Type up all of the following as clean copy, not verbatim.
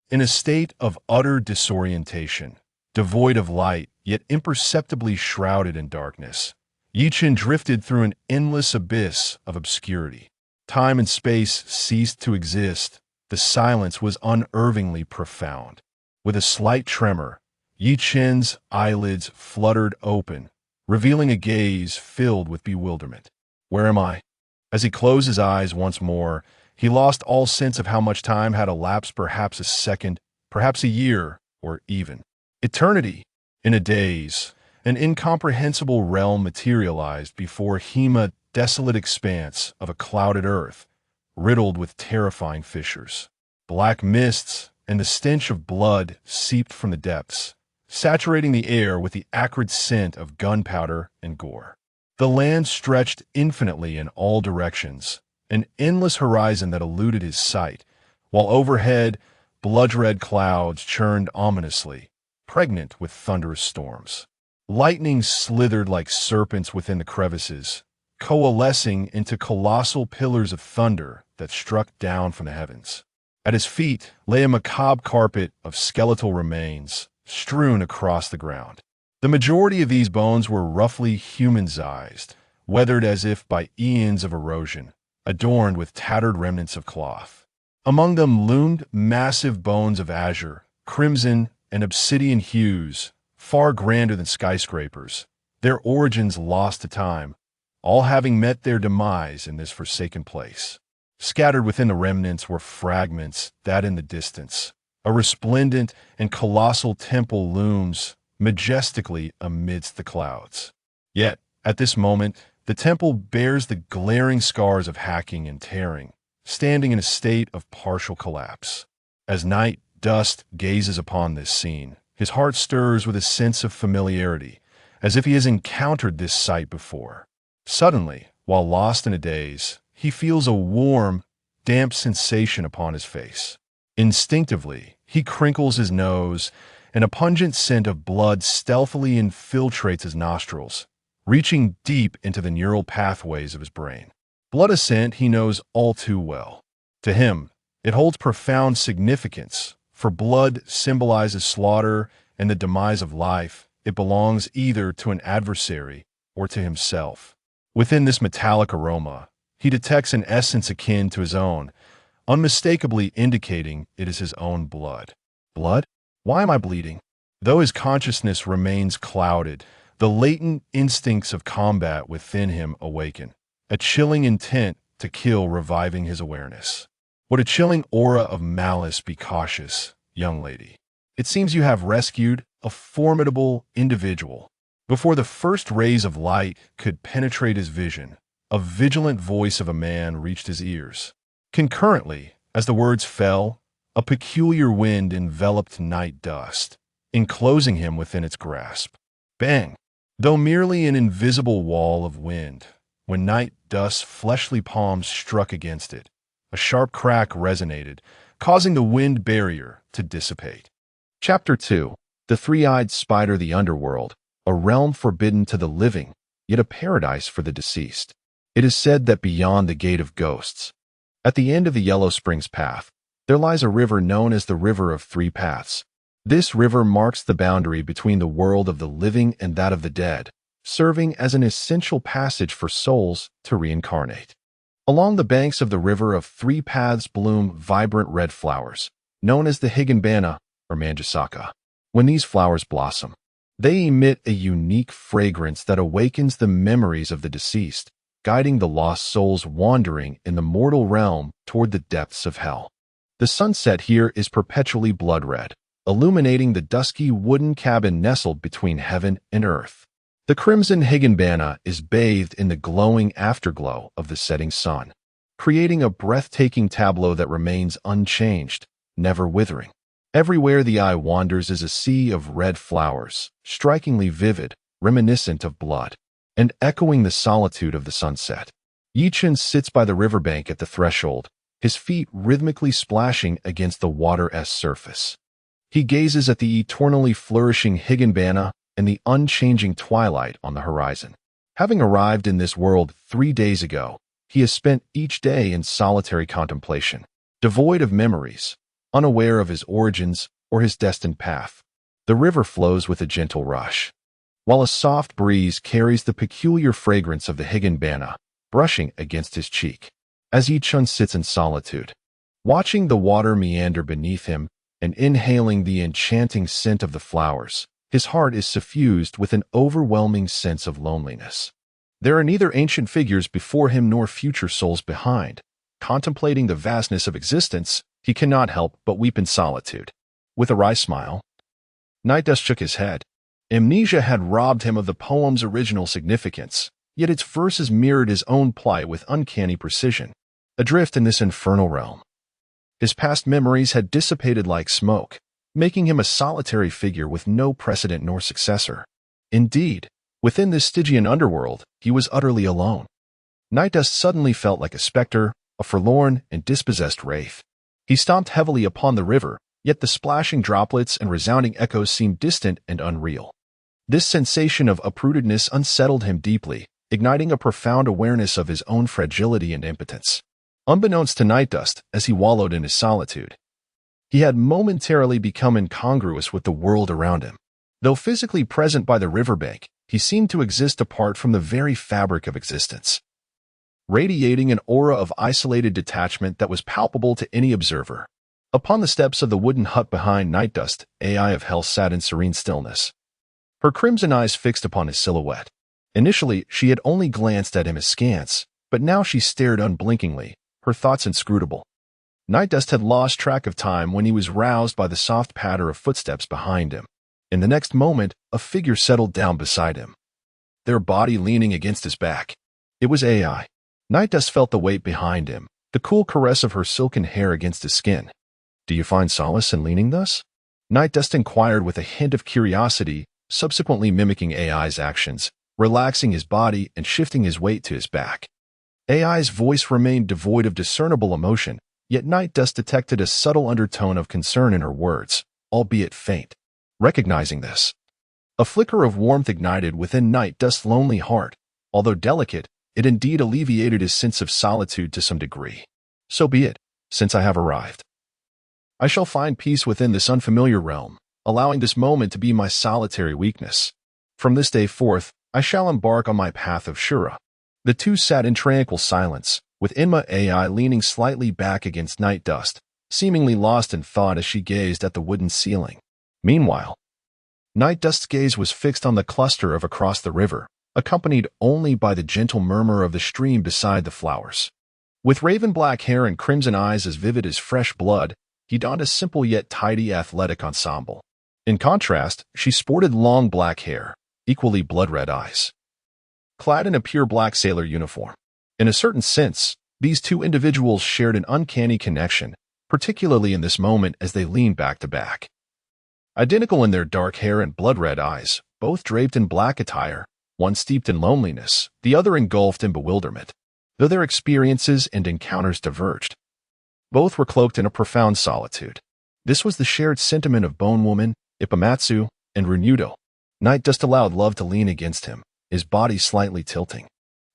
In a state of utter disorientation, devoid of light, yet imperceptibly shrouded in darkness, Ye Chen drifted through an endless abyss of obscurity. Time and space ceased to exist. The silence was unnervingly profound. With a slight tremor, Ye Chen's eyelids fluttered open, revealing a gaze filled with bewilderment. Where am I? As he closed his eyes once more, he lost all sense of how much time had elapsed, perhaps a second, perhaps a year, or even eternity. In a daze, an incomprehensible realm materialized before him, a desolate expanse of a clouded earth, riddled with terrifying fissures. Black mists and the stench of blood seeped from the depths, saturating the air with the acrid scent of gunpowder and gore. The land stretched infinitely in all directions, an endless horizon that eluded his sight, while overhead, blood-red clouds churned ominously, pregnant with thunderous storms. Lightning slithered like serpents within the crevices, coalescing into colossal pillars of thunder that struck down from the heavens. At his feet lay a macabre carpet of skeletal remains strewn across the ground. The majority of these bones were roughly human-sized, weathered as if by eons of erosion, adorned with tattered remnants of cloth. Among them loomed massive bones of azure, crimson, and obsidian hues, far grander than skyscrapers, their origins lost to time, all having met their demise in this forsaken place. Scattered within the remnants were fragments that in the distance, a resplendent and colossal temple looms majestically amidst the clouds. Yet, at this moment, the temple bears the glaring scars of hacking and tearing, standing in a state of partial collapse. As night dust gazes upon this scene, his heart stirs with a sense of familiarity, as if he has encountered this sight before. Suddenly, while lost in a daze, he feels a warm, damp sensation upon his face. Instinctively, he crinkles his nose, and a pungent scent of blood stealthily infiltrates his nostrils, reaching deep into the neural pathways of his brain. Blood, a scent he knows all too well. To him, it holds profound significance, for blood symbolizes slaughter and the demise of life. It belongs either to an adversary or to himself. Within this metallic aroma, he detects an essence akin to his own, unmistakably indicating it is his own blood. Blood? Why am I bleeding? Though his consciousness remains clouded, the latent instincts of combat within him awaken, a chilling intent to kill reviving his awareness. What a chilling aura of malice! Be cautious, young lady. It seems you have rescued a formidable individual. Before the first rays of light could penetrate his vision, a vigilant voice of a man reached his ears. Concurrently, as the words fell, a peculiar wind enveloped night dust, enclosing him within its grasp. Bang! Though merely an invisible wall of wind, when night dust's fleshly palms struck against it, a sharp crack resonated, causing the wind barrier to dissipate. Chapter 2. The Three-Eyed Spider, the Underworld, a realm forbidden to the living, yet a paradise for the deceased. It is said that beyond the Gate of Ghosts, at the end of the Yellow Springs Path, there lies a river known as the River of Three Paths. This river marks the boundary between the world of the living and that of the dead, serving as an essential passage for souls to reincarnate. Along the banks of the River of Three Paths bloom vibrant red flowers, known as the higanbana or manjasaka. When these flowers blossom, they emit a unique fragrance that awakens the memories of the deceased, guiding the lost souls wandering in the mortal realm toward the depths of hell. The sunset here is perpetually blood-red, illuminating the dusky wooden cabin nestled between heaven and earth. The crimson higanbana is bathed in the glowing afterglow of the setting sun, creating a breathtaking tableau that remains unchanged, never withering. Everywhere the eye wanders is a sea of red flowers, strikingly vivid, reminiscent of blood, and echoing the solitude of the sunset. Ye Chen sits by the riverbank at the threshold, his feet rhythmically splashing against the water's surface. He gazes at the eternally flourishing higanbana and the unchanging twilight on the horizon. Having arrived in this world 3 days ago, he has spent each day in solitary contemplation. Devoid of memories, unaware of his origins or his destined path. The river flows with a gentle rush, while a soft breeze carries the peculiar fragrance of the higanbana, brushing against his cheek. As Ye Chen sits in solitude, watching the water meander beneath him and inhaling the enchanting scent of the flowers, his heart is suffused with an overwhelming sense of loneliness. There are neither ancient figures before him nor future souls behind. Contemplating the vastness of existence, he cannot help but weep in solitude. With a wry smile, Night Dust shook his head. Amnesia had robbed him of the poem's original significance, yet its verses mirrored his own plight with uncanny precision. Adrift in this infernal realm, his past memories had dissipated like smoke, making him a solitary figure with no precedent nor successor. Indeed, within this Stygian underworld, he was utterly alone. Night Dust suddenly felt like a specter, a forlorn and dispossessed wraith. He stomped heavily upon the river, yet the splashing droplets and resounding echoes seemed distant and unreal. This sensation of uprootedness unsettled him deeply, igniting a profound awareness of his own fragility and impotence. Unbeknownst to Night Dust, as he wallowed in his solitude, he had momentarily become incongruous with the world around him. Though physically present by the riverbank, he seemed to exist apart from the very fabric of existence, radiating an aura of isolated detachment that was palpable to any observer. Upon the steps of the wooden hut behind Night Dust, Ai of Hell sat in serene stillness, her crimson eyes fixed upon his silhouette. Initially, she had only glanced at him askance, but now she stared unblinkingly, her thoughts inscrutable. Night Dust had lost track of time when he was roused by the soft patter of footsteps behind him. In the next moment, a figure settled down beside him, their body leaning against his back. It was Ai. Night Dust felt the weight behind him, the cool caress of her silken hair against his skin. "Do you find solace in leaning thus?" Night Dust inquired with a hint of curiosity, subsequently mimicking Ai's actions, relaxing his body and shifting his weight to his back. Ai's voice remained devoid of discernible emotion, yet Night Dust detected a subtle undertone of concern in her words, albeit faint. Recognizing this, a flicker of warmth ignited within Night Dust's lonely heart. Although delicate, it indeed alleviated his sense of solitude to some degree. "So be it, since I have arrived. I shall find peace within this unfamiliar realm, allowing this moment to be my solitary weakness. From this day forth, I shall embark on my path of Shura." The two sat in tranquil silence, with Enma Ai leaning slightly back against Night Dust, seemingly lost in thought as she gazed at the wooden ceiling. Meanwhile, Night Dust's gaze was fixed on the cluster of across the river, accompanied only by the gentle murmur of the stream beside the flowers. With raven-black hair and crimson eyes as vivid as fresh blood, he donned a simple yet tidy athletic ensemble. In contrast, she sported long black hair, equally blood-red eyes, clad in a pure black sailor uniform. In a certain sense, these two individuals shared an uncanny connection, particularly in this moment as they leaned back to back. Identical in their dark hair and blood-red eyes, both draped in black attire, one steeped in loneliness, the other engulfed in bewilderment. Though their experiences and encounters diverged, both were cloaked in a profound solitude. This was the shared sentiment of Bone Woman, Ippamatsu, and Renudo. Night Dust allowed love to lean against him, his body slightly tilting.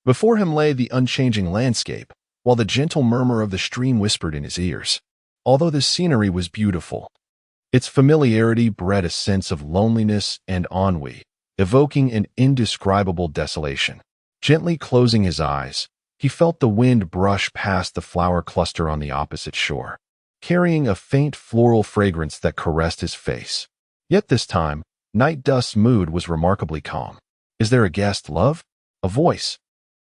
Before him lay the unchanging landscape, while the gentle murmur of the stream whispered in his ears. Although this scenery was beautiful, its familiarity bred a sense of loneliness and ennui, evoking an indescribable desolation. Gently closing his eyes, he felt the wind brush past the flower cluster on the opposite shore, carrying a faint floral fragrance that caressed his face. Yet this time, Night Dust's mood was remarkably calm. "Is there a guest, love?" A voice,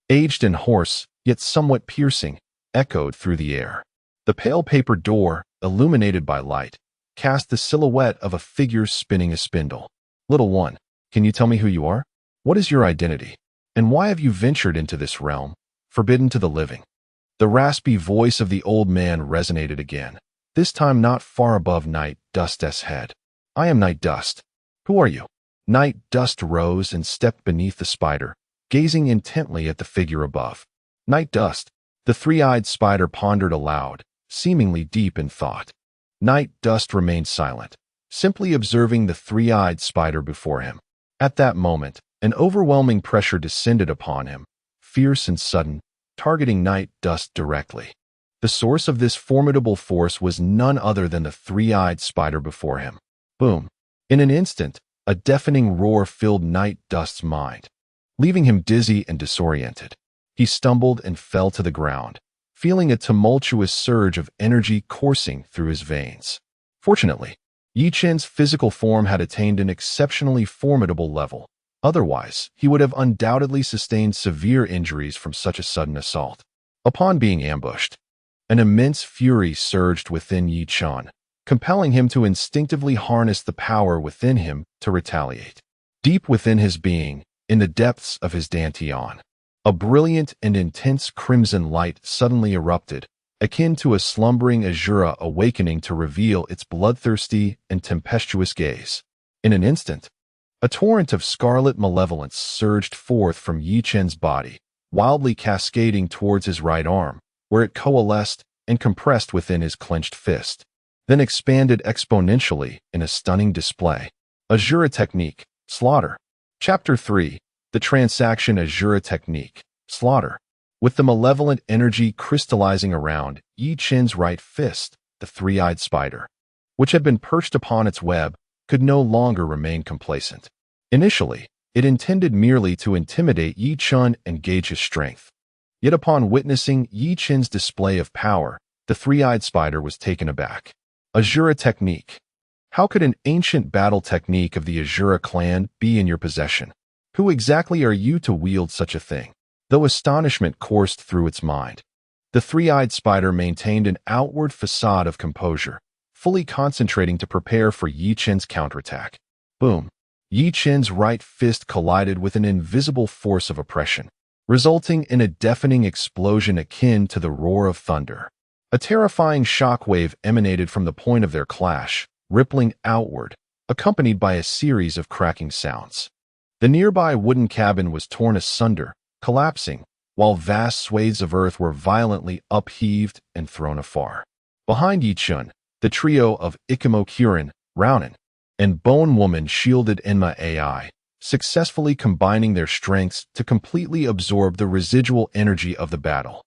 aged and hoarse, yet somewhat piercing, echoed through the air. The pale paper door, illuminated by light, cast the silhouette of a figure spinning a spindle. "Little one, can you tell me who you are? What is your identity? And why have you ventured into this realm, forbidden to the living?" The raspy voice of the old man resonated again, this time not far above Night Dust's head. "I am Night Dust. Who are you?" Night Dust rose and stepped beneath the spider, gazing intently at the figure above. "Night Dust," the three-eyed spider pondered aloud, seemingly deep in thought. Night Dust remained silent, simply observing the three-eyed spider before him. At that moment, an overwhelming pressure descended upon him, fierce and sudden, targeting Night Dust directly. The source of this formidable force was none other than the three-eyed spider before him. Boom! In an instant, a deafening roar filled Night Dust's mind, leaving him dizzy and disoriented. He stumbled and fell to the ground, feeling a tumultuous surge of energy coursing through his veins. Fortunately, Ye Chen's physical form had attained an exceptionally formidable level. Otherwise, he would have undoubtedly sustained severe injuries from such a sudden assault. Upon being ambushed, an immense fury surged within Ye Chen, compelling him to instinctively harness the power within him to retaliate. Deep within his being, in the depths of his dantian, a brilliant and intense crimson light suddenly erupted, akin to a slumbering Asura awakening to reveal its bloodthirsty and tempestuous gaze. In an instant, a torrent of scarlet malevolence surged forth from Ye Chen's body, wildly cascading towards his right arm, where it coalesced and compressed within his clenched fist, then expanded exponentially in a stunning display. Asura Technique, Slaughter. Chapter 3, The Transaction Asura Technique, Slaughter. With the malevolent energy crystallizing around Ye Chen's right fist, the three-eyed spider, which had been perched upon its web, could no longer remain complacent. Initially, it intended merely to intimidate Ye Chen and gauge his strength. Yet upon witnessing Ye Chen's display of power, the three-eyed spider was taken aback. Asura Technique. How could an ancient battle technique of the Asura clan be in your possession? Who exactly are you to wield such a thing? Though astonishment coursed through its mind, the three-eyed spider maintained an outward facade of composure, fully concentrating to prepare for Ye Chen's counterattack. Boom! Ye Chen's right fist collided with an invisible force of oppression, resulting in a deafening explosion akin to the roar of thunder. A terrifying shockwave emanated from the point of their clash, rippling outward, accompanied by a series of cracking sounds. The nearby wooden cabin was torn asunder, collapsing, while vast swathes of earth were violently upheaved and thrown afar. Behind Ye Chen, the trio of Akame, Raunin, and Bone Woman shielded Enma AI, successfully combining their strengths to completely absorb the residual energy of the battle.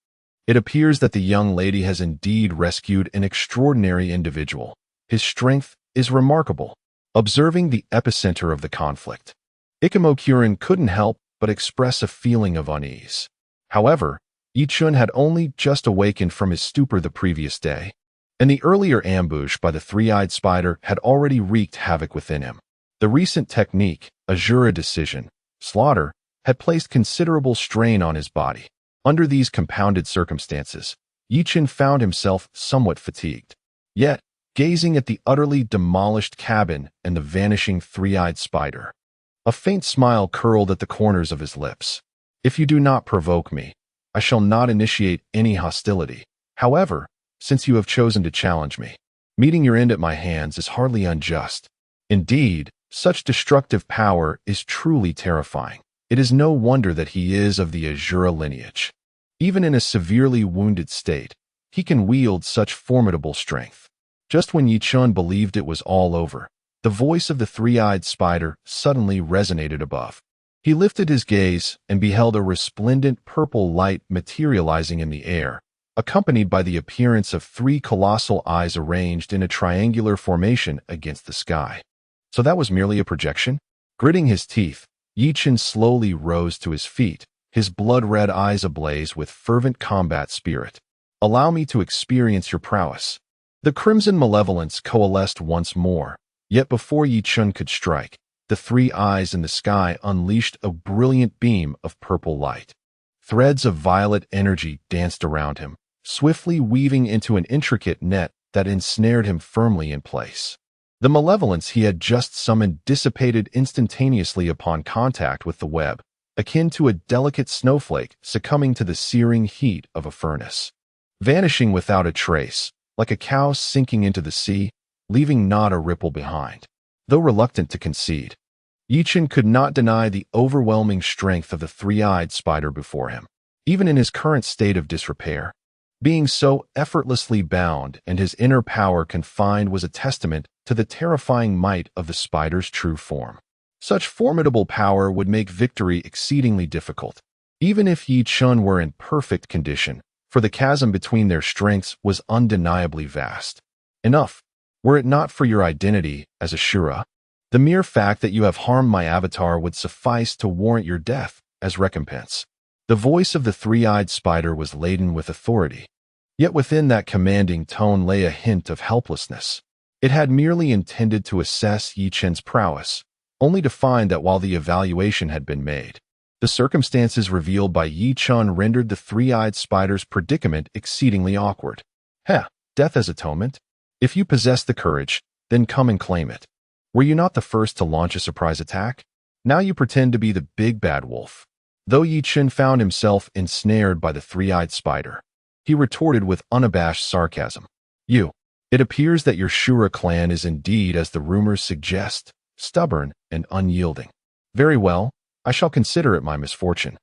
It appears that the young lady has indeed rescued an extraordinary individual. His strength is remarkable. Observing the epicenter of the conflict, Akame couldn't help but express a feeling of unease. However, Ye Chen had only just awakened from his stupor the previous day, and the earlier ambush by the three-eyed spider had already wreaked havoc within him. The recent technique, Asura Decision, Slaughter, had placed considerable strain on his body. Under these compounded circumstances, Ye Chen found himself somewhat fatigued. Yet, gazing at the utterly demolished cabin and the vanishing three-eyed spider, a faint smile curled at the corners of his lips. If you do not provoke me, I shall not initiate any hostility. However, since you have chosen to challenge me, meeting your end at my hands is hardly unjust. Indeed, such destructive power is truly terrifying. It is no wonder that he is of the Asura lineage. Even in a severely wounded state, he can wield such formidable strength. Just when Ye Chen believed it was all over, the voice of the three-eyed spider suddenly resonated above. He lifted his gaze and beheld a resplendent purple light materializing in the air, accompanied by the appearance of three colossal eyes arranged in a triangular formation against the sky. So that was merely a projection? Gritting his teeth, Ye Chen slowly rose to his feet, his blood-red eyes ablaze with fervent combat spirit. Allow me to experience your prowess. The crimson malevolence coalesced once more, yet before Ye Chen could strike, the three eyes in the sky unleashed a brilliant beam of purple light. Threads of violet energy danced around him, swiftly weaving into an intricate net that ensnared him firmly in place. The malevolence he had just summoned dissipated instantaneously upon contact with the web, akin to a delicate snowflake succumbing to the searing heat of a furnace. Vanishing without a trace, like a cow sinking into the sea, leaving not a ripple behind. Though reluctant to concede, Ye Chen could not deny the overwhelming strength of the three-eyed spider before him. Even in his current state of disrepair, being so effortlessly bound and his inner power confined was a testament to the terrifying might of the spider's true form. Such formidable power would make victory exceedingly difficult, even if Ye Chen were in perfect condition, for the chasm between their strengths was undeniably vast. Enough, were it not for your identity as Asura. The mere fact that you have harmed my avatar would suffice to warrant your death as recompense. The voice of the three-eyed spider was laden with authority. Yet within that commanding tone lay a hint of helplessness. It had merely intended to assess Ye Chen's prowess, only to find that while the evaluation had been made, the circumstances revealed by Ye Chen rendered the three-eyed spider's predicament exceedingly awkward. Heh, death as atonement? If you possess the courage, then come and claim it. Were you not the first to launch a surprise attack? Now you pretend to be the big bad wolf. Though Ye Chen found himself ensnared by the three-eyed spider, he retorted with unabashed sarcasm. It appears that your Shura clan is indeed, as the rumors suggest, stubborn and unyielding. Very well, I shall consider it my misfortune.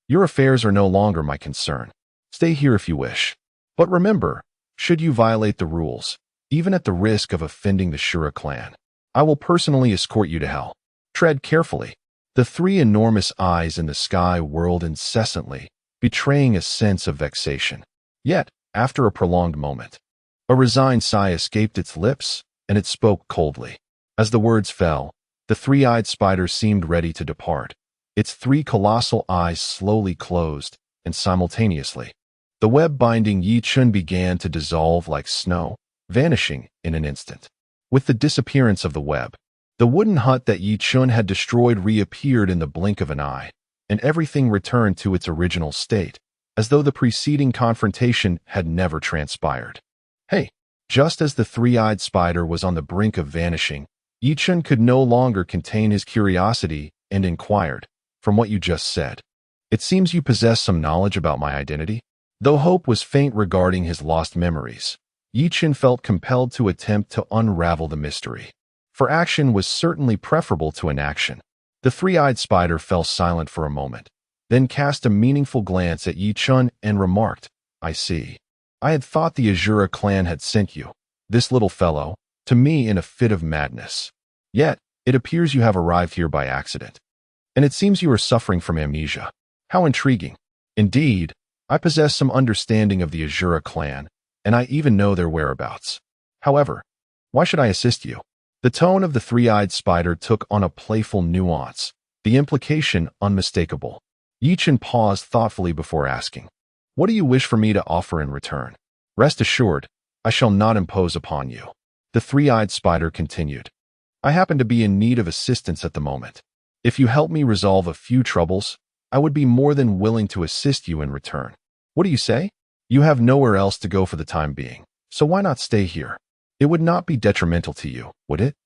Your affairs are no longer my concern. Stay here if you wish. But remember, should you violate the rules, even at the risk of offending the Shura clan, I will personally escort you to hell. Tread carefully. The three enormous eyes in the sky whirled incessantly, betraying a sense of vexation. Yet, after a prolonged moment, a resigned sigh escaped its lips, and it spoke coldly. As the words fell, the three-eyed spider seemed ready to depart. Its three colossal eyes slowly closed, and simultaneously, the web binding Ye Chen began to dissolve like snow, vanishing in an instant. With the disappearance of the web, the wooden hut that Ye Chen had destroyed reappeared in the blink of an eye, and everything returned to its original state, as though the preceding confrontation had never transpired. Hey! Just as the three-eyed spider was on the brink of vanishing, Ye Chen could no longer contain his curiosity and inquired, "From what you just said, it seems you possess some knowledge about my identity?" Though hope was faint regarding his lost memories, Ye Chen felt compelled to attempt to unravel the mystery. For action was certainly preferable to inaction. The three-eyed spider fell silent for a moment, then cast a meaningful glance at Ye Chen and remarked, "I see. I had thought the Asura clan had sent you, this little fellow, to me in a fit of madness. Yet, it appears you have arrived here by accident. And it seems you are suffering from amnesia. How intriguing. Indeed, I possess some understanding of the Asura clan, and I even know their whereabouts. However, why should I assist you?" The tone of the three-eyed spider took on a playful nuance, the implication unmistakable. Ye Chen paused thoughtfully before asking, "What do you wish for me to offer in return?" "Rest assured, I shall not impose upon you." The three-eyed spider continued, "I happen to be in need of assistance at the moment. If you help me resolve a few troubles, I would be more than willing to assist you in return. What do you say? You have nowhere else to go for the time being, so why not stay here? It would not be detrimental to you, would it?"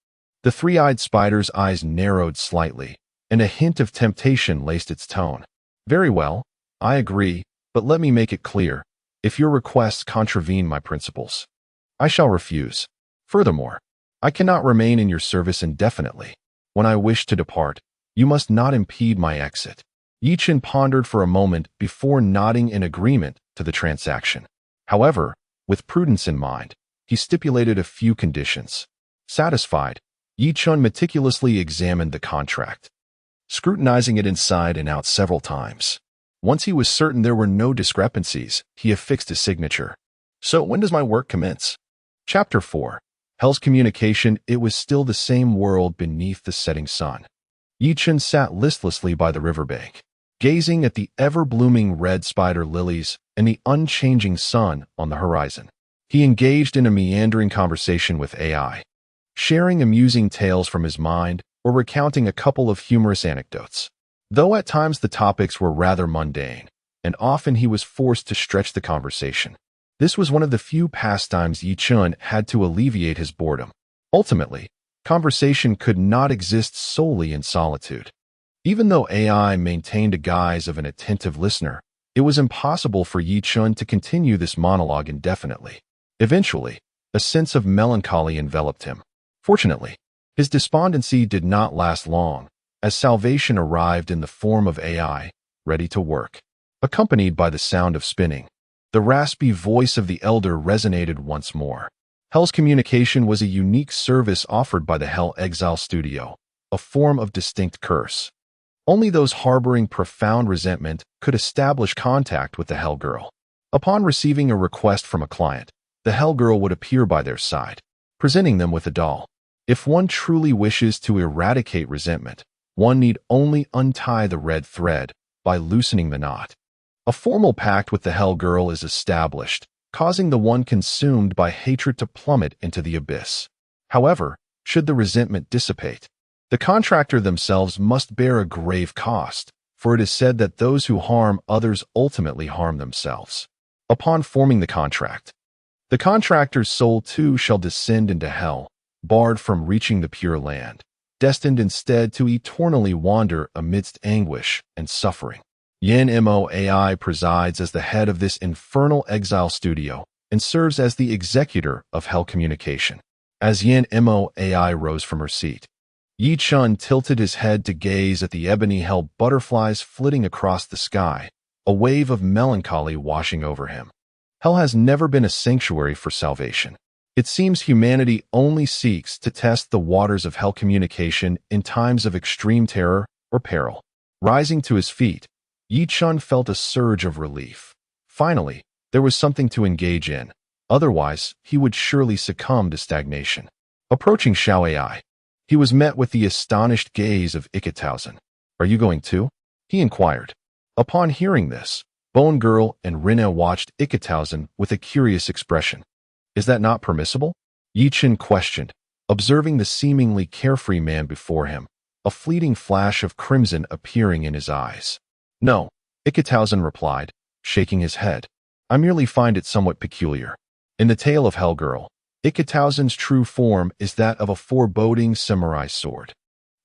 The three-eyed spider's eyes narrowed slightly, and a hint of temptation laced its tone. "Very well, I agree, but let me make it clear. If your requests contravene my principles, I shall refuse. Furthermore, I cannot remain in your service indefinitely. When I wish to depart, you must not impede my exit." Ye Chen pondered for a moment before nodding in agreement to the transaction. However, with prudence in mind, he stipulated a few conditions. Satisfied, Ye Chen meticulously examined the contract, scrutinizing it inside and out several times. Once he was certain there were no discrepancies, he affixed his signature. "So when does my work commence?" Chapter 4. Hell's Communication. It was still the same world beneath the setting sun. Ye Chen sat listlessly by the riverbank, gazing at the ever-blooming red spider lilies and the unchanging sun on the horizon. He engaged in a meandering conversation with AI, sharing amusing tales from his mind or recounting a couple of humorous anecdotes. Though at times the topics were rather mundane, and often he was forced to stretch the conversation, this was one of the few pastimes Ye Chen had to alleviate his boredom. Ultimately, conversation could not exist solely in solitude. Even though AI maintained a guise of an attentive listener, it was impossible for Ye Chen to continue this monologue indefinitely. Eventually, a sense of melancholy enveloped him. Fortunately, his despondency did not last long, as salvation arrived in the form of AI, ready to work. Accompanied by the sound of spinning, the raspy voice of the elder resonated once more. Hell's Communication was a unique service offered by the Hell Exile Studio, a form of distinct curse. Only those harboring profound resentment could establish contact with the Hell Girl. Upon receiving a request from a client, the Hell Girl would appear by their side, presenting them with a doll. If one truly wishes to eradicate resentment, one need only untie the red thread by loosening the knot. A formal pact with the Hell Girl is established, causing the one consumed by hatred to plummet into the abyss. However, should the resentment dissipate, the contractor themselves must bear a grave cost, for it is said that those who harm others ultimately harm themselves. Upon forming the contract, the contractor's soul too shall descend into hell, barred from reaching the Pure Land, destined instead to eternally wander amidst anguish and suffering. Ye Enma AI presides as the head of this infernal exile studio and serves as the executor of Hell Communication. As Ye Enma AI rose from her seat, Ye Chen tilted his head to gaze at the ebony hell butterflies flitting across the sky, a wave of melancholy washing over him. Hell has never been a sanctuary for salvation. It seems humanity only seeks to test the waters of Hell Communication in times of extreme terror or peril. Rising to his feet, Ye Chen felt a surge of relief. Finally, there was something to engage in. Otherwise, he would surely succumb to stagnation. Approaching Xiao AI, he was met with the astonished gaze of 1000. "Are you going too?" he inquired. Upon hearing this, Bone Girl and Rinna watched 1000 with a curious expression. "Is that not permissible?" Ye Chen questioned, observing the seemingly carefree man before him, a fleeting flash of crimson appearing in his eyes. "No," 1000 replied, shaking his head. "I merely find it somewhat peculiar." In the tale of Hell Girl, 1000's true form is that of a foreboding samurai sword,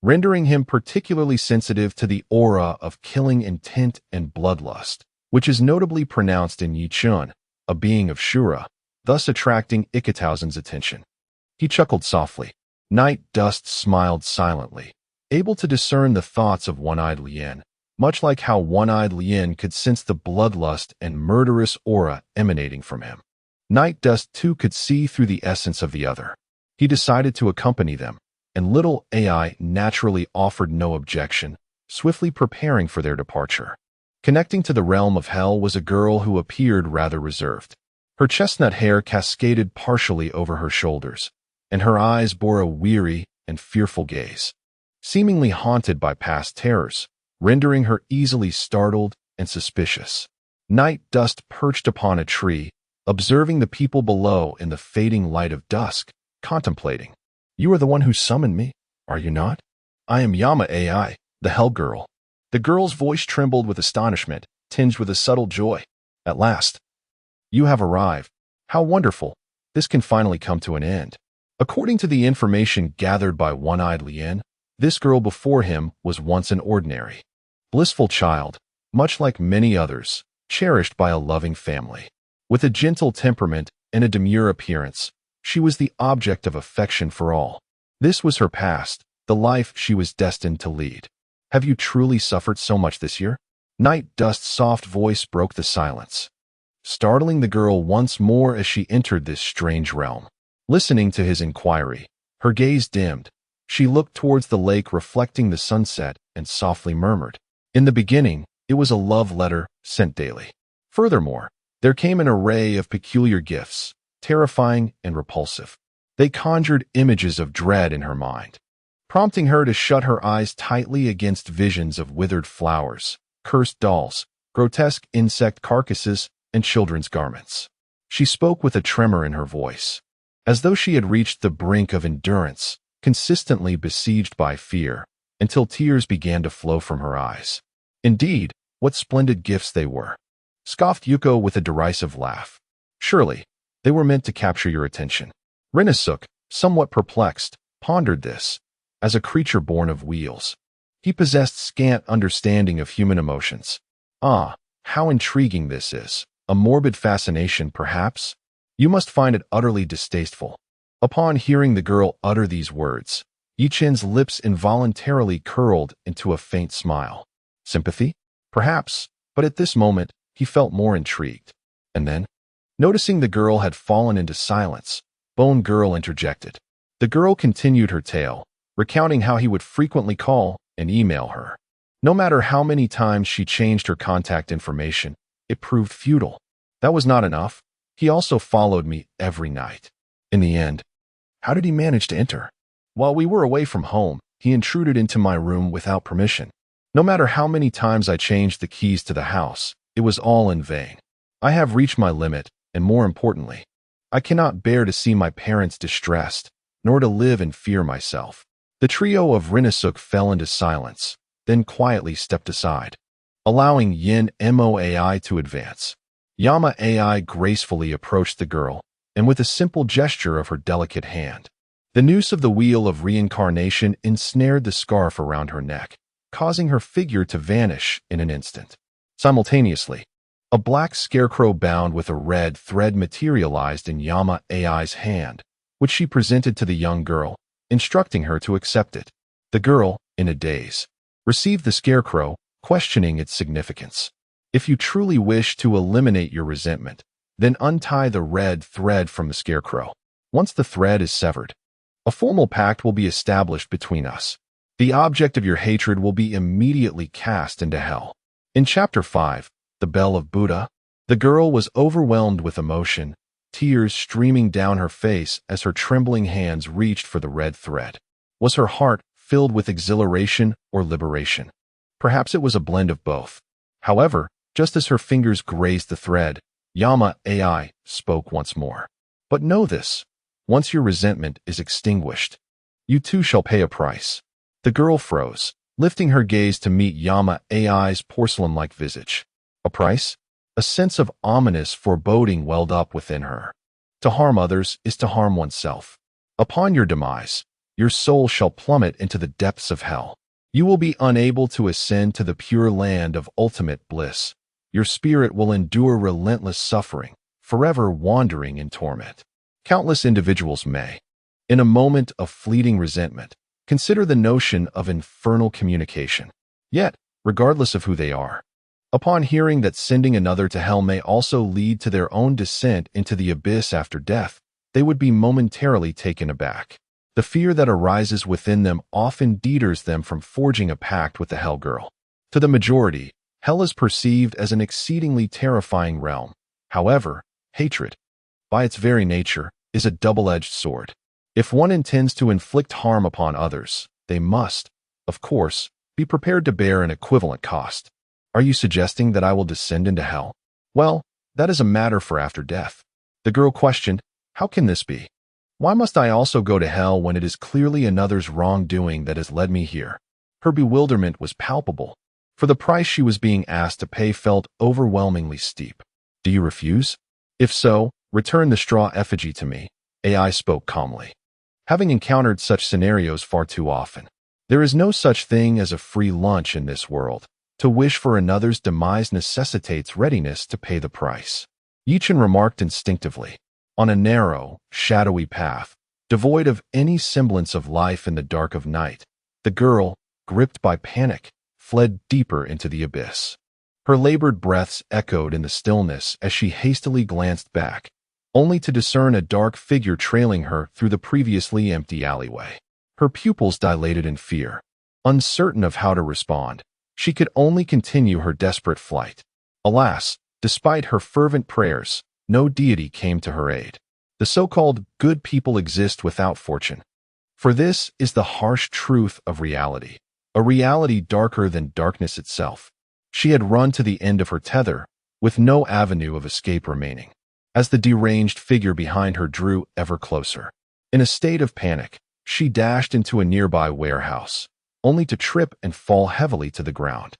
rendering him particularly sensitive to the aura of killing intent and bloodlust, which is notably pronounced in Ye Chen, a being of Shura, thus attracting 1000's attention. He chuckled softly. Night Dust smiled silently, able to discern the thoughts of One-Eyed Lien, much like how One-Eyed Lien could sense the bloodlust and murderous aura emanating from him. Night Dust too could see through the essence of the other. He decided to accompany them, and little AI naturally offered no objection, swiftly preparing for their departure. Connecting to the realm of hell was a girl who appeared rather reserved. Her chestnut hair cascaded partially over her shoulders, and her eyes bore a weary and fearful gaze, seemingly haunted by past terrors, rendering her easily startled and suspicious. Night Dust perched upon a tree, observing the people below in the fading light of dusk, contemplating. "You are the one who summoned me, are you not?" "I am Yama AI, the Hell Girl." The girl's voice trembled with astonishment, tinged with a subtle joy. "At last. You have arrived. How wonderful. This can finally come to an end." According to the information gathered by One-Eyed Lien, this girl before him was once an ordinary, blissful child, much like many others, cherished by a loving family. With a gentle temperament and a demure appearance, she was the object of affection for all. This was her past, the life she was destined to lead. "Have you truly suffered so much this year?" Night Dust's soft voice broke the silence, startling the girl once more as she entered this strange realm. Listening to his inquiry, her gaze dimmed. She looked towards the lake reflecting the sunset and softly murmured, "In the beginning, it was a love letter sent daily." Furthermore, there came an array of peculiar gifts, terrifying and repulsive. They conjured images of dread in her mind, prompting her to shut her eyes tightly against visions of withered flowers, cursed dolls, grotesque insect carcasses, and children's garments. She spoke with a tremor in her voice, as though she had reached the brink of endurance, consistently besieged by fear, until tears began to flow from her eyes. "Indeed, what splendid gifts they were," scoffed Yuko with a derisive laugh. "Surely, they were meant to capture your attention." Rinasuk, somewhat perplexed, pondered this. As a creature born of wheels, he possessed scant understanding of human emotions. Ah, how intriguing this is. A morbid fascination, perhaps? You must find it utterly distasteful. Upon hearing the girl utter these words, Ye Chen's lips involuntarily curled into a faint smile. Sympathy? Perhaps, but at this moment, he felt more intrigued. And then, noticing the girl had fallen into silence, Bone Girl interjected. The girl continued her tale, recounting how he would frequently call and email her. No matter how many times she changed her contact information, it proved futile. That was not enough. He also followed me every night. In the end, how did he manage to enter? While we were away from home, he intruded into my room without permission. No matter how many times I changed the keys to the house, it was all in vain. I have reached my limit, and more importantly, I cannot bear to see my parents distressed, nor to live in fear myself. The trio of Rinasuk fell into silence, then quietly stepped aside, allowing Ye Enma AI to advance. Yama AI gracefully approached the girl, and with a simple gesture of her delicate hand, the noose of the wheel of reincarnation ensnared the scarf around her neck, causing her figure to vanish in an instant. Simultaneously, a black scarecrow bound with a red thread materialized in Yama AI's hand, which she presented to the young girl, instructing her to accept it. The girl, in a daze, received the scarecrow, questioning its significance. If you truly wish to eliminate your resentment, then untie the red thread from the scarecrow. Once the thread is severed, a formal pact will be established between us. The object of your hatred will be immediately cast into hell. In Chapter 5, The Bell of Buddha, the girl was overwhelmed with emotion, tears streaming down her face as her trembling hands reached for the red thread. Was her heart filled with exhilaration or liberation? Perhaps it was a blend of both. However, just as her fingers grazed the thread, Yama AI spoke once more. But know this, once your resentment is extinguished, you too shall pay a price. The girl froze, lifting her gaze to meet Yama AI's porcelain-like visage. A price? A sense of ominous foreboding welled up within her. To harm others is to harm oneself. Upon your demise, your soul shall plummet into the depths of hell. You will be unable to ascend to the pure land of ultimate bliss. Your spirit will endure relentless suffering, forever wandering in torment. Countless individuals may, in a moment of fleeting resentment, consider the notion of infernal communication. Yet, regardless of who they are, upon hearing that sending another to hell may also lead to their own descent into the abyss after death, they would be momentarily taken aback. The fear that arises within them often deters them from forging a pact with the Hell Girl. To the majority, hell is perceived as an exceedingly terrifying realm. However, hatred, by its very nature, is a double-edged sword. If one intends to inflict harm upon others, they must, of course, be prepared to bear an equivalent cost. Are you suggesting that I will descend into hell? Well, that is a matter for after death. The girl questioned, how can this be? Why must I also go to hell when it is clearly another's wrongdoing that has led me here? Her bewilderment was palpable, for the price she was being asked to pay felt overwhelmingly steep. Do you refuse? If so, return the straw effigy to me, AI spoke calmly. Having encountered such scenarios far too often, there is no such thing as a free lunch in this world. To wish for another's demise necessitates readiness to pay the price. Ye Chen remarked instinctively. On a narrow, shadowy path, devoid of any semblance of life in the dark of night, the girl, gripped by panic, fled deeper into the abyss. Her labored breaths echoed in the stillness as she hastily glanced back, only to discern a dark figure trailing her through the previously empty alleyway. Her pupils dilated in fear. Uncertain of how to respond, she could only continue her desperate flight. Alas, despite her fervent prayers, no deity came to her aid. The so-called good people exist without fortune. For this is the harsh truth of reality, a reality darker than darkness itself. She had run to the end of her tether, with no avenue of escape remaining, as the deranged figure behind her drew ever closer. In a state of panic, she dashed into a nearby warehouse, only to trip and fall heavily to the ground,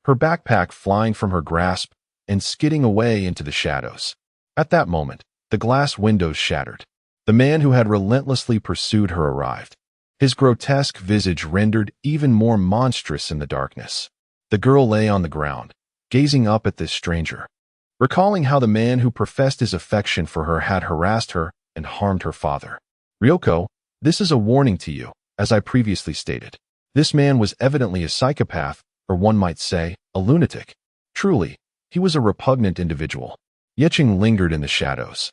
her backpack flying from her grasp and skidding away into the shadows. At that moment, the glass windows shattered. The man who had relentlessly pursued her arrived, his grotesque visage rendered even more monstrous in the darkness. The girl lay on the ground, gazing up at this stranger, recalling how the man who professed his affection for her had harassed her and harmed her father. Ryoko, this is a warning to you, as I previously stated. This man was evidently a psychopath, or one might say, a lunatic. Truly, he was a repugnant individual. Ye Chen lingered in the shadows,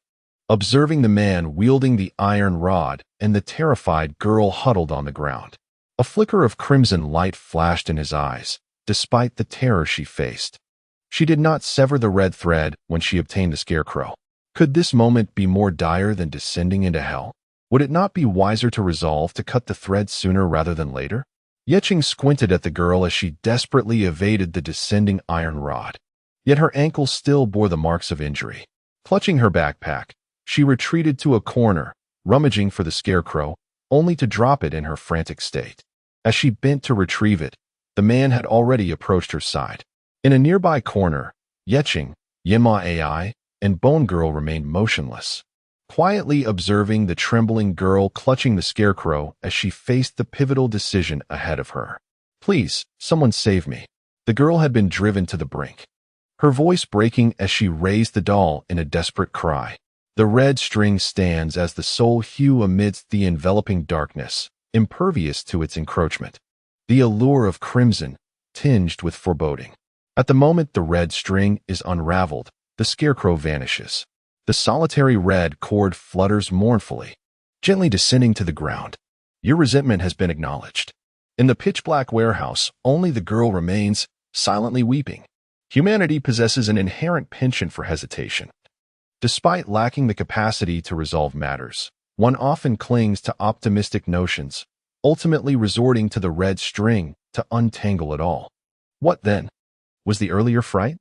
observing the man wielding the iron rod and the terrified girl huddled on the ground. A flicker of crimson light flashed in his eyes, despite the terror she faced. She did not sever the red thread when she obtained the scarecrow. Could this moment be more dire than descending into hell? Would it not be wiser to resolve to cut the thread sooner rather than later? Ye Chen squinted at the girl as she desperately evaded the descending iron rod. Yet her ankle still bore the marks of injury. Clutching her backpack, she retreated to a corner, rummaging for the scarecrow, only to drop it in her frantic state. As she bent to retrieve it, the man had already approached her side. In a nearby corner, Ye Chen, Ai Enma, and Bone Girl remained motionless, quietly observing the trembling girl clutching the scarecrow as she faced the pivotal decision ahead of her. Please, someone save me. The girl had been driven to the brink, her voice breaking as she raised the doll in a desperate cry. The red string stands as the sole hue amidst the enveloping darkness, impervious to its encroachment. The allure of crimson, tinged with foreboding. At the moment the red string is unraveled, the scarecrow vanishes. The solitary red cord flutters mournfully, gently descending to the ground. Your resentment has been acknowledged. In the pitch-black warehouse, only the girl remains, silently weeping. Humanity possesses an inherent penchant for hesitation. Despite lacking the capacity to resolve matters, one often clings to optimistic notions, ultimately resorting to the red string to untangle it all. What then? Was the earlier fright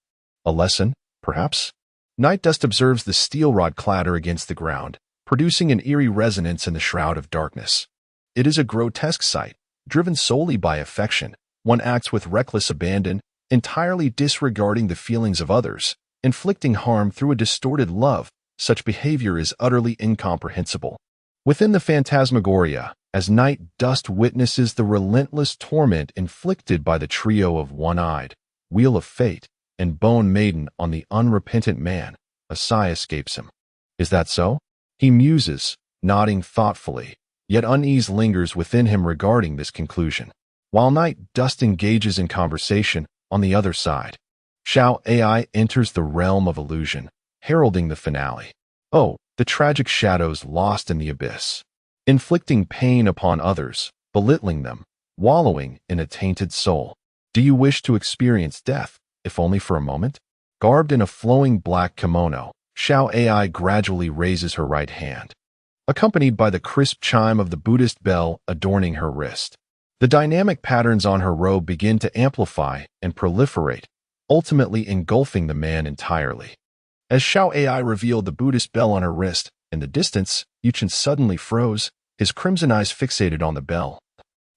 a lesson, perhaps? Night Dust observes the steel rod clatter against the ground, producing an eerie resonance in the shroud of darkness. It is a grotesque sight, driven solely by affection. One acts with reckless abandon, entirely disregarding the feelings of others, inflicting harm through a distorted love. Such behavior is utterly incomprehensible. Within the phantasmagoria, as Night Dust witnesses the relentless torment inflicted by the trio of One-Eyed, Wheel of Fate, and Bone Maiden on the unrepentant man, a sigh escapes him. Is that so? He muses, nodding thoughtfully, yet unease lingers within him regarding this conclusion. While Night Dust engages in conversation, on the other side, Xiao Ai enters the realm of illusion, heralding the finale. Oh, the tragic shadows lost in the abyss, inflicting pain upon others, belittling them, wallowing in a tainted soul. Do you wish to experience death, if only for a moment? Garbed in a flowing black kimono, Xiao Ai gradually raises her right hand, accompanied by the crisp chime of the Buddhist bell adorning her wrist. The dynamic patterns on her robe begin to amplify and proliferate, ultimately engulfing the man entirely. As Xiao Ai revealed the Buddhist bell on her wrist, in the distance, Ye Chen suddenly froze, his crimson eyes fixated on the bell.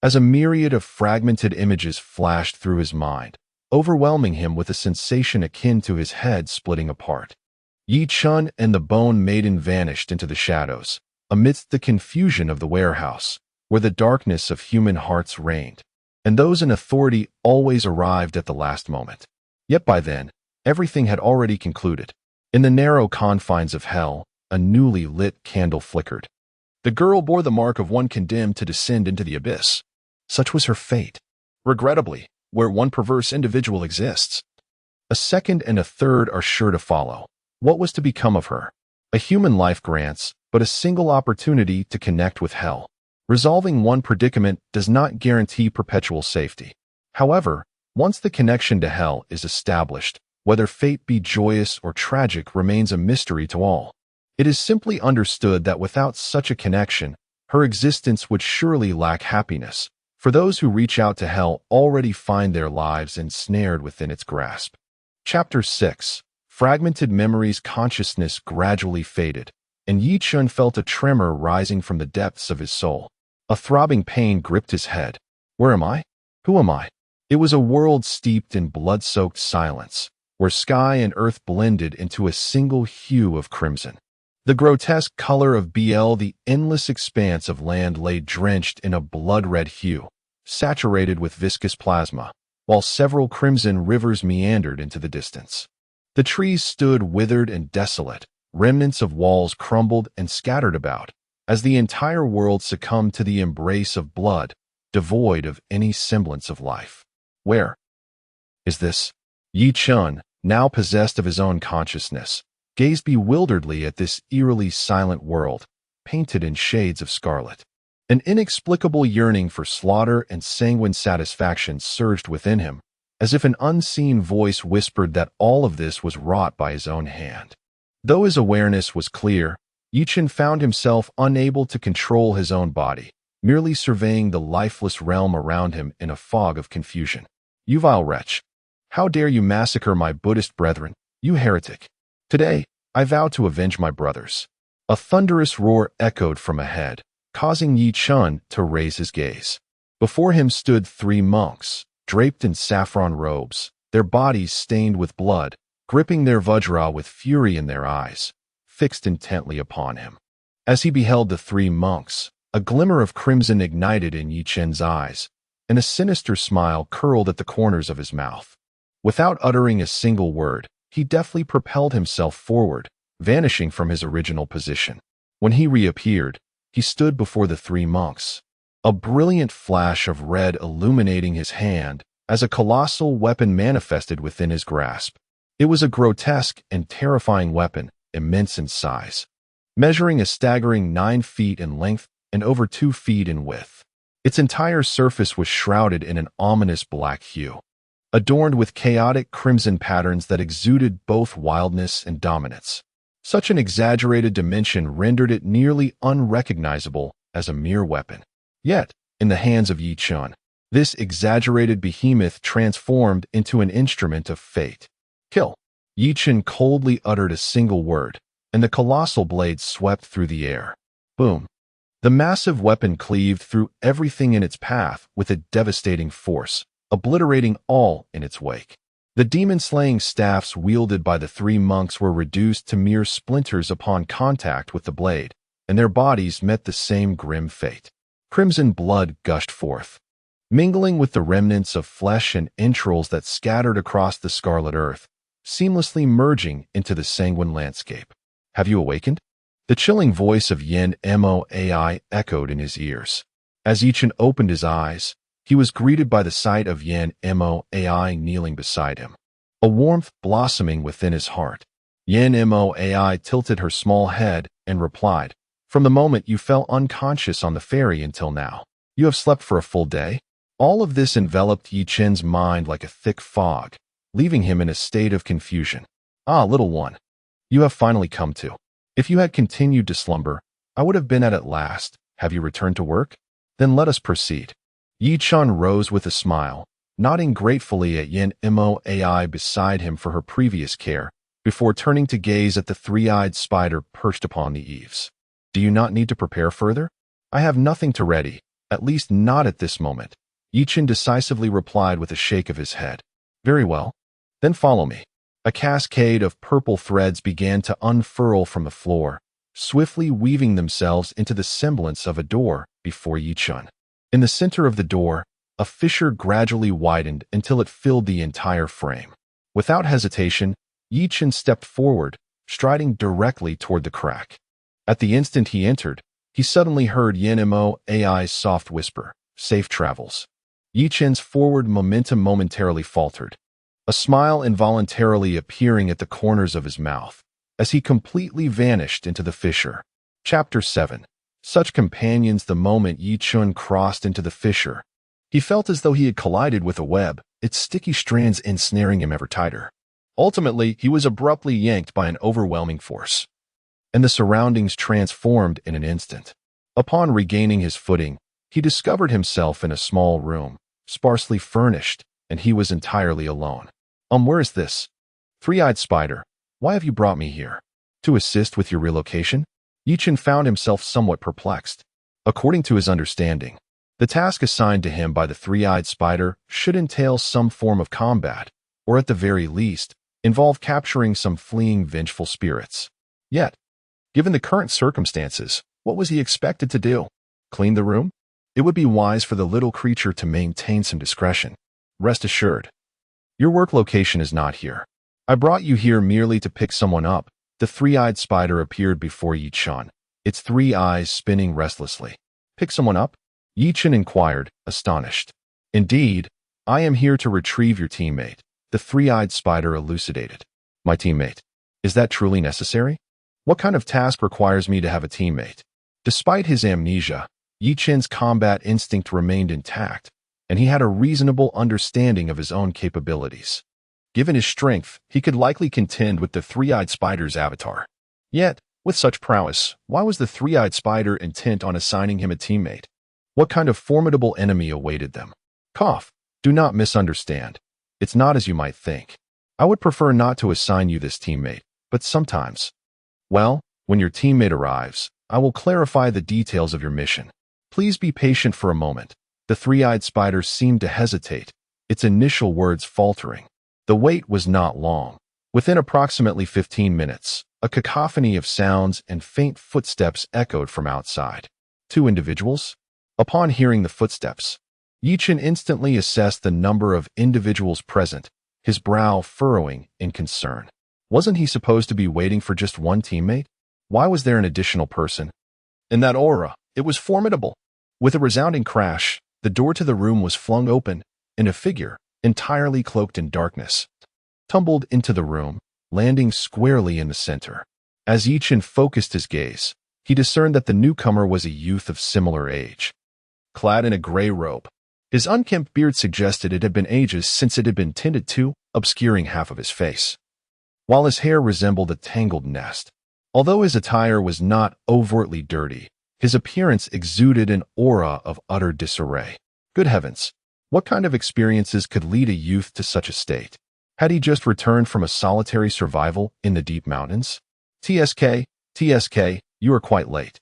As a myriad of fragmented images flashed through his mind, overwhelming him with a sensation akin to his head splitting apart. Ye Chen and the Bone Maiden vanished into the shadows, amidst the confusion of the warehouse, where the darkness of human hearts reigned, and those in authority always arrived at the last moment. Yet by then, everything had already concluded. In the narrow confines of hell, a newly lit candle flickered. The girl bore the mark of one condemned to descend into the abyss. Such was her fate. Regrettably, where one perverse individual exists, a second and a third are sure to follow. What was to become of her? A human life grants but a single opportunity to connect with hell. Resolving one predicament does not guarantee perpetual safety. However, once the connection to hell is established, whether fate be joyous or tragic remains a mystery to all. It is simply understood that without such a connection, her existence would surely lack happiness, for those who reach out to hell already find their lives ensnared within its grasp. Chapter 6. Fragmented memories. Consciousness gradually faded, and Ye Chen felt a tremor rising from the depths of his soul. A throbbing pain gripped his head. Where am I? Who am I? It was a world steeped in blood-soaked silence, where sky and earth blended into a single hue of crimson. The grotesque color of the endless expanse of land lay drenched in a blood-red hue, saturated with viscous plasma, while several crimson rivers meandered into the distance. The trees stood withered and desolate, remnants of walls crumbled and scattered about, as the entire world succumbed to the embrace of blood, devoid of any semblance of life. Where is this? Ye Chen, now possessed of his own consciousness, gazed bewilderedly at this eerily silent world, painted in shades of scarlet. An inexplicable yearning for slaughter and sanguine satisfaction surged within him, as if an unseen voice whispered that all of this was wrought by his own hand. Though his awareness was clear, Ye Chen found himself unable to control his own body, merely surveying the lifeless realm around him in a fog of confusion. "You vile wretch! How dare you massacre my Buddhist brethren, you heretic! Today, I vow to avenge my brothers." A thunderous roar echoed from ahead, causing Ye Chen to raise his gaze. Before him stood 3 monks, draped in saffron robes, their bodies stained with blood, gripping their vajra with fury in their eyes, fixed intently upon him. As he beheld the 3 monks, a glimmer of crimson ignited in Ye Chen's eyes, and a sinister smile curled at the corners of his mouth. Without uttering a single word, he deftly propelled himself forward, vanishing from his original position. When he reappeared, he stood before the 3 monks, a brilliant flash of red illuminating his hand as a colossal weapon manifested within his grasp. It was a grotesque and terrifying weapon, immense in size, measuring a staggering 9 feet in length and over 2 feet in width. Its entire surface was shrouded in an ominous black hue, adorned with chaotic crimson patterns that exuded both wildness and dominance. Such an exaggerated dimension rendered it nearly unrecognizable as a mere weapon. Yet, in the hands of Ye Chen, this exaggerated behemoth transformed into an instrument of fate. "Kill!" Ye Chen coldly uttered a single word, and the colossal blade swept through the air. Boom! The massive weapon cleaved through everything in its path with a devastating force, obliterating all in its wake. The demon-slaying staffs wielded by the 3 monks were reduced to mere splinters upon contact with the blade, and their bodies met the same grim fate. Crimson blood gushed forth, mingling with the remnants of flesh and entrails that scattered across the scarlet earth, seamlessly merging into the sanguine landscape. "Have you awakened?" The chilling voice of Ye Enma echoed in his ears. As Ye Chen opened his eyes, he was greeted by the sight of Ye Enma kneeling beside him, a warmth blossoming within his heart. Ye Enma tilted her small head and replied, "From the moment you fell unconscious on the ferry until now, you have slept for a full day?" All of this enveloped Ye Chen's mind like a thick fog, leaving him in a state of confusion. "Ah, little one, you have finally come to. If you had continued to slumber, I would have been at last. Have you returned to work? Then let us proceed." Ye Chen rose with a smile, nodding gratefully at Ye Enma beside him for her previous care, before turning to gaze at the 3-eyed spider perched upon the eaves. "Do you not need to prepare further? I have nothing to ready, at least not at this moment." Ye Chen decisively replied with a shake of his head. "Very well. Then follow me." A cascade of purple threads began to unfurl from the floor, swiftly weaving themselves into the semblance of a door before Ye Chen. In the center of the door, a fissure gradually widened until it filled the entire frame. Without hesitation, Ye Chen stepped forward, striding directly toward the crack. At the instant he entered, he suddenly heard Ye Enma's soft whisper, "Safe travels." Ye Chen's forward momentum momentarily faltered, a smile involuntarily appearing at the corners of his mouth, as he completely vanished into the fissure. Chapter 7. Such companions. The moment Ye Chen crossed into the fissure, he felt as though he had collided with a web, its sticky strands ensnaring him ever tighter. Ultimately, he was abruptly yanked by an overwhelming force, and the surroundings transformed in an instant. Upon regaining his footing, he discovered himself in a small room, sparsely furnished, and he was entirely alone. Where is this? 3-eyed spider, why have you brought me here? To assist with your relocation?" Ye Chen found himself somewhat perplexed. According to his understanding, the task assigned to him by the 3-eyed spider should entail some form of combat, or at the very least, involve capturing some fleeing vengeful spirits. Yet, given the current circumstances, what was he expected to do? Clean the room? It would be wise for the little creature to maintain some discretion. Rest assured, your work location is not here. I brought you here merely to pick someone up. The 3-eyed spider appeared before Ye Chen, its 3 eyes spinning restlessly. "Pick someone up?" Ye Chen inquired, astonished. "Indeed, I am here to retrieve your teammate," the 3-eyed spider elucidated. "My teammate? Is that truly necessary? What kind of task requires me to have a teammate?" Despite his amnesia, Ye Chen's combat instinct remained intact, and he had a reasonable understanding of his own capabilities. Given his strength, he could likely contend with the three-eyed spider's avatar. Yet, with such prowess, why was the three-eyed spider intent on assigning him a teammate? What kind of formidable enemy awaited them? Cough. Do not misunderstand. It's not as you might think. I would prefer not to assign you this teammate, but sometimes. Well, when your teammate arrives, I will clarify the details of your mission. Please be patient for a moment. The three-eyed spider seemed to hesitate, its initial words faltering. The wait was not long. Within approximately 15 minutes, a cacophony of sounds and faint footsteps echoed from outside. 2 individuals? Upon hearing the footsteps, Ye Chen instantly assessed the number of individuals present, his brow furrowing in concern. Wasn't he supposed to be waiting for just one teammate? Why was there an additional person? In that aura, it was formidable. With a resounding crash, the door to the room was flung open, and a figure, entirely cloaked in darkness, tumbled into the room, landing squarely in the center. As Ye Chen focused his gaze, he discerned that the newcomer was a youth of similar age. Clad in a gray robe, his unkempt beard suggested it had been ages since it had been tended to, obscuring half of his face, while his hair resembled a tangled nest. Although his attire was not overtly dirty, his appearance exuded an aura of utter disarray. Good heavens, what kind of experiences could lead a youth to such a state? Had he just returned from a solitary survival in the deep mountains? TSK, you are quite late.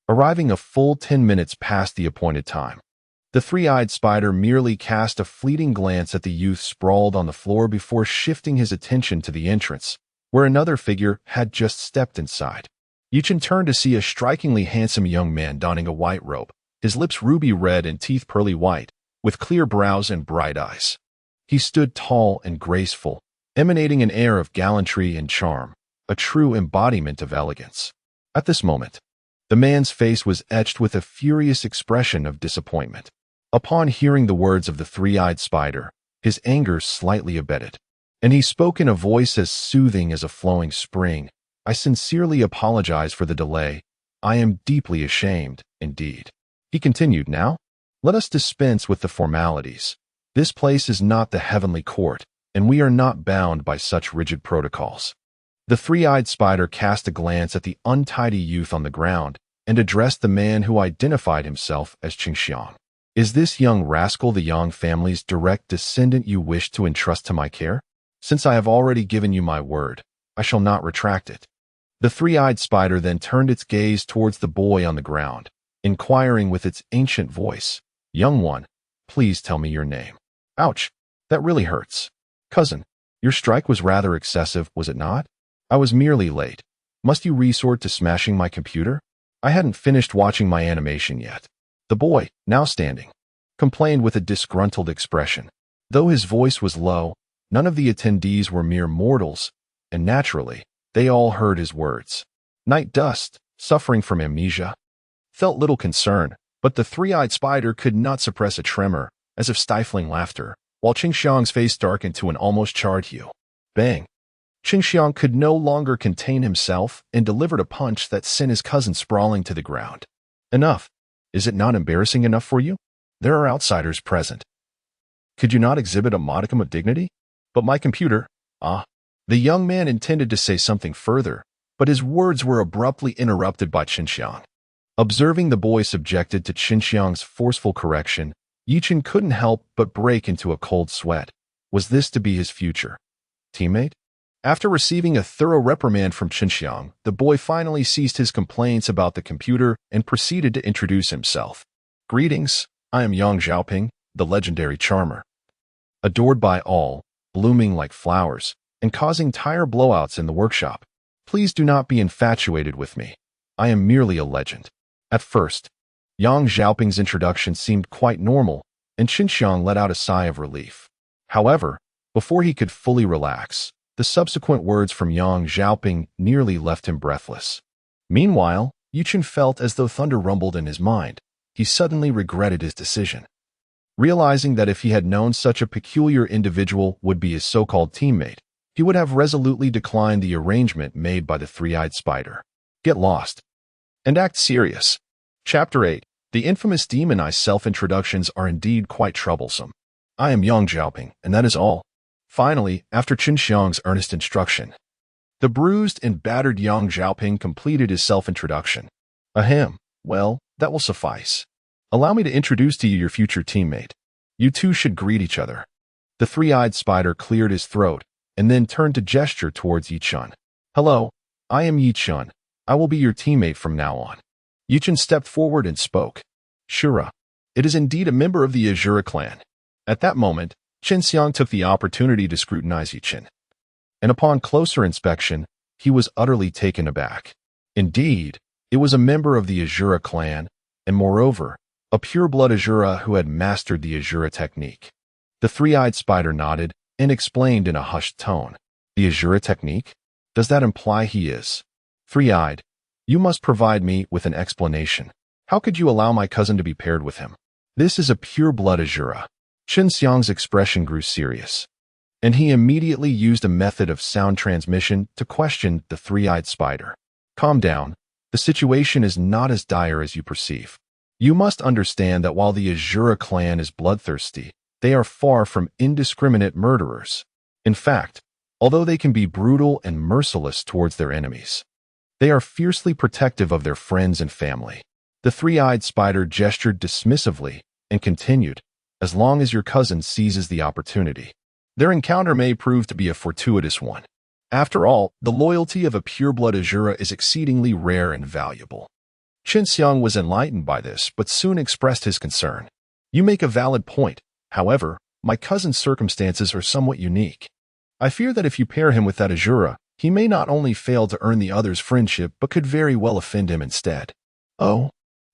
Arriving a full 10 minutes past the appointed time. The three-eyed spider merely cast a fleeting glance at the youth sprawled on the floor before shifting his attention to the entrance, where another figure had just stepped inside. Ye Chen turned to see a strikingly handsome young man donning a white robe, his lips ruby red and teeth pearly white, with clear brows and bright eyes. He stood tall and graceful, emanating an air of gallantry and charm, a true embodiment of elegance. At this moment, the man's face was etched with a furious expression of disappointment. Upon hearing the words of the three-eyed spider, his anger slightly abated, and he spoke in a voice as soothing as a flowing spring. I sincerely apologize for the delay. I am deeply ashamed, indeed. He continued, now, let us dispense with the formalities. This place is not the heavenly court, and we are not bound by such rigid protocols. The three-eyed spider cast a glance at the untidy youth on the ground and addressed the man who identified himself as Qingxiang. Is this young rascal the Yang family's direct descendant you wish to entrust to my care? Since I have already given you my word, I shall not retract it. The three-eyed spider then turned its gaze towards the boy on the ground, inquiring with its ancient voice, Young one, please tell me your name. Ouch, that really hurts. Cousin, your strike was rather excessive, was it not? I was merely late. Must you resort to smashing my computer? I hadn't finished watching my animation yet. The boy, now standing, complained with a disgruntled expression. Though his voice was low, none of the attendees were mere mortals, and naturally, they all heard his words. Night Dust, suffering from amnesia, felt little concern, but the three-eyed spider could not suppress a tremor, as if stifling laughter, while Qingxiang's face darkened to an almost charred hue. Bang! Qingxiang could no longer contain himself and delivered a punch that sent his cousin sprawling to the ground. Enough. Is it not embarrassing enough for you? There are outsiders present. Could you not exhibit a modicum of dignity? But my computer, The young man intended to say something further, but his words were abruptly interrupted by Qingxiang. Observing the boy subjected to Qingxiang's forceful correction, Ye Chen couldn't help but break into a cold sweat. Was this to be his future teammate? After receiving a thorough reprimand from Qingxiang, the boy finally ceased his complaints about the computer and proceeded to introduce himself. Greetings, I am Yang Xiaoping, the legendary charmer. Adored by all, blooming like flowers, and causing tire blowouts in the workshop. Please do not be infatuated with me. I am merely a legend. At first, Yang Xiaoping's introduction seemed quite normal, and Qingxiang let out a sigh of relief. However, before he could fully relax, the subsequent words from Yang Xiaoping nearly left him breathless. Meanwhile, Ye Chen felt as though thunder rumbled in his mind. He suddenly regretted his decision. Realizing that if he had known such a peculiar individual would be his so-called teammate, he would have resolutely declined the arrangement made by the three-eyed spider. Get lost and act serious. Chapter 8. The infamous demonized self-introductions are indeed quite troublesome. I am Yang Xiaoping, and that is all. Finally, after Qin Xiang's earnest instruction, the bruised and battered Yang Xiaoping completed his self-introduction. Ahem, well, that will suffice. Allow me to introduce to you your future teammate. You two should greet each other. The three-eyed spider cleared his throat and then turned to gesture towards Ye Chen. Hello, I am Ye Chen. I will be your teammate from now on. Ye Chen stepped forward and spoke. Shura, it is indeed a member of the Asura clan. At that moment, Qin Xiang took the opportunity to scrutinize Ye Chen. And upon closer inspection, he was utterly taken aback. Indeed, it was a member of the Asura clan, and moreover, a pure-blood Asura who had mastered the Asura technique. The three-eyed spider nodded and explained in a hushed tone. The Asura technique? Does that imply he is? Three-eyed, you must provide me with an explanation. How could you allow my cousin to be paired with him? This is a pure-blood Asura. Qin Xiang's expression grew serious, and he immediately used a method of sound transmission to question the three-eyed spider. Calm down. The situation is not as dire as you perceive. You must understand that while the Asura clan is bloodthirsty, they are far from indiscriminate murderers. In fact, although they can be brutal and merciless towards their enemies, they are fiercely protective of their friends and family. The three-eyed spider gestured dismissively and continued, as long as your cousin seizes the opportunity. Their encounter may prove to be a fortuitous one. After all, the loyalty of a pure-blood Asura is exceedingly rare and valuable. Qin Xiang was enlightened by this, but soon expressed his concern. You make a valid point. However, my cousin's circumstances are somewhat unique. I fear that if you pair him with that Asura, he may not only fail to earn the other's friendship, but could very well offend him instead. Oh?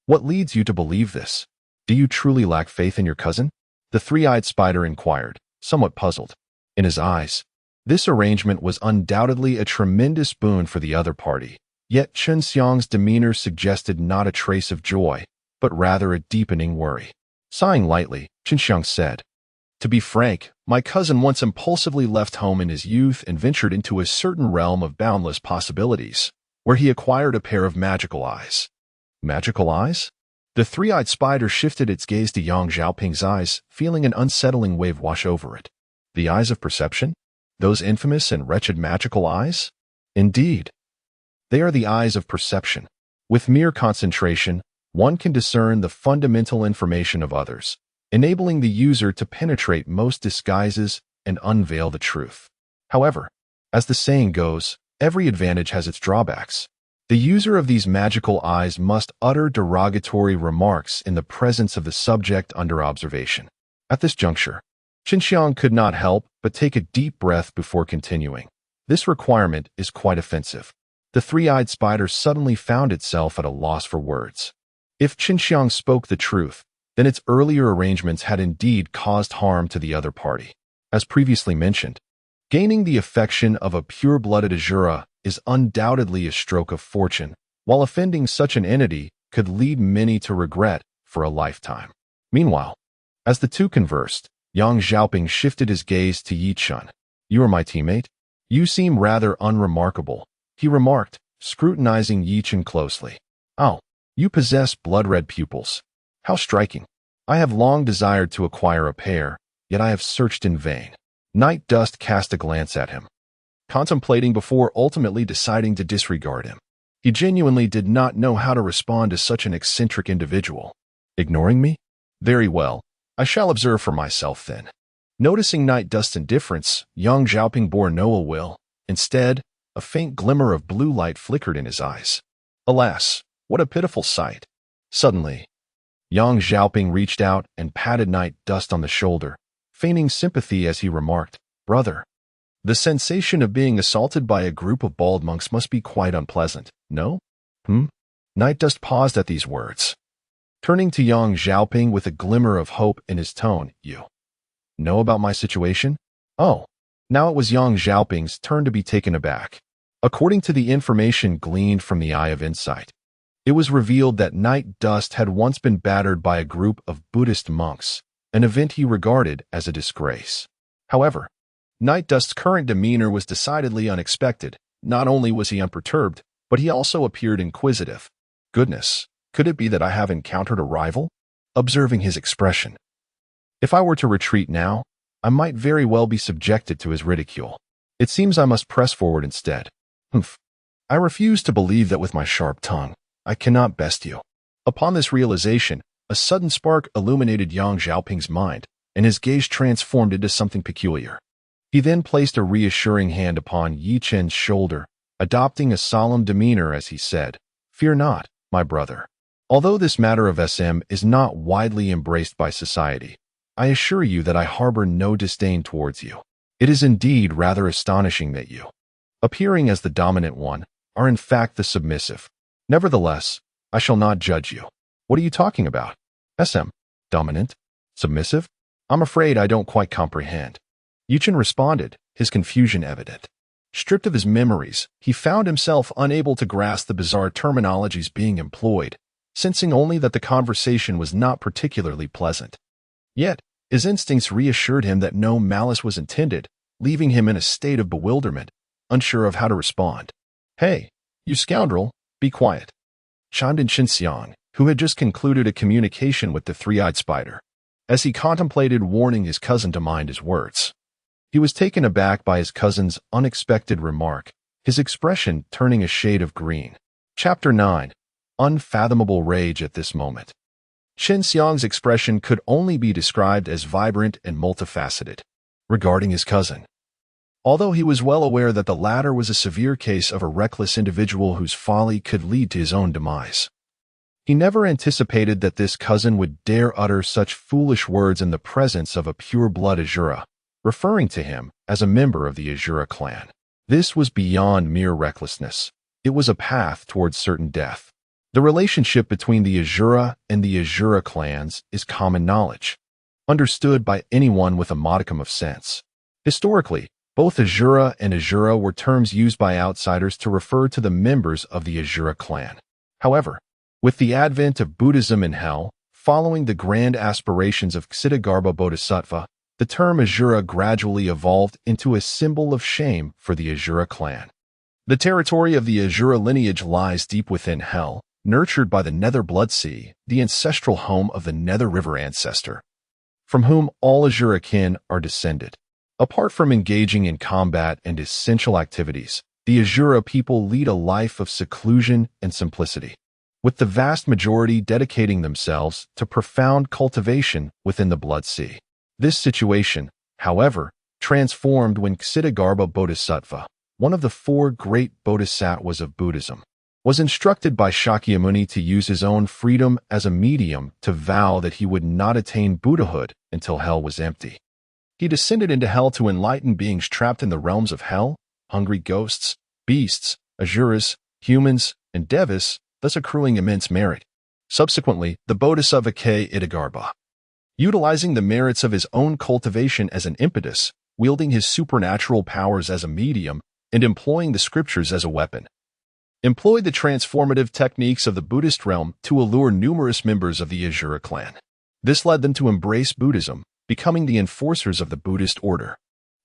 What leads you to believe this? Do you truly lack faith in your cousin? The three-eyed spider inquired, somewhat puzzled. In his eyes, this arrangement was undoubtedly a tremendous boon for the other party, yet Qin Xiang's demeanor suggested not a trace of joy, but rather a deepening worry. Sighing lightly, Qin Xiang said, To be frank, my cousin once impulsively left home in his youth and ventured into a certain realm of boundless possibilities, where he acquired a pair of magical eyes. Magical eyes? The three-eyed spider shifted its gaze to Yang Xiaoping's eyes, feeling an unsettling wave wash over it. The eyes of perception? Those infamous and wretched magical eyes? Indeed. They are the eyes of perception. With mere concentration, one can discern the fundamental information of others, enabling the user to penetrate most disguises and unveil the truth. However, as the saying goes, every advantage has its drawbacks. The user of these magical eyes must utter derogatory remarks in the presence of the subject under observation. At this juncture, Qin Xiang could not help but take a deep breath before continuing. This requirement is quite offensive. The three-eyed spider suddenly found itself at a loss for words. If Qin Xiang spoke the truth, then its earlier arrangements had indeed caused harm to the other party. As previously mentioned, gaining the affection of a pure-blooded Asura is undoubtedly a stroke of fortune, while offending such an entity could lead many to regret for a lifetime. Meanwhile, as the two conversed, Yang Xiaoping shifted his gaze to Ye Chen. You are my teammate? You seem rather unremarkable, he remarked, scrutinizing Ye Chen closely. Oh, you possess blood-red pupils. How striking. I have long desired to acquire a pair, yet I have searched in vain. Night Dust cast a glance at him, contemplating before ultimately deciding to disregard him. He genuinely did not know how to respond to such an eccentric individual. Ignoring me? Very well. I shall observe for myself then. Noticing Night Dust's indifference, Yang Xiaoping bore no ill will. Instead, a faint glimmer of blue light flickered in his eyes. Alas, what a pitiful sight. Suddenly, Yang Xiaoping reached out and patted Night Dust on the shoulder, feigning sympathy as he remarked, Brother, the sensation of being assaulted by a group of bald monks must be quite unpleasant, no? Night Dust paused at these words. Turning to Yang Xiaoping with a glimmer of hope in his tone, You know about my situation? Oh, now it was Yang Xiaoping's turn to be taken aback. According to the information gleaned from the Eye of Insight, it was revealed that Night Dust had once been battered by a group of Buddhist monks, an event he regarded as a disgrace. However, Night Dust's current demeanor was decidedly unexpected. Not only was he unperturbed, but he also appeared inquisitive. Goodness, Could it be that I have encountered a rival? Observing his expression. If I were to retreat now, I might very well be subjected to his ridicule. It seems I must press forward instead. Humph. I refuse to believe that with my sharp tongue, I cannot best you. Upon this realization, a sudden spark illuminated Yang Xiaoping's mind, and his gaze transformed into something peculiar. He then placed a reassuring hand upon Ye Chen's shoulder, adopting a solemn demeanor as he said, "Fear not, my brother. Although this matter of SM is not widely embraced by society, I assure you that I harbor no disdain towards you. It is indeed rather astonishing that you, appearing as the dominant one, are in fact the submissive. Nevertheless, I shall not judge you." "What are you talking about? SM? Dominant? Submissive? I'm afraid I don't quite comprehend." Ye Chen responded, his confusion evident. Stripped of his memories, he found himself unable to grasp the bizarre terminologies being employed, sensing only that the conversation was not particularly pleasant. Yet, his instincts reassured him that no malice was intended, leaving him in a state of bewilderment, unsure of how to respond. "Hey, you scoundrel, be quiet," chimed in Xinxiang, who had just concluded a communication with the three-eyed spider. As he contemplated warning his cousin to mind his words, he was taken aback by his cousin's unexpected remark, his expression turning a shade of green. Chapter 9. Unfathomable rage at this moment. Xinxiang's expression could only be described as vibrant and multifaceted. Regarding his cousin, although he was well aware that the latter was a severe case of a reckless individual whose folly could lead to his own demise, he never anticipated that this cousin would dare utter such foolish words in the presence of a pure-blood Asura, referring to him as a member of the Asura clan. This was beyond mere recklessness. It was a path towards certain death. The relationship between the Asura and the Asura clans is common knowledge, understood by anyone with a modicum of sense. Historically, both Asura and Asura were terms used by outsiders to refer to the members of the Asura clan. However, with the advent of Buddhism in hell, following the grand aspirations of Ksitigarbha Bodhisattva, the term Asura gradually evolved into a symbol of shame for the Asura clan. The territory of the Asura lineage lies deep within hell, nurtured by the Nether Blood Sea, the ancestral home of the Nether River ancestor, from whom all Asura kin are descended. Apart from engaging in combat and essential activities, the Asura people lead a life of seclusion and simplicity, with the vast majority dedicating themselves to profound cultivation within the Blood Sea. This situation, however, transformed when Ksitigarbha Bodhisattva, one of the four great bodhisattvas of Buddhism, was instructed by Shakyamuni to use his own freedom as a medium to vow that he would not attain Buddhahood until hell was empty. He descended into hell to enlighten beings trapped in the realms of hell, hungry ghosts, beasts, asuras, humans, and devas, thus accruing immense merit. Subsequently, the Bodhisattva Ksitigarbha, utilizing the merits of his own cultivation as an impetus, wielding his supernatural powers as a medium, and employing the scriptures as a weapon, employed the transformative techniques of the Buddhist realm to allure numerous members of the Asura clan. This led them to embrace Buddhism, becoming the enforcers of the Buddhist order.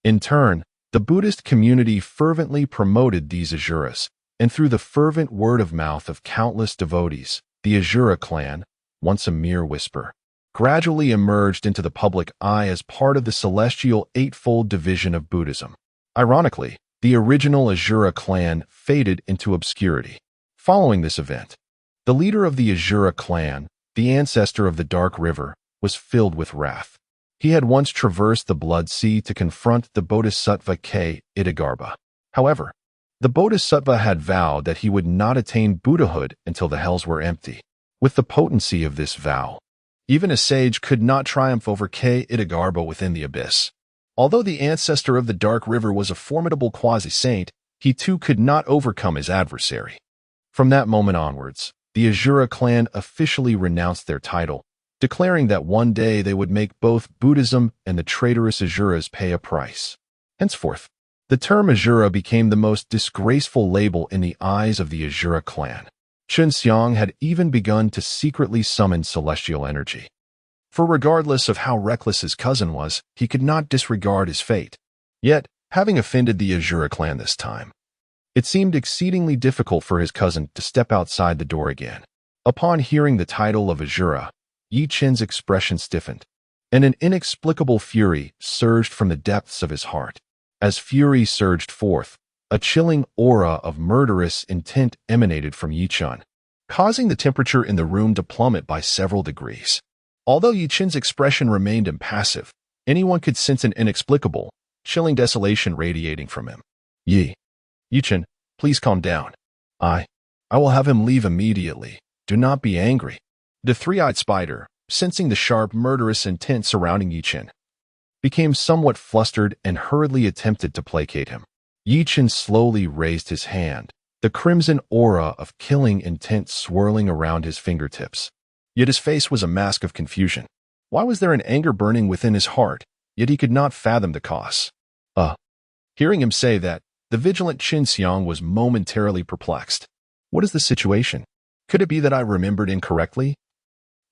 In turn, the Buddhist community fervently promoted these Asuras, and through the fervent word of mouth of countless devotees, the Asura clan, once a mere whisper, gradually emerged into the public eye as part of the celestial eightfold division of Buddhism. Ironically, the original Asura clan faded into obscurity. Following this event, the leader of the Asura clan, the ancestor of the Dark River, was filled with wrath. He had once traversed the Blood Sea to confront the Bodhisattva Ksitigarbha. However, the Bodhisattva had vowed that he would not attain Buddhahood until the hells were empty. With the potency of this vow, even a sage could not triumph over Ksitigarbha within the abyss. Although the ancestor of the Dark River was a formidable quasi-saint, he too could not overcome his adversary. From that moment onwards, the Asura clan officially renounced their title, declaring that one day they would make both Buddhism and the traitorous Asuras pay a price. Henceforth, the term Asura became the most disgraceful label in the eyes of the Asura clan. Xinxiang had even begun to secretly summon celestial energy. For regardless of how reckless his cousin was, he could not disregard his fate. Yet, having offended the Asura clan this time, it seemed exceedingly difficult for his cousin to step outside the door again. Upon hearing the title of Asura, Ye Chen's expression stiffened, and an inexplicable fury surged from the depths of his heart. As fury surged forth, a chilling aura of murderous intent emanated from Ye Chen, causing the temperature in the room to plummet by several degrees. Although Ye Chen's expression remained impassive, anyone could sense an inexplicable, chilling desolation radiating from him. Ye Chen, please calm down. I will have him leave immediately. Do not be angry. The three-eyed spider, sensing the sharp, murderous intent surrounding Ye Chen, became somewhat flustered and hurriedly attempted to placate him. Ye Chen slowly raised his hand, the crimson aura of killing intent swirling around his fingertips. Yet his face was a mask of confusion. Why was there an anger burning within his heart, yet he could not fathom the cause? Hearing him say that, the vigilant Qin Xiang was momentarily perplexed. What is the situation? Could it be that I remembered incorrectly?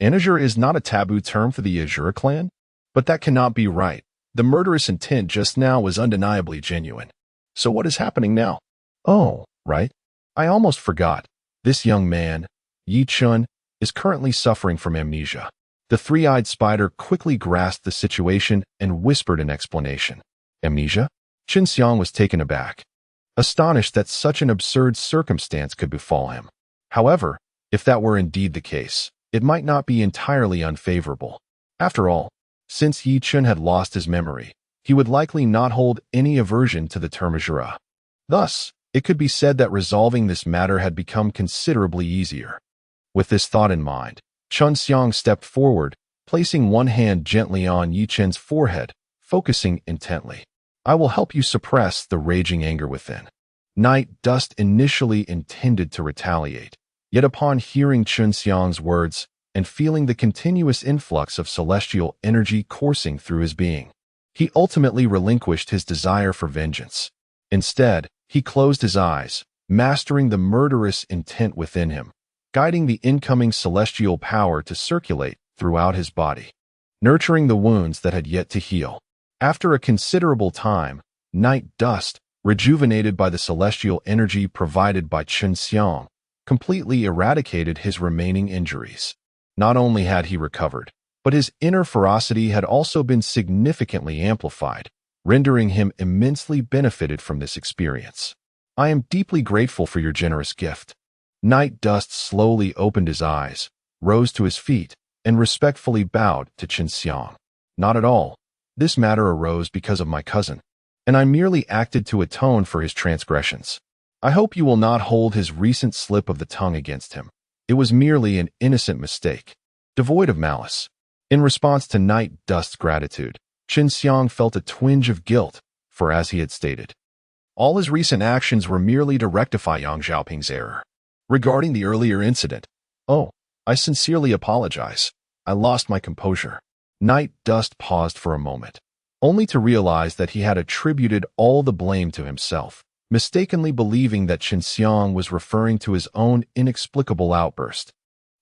Asura is not a taboo term for the Asura clan? But that cannot be right. The murderous intent just now was undeniably genuine. So what is happening now? Oh, right. I almost forgot. This young man, Ye Chen, is currently suffering from amnesia. The three-eyed spider quickly grasped the situation and whispered an explanation. Amnesia? Qin Xiang was taken aback, astonished that such an absurd circumstance could befall him. However, if that were indeed the case, it might not be entirely unfavorable. After all, since Ye Chen had lost his memory, he would likely not hold any aversion to the term Asura. Thus, it could be said that resolving this matter had become considerably easier. With this thought in mind, Qin Xiang stepped forward, placing one hand gently on Ye Chen's forehead, focusing intently. I will help you suppress the raging anger within. Night Dust initially intended to retaliate, yet upon hearing Qin Xiang's words and feeling the continuous influx of celestial energy coursing through his being, he ultimately relinquished his desire for vengeance. Instead, he closed his eyes, mastering the murderous intent within him, guiding the incoming celestial power to circulate throughout his body, nurturing the wounds that had yet to heal. After a considerable time, Night Dust, rejuvenated by the celestial energy provided by Qin Xiang, completely eradicated his remaining injuries. Not only had he recovered, but his inner ferocity had also been significantly amplified, rendering him immensely benefited from this experience. I am deeply grateful for your generous gift. Night Dust slowly opened his eyes, rose to his feet, and respectfully bowed to Qin Xiang. Not at all. This matter arose because of my cousin, and I merely acted to atone for his transgressions. I hope you will not hold his recent slip of the tongue against him. It was merely an innocent mistake, devoid of malice. In response to Night Dust's gratitude, Qin Xiang felt a twinge of guilt, for as he had stated, all his recent actions were merely to rectify Yang Xiaoping's error. Regarding the earlier incident, I sincerely apologize. I lost my composure. Night Dust paused for a moment, only to realize that he had attributed all the blame to himself, mistakenly believing that Qin Xiang was referring to his own inexplicable outburst.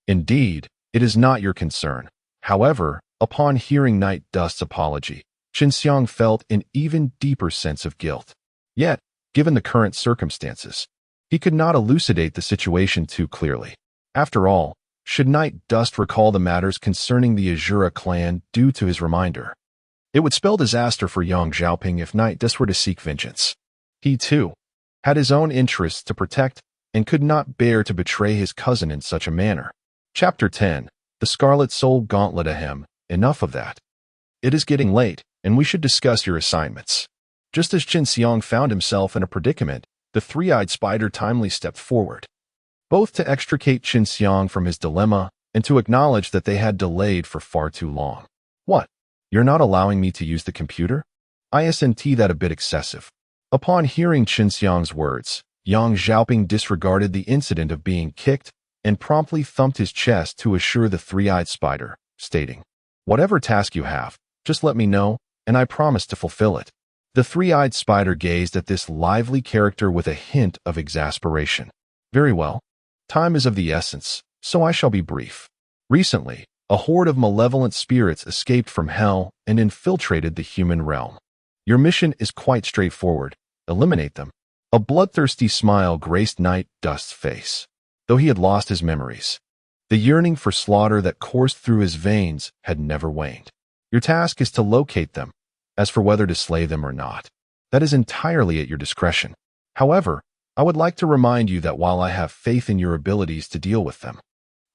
Indeed, it is not your concern. However, upon hearing Night Dust's apology, Qin Xiang felt an even deeper sense of guilt. Yet, given the current circumstances, he could not elucidate the situation too clearly. After all, should Night Dust recall the matters concerning the Asura clan due to his reminder? It would spell disaster for Yang Xiaoping if Night Dust were to seek vengeance. He, too, had his own interests to protect and could not bear to betray his cousin in such a manner. Chapter 10. The Scarlet Soul Gauntlet. Ahem. Enough of that. It is getting late, and we should discuss your assignments. Just as Qin Xiang found himself in a predicament, the three-eyed spider timely stepped forward, both to extricate Qin Xiang from his dilemma and to acknowledge that they had delayed for far too long. What? You're not allowing me to use the computer? Isn't that a bit excessive? Upon hearing Qin Xiang's words, Yang Xiaoping disregarded the incident of being kicked and promptly thumped his chest to assure the three-eyed spider, stating, "Whatever task you have, just let me know, and I promise to fulfill it." The three-eyed spider gazed at this lively character with a hint of exasperation. Very well. Time is of the essence, so I shall be brief. Recently, a horde of malevolent spirits escaped from hell and infiltrated the human realm. Your mission is quite straightforward. Eliminate them. A bloodthirsty smile graced Night Dust's face, though he had lost his memories. The yearning for slaughter that coursed through his veins had never waned. Your task is to locate them. As for whether to slay them or not, that is entirely at your discretion. However, I would like to remind you that while I have faith in your abilities to deal with them,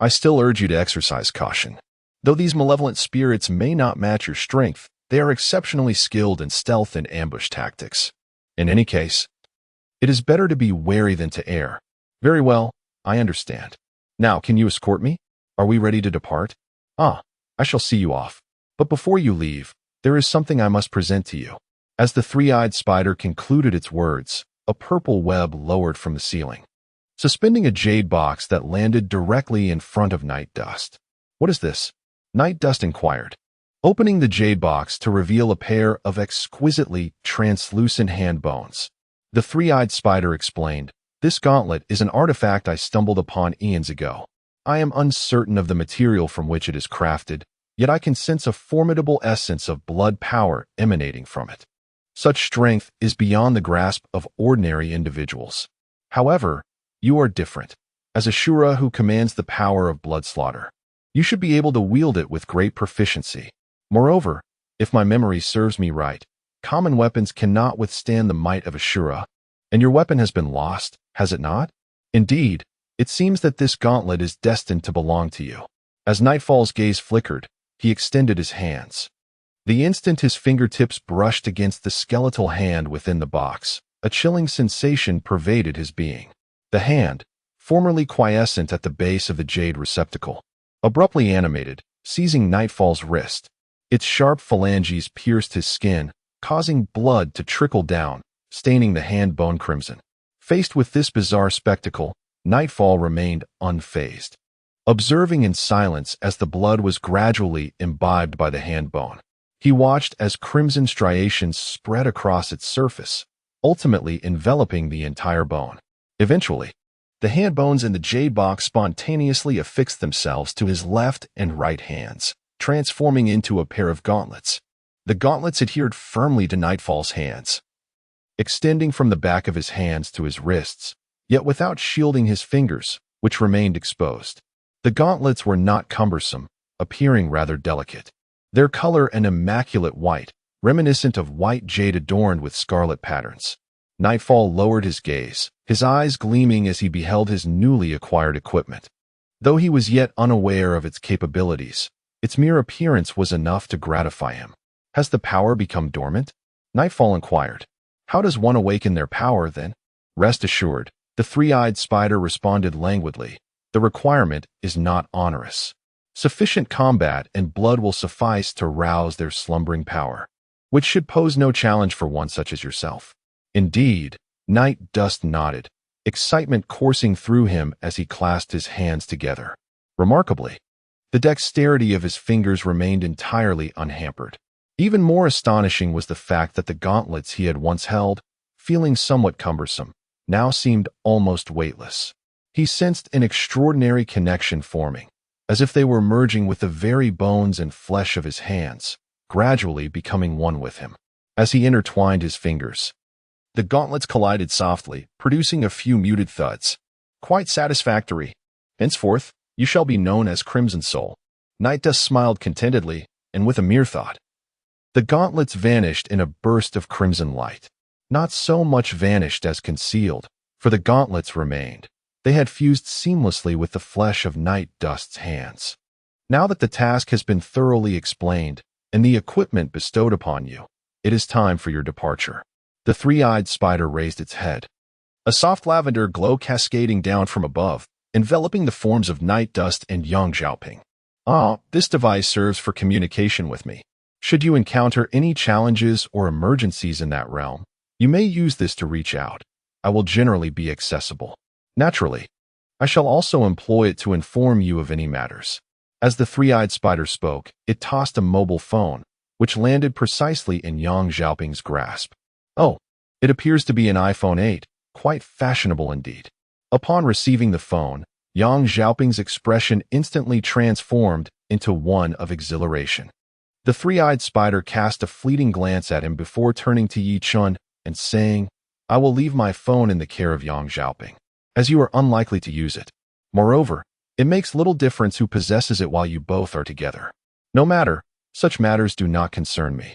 I still urge you to exercise caution. Though these malevolent spirits may not match your strength, they are exceptionally skilled in stealth and ambush tactics. In any case, it is better to be wary than to err. Very well, I understand. Now, can you escort me? Are we ready to depart? I shall see you off. But before you leave, there is something I must present to you. As the three-eyed spider concluded its words, a purple web lowered from the ceiling, suspending a jade box that landed directly in front of Night Dust. What is this? Night Dust inquired, opening the jade box to reveal a pair of exquisitely translucent hand bones. The three-eyed spider explained, this gauntlet is an artifact I stumbled upon eons ago. I am uncertain of the material from which it is crafted, yet I can sense a formidable essence of blood power emanating from it. Such strength is beyond the grasp of ordinary individuals. However, you are different. As Asura who commands the power of blood slaughter, you should be able to wield it with great proficiency. Moreover, if my memory serves me right, common weapons cannot withstand the might of Asura, and your weapon has been lost, has it not? Indeed, it seems that this gauntlet is destined to belong to you. As Nightfall's gaze flickered, he extended his hands. The instant his fingertips brushed against the skeletal hand within the box, a chilling sensation pervaded his being. The hand, formerly quiescent at the base of the jade receptacle, abruptly animated, seizing Nightfall's wrist. Its sharp phalanges pierced his skin, causing blood to trickle down, staining the hand bone crimson. Faced with this bizarre spectacle, Nightfall remained unfazed, observing in silence as the blood was gradually imbibed by the hand bone. He watched as crimson striations spread across its surface, ultimately enveloping the entire bone. Eventually, the hand bones in the jade box spontaneously affixed themselves to his left and right hands, transforming into a pair of gauntlets. The gauntlets adhered firmly to Nightfall's hands, extending from the back of his hands to his wrists, yet without shielding his fingers, which remained exposed. The gauntlets were not cumbersome, appearing rather delicate. Their color an immaculate white, reminiscent of white jade adorned with scarlet patterns. Nightfall lowered his gaze, his eyes gleaming as he beheld his newly acquired equipment. Though he was yet unaware of its capabilities, its mere appearance was enough to gratify him. Has the power become dormant? Nightfall inquired. How does one awaken their power, then? Rest assured, the three-eyed spider responded languidly. The requirement is not onerous. Sufficient combat and blood will suffice to rouse their slumbering power, which should pose no challenge for one such as yourself. Indeed, Night Dust nodded, excitement coursing through him as he clasped his hands together. Remarkably, the dexterity of his fingers remained entirely unhampered. Even more astonishing was the fact that the gauntlets he had once held, feeling somewhat cumbersome, now seemed almost weightless. He sensed an extraordinary connection forming, as if they were merging with the very bones and flesh of his hands, gradually becoming one with him. As he intertwined his fingers, the gauntlets collided softly, producing a few muted thuds. Quite satisfactory. Henceforth, you shall be known as Crimson Soul. Night Dust smiled contentedly, and with a mere thought, the gauntlets vanished in a burst of crimson light. Not so much vanished as concealed, for the gauntlets remained. They had fused seamlessly with the flesh of Night Dust's hands. Now that the task has been thoroughly explained, and the equipment bestowed upon you, it is time for your departure. The three-eyed spider raised its head, a soft lavender glow cascading down from above, enveloping the forms of Night Dust and Yang Xiaoping. This device serves for communication with me. Should you encounter any challenges or emergencies in that realm, you may use this to reach out. I will generally be accessible. Naturally, I shall also employ it to inform you of any matters. As the three-eyed spider spoke, it tossed a mobile phone, which landed precisely in Yang Xiaoping's grasp. Oh, it appears to be an iPhone 8, quite fashionable indeed. Upon receiving the phone, Yang Xiaoping's expression instantly transformed into one of exhilaration. The three-eyed spider cast a fleeting glance at him before turning to Ye Chen and saying, I will leave my phone in the care of Yang Xiaoping, as you are unlikely to use it. Moreover, It makes little difference who possesses it while you both are together. No matter, such matters do not concern me.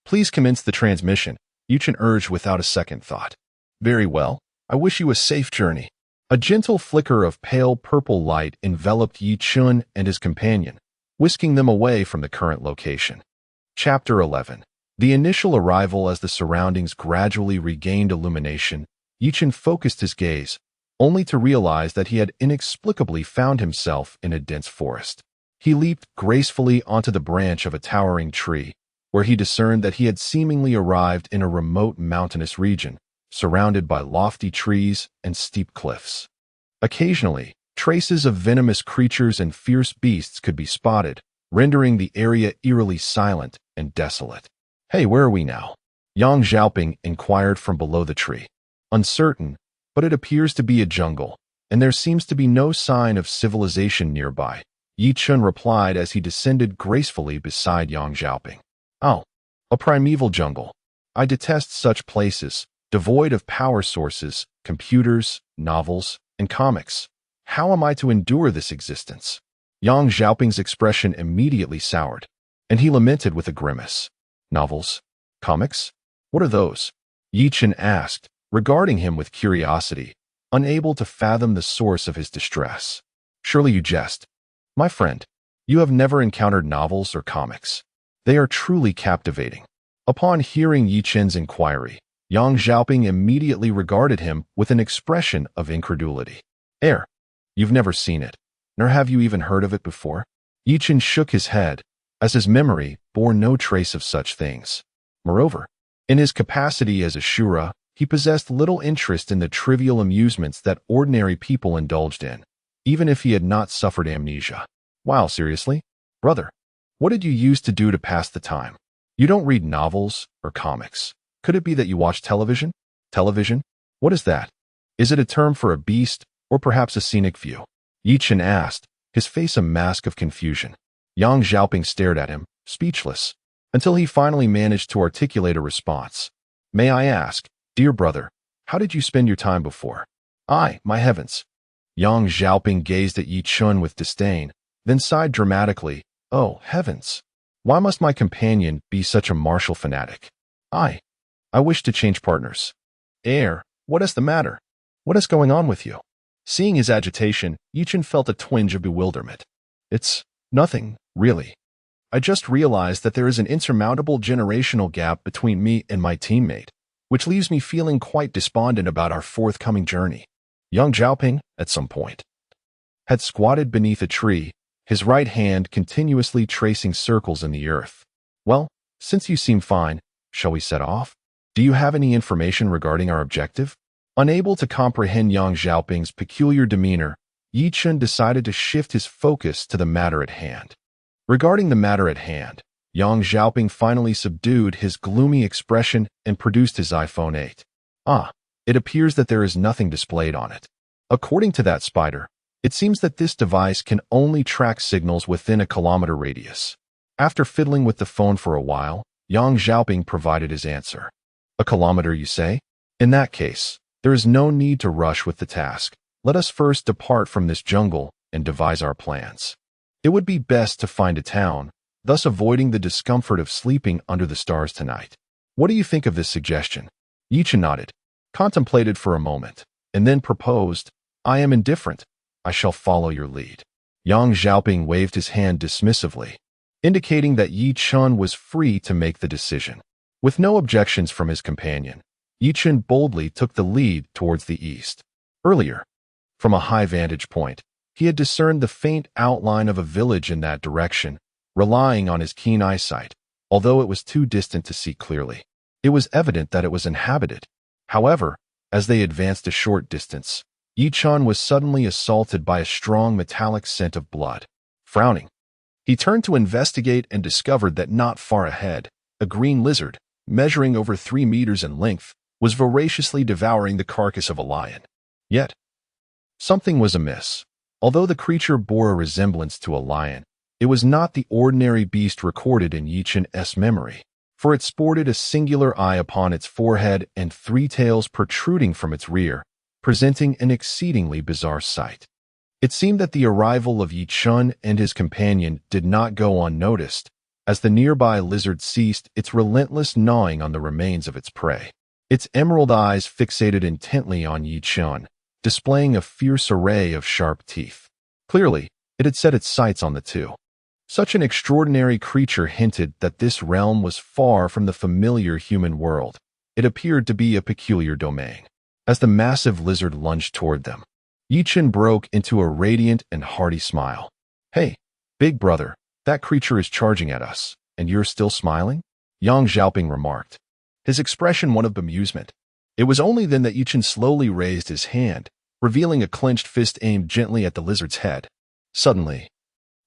Please commence the transmission, Ye Chen urged without a second thought. Very well. I wish you a safe journey. A gentle flicker of pale purple light enveloped Ye Chen and his companion, whisking them away from the current location. Chapter 11. The initial arrival. As the surroundings gradually regained illumination, Ye Chen focused his gaze, only to realize that he had inexplicably found himself in a dense forest. He leaped gracefully onto the branch of a towering tree, where he discerned that he had seemingly arrived in a remote mountainous region, surrounded by lofty trees and steep cliffs. Occasionally, traces of venomous creatures and fierce beasts could be spotted, rendering the area eerily silent and desolate. Hey, where are we now? Yang Xiaoping inquired from below the tree. Uncertain, but it appears to be a jungle, and there seems to be no sign of civilization nearby, Ye Chen replied as he descended gracefully beside Yang Xiaoping. Oh, a primeval jungle. I detest such places, devoid of power sources, computers, novels, and comics. How am I to endure this existence? Yang Xiaoping's expression immediately soured, and he lamented with a grimace. Novels? Comics? What are those? Ye Chen asked, regarding him with curiosity, unable to fathom the source of his distress. Surely you jest. My friend, you have never encountered novels or comics. They are truly captivating. Upon hearing Ye Chen's inquiry, Yang Xiaoping immediately regarded him with an expression of incredulity. You've never seen it, nor have you even heard of it before? Ye Chen shook his head, as his memory bore no trace of such things. Moreover, in his capacity as Asura, he possessed little interest in the trivial amusements that ordinary people indulged in, even if he had not suffered amnesia. Wow, seriously? Brother, what did you use to do to pass the time? You don't read novels or comics. Could it be that you watch television? Television? What is that? Is it a term for a beast, or perhaps a scenic view? Ye Chen asked, his face a mask of confusion. Yang Xiaoping stared at him, speechless, until he finally managed to articulate a response. May I ask, dear brother, how did you spend your time before? My heavens. Yang Xiaoping gazed at Ye Chen with disdain, then sighed dramatically. Oh, heavens. Why must my companion be such a martial fanatic? I wish to change partners. What is the matter? What is going on with you? Seeing his agitation, Ye Chen felt a twinge of bewilderment. It's nothing, really. I just realized that there is an insurmountable generational gap between me and my teammate, which leaves me feeling quite despondent about our forthcoming journey. Yang Xiaoping, at some point, had squatted beneath a tree, his right hand continuously tracing circles in the earth. Well, since you seem fine, shall we set off? Do you have any information regarding our objective? Unable to comprehend Yang Xiaoping's peculiar demeanor, Ye Chen decided to shift his focus to the matter at hand. Regarding the matter at hand, Yang Xiaoping finally subdued his gloomy expression and produced his iPhone 8. It appears that there is nothing displayed on it. According to that spider, it seems that this device can only track signals within a kilometer radius. After fiddling with the phone for a while, Yang Xiaoping provided his answer. A kilometer, you say? In that case, there is no need to rush with the task. Let us first depart from this jungle and devise our plans. It would be best to find a town, thus avoiding the discomfort of sleeping under the stars tonight. What do you think of this suggestion? Ye Chen nodded, contemplated for a moment, and then proposed, I am indifferent. I shall follow your lead. Yang Xiaoping waved his hand dismissively, indicating that Ye Chen was free to make the decision. With no objections from his companion, Ye Chen boldly took the lead towards the east. Earlier, from a high vantage point, he had discerned the faint outline of a village in that direction, relying on his keen eyesight, although it was too distant to see clearly. It was evident that it was inhabited. However, as they advanced a short distance, Ye Chen was suddenly assaulted by a strong metallic scent of blood. Frowning, he turned to investigate and discovered that not far ahead, a green lizard, measuring over 3 meters in length, was voraciously devouring the carcass of a lion. Yet, something was amiss. Although the creature bore a resemblance to a lion, it was not the ordinary beast recorded in Ye Chen's memory, for it sported a singular eye upon its forehead and 3 tails protruding from its rear, presenting an exceedingly bizarre sight. It seemed that the arrival of Ye Chen and his companion did not go unnoticed, as the nearby lizard ceased its relentless gnawing on the remains of its prey. Its emerald eyes fixated intently on Ye Chen, displaying a fierce array of sharp teeth. Clearly, it had set its sights on the two. Such an extraordinary creature hinted that this realm was far from the familiar human world. It appeared to be a peculiar domain. As the massive lizard lunged toward them, Ye Chen broke into a radiant and hearty smile. "Hey, big brother, that creature is charging at us, and you're still smiling?" Yang Xiaoping remarked, his expression one of bemusement. It was only then that Ye Chen slowly raised his hand, revealing a clenched fist aimed gently at the lizard's head. Suddenly,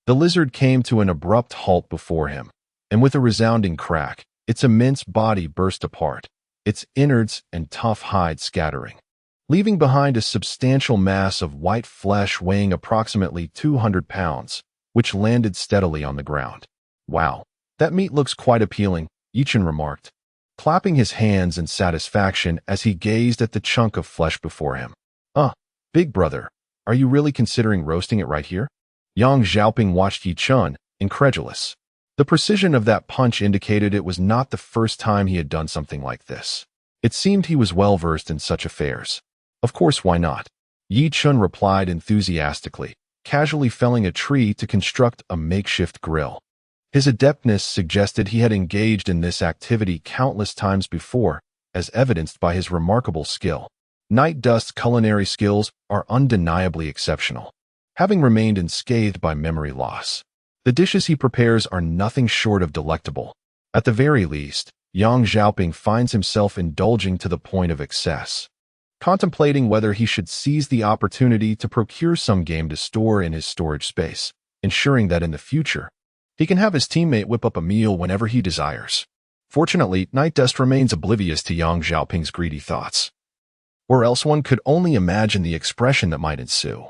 the lizard came to an abrupt halt before him, and with a resounding crack, its immense body burst apart, its innards and tough hide scattering, leaving behind a substantial mass of white flesh weighing approximately 200 pounds, which landed steadily on the ground. "Wow, that meat looks quite appealing," Ye Chen remarked, clapping his hands in satisfaction as he gazed at the chunk of flesh before him. Big brother, are you really considering roasting it right here?" Yang Xiaoping watched Ye Chen, incredulous. The precision of that punch indicated it was not the first time he had done something like this. It seemed he was well versed in such affairs. "Of course, why not?" Ye Chen replied enthusiastically, casually felling a tree to construct a makeshift grill. His adeptness suggested he had engaged in this activity countless times before, as evidenced by his remarkable skill. Night Dust's culinary skills are undeniably exceptional, having remained unscathed by memory loss. The dishes he prepares are nothing short of delectable. At the very least, Yang Xiaoping finds himself indulging to the point of excess, contemplating whether he should seize the opportunity to procure some game to store in his storage space, ensuring that in the future, he can have his teammate whip up a meal whenever he desires. Fortunately, Night Dust remains oblivious to Yang Xiaoping's greedy thoughts, or else one could only imagine the expression that might ensue.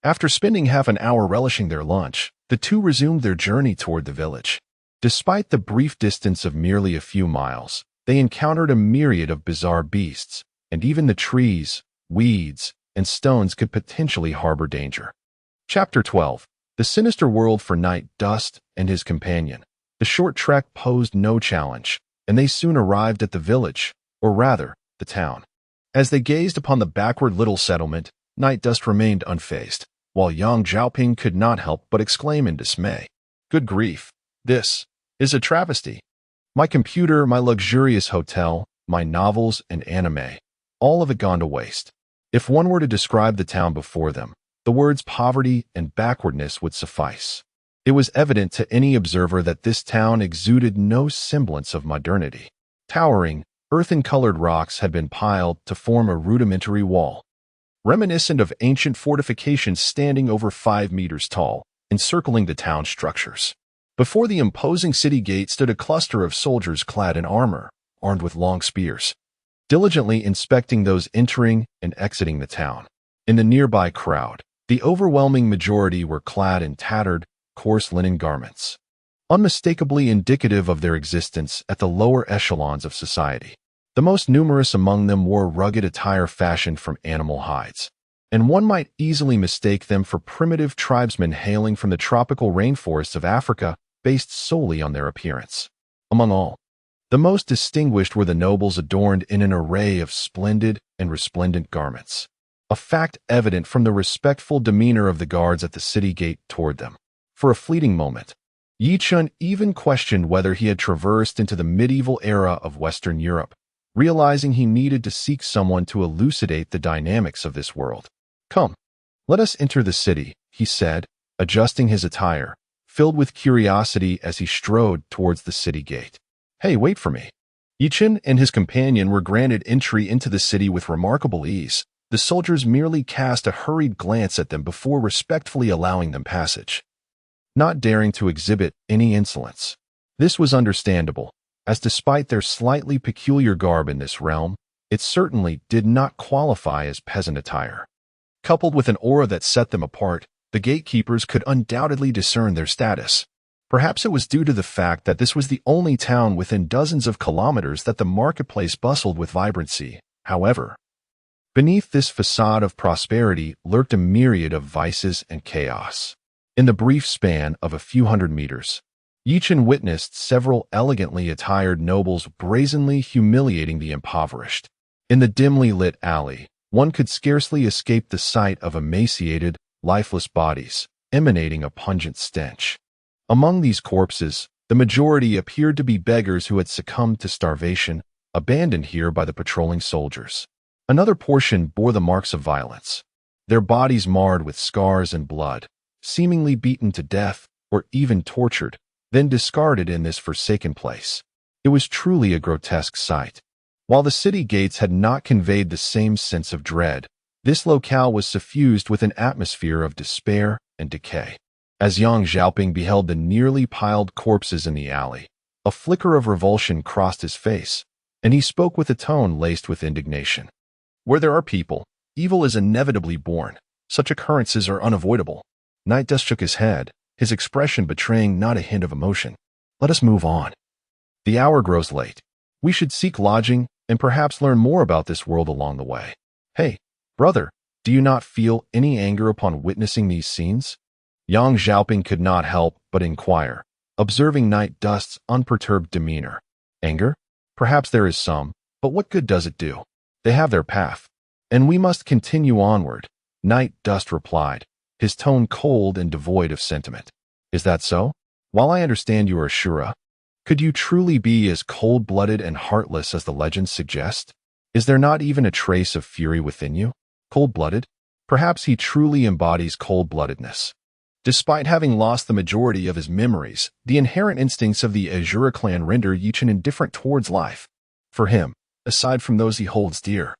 After spending half an hour relishing their lunch, the two resumed their journey toward the village. Despite the brief distance of merely a few miles, they encountered a myriad of bizarre beasts, and even the trees, weeds, and stones could potentially harbor danger. Chapter 12. The Sinister World for Night Dust and his companion. The short trek posed no challenge, and they soon arrived at the village, or rather, the town. As they gazed upon the backward little settlement, Night Dust remained unfazed, while Yang Xiaoping could not help but exclaim in dismay. "Good grief, this is a travesty. My computer, my luxurious hotel, my novels and anime, all of it gone to waste." If one were to describe the town before them, the words poverty and backwardness would suffice. It was evident to any observer that this town exuded no semblance of modernity. Towering, earthen-colored rocks had been piled to form a rudimentary wall, reminiscent of ancient fortifications standing over 5 meters tall, encircling the town structures. Before the imposing city gate stood a cluster of soldiers clad in armor, armed with long spears, diligently inspecting those entering and exiting the town. In the nearby crowd, the overwhelming majority were clad in tattered, coarse linen garments, unmistakably indicative of their existence at the lower echelons of society. The most numerous among them wore rugged attire fashioned from animal hides, and one might easily mistake them for primitive tribesmen hailing from the tropical rainforests of Africa based solely on their appearance. Among all, the most distinguished were the nobles adorned in an array of splendid and resplendent garments, a fact evident from the respectful demeanor of the guards at the city gate toward them. For a fleeting moment, Ye Chen even questioned whether he had traversed into the medieval era of Western Europe, realizing he needed to seek someone to elucidate the dynamics of this world. "Come, let us enter the city," he said, adjusting his attire, filled with curiosity as he strode towards the city gate. "Hey, wait for me." Ye Chen and his companion were granted entry into the city with remarkable ease. The soldiers merely cast a hurried glance at them before respectfully allowing them passage, not daring to exhibit any insolence. This was understandable, as despite their slightly peculiar garb in this realm, it certainly did not qualify as peasant attire. Coupled with an aura that set them apart, the gatekeepers could undoubtedly discern their status. Perhaps it was due to the fact that this was the only town within dozens of kilometers that the marketplace bustled with vibrancy. However, Beneath this facade of prosperity lurked a myriad of vices and chaos. In the brief span of a few hundred meters, Ye Chen witnessed several elegantly attired nobles brazenly humiliating the impoverished. In the dimly lit alley, one could scarcely escape the sight of emaciated, lifeless bodies, emanating a pungent stench. Among these corpses, the majority appeared to be beggars who had succumbed to starvation, abandoned here by the patrolling soldiers. Another portion bore the marks of violence, their bodies marred with scars and blood, seemingly beaten to death or even tortured, then discarded in this forsaken place. It was truly a grotesque sight. While the city gates had not conveyed the same sense of dread, this locale was suffused with an atmosphere of despair and decay. As Yang Xiaoping beheld the nearly piled corpses in the alley, a flicker of revulsion crossed his face, and he spoke with a tone laced with indignation. Where there are people, evil is inevitably born. Such occurrences are unavoidable. Night Dust shook his head, his expression betraying not a hint of emotion. Let us move on. The hour grows late. We should seek lodging and perhaps learn more about this world along the way. Hey, brother, do you not feel any anger upon witnessing these scenes? Yang Xiaoping could not help but inquire, observing Night Dust's unperturbed demeanor. Anger? Perhaps there is some, but what good does it do? They have their path, and we must continue onward, Night Dust replied, his tone cold and devoid of sentiment. Is that so? While I understand you are Asura, could you truly be as cold-blooded and heartless as the legends suggest? Is there not even a trace of fury within you? Cold-blooded? Perhaps he truly embodies cold-bloodedness. Despite having lost the majority of his memories, the inherent instincts of the Asura clan render Ye Chen indifferent towards life. For him, aside from those he holds dear,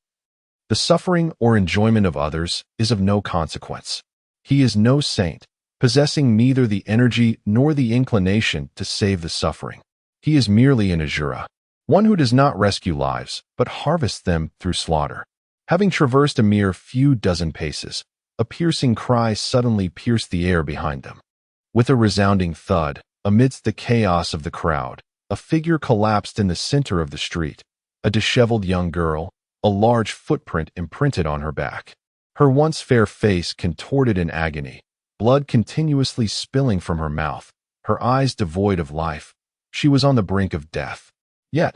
the suffering or enjoyment of others is of no consequence. He is no saint, possessing neither the energy nor the inclination to save the suffering. He is merely an Asura, one who does not rescue lives, but harvests them through slaughter. Having traversed a mere few dozen paces, a piercing cry suddenly pierced the air behind them. With a resounding thud, amidst the chaos of the crowd, a figure collapsed in the center of the street, a disheveled young girl, a large footprint imprinted on her back. Her once fair face contorted in agony, blood continuously spilling from her mouth, her eyes devoid of life. She was on the brink of death. Yet,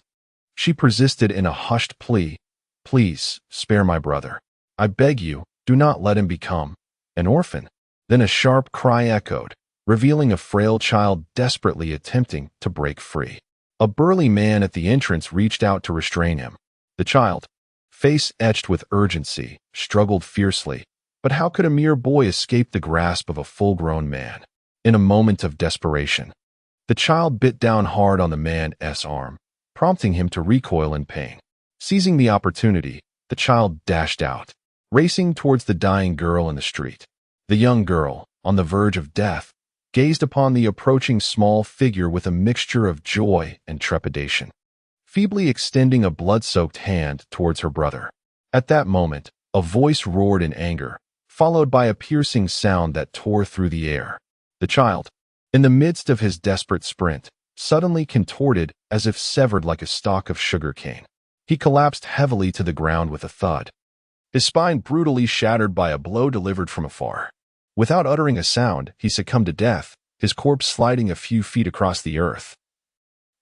she persisted in a hushed plea. Please, spare my brother. I beg you, do not let him become an orphan. Then a sharp cry echoed, revealing a frail child desperately attempting to break free. A burly man at the entrance reached out to restrain him. The child, face etched with urgency, struggled fiercely. But how could a mere boy escape the grasp of a full-grown man? In a moment of desperation, the child bit down hard on the man's arm, prompting him to recoil in pain. Seizing the opportunity, the child dashed out, racing towards the dying girl in the street. The young girl, on the verge of death, gazed upon the approaching small figure with a mixture of joy and trepidation, feebly extending a blood-soaked hand towards her brother. At that moment, a voice roared in anger, followed by a piercing sound that tore through the air. The child, in the midst of his desperate sprint, suddenly contorted as if severed like a stalk of sugar cane. He collapsed heavily to the ground with a thud, his spine brutally shattered by a blow delivered from afar. Without uttering a sound, he succumbed to death, his corpse sliding a few feet across the earth.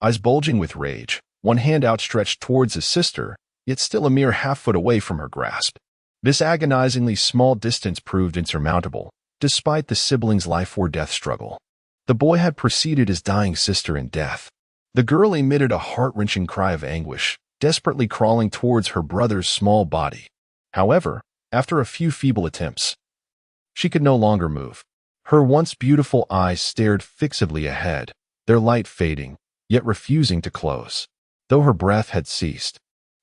Eyes bulging with rage, one hand outstretched towards his sister, yet still a mere half-foot away from her grasp. This agonizingly small distance proved insurmountable, despite the siblings' life-or-death struggle. The boy had preceded his dying sister in death. The girl emitted a heart-wrenching cry of anguish, desperately crawling towards her brother's small body. However, after a few feeble attempts, she could no longer move. Her once beautiful eyes stared fixedly ahead, their light fading, yet refusing to close. Though her breath had ceased,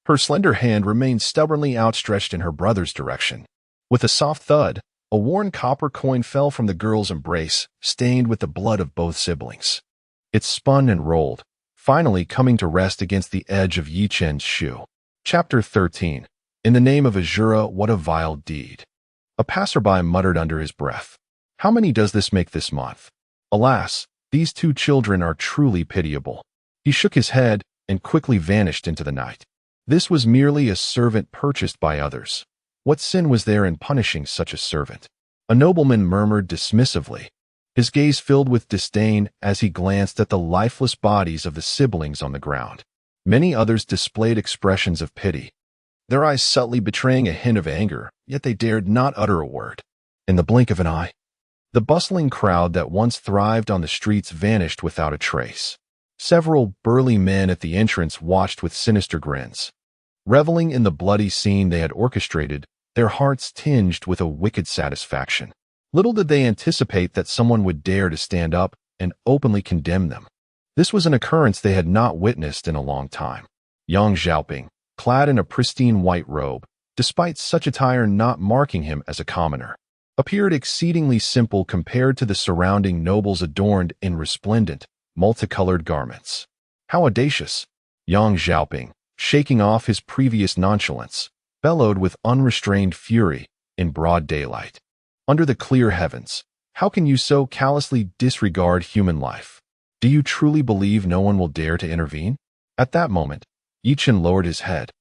her slender hand remained stubbornly outstretched in her brother's direction. With a soft thud, a worn copper coin fell from the girl's embrace, stained with the blood of both siblings. It spun and rolled, finally coming to rest against the edge of Ye Chen's shoe. Chapter 13. In the name of Asura, what a vile deed. A passerby muttered under his breath. How many does this make this month? Alas, these two children are truly pitiable. He shook his head and quickly vanished into the night. This was merely a servant purchased by others. What sin was there in punishing such a servant? A nobleman murmured dismissively, his gaze filled with disdain as he glanced at the lifeless bodies of the siblings on the ground. Many others displayed expressions of pity, their eyes subtly betraying a hint of anger, yet they dared not utter a word. In the blink of an eye, the bustling crowd that once thrived on the streets vanished without a trace. Several burly men at the entrance watched with sinister grins. Reveling in the bloody scene they had orchestrated, their hearts tinged with a wicked satisfaction. Little did they anticipate that someone would dare to stand up and openly condemn them. This was an occurrence they had not witnessed in a long time. Yang Xiaoping, clad in a pristine white robe, despite such attire not marking him as a commoner, appeared exceedingly simple compared to the surrounding nobles adorned in resplendent, multicolored garments. How audacious! Yang Xiaoping, shaking off his previous nonchalance, bellowed with unrestrained fury in broad daylight. Under the clear heavens, how can you so callously disregard human life? Do you truly believe no one will dare to intervene? At that moment, Ye Chen lowered his head,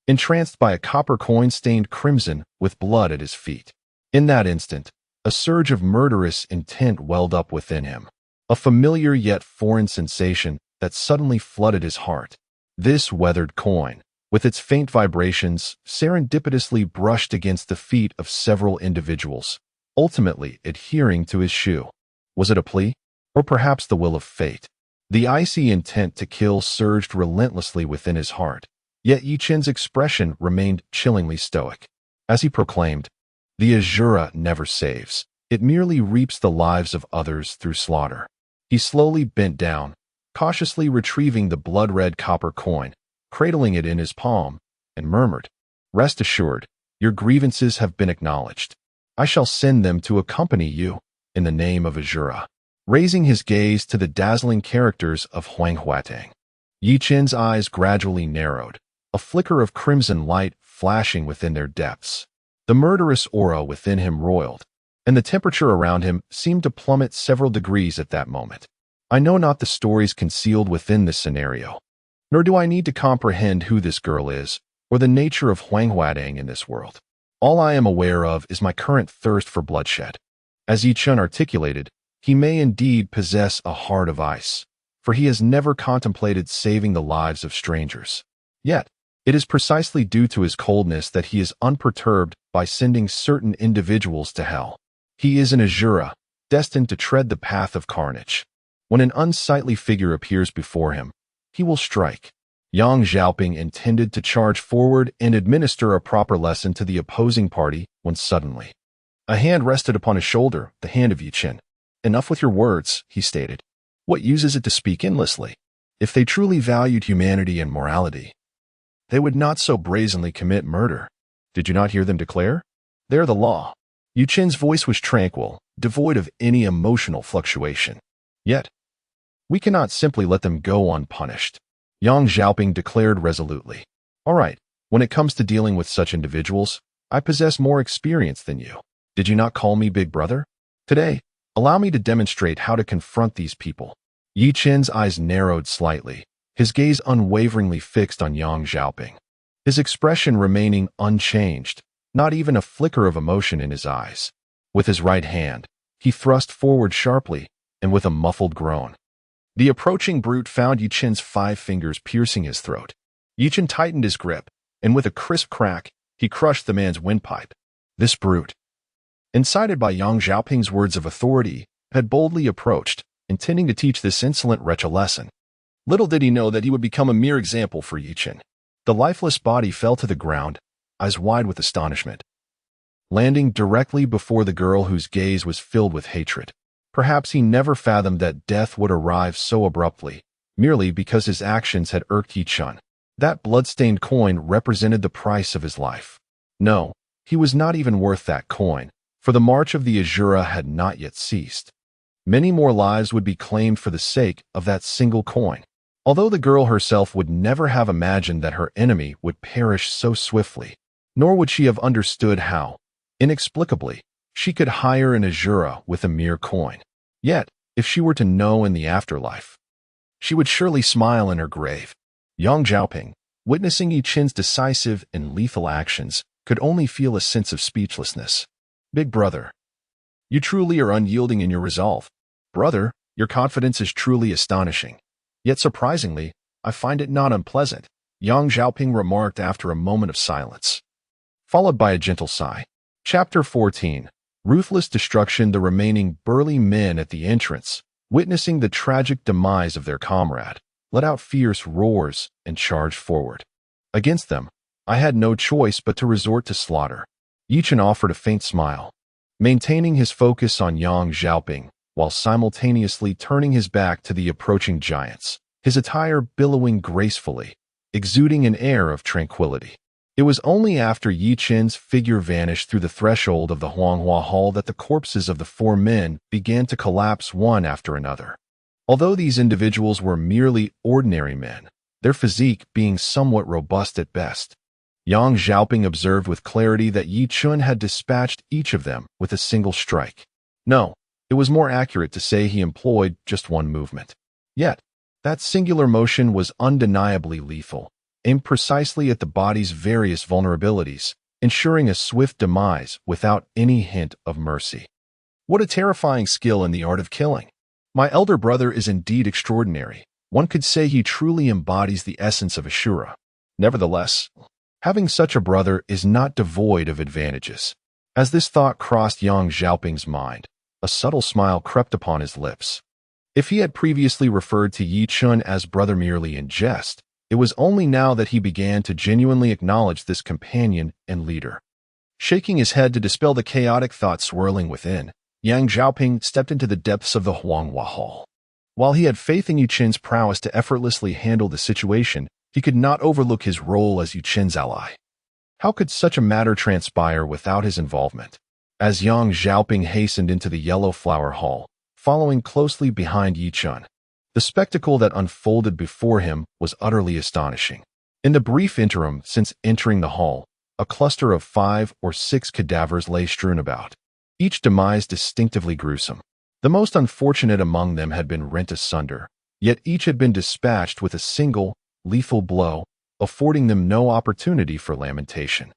entranced by a copper coin stained crimson with blood at his feet. In that instant, a surge of murderous intent welled up within him, a familiar yet foreign sensation that suddenly flooded his heart. This weathered coin, with its faint vibrations, serendipitously brushed against the feet of several individuals, ultimately adhering to his shoe. Was it a plea? Or perhaps the will of fate? The icy intent to kill surged relentlessly within his heart, yet Ye Chen's expression remained chillingly stoic. As he proclaimed, "The Asura never saves. It merely reaps the lives of others through slaughter." He slowly bent down, cautiously retrieving the blood-red copper coin, cradling it in his palm, and murmured, "Rest assured, your grievances have been acknowledged. I shall send them to accompany you in the name of Asura." Raising his gaze to the dazzling characters of Huang Huatang, Ye Chen's eyes gradually narrowed, a flicker of crimson light flashing within their depths. The murderous aura within him roiled, and the temperature around him seemed to plummet several degrees at that moment. I know not the stories concealed within this scenario, nor do I need to comprehend who this girl is, or the nature of Huang Huatang in this world. All I am aware of is my current thirst for bloodshed. As Ye Chen articulated, he may indeed possess a heart of ice, for he has never contemplated saving the lives of strangers. Yet, it is precisely due to his coldness that he is unperturbed by sending certain individuals to hell. He is an Asura, destined to tread the path of carnage. When an unsightly figure appears before him, he will strike. Yang Xiaoping intended to charge forward and administer a proper lesson to the opposing party when suddenly a hand rested upon his shoulder, the hand of Ye Chen. "Enough with your words," he stated. "What use is it to speak endlessly? If they truly valued humanity and morality, they would not so brazenly commit murder. Did you not hear them declare? They are the law." Ye Chen's voice was tranquil, devoid of any emotional fluctuation. "Yet, we cannot simply let them go unpunished," Yang Xiaoping declared resolutely. "All right, when it comes to dealing with such individuals, I possess more experience than you. Did you not call me Big Brother? Today, allow me to demonstrate how to confront these people." Ye Chen's eyes narrowed slightly, his gaze unwaveringly fixed on Yang Xiaoping, his expression remaining unchanged, not even a flicker of emotion in his eyes. With his right hand, he thrust forward sharply and with a muffled groan. The approaching brute found Ye Chen's 5 fingers piercing his throat. Ye Chen tightened his grip, and with a crisp crack, he crushed the man's windpipe. This brute, incited by Yang Xiaoping's words of authority, had boldly approached, intending to teach this insolent wretch a lesson. Little did he know that he would become a mere example for Ye Chen. The lifeless body fell to the ground, eyes wide with astonishment, landing directly before the girl whose gaze was filled with hatred. Perhaps he never fathomed that death would arrive so abruptly, merely because his actions had irked Ye Chen. That blood-stained coin represented the price of his life. No, he was not even worth that coin, for the march of the Asura had not yet ceased. Many more lives would be claimed for the sake of that single coin. Although the girl herself would never have imagined that her enemy would perish so swiftly, nor would she have understood how, inexplicably, she could hire an Asura with a mere coin. Yet, if she were to know in the afterlife, she would surely smile in her grave. Yang Xiaoping, witnessing Ye Chen's decisive and lethal actions, could only feel a sense of speechlessness. Big brother, you truly are unyielding in your resolve. Brother, your confidence is truly astonishing. Yet surprisingly, I find it not unpleasant, Yang Xiaoping remarked after a moment of silence, followed by a gentle sigh. Chapter 14. Ruthless Destruction. The remaining burly men at the entrance, witnessing the tragic demise of their comrade, let out fierce roars and charged forward. Against them, I had no choice but to resort to slaughter. Ye Chen offered a faint smile, maintaining his focus on Yang Xiaoping, while simultaneously turning his back to the approaching giants, his attire billowing gracefully, exuding an air of tranquility. It was only after Ye Chen's figure vanished through the threshold of the Huanghua Hall that the corpses of the four men began to collapse one after another. Although these individuals were merely ordinary men, their physique being somewhat robust at best, Yang Xiaoping observed with clarity that Ye Chen had dispatched each of them with a single strike. No, it was more accurate to say he employed just one movement. Yet, that singular motion was undeniably lethal, aimed precisely at the body's various vulnerabilities, ensuring a swift demise without any hint of mercy. What a terrifying skill in the art of killing! My elder brother is indeed extraordinary. One could say he truly embodies the essence of Asura. Nevertheless, having such a brother is not devoid of advantages. As this thought crossed Yang Xiaoping's mind, a subtle smile crept upon his lips. If he had previously referred to Ye Chen as brother merely in jest, it was only now that he began to genuinely acknowledge this companion and leader. Shaking his head to dispel the chaotic thoughts swirling within, Yang Xiaoping stepped into the depths of the Huanghua Hall. While he had faith in Ye Chen's prowess to effortlessly handle the situation, he could not overlook his role as Ye Chen's ally. How could such a matter transpire without his involvement? As Yang Xiaoping hastened into the Yellow Flower Hall, following closely behind Ye Chen, the spectacle that unfolded before him was utterly astonishing. In the brief interim since entering the hall, a cluster of 5 or 6 cadavers lay strewn about, each demise distinctively gruesome. The most unfortunate among them had been rent asunder, yet each had been dispatched with a single, lethal blow, affording them no opportunity for lamentation.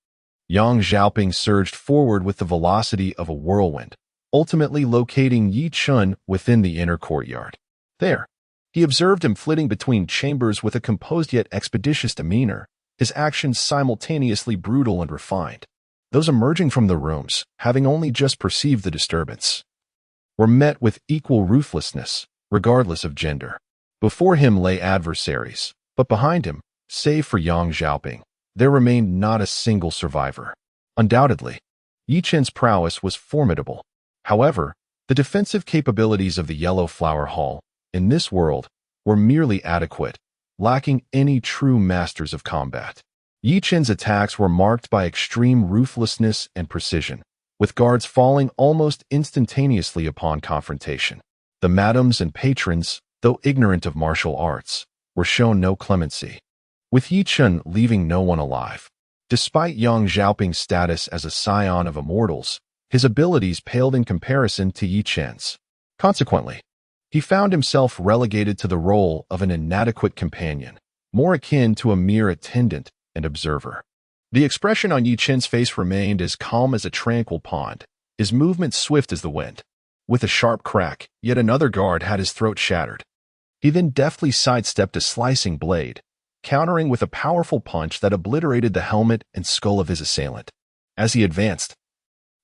Yang Xiaoping surged forward with the velocity of a whirlwind, ultimately locating Ye Chen within the inner courtyard. There, he observed him flitting between chambers with a composed yet expeditious demeanor, his actions simultaneously brutal and refined. Those emerging from the rooms, having only just perceived the disturbance, were met with equal ruthlessness, regardless of gender. Before him lay adversaries, but behind him, save for Yang Xiaoping, there remained not a single survivor. Undoubtedly, Ye Chen's prowess was formidable. However, the defensive capabilities of the Yellow Flower Hall, in this world, were merely adequate, lacking any true masters of combat. Ye Chen's attacks were marked by extreme ruthlessness and precision, with guards falling almost instantaneously upon confrontation. The madams and patrons, though ignorant of martial arts, were shown no clemency, with Ye Chen leaving no one alive. Despite Yang Xiaoping's status as a scion of immortals, his abilities paled in comparison to Ye Chen's. Consequently, he found himself relegated to the role of an inadequate companion, more akin to a mere attendant and observer. The expression on Ye Chen's face remained as calm as a tranquil pond, his movements swift as the wind. With a sharp crack, yet another guard had his throat shattered. He then deftly sidestepped a slicing blade, countering with a powerful punch that obliterated the helmet and skull of his assailant. As he advanced,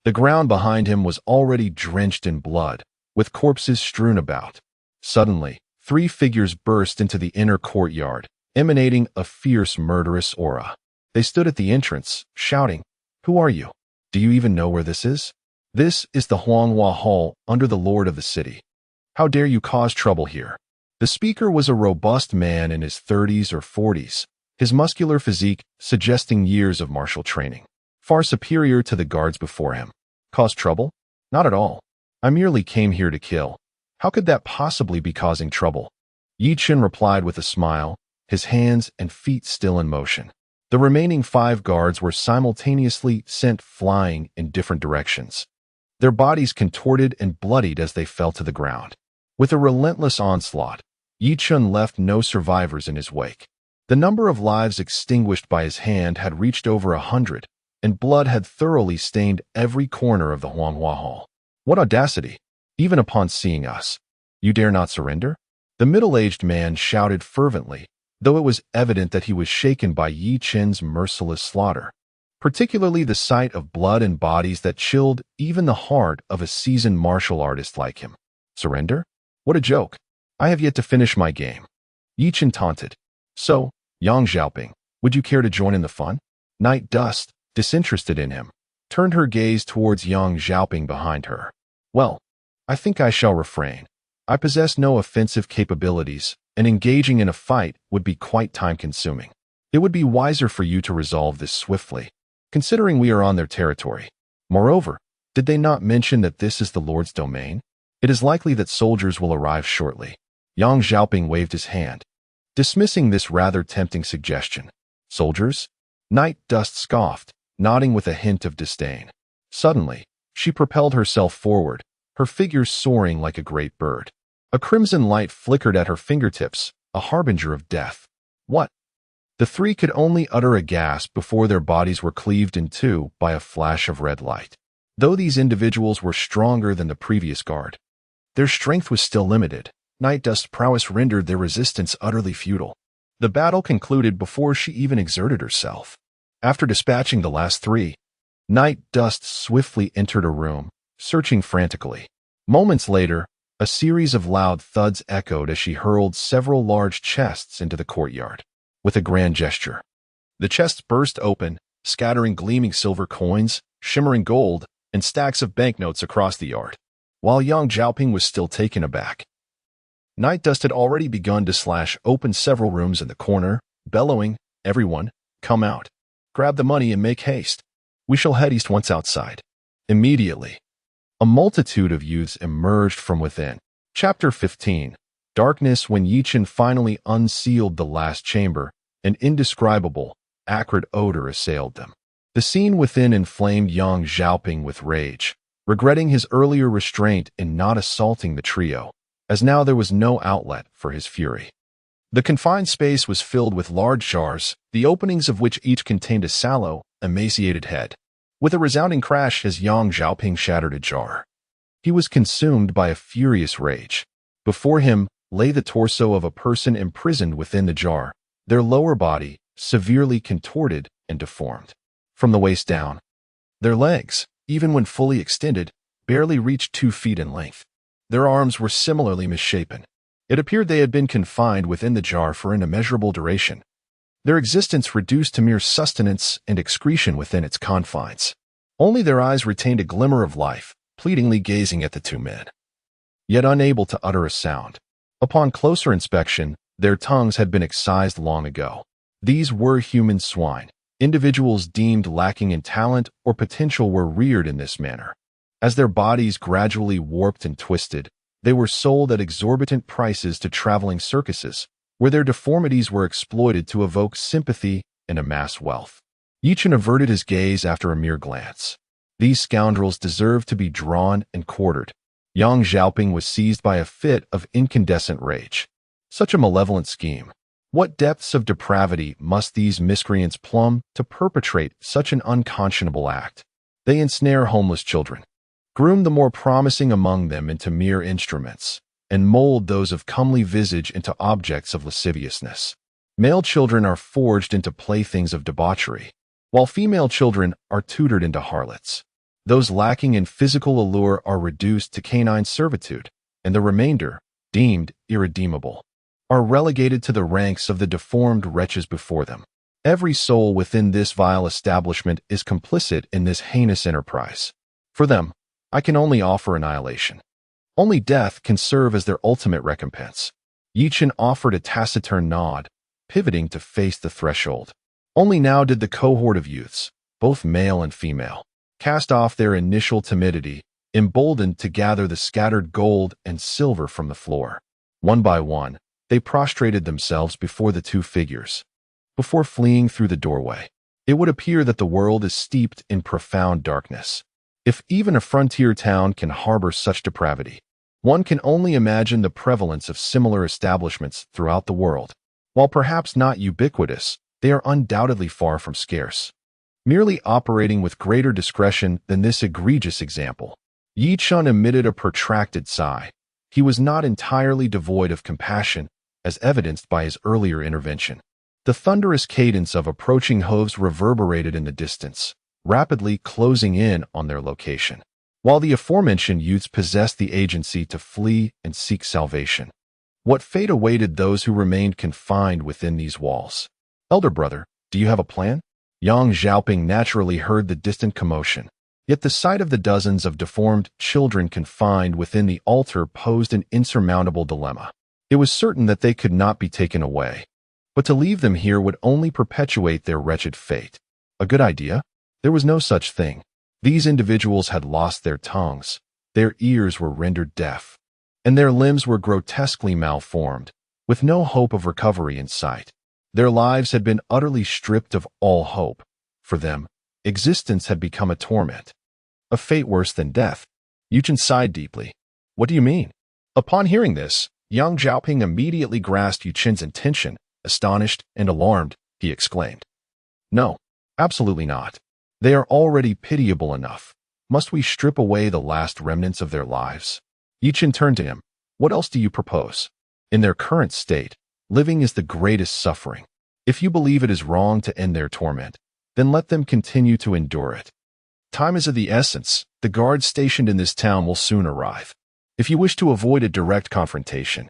the ground behind him was already drenched in blood, with corpses strewn about. Suddenly, 3 figures burst into the inner courtyard, emanating a fierce murderous aura. They stood at the entrance, shouting, "Who are you? Do you even know where this is? This is the Huanghua Hall under the lord of the city. How dare you cause trouble here?" The speaker was a robust man in his 30s or 40s, his muscular physique suggesting years of martial training, far superior to the guards before him. Cause trouble? Not at all. I merely came here to kill. How could that possibly be causing trouble? Ye Chen replied with a smile, his hands and feet still in motion. The remaining 5 guards were simultaneously sent flying in different directions, their bodies contorted and bloodied as they fell to the ground. With a relentless onslaught, Ye Chen left no survivors in his wake. The number of lives extinguished by his hand had reached over 100, and blood had thoroughly stained every corner of the Huanghua Hall. What audacity! Even upon seeing us, you dare not surrender? The middle-aged man shouted fervently, though it was evident that he was shaken by Ye Chen's merciless slaughter, particularly the sight of blood and bodies that chilled even the heart of a seasoned martial artist like him. Surrender? What a joke! I have yet to finish my game. Ye Chen taunted. So, Yang Xiaoping, would you care to join in the fun? Night Dust, disinterested in him, turned her gaze towards Yang Xiaoping behind her. Well, I think I shall refrain. I possess no offensive capabilities, and engaging in a fight would be quite time-consuming. It would be wiser for you to resolve this swiftly, considering we are on their territory. Moreover, did they not mention that this is the Lord's domain? It is likely that soldiers will arrive shortly. Yang Xiaoping waved his hand, dismissing this rather tempting suggestion. Soldiers? Night Dust scoffed, nodding with a hint of disdain. Suddenly, she propelled herself forward, her figure soaring like a great bird. A crimson light flickered at her fingertips, a harbinger of death. What? The three could only utter a gasp before their bodies were cleaved in two by a flash of red light. Though these individuals were stronger than the previous guard, their strength was still limited. Night Dust's prowess rendered their resistance utterly futile. The battle concluded before she even exerted herself. After dispatching the last three, Night Dust swiftly entered a room, searching frantically. Moments later, a series of loud thuds echoed as she hurled several large chests into the courtyard. With a grand gesture, the chests burst open, scattering gleaming silver coins, shimmering gold, and stacks of banknotes across the yard. While Yang Xiaoping was still taken aback, Night Dust had already begun to slash open several rooms in the corner, bellowing, "Everyone, come out. Grab the money and make haste. We shall head east once outside." Immediately, a multitude of youths emerged from within. Chapter 15. Darkness. When Ye Chen finally unsealed the last chamber, an indescribable, acrid odor assailed them. The scene within inflamed Yang Xiaoping with rage, regretting his earlier restraint in not assaulting the trio, as now there was no outlet for his fury. The confined space was filled with large jars, the openings of which each contained a sallow, emaciated head. With a resounding crash as Yang Xiaoping shattered a jar, he was consumed by a furious rage. Before him lay the torso of a person imprisoned within the jar, their lower body severely contorted and deformed. From the waist down, their legs, even when fully extended, barely reached 2 feet in length. Their arms were similarly misshapen. It appeared they had been confined within the jar for an immeasurable duration, their existence reduced to mere sustenance and excretion within its confines. Only their eyes retained a glimmer of life, pleadingly gazing at the two men, yet unable to utter a sound. Upon closer inspection, their tongues had been excised long ago. These were human swine. Individuals deemed lacking in talent or potential were reared in this manner. As their bodies gradually warped and twisted, they were sold at exorbitant prices to traveling circuses, where their deformities were exploited to evoke sympathy and amass wealth. Ye Chen averted his gaze after a mere glance. These scoundrels deserved to be drawn and quartered. Yang Xiaoping was seized by a fit of incandescent rage. Such a malevolent scheme. What depths of depravity must these miscreants plumb to perpetrate such an unconscionable act? They ensnare homeless children, groom the more promising among them into mere instruments, and mold those of comely visage into objects of lasciviousness. Male children are forged into playthings of debauchery, while female children are tutored into harlots. Those lacking in physical allure are reduced to canine servitude, and the remainder, deemed irredeemable, are relegated to the ranks of the deformed wretches before them. Every soul within this vile establishment is complicit in this heinous enterprise. For them, I can only offer annihilation. Only death can serve as their ultimate recompense. Ye Chen offered a taciturn nod, pivoting to face the threshold. Only now did the cohort of youths, both male and female, cast off their initial timidity, emboldened to gather the scattered gold and silver from the floor. One by one, they prostrated themselves before the two figures. Before fleeing through the doorway, it would appear that the world is steeped in profound darkness. If even a frontier town can harbor such depravity, one can only imagine the prevalence of similar establishments throughout the world. While perhaps not ubiquitous, they are undoubtedly far from scarce. merely operating with greater discretion than this egregious example. Ye Chen emitted a protracted sigh. He was not entirely devoid of compassion, as evidenced by his earlier intervention. The thunderous cadence of approaching hooves reverberated in the distance, rapidly closing in on their location, while the aforementioned youths possessed the agency to flee and seek salvation. What fate awaited those who remained confined within these walls? Elder brother, do you have a plan? Yang Xiaoping naturally heard the distant commotion, yet the sight of the dozens of deformed children confined within the altar posed an insurmountable dilemma. It was certain that they could not be taken away, but to leave them here would only perpetuate their wretched fate. A good idea? There was no such thing. These individuals had lost their tongues, their ears were rendered deaf, and their limbs were grotesquely malformed, with no hope of recovery in sight. Their lives had been utterly stripped of all hope. For them, existence had become a torment, a fate worse than death. Ye Chen sighed deeply. What do you mean? Upon hearing this, Yang Xiaoping immediately grasped Ye Chen's intention. Astonished and alarmed, he exclaimed, "No, absolutely not. They are already pitiable enough. Must we strip away the last remnants of their lives?" Ye Chen turned to him. "What else do you propose? In their current state, living is the greatest suffering. If you believe it is wrong to end their torment, then let them continue to endure it. Time is of the essence. The guards stationed in this town will soon arrive. If you wish to avoid a direct confrontation,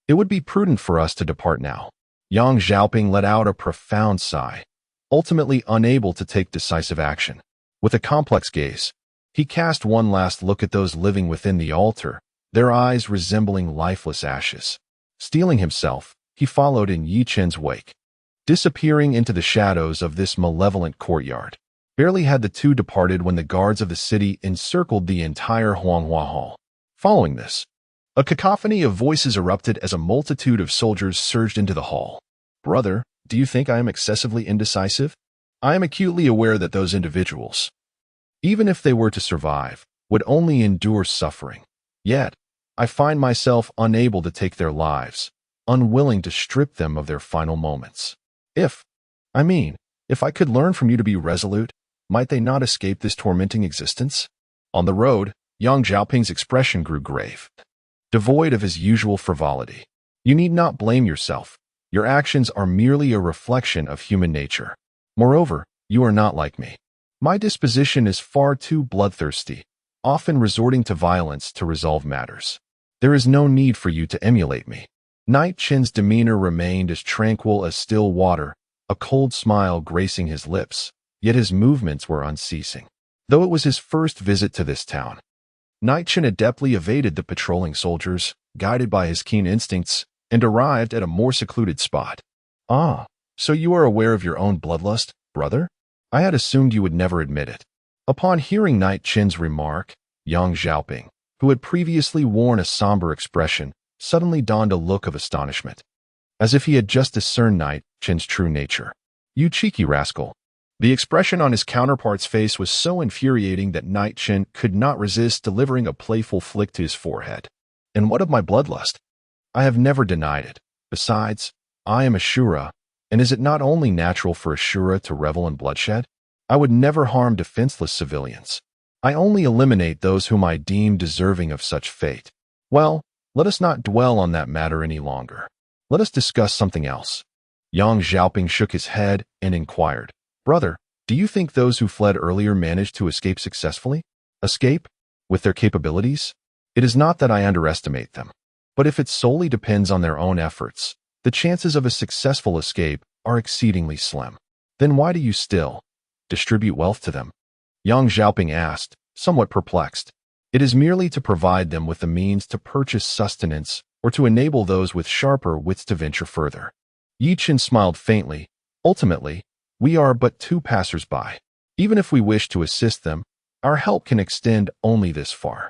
it would be prudent for us to depart now." Yang Xiaoping let out a profound sigh, ultimately unable to take decisive action. With a complex gaze, he cast one last look at those living within the altar, their eyes resembling lifeless ashes. Steeling himself, he followed in Ye Chen's wake, disappearing into the shadows of this malevolent courtyard. Barely had the two departed when the guards of the city encircled the entire Huanghua Hall. Following this, a cacophony of voices erupted as a multitude of soldiers surged into the hall. "Brother, do you think I am excessively indecisive? I am acutely aware that those individuals, even if they were to survive, would only endure suffering. Yet, I find myself unable to take their lives, unwilling to strip them of their final moments. If I could learn from you to be resolute, might they not escape this tormenting existence?" On the road, Yang Xiaoping's expression grew grave, devoid of his usual frivolity. "You need not blame yourself. Your actions are merely a reflection of human nature. Moreover, you are not like me. My disposition is far too bloodthirsty, often resorting to violence to resolve matters. There is no need for you to emulate me." Night Chen's demeanor remained as tranquil as still water, a cold smile gracing his lips, yet his movements were unceasing. Though it was his first visit to this town, Night Chen adeptly evaded the patrolling soldiers, guided by his keen instincts, and arrived at a more secluded spot. "Ah, so you are aware of your own bloodlust, brother? I had assumed you would never admit it." Upon hearing Night Chen's remark, Yang Xiaoping, who had previously worn a somber expression, suddenly donned a look of astonishment, as if he had just discerned Night Chen's true nature. "You cheeky rascal." The expression on his counterpart's face was so infuriating that Night Chen could not resist delivering a playful flick to his forehead. "And what of my bloodlust? I have never denied it. Besides, I am Asura, and is it not only natural for Asura to revel in bloodshed? I would never harm defenseless civilians. I only eliminate those whom I deem deserving of such fate. Well, let us not dwell on that matter any longer. Let us discuss something else." Yang Xiaoping shook his head and inquired, "Brother, do you think those who fled earlier managed to escape successfully? Escape? With their capabilities? It is not that I underestimate them. But if it solely depends on their own efforts, the chances of a successful escape are exceedingly slim. Then why do you still distribute wealth to them?" Yang Xiaoping asked, somewhat perplexed. "It is merely to provide them with the means to purchase sustenance or to enable those with sharper wits to venture further." Ye Chen smiled faintly. "Ultimately, we are but two passers-by. Even if we wish to assist them, our help can extend only this far.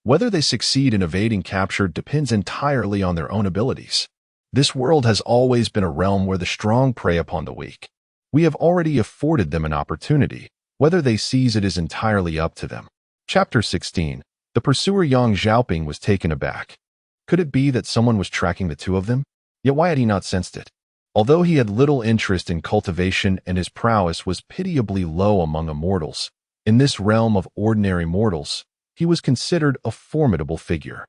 Whether they succeed in evading capture depends entirely on their own abilities. This world has always been a realm where the strong prey upon the weak. We have already afforded them an opportunity. Whether they seize it is entirely up to them." Chapter 16. The pursuer. Yang Xiaoping was taken aback. Could it be that someone was tracking the two of them? Yet why had he not sensed it? Although he had little interest in cultivation and his prowess was pitiably low among immortals, in this realm of ordinary mortals, he was considered a formidable figure.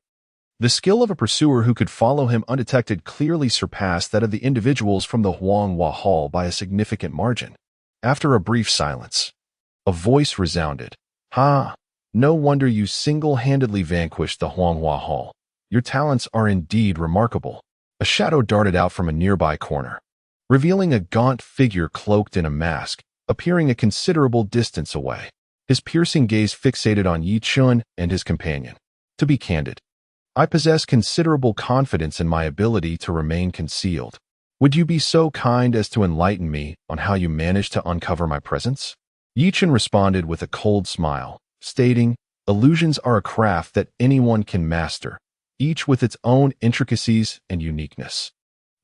The skill of a pursuer who could follow him undetected clearly surpassed that of the individuals from the Huanghua Hall by a significant margin. After a brief silence, a voice resounded. "Ha! No wonder you single-handedly vanquished the Huanghua Hall. Your talents are indeed remarkable." A shadow darted out from a nearby corner, revealing a gaunt figure cloaked in a mask, appearing a considerable distance away. His piercing gaze fixated on Ye Chen and his companion. "To be candid, I possess considerable confidence in my ability to remain concealed. Would you be so kind as to enlighten me on how you managed to uncover my presence?" Ye Chen responded with a cold smile, stating, "Illusions are a craft that anyone can master, each with its own intricacies and uniqueness.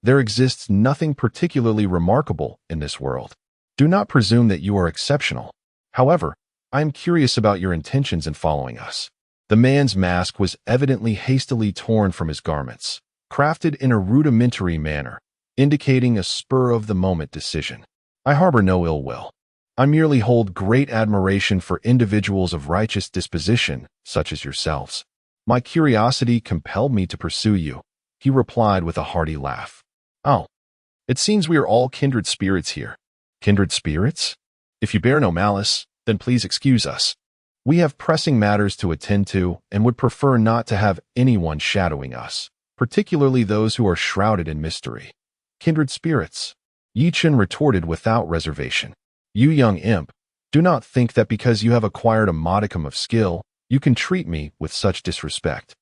There exists nothing particularly remarkable in this world. Do not presume that you are exceptional. However, I am curious about your intentions in following us." The man's mask was evidently hastily torn from his garments, crafted in a rudimentary manner, indicating a spur-of-the-moment decision. "I harbor no ill will. I merely hold great admiration for individuals of righteous disposition, such as yourselves. My curiosity compelled me to pursue you," he replied with a hearty laugh. "Oh, it seems we are all kindred spirits here." "Kindred spirits? If you bear no malice, then please excuse us. We have pressing matters to attend to and would prefer not to have anyone shadowing us, particularly those who are shrouded in mystery." "Kindred spirits?" Ye Chen retorted without reservation. "You young imp, do not think that because you have acquired a modicum of skill, you can treat me with such disrespect.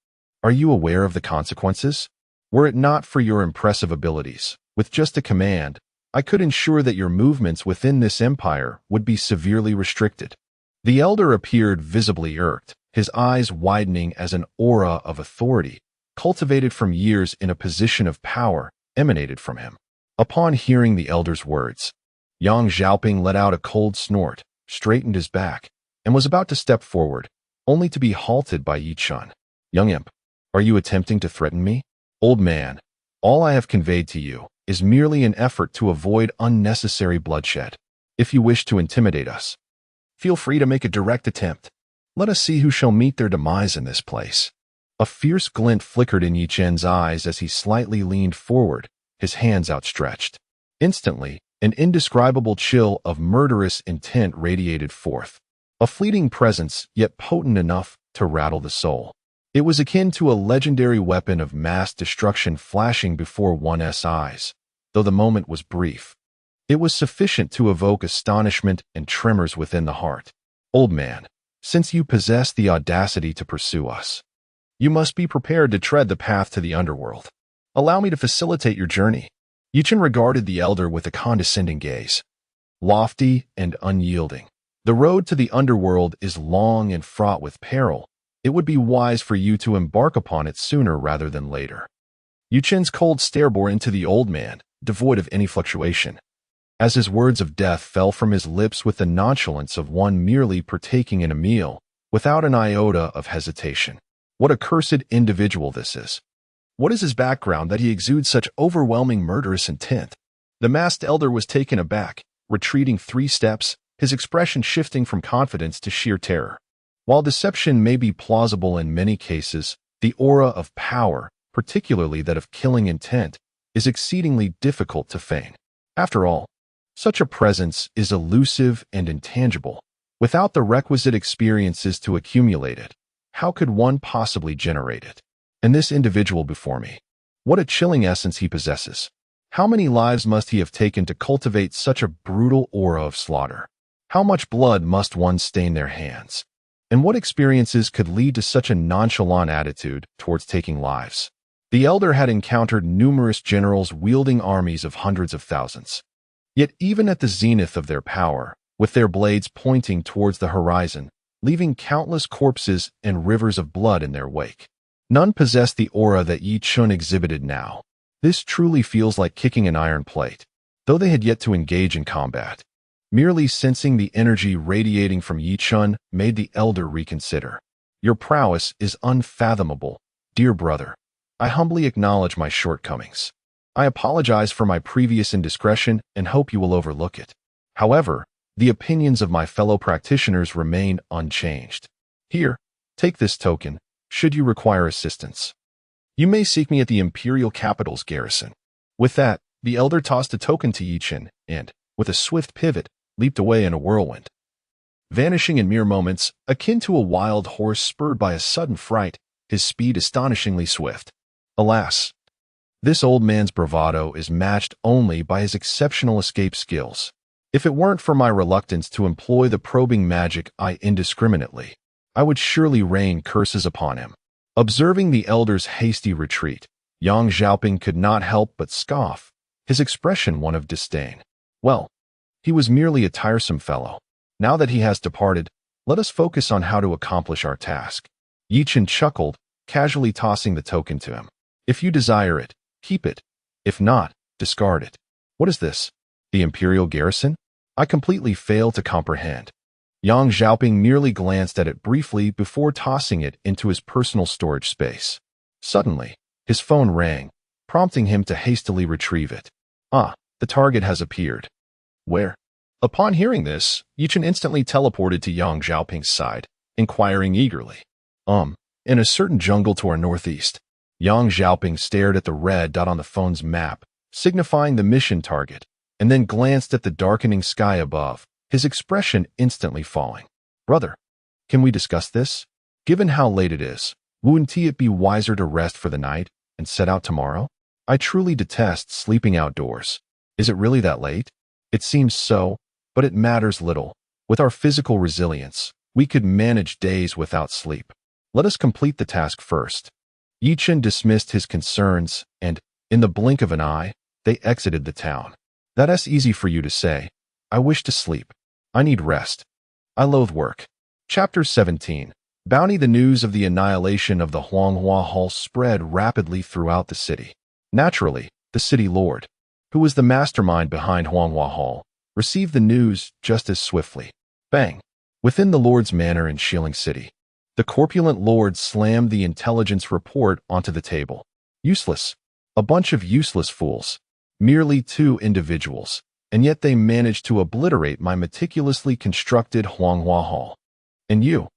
Are you aware of the consequences? Were it not for your impressive abilities, with just a command, I could ensure that your movements within this empire would be severely restricted." The elder appeared visibly irked, his eyes widening as an aura of authority, cultivated from years in a position of power, emanated from him. Upon hearing the elder's words, Yang Xiaoping let out a cold snort, straightened his back, and was about to step forward, only to be halted by Ye Chen. "Young imp, are you attempting to threaten me?" "Old man, all I have conveyed to you is merely an effort to avoid unnecessary bloodshed. If you wish to intimidate us, feel free to make a direct attempt. Let us see who shall meet their demise in this place." A fierce glint flickered in Ye Chen's eyes as he slightly leaned forward, his hands outstretched. Instantly, an indescribable chill of murderous intent radiated forth, a fleeting presence yet potent enough to rattle the soul. It was akin to a legendary weapon of mass destruction flashing before one's eyes, though the moment was brief. It was sufficient to evoke astonishment and tremors within the heart. "Old man, since you possess the audacity to pursue us, you must be prepared to tread the path to the underworld. Allow me to facilitate your journey." Ye Chen regarded the elder with a condescending gaze. "Lofty and unyielding, the road to the underworld is long and fraught with peril. It would be wise for you to embark upon it sooner rather than later." Ye Chen's cold stare bore into the old man, devoid of any fluctuation, as his words of death fell from his lips with the nonchalance of one merely partaking in a meal, without an iota of hesitation. What a cursed individual this is! What is his background that he exudes such overwhelming murderous intent? The masked elder was taken aback, retreating 3 steps, his expression shifting from confidence to sheer terror. While deception may be plausible in many cases, the aura of power, particularly that of killing intent, is exceedingly difficult to feign. After all, such a presence is elusive and intangible. Without the requisite experiences to accumulate it, how could one possibly generate it? And this individual before me, what a chilling essence he possesses. How many lives must he have taken to cultivate such a brutal aura of slaughter? How much blood must one stain their hands? And what experiences could lead to such a nonchalant attitude towards taking lives? The elder had encountered numerous generals wielding armies of hundreds of thousands. Yet even at the zenith of their power, with their blades pointing towards the horizon, leaving countless corpses and rivers of blood in their wake, none possessed the aura that Ye Chen exhibited now. This truly feels like kicking an iron plate, though they had yet to engage in combat. Merely sensing the energy radiating from Ye Chen made the elder reconsider. "Your prowess is unfathomable, dear brother. I humbly acknowledge my shortcomings. I apologize for my previous indiscretion and hope you will overlook it. However, the opinions of my fellow practitioners remain unchanged. Here, take this token, should you require assistance. You may seek me at the Imperial Capital's garrison. With that, the elder tossed a token to Ye Chen and, with a swift pivot, leaped away in a whirlwind. Vanishing in mere moments, akin to a wild horse spurred by a sudden fright, his speed astonishingly swift. Alas, this old man's bravado is matched only by his exceptional escape skills. If it weren't for my reluctance to employ the probing magic indiscriminately, I would surely rain curses upon him. Observing the elder's hasty retreat, Yang Xiaoping could not help but scoff, his expression one of disdain. Well, he was merely a tiresome fellow. Now that he has departed, let us focus on how to accomplish our task. Ye Chen chuckled, casually tossing the token to him. If you desire it, keep it. If not, discard it. What is this? The Imperial garrison? I completely fail to comprehend. Yang Xiaoping merely glanced at it briefly before tossing it into his personal storage space. Suddenly, his phone rang, prompting him to hastily retrieve it. Ah, the target has appeared. Where? Upon hearing this, Ye Chen instantly teleported to Yang Xiaoping's side, inquiring eagerly. In a certain jungle to our northeast. Yang Xiaoping stared at the red dot on the phone's map, signifying the mission target, and then glanced at the darkening sky above, his expression instantly falling. Brother, can we discuss this? Given how late it is, wouldn't it be wiser to rest for the night and set out tomorrow? I truly detest sleeping outdoors. Is it really that late? It seems so, but it matters little. With our physical resilience, we could manage days without sleep. Let us complete the task first. Ye Chen dismissed his concerns, and, in the blink of an eye, they exited the town. That's easy for you to say. I wish to sleep. I need rest. I loathe work. Chapter 17. Bounty. The news of the annihilation of the Huanghua Hall spread rapidly throughout the city. Naturally, the city lord, who was the mastermind behind Huanghua Hall, received the news just as swiftly. Bang! Within the lord's manor in Shilling City, the corpulent lord slammed the intelligence report onto the table. Useless. A bunch of useless fools. Merely two individuals, and yet they managed to obliterate my meticulously constructed Huanghua Hall. And you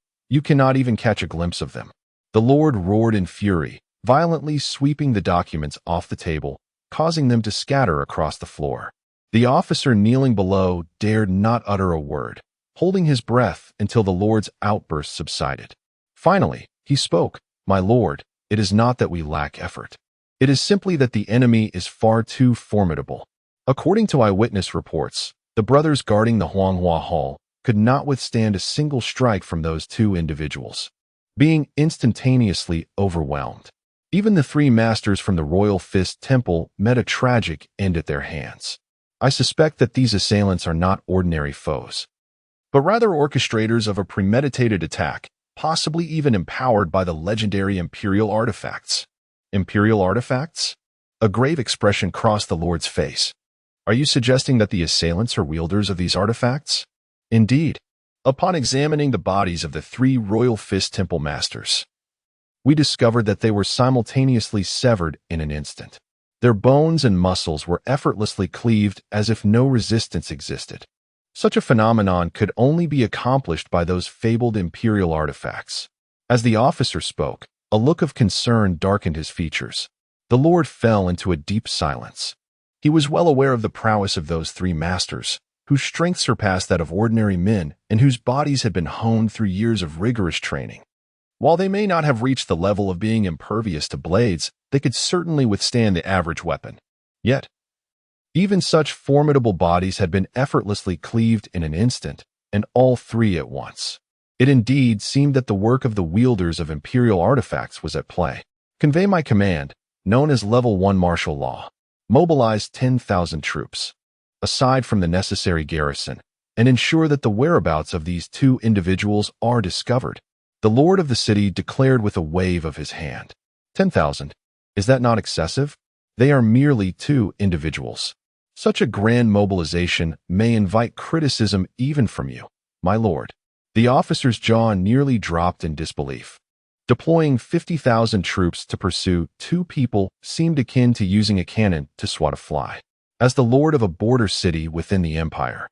cannot even catch a glimpse of them. The lord roared in fury, violently sweeping the documents off the table, causing them to scatter across the floor. The officer kneeling below dared not utter a word, holding his breath until the lord's outburst subsided. Finally, he spoke. My lord, it is not that we lack effort. It is simply that the enemy is far too formidable. According to eyewitness reports, the brothers guarding the Huanghua Hall could not withstand a single strike from those two individuals, being instantaneously overwhelmed. Even the three masters from the Royal Fist Temple met a tragic end at their hands. I suspect that these assailants are not ordinary foes, but rather orchestrators of a premeditated attack, possibly even empowered by the legendary Imperial artifacts. Imperial artifacts? A grave expression crossed the lord's face. Are you suggesting that the assailants are wielders of these artifacts? Indeed. Upon examining the bodies of the three Royal Fist Temple masters, we discovered that they were simultaneously severed in an instant. Their bones and muscles were effortlessly cleaved as if no resistance existed. Such a phenomenon could only be accomplished by those fabled Imperial artifacts. As the officer spoke, a look of concern darkened his features. The lord fell into a deep silence. He was well aware of the prowess of those three masters, whose strength surpassed that of ordinary men and whose bodies had been honed through years of rigorous training. While they may not have reached the level of being impervious to blades, they could certainly withstand the average weapon. Yet, even such formidable bodies had been effortlessly cleaved in an instant, and all three at once. It indeed seemed that the work of the wielders of Imperial artifacts was at play. Convey my command, known as Level 1 Martial Law. Mobilize 10,000 troops, aside from the necessary garrison, and ensure that the whereabouts of these two individuals are discovered. The lord of the city declared with a wave of his hand. 10,000. Is that not excessive? They are merely two individuals. Such a grand mobilization may invite criticism even from you, my lord. The officer's jaw nearly dropped in disbelief. Deploying 50,000 troops to pursue two people seemed akin to using a cannon to swat a fly. As the lord of a border city within the empire,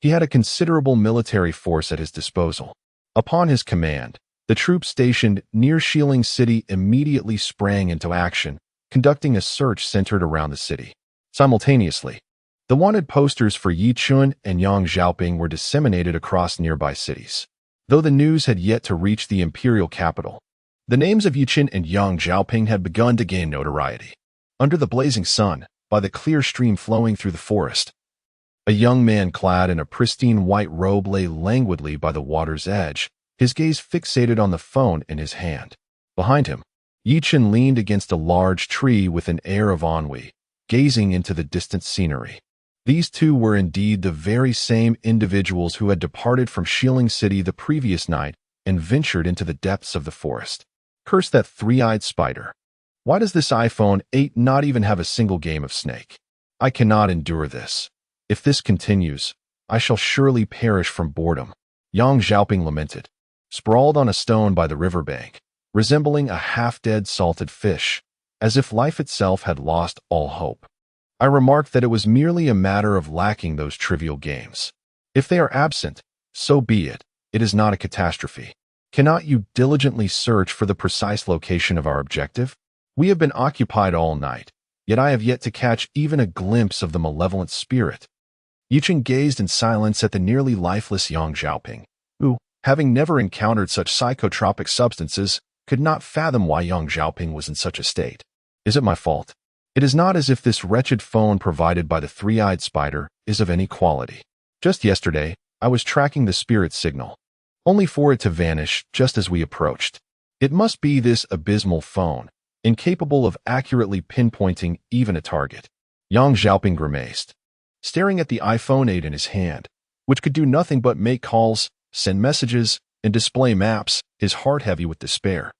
he had a considerable military force at his disposal. Upon his command, the troops stationed near Xiling City immediately sprang into action, conducting a search centered around the city. Simultaneously, the wanted posters for Ye Chen and Yang Xiaoping were disseminated across nearby cities. Though the news had yet to reach the imperial capital, the names of Ye Chen and Yang Xiaoping had begun to gain notoriety. Under the blazing sun, by the clear stream flowing through the forest, a young man clad in a pristine white robe lay languidly by the water's edge, his gaze fixated on the phone in his hand. Behind him, Ye Chen leaned against a large tree with an air of ennui, gazing into the distant scenery. These two were indeed the very same individuals who had departed from Xiling City the previous night and ventured into the depths of the forest. Curse that three-eyed spider. Why does this iPhone 8 not even have a single game of Snake? I cannot endure this. If this continues, I shall surely perish from boredom. Yang Xiaoping lamented, sprawled on a stone by the riverbank, resembling a half-dead salted fish, as if life itself had lost all hope. I remarked that it was merely a matter of lacking those trivial games. If they are absent, so be it. It is not a catastrophe. Cannot you diligently search for the precise location of our objective? We have been occupied all night, yet I have yet to catch even a glimpse of the malevolent spirit. Ye Chen gazed in silence at the nearly lifeless Yang Xiaoping, who, having never encountered such psychotropic substances, could not fathom why Yang Xiaoping was in such a state. Is it my fault? It is not as if this wretched phone provided by the three-eyed spider is of any quality. Just yesterday, I was tracking the spirit signal, only for it to vanish just as we approached. It must be this abysmal phone, incapable of accurately pinpointing even a target. Yang Xiaoping grimaced, staring at the iPhone 8 in his hand, which could do nothing but make calls, send messages, and display maps, his heart heavy with despair.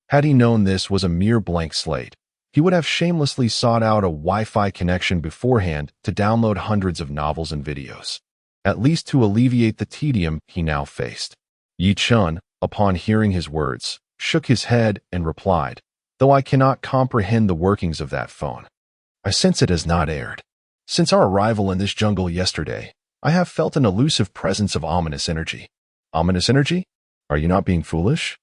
Had he known this was a mere blank slate, he would have shamelessly sought out a Wi-Fi connection beforehand to download hundreds of novels and videos, at least to alleviate the tedium he now faced. Ye Chen, upon hearing his words, shook his head and replied, though I cannot comprehend the workings of that phone, I sense it has not erred. Since our arrival in this jungle yesterday, I have felt an elusive presence of ominous energy. Ominous energy? Are you not being foolish?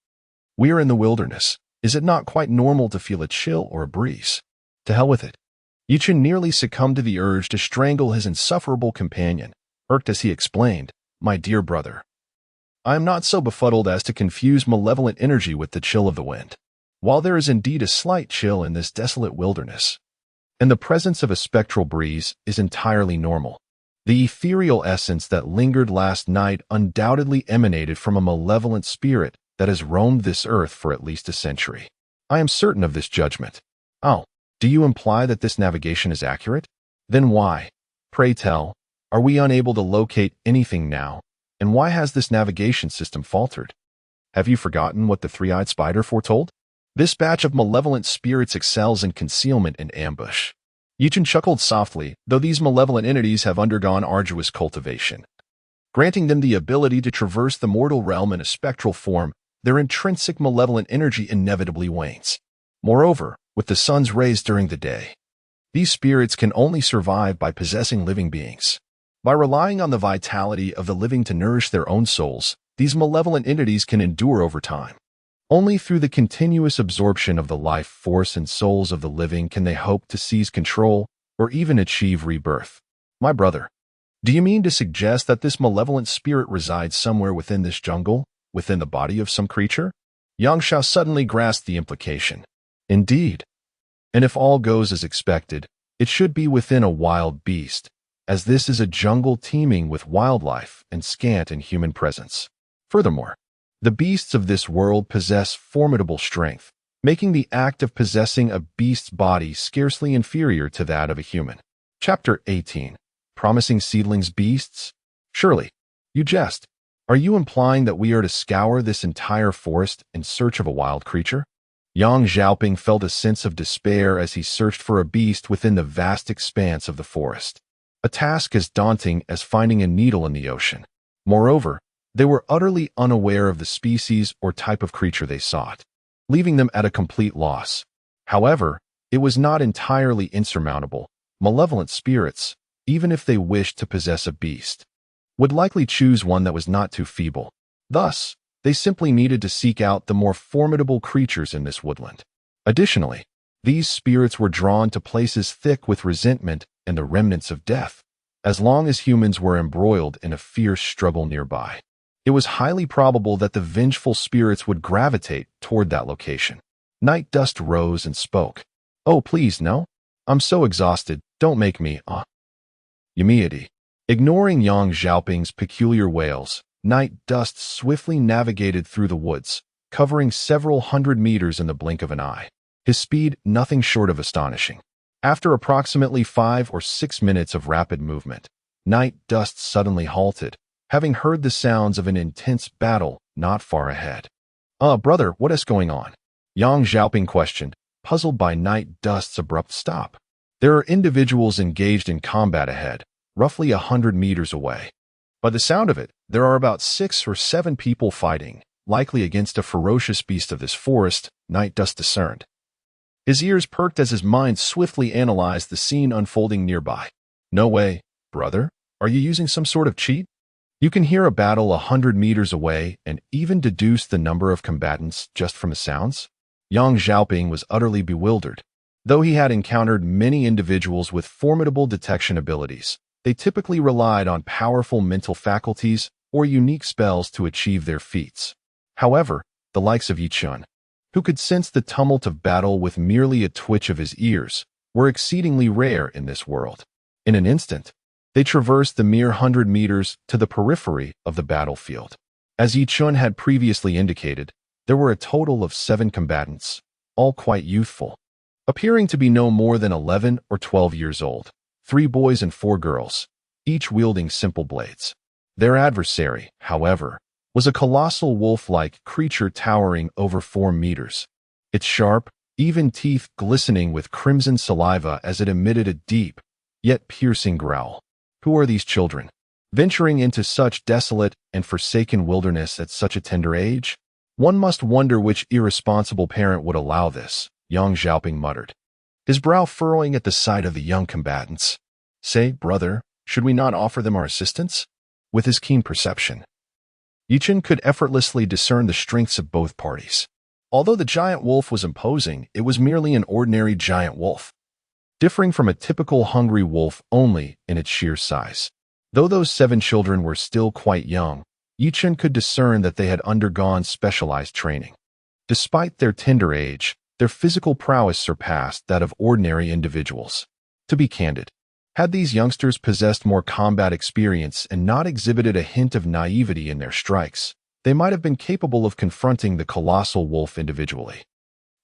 We are in the wilderness. Is it not quite normal to feel a chill or a breeze? To hell with it. Ye Chen nearly succumbed to the urge to strangle his insufferable companion, irked as he explained, my dear brother, I am not so befuddled as to confuse malevolent energy with the chill of the wind. While there is indeed a slight chill in this desolate wilderness, and the presence of a spectral breeze is entirely normal, the ethereal essence that lingered last night undoubtedly emanated from a malevolent spirit that has roamed this earth for at least a century. I am certain of this judgment. Oh, do you imply that this navigation is accurate? Then why, pray tell, are we unable to locate anything now, and why has this navigation system faltered? Have you forgotten what the three-eyed spider foretold? This batch of malevolent spirits excels in concealment and ambush. Ye Chen chuckled softly, though these malevolent entities have undergone arduous cultivation. Granting them the ability to traverse the mortal realm in a spectral form, their intrinsic malevolent energy inevitably wanes. Moreover, with the sun's rays during the day, these spirits can only survive by possessing living beings. By relying on the vitality of the living to nourish their own souls, these malevolent entities can endure over time. Only through the continuous absorption of the life force and souls of the living can they hope to seize control or even achieve rebirth. My brother, do you mean to suggest that this malevolent spirit resides somewhere within this jungle, within the body of some creature? Yang Xiao suddenly grasped the implication. Indeed. And if all goes as expected, it should be within a wild beast, as this is a jungle teeming with wildlife and scant in human presence. Furthermore, the beasts of this world possess formidable strength, making the act of possessing a beast's body scarcely inferior to that of a human. Chapter 18. Promising seedlings beasts? Surely, you jest. Are you implying that we are to scour this entire forest in search of a wild creature? Yang Xiaoping felt a sense of despair as he searched for a beast within the vast expanse of the forest. A task as daunting as finding a needle in the ocean. Moreover, they were utterly unaware of the species or type of creature they sought. leaving them at a complete loss. However, it was not entirely insurmountable. Malevolent spirits, even if they wished to possess a beast, would likely choose one that was not too feeble. Thus, they simply needed to seek out the more formidable creatures in this woodland. Additionally, these spirits were drawn to places thick with resentment and the remnants of death, as long as humans were embroiled in a fierce struggle nearby. It was highly probable that the vengeful spirits would gravitate toward that location. Night Dust rose and spoke. "Oh, please, no. I'm so exhausted. Don't make me, Immediately. Ignoring Yang Xiaoping's peculiar wails, Night Dust swiftly navigated through the woods, covering several hundred meters in the blink of an eye. His speed nothing short of astonishing. After approximately 5 or 6 minutes of rapid movement, Night Dust suddenly halted, having heard the sounds of an intense battle not far ahead. Brother, what is going on?" Yang Xiaoping questioned, puzzled by Night Dust's abrupt stop. "There are individuals engaged in combat ahead, roughly 100 meters away. By the sound of it, there are about 6 or 7 people fighting, likely against a ferocious beast of this forest," Night Dust discerned. His ears perked as his mind swiftly analyzed the scene unfolding nearby. "No way, brother. Are you using some sort of cheat? You can hear a battle 100 meters away and even deduce the number of combatants just from the sounds?" Yang Xiaoping was utterly bewildered. Though he had encountered many individuals with formidable detection abilities, they typically relied on powerful mental faculties or unique spells to achieve their feats. However, the likes of Ye Chen, who could sense the tumult of battle with merely a twitch of his ears, were exceedingly rare in this world. In an instant, they traversed the mere 100 meters to the periphery of the battlefield. As Ye Chen had previously indicated, there were a total of 7 combatants, all quite youthful, appearing to be no more than 11 or 12 years old. 3 boys and 4 girls, each wielding simple blades. Their adversary, however, was a colossal wolf-like creature towering over 4 meters, its sharp, even teeth glistening with crimson saliva as it emitted a deep, yet piercing growl. Who are these children, venturing into such desolate and forsaken wilderness at such a tender age? One must wonder which irresponsible parent would allow this, Yang Xiaoping muttered, his brow furrowing at the sight of the young combatants. "Say, brother, should we not offer them our assistance?" With his keen perception, Ye Chen could effortlessly discern the strengths of both parties. Although the giant wolf was imposing, it was merely an ordinary giant wolf, differing from a typical hungry wolf only in its sheer size. Though those 7 children were still quite young, Ye Chen could discern that they had undergone specialized training. Despite their tender age, their physical prowess surpassed that of ordinary individuals. To be candid, had these youngsters possessed more combat experience and not exhibited a hint of naivety in their strikes, they might have been capable of confronting the colossal wolf individually.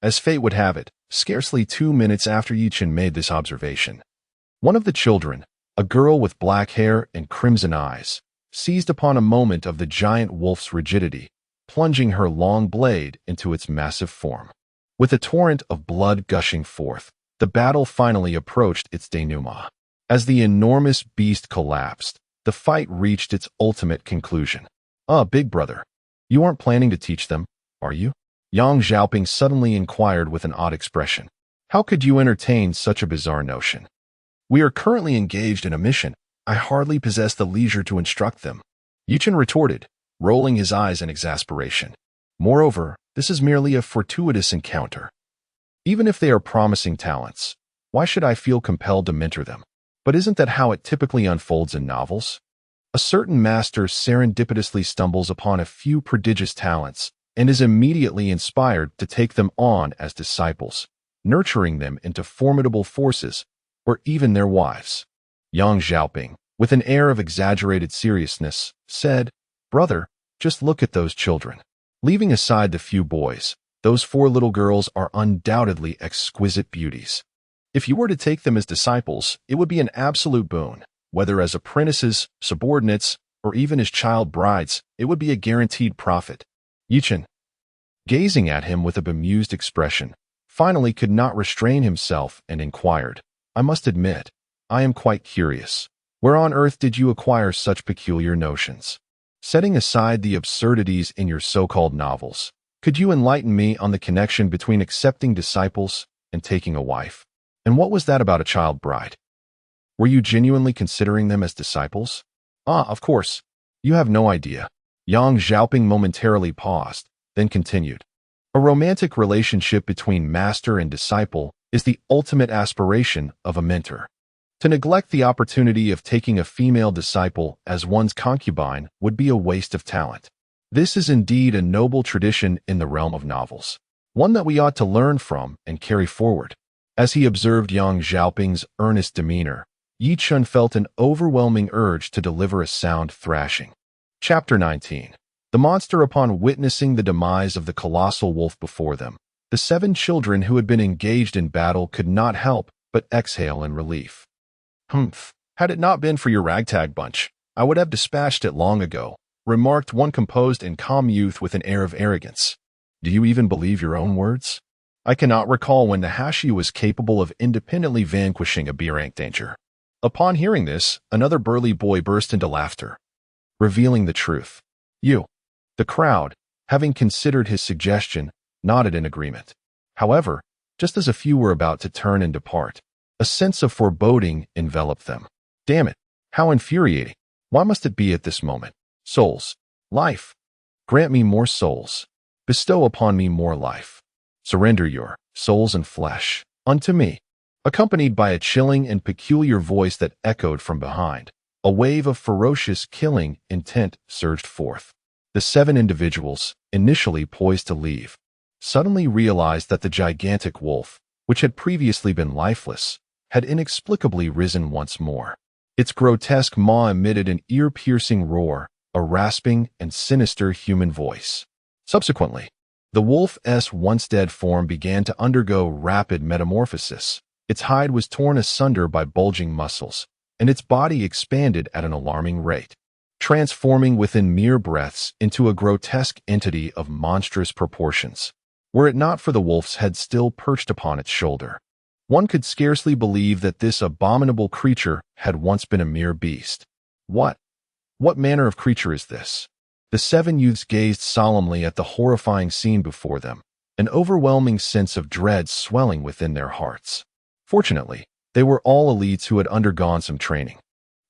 As fate would have it, scarcely 2 minutes after Ye Chen made this observation, one of the children, a girl with black hair and crimson eyes, seized upon a moment of the giant wolf's rigidity, plunging her long blade into its massive form. With a torrent of blood gushing forth, the battle finally approached its denouement. As the enormous beast collapsed, the fight reached its ultimate conclusion. Big brother, you aren't planning to teach them, are you?" Yang Xiaoping suddenly inquired with an odd expression. "How could you entertain such a bizarre notion?" "We are currently engaged in a mission. I hardly possess the leisure to instruct them," Ye Chen retorted, rolling his eyes in exasperation. "Moreover, this is merely a fortuitous encounter. Even if they are promising talents, why should I feel compelled to mentor them? But isn't that how it typically unfolds in novels? A certain master serendipitously stumbles upon a few prodigious talents and is immediately inspired to take them on as disciples, nurturing them into formidable forces, or even their wives." Yang Xiaoping, with an air of exaggerated seriousness, said, "Brother, just look at those children. Leaving aside the few boys, those 4 little girls are undoubtedly exquisite beauties. If you were to take them as disciples, it would be an absolute boon. Whether as apprentices, subordinates, or even as child brides, it would be a guaranteed profit." Ye Chen, gazing at him with a bemused expression, finally could not restrain himself and inquired, "I must admit, I am quite curious. Where on earth did you acquire such peculiar notions? Setting aside the absurdities in your so-called novels, Could you enlighten me on the connection between accepting disciples and taking a wife? And what was that about a child bride? Were you genuinely considering them as disciples? Ah, of course. You have no idea. Yang Xiaoping momentarily paused, then continued. A romantic relationship between master and disciple is the ultimate aspiration of a mentor. To neglect the opportunity of taking a female disciple as one's concubine would be a waste of talent. This is indeed a noble tradition in the realm of novels, one that we ought to learn from and carry forward. As he observed Yang Xiaoping's earnest demeanor, Ye Chen felt an overwhelming urge to deliver a sound thrashing. Chapter 19. The monster. Upon witnessing the demise of the colossal wolf before them, the 7 children who had been engaged in battle could not help but exhale in relief. Humph, had it not been for your ragtag bunch, I would have dispatched it long ago, remarked one composed and calm youth with an air of arrogance. Do you even believe your own words? I cannot recall when Nahashi was capable of independently vanquishing a B-rank danger. Upon hearing this, another burly boy burst into laughter, revealing the truth. The crowd, having considered his suggestion, nodded in agreement. However, just as a few were about to turn and depart, a sense of foreboding enveloped them. Damn it, how infuriating. Why must it be at this moment? Souls. Life. Grant me more souls. Bestow upon me more life. Surrender your souls and flesh unto me. Accompanied by a chilling and peculiar voice that echoed from behind, a wave of ferocious killing intent surged forth. The 7 individuals, initially poised to leave, suddenly realized that the gigantic wolf, which had previously been lifeless, had inexplicably risen once more. Its grotesque maw emitted an ear-piercing roar, a rasping and sinister human voice. Subsequently, the wolf's once dead form began to undergo rapid metamorphosis. Its hide was torn asunder by bulging muscles, and its body expanded at an alarming rate, transforming within mere breaths into a grotesque entity of monstrous proportions. Were it not for the wolf's head still perched upon its shoulder, one could scarcely believe that this abominable creature had once been a mere beast. What manner of creature is this? The 7 youths gazed solemnly at the horrifying scene before them, an overwhelming sense of dread swelling within their hearts. Fortunately, they were all elites who had undergone some training.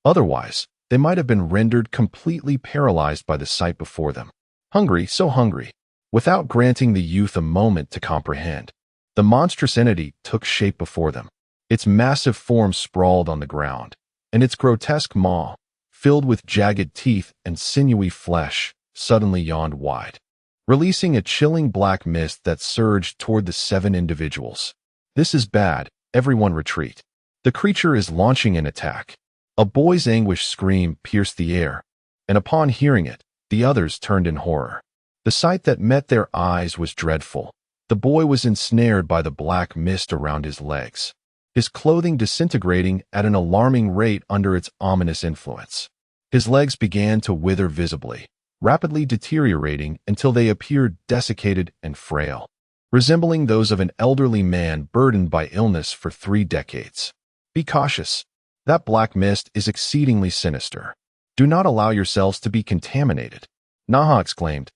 Otherwise, they might have been rendered completely paralyzed by the sight before them. Hungry, so hungry. Without granting the youth a moment to comprehend, the monstrous entity took shape before them. Its massive form sprawled on the ground, and its grotesque maw, filled with jagged teeth and sinewy flesh, suddenly yawned wide, releasing a chilling black mist that surged toward the 7 individuals. This is bad, everyone retreat. The creature is launching an attack. A boy's anguished scream pierced the air, and upon hearing it, the others turned in horror. The sight that met their eyes was dreadful. The boy was ensnared by the black mist around his legs, his clothing disintegrating at an alarming rate under its ominous influence. His legs began to wither visibly, rapidly deteriorating until they appeared desiccated and frail, resembling those of an elderly man burdened by illness for 3 decades. Be cautious. That black mist is exceedingly sinister. Do not allow yourselves to be contaminated, Naha exclaimed,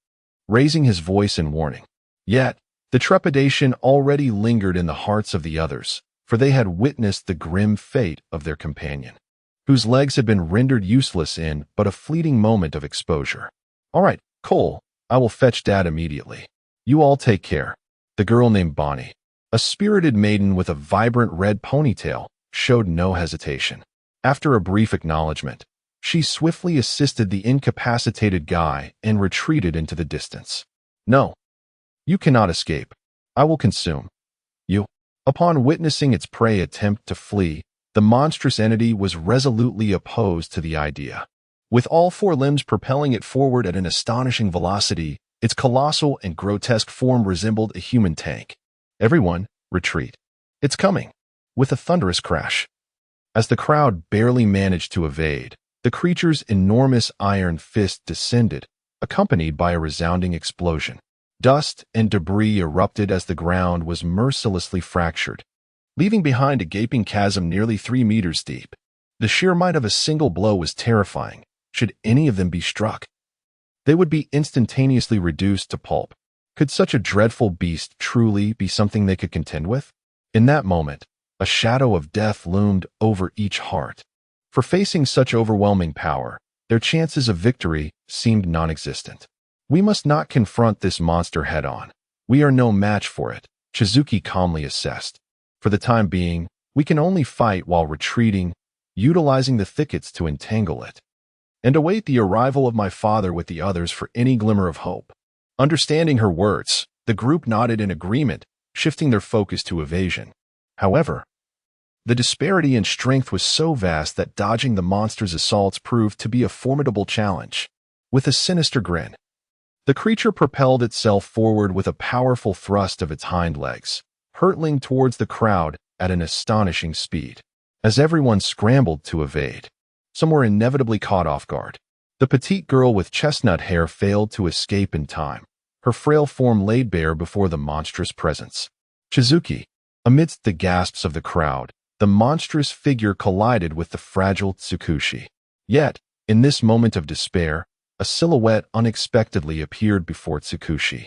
raising his voice in warning. Yet, the trepidation already lingered in the hearts of the others, for they had witnessed the grim fate of their companion, whose legs had been rendered useless in but a fleeting moment of exposure. All right, Cole, I will fetch Dad immediately. You all take care. The girl named Bonnie, a spirited maiden with a vibrant red ponytail, showed no hesitation. After a brief acknowledgement, she swiftly assisted the incapacitated guy and retreated into the distance. No, you cannot escape. I will consume you. Upon witnessing its prey attempt to flee, the monstrous entity was resolutely opposed to the idea. With all 4 limbs propelling it forward at an astonishing velocity, its colossal and grotesque form resembled a human tank. Everyone, retreat. It's coming. With a thunderous crash. As the crowd barely managed to evade, the creature's enormous iron fist descended, accompanied by a resounding explosion. Dust and debris erupted as the ground was mercilessly fractured, leaving behind a gaping chasm nearly 3 meters deep. The sheer might of a single blow was terrifying. Should any of them be struck, they would be instantaneously reduced to pulp. Could such a dreadful beast truly be something they could contend with? In that moment, a shadow of death loomed over each heart. For facing such overwhelming power, their chances of victory seemed non-existent. We must not confront this monster head-on. We are no match for it, Chizuki calmly assessed. For the time being, we can only fight while retreating, utilizing the thickets to entangle it, and await the arrival of my father with the others for any glimmer of hope. Understanding her words, the group nodded in agreement, shifting their focus to evasion. However, the disparity in strength was so vast that dodging the monster's assaults proved to be a formidable challenge. With a sinister grin, the creature propelled itself forward with a powerful thrust of its hind legs, hurtling towards the crowd at an astonishing speed. As everyone scrambled to evade, some were inevitably caught off guard. The petite girl with chestnut hair failed to escape in time, her frail form laid bare before the monstrous presence. Chizuki, amidst the gasps of the crowd, the monstrous figure collided with the fragile Tsukushi. Yet, in this moment of despair, a silhouette unexpectedly appeared before Tsukushi,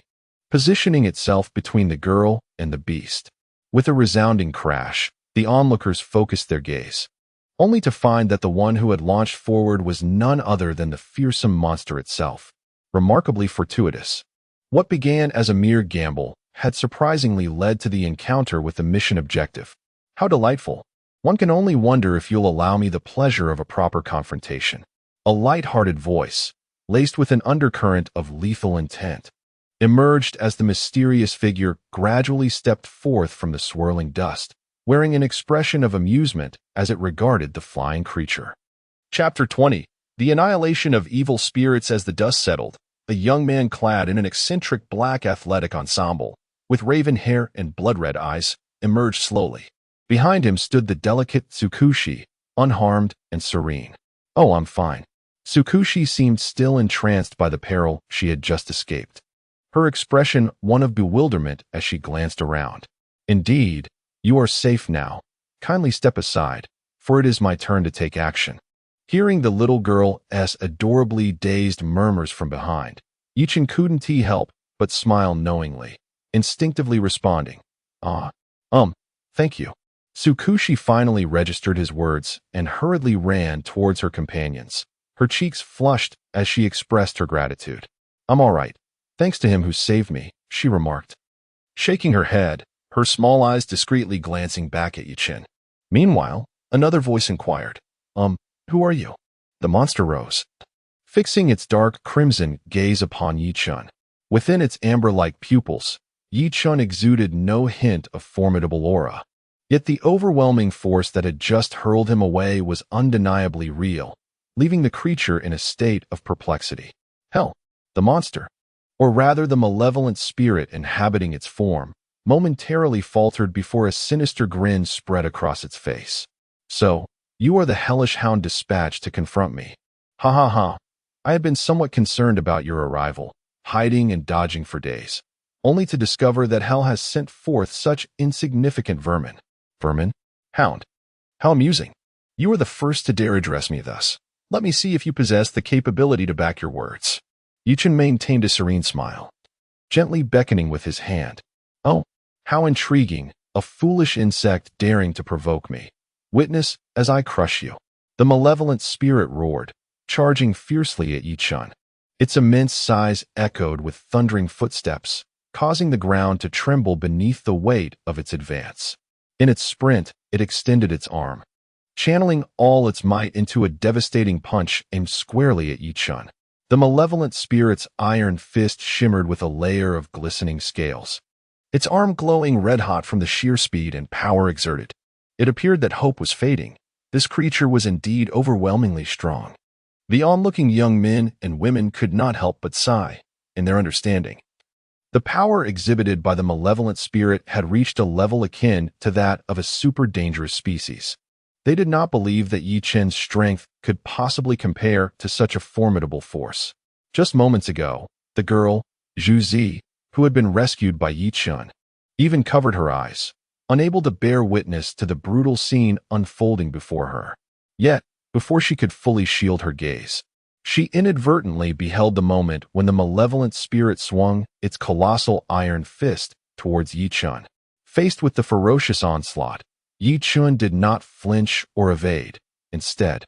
positioning itself between the girl and the beast. With a resounding crash, the onlookers focused their gaze, only to find that the one who had launched forward was none other than the fearsome monster itself. Remarkably fortuitous. What began as a mere gamble had surprisingly led to the encounter with the mission objective. How delightful. One can only wonder if you'll allow me the pleasure of a proper confrontation. A light-hearted voice, laced with an undercurrent of lethal intent, emerged as the mysterious figure gradually stepped forth from the swirling dust, wearing an expression of amusement as it regarded the flying creature. Chapter 20. The Annihilation of Evil Spirits. As the dust settled, a young man clad in an eccentric black athletic ensemble, with raven hair and blood-red eyes, emerged slowly. Behind him stood the delicate Tsukushi, unharmed and serene. "Oh, I'm fine." Tsukushi seemed still entranced by the peril she had just escaped, her expression one of bewilderment as she glanced around. "Indeed, you are safe now. Kindly step aside, for it is my turn to take action." Hearing the little girl's adorably dazed murmurs from behind, Ye Chen couldn't help but smile knowingly, instinctively responding, Thank you." Tsukushi finally registered his words and hurriedly ran towards her companions, her cheeks flushed as she expressed her gratitude. "I'm all right, thanks to him who saved me," she remarked, shaking her head, her small eyes discreetly glancing back at Ye Chen. Meanwhile, another voice inquired, "Who are you?" The monster rose, fixing its dark crimson gaze upon Ye Chen. Within its amber-like pupils, Ye Chen exuded no hint of formidable aura. Yet the overwhelming force that had just hurled him away was undeniably real, leaving the creature in a state of perplexity. Hell, the monster, or rather the malevolent spirit inhabiting its form, momentarily faltered before a sinister grin spread across its face. "So, you are the hellish hound dispatched to confront me. Ha ha ha. I had been somewhat concerned about your arrival, hiding and dodging for days, only to discover that hell has sent forth such insignificant vermin." "Vermin? Hound? How amusing. You are the first to dare address me thus. Let me see if you possess the capability to back your words." Ye Chen maintained a serene smile, gently beckoning with his hand. "Oh, how intriguing, a foolish insect daring to provoke me. Witness as I crush you." The malevolent spirit roared, charging fiercely at Ye Chen. Its immense size echoed with thundering footsteps, causing the ground to tremble beneath the weight of its advance. In its sprint, it extended its arm, channeling all its might into a devastating punch aimed squarely at Ye Chen. The malevolent spirit's iron fist shimmered with a layer of glistening scales, its arm glowing red-hot from the sheer speed and power exerted. It appeared that hope was fading. This creature was indeed overwhelmingly strong. The onlooking young men and women could not help but sigh in their understanding. The power exhibited by the malevolent spirit had reached a level akin to that of a super-dangerous species. They did not believe that Ye Chen's strength could possibly compare to such a formidable force. Just moments ago, the girl, Zhu Zi, who had been rescued by Ye Chen, even covered her eyes, unable to bear witness to the brutal scene unfolding before her. Yet, before she could fully shield her gaze, She inadvertently beheld the moment when the malevolent spirit swung its colossal iron fist towards Ye Chen. Faced with the ferocious onslaught, Ye Chen did not flinch or evade. Instead,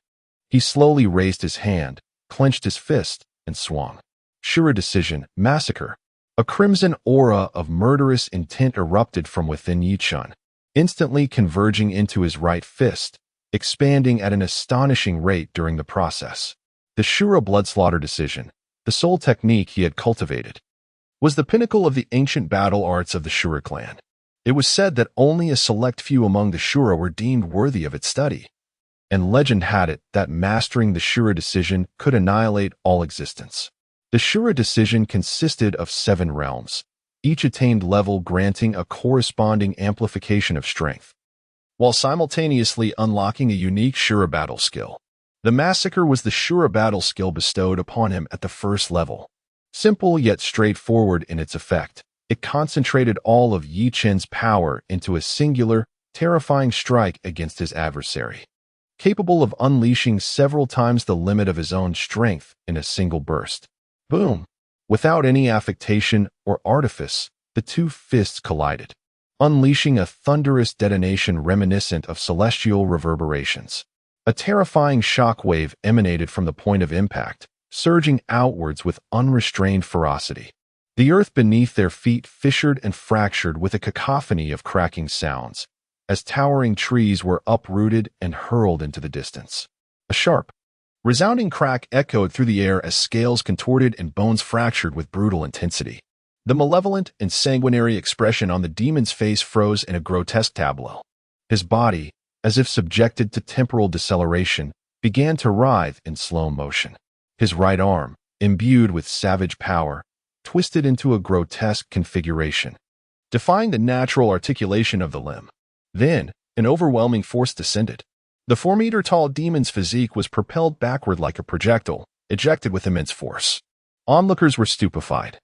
he slowly raised his hand, clenched his fist, and swung. Asura Decision, Massacre. A crimson aura of murderous intent erupted from within Ye Chen, instantly converging into his right fist, expanding at an astonishing rate during the process. The Shura Bloodslaughter Decision, the sole technique he had cultivated, was the pinnacle of the ancient battle arts of the Shura clan. It was said that only a select few among the Shura were deemed worthy of its study, and legend had it that mastering the Shura Decision could annihilate all existence. The Shura Decision consisted of 7 realms, each attained level granting a corresponding amplification of strength, while simultaneously unlocking a unique Shura battle skill. The Massacre was the Shura battle skill bestowed upon him at the first level. Simple yet straightforward in its effect, it concentrated all of Ye Chen's power into a singular, terrifying strike against his adversary, capable of unleashing several times the limit of his own strength in a single burst. Boom! Without any affectation or artifice, the two fists collided, unleashing a thunderous detonation reminiscent of celestial reverberations. A terrifying shockwave emanated from the point of impact, surging outwards with unrestrained ferocity. The earth beneath their feet fissured and fractured with a cacophony of cracking sounds, as towering trees were uprooted and hurled into the distance. A sharp, resounding crack echoed through the air as scales contorted and bones fractured with brutal intensity. The malevolent and sanguinary expression on the demon's face froze in a grotesque tableau. His body, as if subjected to temporal deceleration, began to writhe in slow motion. His right arm, imbued with savage power, twisted into a grotesque configuration, defying the natural articulation of the limb. Then, an overwhelming force descended. The 4-meter-tall demon's physique was propelled backward like a projectile, ejected with immense force. Onlookers were stupefied,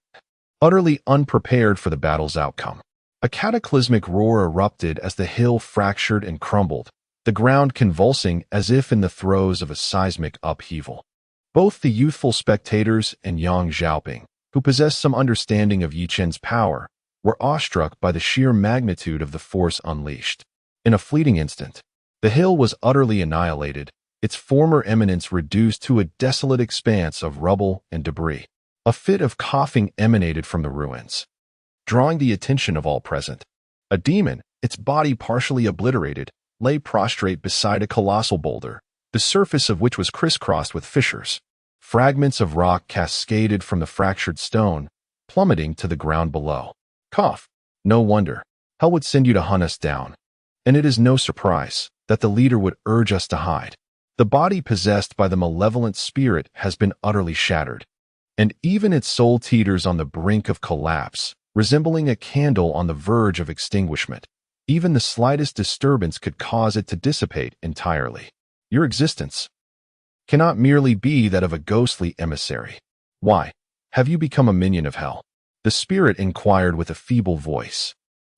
utterly unprepared for the battle's outcome. A cataclysmic roar erupted as the hill fractured and crumbled, the ground convulsing as if in the throes of a seismic upheaval. Both the youthful spectators and Yang Xiaoping, who possessed some understanding of Ye Chen's power, were awestruck by the sheer magnitude of the force unleashed. In a fleeting instant, the hill was utterly annihilated, its former eminence reduced to a desolate expanse of rubble and debris. A fit of coughing emanated from the ruins, drawing the attention of all present. A demon, its body partially obliterated, lay prostrate beside a colossal boulder, the surface of which was crisscrossed with fissures. Fragments of rock cascaded from the fractured stone, plummeting to the ground below. Cough. No wonder. Hell would send you to hunt us down. And it is no surprise that the leader would urge us to hide. The body possessed by the malevolent spirit has been utterly shattered, and even its soul teeters on the brink of collapse, resembling a candle on the verge of extinguishment. Even the slightest disturbance could cause it to dissipate entirely. Your existence cannot merely be that of a ghostly emissary. Why, have you become a minion of hell? The spirit inquired with a feeble voice.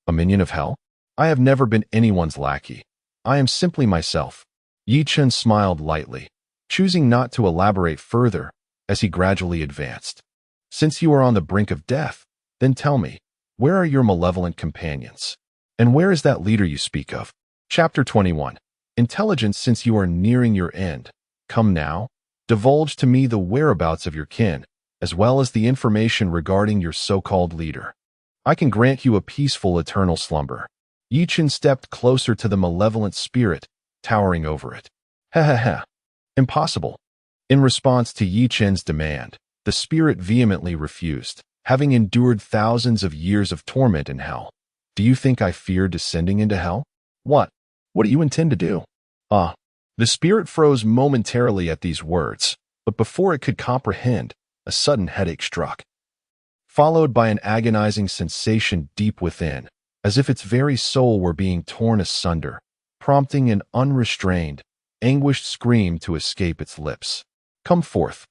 A minion of hell? I have never been anyone's lackey. I am simply myself. Ye Chen smiled lightly, choosing not to elaborate further as he gradually advanced. Since you are on the brink of death, then tell me, where are your malevolent companions? And where is that leader you speak of? Chapter 21. Intelligence. Since you are nearing your end, come now, divulge to me the whereabouts of your kin, as well as the information regarding your so-called leader. I can grant you a peaceful eternal slumber. Ye Chen stepped closer to the malevolent spirit, towering over it. Ha ha ha. Impossible. In response to Ye Chen's demand, the spirit vehemently refused, having endured thousands of years of torment in hell. Do you think I fear descending into hell? What? What do you intend to do? The spirit froze momentarily at these words, but before it could comprehend, a sudden headache struck, followed by an agonizing sensation deep within, as if its very soul were being torn asunder, prompting an unrestrained, anguished scream to escape its lips. Come forth.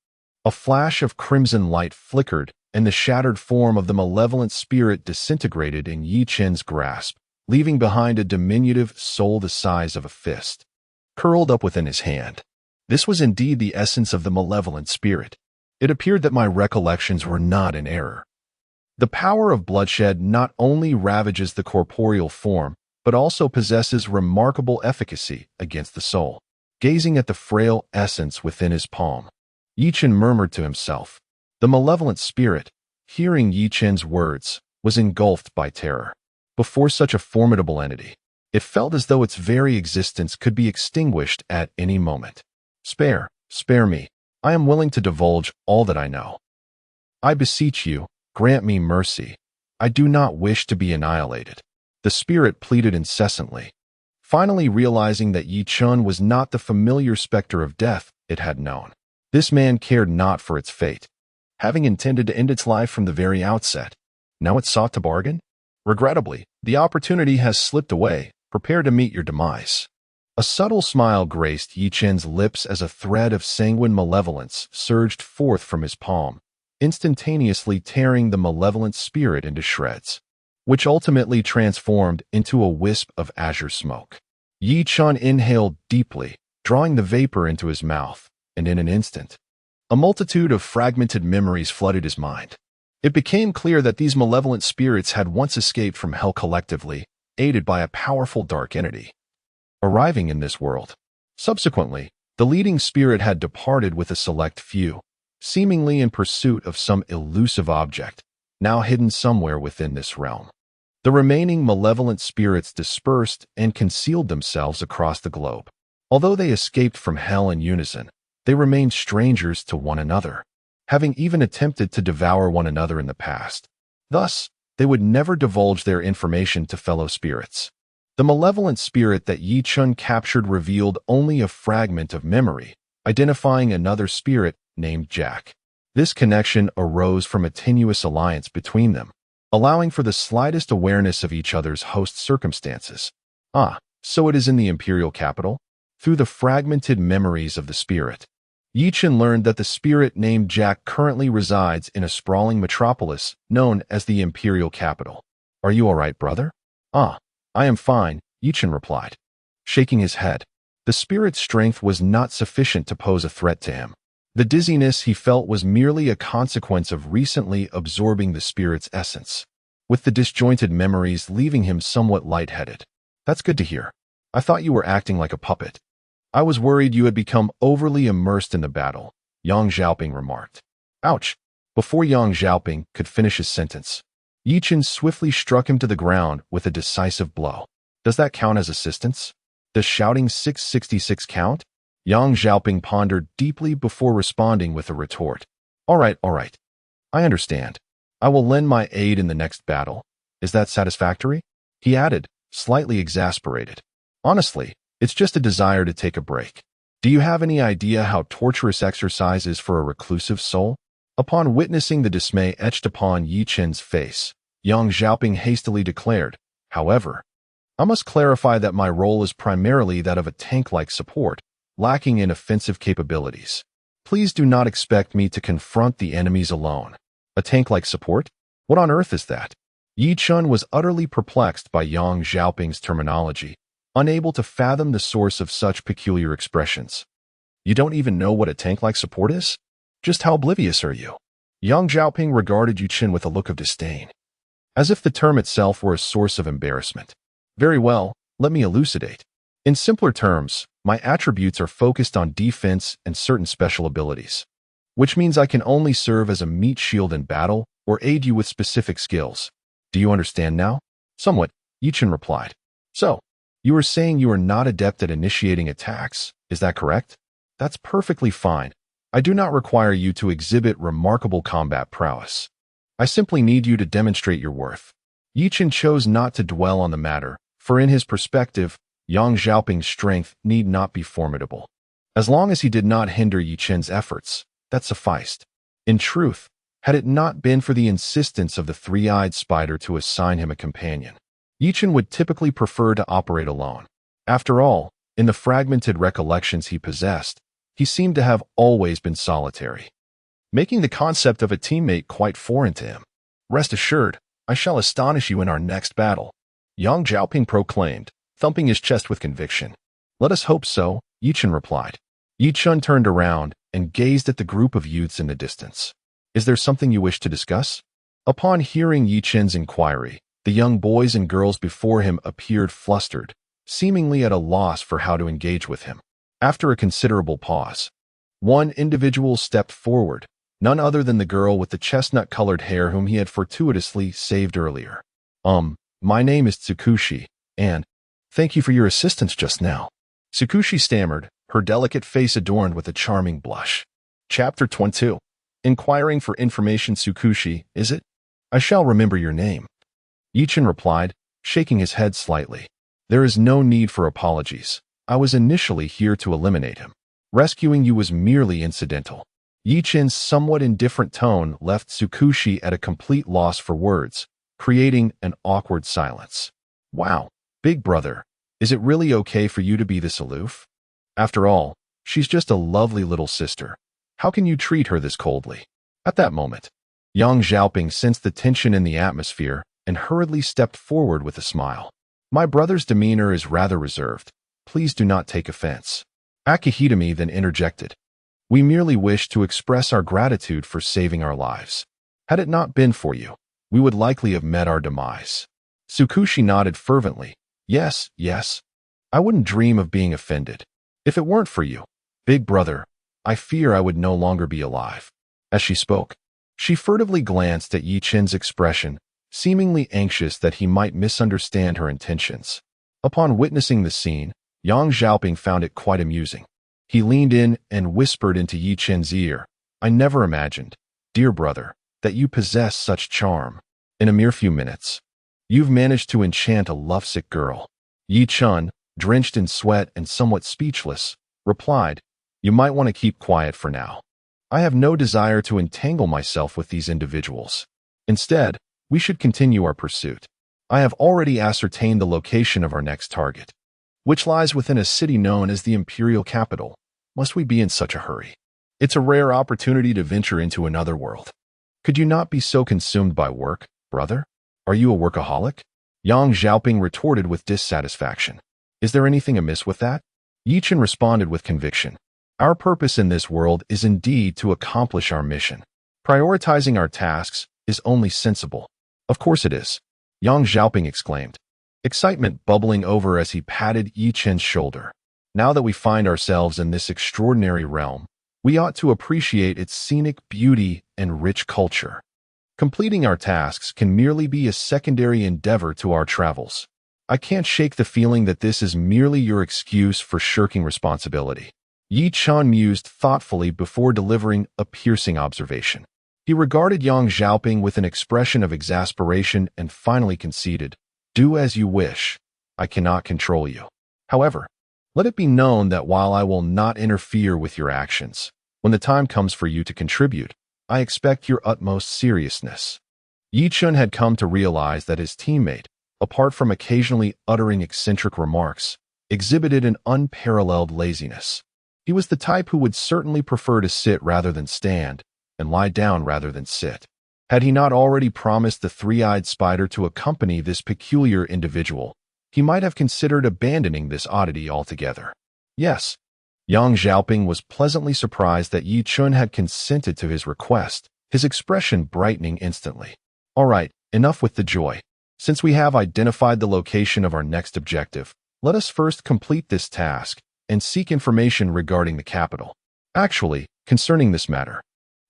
A flash of crimson light flickered, and the shattered form of the malevolent spirit disintegrated in Ye Chen's grasp, leaving behind a diminutive soul the size of a fist, curled up within his hand. This was indeed the essence of the malevolent spirit. It appeared that my recollections were not in error. The power of bloodshed not only ravages the corporeal form, but also possesses remarkable efficacy against the soul. Gazing at the frail essence within his palm, Ye Chen murmured to himself. The malevolent spirit, hearing Ye Chen's words, was engulfed by terror. Before such a formidable entity, it felt as though its very existence could be extinguished at any moment. Spare me. I am willing to divulge all that I know. I beseech you, grant me mercy. I do not wish to be annihilated. The spirit pleaded incessantly, finally realizing that Ye Chen was not the familiar specter of death it had known. This man cared not for its fate, having intended to end its life from the very outset. Now it sought to bargain? Regrettably, the opportunity has slipped away. Prepare to meet your demise. A subtle smile graced Ye Chen's lips as a thread of sanguine malevolence surged forth from his palm, instantaneously tearing the malevolent spirit into shreds, which ultimately transformed into a wisp of azure smoke. Ye Chen inhaled deeply, drawing the vapor into his mouth, and in an instant, a multitude of fragmented memories flooded his mind. It became clear that these malevolent spirits had once escaped from hell collectively, aided by a powerful dark entity, arriving in this world. Subsequently, the leading spirit had departed with a select few, seemingly in pursuit of some elusive object, now hidden somewhere within this realm. The remaining malevolent spirits dispersed and concealed themselves across the globe. Although they escaped from hell in unison, they remained strangers to one another, having even attempted to devour one another in the past. Thus, they would never divulge their information to fellow spirits. The malevolent spirit that Ye Chen captured revealed only a fragment of memory, identifying another spirit named Jack. This connection arose from a tenuous alliance between them, allowing for the slightest awareness of each other's host circumstances. So it is in the imperial capital? Through the fragmented memories of the spirit, Ye Chen learned that the spirit named Jack currently resides in a sprawling metropolis known as the imperial capital. Are you all right, brother? I am fine, Ye Chen replied, shaking his head. The spirit's strength was not sufficient to pose a threat to him. The dizziness he felt was merely a consequence of recently absorbing the spirit's essence, with the disjointed memories leaving him somewhat lightheaded. That's good to hear. I thought you were acting like a puppet. I was worried you had become overly immersed in the battle, Yang Xiaoping remarked. Ouch! Before Yang Xiaoping could finish his sentence, Ye Chen swiftly struck him to the ground with a decisive blow. Does that count as assistance? Does shouting 666 count? Yang Xiaoping pondered deeply before responding with a retort. All right. I understand. I will lend my aid in the next battle. Is that satisfactory? He added, slightly exasperated. Honestly, it's just a desire to take a break. Do you have any idea how torturous exercise is for a reclusive soul? Upon witnessing the dismay etched upon Ye Chen's face, Yang Xiaoping hastily declared, however, I must clarify that my role is primarily that of a tank-like support, lacking in offensive capabilities. Please do not expect me to confront the enemies alone. A tank-like support? What on earth is that? Ye Chen was utterly perplexed by Yang Xiaoping's terminology, unable to fathom the source of such peculiar expressions. You don't even know what a tank-like support is? Just how oblivious are you? Yang Xiaoping regarded Ye Chen with a look of disdain, as if the term itself were a source of embarrassment. Very well, let me elucidate. In simpler terms, my attributes are focused on defense and certain special abilities, which means I can only serve as a meat shield in battle or aid you with specific skills. Do you understand now? Somewhat, Ye Chen replied. So, you are saying you are not adept at initiating attacks, is that correct? That's perfectly fine. I do not require you to exhibit remarkable combat prowess. I simply need you to demonstrate your worth. Ye Chen chose not to dwell on the matter, for in his perspective, Yang Xiaoping's strength need not be formidable. As long as he did not hinder Ye Chen's efforts, that sufficed. In truth, had it not been for the insistence of the three-eyed spider to assign him a companion, Ye Chen would typically prefer to operate alone. After all, in the fragmented recollections he possessed, he seemed to have always been solitary, making the concept of a teammate quite foreign to him. Rest assured, I shall astonish you in our next battle, Yang Xiaoping proclaimed, thumping his chest with conviction. Let us hope so, Ye Chen replied. Ye Chen turned around and gazed at the group of youths in the distance. Is there something you wish to discuss? Upon hearing Ye Chen's inquiry, the young boys and girls before him appeared flustered, seemingly at a loss for how to engage with him. After a considerable pause, one individual stepped forward, none other than the girl with the chestnut-colored hair whom he had fortuitously saved earlier. My name is Tsukushi, and thank you for your assistance just now. Tsukushi stammered, her delicate face adorned with a charming blush. Chapter 22. Inquiring for information. Tsukushi, is it? I shall remember your name. Ye Chen replied, shaking his head slightly. There is no need for apologies. I was initially here to eliminate him. Rescuing you was merely incidental. Ye Chen's somewhat indifferent tone left Tsukushi at a complete loss for words, creating an awkward silence. Wow, big brother, is it really okay for you to be this aloof? After all, she's just a lovely little sister. How can you treat her this coldly? At that moment, Yang Xiaoping sensed the tension in the atmosphere and hurriedly stepped forward with a smile. My brother's demeanor is rather reserved. Please do not take offense. Akihitami then interjected. We merely wish to express our gratitude for saving our lives. Had it not been for you, we would likely have met our demise. Tsukushi nodded fervently. Yes, yes. I wouldn't dream of being offended. If it weren't for you, big brother, I fear I would no longer be alive. As she spoke, she furtively glanced at Ye Chen's expression, seemingly anxious that he might misunderstand her intentions. Upon witnessing the scene, Yang Xiaoping found it quite amusing. He leaned in and whispered into Ye Chen's ear, I never imagined, dear brother, that you possess such charm. In a mere few minutes, you've managed to enchant a lovesick girl. Ye Chen, drenched in sweat and somewhat speechless, replied, You might want to keep quiet for now. I have no desire to entangle myself with these individuals. Instead, we should continue our pursuit. I have already ascertained the location of our next target, which lies within a city known as the Imperial Capital. Must we be in such a hurry? It's a rare opportunity to venture into another world. Could you not be so consumed by work, brother? Are you a workaholic? Yang Xiaoping retorted with dissatisfaction. Is there anything amiss with that? Ye Chen responded with conviction. Our purpose in this world is indeed to accomplish our mission. Prioritizing our tasks is only sensible. Of course it is, Yang Xiaoping exclaimed, excitement bubbling over as he patted Ye Chen's shoulder. Now that we find ourselves in this extraordinary realm, we ought to appreciate its scenic beauty and rich culture. Completing our tasks can merely be a secondary endeavor to our travels. I can't shake the feeling that this is merely your excuse for shirking responsibility. Ye Chen mused thoughtfully before delivering a piercing observation. He regarded Yang Xiaoping with an expression of exasperation and finally conceded, Do as you wish. I cannot control you. However, let it be known that while I will not interfere with your actions, when the time comes for you to contribute, I expect your utmost seriousness. Ye Chen had come to realize that his teammate, apart from occasionally uttering eccentric remarks, exhibited an unparalleled laziness. He was the type who would certainly prefer to sit rather than stand, and lie down rather than sit. Had he not already promised the three-eyed spider to accompany this peculiar individual, he might have considered abandoning this oddity altogether. Yes, Yang Xiaoping was pleasantly surprised that Ye Chen had consented to his request, his expression brightening instantly. All right, enough with the joy. Since we have identified the location of our next objective, let us first complete this task and seek information regarding the capital. Actually, concerning this matter,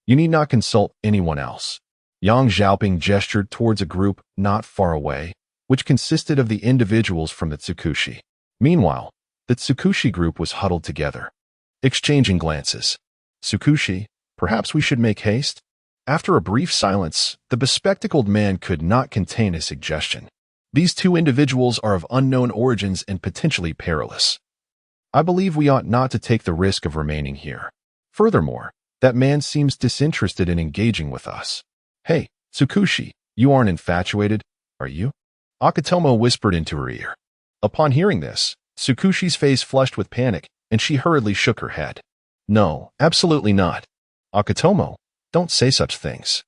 you need not consult anyone else. Yang Xiaoping gestured towards a group not far away, which consisted of the individuals from the Tsukushi. Meanwhile, the Tsukushi group was huddled together, exchanging glances. Tsukushi, perhaps we should make haste? After a brief silence, the bespectacled man could not contain a suggestion. These two individuals are of unknown origins and potentially perilous. I believe we ought not to take the risk of remaining here. Furthermore, that man seems disinterested in engaging with us. Hey, Tsukushi, you aren't infatuated, are you? Akatomo whispered into her ear. Upon hearing this, Tsukushi's face flushed with panic, and she hurriedly shook her head. No, absolutely not. Akatomo, don't say such things.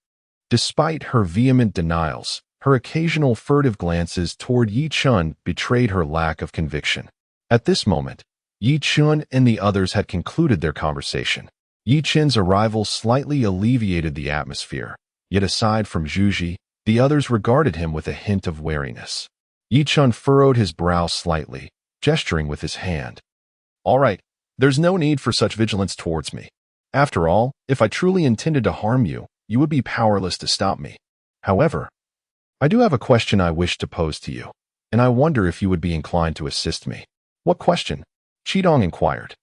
Despite her vehement denials, her occasional furtive glances toward Ye Chen betrayed her lack of conviction. At this moment, Ye Chen and the others had concluded their conversation. Ye Chen's arrival slightly alleviated the atmosphere, yet aside from Zhuji, the others regarded him with a hint of wariness. Ye Chen furrowed his brow slightly, gesturing with his hand. All right, there's no need for such vigilance towards me. After all, if I truly intended to harm you, you would be powerless to stop me. However, I do have a question I wish to pose to you, and I wonder if you would be inclined to assist me. What question? Qidong inquired.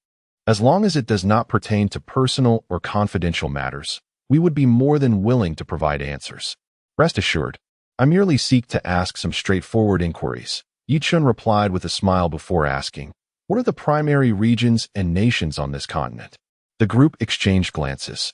As long as it does not pertain to personal or confidential matters, we would be more than willing to provide answers. Rest assured, I merely seek to ask some straightforward inquiries. Ye Chen replied with a smile before asking, what are the primary regions and nations on this continent? The group exchanged glances,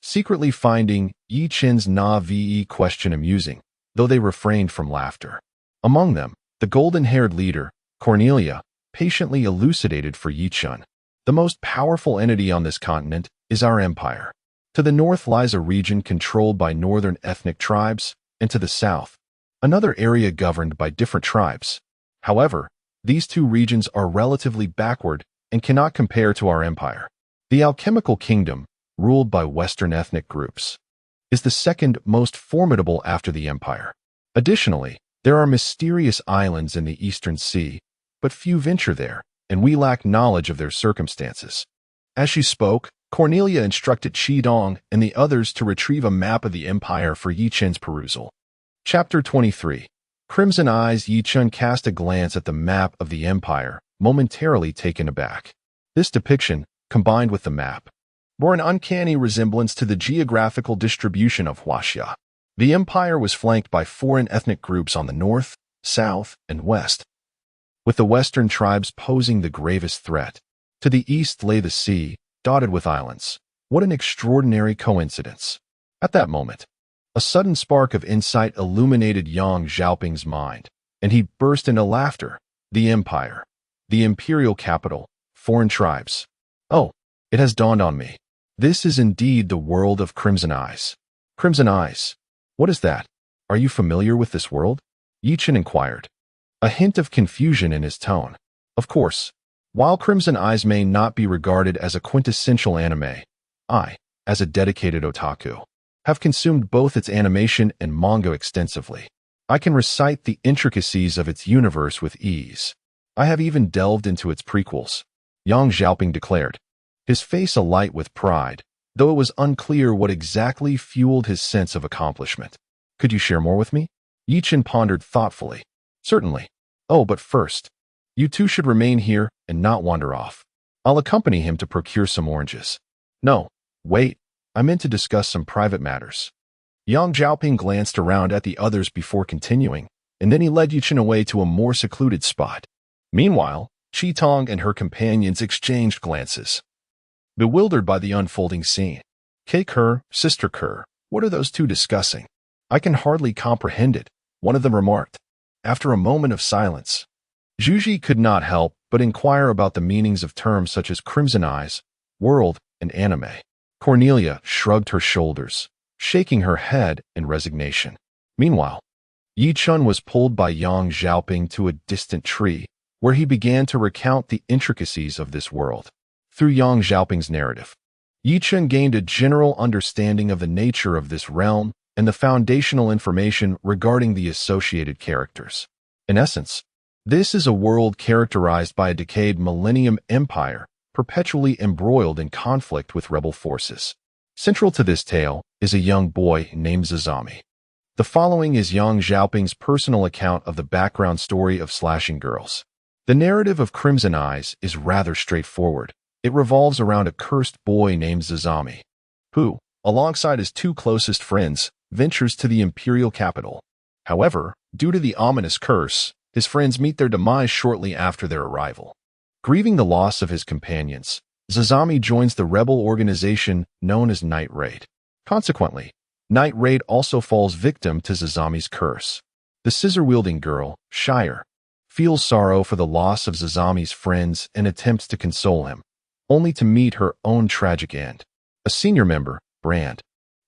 secretly finding Ye Chen's na-ve question amusing, though they refrained from laughter. Among them, the golden-haired leader, Cornelia, patiently elucidated for Ye Chen. The most powerful entity on this continent is our empire. To the north lies a region controlled by northern ethnic tribes, and to the south, another area governed by different tribes. However, these two regions are relatively backward and cannot compare to our empire. The alchemical kingdom, ruled by Western ethnic groups, is the second most formidable after the empire. Additionally, there are mysterious islands in the Eastern Sea, but few venture there, and we lack knowledge of their circumstances. As she spoke, Cornelia instructed Qidong and the others to retrieve a map of the empire for Ye Chen's perusal. Chapter 23. Crimson Eyes. Ye Chen cast a glance at the map of the empire, momentarily taken aback. This depiction, combined with the map, bore an uncanny resemblance to the geographical distribution of Huaxia. The empire was flanked by foreign ethnic groups on the north, south, and west, with the western tribes posing the gravest threat. To the east lay the sea, dotted with islands. What an extraordinary coincidence. At that moment, a sudden spark of insight illuminated Yang Xiaoping's mind, and he burst into laughter. The empire, the imperial capital, foreign tribes. Oh, it has dawned on me. This is indeed the world of Crimson Eyes. Crimson Eyes. What is that? Are you familiar with this world? Ye Chen inquired, a hint of confusion in his tone. Of course. While Crimson Eyes may not be regarded as a quintessential anime, I, as a dedicated otaku, have consumed both its animation and manga extensively. I can recite the intricacies of its universe with ease. I have even delved into its prequels, Yang Xiaoping declared, his face alight with pride, though it was unclear what exactly fueled his sense of accomplishment. Could you share more with me? Ye Chen pondered thoughtfully. Certainly. Oh, but first, you two should remain here and not wander off. I'll accompany him to procure some oranges. No, wait, I meant to discuss some private matters. Yang Xiaoping glanced around at the others before continuing, and then he led Ye Chen away to a more secluded spot. Meanwhile, Qitong and her companions exchanged glances, bewildered by the unfolding scene. Ke-Ker, Sister Ker, what are those two discussing? I can hardly comprehend it, one of them remarked. After a moment of silence, Zhuji could not help but inquire about the meanings of terms such as Crimson Eyes, world, and anime. Cornelia shrugged her shoulders, shaking her head in resignation. Meanwhile, Ye Chen was pulled by Yang Xiaoping to a distant tree, where he began to recount the intricacies of this world. Through Yang Xiaoping's narrative, Ye Chen gained a general understanding of the nature of this realm and the foundational information regarding the associated characters. In essence, this is a world characterized by a decayed millennium empire, perpetually embroiled in conflict with rebel forces. Central to this tale is a young boy named Zazami. The following is Yang Xiaoping's personal account of the background story of Slashing Girls. The narrative of Crimson Eyes is rather straightforward. It revolves around a cursed boy named Zazami, who, alongside his two closest friends, ventures to the imperial capital. However, due to the ominous curse, his friends meet their demise shortly after their arrival. Grieving the loss of his companions, Zazami joins the rebel organization known as Night Raid. Consequently, Night Raid also falls victim to Zazami's curse. The scissor-wielding girl, Shire, feels sorrow for the loss of Zazami's friends and attempts to console him, only to meet her own tragic end. A senior member, Brand,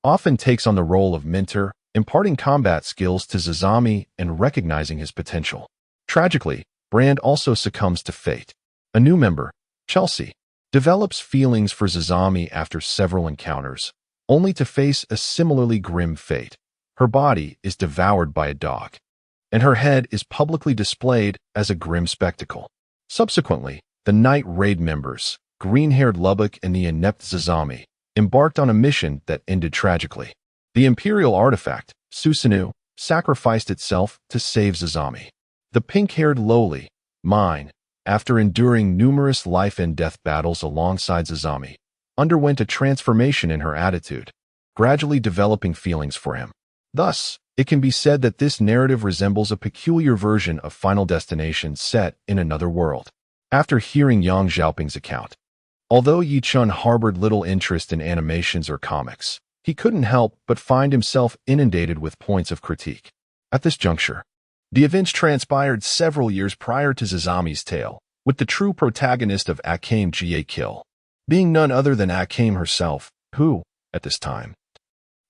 often takes on the role of mentor, imparting combat skills to Zazami and recognizing his potential. Tragically, Brand also succumbs to fate. A new member, Chelsea develops feelings for Zazami after several encounters, only to face a similarly grim fate. Her body is devoured by a dog, and her head is publicly displayed as a grim spectacle. Subsequently, the Night Raid members, green-haired Lubbock and the inept Zazami, embarked on a mission that ended tragically. The Imperial artifact, Susanoo, sacrificed itself to save Zazami. The pink-haired lowly, Mine, after enduring numerous life-and-death battles alongside Zazami, underwent a transformation in her attitude, gradually developing feelings for him. Thus, it can be said that this narrative resembles a peculiar version of Final Destination set in another world. After hearing Yang Xiaoping's account, although Ye Chen harbored little interest in animations or comics, he couldn't help but find himself inundated with points of critique. At this juncture, the events transpired several years prior to Zazami's tale, with the true protagonist of Akame kill being none other than Akame herself, who, at this time,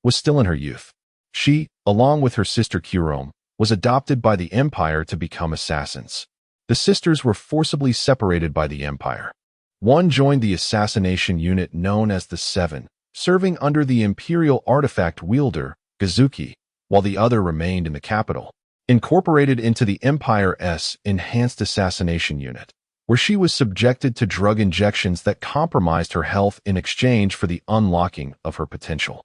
was still in her youth. She, along with her sister Kurome, was adopted by the Empire to become assassins. The sisters were forcibly separated by the Empire. One joined the assassination unit known as the Seven, serving under the Imperial artifact wielder, Gazuki, while the other remained in the capital, incorporated into the Empire's enhanced assassination unit, where she was subjected to drug injections that compromised her health in exchange for the unlocking of her potential.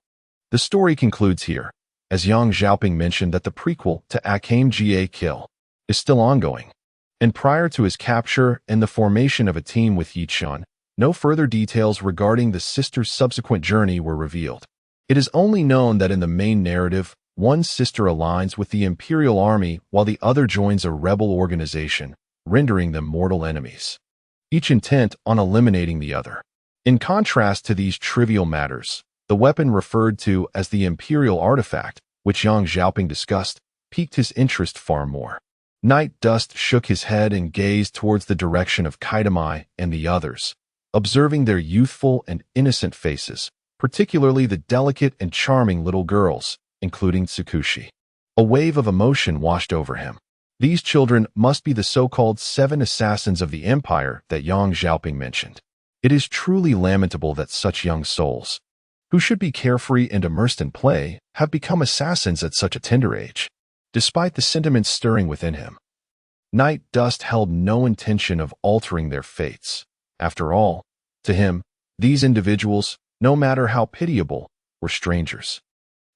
The story concludes here, as Yang Xiaoping mentioned that the prequel to Akame kill is still ongoing, and prior to his capture and the formation of a team with Ye Chen, no further details regarding the sisters' subsequent journey were revealed. It is only known that in the main narrative, one sister aligns with the Imperial Army while the other joins a rebel organization, rendering them mortal enemies, each intent on eliminating the other. In contrast to these trivial matters, the weapon referred to as the Imperial artifact, which Yang Xiaoping discussed, piqued his interest far more. Night Dust shook his head and gazed towards the direction of Akame and the others, observing their youthful and innocent faces, particularly the delicate and charming little girls, including Tsukushi. A wave of emotion washed over him. These children must be the so-called 7 assassins of the Empire that Yang Xiaoping mentioned. It is truly lamentable that such young souls, who should be carefree and immersed in play, have become assassins at such a tender age. Despite the sentiments stirring within him, Night Dust held no intention of altering their fates. After all, to him, these individuals, no matter how pitiable, were strangers.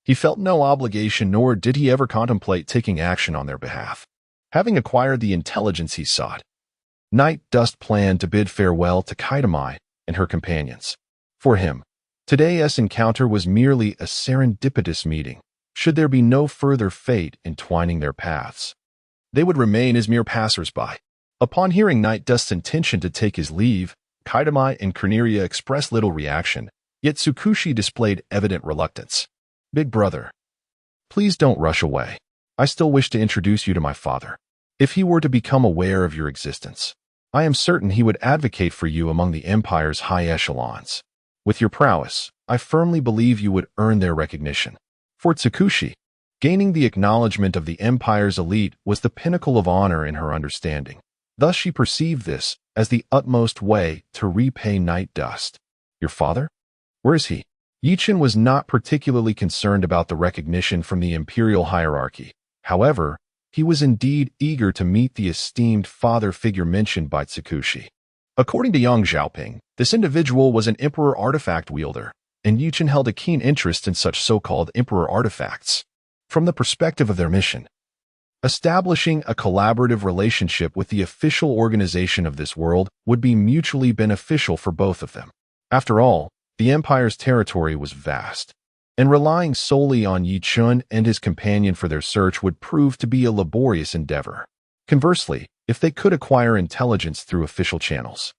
He felt no obligation, nor did he ever contemplate taking action on their behalf. Having acquired the intelligence he sought, Night Dust planned to bid farewell to Akame and her companions. For him, today's encounter was merely a serendipitous meeting. Should there be no further fate entwining their paths, they would remain as mere passers-by. Upon hearing Night Dust's intention to take his leave, Akame and Corneria expressed little reaction, yet Tsukushi displayed evident reluctance. "Big brother, please don't rush away. I still wish to introduce you to my father. If he were to become aware of your existence, I am certain he would advocate for you among the Empire's high echelons. With your prowess, I firmly believe you would earn their recognition." For Tsukushi, gaining the acknowledgement of the Empire's elite was the pinnacle of honor in her understanding. Thus she perceived this as the utmost way to repay Night Dust. "Your father? Where is he?" Ye Chen was not particularly concerned about the recognition from the Imperial hierarchy. However, he was indeed eager to meet the esteemed father figure mentioned by Tsukushi. According to Yang Xiaoping, this individual was an Emperor artifact wielder, and Ye Chen held a keen interest in such so-called Emperor artifacts. From the perspective of their mission, establishing a collaborative relationship with the official organization of this world would be mutually beneficial for both of them. After all, the Empire's territory was vast, and relying solely on Ye Chen and his companion for their search would prove to be a laborious endeavor. Conversely, if they could acquire intelligence through official channels,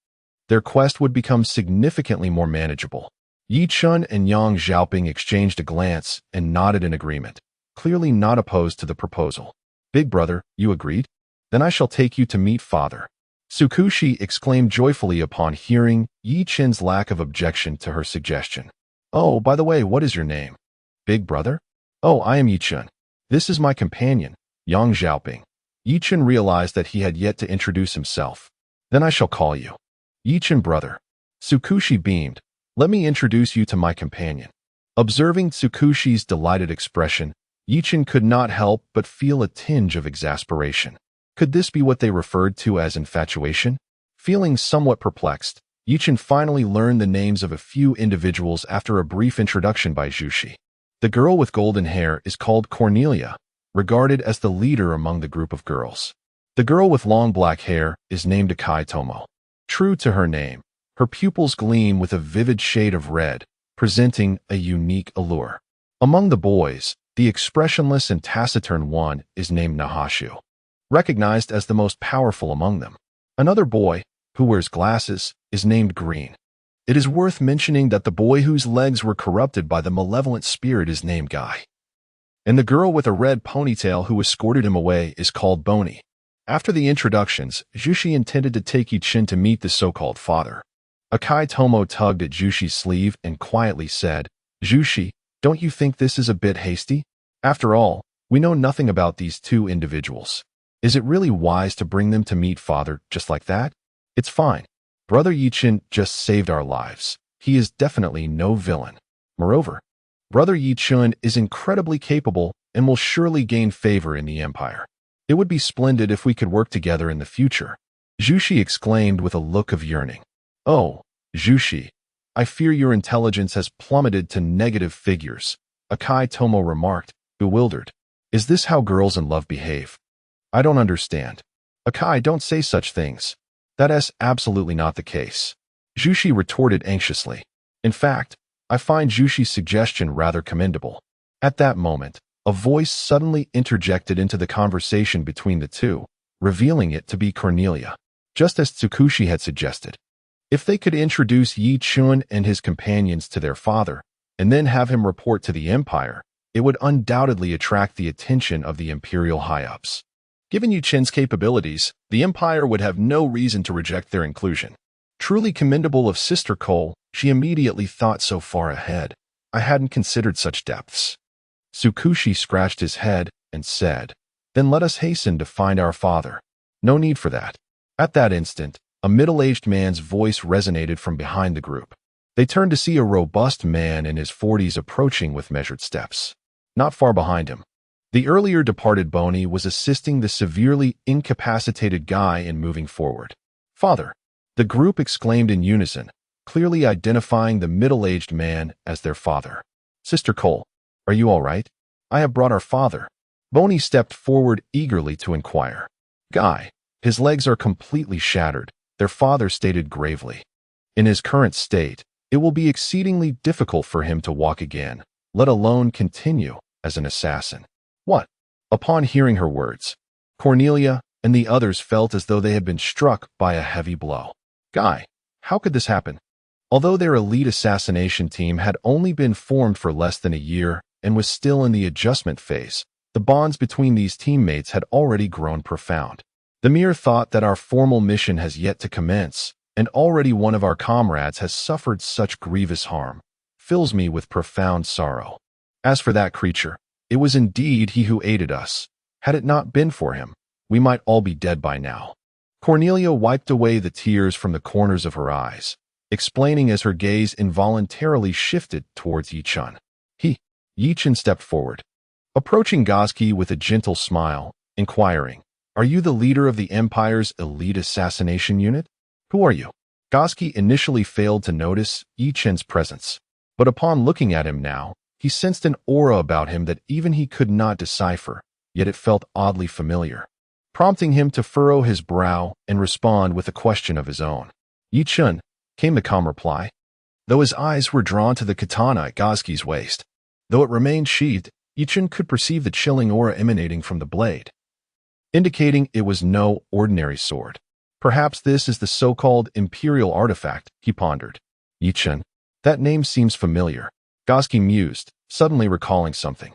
their quest would become significantly more manageable. Ye Chen and Yang Xiaoping exchanged a glance and nodded in agreement, clearly not opposed to the proposal. "Big brother, you agreed? Then I shall take you to meet father." Tsukushi exclaimed joyfully upon hearing Ye Chen's lack of objection to her suggestion. "Oh, by the way, what is your name?" "Big brother?" "Oh, I am Ye Chen. This is my companion, Yang Xiaoping." Ye Chen realized that he had yet to introduce himself. "Then I shall call you Ye Chen brother. Tsukushi beamed. Let me introduce you to my companion. Observing Tsukushi's delighted expression, Ye Chen could not help but feel a tinge of exasperation. Could this be what they referred to as infatuation? Feeling somewhat perplexed, Ye Chen finally learned the names of a few individuals after a brief introduction by Jushi. The girl with golden hair is called Cornelia, regarded as the leader among the group of girls. The girl with long black hair is named Akai Tomo. True to her name, her pupils gleam with a vivid shade of red, presenting a unique allure. Among the boys, the expressionless and taciturn one is named Nahashu, recognized as the most powerful among them. Another boy, who wears glasses, is named Green. It is worth mentioning that the boy whose legs were corrupted by the malevolent spirit is named Guy. And the girl with a red ponytail who escorted him away is called Bony. After the introductions, Jushi intended to take Ye Chen to meet the so-called father. Akai Tomo tugged at Jushi's sleeve and quietly said, Jushi, don't you think this is a bit hasty? After all, we know nothing about these two individuals. Is it really wise to bring them to meet father just like that? It's fine. Brother Ye Chen just saved our lives. He is definitely no villain. Moreover, Brother Ye Chen is incredibly capable and will surely gain favor in the Empire. It would be splendid if we could work together in the future. Jushi exclaimed with a look of yearning. Oh, Jushi, I fear your intelligence has plummeted to negative figures, Akai Tomo remarked, bewildered. Is this how girls in love behave? I don't understand. Akai, don't say such things. That is absolutely not the case. Jushi retorted anxiously. In fact, I find Jushi's suggestion rather commendable. At that moment, a voice suddenly interjected into the conversation between the two, revealing it to be Cornelia, just as Tsukushi had suggested. If they could introduce Ye Chen and his companions to their father, and then have him report to the Empire, it would undoubtedly attract the attention of the Imperial high-ups. Given Ye Chen's capabilities, the Empire would have no reason to reject their inclusion. Truly commendable of Sister Cole, she immediately thought so far ahead. I hadn't considered such depths. Tsukushi scratched his head and said, Then let us hasten to find our father. No need for that. At that instant, a middle-aged man's voice resonated from behind the group. They turned to see a robust man in his 40s approaching with measured steps. Not far behind him, the earlier departed Bony was assisting the severely incapacitated Guy in moving forward. Father, the group exclaimed in unison, clearly identifying the middle-aged man as their father. Sister Cole, are you all right? I have brought our father. Bony stepped forward eagerly to inquire. Guy, his legs are completely shattered, their father stated gravely. In his current state, it will be exceedingly difficult for him to walk again, let alone continue as an assassin. What? Upon hearing her words, Cornelia and the others felt as though they had been struck by a heavy blow. Guy, how could this happen? Although their elite assassination team had only been formed for less than a year and was still in the adjustment phase, the bonds between these teammates had already grown profound. The mere thought that our formal mission has yet to commence, and already one of our comrades has suffered such grievous harm, fills me with profound sorrow. As for that creature, it was indeed he who aided us. Had it not been for him, we might all be dead by now. Cornelia wiped away the tears from the corners of her eyes, explaining as her gaze involuntarily shifted towards Ye Chen. Ye Chen stepped forward, approaching Gazki with a gentle smile, inquiring, Are you the leader of the Empire's elite assassination unit? Who are you? Gazki initially failed to notice Ye Chen's presence, but upon looking at him now, he sensed an aura about him that even he could not decipher, yet it felt oddly familiar, prompting him to furrow his brow and respond with a question of his own. Ye Chen, came the calm reply, though his eyes were drawn to the katana at Gazki's waist. Though it remained sheathed, Ye Chen could perceive the chilling aura emanating from the blade, indicating it was no ordinary sword. Perhaps this is the so-called Imperial artifact, he pondered. Ye Chen, that name seems familiar. Gazki mused, suddenly recalling something.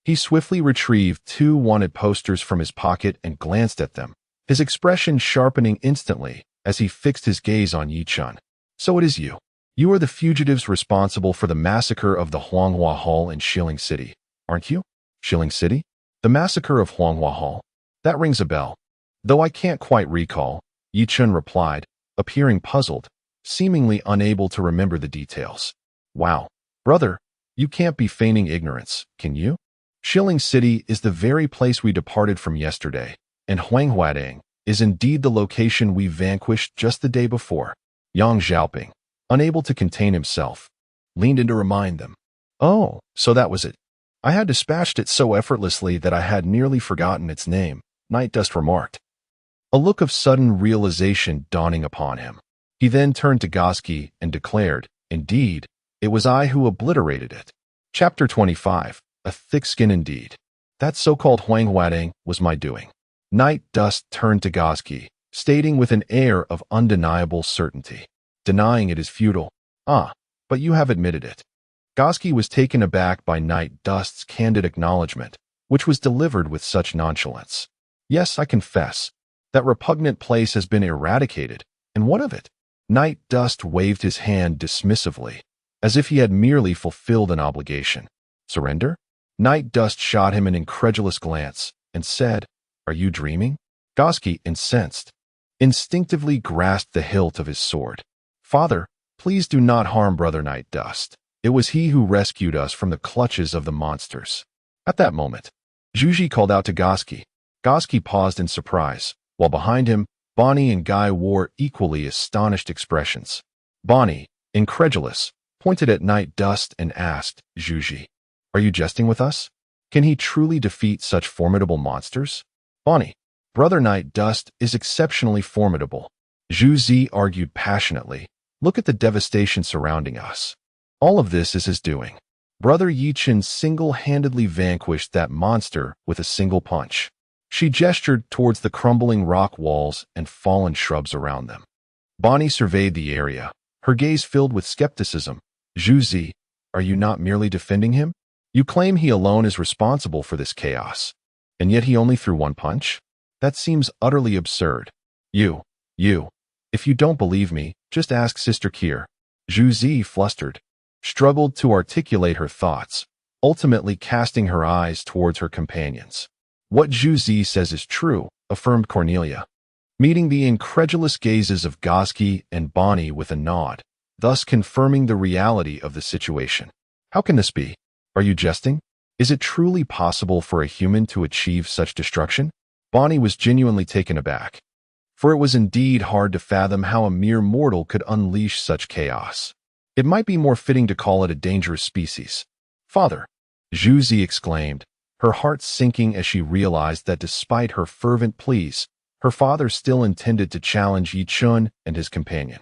He swiftly retrieved 2 wanted posters from his pocket and glanced at them, his expression sharpening instantly as he fixed his gaze on Ye Chen. So it is you. You are the fugitives responsible for the massacre of the Huanghua Hall in Shilling City, aren't you? Shilling City? The massacre of Huanghua Hall? That rings a bell. Though I can't quite recall, Ye Chen replied, appearing puzzled, seemingly unable to remember the details. Wow, brother, you can't be feigning ignorance, can you? Shilling City is the very place we departed from yesterday, and Huanghuadang is indeed the location we vanquished just the day before. Yang Xiaoping, unable to contain himself, leaned in to remind them. Oh, so that was it. I had dispatched it so effortlessly that I had nearly forgotten its name, Night Dust remarked, a look of sudden realization dawning upon him. He then turned to Gosky and declared, indeed, it was I who obliterated it. Chapter 25, A Thick Skin Indeed. That so-called Huanghuadang was my doing. Night Dust turned to Gosky, stating with an air of undeniable certainty. Denying it is futile. Ah, but you have admitted it. Gosky was taken aback by Night Dust's candid acknowledgement, which was delivered with such nonchalance. Yes, I confess. That repugnant place has been eradicated, and what of it? Night Dust waved his hand dismissively, as if he had merely fulfilled an obligation. Surrender? Night Dust shot him an incredulous glance, and said, Are you dreaming? Gosky, incensed, instinctively grasped the hilt of his sword. Father, please do not harm Brother Night Dust. It was he who rescued us from the clutches of the monsters. At that moment, Zhuji called out to Gosky. Gosky paused in surprise, while behind him, Bonnie and Guy wore equally astonished expressions. Bonnie, incredulous, pointed at Night Dust and asked, Zhuji, are you jesting with us? Can he truly defeat such formidable monsters? Bonnie, Brother Night Dust is exceptionally formidable. Zhu argued passionately. Look at the devastation surrounding us. All of this is his doing. Brother Ye Chen single-handedly vanquished that monster with a single punch. She gestured towards the crumbling rock walls and fallen shrubs around them. Bonnie surveyed the area, her gaze filled with skepticism. Zhu, are you not merely defending him? You claim he alone is responsible for this chaos, and yet he only threw one punch? That seems utterly absurd. You, if you don't believe me, just ask Sister Kier. Zhu, flustered, struggled to articulate her thoughts, ultimately casting her eyes towards her companions. What Zhu says is true, affirmed Cornelia, meeting the incredulous gazes of Gosky and Bonnie with a nod, thus confirming the reality of the situation. How can this be? Are you jesting? Is it truly possible for a human to achieve such destruction? Bonnie was genuinely taken aback, for it was indeed hard to fathom how a mere mortal could unleash such chaos. It might be more fitting to call it a dangerous species. Father, Zhu exclaimed, her heart sinking as she realized that despite her fervent pleas, her father still intended to challenge Ye Chen and his companion.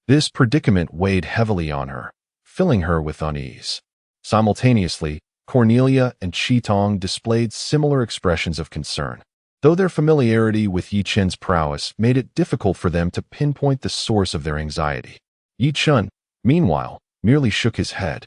This predicament weighed heavily on her, filling her with unease. Simultaneously, Cornelia and Qitong displayed similar expressions of concern, though their familiarity with Ye Chen's prowess made it difficult for them to pinpoint the source of their anxiety. Ye Chen, meanwhile, merely shook his head,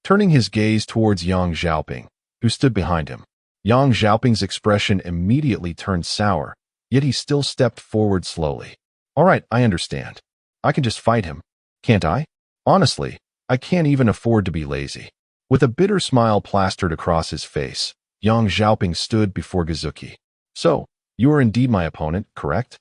turning his gaze towards Yang Xiaoping, who stood behind him. Yang Xiaoping's expression immediately turned sour, yet he still stepped forward slowly. All right, I understand. I can just fight him, can't I? Honestly, I can't even afford to be lazy. With a bitter smile plastered across his face, Yang Xiaoping stood before Gazuki. So, you are indeed my opponent, correct?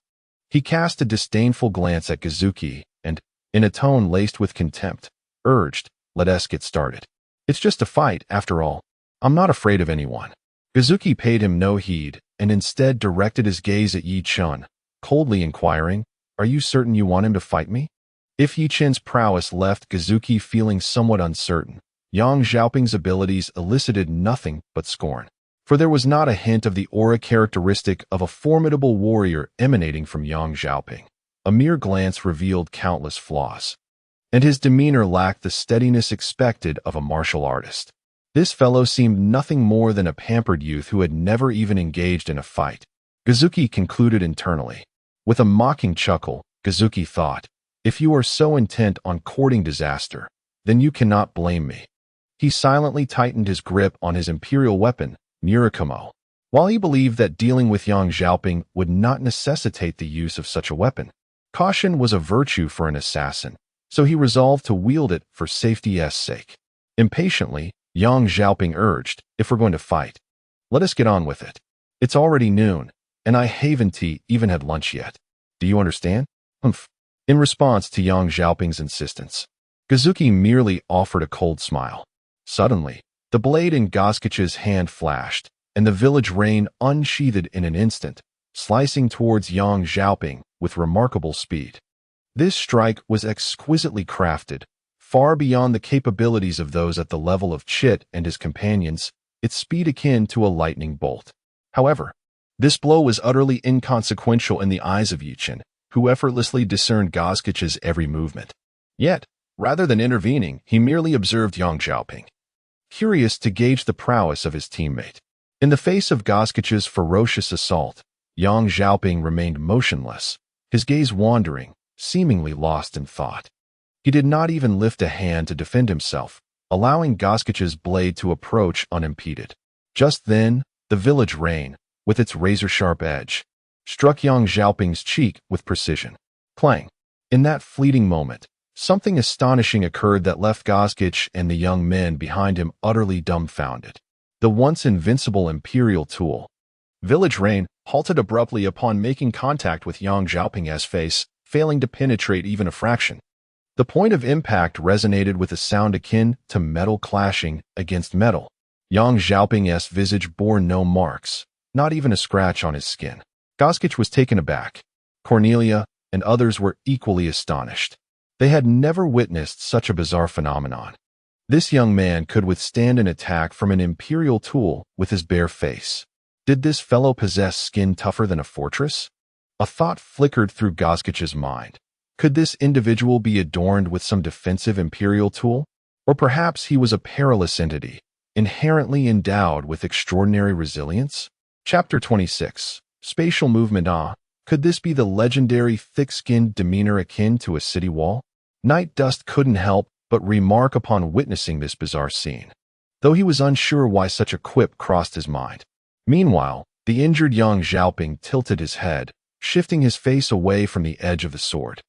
He cast a disdainful glance at Gazuki and, in a tone laced with contempt, urged, let us get started. It's just a fight, after all. I'm not afraid of anyone. Gazuki paid him no heed and instead directed his gaze at Ye Chen, coldly inquiring, are you certain you want him to fight me? If Ye Chen's prowess left Gazuki feeling somewhat uncertain, Yang Xiaoping's abilities elicited nothing but scorn, for there was not a hint of the aura characteristic of a formidable warrior emanating from Yang Xiaoping. A mere glance revealed countless flaws, and his demeanor lacked the steadiness expected of a martial artist. This fellow seemed nothing more than a pampered youth who had never even engaged in a fight. Gazuki concluded internally. With a mocking chuckle, Gazuki thought, if you are so intent on courting disaster, then you cannot blame me. He silently tightened his grip on his imperial weapon, Murakumo. While he believed that dealing with Yang Xiaoping would not necessitate the use of such a weapon, caution was a virtue for an assassin, so he resolved to wield it for safety's sake. Impatiently, Yang Xiaoping urged, if we're going to fight, let us get on with it. It's already noon, and I haven't even had lunch yet. Do you understand? Humph. In response to Yang Xiaoping's insistence, Kazuki merely offered a cold smile. Suddenly, the blade in Goskich's hand flashed, and the village rain unsheathed in an instant, slicing towards Yang Xiaoping with remarkable speed. This strike was exquisitely crafted, far beyond the capabilities of those at the level of Chit and his companions, its speed akin to a lightning bolt. However, this blow was utterly inconsequential in the eyes of Ye Chen, who effortlessly discerned Goskich's every movement. Yet, rather than intervening, he merely observed Yang Xiaoping, curious to gauge the prowess of his teammate. In the face of Goskich's ferocious assault, Yang Xiaoping remained motionless, his gaze wandering, seemingly lost in thought. He did not even lift a hand to defend himself, allowing Goskich's blade to approach unimpeded. Just then, the village rain, with its razor-sharp edge, struck Yang Xiaoping's cheek with precision. Clang! In that fleeting moment, something astonishing occurred that left Goskich and the young men behind him utterly dumbfounded. The once invincible imperial tool, Village Rain, halted abruptly upon making contact with Yang Xiaoping's face, failing to penetrate even a fraction. The point of impact resonated with a sound akin to metal clashing against metal. Yang Xiaoping's visage bore no marks, not even a scratch on his skin. Goskich was taken aback. Cornelia and others were equally astonished. They had never witnessed such a bizarre phenomenon. This young man could withstand an attack from an imperial tool with his bare face. Did this fellow possess skin tougher than a fortress? A thought flickered through Goskich's mind. Could this individual be adorned with some defensive imperial tool? Or perhaps he was a perilous entity, inherently endowed with extraordinary resilience? Chapter 26. Spatial Movement. Could this be the legendary thick-skinned demeanor akin to a city wall? Night Dust couldn't help but remark upon witnessing this bizarre scene, though he was unsure why such a quip crossed his mind. Meanwhile, the injured Yang Xiaoping tilted his head, shifting his face away from the edge of the sword,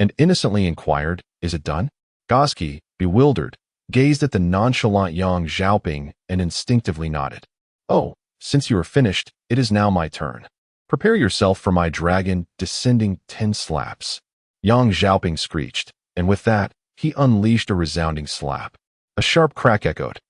and innocently inquired, "Is it done?" Goski, bewildered, gazed at the nonchalant Yang Xiaoping and instinctively nodded. "Oh, since you are finished, it is now my turn. Prepare yourself for my dragon descending 10 slaps." Yang Xiaoping screeched, and with that, he unleashed a resounding slap. A sharp crack echoed,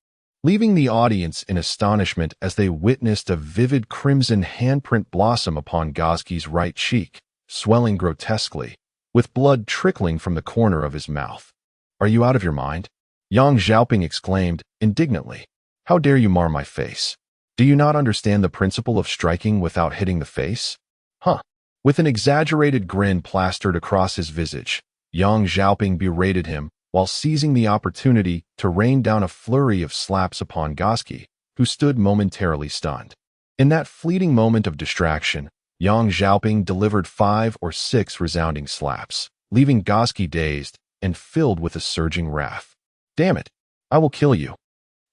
leaving the audience in astonishment as they witnessed a vivid crimson handprint blossom upon Goski's right cheek, swelling grotesquely, with blood trickling from the corner of his mouth. "Are you out of your mind?" Yang Xiaoping exclaimed indignantly. "How dare you mar my face? Do you not understand the principle of striking without hitting the face?" "Huh." With an exaggerated grin plastered across his visage, Yang Xiaoping berated him while seizing the opportunity to rain down a flurry of slaps upon Goski, who stood momentarily stunned. In that fleeting moment of distraction, Yang Xiaoping delivered 5 or 6 resounding slaps, leaving Goski dazed and filled with a surging wrath. "Damn it! I will kill you!"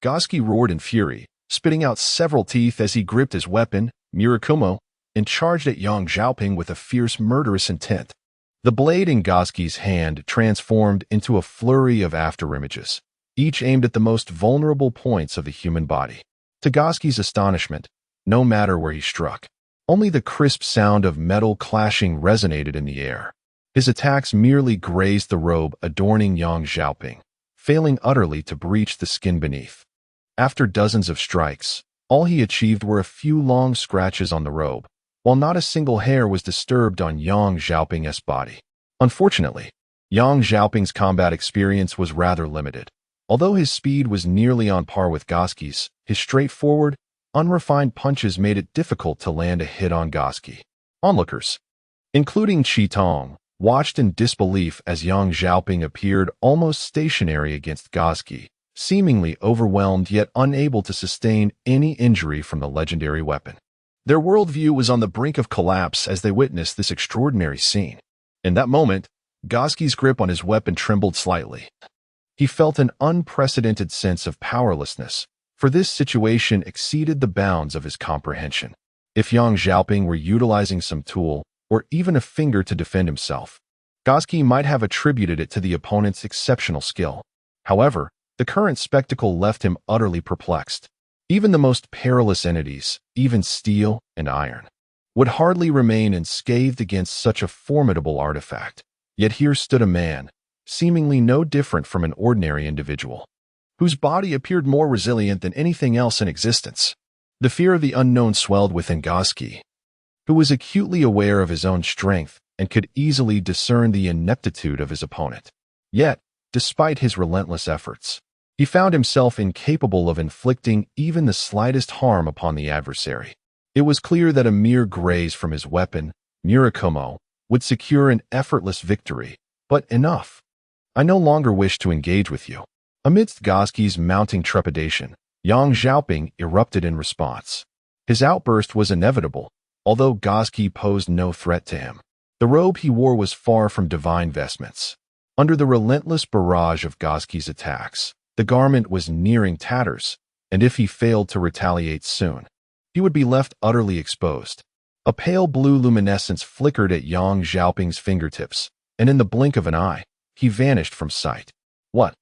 Goski roared in fury, spitting out several teeth as he gripped his weapon, Murakumo, and charged at Yang Xiaoping with a fierce, murderous intent. The blade in Goski's hand transformed into a flurry of afterimages, each aimed at the most vulnerable points of the human body. To Goski's astonishment, no matter where he struck, only the crisp sound of metal clashing resonated in the air. His attacks merely grazed the robe adorning Yang Xiaoping, failing utterly to breach the skin beneath. After dozens of strikes, all he achieved were a few long scratches on the robe, while not a single hair was disturbed on Yang Xiaoping's body. Unfortunately, Yang Xiaoping's combat experience was rather limited. Although his speed was nearly on par with Goski's, his straightforward, unrefined punches made it difficult to land a hit on Goski. Onlookers, including Qi Tong, watched in disbelief as Yang Xiaoping appeared almost stationary against Goski, seemingly overwhelmed yet unable to sustain any injury from the legendary weapon. Their worldview was on the brink of collapse as they witnessed this extraordinary scene. In that moment, Goski's grip on his weapon trembled slightly. He felt an unprecedented sense of powerlessness, for this situation exceeded the bounds of his comprehension. If Yang Xiaoping were utilizing some tool, or even a finger to defend himself, Goski might have attributed it to the opponent's exceptional skill. However, the current spectacle left him utterly perplexed. Even the most perilous entities, even steel and iron, would hardly remain unscathed against such a formidable artifact. Yet here stood a man, seemingly no different from an ordinary individual, whose body appeared more resilient than anything else in existence. The fear of the unknown swelled within Gosky, who was acutely aware of his own strength and could easily discern the ineptitude of his opponent. Yet, despite his relentless efforts, he found himself incapable of inflicting even the slightest harm upon the adversary. It was clear that a mere graze from his weapon, Murakumo, would secure an effortless victory, but enough. I no longer wish to engage with you. Amidst Gosky's mounting trepidation, Yang Xiaoping erupted in response. His outburst was inevitable, although Gosky posed no threat to him. The robe he wore was far from divine vestments. Under the relentless barrage of Gosky's attacks, the garment was nearing tatters, and if he failed to retaliate soon, he would be left utterly exposed. A pale blue luminescence flickered at Yang Xiaoping's fingertips, and in the blink of an eye, he vanished from sight. What?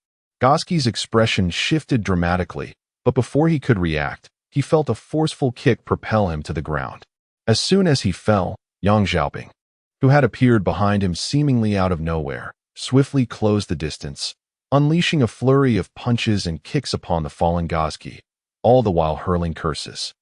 Gosky's expression shifted dramatically, but before he could react, he felt a forceful kick propel him to the ground. As soon as he fell, Yang Xiaoping, who had appeared behind him seemingly out of nowhere, swiftly closed the distance, unleashing a flurry of punches and kicks upon the fallen Gosky, all the while hurling curses.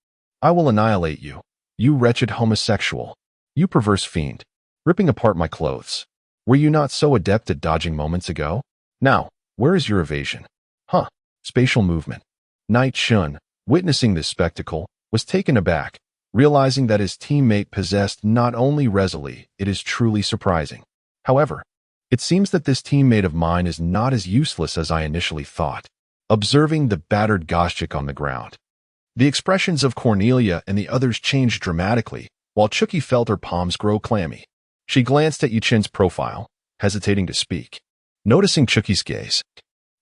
I will annihilate you, you wretched homosexual, you perverse fiend, ripping apart my clothes. Were you not so adept at dodging moments ago? Now, where is your evasion? Huh, spatial movement. Knight Shun, witnessing this spectacle, was taken aback, realizing that his teammate possessed not only resolve, it is truly surprising. However, it seems that this teammate of mine is not as useless as I initially thought. Observing the battered Goshchik on the ground, the expressions of Cornelia and the others changed dramatically, while Chucky felt her palms grow clammy. She glanced at Ye Chen's profile, hesitating to speak. Noticing Chucky's gaze,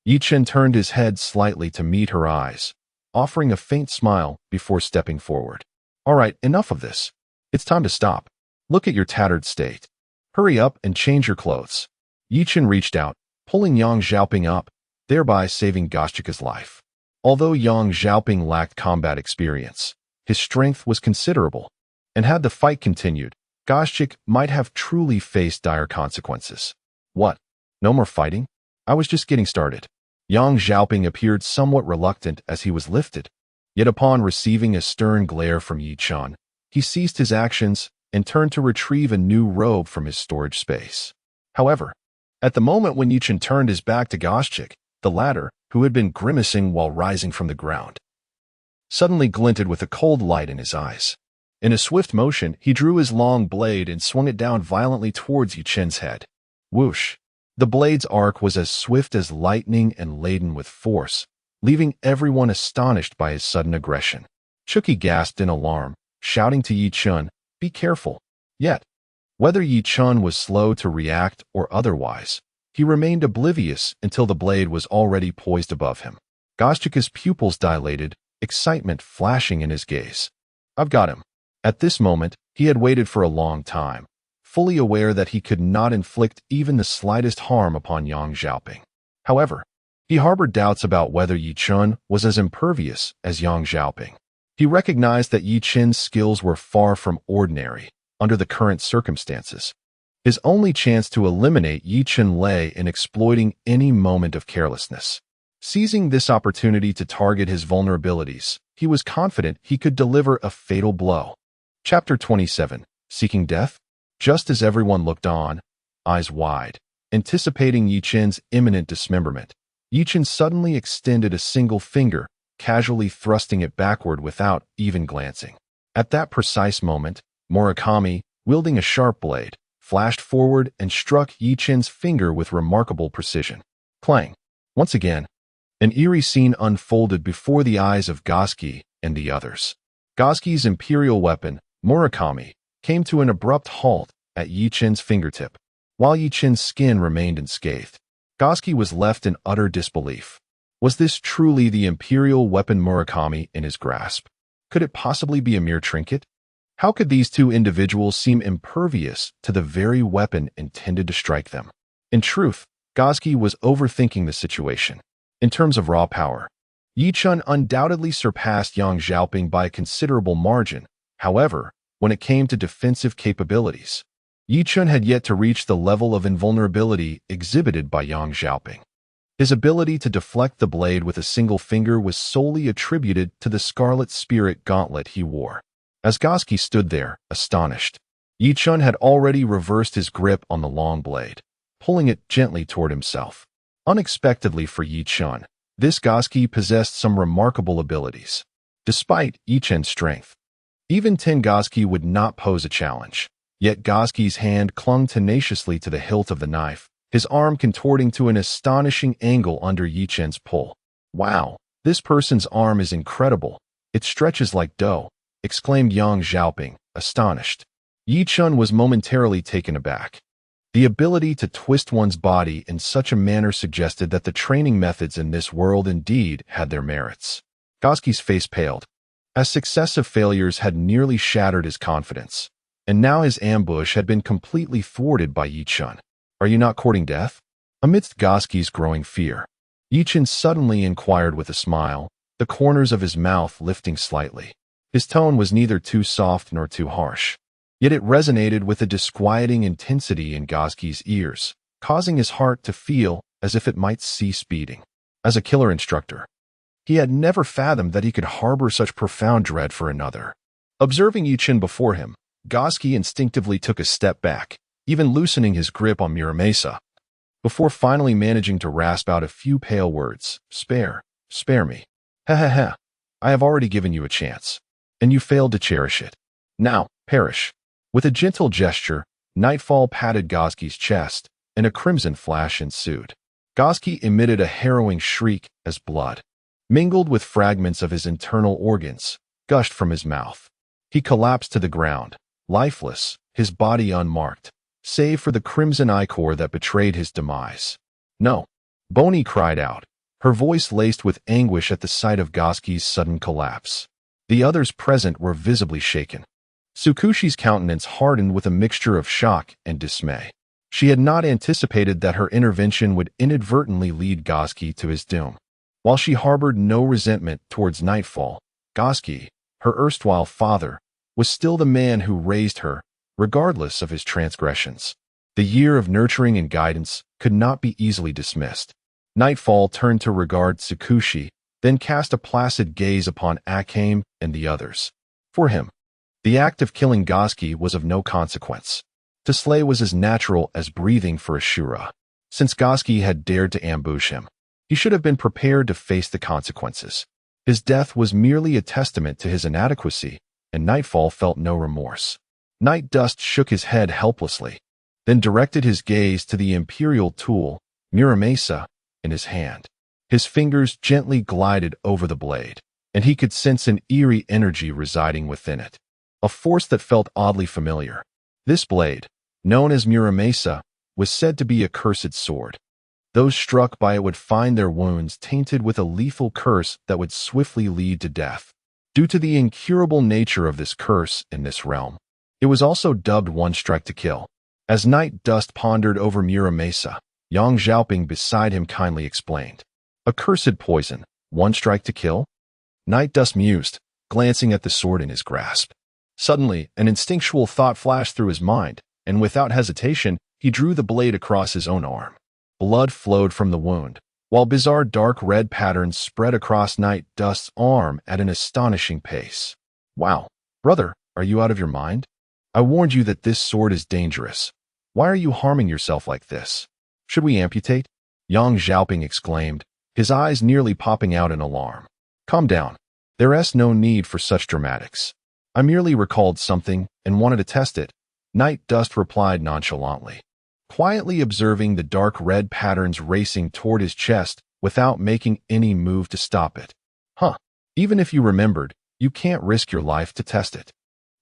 Ye Chen turned his head slightly to meet her eyes, offering a faint smile before stepping forward. All right, enough of this. It's time to stop. Look at your tattered state. Hurry up and change your clothes. Ye Chen reached out, pulling Yang Xiaoping up, thereby saving Goshchika's life. Although Yang Xiaoping lacked combat experience, his strength was considerable, and had the fight continued, Goshchik might have truly faced dire consequences. What? No more fighting? I was just getting started. Yang Xiaoping appeared somewhat reluctant as he was lifted, yet upon receiving a stern glare from Ye Chen, he ceased his actions and turned to retrieve a new robe from his storage space. However, at the moment when Ye Chen turned his back to Goshchik, the latter, who had been grimacing while rising from the ground, suddenly glinted with a cold light in his eyes. In a swift motion, he drew his long blade and swung it down violently towards Ye Chen's head. Whoosh! The blade's arc was as swift as lightning and laden with force, leaving everyone astonished by his sudden aggression. Chucky gasped in alarm, shouting to Ye Chen, "Be careful." Yet, whether Ye Chen was slow to react or otherwise, he remained oblivious until the blade was already poised above him. Goshchika's pupils dilated, excitement flashing in his gaze. I've got him. At this moment, he had waited for a long time, fully aware that he could not inflict even the slightest harm upon Yang Xiaoping. However, he harbored doubts about whether Ye Chen was as impervious as Yang Xiaoping. He recognized that Ye Chen's skills were far from ordinary under the current circumstances. His only chance to eliminate Ye Chen lay in exploiting any moment of carelessness. Seizing this opportunity to target his vulnerabilities, he was confident he could deliver a fatal blow. Chapter 27, Seeking Death? Just as everyone looked on, eyes wide, anticipating Ye Chen's imminent dismemberment, Ye Chen suddenly extended a single finger, casually thrusting it backward without even glancing. At that precise moment, Murakami, wielding a sharp blade, flashed forward and struck Ye Chen's finger with remarkable precision. Clang! Once again, an eerie scene unfolded before the eyes of Gosky and the others. Gosky's imperial weapon, Murakami, came to an abrupt halt at Ye Chen's fingertip. While Ye Chen's skin remained unscathed, Gosky was left in utter disbelief. Was this truly the imperial weapon Murakami in his grasp? Could it possibly be a mere trinket? How could these two individuals seem impervious to the very weapon intended to strike them? In truth, Gosky was overthinking the situation. In terms of raw power, Ye Chen undoubtedly surpassed Yang Xiaoping by a considerable margin. However, when it came to defensive capabilities, Ye Chen had yet to reach the level of invulnerability exhibited by Yang Xiaoping. His ability to deflect the blade with a single finger was solely attributed to the scarlet spirit gauntlet he wore. As Goski stood there, astonished, Ye Chen had already reversed his grip on the long blade, pulling it gently toward himself. Unexpectedly for Ye Chen, this Goski possessed some remarkable abilities. Despite Ye Chen's strength, even 10 Goski would not pose a challenge. Yet Goski's hand clung tenaciously to the hilt of the knife, his arm contorting to an astonishing angle under Ye Chen's pull. "Wow, this person's arm is incredible. It stretches like dough," exclaimed Yang Xiaoping, astonished. Ye Chen was momentarily taken aback. The ability to twist one's body in such a manner suggested that the training methods in this world indeed had their merits. Goski's face paled, as successive failures had nearly shattered his confidence, and now his ambush had been completely thwarted by Ye Chen. "Are you not courting death?" Amidst Goski's growing fear, Ye Chen suddenly inquired with a smile, the corners of his mouth lifting slightly. His tone was neither too soft nor too harsh, yet it resonated with a disquieting intensity in Goski's ears, causing his heart to feel as if it might cease beating. As a killer instructor, he had never fathomed that he could harbor such profound dread for another. Observing Ye Chen before him, Goski instinctively took a step back, even loosening his grip on Muramasa, before finally managing to rasp out a few pale words. Spare me. Ha. I have already given you a chance, and you failed to cherish it. Now, perish." With a gentle gesture, Nightfall patted Goski's chest, and a crimson flash ensued. Goski emitted a harrowing shriek as blood, mingled with fragments of his internal organs, gushed from his mouth. He collapsed to the ground, lifeless, his body unmarked, save for the crimson ichor that betrayed his demise. "No!" Bonnie cried out, her voice laced with anguish at the sight of Goski's sudden collapse. The others present were visibly shaken. Tsukushi's countenance hardened with a mixture of shock and dismay. She had not anticipated that her intervention would inadvertently lead Goski to his doom. While she harbored no resentment towards Nightfall, Goski, her erstwhile father, was still the man who raised her, regardless of his transgressions. The year of nurturing and guidance could not be easily dismissed. Nightfall turned to regard Tsukushi, then cast a placid gaze upon Akame and the others. For him, the act of killing Goski was of no consequence. To slay was as natural as breathing for Asura. Since Goski had dared to ambush him, he should have been prepared to face the consequences. His death was merely a testament to his inadequacy, and Nightfall felt no remorse. Night Dust shook his head helplessly, then directed his gaze to the imperial tool, Muramasa, in his hand. His fingers gently glided over the blade, and he could sense an eerie energy residing within it, a force that felt oddly familiar. This blade, known as Muramasa, was said to be a cursed sword. Those struck by it would find their wounds tainted with a lethal curse that would swiftly lead to death. Due to the incurable nature of this curse in this realm, it was also dubbed One Strike to Kill. As Night Dust pondered over Muramasa, Yang Xiaoping beside him kindly explained. "A cursed poison, one strike to kill?" Night Dust mused, glancing at the sword in his grasp. Suddenly, an instinctual thought flashed through his mind, and without hesitation, he drew the blade across his own arm. Blood flowed from the wound, while bizarre dark red patterns spread across Night Dust's arm at an astonishing pace. "Wow, brother, are you out of your mind? I warned you that this sword is dangerous. Why are you harming yourself like this? Should we amputate?" Yang Xiaoping exclaimed, his eyes nearly popping out in alarm. "Calm down. There's no need for such dramatics. I merely recalled something and wanted to test it," Night Dust replied nonchalantly, quietly observing the dark red patterns racing toward his chest without making any move to stop it. "Huh. Even if you remembered, you can't risk your life to test it.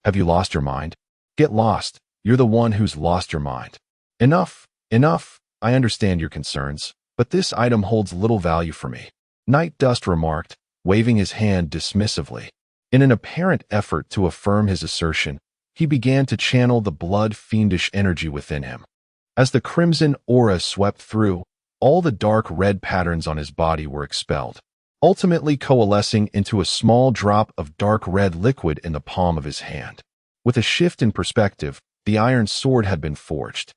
Have you lost your mind? Get lost. You're the one who's lost your mind." Enough. I understand your concerns, but this item holds little value for me," Night Dust remarked, waving his hand dismissively. In an apparent effort to affirm his assertion, he began to channel the blood-fiendish energy within him. As the crimson aura swept through, all the dark red patterns on his body were expelled, ultimately coalescing into a small drop of dark red liquid in the palm of his hand. With a shift in perspective, the iron sword had been forged.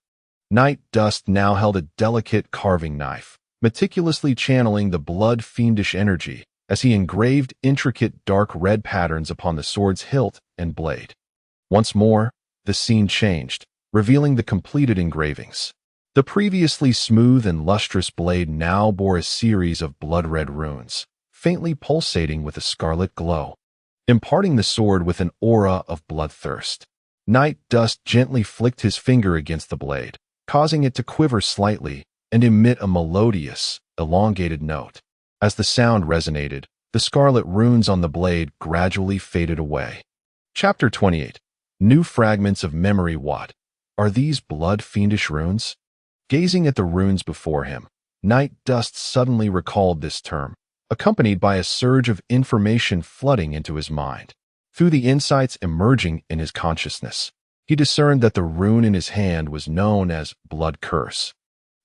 Night Dust now held a delicate carving knife, meticulously channeling the blood-fiendish energy as he engraved intricate dark red patterns upon the sword's hilt and blade. Once more, the scene changed, revealing the completed engravings. The previously smooth and lustrous blade now bore a series of blood-red runes, faintly pulsating with a scarlet glow, imparting the sword with an aura of bloodthirst. Night Dust gently flicked his finger against the blade, causing it to quiver slightly and emit a melodious, elongated note. As the sound resonated, the scarlet runes on the blade gradually faded away. Chapter 28. New Fragments of Memory. What are these blood-fiendish runes? Gazing at the runes before him, Night Dust suddenly recalled this term, accompanied by a surge of information flooding into his mind. Through the insights emerging in his consciousness, he discerned that the rune in his hand was known as Blood Curse,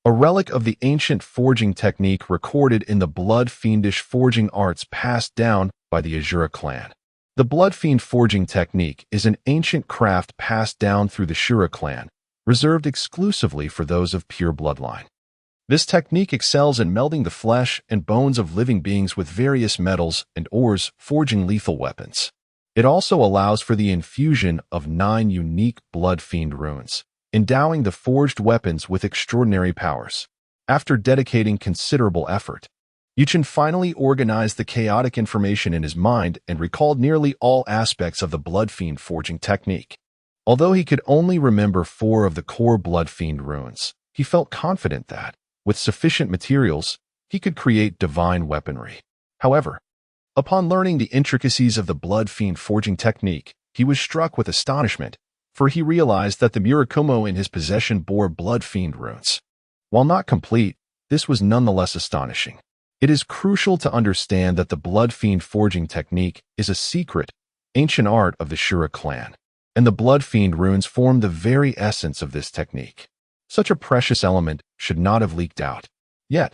a relic of the ancient forging technique recorded in the blood-fiendish forging arts passed down by the Asura clan. The blood-fiend forging technique is an ancient craft passed down through the Asura clan, reserved exclusively for those of pure bloodline. This technique excels in melding the flesh and bones of living beings with various metals and ores, forging lethal weapons. It also allows for the infusion of 9 unique blood-fiend runes, endowing the forged weapons with extraordinary powers. After dedicating considerable effort, Ye Chen finally organized the chaotic information in his mind and recalled nearly all aspects of the blood-fiend forging technique. Although he could only remember 4 of the core blood-fiend runes, he felt confident that, with sufficient materials, he could create divine weaponry. However, upon learning the intricacies of the blood-fiend forging technique, he was struck with astonishment, for he realized that the Murakumo in his possession bore blood-fiend runes. While not complete, this was nonetheless astonishing. It is crucial to understand that the blood-fiend forging technique is a secret, ancient art of the Asura clan, and the blood-fiend runes form the very essence of this technique. Such a precious element should not have leaked out. Yet,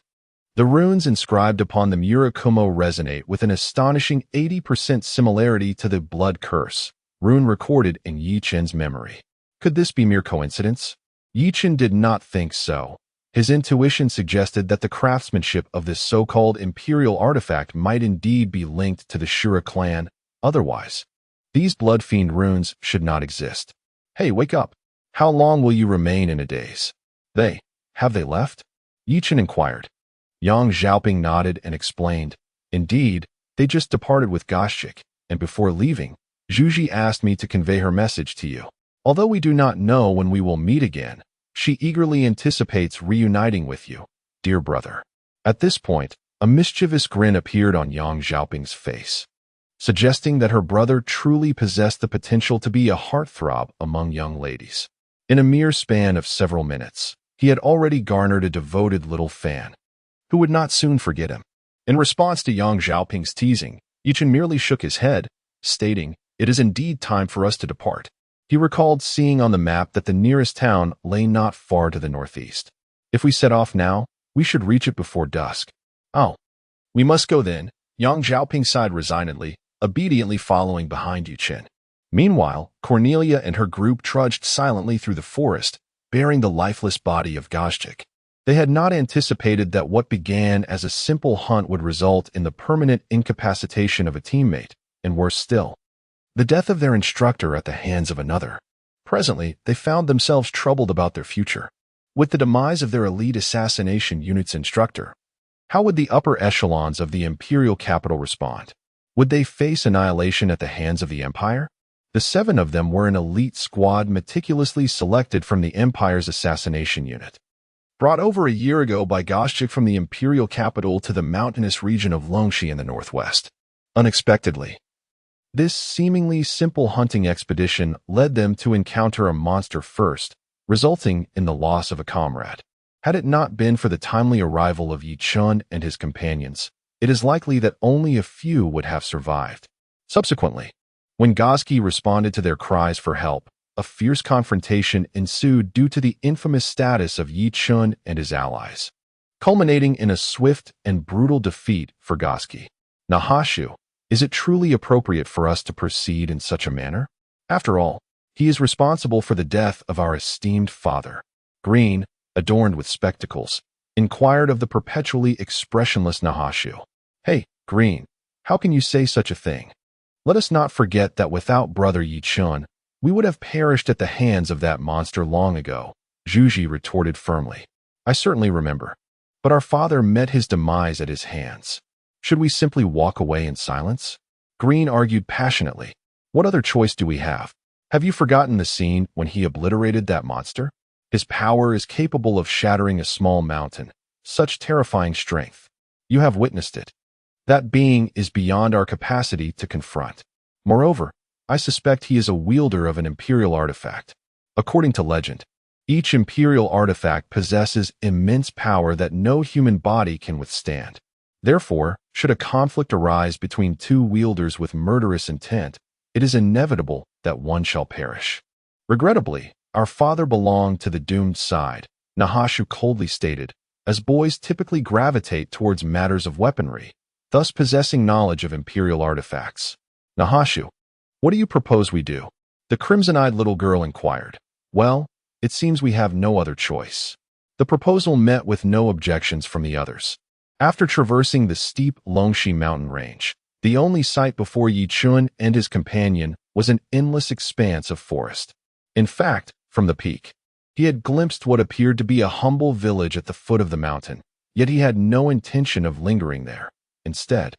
the runes inscribed upon the Murakumo resonate with an astonishing 80% similarity to the Blood Curse rune recorded in Ye Chen's memory. Could this be mere coincidence? Ye Chen did not think so. His intuition suggested that the craftsmanship of this so-called imperial artifact might indeed be linked to the Asura clan. Otherwise, these blood-fiend runes should not exist. Hey, wake up! How long will you remain in a daze? Have they left? Ye Chen inquired. Yang Xiaoping nodded and explained, Indeed, they just departed with Goshchik, and before leaving, Zhuji asked me to convey her message to you. Although we do not know when we will meet again, she eagerly anticipates reuniting with you, dear brother. At this point, a mischievous grin appeared on Yang Xiaoping's face, suggesting that her brother truly possessed the potential to be a heartthrob among young ladies. In a mere span of several minutes, he had already garnered a devoted little fan, who would not soon forget him. In response to Yang Xiaoping's teasing, Ye Chen merely shook his head, stating, It is indeed time for us to depart. He recalled seeing on the map that the nearest town lay not far to the northeast. If we set off now, we should reach it before dusk. Oh, we must go then, Yang Xiaoping sighed resignedly, obediently following behind Ye Chen. Meanwhile, Cornelia and her group trudged silently through the forest, bearing the lifeless body of Goshchik. They had not anticipated that what began as a simple hunt would result in the permanent incapacitation of a teammate, and worse still, the death of their instructor at the hands of another. Presently, they found themselves troubled about their future. With the demise of their elite assassination unit's instructor, how would the upper echelons of the imperial capital respond? Would they face annihilation at the hands of the Empire? The 7 of them were an elite squad meticulously selected from the Empire's assassination unit, brought over a year ago by Goshchik from the imperial capital to the mountainous region of Longxi in the northwest. Unexpectedly, this seemingly simple hunting expedition led them to encounter a monster first, resulting in the loss of a comrade. Had it not been for the timely arrival of Ye Chen and his companions, it is likely that only a few would have survived. Subsequently, when Gozki responded to their cries for help, a fierce confrontation ensued due to the infamous status of Ye Chen and his allies, culminating in a swift and brutal defeat for Gozki. Nahashu, is it truly appropriate for us to proceed in such a manner? After all, He is responsible for the death of our esteemed father. Green, adorned with spectacles, inquired of the perpetually expressionless Nahashu. Hey, Green, how can you say such a thing? Let us not forget that without brother Ye Chen, we would have perished at the hands of that monster long ago, Zhuji retorted firmly. I certainly remember. But our father met his demise at his hands. Should we simply walk away in silence? Green argued passionately. What other choice do we have? Have you forgotten the scene when he obliterated that monster? His power is capable of shattering a small mountain. Such terrifying strength. You have witnessed it. That being is beyond our capacity to confront. Moreover, I suspect he is a wielder of an imperial artifact. According to legend, each imperial artifact possesses immense power that no human body can withstand. Therefore, should a conflict arise between two wielders with murderous intent, it is inevitable that one shall perish. Regrettably, our father belonged to the doomed side, Nahashu coldly stated, as boys typically gravitate towards matters of weaponry, thus possessing knowledge of imperial artifacts. Nahashu, what do you propose we do? The crimson-eyed little girl inquired. Well, it seems we have no other choice. The proposal met with no objections from the others. After traversing the steep Longxi mountain range, the only sight before Ye Chen and his companion was an endless expanse of forest. In fact, from the peak, he had glimpsed what appeared to be a humble village at the foot of the mountain, yet he had no intention of lingering there. Instead,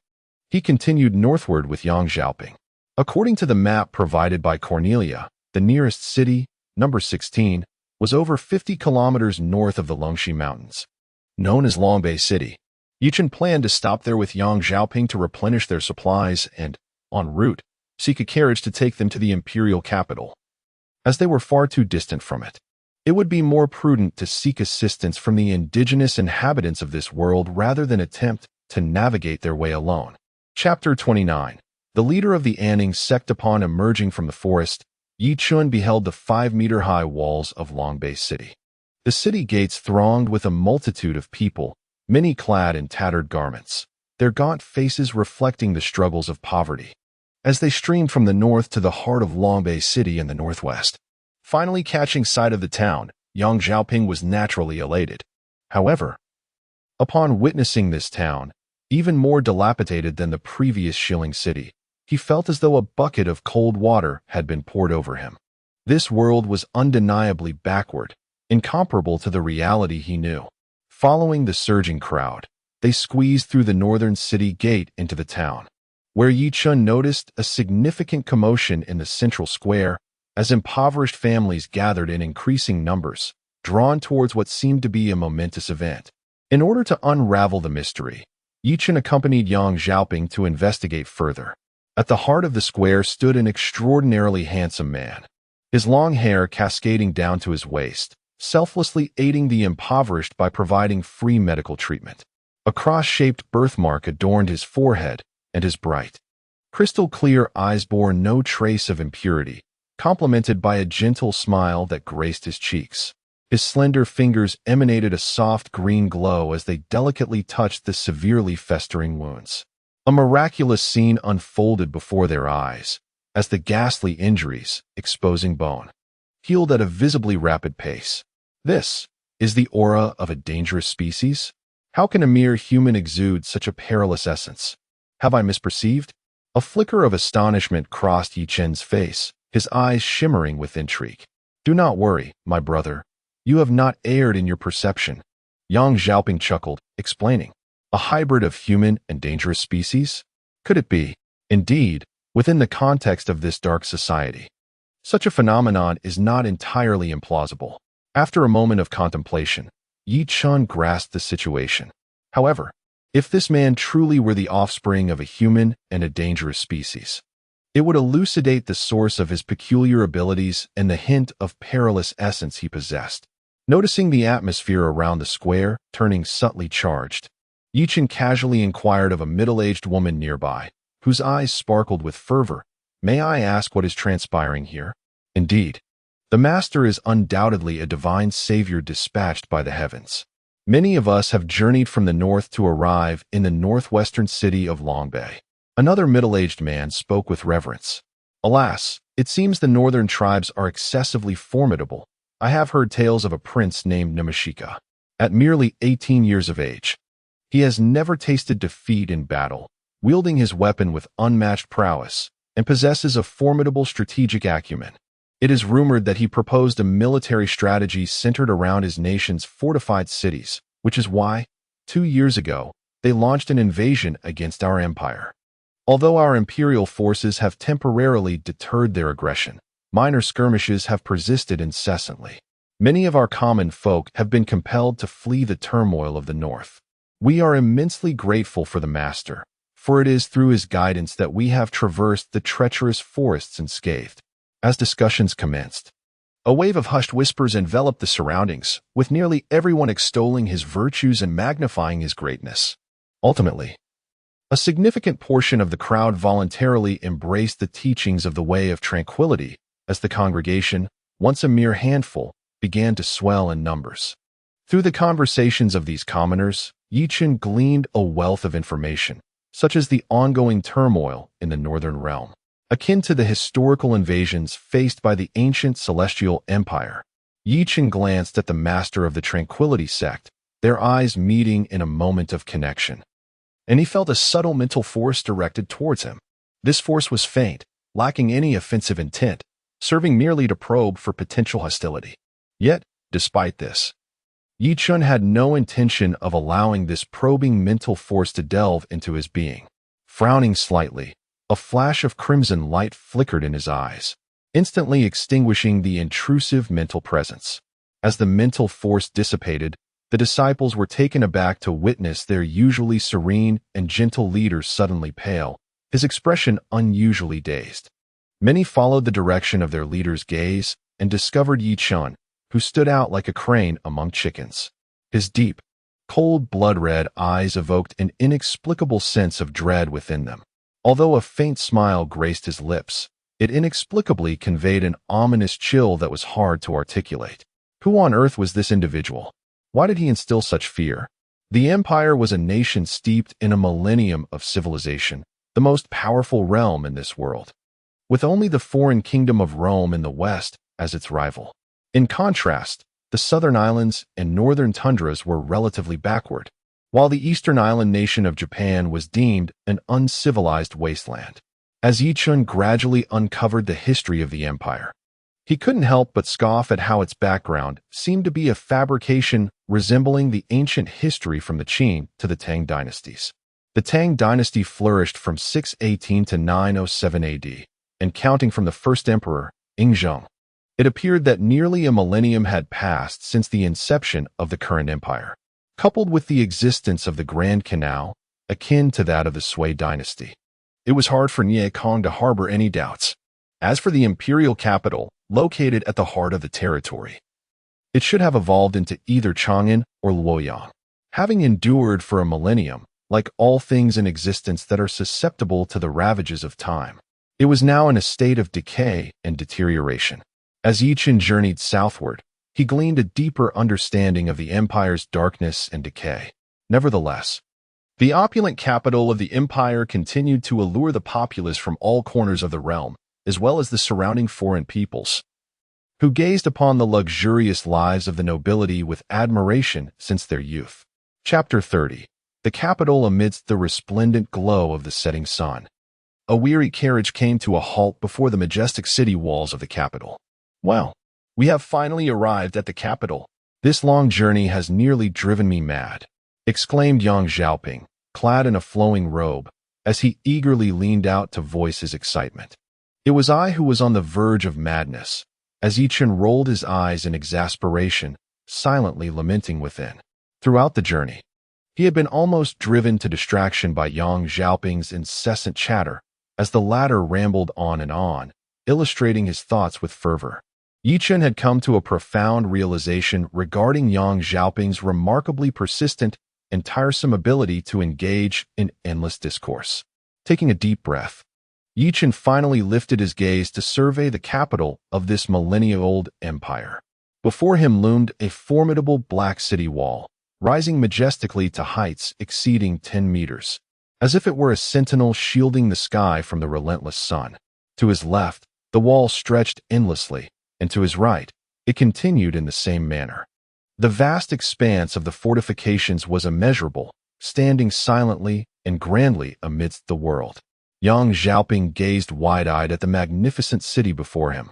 he continued northward with Yang Xiaoping. According to the map provided by Cornelia, the nearest city, number 16, was over 50 kilometers north of the Longxi Mountains. Known as Longbei City, Ye Chen planned to stop there with Yang Xiaoping to replenish their supplies and, en route, seek a carriage to take them to the imperial capital. As they were far too distant from it, it would be more prudent to seek assistance from the indigenous inhabitants of this world rather than attempt to navigate their way alone. Chapter 29. The leader of the Anning sect. Upon emerging from the forest, Ye Chen beheld the 5-meter-high walls of Longbei City. The city gates thronged with a multitude of people, many clad in tattered garments, their gaunt faces reflecting the struggles of poverty. As they streamed from the north to the heart of Longbei City in the northwest, finally catching sight of the town, Yang Xiaoping was naturally elated. However, upon witnessing this town, even more dilapidated than the previous Shilling City, he felt as though a bucket of cold water had been poured over him. This world was undeniably backward, incomparable to the reality he knew. Following the surging crowd, they squeezed through the northern city gate into the town, where Ye Chen noticed a significant commotion in the central square as impoverished families gathered in increasing numbers, drawn towards what seemed to be a momentous event. In order to unravel the mystery, Ye Chen accompanied Yang Xiaoping to investigate further. At the heart of the square stood an extraordinarily handsome man, his long hair cascading down to his waist, selflessly aiding the impoverished by providing free medical treatment. A cross-shaped birthmark adorned his forehead, and his bright, crystal-clear eyes bore no trace of impurity, complemented by a gentle smile that graced his cheeks. His slender fingers emanated a soft green glow as they delicately touched the severely festering wounds. A miraculous scene unfolded before their eyes, as the ghastly injuries, exposing bone, healed at a visibly rapid pace. This is the aura of a dangerous species? How can a mere human exude such a perilous essence? Have I misperceived? A flicker of astonishment crossed Ye Chen's face, his eyes shimmering with intrigue. Do not worry, my brother. You have not erred in your perception. Yang Xiaoping chuckled, explaining. A hybrid of human and dangerous species? Could it be? Indeed, within the context of this dark society, such a phenomenon is not entirely implausible. After a moment of contemplation, Ye Chen grasped the situation. However, if this man truly were the offspring of a human and a dangerous species, it would elucidate the source of his peculiar abilities and the hint of perilous essence he possessed. Noticing the atmosphere around the square turning subtly charged, Ye Chen casually inquired of a middle-aged woman nearby, whose eyes sparkled with fervor. May I ask what is transpiring here? Indeed, the master is undoubtedly a divine savior dispatched by the heavens. Many of us have journeyed from the north to arrive in the northwestern city of Longbei. Another middle-aged man spoke with reverence. Alas, it seems the northern tribes are excessively formidable. I have heard tales of a prince named Namashika. At merely 18 years of age, he has never tasted defeat in battle, wielding his weapon with unmatched prowess, and possesses a formidable strategic acumen. It is rumored that he proposed a military strategy centered around his nation's fortified cities, which is why, 2 years ago, they launched an invasion against our empire. Although our imperial forces have temporarily deterred their aggression, minor skirmishes have persisted incessantly. Many of our common folk have been compelled to flee the turmoil of the north. We are immensely grateful for the master, for it is through his guidance that we have traversed the treacherous forests unscathed. As discussions commenced, a wave of hushed whispers enveloped the surroundings, with nearly everyone extolling his virtues and magnifying his greatness. Ultimately, a significant portion of the crowd voluntarily embraced the teachings of the Way of Tranquility as the congregation, once a mere handful, began to swell in numbers. Through the conversations of these commoners, Ye Chen gleaned a wealth of information, such as the ongoing turmoil in the northern realm, akin to the historical invasions faced by the ancient celestial empire. Ye Chen glanced at the master of the Tranquility sect, their eyes meeting in a moment of connection, and he felt a subtle mental force directed towards him. This force was faint, lacking any offensive intent, serving merely to probe for potential hostility. Yet, despite this, Ye Chen had no intention of allowing this probing mental force to delve into his being. Frowning slightly, a flash of crimson light flickered in his eyes, instantly extinguishing the intrusive mental presence. As the mental force dissipated, the disciples were taken aback to witness their usually serene and gentle leader suddenly pale, his expression unusually dazed. Many followed the direction of their leader's gaze and discovered Ye Chen, who stood out like a crane among chickens. His deep, cold blood-red eyes evoked an inexplicable sense of dread within them. Although a faint smile graced his lips, it inexplicably conveyed an ominous chill that was hard to articulate. Who on earth was this individual? Why did he instill such fear? The empire was a nation steeped in a millennium of civilization, the most powerful realm in this world, with only the foreign kingdom of Rome in the west as its rival. In contrast, the southern islands and northern tundras were relatively backward, while the eastern island nation of Japan was deemed an uncivilized wasteland. As Ye Chen gradually uncovered the history of the empire, he couldn't help but scoff at how its background seemed to be a fabrication resembling the ancient history from the Qin to the Tang dynasties. The Tang dynasty flourished from 618 to 907 AD, and counting from the first emperor, Yingzheng, it appeared that nearly a millennium had passed since the inception of the current empire. Coupled with the existence of the Grand Canal, akin to that of the Sui dynasty, it was hard for Nye Kong to harbor any doubts. As for the imperial capital, located at the heart of the territory, it should have evolved into either Chang'an or Luoyang. Having endured for a millennium, like all things in existence that are susceptible to the ravages of time, it was now in a state of decay and deterioration. As Ye Chen journeyed southward, he gleaned a deeper understanding of the empire's darkness and decay. Nevertheless, the opulent capital of the empire continued to allure the populace from all corners of the realm, as well as the surrounding foreign peoples, who gazed upon the luxurious lives of the nobility with admiration since their youth. Chapter 30. The capital amidst the resplendent glow of the setting sun. A weary carriage came to a halt before the majestic city walls of the capital. Well, we have finally arrived at the capital. This long journey has nearly driven me mad, exclaimed Yang Xiaoping, clad in a flowing robe, as he eagerly leaned out to voice his excitement. It was I who was on the verge of madness, as Ye Chen rolled his eyes in exasperation, silently lamenting within. Throughout the journey, he had been almost driven to distraction by Yang Xiaoping's incessant chatter, as the latter rambled on, illustrating his thoughts with fervor. Ye Chen had come to a profound realization regarding Yang Xiaoping's remarkably persistent and tiresome ability to engage in endless discourse. Taking a deep breath, Ye Chen finally lifted his gaze to survey the capital of this millennia-old empire. Before him loomed a formidable black city wall, rising majestically to heights exceeding 10 meters, as if it were a sentinel shielding the sky from the relentless sun. To his left, the wall stretched endlessly, and to his right, it continued in the same manner. The vast expanse of the fortifications was immeasurable, standing silently and grandly amidst the world. Yang Xiaoping gazed wide-eyed at the magnificent city before him,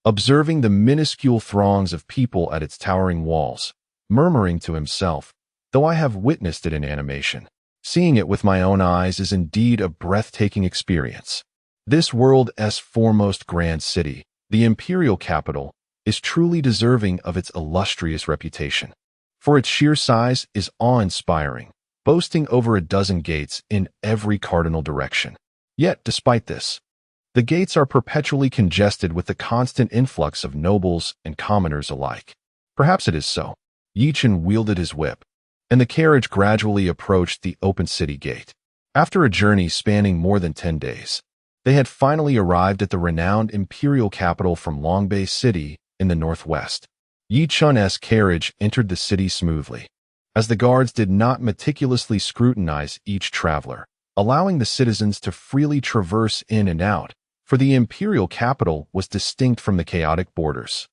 observing the minuscule throngs of people at its towering walls, murmuring to himself, "Though I have witnessed it in animation, seeing it with my own eyes is indeed a breathtaking experience. This world's foremost grand city, the imperial capital, is truly deserving of its illustrious reputation. For its sheer size is awe-inspiring, boasting over a dozen gates in every cardinal direction. Yet, despite this, the gates are perpetually congested with the constant influx of nobles and commoners alike. Perhaps it is so." Ye Chen wielded his whip, and the carriage gradually approached the open city gate. After a journey spanning more than 10 days, they had finally arrived at the renowned imperial capital from Longbei City in the northwest. Ye Chen's carriage entered the city smoothly, as the guards did not meticulously scrutinize each traveler, allowing the citizens to freely traverse in and out, for the imperial capital was distinct from the chaotic borders.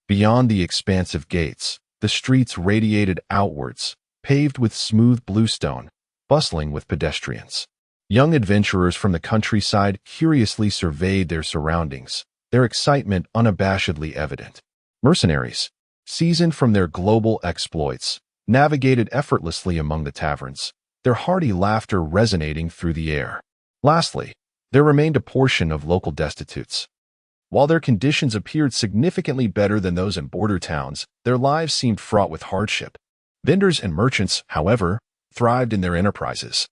Beyond the expansive gates, the streets radiated outwards, paved with smooth bluestone, bustling with pedestrians. Young adventurers from the countryside curiously surveyed their surroundings, their excitement unabashedly evident. Mercenaries, seasoned from their global exploits, navigated effortlessly among the taverns, their hearty laughter resonating through the air. Lastly, there remained a portion of local destitutes. While their conditions appeared significantly better than those in border towns, their lives seemed fraught with hardship. Vendors and merchants, however, thrived in their enterprises,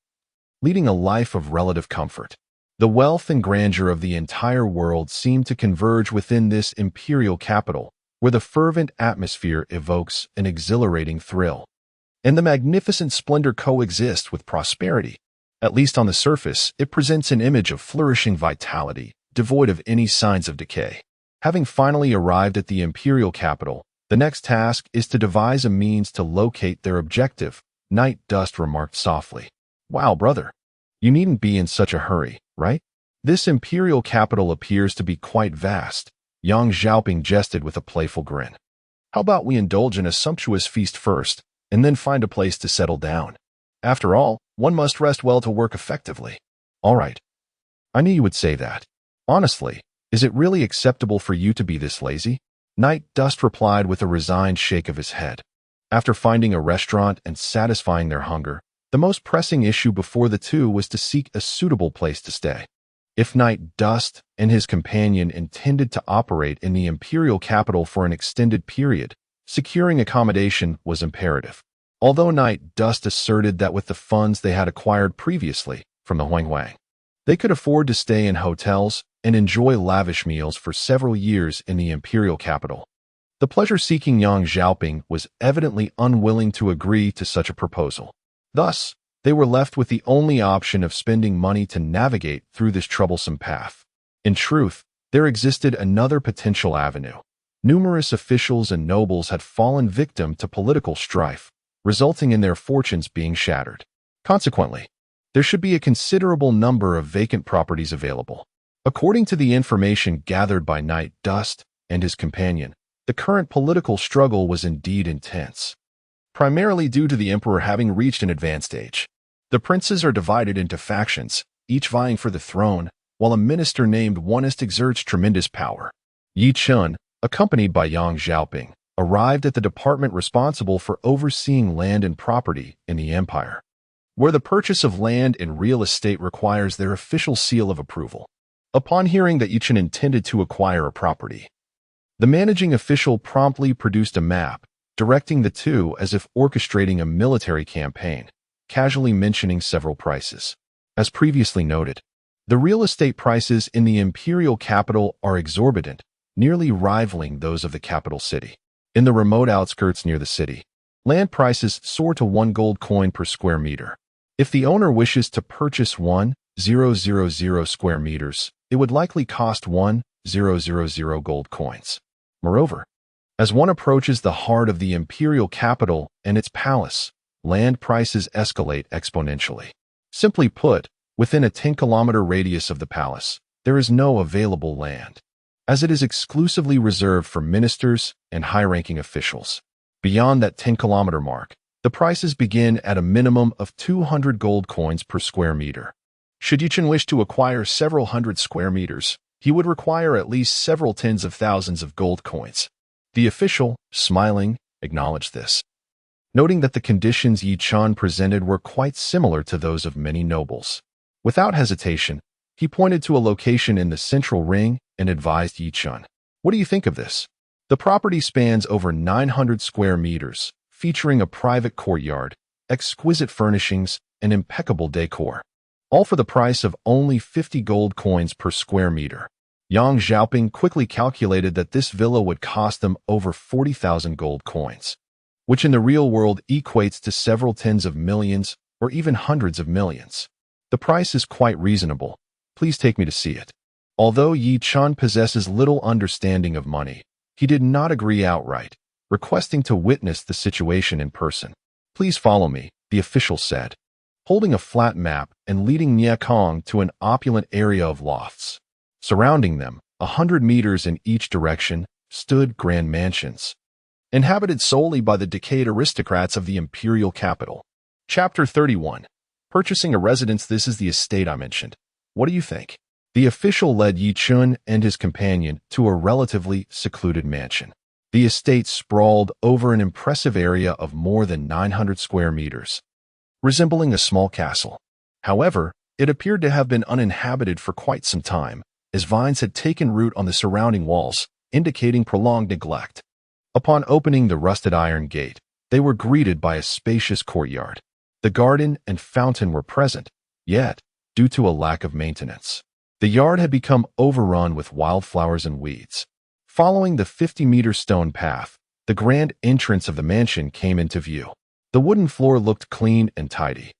leading a life of relative comfort. The wealth and grandeur of the entire world seemed to converge within this imperial capital, where the fervent atmosphere evokes an exhilarating thrill, and the magnificent splendor coexists with prosperity. At least on the surface, it presents an image of flourishing vitality, devoid of any signs of decay. Having finally arrived at the imperial capital, the next task is to devise a means to locate their objective, Night Dust remarked softly. "Wow, brother. You needn't be in such a hurry, right? This imperial capital appears to be quite vast." Yang Xiaoping jested with a playful grin. "How about we indulge in a sumptuous feast first, and then find a place to settle down? After all, one must rest well to work effectively." "All right. I knew you would say that. Honestly, is it really acceptable for you to be this lazy?" Night Dust replied with a resigned shake of his head. After finding a restaurant and satisfying their hunger, the most pressing issue before the two was to seek a suitable place to stay. If Night Dust and his companion intended to operate in the imperial capital for an extended period, securing accommodation was imperative. Although Night Dust asserted that with the funds they had acquired previously from the Huanghuang, they could afford to stay in hotels and enjoy lavish meals for several years in the imperial capital, the pleasure-seeking Yang Xiaoping was evidently unwilling to agree to such a proposal. Thus, they were left with the only option of spending money to navigate through this troublesome path. In truth, there existed another potential avenue. Numerous officials and nobles had fallen victim to political strife, resulting in their fortunes being shattered. Consequently, there should be a considerable number of vacant properties available. According to the information gathered by Night Dust and his companion, the current political struggle was indeed intense, primarily due to the emperor having reached an advanced age. The princes are divided into factions, each vying for the throne, while a minister named Onest exerts tremendous power. Ye Chen, accompanied by Yang Xiaoping, arrived at the department responsible for overseeing land and property in the empire, where the purchase of land and real estate requires their official seal of approval. Upon hearing that Ye Chen intended to acquire a property, the managing official promptly produced a map, directing the two as if orchestrating a military campaign, casually mentioning several prices. As previously noted, the real estate prices in the imperial capital are exorbitant, nearly rivaling those of the capital city. In the remote outskirts near the city, land prices soar to 1 gold coin per square meter. If the owner wishes to purchase 1,000 square meters, it would likely cost 1,000 gold coins. Moreover, as one approaches the heart of the imperial capital and its palace, land prices escalate exponentially. Simply put, within a 10-kilometer radius of the palace, there is no available land, as it is exclusively reserved for ministers and high-ranking officials. Beyond that 10-kilometer mark, the prices begin at a minimum of 200 gold coins per square meter. Should Ye Chen wish to acquire several hundred square meters, he would require at least several tens of thousands of gold coins. The official, smiling, acknowledged this, noting that the conditions Ye Chen presented were quite similar to those of many nobles. Without hesitation, he pointed to a location in the central ring and advised Ye Chen. What do you think of this? The property spans over 900 square meters, featuring a private courtyard, exquisite furnishings, and impeccable decor, all for the price of only 50 gold coins per square meter. Yang Xiaoping quickly calculated that this villa would cost them over 40,000 gold coins, which in the real world equates to several tens of millions or even hundreds of millions. The price is quite reasonable. Please take me to see it. Although Ye Chen possesses little understanding of money, he did not agree outright, requesting to witness the situation in person. Please follow me, the official said, holding a flat map and leading Nye Kong to an opulent area of lofts. Surrounding them, 100 meters in each direction, stood grand mansions, inhabited solely by the decayed aristocrats of the imperial capital. Chapter 31. Purchasing a residence. This is the estate I mentioned. What do you think? The official led Ye Chen and his companion to a relatively secluded mansion. The estate sprawled over an impressive area of more than 900 square meters, resembling a small castle. However, it appeared to have been uninhabited for quite some time, as vines had taken root on the surrounding walls, indicating prolonged neglect. Upon opening the rusted iron gate, they were greeted by a spacious courtyard. The garden and fountain were present, yet, due to a lack of maintenance, the yard had become overrun with wildflowers and weeds. Following the 50-meter stone path, the grand entrance of the mansion came into view. The wooden floor looked clean and tidy,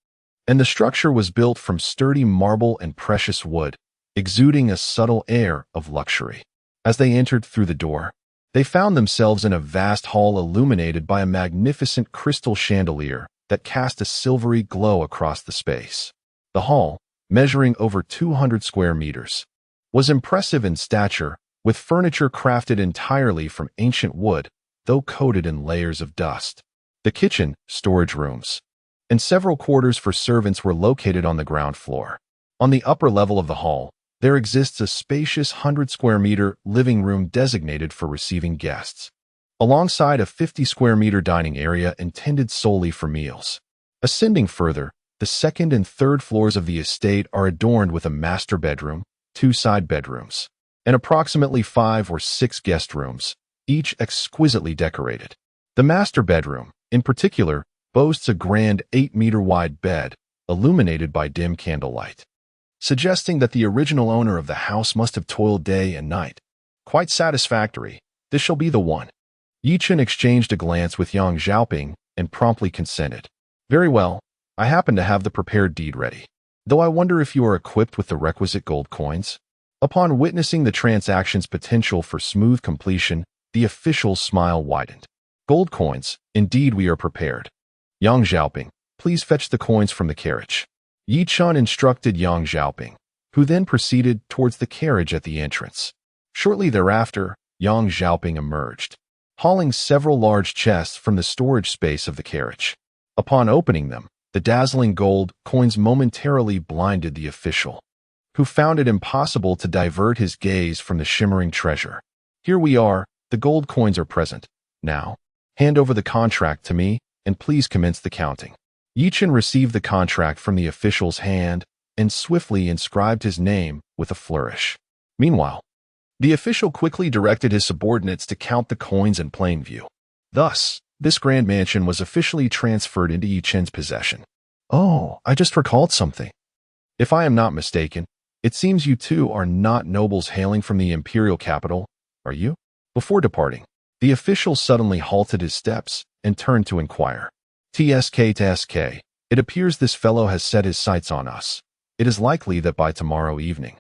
and the structure was built from sturdy marble and precious wood, exuding a subtle air of luxury. As they entered through the door, they found themselves in a vast hall illuminated by a magnificent crystal chandelier that cast a silvery glow across the space. The hall, measuring over 200 square meters, was impressive in stature, with furniture crafted entirely from ancient wood, though coated in layers of dust. The kitchen, storage rooms, and several quarters for servants were located on the ground floor. On the upper level of the hall, there exists a spacious 100-square-meter living room designated for receiving guests, alongside a 50-square-meter dining area intended solely for meals. Ascending further, the second and third floors of the estate are adorned with a master bedroom, 2 side bedrooms, and approximately 5 or 6 guest rooms, each exquisitely decorated. The master bedroom, in particular, boasts a grand 8-meter-wide bed, illuminated by dim candlelight, suggesting that the original owner of the house must have toiled day and night. Quite satisfactory. This shall be the one. Ye Chen exchanged a glance with Yang Xiaoping and promptly consented. Very well. I happen to have the prepared deed ready, though I wonder if you are equipped with the requisite gold coins. Upon witnessing the transaction's potential for smooth completion, the official's smile widened. Gold coins, indeed we are prepared. Yang Xiaoping, please fetch the coins from the carriage. Ye Chen instructed Yang Xiaoping, who then proceeded towards the carriage at the entrance. Shortly thereafter, Yang Xiaoping emerged, hauling several large chests from the storage space of the carriage. Upon opening them, the dazzling gold coins momentarily blinded the official, who found it impossible to divert his gaze from the shimmering treasure. Here we are, the gold coins are present. Now, hand over the contract to me, and please commence the counting. Ye Chen received the contract from the official's hand and swiftly inscribed his name with a flourish. Meanwhile, the official quickly directed his subordinates to count the coins in plain view. Thus, this grand mansion was officially transferred into Ye Chen's possession. Oh, I just recalled something. If I am not mistaken, it seems you two are not nobles hailing from the imperial capital, are you? Before departing, the official suddenly halted his steps and turned to inquire. TSK, it appears this fellow has set his sights on us. It is likely that by tomorrow evening,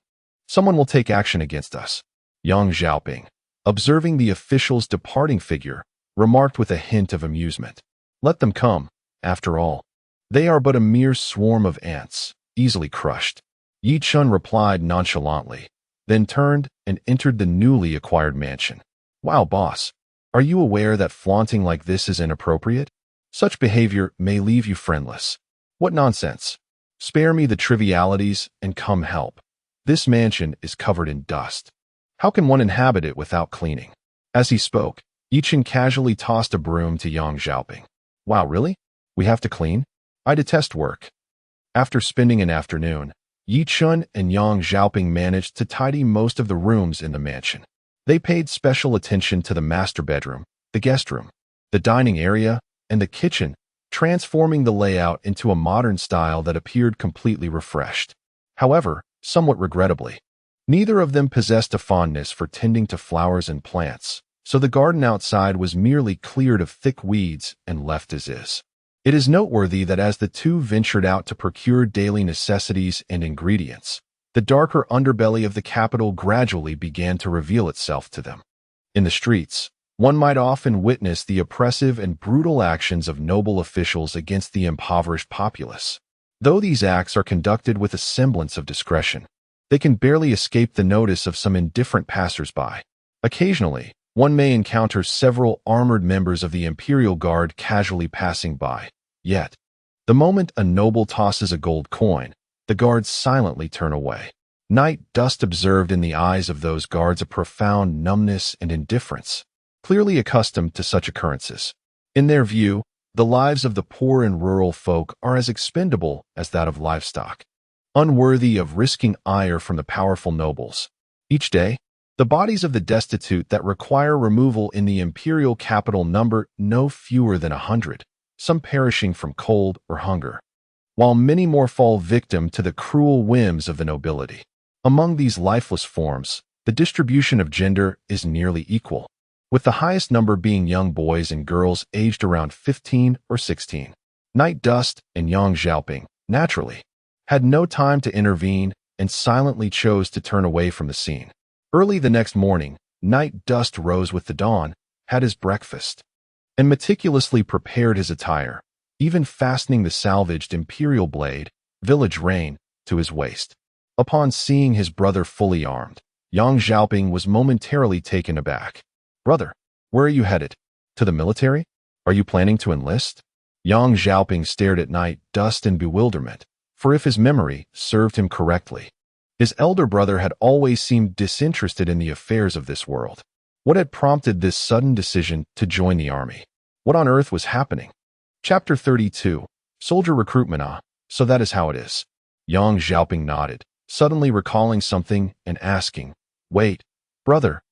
someone will take action against us. Yang Xiaoping, observing the official's departing figure, remarked with a hint of amusement. Let them come, after all. They are but a mere swarm of ants, easily crushed. Ye Chen replied nonchalantly, then turned and entered the newly acquired mansion. Wow, boss. Are you aware that flaunting like this is inappropriate? Such behavior may leave you friendless. What nonsense. Spare me the trivialities and come help. This mansion is covered in dust. How can one inhabit it without cleaning? As he spoke, Ye Chen casually tossed a broom to Yang Xiaoping. Wow, really? We have to clean? I detest work. After spending an afternoon, Ye Chen and Yang Xiaoping managed to tidy most of the rooms in the mansion. They paid special attention to the master bedroom, the guest room, the dining area, and the kitchen, transforming the layout into a modern style that appeared completely refreshed. However, somewhat regrettably, neither of them possessed a fondness for tending to flowers and plants, so the garden outside was merely cleared of thick weeds and left as is. It is noteworthy that as the two ventured out to procure daily necessities and ingredients, the darker underbelly of the capital gradually began to reveal itself to them. In the streets, one might often witness the oppressive and brutal actions of noble officials against the impoverished populace. Though these acts are conducted with a semblance of discretion, they can barely escape the notice of some indifferent passers-by. Occasionally, one may encounter several armored members of the Imperial Guard casually passing by. Yet, the moment a noble tosses a gold coin, the guards silently turn away. Night dust observed in the eyes of those guards a profound numbness and indifference, clearly accustomed to such occurrences. In their view, the lives of the poor and rural folk are as expendable as that of livestock, unworthy of risking ire from the powerful nobles. Each day, the bodies of the destitute that require removal in the imperial capital number no fewer than 100, some perishing from cold or hunger, while many more fall victim to the cruel whims of the nobility. Among these lifeless forms, the distribution of gender is nearly equal, with the highest number being young boys and girls aged around 15 or 16. Night Dust and Yang Xiaoping, naturally, had no time to intervene and silently chose to turn away from the scene. Early the next morning, Night Dust rose with the dawn, had his breakfast, and meticulously prepared his attire, even fastening the salvaged imperial blade, village reign, to his waist. Upon seeing his brother fully armed, Yang Xiaoping was momentarily taken aback. Brother, where are you headed? To the military? Are you planning to enlist? Yang Xiaoping stared at Night Dust in bewilderment, for if his memory served him correctly, his elder brother had always seemed disinterested in the affairs of this world. What had prompted this sudden decision to join the army? What on earth was happening? Chapter 32, Soldier Recruitment. So that is how it is. Yang Xiaoping nodded, suddenly recalling something and asking, Wait, brother,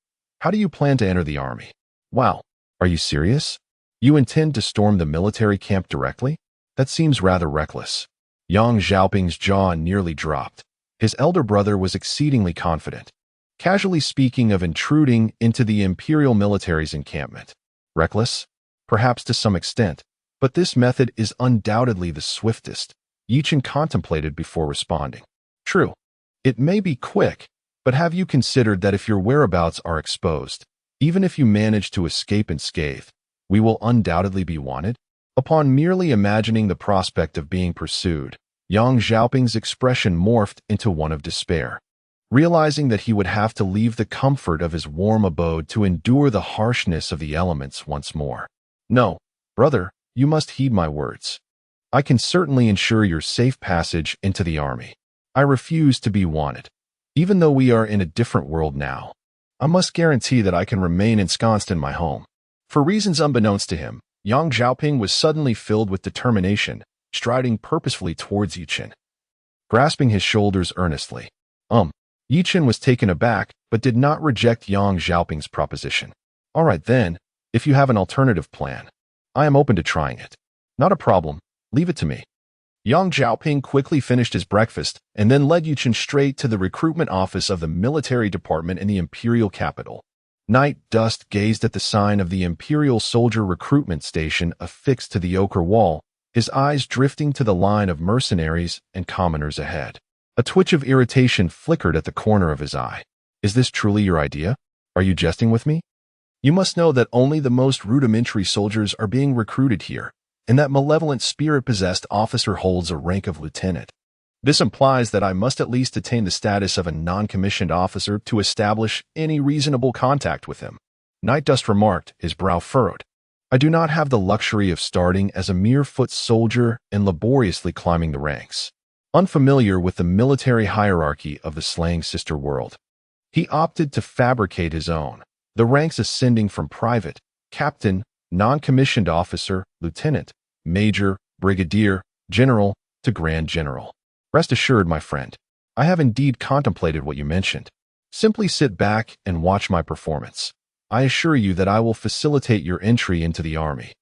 how do you plan to enter the army? Wow, are you serious? You intend to storm the military camp directly? That seems rather reckless. Yang Xiaoping's jaw nearly dropped. His elder brother was exceedingly confident, casually speaking of intruding into the imperial military's encampment. Reckless? Perhaps to some extent, but this method is undoubtedly the swiftest, Ye Chen contemplated before responding. True, it may be quick, but have you considered that if your whereabouts are exposed, even if you manage to escape unscathed, we will undoubtedly be wanted? Upon merely imagining the prospect of being pursued, Yang Xiaoping's expression morphed into one of despair. Realizing that he would have to leave the comfort of his warm abode to endure the harshness of the elements once more. No, brother, you must heed my words. I can certainly ensure your safe passage into the army. I refuse to be wanted. Even though we are in a different world now, I must guarantee that I can remain ensconced in my home. For reasons unbeknownst to him, Yang Xiaoping was suddenly filled with determination, striding purposefully towards Ye Chen, grasping his shoulders earnestly. Ye Chen was taken aback, but did not reject Yang Xiaoping's proposition. All right then, if you have an alternative plan, I am open to trying it. Not a problem, leave it to me. Yang Xiaoping quickly finished his breakfast and then led Ye Chen straight to the recruitment office of the military department in the imperial capital. Night Dust gazed at the sign of the Imperial Soldier Recruitment Station affixed to the ochre wall, his eyes drifting to the line of mercenaries and commoners ahead. A twitch of irritation flickered at the corner of his eye. Is this truly your idea? Are you jesting with me? You must know that only the most rudimentary soldiers are being recruited here, and that malevolent spirit-possessed officer holds a rank of lieutenant. This implies that I must at least attain the status of a non-commissioned officer to establish any reasonable contact with him. Night Dust remarked, his brow furrowed. I do not have the luxury of starting as a mere foot soldier and laboriously climbing the ranks. Unfamiliar with the military hierarchy of the slaying sister world, he opted to fabricate his own, the ranks ascending from private, captain, non-commissioned officer, lieutenant, major, brigadier, general, to grand general. Rest assured, my friend, I have indeed contemplated what you mentioned. Simply sit back and watch my performance. I assure you that I will facilitate your entry into the army.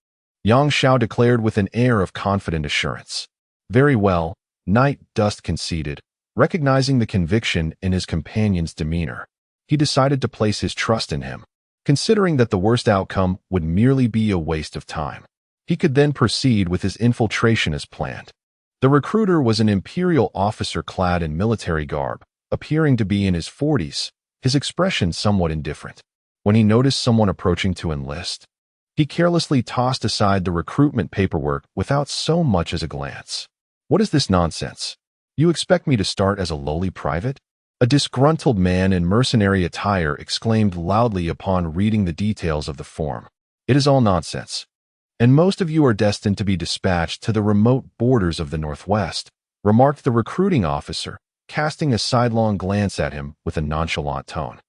Yang Xiao declared with an air of confident assurance. Very well, Night Dust conceded, recognizing the conviction in his companion's demeanor. He decided to place his trust in him, considering that the worst outcome would merely be a waste of time. He could then proceed with his infiltration as planned. The recruiter was an imperial officer clad in military garb, appearing to be in his 40s, his expression somewhat indifferent. When he noticed someone approaching to enlist, he carelessly tossed aside the recruitment paperwork without so much as a glance. What is this nonsense? You expect me to start as a lowly private? A disgruntled man in mercenary attire exclaimed loudly upon reading the details of the form. It is all nonsense. And most of you are destined to be dispatched to the remote borders of the Northwest, remarked the recruiting officer, casting a sidelong glance at him with a nonchalant tone.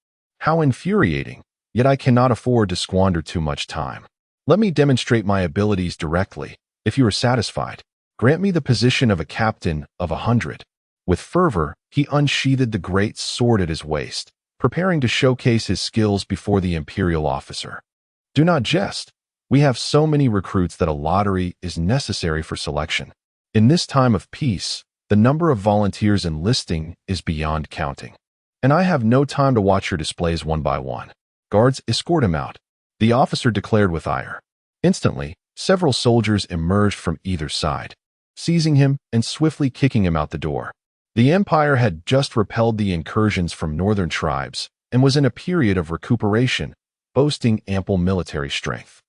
How infuriating, yet I cannot afford to squander too much time. Let me demonstrate my abilities directly. If you are satisfied, grant me the position of a captain of 100. With fervor, he unsheathed the great sword at his waist, preparing to showcase his skills before the imperial officer. Do not jest. We have so many recruits that a lottery is necessary for selection. In this time of peace, the number of volunteers enlisting is beyond counting. And I have no time to watch your displays one by one. Guards, escort him out, the officer declared with ire. Instantly, several soldiers emerged from either side, seizing him and swiftly kicking him out the door. The empire had just repelled the incursions from northern tribes and was in a period of recuperation, boasting ample military strength.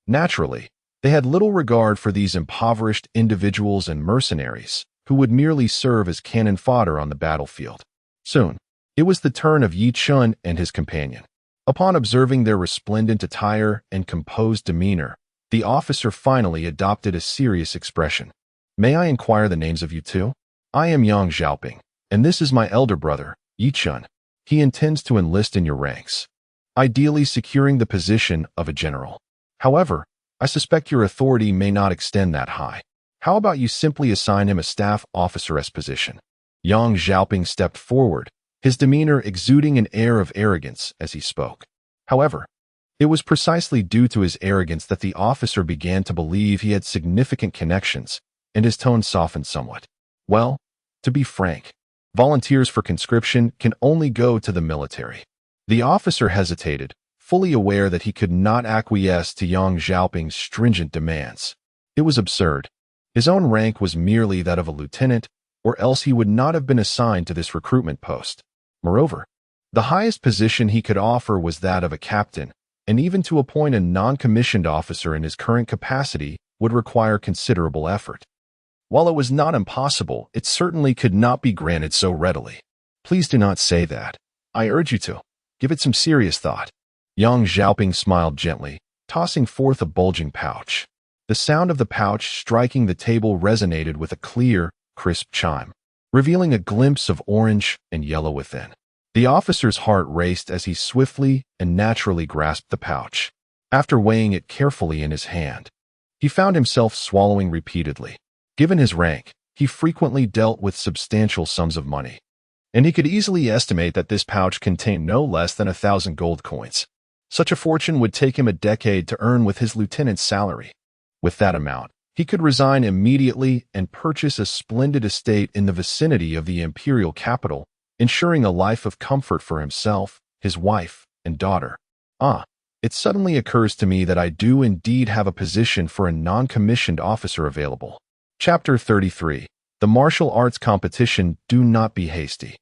Naturally, they had little regard for these impoverished individuals and mercenaries who would merely serve as cannon fodder on the battlefield. Soon, it was the turn of Ye Chen and his companion. Upon observing their resplendent attire and composed demeanor, the officer finally adopted a serious expression. May I inquire the names of you two? I am Yang Xiaoping, and this is my elder brother, Ye Chen. He intends to enlist in your ranks, ideally securing the position of a general. However, I suspect your authority may not extend that high. How about you simply assign him a staff officer's position? Yang Xiaoping stepped forward, his demeanor exuding an air of arrogance as he spoke. However, it was precisely due to his arrogance that the officer began to believe he had significant connections, and his tone softened somewhat. Well, to be frank, volunteers for conscription can only go to the military. The officer hesitated, fully aware that he could not acquiesce to Yang Xiaoping's stringent demands. It was absurd. His own rank was merely that of a lieutenant, or else he would not have been assigned to this recruitment post. Moreover, the highest position he could offer was that of a captain, and even to appoint a non-commissioned officer in his current capacity would require considerable effort. While it was not impossible, it certainly could not be granted so readily. Please do not say that. I urge you to. Give it some serious thought. Yang Xiaoping smiled gently, tossing forth a bulging pouch. The sound of the pouch striking the table resonated with a clear, crisp chime, revealing a glimpse of orange and yellow within. The officer's heart raced as he swiftly and naturally grasped the pouch. After weighing it carefully in his hand, he found himself swallowing repeatedly. Given his rank, he frequently dealt with substantial sums of money, and he could easily estimate that this pouch contained no less than 1,000 gold coins. Such a fortune would take him a decade to earn with his lieutenant's salary. With that amount, he could resign immediately and purchase a splendid estate in the vicinity of the imperial capital, ensuring a life of comfort for himself, his wife, and daughter. It suddenly occurs to me that I do indeed have a position for a non-commissioned officer available. Chapter 33. The Martial Arts Competition. Do not be hasty.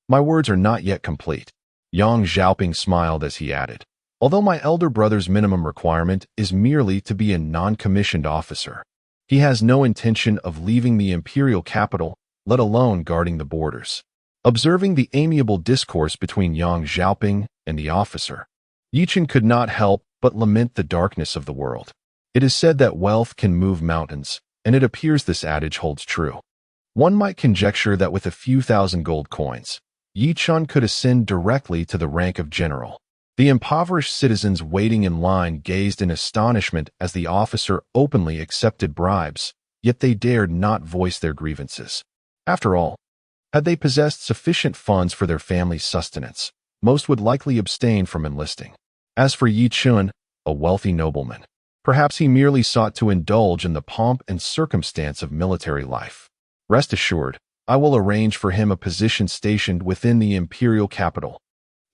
My words are not yet complete. Yang Xiaoping smiled as he added, although my elder brother's minimum requirement is merely to be a non-commissioned officer, he has no intention of leaving the imperial capital let alone guarding the borders. Observing the amiable discourse between Yang Xiaoping and the officer, Ye Chen could not help but lament the darkness of the world. It is said that wealth can move mountains, and it appears this adage holds true. One might conjecture that with a few thousand gold coins, Ye Chen could ascend directly to the rank of general. The impoverished citizens waiting in line gazed in astonishment as the officer openly accepted bribes, yet they dared not voice their grievances. After all, had they possessed sufficient funds for their family's sustenance, most would likely abstain from enlisting. As for Ye Chen, a wealthy nobleman, perhaps he merely sought to indulge in the pomp and circumstance of military life. Rest assured, I will arrange for him a position stationed within the imperial capital,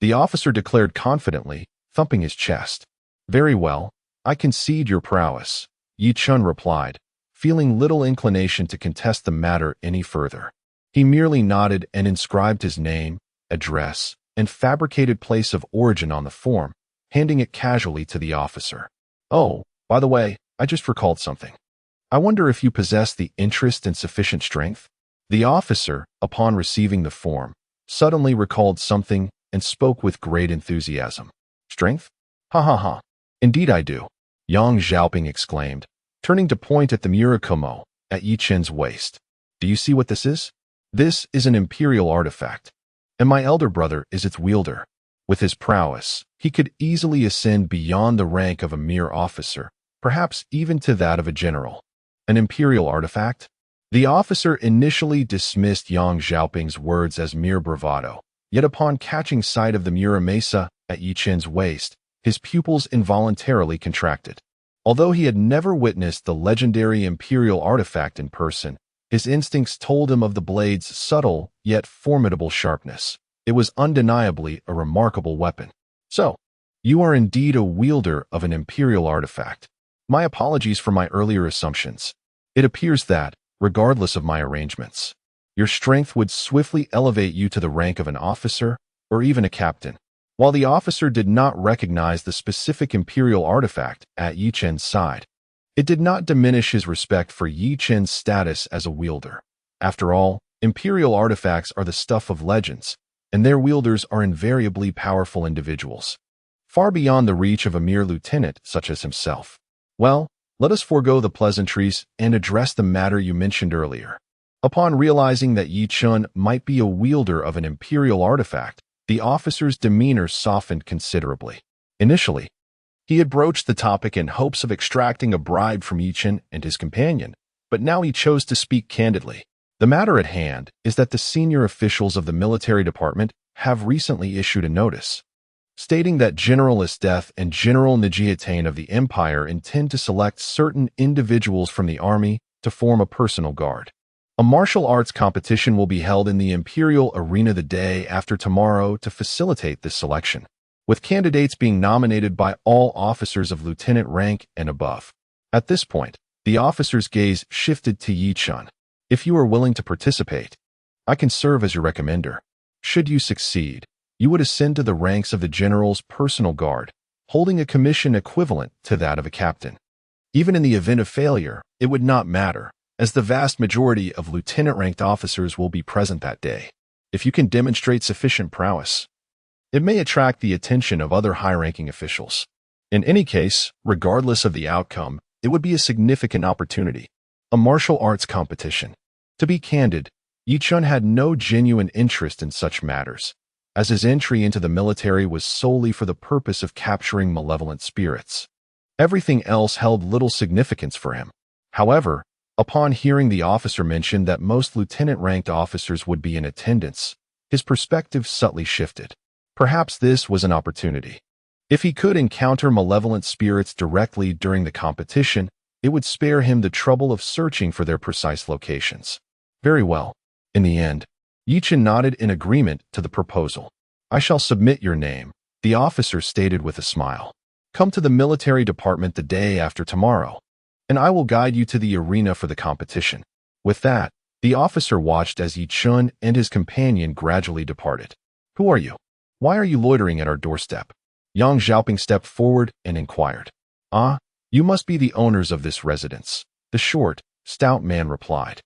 the officer declared confidently, thumping his chest. Very well, I concede your prowess, Ye Chen replied, feeling little inclination to contest the matter any further. He merely nodded and inscribed his name, address, and fabricated place of origin on the form, handing it casually to the officer. Oh, by the way, I just recalled something. I wonder if you possess the interest and sufficient strength? The officer, upon receiving the form, suddenly recalled something and spoke with great enthusiasm. Strength? Ha ha ha. Indeed I do, Yang Xiaoping exclaimed, turning to point at the Murakumo at Ye Chen's waist. Do you see what this is? This is an imperial artifact, and my elder brother is its wielder. With his prowess, he could easily ascend beyond the rank of a mere officer, perhaps even to that of a general. An imperial artifact? The officer initially dismissed Yang Xiaoping's words as mere bravado, yet upon catching sight of the Muramesa at Ye Chen's waist, his pupils involuntarily contracted. Although he had never witnessed the legendary imperial artifact in person, his instincts told him of the blade's subtle yet formidable sharpness. It was undeniably a remarkable weapon. So, you are indeed a wielder of an imperial artifact. My apologies for my earlier assumptions. It appears that, regardless of my arrangements, your strength would swiftly elevate you to the rank of an officer or even a captain. While the officer did not recognize the specific imperial artifact at Ye Chen's side, it did not diminish his respect for Ye Chen's status as a wielder. After all, imperial artifacts are the stuff of legends, and their wielders are invariably powerful individuals, far beyond the reach of a mere lieutenant such as himself. Well, let us forego the pleasantries and address the matter you mentioned earlier. Upon realizing that Ye Chen might be a wielder of an imperial artifact, the officer's demeanor softened considerably. Initially, he had broached the topic in hopes of extracting a bribe from Ye Chen and his companion, but now he chose to speak candidly. The matter at hand is that the senior officials of the military department have recently issued a notice, stating that General Esteth and General Njiatane of the Empire intend to select certain individuals from the army to form a personal guard. A martial arts competition will be held in the Imperial Arena the day after tomorrow to facilitate this selection, with candidates being nominated by all officers of lieutenant rank and above. At this point, the officer's gaze shifted to Ye Chen. If you are willing to participate, I can serve as your recommender. Should you succeed, you would ascend to the ranks of the general's personal guard, holding a commission equivalent to that of a captain. Even in the event of failure, it would not matter, as the vast majority of lieutenant-ranked officers will be present that day. If you can demonstrate sufficient prowess, it may attract the attention of other high-ranking officials. In any case, regardless of the outcome, it would be a significant opportunity. A martial arts competition. To be candid, Ye Chen had no genuine interest in such matters, as his entry into the military was solely for the purpose of capturing malevolent spirits. Everything else held little significance for him. However, upon hearing the officer mention that most lieutenant-ranked officers would be in attendance, his perspective subtly shifted. Perhaps this was an opportunity. If he could encounter malevolent spirits directly during the competition, it would spare him the trouble of searching for their precise locations. Very well. In the end, Ye Chen nodded in agreement to the proposal. I shall submit your name, the officer stated with a smile. Come to the military department the day after tomorrow, and I will guide you to the arena for the competition. With that, the officer watched as Ye Chen and his companion gradually departed. Who are you? Why are you loitering at our doorstep? Yang Xiaoping stepped forward and inquired. Ah, you must be the owners of this residence, the short, stout man replied.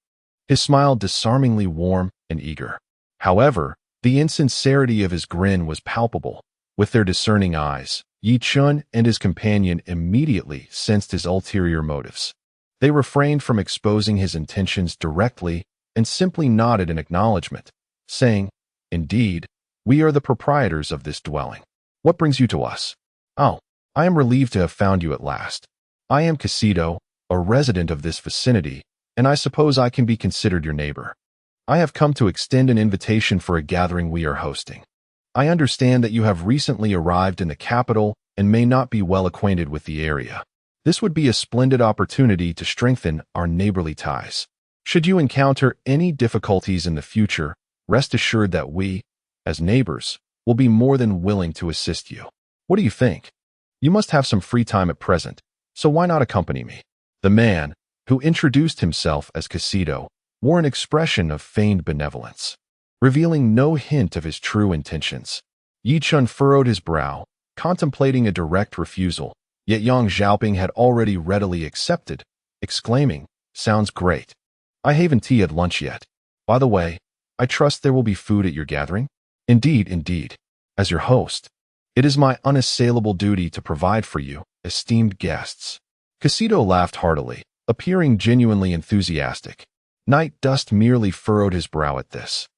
his smile disarmingly warm and eager. However, the insincerity of his grin was palpable. With their discerning eyes, Ye Chen and his companion immediately sensed his ulterior motives. They refrained from exposing his intentions directly and simply nodded in acknowledgement, saying, "Indeed, we are the proprietors of this dwelling. What brings you to us?" "Oh, I am relieved to have found you at last. I am Casido, a resident of this vicinity, and I suppose I can be considered your neighbor. I have come to extend an invitation for a gathering we are hosting. I understand that you have recently arrived in the capital and may not be well acquainted with the area. This would be a splendid opportunity to strengthen our neighborly ties. Should you encounter any difficulties in the future, rest assured that we, as neighbors, will be more than willing to assist you. What do you think? You must have some free time at present, so why not accompany me?" The man, who introduced himself as Casido, wore an expression of feigned benevolence, revealing no hint of his true intentions. Ye Chen furrowed his brow, contemplating a direct refusal, yet Yang Xiaoping had already readily accepted, exclaiming, "Sounds great. I haven't tea at lunch yet. By the way, I trust there will be food at your gathering?" "Indeed, indeed. As your host, it is my unassailable duty to provide for you, esteemed guests." Casido laughed heartily, appearing genuinely enthusiastic. Night Dust merely furrowed his brow at this.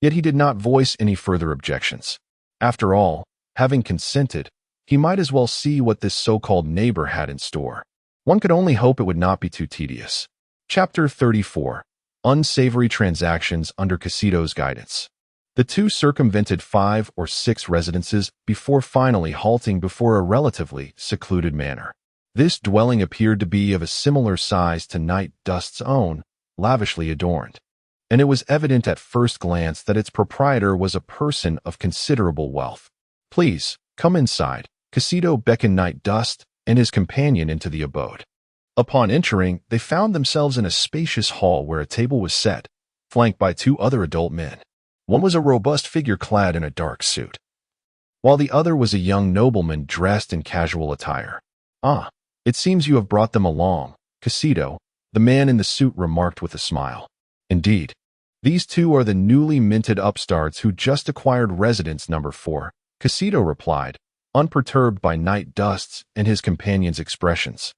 Yet he did not voice any further objections. After all, having consented, he might as well see what this so-called neighbor had in store. One could only hope it would not be too tedious. Chapter 34. Unsavory Transactions Under Casido's Guidance. The two circumvented 5 or 6 residences before finally halting before a relatively secluded manor. This dwelling appeared to be of a similar size to Night Dust's own, lavishly adorned, and it was evident at first glance that its proprietor was a person of considerable wealth. "Please, come inside." Casido beckoned Night Dust and his companion into the abode. Upon entering, they found themselves in a spacious hall where a table was set, flanked by 2 other adult men. One was a robust figure clad in a dark suit, while the other was a young nobleman dressed in casual attire. "Ah, it seems you have brought them along, Casido," the man in the suit remarked with a smile. "Indeed, these 2 are the newly minted upstarts who just acquired residence number 4, Casido replied, unperturbed by Night Dust's and his companion's expressions,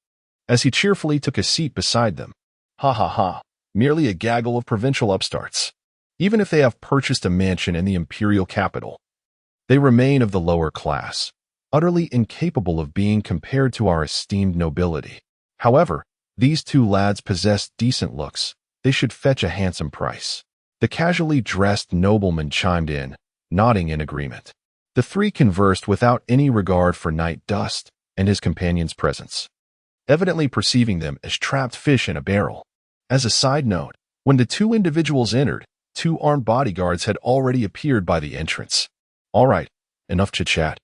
as he cheerfully took a seat beside them. "Ha ha ha, merely a gaggle of provincial upstarts. Even if they have purchased a mansion in the imperial capital, they remain of the lower class, utterly incapable of being compared to our esteemed nobility. However, these 2 lads possess decent looks. They should fetch a handsome price." The casually dressed nobleman chimed in, nodding in agreement. The 3 conversed without any regard for Night Dust and his companion's presence, evidently perceiving them as trapped fish in a barrel. As a side note, when the 2 individuals entered, 2 armed bodyguards had already appeared by the entrance. "All right, enough chit-chat.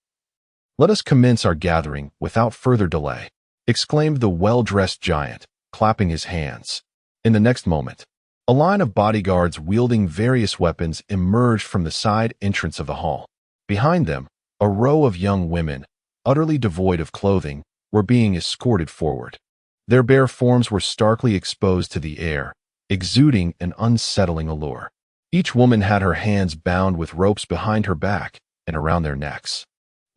Let us commence our gathering without further delay," exclaimed the well-dressed giant, clapping his hands. In the next moment, a line of bodyguards wielding various weapons emerged from the side entrance of the hall. Behind them, a row of young women, utterly devoid of clothing, were being escorted forward. Their bare forms were starkly exposed to the air, exuding an unsettling allure. Each woman had her hands bound with ropes behind her back and around their necks.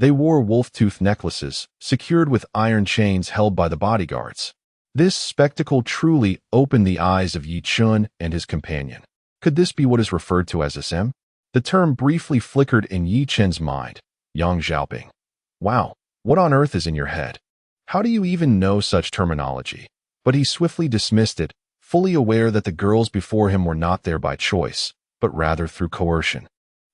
They wore wolf-tooth necklaces, secured with iron chains held by the bodyguards. This spectacle truly opened the eyes of Ye Chen and his companion. Could this be what is referred to as SM? The term briefly flickered in Ye Chen's mind. Yang Xiaoping. "Wow, what on earth is in your head? How do you even know such terminology?" But he swiftly dismissed it, fully aware that the girls before him were not there by choice, but rather through coercion.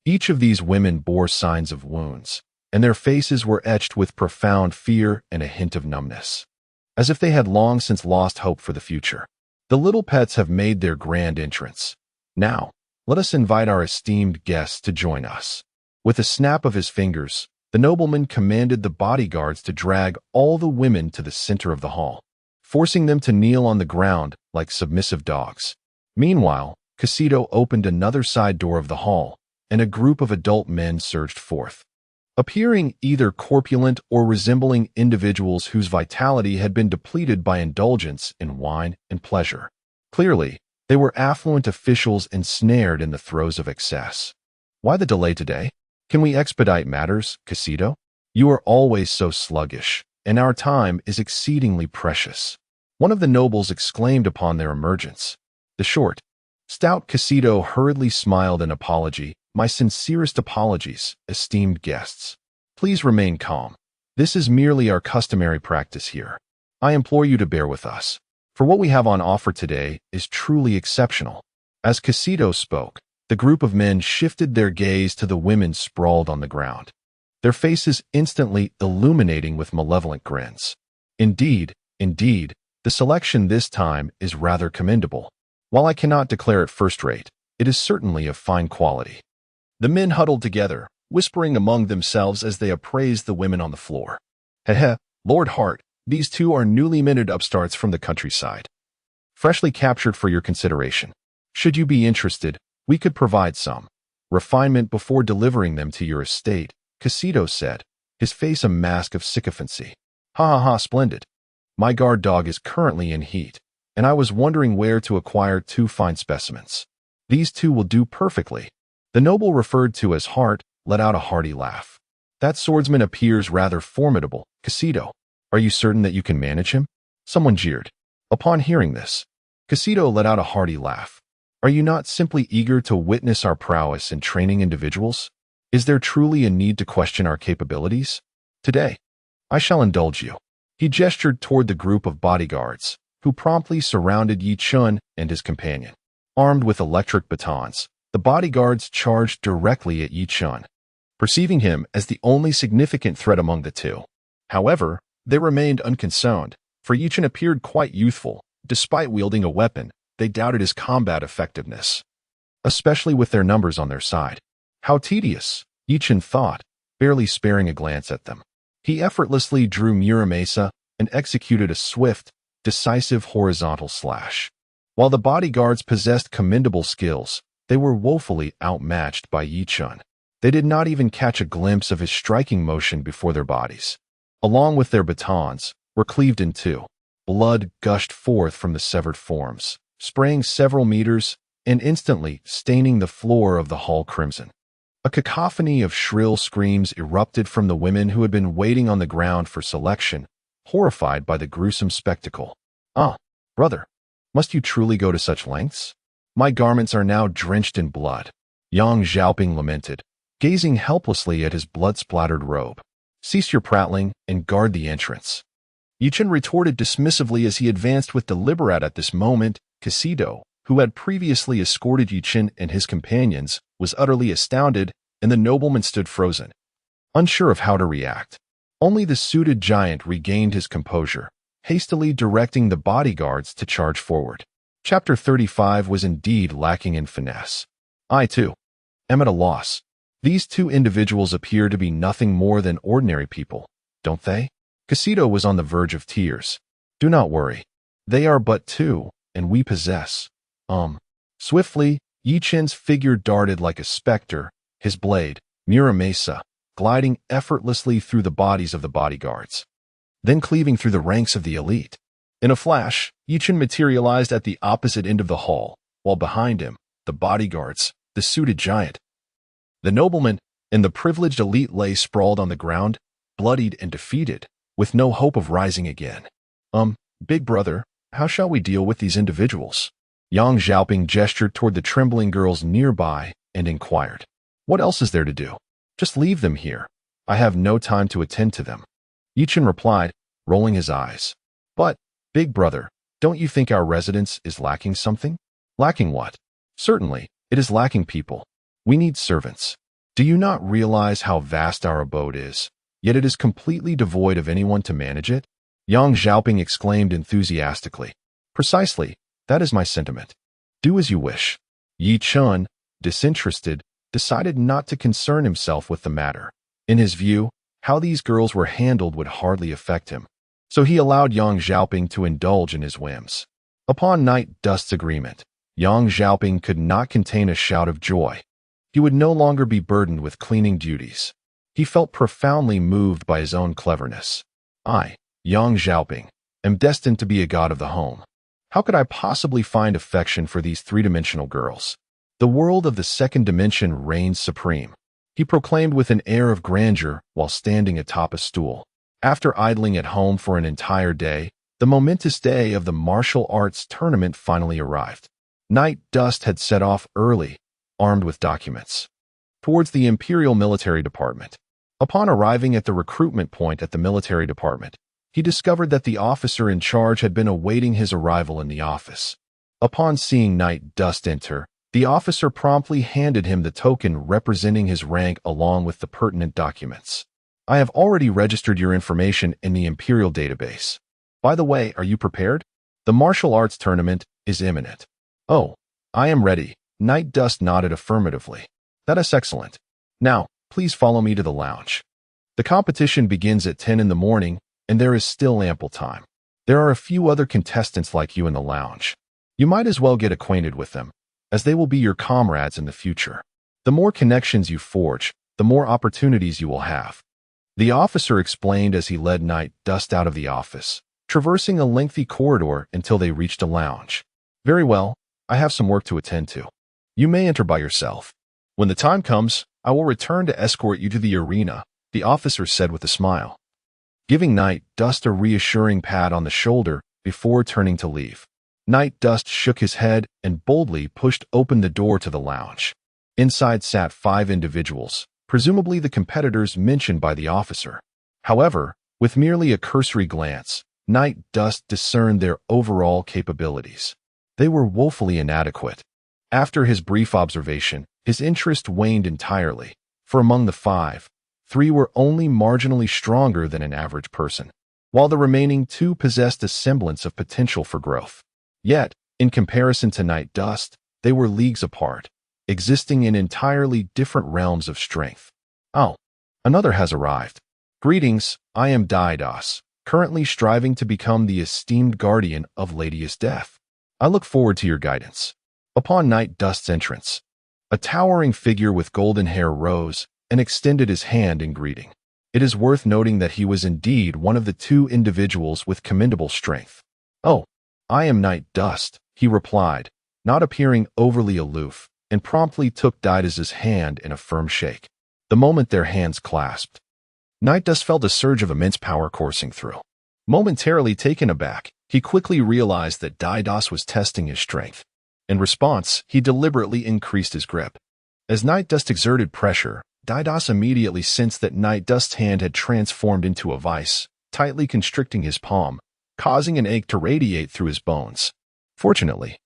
Each of these women bore signs of wounds, and their faces were etched with profound fear and a hint of numbness, as if they had long since lost hope for the future. The little pets have made their grand entrance. Now, let us invite our esteemed guests to join us. With a snap of his fingers, the nobleman commanded the bodyguards to drag all the women to the center of the hall, forcing them to kneel on the ground like submissive dogs. Meanwhile, Casido opened another side door of the hall, and a group of adult men surged forth, appearing either corpulent or resembling individuals whose vitality had been depleted by indulgence in wine and pleasure. Clearly, They were affluent officials ensnared in the throes of excess. Why the delay today? Can we expedite matters, Casito? You are always so sluggish, and our time is exceedingly precious. One of the nobles exclaimed upon their emergence. The short, stout Casito hurriedly smiled an apology. My sincerest apologies, esteemed guests. Please remain calm. This is merely our customary practice here. I implore you to bear with us, for what we have on offer today is truly exceptional. As Casito spoke, the group of men shifted their gaze to the women sprawled on the ground, their faces instantly illuminating with malevolent grins. Indeed, the selection this time is rather commendable. While I cannot declare it first-rate, it is certainly of fine quality. The men huddled together, whispering among themselves as they appraised the women on the floor. Heh, Lord Hart, these two are newly minted upstarts from the countryside. Freshly captured for your consideration. Should you be interested, we could provide some refinement before delivering them to your estate, Casito said, his face a mask of sycophancy. Ha, splendid. My guard dog is currently in heat, and I was wondering where to acquire two fine specimens. These two will do perfectly. The noble referred to as Hart let out a hearty laugh. That swordsman appears rather formidable, Casito. Are you certain that you can manage him? Someone jeered. Upon hearing this, Casito let out a hearty laugh. Are you not simply eager to witness our prowess in training individuals? Is there truly a need to question our capabilities? Today, I shall indulge you. He gestured toward the group of bodyguards, who promptly surrounded Ye Chen and his companion. Armed with electric batons, the bodyguards charged directly at Ye Chen, perceiving him as the only significant threat among the two. However, they remained unconcerned, for Ye Chen appeared quite youthful. Despite wielding a weapon, they doubted his combat effectiveness, especially with their numbers on their side. How tedious, Ye Chen thought, barely sparing a glance at them. He effortlessly drew Muramesa and executed a swift, decisive horizontal slash. While the bodyguards possessed commendable skills, they were woefully outmatched by Ye Chen. They did not even catch a glimpse of his striking motion before their bodies, along with their batons, were cleaved in two. Blood gushed forth from the severed forms, spraying several meters and instantly staining the floor of the hall crimson. A cacophony of shrill screams erupted from the women who had been waiting on the ground for selection, horrified by the gruesome spectacle. Ah, brother, must you truly go to such lengths? My garments are now drenched in blood, Yang Xiaoping lamented, gazing helplessly at his blood-splattered robe. Cease your prattling and guard the entrance. Ye Chen retorted dismissively as he advanced with deliberate. At this moment, Casito, who had previously escorted Ye Chen and his companions, was utterly astounded, and the nobleman stood frozen, unsure of how to react. Only the suited giant regained his composure, hastily directing the bodyguards to charge forward. Chapter 35 was indeed lacking in finesse. I, too, am at a loss. These two individuals appear to be nothing more than ordinary people, don't they? Casito was on the verge of tears. Do not worry. They are but two, and we possess. Swiftly, Ye Chen's figure darted like a specter, his blade, Muramesa, gliding effortlessly through the bodies of the bodyguards, then cleaving through the ranks of the elite. In a flash, Ye Chen materialized at the opposite end of the hall, while behind him, the bodyguards, the suited giant, the nobleman, and the privileged elite lay sprawled on the ground, bloodied and defeated, with no hope of rising again. Big brother, how shall we deal with these individuals? Yang Xiaoping gestured toward the trembling girls nearby and inquired. What else is there to do? Just leave them here. I have no time to attend to them. Ye Chen replied, rolling his eyes. But, big brother, don't you think our residence is lacking something? Lacking what? Certainly, it is lacking people. We need servants. Do you not realize how vast our abode is, yet it is completely devoid of anyone to manage it? Yang Xiaoping exclaimed enthusiastically. Precisely, that is my sentiment. Do as you wish. Ye Chen, disinterested, decided not to concern himself with the matter. In his view, how these girls were handled would hardly affect him. So he allowed Yang Xiaoping to indulge in his whims. Upon Night Dust's agreement, Yang Xiaoping could not contain a shout of joy. He would no longer be burdened with cleaning duties. He felt profoundly moved by his own cleverness. I, Yang Xiaoping, am destined to be a god of the home. How could I possibly find affection for these three-dimensional girls? The world of the second dimension reigns supreme, he proclaimed with an air of grandeur while standing atop a stool. After idling at home for an entire day, the momentous day of the martial arts tournament finally arrived. Night Dust had set off early, armed with documents, towards the Imperial Military Department. Upon arriving at the recruitment point at the military department, he discovered that the officer in charge had been awaiting his arrival in the office. Upon seeing Night Dust enter, the officer promptly handed him the token representing his rank along with the pertinent documents. I have already registered your information in the Imperial database. By the way, are you prepared? The martial arts tournament is imminent. Oh, I am ready. Night Dust nodded affirmatively. That is excellent. Now, please follow me to the lounge. The competition begins at 10 in the morning, and there is still ample time. There are a few other contestants like you in the lounge. You might as well get acquainted with them, as they will be your comrades in the future. The more connections you forge, the more opportunities you will have. The officer explained as he led Night Dust out of the office, traversing a lengthy corridor until they reached a lounge. Very well, I have some work to attend to. You may enter by yourself. When the time comes, I will return to escort you to the arena, the officer said with a smile, giving Night Dust a reassuring pat on the shoulder before turning to leave. Night Dust shook his head and boldly pushed open the door to the lounge. Inside sat 5 individuals, presumably the competitors mentioned by the officer. However, with merely a cursory glance, Night Dust discerned their overall capabilities. They were woefully inadequate. After his brief observation, his interest waned entirely, for among the 5, 3 were only marginally stronger than an average person, while the remaining 2 possessed a semblance of potential for growth. Yet, in comparison to Night Dust, they were leagues apart, existing in entirely different realms of strength. Oh, another has arrived. Greetings, I am Didos, currently striving to become the esteemed guardian of Lady's Death. I look forward to your guidance. Upon Night Dust's entrance, a towering figure with golden hair rose and extended his hand in greeting. It is worth noting that he was indeed one of the 2 individuals with commendable strength. Oh, I am Night Dust, he replied, not appearing overly aloof, and promptly took Didas's hand in a firm shake. The moment their hands clasped, Night Dust felt a surge of immense power coursing through. Momentarily taken aback, he quickly realized that Didos was testing his strength. In response, he deliberately increased his grip. As Night Dust exerted pressure, Didos immediately sensed that Night Dust's hand had transformed into a vice, tightly constricting his palm, causing an ache to radiate through his bones. Fortunately,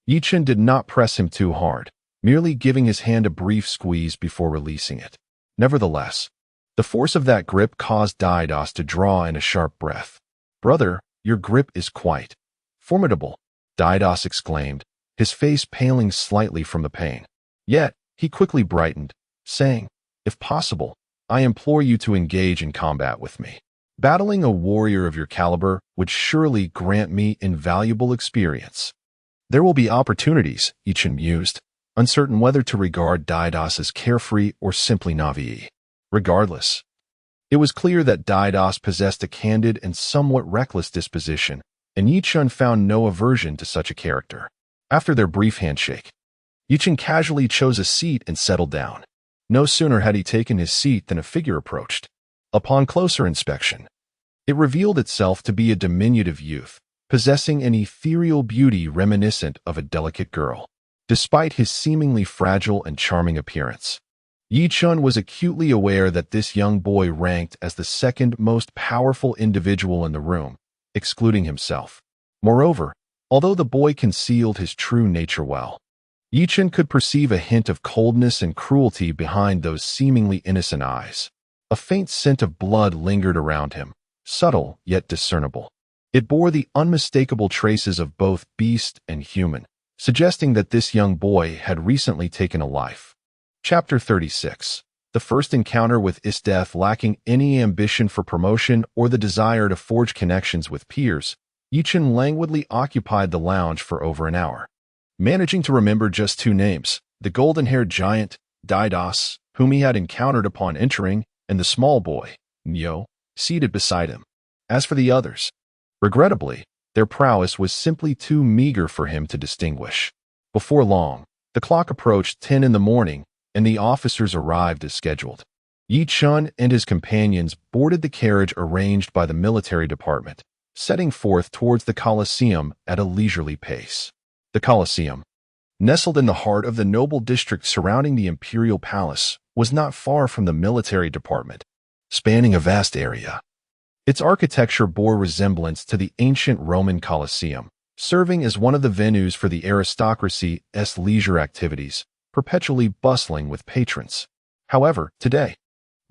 Ye Chen did not press him too hard, merely giving his hand a brief squeeze before releasing it. Nevertheless, the force of that grip caused Didos to draw in a sharp breath. Brother, your grip is quite formidable, Didos exclaimed, his face paling slightly from the pain. Yet, he quickly brightened, saying, if possible, I implore you to engage in combat with me. Battling a warrior of your caliber would surely grant me invaluable experience. There will be opportunities, Ye Chen mused, uncertain whether to regard Didos as carefree or simply naive. Regardless, it was clear that Didos possessed a candid and somewhat reckless disposition, and Ye Chen found no aversion to such a character. After their brief handshake, Ye Chen casually chose a seat and settled down. No sooner had he taken his seat than a figure approached. Upon closer inspection, it revealed itself to be a diminutive youth, possessing an ethereal beauty reminiscent of a delicate girl. Despite his seemingly fragile and charming appearance, Ye Chen was acutely aware that this young boy ranked as the second most powerful individual in the room, excluding himself. Moreover, although the boy concealed his true nature well, Ye Chen could perceive a hint of coldness and cruelty behind those seemingly innocent eyes. A faint scent of blood lingered around him, subtle yet discernible. It bore the unmistakable traces of both beast and human, suggesting that this young boy had recently taken a life. Chapter 36. The first encounter with Death. Lacking any ambition for promotion or the desire to forge connections with peers, Ye Chen languidly occupied the lounge for over an hour. Managing to remember just 2 names, the golden-haired giant, Didos, whom he had encountered upon entering, and the small boy, Nyo, seated beside him. As for the others, regrettably, Their prowess was simply too meager for him to distinguish. Before long, the clock approached 10 in the morning, and the officers arrived as scheduled. Ye Chen and his companions boarded the carriage arranged by the military department, setting forth towards the Colosseum at a leisurely pace. The Colosseum, nestled in the heart of the noble district surrounding the imperial palace, was not far from the military department, spanning a vast area. Its architecture bore resemblance to the ancient Roman Colosseum, serving as one of the venues for the aristocracy's leisure activities, perpetually bustling with patrons. However, today,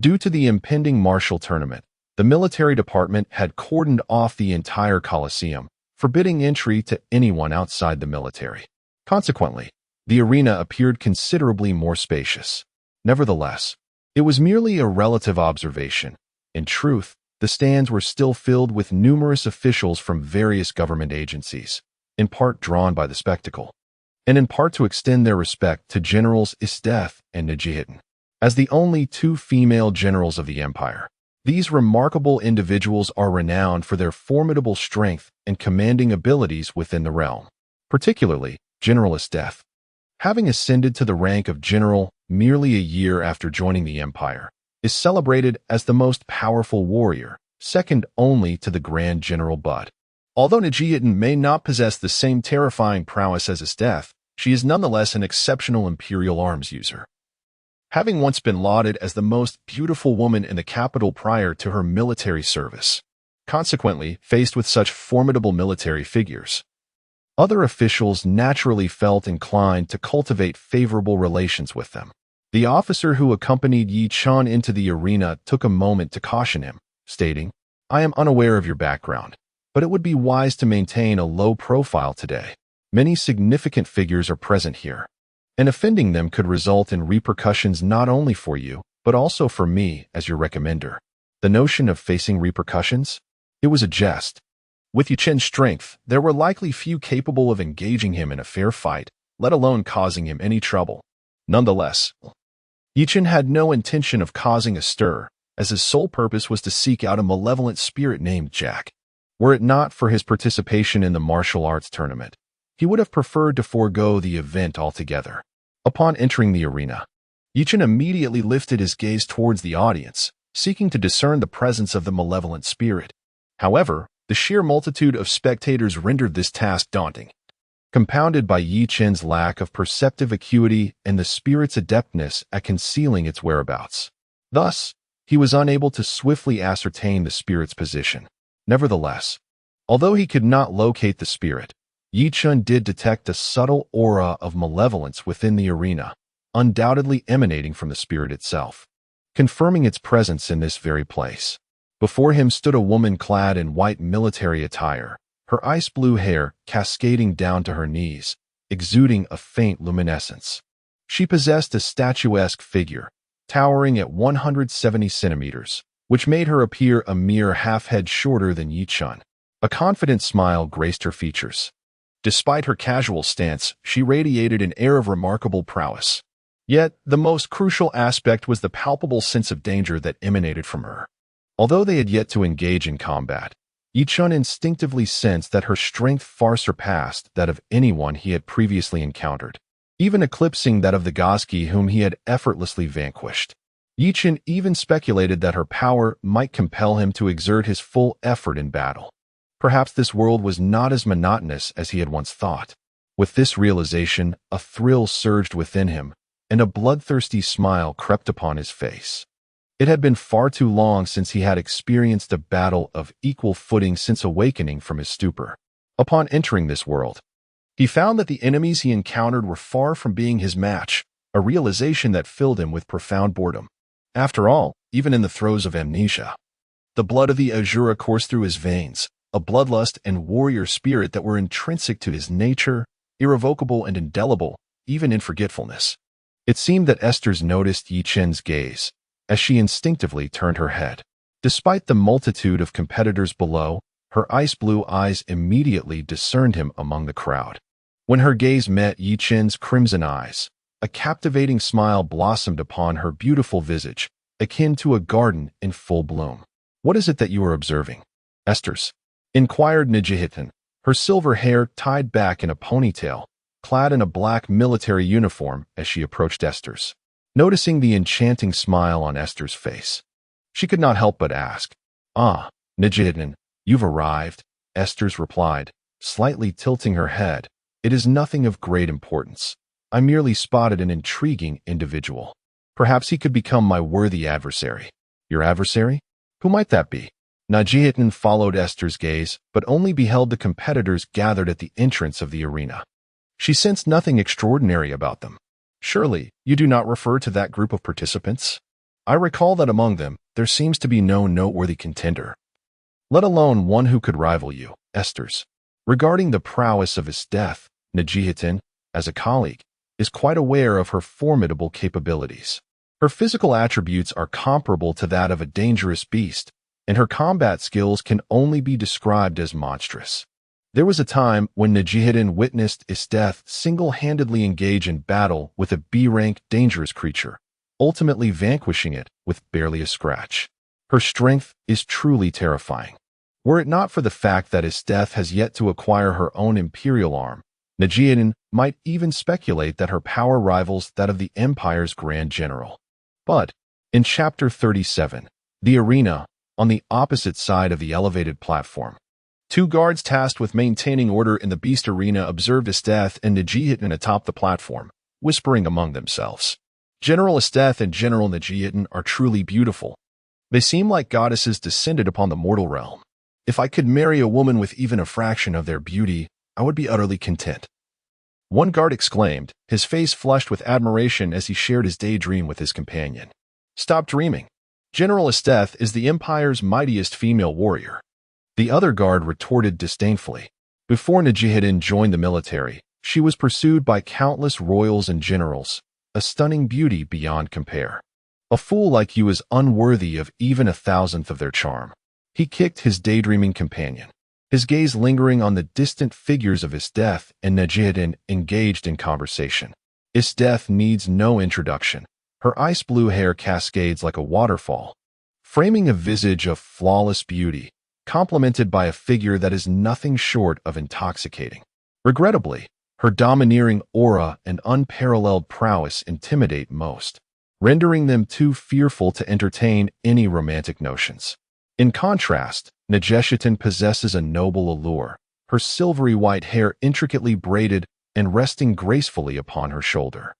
due to the impending martial tournament, the military department had cordoned off the entire Colosseum, forbidding entry to anyone outside the military. Consequently, the arena appeared considerably more spacious. Nevertheless, it was merely a relative observation. In truth, the stands were still filled with numerous officials from various government agencies, in part drawn by the spectacle, and in part to extend their respect to Generals Isteth and Nijihitan. As the only two female generals of the empire, these remarkable individuals are renowned for their formidable strength and commanding abilities within the realm. Particularly, General Isteth, having ascended to the rank of general merely a year after joining the empire, is celebrated as the most powerful warrior, second only to the Grand General Bud. Although Nijihitan may not possess the same terrifying prowess as Isteth, she is nonetheless an exceptional imperial arms user. Having once been lauded as the most beautiful woman in the capital prior to her military service, consequently faced with such formidable military figures, other officials naturally felt inclined to cultivate favorable relations with them. The officer who accompanied Ye Chen into the arena took a moment to caution him, stating, "I am unaware of your background, but it would be wise to maintain a low profile today. Many significant figures are present here, and offending them could result in repercussions not only for you, but also for me as your recommender." The notion of facing repercussions? It was a jest. With Ye Chen's strength, there were likely few capable of engaging him in a fair fight, let alone causing him any trouble. Nonetheless, Ye Chen had no intention of causing a stir, as his sole purpose was to seek out a malevolent spirit named Jack. Were it not for his participation in the martial arts tournament, he would have preferred to forego the event altogether. Upon entering the arena, Ye Chen immediately lifted his gaze towards the audience, seeking to discern the presence of the malevolent spirit. However, the sheer multitude of spectators rendered this task daunting. Compounded by Ye Chen's lack of perceptive acuity and the spirit's adeptness at concealing its whereabouts. Thus, he was unable to swiftly ascertain the spirit's position. Nevertheless, although he could not locate the spirit, Ye Chen did detect a subtle aura of malevolence within the arena, undoubtedly emanating from the spirit itself, confirming its presence in this very place. Before him stood a woman clad in white military attire, her ice blue hair cascading down to her knees, exuding a faint luminescence. She possessed a statuesque figure, towering at 170 centimeters, which made her appear a mere half-head shorter than Ye Chen. A confident smile graced her features. Despite her casual stance, she radiated an air of remarkable prowess. Yet, the most crucial aspect was the palpable sense of danger that emanated from her. Although they had yet to engage in combat, Ye Chen instinctively sensed that her strength far surpassed that of anyone he had previously encountered, even eclipsing that of the Ghoul whom he had effortlessly vanquished. Ye Chen even speculated that her power might compel him to exert his full effort in battle. Perhaps this world was not as monotonous as he had once thought. With this realization, a thrill surged within him, and a bloodthirsty smile crept upon his face. It had been far too long since he had experienced a battle of equal footing since awakening from his stupor. Upon entering this world, he found that the enemies he encountered were far from being his match, a realization that filled him with profound boredom. After all, even in the throes of amnesia, the blood of the Asura coursed through his veins, a bloodlust and warrior spirit that were intrinsic to his nature, irrevocable and indelible, even in forgetfulness. It seemed that Esther's noticed Ye Chen's gaze, as she instinctively turned her head. Despite the multitude of competitors below, her ice-blue eyes immediately discerned him among the crowd. When her gaze met Ye Chen's crimson eyes, a captivating smile blossomed upon her beautiful visage, akin to a garden in full bloom. "What is it that you are observing, Esther's?" inquired Nijihitan, her silver hair tied back in a ponytail, clad in a black military uniform as she approached Esther's. Noticing the enchanting smile on Esther's face, she could not help but ask, "Ah, Nijihidin, you've arrived," Esther's replied, slightly tilting her head. "It is nothing of great importance. I merely spotted an intriguing individual. Perhaps he could become my worthy adversary." "Your adversary? Who might that be?" Nijihidin followed Esther's gaze, but only beheld the competitors gathered at the entrance of the arena. She sensed nothing extraordinary about them. "Surely, you do not refer to that group of participants? I recall that among them, there seems to be no noteworthy contender, let alone one who could rival you, Esther's." Regarding the prowess of his death, Nijihidin, as a colleague, is quite aware of her formidable capabilities. Her physical attributes are comparable to that of a dangerous beast, and her combat skills can only be described as monstrous. There was a time when Nijihidin witnessed Esteth single-handedly engage in battle with a B-rank dangerous creature, ultimately vanquishing it with barely a scratch. Her strength is truly terrifying. Were it not for the fact that Esteth has yet to acquire her own imperial arm, Nijihidin might even speculate that her power rivals that of the Empire's Grand General. But, in Chapter 37, the arena, on the opposite side of the elevated platform, two guards tasked with maintaining order in the beast arena observed Esteth and Nijihidin atop the platform, whispering among themselves. "General Esteth and General Nijihidin are truly beautiful. They seem like goddesses descended upon the mortal realm. If I could marry a woman with even a fraction of their beauty, I would be utterly content." One guard exclaimed, his face flushed with admiration as he shared his daydream with his companion. "Stop dreaming. General Esteth is the Empire's mightiest female warrior." The other guard retorted disdainfully. Before Nijihidin joined the military, she was pursued by countless royals and generals, a stunning beauty beyond compare. "A fool like you is unworthy of even 1,000th of their charm." He kicked his daydreaming companion, his gaze lingering on the distant figures of Esteth and Nijihidin engaged in conversation. Esteth needs no introduction. Her ice-blue hair cascades like a waterfall, framing a visage of flawless beauty, complemented by a figure that is nothing short of intoxicating. Regrettably, her domineering aura and unparalleled prowess intimidate most, rendering them too fearful to entertain any romantic notions. In contrast, Nijihidin possesses a noble allure, her silvery white hair intricately braided and resting gracefully upon her shoulder.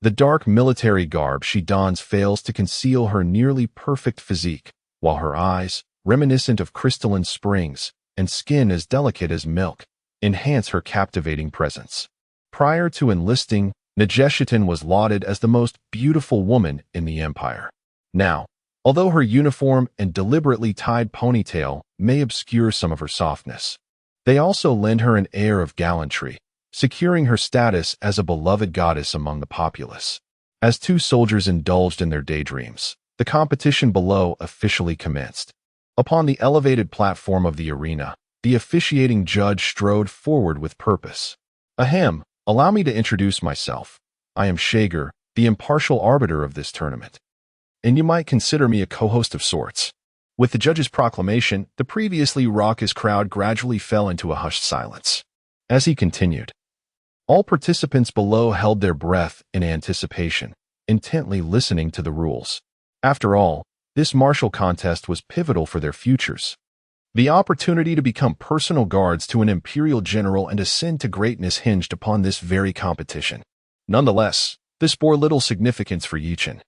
The dark military garb she dons fails to conceal her nearly perfect physique, while her eyes, reminiscent of crystalline springs, and skin as delicate as milk, enhance her captivating presence. Prior to enlisting, Nijihidin was lauded as the most beautiful woman in the Empire. Now, although her uniform and deliberately tied ponytail may obscure some of her softness, they also lend her an air of gallantry, securing her status as a beloved goddess among the populace. As two soldiers indulged in their daydreams, the competition below officially commenced. Upon the elevated platform of the arena, the officiating judge strode forward with purpose. "Ahem, allow me to introduce myself. I am Shager, the impartial arbiter of this tournament, and you might consider me a co-host of sorts." With the judge's proclamation, the previously raucous crowd gradually fell into a hushed silence. As he continued, all participants below held their breath in anticipation, intently listening to the rules. After all, this martial contest was pivotal for their futures. The opportunity to become personal guards to an imperial general and ascend to greatness hinged upon this very competition. Nonetheless, this bore little significance for Ye Chen.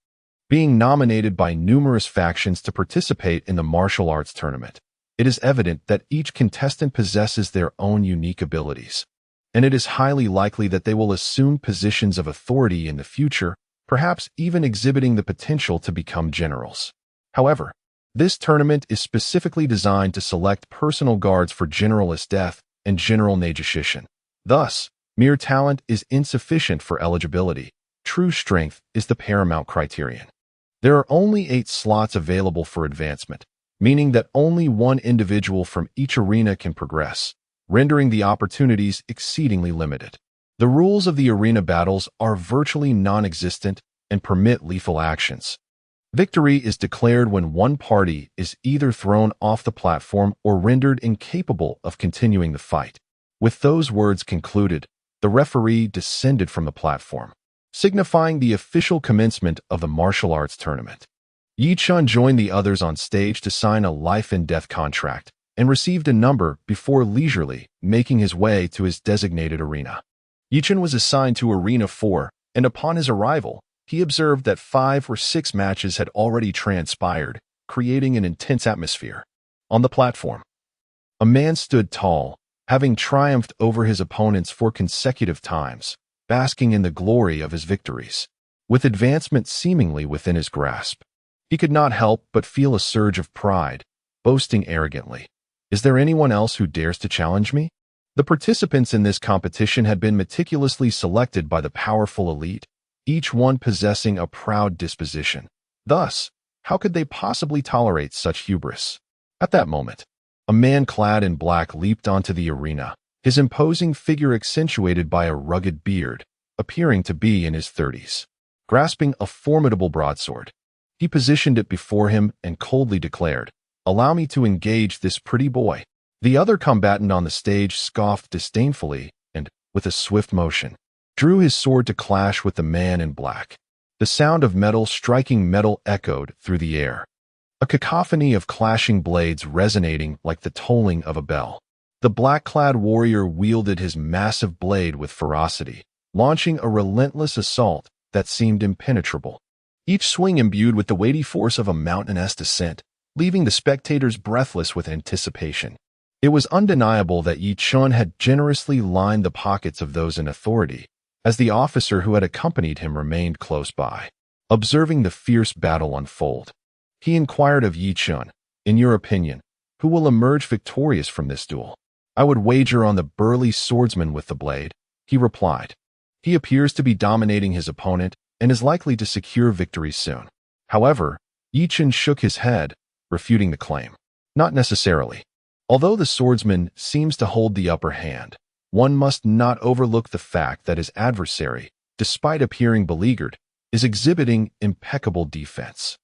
Being nominated by numerous factions to participate in the martial arts tournament, it is evident that each contestant possesses their own unique abilities, and it is highly likely that they will assume positions of authority in the future, perhaps even exhibiting the potential to become generals. However, this tournament is specifically designed to select personal guards for General Esteth and General Nijihidin. Thus, mere talent is insufficient for eligibility. True strength is the paramount criterion. There are only 8 slots available for advancement, meaning that only one individual from each arena can progress, rendering the opportunities exceedingly limited. The rules of the arena battles are virtually non-existent and permit lethal actions. Victory is declared when one party is either thrown off the platform or rendered incapable of continuing the fight. With those words concluded, the referee descended from the platform, signifying the official commencement of the martial arts tournament. Ye Chen joined the others on stage to sign a life-and-death contract and received a number before leisurely making his way to his designated arena. Ye Chen was assigned to Arena 4, and upon his arrival, he observed that 5 or 6 matches had already transpired, creating an intense atmosphere. On the platform, a man stood tall, having triumphed over his opponents 4 consecutive times, basking in the glory of his victories. With advancement seemingly within his grasp, he could not help but feel a surge of pride, boasting arrogantly, "Is there anyone else who dares to challenge me?" The participants in this competition had been meticulously selected by the powerful elite, each one possessing a proud disposition. Thus, how could they possibly tolerate such hubris? At that moment, a man clad in black leaped onto the arena, his imposing figure accentuated by a rugged beard, appearing to be in his 30s. Grasping a formidable broadsword, he positioned it before him and coldly declared, "Allow me to engage this pretty boy." The other combatant on the stage scoffed disdainfully and, with a swift motion, drew his sword to clash with the man in black. The sound of metal striking metal echoed through the air, a cacophony of clashing blades resonating like the tolling of a bell. The black-clad warrior wielded his massive blade with ferocity, launching a relentless assault that seemed impenetrable. Each swing imbued with the weighty force of a mountainous descent, leaving the spectators breathless with anticipation. It was undeniable that Ye Chen had generously lined the pockets of those in authority, as the officer who had accompanied him remained close by, observing the fierce battle unfold. He inquired of Ye Chen, "In your opinion, who will emerge victorious from this duel?" "I would wager on the burly swordsman with the blade," he replied. "He appears to be dominating his opponent and is likely to secure victory soon." However, Ye Chen shook his head, refuting the claim. Not necessarily. Although the swordsman seems to hold the upper hand, one must not overlook the fact that his adversary, despite appearing beleaguered, is exhibiting impeccable defense.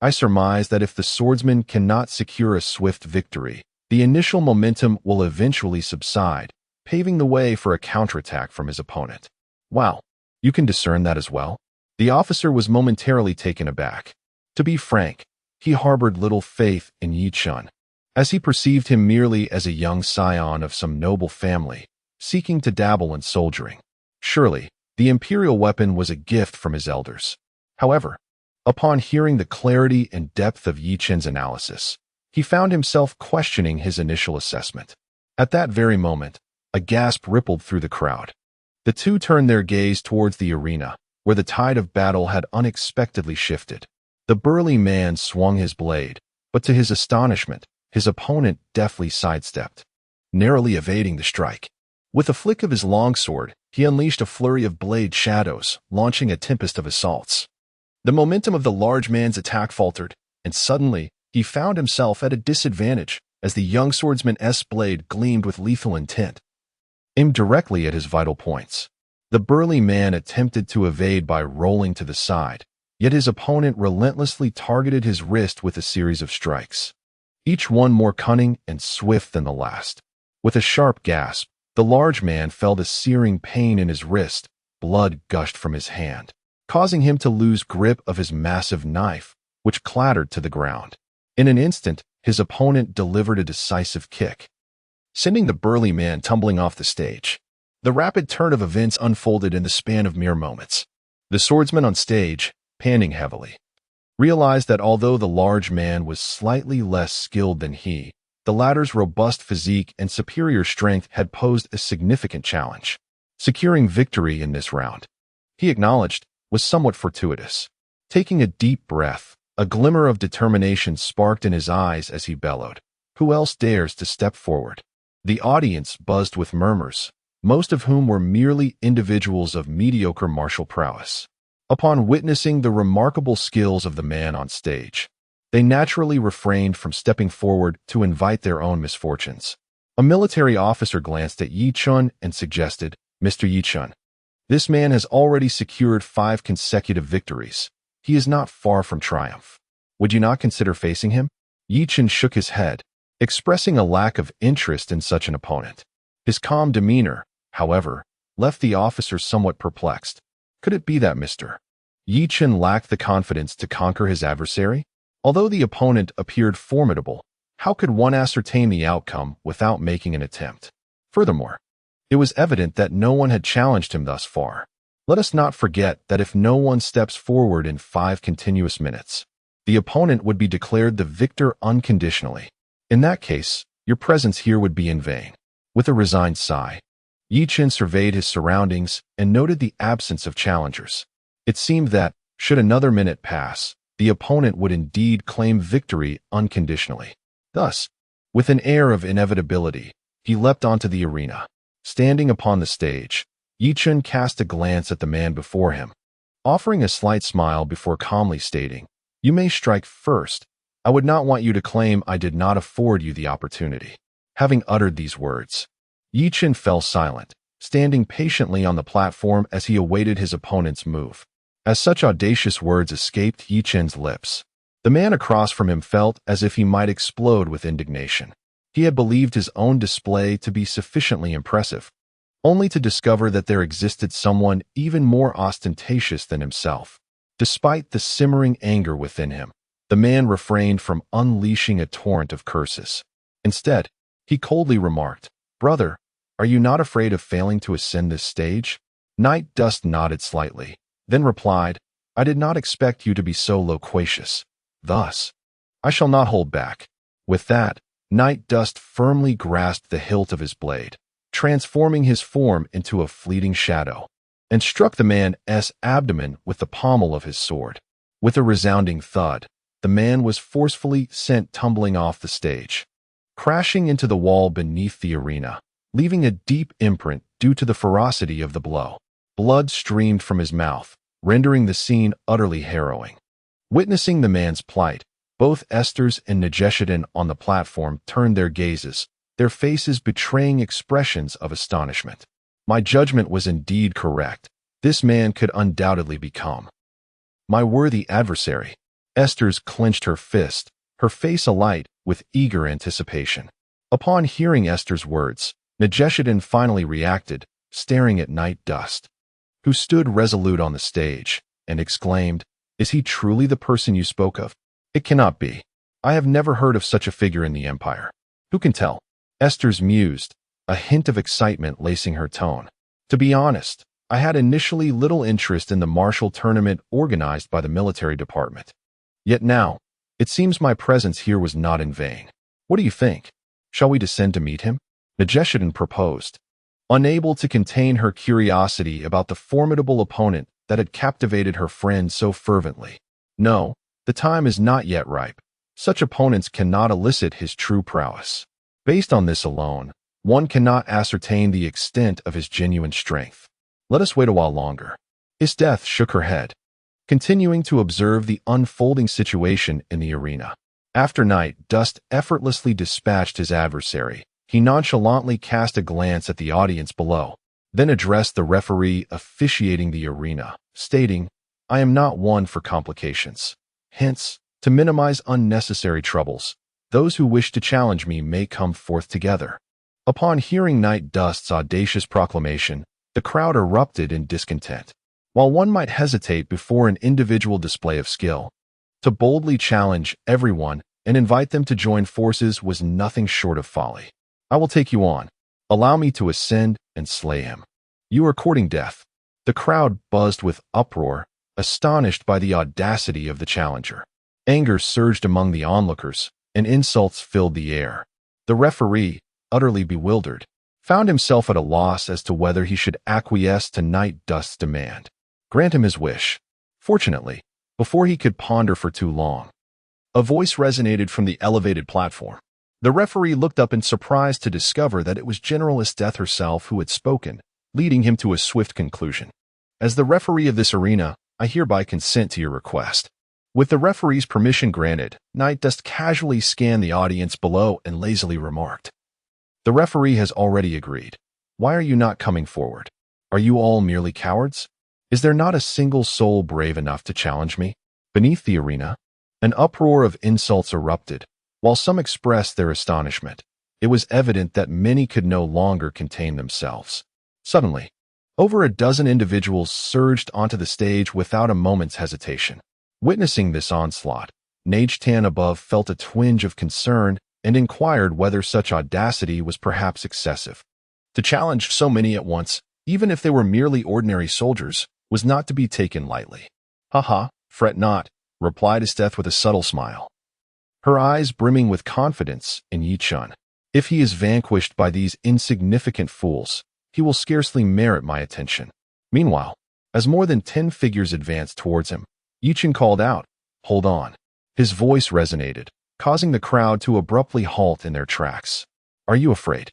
I surmise that if the swordsman cannot secure a swift victory, the initial momentum will eventually subside, paving the way for a counterattack from his opponent. Wow, you can discern that as well? The officer was momentarily taken aback. To be frank, he harbored little faith in Ye Chen, as he perceived him merely as a young scion of some noble family, seeking to dabble in soldiering. Surely, the imperial weapon was a gift from his elders. However, upon hearing the clarity and depth of Ye Chen's analysis, he found himself questioning his initial assessment. At that very moment, a gasp rippled through the crowd. The two turned their gaze towards the arena, where the tide of battle had unexpectedly shifted. The burly man swung his blade, but to his astonishment, his opponent deftly sidestepped, narrowly evading the strike. With a flick of his longsword, he unleashed a flurry of blade shadows, launching a tempest of assaults. The momentum of the large man's attack faltered, and suddenly, he found himself at a disadvantage as the young swordsman's blade gleamed with lethal intent, aimed directly at his vital points. The burly man attempted to evade by rolling to the side, yet his opponent relentlessly targeted his wrist with a series of strikes, each one more cunning and swift than the last. With a sharp gasp, the large man felt a searing pain in his wrist. Blood gushed from his hand, causing him to lose grip of his massive knife, which clattered to the ground. In an instant, his opponent delivered a decisive kick, sending the burly man tumbling off the stage. The rapid turn of events unfolded in the span of mere moments. The swordsman on stage, panting heavily, realized that although the large man was slightly less skilled than he, the latter's robust physique and superior strength had posed a significant challenge. Securing victory in this round, he acknowledged, was somewhat fortuitous. Taking a deep breath, a glimmer of determination sparked in his eyes as he bellowed, "Who else dares to step forward?" The audience buzzed with murmurs, most of whom were merely individuals of mediocre martial prowess. Upon witnessing the remarkable skills of the man on stage, they naturally refrained from stepping forward to invite their own misfortunes. A military officer glanced at Ye Chen and suggested, "Mr. Ye Chen, this man has already secured 5 consecutive victories. He is not far from triumph. Would you not consider facing him?" Ye Chen shook his head, expressing a lack of interest in such an opponent. His calm demeanor, however, left the officer somewhat perplexed. Could it be that Mr. Ye Chen lacked the confidence to conquer his adversary? Although the opponent appeared formidable, how could one ascertain the outcome without making an attempt? Furthermore, it was evident that no one had challenged him thus far. Let us not forget that if no one steps forward in 5 continuous minutes, the opponent would be declared the victor unconditionally. In that case, your presence here would be in vain. With a resigned sigh, Ye Chen surveyed his surroundings and noted the absence of challengers. It seemed that, should another minute pass, the opponent would indeed claim victory unconditionally. Thus, with an air of inevitability, he leapt onto the arena. Standing upon the stage, Ye Chen cast a glance at the man before him, offering a slight smile before calmly stating, "You may strike first. I would not want you to claim I did not afford you the opportunity." Having uttered these words, Ye Chen fell silent, standing patiently on the platform as he awaited his opponent's move. As such audacious words escaped Ye Chen's lips, the man across from him felt as if he might explode with indignation. He had believed his own display to be sufficiently impressive, only to discover that there existed someone even more ostentatious than himself. Despite the simmering anger within him, the man refrained from unleashing a torrent of curses. Instead, he coldly remarked, "Brother, are you not afraid of failing to ascend this stage?" Night Dust nodded slightly, then replied, "I did not expect you to be so loquacious. Thus, I shall not hold back." With that, Night Dust firmly grasped the hilt of his blade, transforming his form into a fleeting shadow, and struck the man's abdomen with the pommel of his sword. With a resounding thud, the man was forcefully sent tumbling off the stage, crashing into the wall beneath the arena, leaving a deep imprint due to the ferocity of the blow. Blood streamed from his mouth, rendering the scene utterly harrowing. Witnessing the man's plight, both Esther's and Nejeshiden on the platform turned their gazes, their faces betraying expressions of astonishment. My judgment was indeed correct. This man could undoubtedly become my worthy adversary. Esther's clenched her fist, her face alight with eager anticipation. Upon hearing Esther's words, Nejeshiden finally reacted, staring at Night Dust, who stood resolute on the stage, and exclaimed, "Is he truly the person you spoke of? It cannot be. I have never heard of such a figure in the Empire. Who can tell?" Esther's mused, a hint of excitement lacing her tone. "To be honest, I had initially little interest in the martial tournament organized by the military department. Yet now, it seems my presence here was not in vain. What do you think? Shall we descend to meet him?" Nejeshiden proposed, unable to contain her curiosity about the formidable opponent that had captivated her friend so fervently. "No, the time is not yet ripe. Such opponents cannot elicit his true prowess. Based on this alone, one cannot ascertain the extent of his genuine strength. Let us wait a while longer." Isdeath shook her head, continuing to observe the unfolding situation in the arena. After Night Dust effortlessly dispatched his adversary, he nonchalantly cast a glance at the audience below, then addressed the referee officiating the arena, stating, "I am not one for complications. Hence, to minimize unnecessary troubles, those who wish to challenge me may come forth together." Upon hearing Night Dust's audacious proclamation, the crowd erupted in discontent. While one might hesitate before an individual display of skill, to boldly challenge everyone and invite them to join forces was nothing short of folly. "I will take you on. Allow me to ascend and slay him. You are courting death." The crowd buzzed with uproar, astonished by the audacity of the challenger. Anger surged among the onlookers, and insults filled the air. The referee, utterly bewildered, found himself at a loss as to whether he should acquiesce to Night Dust's demand. Grant him his wish. Fortunately, before he could ponder for too long, a voice resonated from the elevated platform. The referee looked up in surprise to discover that it was General Isdeath herself who had spoken, leading him to a swift conclusion. "As the referee of this arena, I hereby consent to your request." With the referee's permission granted, Night Dust casually scanned the audience below and lazily remarked, "The referee has already agreed. Why are you not coming forward? Are you all merely cowards? Is there not a single soul brave enough to challenge me?" Beneath the arena, an uproar of insults erupted. While some expressed their astonishment, It was evident that many could no longer contain themselves. Suddenly, over a dozen individuals surged onto the stage without a moment's hesitation. Witnessing this onslaught, Ye Chen above felt a twinge of concern and inquired whether such audacity was perhaps excessive. To challenge so many at once, even if they were merely ordinary soldiers, was not to be taken lightly. "Ha, fret not," replied Esteth with a subtle smile, her eyes brimming with confidence in Ye Chen. "If he is vanquished by these insignificant fools, he will scarcely merit my attention." Meanwhile, as more than 10 figures advanced towards him, Ye Chen called out, "Hold on." His voice resonated, causing the crowd to abruptly halt in their tracks. "Are you afraid,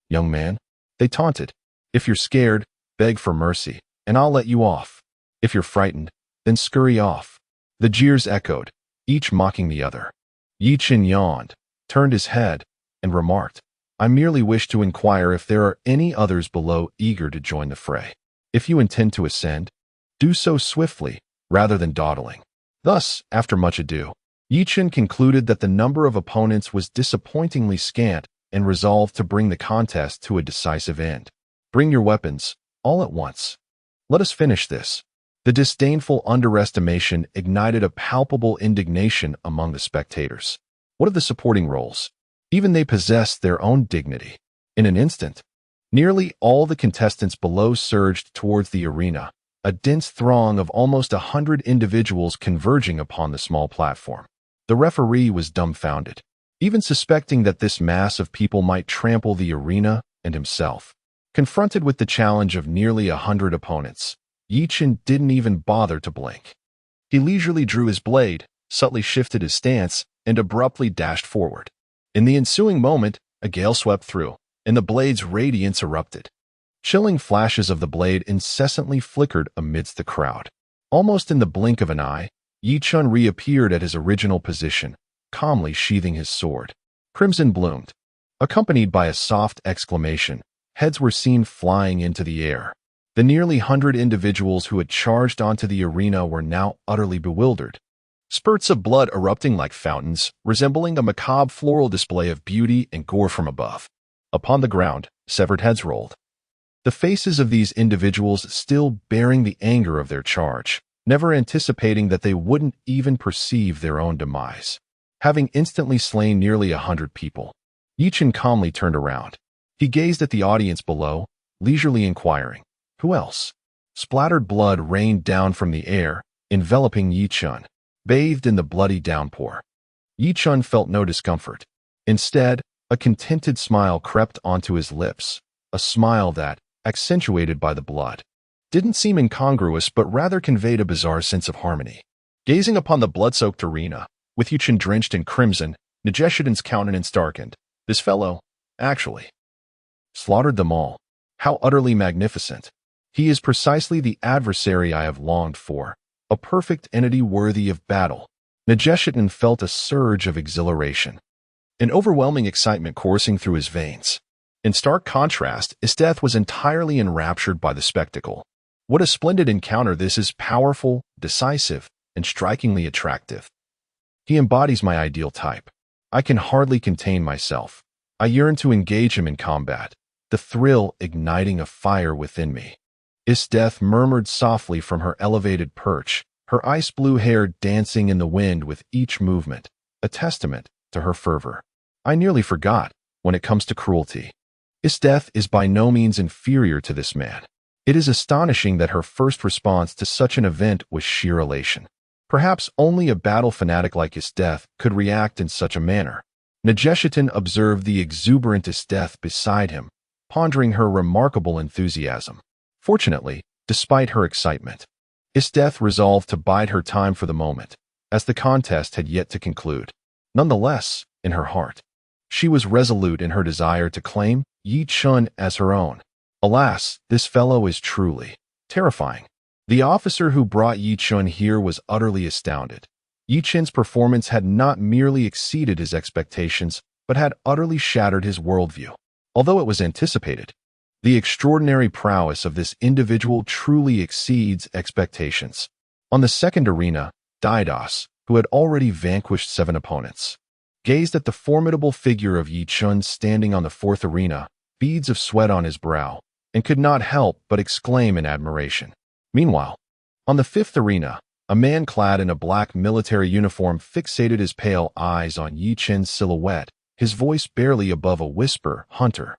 young man?" they taunted. "If you're scared, beg for mercy, and I'll let you off. If you're frightened, then scurry off." The jeers echoed, each mocking the other. Ye Chen yawned, turned his head, and remarked, "I merely wish to inquire if there are any others below eager to join the fray. If you intend to ascend, do so swiftly, rather than dawdling." Thus, after much ado, Ye Chen concluded that the number of opponents was disappointingly scant and resolved to bring the contest to a decisive end. "Bring your weapons, all at once. Let us finish this." The disdainful underestimation ignited a palpable indignation among the spectators. What of the supporting roles? Even they possessed their own dignity. In an instant, nearly all the contestants below surged towards the arena, a dense throng of almost 100 individuals converging upon the small platform. The referee was dumbfounded, even suspecting that this mass of people might trample the arena and himself. Confronted with the challenge of nearly 100 opponents, Ye Chen didn't even bother to blink. He leisurely drew his blade, subtly shifted his stance, and abruptly dashed forward. In the ensuing moment, a gale swept through, and the blade's radiance erupted. Chilling flashes of the blade incessantly flickered amidst the crowd. Almost in the blink of an eye, Ye Chen reappeared at his original position, calmly sheathing his sword. Crimson bloomed. Accompanied by a soft exclamation, heads were seen flying into the air. The nearly 100 individuals who had charged onto the arena were now utterly bewildered. Spurts of blood erupting like fountains, resembling a macabre floral display of beauty and gore from above. Upon the ground, severed heads rolled. The faces of these individuals still bearing the anger of their charge, never anticipating that they wouldn't even perceive their own demise. Having instantly slain nearly 100 people, Ye Chen calmly turned around. He gazed at the audience below, leisurely inquiring, "Who else?" Splattered blood rained down from the air, enveloping Ye Chen, bathed in the bloody downpour. Ye Chen felt no discomfort. Instead, a contented smile crept onto his lips, a smile that, accentuated by the blood, didn't seem incongruous but rather conveyed a bizarre sense of harmony. Gazing upon the blood-soaked arena, with Ye Chen drenched in crimson, Ye Chen's countenance darkened. This fellow, actually, slaughtered them all. How utterly magnificent. He is precisely the adversary I have longed for, a perfect entity worthy of battle. Ye Chen felt a surge of exhilaration, an overwhelming excitement coursing through his veins. In stark contrast, Esteth was entirely enraptured by the spectacle. What a splendid encounter this is, powerful, decisive, and strikingly attractive. He embodies my ideal type. I can hardly contain myself. I yearn to engage him in combat, the thrill igniting a fire within me. Esteth murmured softly from her elevated perch, her ice-blue hair dancing in the wind with each movement, a testament to her fervor. I nearly forgot, when it comes to cruelty, Esteth is by no means inferior to this man. It is astonishing that her first response to such an event was sheer elation. Perhaps only a battle fanatic like Esteth could react in such a manner. Ye Chen observed the exuberant Esteth beside him, pondering her remarkable enthusiasm. Fortunately, despite her excitement, Esteth resolved to bide her time for the moment, as the contest had yet to conclude. Nonetheless, in her heart, she was resolute in her desire to claim Ye Chen as her own. Alas, this fellow is truly terrifying. The officer who brought Ye Chen here was utterly astounded. Ye Chen's performance had not merely exceeded his expectations, but had utterly shattered his worldview. Although it was anticipated, the extraordinary prowess of this individual truly exceeds expectations. On the second arena, Didos, who had already vanquished 7 opponents, gazed at the formidable figure of Ye Chen standing on the fourth arena, beads of sweat on his brow, and could not help but exclaim in admiration. Meanwhile, on the fifth arena, a man clad in a black military uniform fixated his pale eyes on Ye Chen's silhouette, his voice barely above a whisper, "Hunter.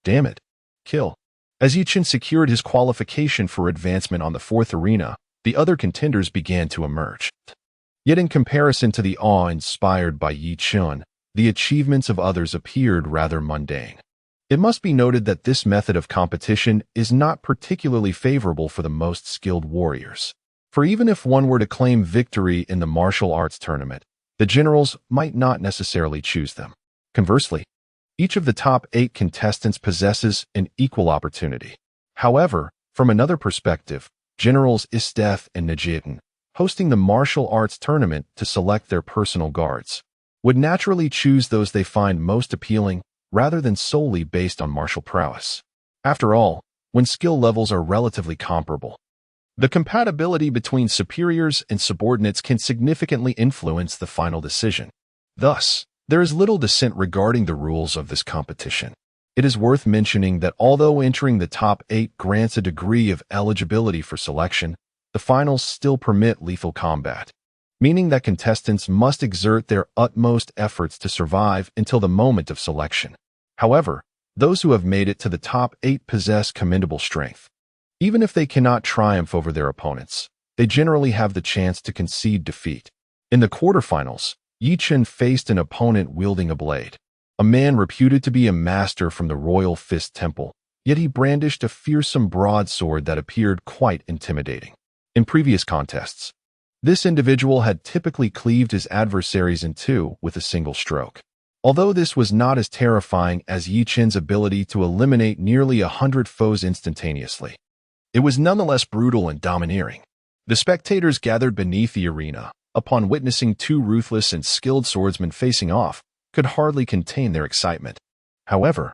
Damn it. Kill." As Ye Chen secured his qualification for advancement on the fourth arena, the other contenders began to emerge. Yet in comparison to the awe inspired by Ye Chen, the achievements of others appeared rather mundane. It must be noted that this method of competition is not particularly favorable for the most skilled warriors. For even if one were to claim victory in the martial arts tournament, the generals might not necessarily choose them. Conversely, each of the top 8 contestants possesses an equal opportunity. However, from another perspective, generals Isteth and Najiten, hosting the martial arts tournament to select their personal guards, would naturally choose those they find most appealing rather than solely based on martial prowess. After all, when skill levels are relatively comparable, the compatibility between superiors and subordinates can significantly influence the final decision. Thus, there is little dissent regarding the rules of this competition. It is worth mentioning that although entering the top 8 grants a degree of eligibility for selection, the finals still permit lethal combat, meaning that contestants must exert their utmost efforts to survive until the moment of selection. However, those who have made it to the top 8 possess commendable strength. Even if they cannot triumph over their opponents, they generally have the chance to concede defeat. In the quarterfinals, Ye Chen faced an opponent wielding a blade, a man reputed to be a master from the Royal Fist Temple, yet he brandished a fearsome broadsword that appeared quite intimidating. In previous contests, this individual had typically cleaved his adversaries in two with a single stroke. Although this was not as terrifying as Ye Chen's ability to eliminate nearly 100 foes instantaneously, it was nonetheless brutal and domineering. The spectators gathered beneath the arena, upon witnessing 2 ruthless and skilled swordsmen facing off, could hardly contain their excitement. However,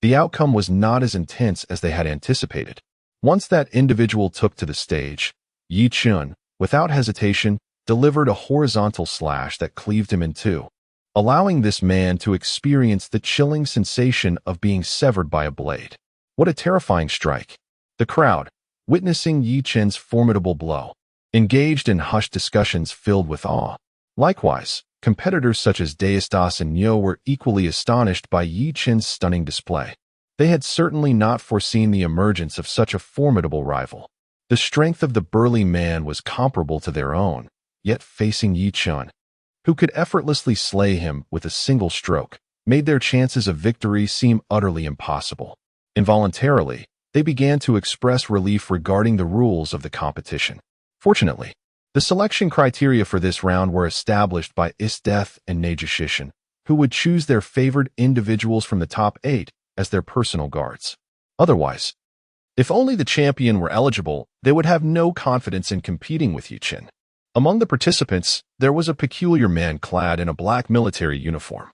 the outcome was not as intense as they had anticipated. Once that individual took to the stage, Ye Chen, without hesitation, delivered a horizontal slash that cleaved him in two, allowing this man to experience the chilling sensation of being severed by a blade. What a terrifying strike! The crowd, witnessing Ye Chen's formidable blow, engaged in hushed discussions filled with awe. Likewise, competitors such as Deistas and Nyo were equally astonished by Ye Chen's stunning display. They had certainly not foreseen the emergence of such a formidable rival. The strength of the burly man was comparable to their own, yet facing Ye Chen, who could effortlessly slay him with a single stroke, made their chances of victory seem utterly impossible. Involuntarily, they began to express relief regarding the rules of the competition. Fortunately, the selection criteria for this round were established by Isteth and Najishishin, who would choose their favored individuals from the top 8 as their personal guards. Otherwise, if only the champion were eligible, they would have no confidence in competing with Ye Chen. Among the participants, there was a peculiar man clad in a black military uniform,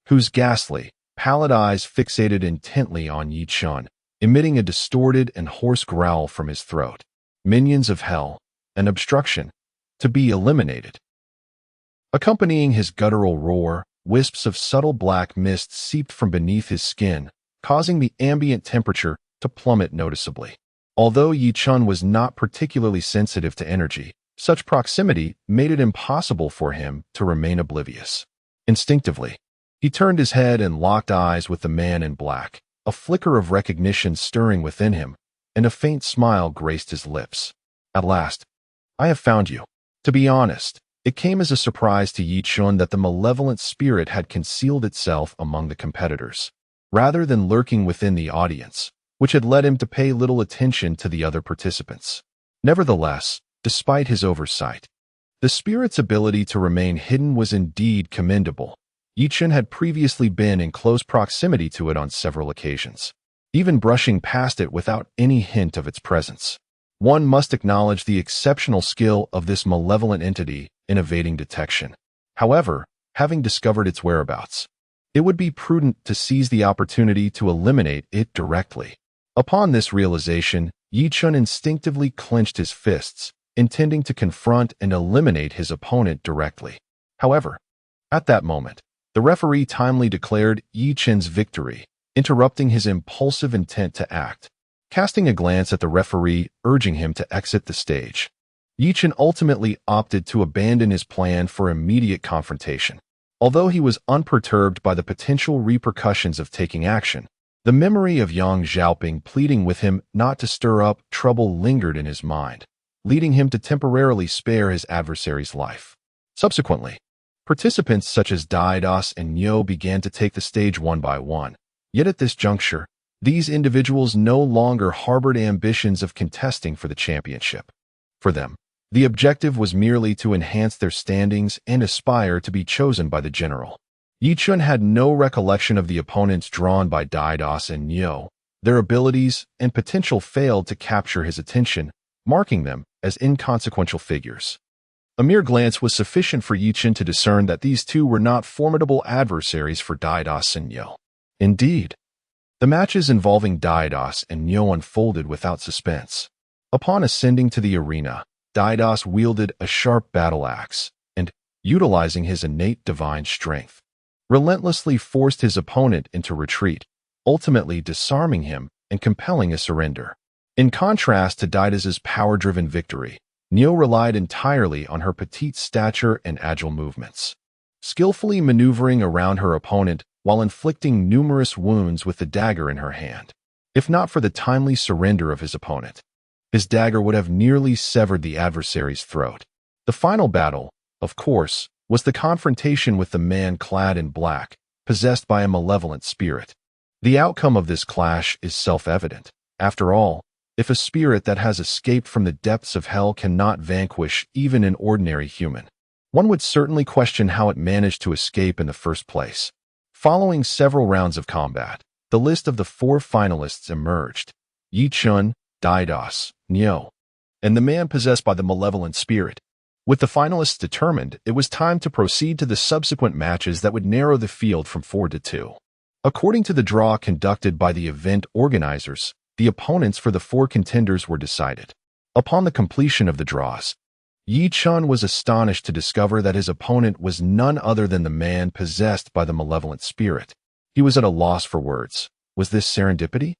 whose ghastly, pallid eyes fixated intently on Ye Chen, emitting a distorted and hoarse growl from his throat. Minions of hell, an obstruction, to be eliminated. Accompanying his guttural roar, wisps of subtle black mist seeped from beneath his skin, causing the ambient temperature to plummet noticeably. Although Ye Chen was not particularly sensitive to energy, such proximity made it impossible for him to remain oblivious. Instinctively, he turned his head and locked eyes with the man in black, a flicker of recognition stirring within him, and a faint smile graced his lips. At last, I have found you. To be honest, it came as a surprise to Ye Chen that the malevolent spirit had concealed itself among the competitors, rather than lurking within the audience, which had led him to pay little attention to the other participants. Nevertheless, despite his oversight, the spirit's ability to remain hidden was indeed commendable. Ye Chen had previously been in close proximity to it on several occasions, even brushing past it without any hint of its presence. One must acknowledge the exceptional skill of this malevolent entity in evading detection. However, having discovered its whereabouts, it would be prudent to seize the opportunity to eliminate it directly. Upon this realization, Ye Chen instinctively clenched his fists, intending to confront and eliminate his opponent directly. However, at that moment, The referee timely declared Ye Chen's victory, interrupting his impulsive intent to act. Casting a glance at the referee, urging him to exit the stage, Ye Chen ultimately opted to abandon his plan for immediate confrontation. Although he was unperturbed by the potential repercussions of taking action, the memory of Yang Xiaoping pleading with him not to stir up trouble lingered in his mind, leading him to temporarily spare his adversary's life. Subsequently, participants such as Dai Das and Nyo began to take the stage one by one. Yet at this juncture, these individuals no longer harbored ambitions of contesting for the championship. For them, the objective was merely to enhance their standings and aspire to be chosen by the general. Ye Chen had no recollection of the opponents drawn by Dai Das and Nyo. Their abilities and potential failed to capture his attention, marking them as inconsequential figures. A mere glance was sufficient for Ye Chen to discern that these two were not formidable adversaries for Dai Das and Nyo. Indeed, the matches involving Dai Das and Nyo unfolded without suspense. Upon ascending to the arena, Dai Das wielded a sharp battle axe and, utilizing his innate divine strength, relentlessly forced his opponent into retreat, ultimately disarming him and compelling a surrender. In contrast to Dai Das's power-driven victory, Nyo relied entirely on her petite stature and agile movements, skillfully maneuvering around her opponent while inflicting numerous wounds with the dagger in her hand. If not for the timely surrender of his opponent, his dagger would have nearly severed the adversary's throat. The final battle, of course, was the confrontation with the man clad in black, possessed by a malevolent spirit. The outcome of this clash is self-evident. After all, if a spirit that has escaped from the depths of hell cannot vanquish even an ordinary human, one would certainly question how it managed to escape in the first place. Following several rounds of combat, the list of the 4 finalists emerged: Ye Chen, Dai Das, Nyo, and the man possessed by the malevolent spirit. With the finalists determined, it was time to proceed to the subsequent matches that would narrow the field from 4 to 2. According to the draw conducted by the event organizers, the opponents for the 4 contenders were decided. Upon the completion of the draws, Ye Chen was astonished to discover that his opponent was none other than the man possessed by the malevolent spirit. He was at a loss for words. Was this serendipity?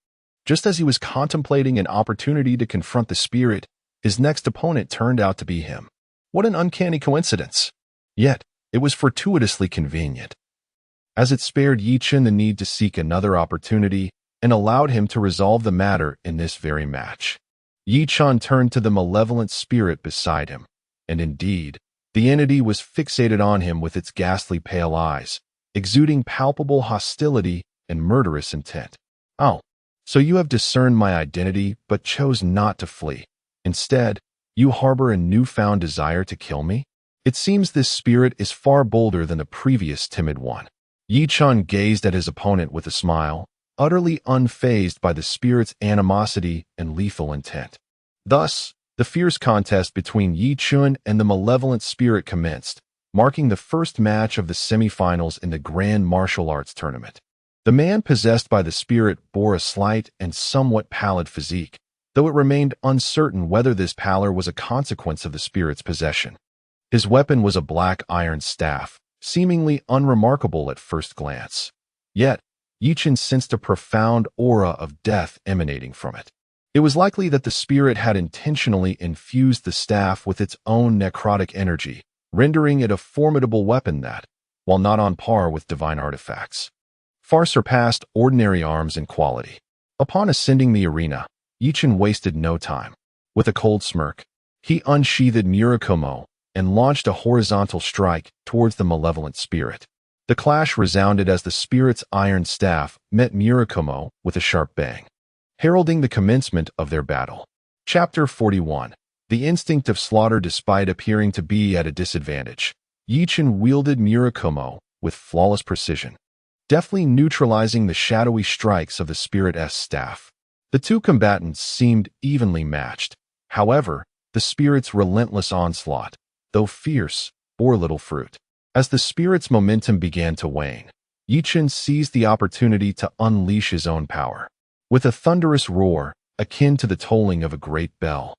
Just as he was contemplating an opportunity to confront the spirit, his next opponent turned out to be him. What an uncanny coincidence! Yet, it was fortuitously convenient, as it spared Ye Chen the need to seek another opportunity and allowed him to resolve the matter in this very match. Ye Chen turned to the malevolent spirit beside him, and indeed, the entity was fixated on him with its ghastly pale eyes, exuding palpable hostility and murderous intent. Oh, so you have discerned my identity but chose not to flee. Instead, you harbor a newfound desire to kill me? It seems this spirit is far bolder than the previous timid one. Ye Chen gazed at his opponent with a smile, utterly unfazed by the spirit's animosity and lethal intent. Thus, the fierce contest between Ye Chen and the malevolent spirit commenced, marking the first match of the semifinals in the Grand Martial Arts Tournament. The man possessed by the spirit bore a slight and somewhat pallid physique, though it remained uncertain whether this pallor was a consequence of the spirit's possession. His weapon was a black iron staff, seemingly unremarkable at first glance. Yet, Ye Chen sensed a profound aura of death emanating from it. It was likely that the spirit had intentionally infused the staff with its own necrotic energy, rendering it a formidable weapon that, while not on par with divine artifacts, far surpassed ordinary arms in quality. Upon ascending the arena, Ye Chen wasted no time. With a cold smirk, he unsheathed Murakumo and launched a horizontal strike towards the malevolent spirit. The clash resounded as the spirit's iron staff met Murakumo with a sharp bang, heralding the commencement of their battle. Chapter 41. The instinct of slaughter. Despite appearing to be at a disadvantage, Ye Chen wielded Murakumo with flawless precision, deftly neutralizing the shadowy strikes of the spirit's staff. The two combatants seemed evenly matched. However, the spirit's relentless onslaught, though fierce, bore little fruit. As the spirit's momentum began to wane, Ye Chen seized the opportunity to unleash his own power. With a thunderous roar, akin to the tolling of a great bell,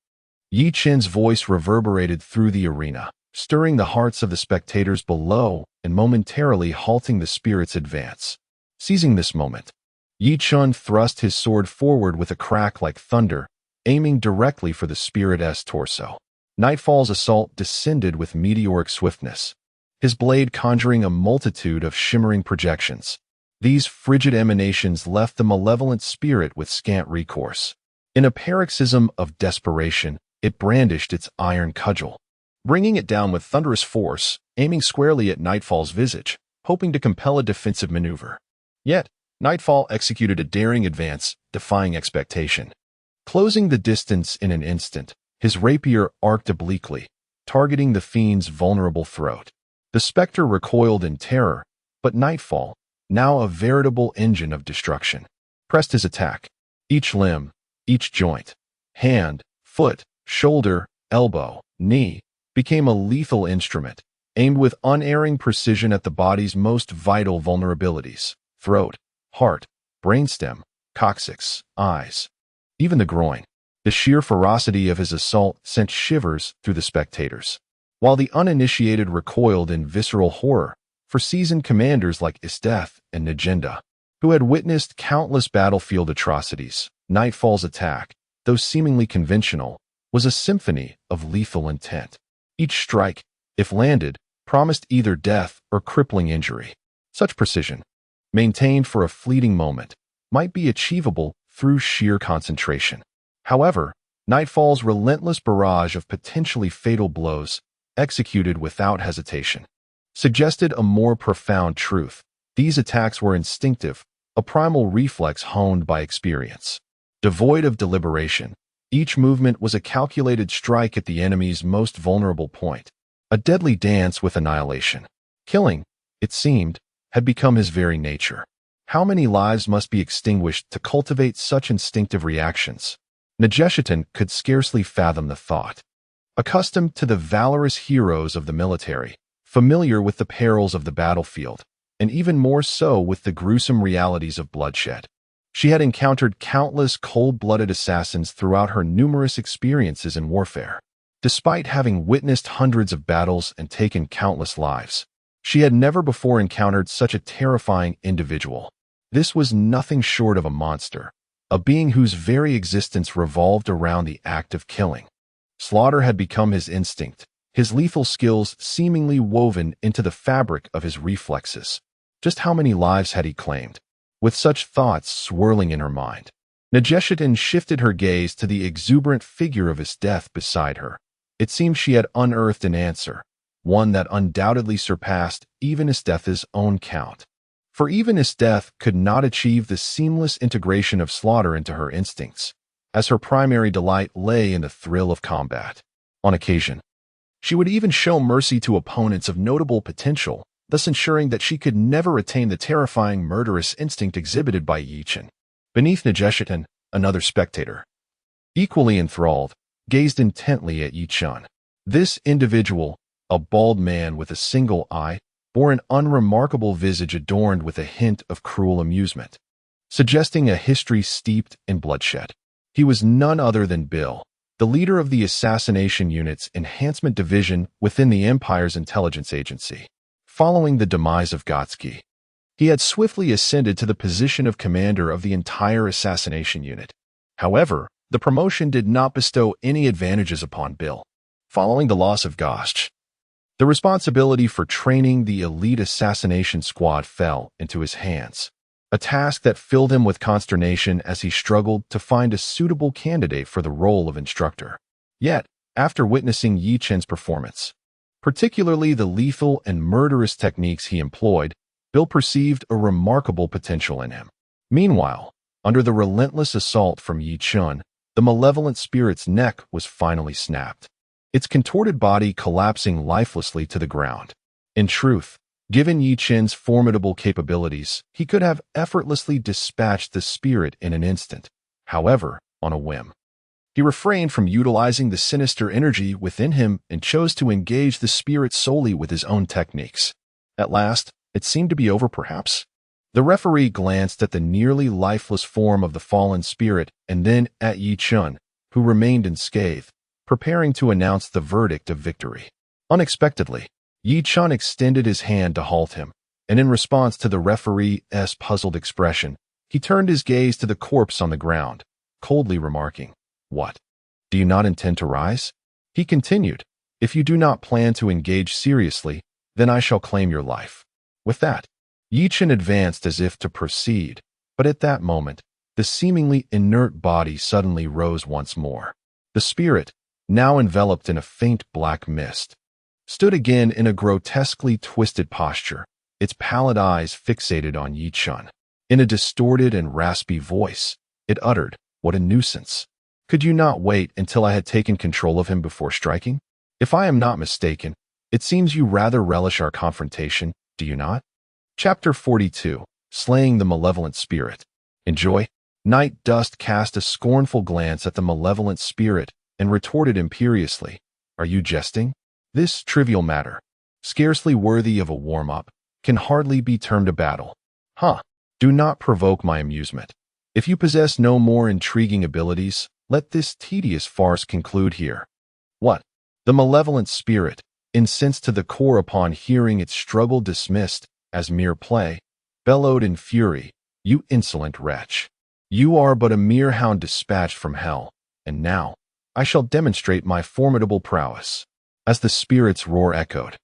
Ye Chen's voice reverberated through the arena, stirring the hearts of the spectators below and momentarily halting the spirit's advance. Seizing this moment, Ye Chen thrust his sword forward with a crack like thunder, aiming directly for the spirit's torso. Nightfall's assault descended with meteoric swiftness, his blade conjuring a multitude of shimmering projections. These frigid emanations left the malevolent spirit with scant recourse. In a paroxysm of desperation, it brandished its iron cudgel, bringing it down with thunderous force, aiming squarely at Nightfall's visage, hoping to compel a defensive maneuver. Yet, Nightfall executed a daring advance, defying expectation. Closing the distance in an instant, his rapier arced obliquely, targeting the fiend's vulnerable throat. The specter recoiled in terror, but Nightfall, now a veritable engine of destruction, pressed his attack. Each limb, each joint, hand, foot, shoulder, elbow, knee, became a lethal instrument, aimed with unerring precision at the body's most vital vulnerabilities: throat, heart, brainstem, coccyx, eyes, even the groin. The sheer ferocity of his assault sent shivers through the spectators, while the uninitiated recoiled in visceral horror. For seasoned commanders like Isteth and Najenda, who had witnessed countless battlefield atrocities, Nightfall's attack, though seemingly conventional, was a symphony of lethal intent. Each strike, if landed, promised either death or crippling injury. Such precision, maintained for a fleeting moment, might be achievable through sheer concentration. However, Nightfall's relentless barrage of potentially fatal blows, executed without hesitation, suggested a more profound truth. These attacks were instinctive, a primal reflex honed by experience. Devoid of deliberation, each movement was a calculated strike at the enemy's most vulnerable point, a deadly dance with annihilation. Killing, it seemed, had become his very nature. How many lives must be extinguished to cultivate such instinctive reactions? Najeshitan could scarcely fathom the thought. Accustomed to the valorous heroes of the military, familiar with the perils of the battlefield, and even more so with the gruesome realities of bloodshed, she had encountered countless cold-blooded assassins throughout her numerous experiences in warfare. Despite having witnessed hundreds of battles and taken countless lives, she had never before encountered such a terrifying individual. This was nothing short of a monster, a being whose very existence revolved around the act of killing. Slaughter had become his instinct, his lethal skills seemingly woven into the fabric of his reflexes. Just how many lives had he claimed? With such thoughts swirling in her mind, Najeshitan shifted her gaze to the exuberant figure of his death beside her. It seemed she had unearthed an answer, one that undoubtedly surpassed even Isteth's own count. For even Isteth could not achieve the seamless integration of slaughter into her instincts, as her primary delight lay in the thrill of combat. On occasion, she would even show mercy to opponents of notable potential, thus ensuring that she could never attain the terrifying murderous instinct exhibited by Ye Chen. Beneath Najeshitan, another spectator, equally enthralled, gazed intently at Ye Chen. This individual, a bald man with a single eye, bore an unremarkable visage adorned with a hint of cruel amusement, suggesting a history steeped in bloodshed. He was none other than Bill, the leader of the Assassination Unit's Enhancement Division within the Empire's intelligence agency. Following the demise of Gotsky, he had swiftly ascended to the position of commander of the entire Assassination Unit. However, the promotion did not bestow any advantages upon Bill. Following the loss of Gosch, the responsibility for training the elite assassination squad fell into his hands, a task that filled him with consternation as he struggled to find a suitable candidate for the role of instructor. Yet, after witnessing Ye Chen's performance, particularly the lethal and murderous techniques he employed, Bill perceived a remarkable potential in him. Meanwhile, under the relentless assault from Ye Chen, the malevolent spirit's neck was finally snapped, its contorted body collapsing lifelessly to the ground. In truth, given Ye Chen's formidable capabilities, he could have effortlessly dispatched the spirit in an instant. However, on a whim, he refrained from utilizing the sinister energy within him and chose to engage the spirit solely with his own techniques. At last, it seemed to be over perhaps. The referee glanced at the nearly lifeless form of the fallen spirit and then at Ye Chen, who remained unscathed, preparing to announce the verdict of victory. Unexpectedly, Ye Chen extended his hand to halt him, and in response to the referee's puzzled expression, he turned his gaze to the corpse on the ground, coldly remarking, "What? Do you not intend to rise?" He continued, "If you do not plan to engage seriously, then I shall claim your life." With that, Ye Chen advanced as if to proceed, but at that moment, the seemingly inert body suddenly rose once more. The spirit, now enveloped in a faint black mist, stood again in a grotesquely twisted posture, its pallid eyes fixated on Ye Chen. In a distorted and raspy voice, it uttered, "What a nuisance. Could you not wait until I had taken control of him before striking? If I am not mistaken, it seems you rather relish our confrontation, do you not?" Chapter 42, Slaying the Malevolent Spirit. Enjoy? Night Dust cast a scornful glance at the malevolent spirit and retorted imperiously, "Are you jesting? This trivial matter, scarcely worthy of a warm-up, can hardly be termed a battle. Huh? Do not provoke my amusement. If you possess no more intriguing abilities, let this tedious farce conclude here." "What?" The malevolent spirit, incensed to the core upon hearing its struggle dismissed as mere play, bellowed in fury, "You insolent wretch! You are but a mere hound dispatched from hell, and now I shall demonstrate my formidable prowess." As the spirit's roar echoed,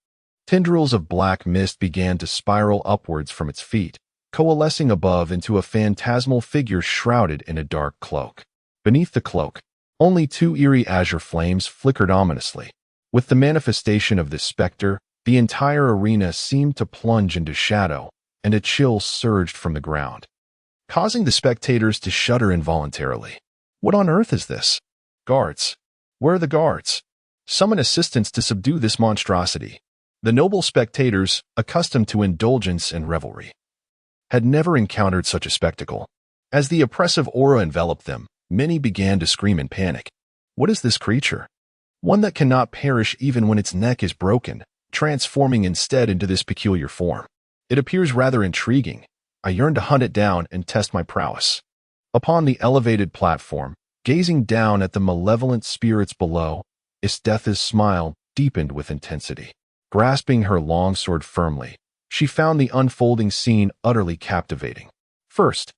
tendrils of black mist began to spiral upwards from its feet, coalescing above into a phantasmal figure shrouded in a dark cloak. Beneath the cloak, only two eerie azure flames flickered ominously. With the manifestation of this specter, the entire arena seemed to plunge into shadow, and a chill surged from the ground, causing the spectators to shudder involuntarily. What on earth is this? Guards! Where are the guards? Summon assistants to subdue this monstrosity. The noble spectators, accustomed to indulgence and revelry, had never encountered such a spectacle. As the oppressive aura enveloped them, many began to scream in panic. What is this creature? One that cannot perish even when its neck is broken, transforming instead into this peculiar form. It appears rather intriguing. I yearn to hunt it down and test my prowess. Upon the elevated platform, gazing down at the malevolent spirits below, Isthetha's smile deepened with intensity. Grasping her longsword firmly, she found the unfolding scene utterly captivating. First,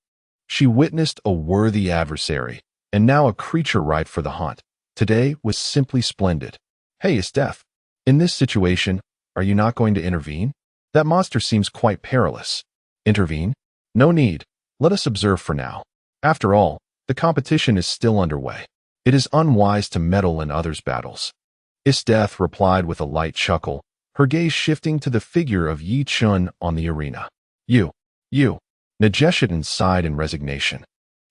she witnessed a worthy adversary, and now a creature ripe for the hunt. Today was simply splendid. "Hey, Isteth, in this situation, are you not going to intervene? That monster seems quite perilous." "Intervene? No need. Let us observe for now. After all, the competition is still underway. It is unwise to meddle in others' battles." Isteth replied with a light chuckle, her gaze shifting to the figure of Ye Chen on the arena. You. Najeshitan sighed in resignation,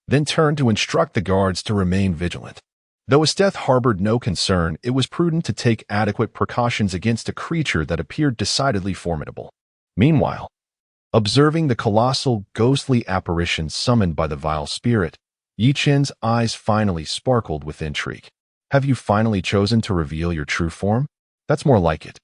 then turned to instruct the guards to remain vigilant. Though Isteth harbored no concern, it was prudent to take adequate precautions against a creature that appeared decidedly formidable. Meanwhile, observing the colossal, ghostly apparition summoned by the vile spirit, Ye Chen's eyes finally sparkled with intrigue. "Have you finally chosen to reveal your true form? That's more like it.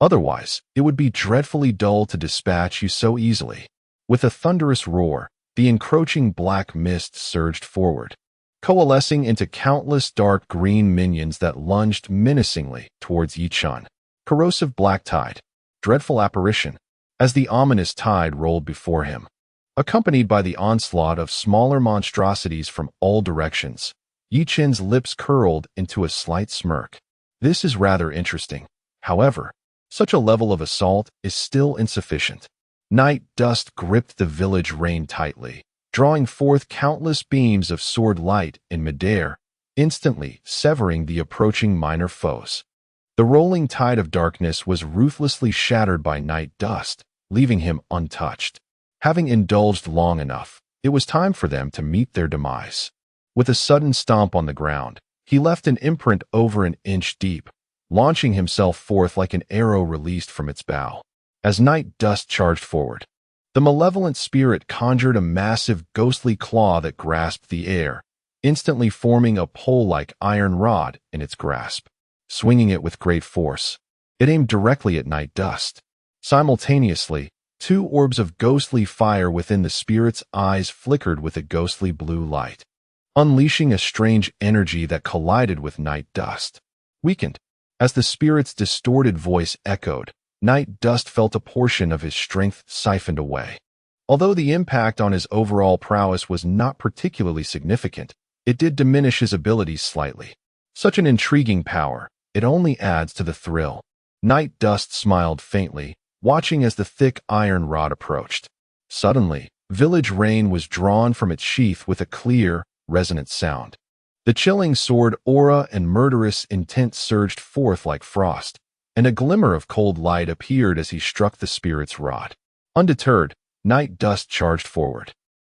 Otherwise, it would be dreadfully dull to dispatch you so easily." With a thunderous roar, the encroaching black mist surged forward, coalescing into countless dark green minions that lunged menacingly towards Ye Chen. Corrosive black tide, dreadful apparition, as the ominous tide rolled before him, accompanied by the onslaught of smaller monstrosities from all directions. Ye Chen's lips curled into a slight smirk. This is rather interesting. However, such a level of assault is still insufficient. Night Dust gripped the village rein tightly, drawing forth countless beams of sword light in midair, instantly severing the approaching minor foes. The rolling tide of darkness was ruthlessly shattered by Night Dust, leaving him untouched. Having indulged long enough, it was time for them to meet their demise. With a sudden stomp on the ground, he left an imprint over an inch deep, launching himself forth like an arrow released from its bow. As Night Dust charged forward, the malevolent spirit conjured a massive ghostly claw that grasped the air, instantly forming a pole-like iron rod in its grasp. Swinging it with great force, it aimed directly at Night Dust. Simultaneously, two orbs of ghostly fire within the spirit's eyes flickered with a ghostly blue light, unleashing a strange energy that collided with Night Dust. Weakened, As the spirit's distorted voice echoed, Night Dust felt a portion of his strength siphoned away. Although the impact on his overall prowess was not particularly significant, it did diminish his abilities slightly. Such an intriguing power, it only adds to the thrill. Night Dust smiled faintly, watching as the thick iron rod approached. Suddenly, Village Rain was drawn from its sheath with a clear, resonant sound. The chilling sword aura and murderous intent surged forth like frost, and a glimmer of cold light appeared as he struck the spirit's rod. Undeterred, Night Dust charged forward,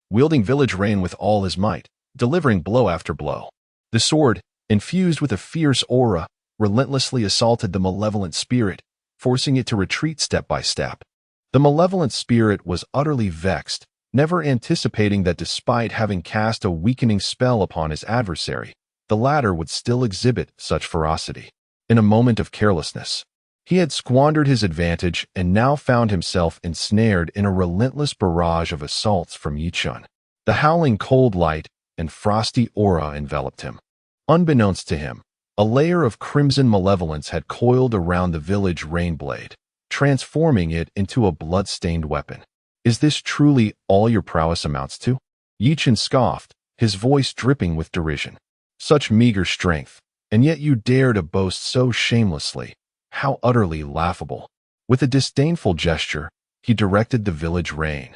wielding Village Rain with all his might, delivering blow after blow. The sword, infused with a fierce aura, relentlessly assaulted the malevolent spirit, forcing it to retreat step by step. The malevolent spirit was utterly vexed, never anticipating that despite having cast a weakening spell upon his adversary, the latter would still exhibit such ferocity. In a moment of carelessness, he had squandered his advantage and now found himself ensnared in a relentless barrage of assaults from Ye Chen. The howling cold light and frosty aura enveloped him. Unbeknownst to him, a layer of crimson malevolence had coiled around the Village Rain blade, transforming it into a blood-stained weapon. Is this truly all your prowess amounts to? Ye Chen scoffed, his voice dripping with derision. Such meager strength, and yet you dare to boast so shamelessly. How utterly laughable. With a disdainful gesture, he directed the Village Rain,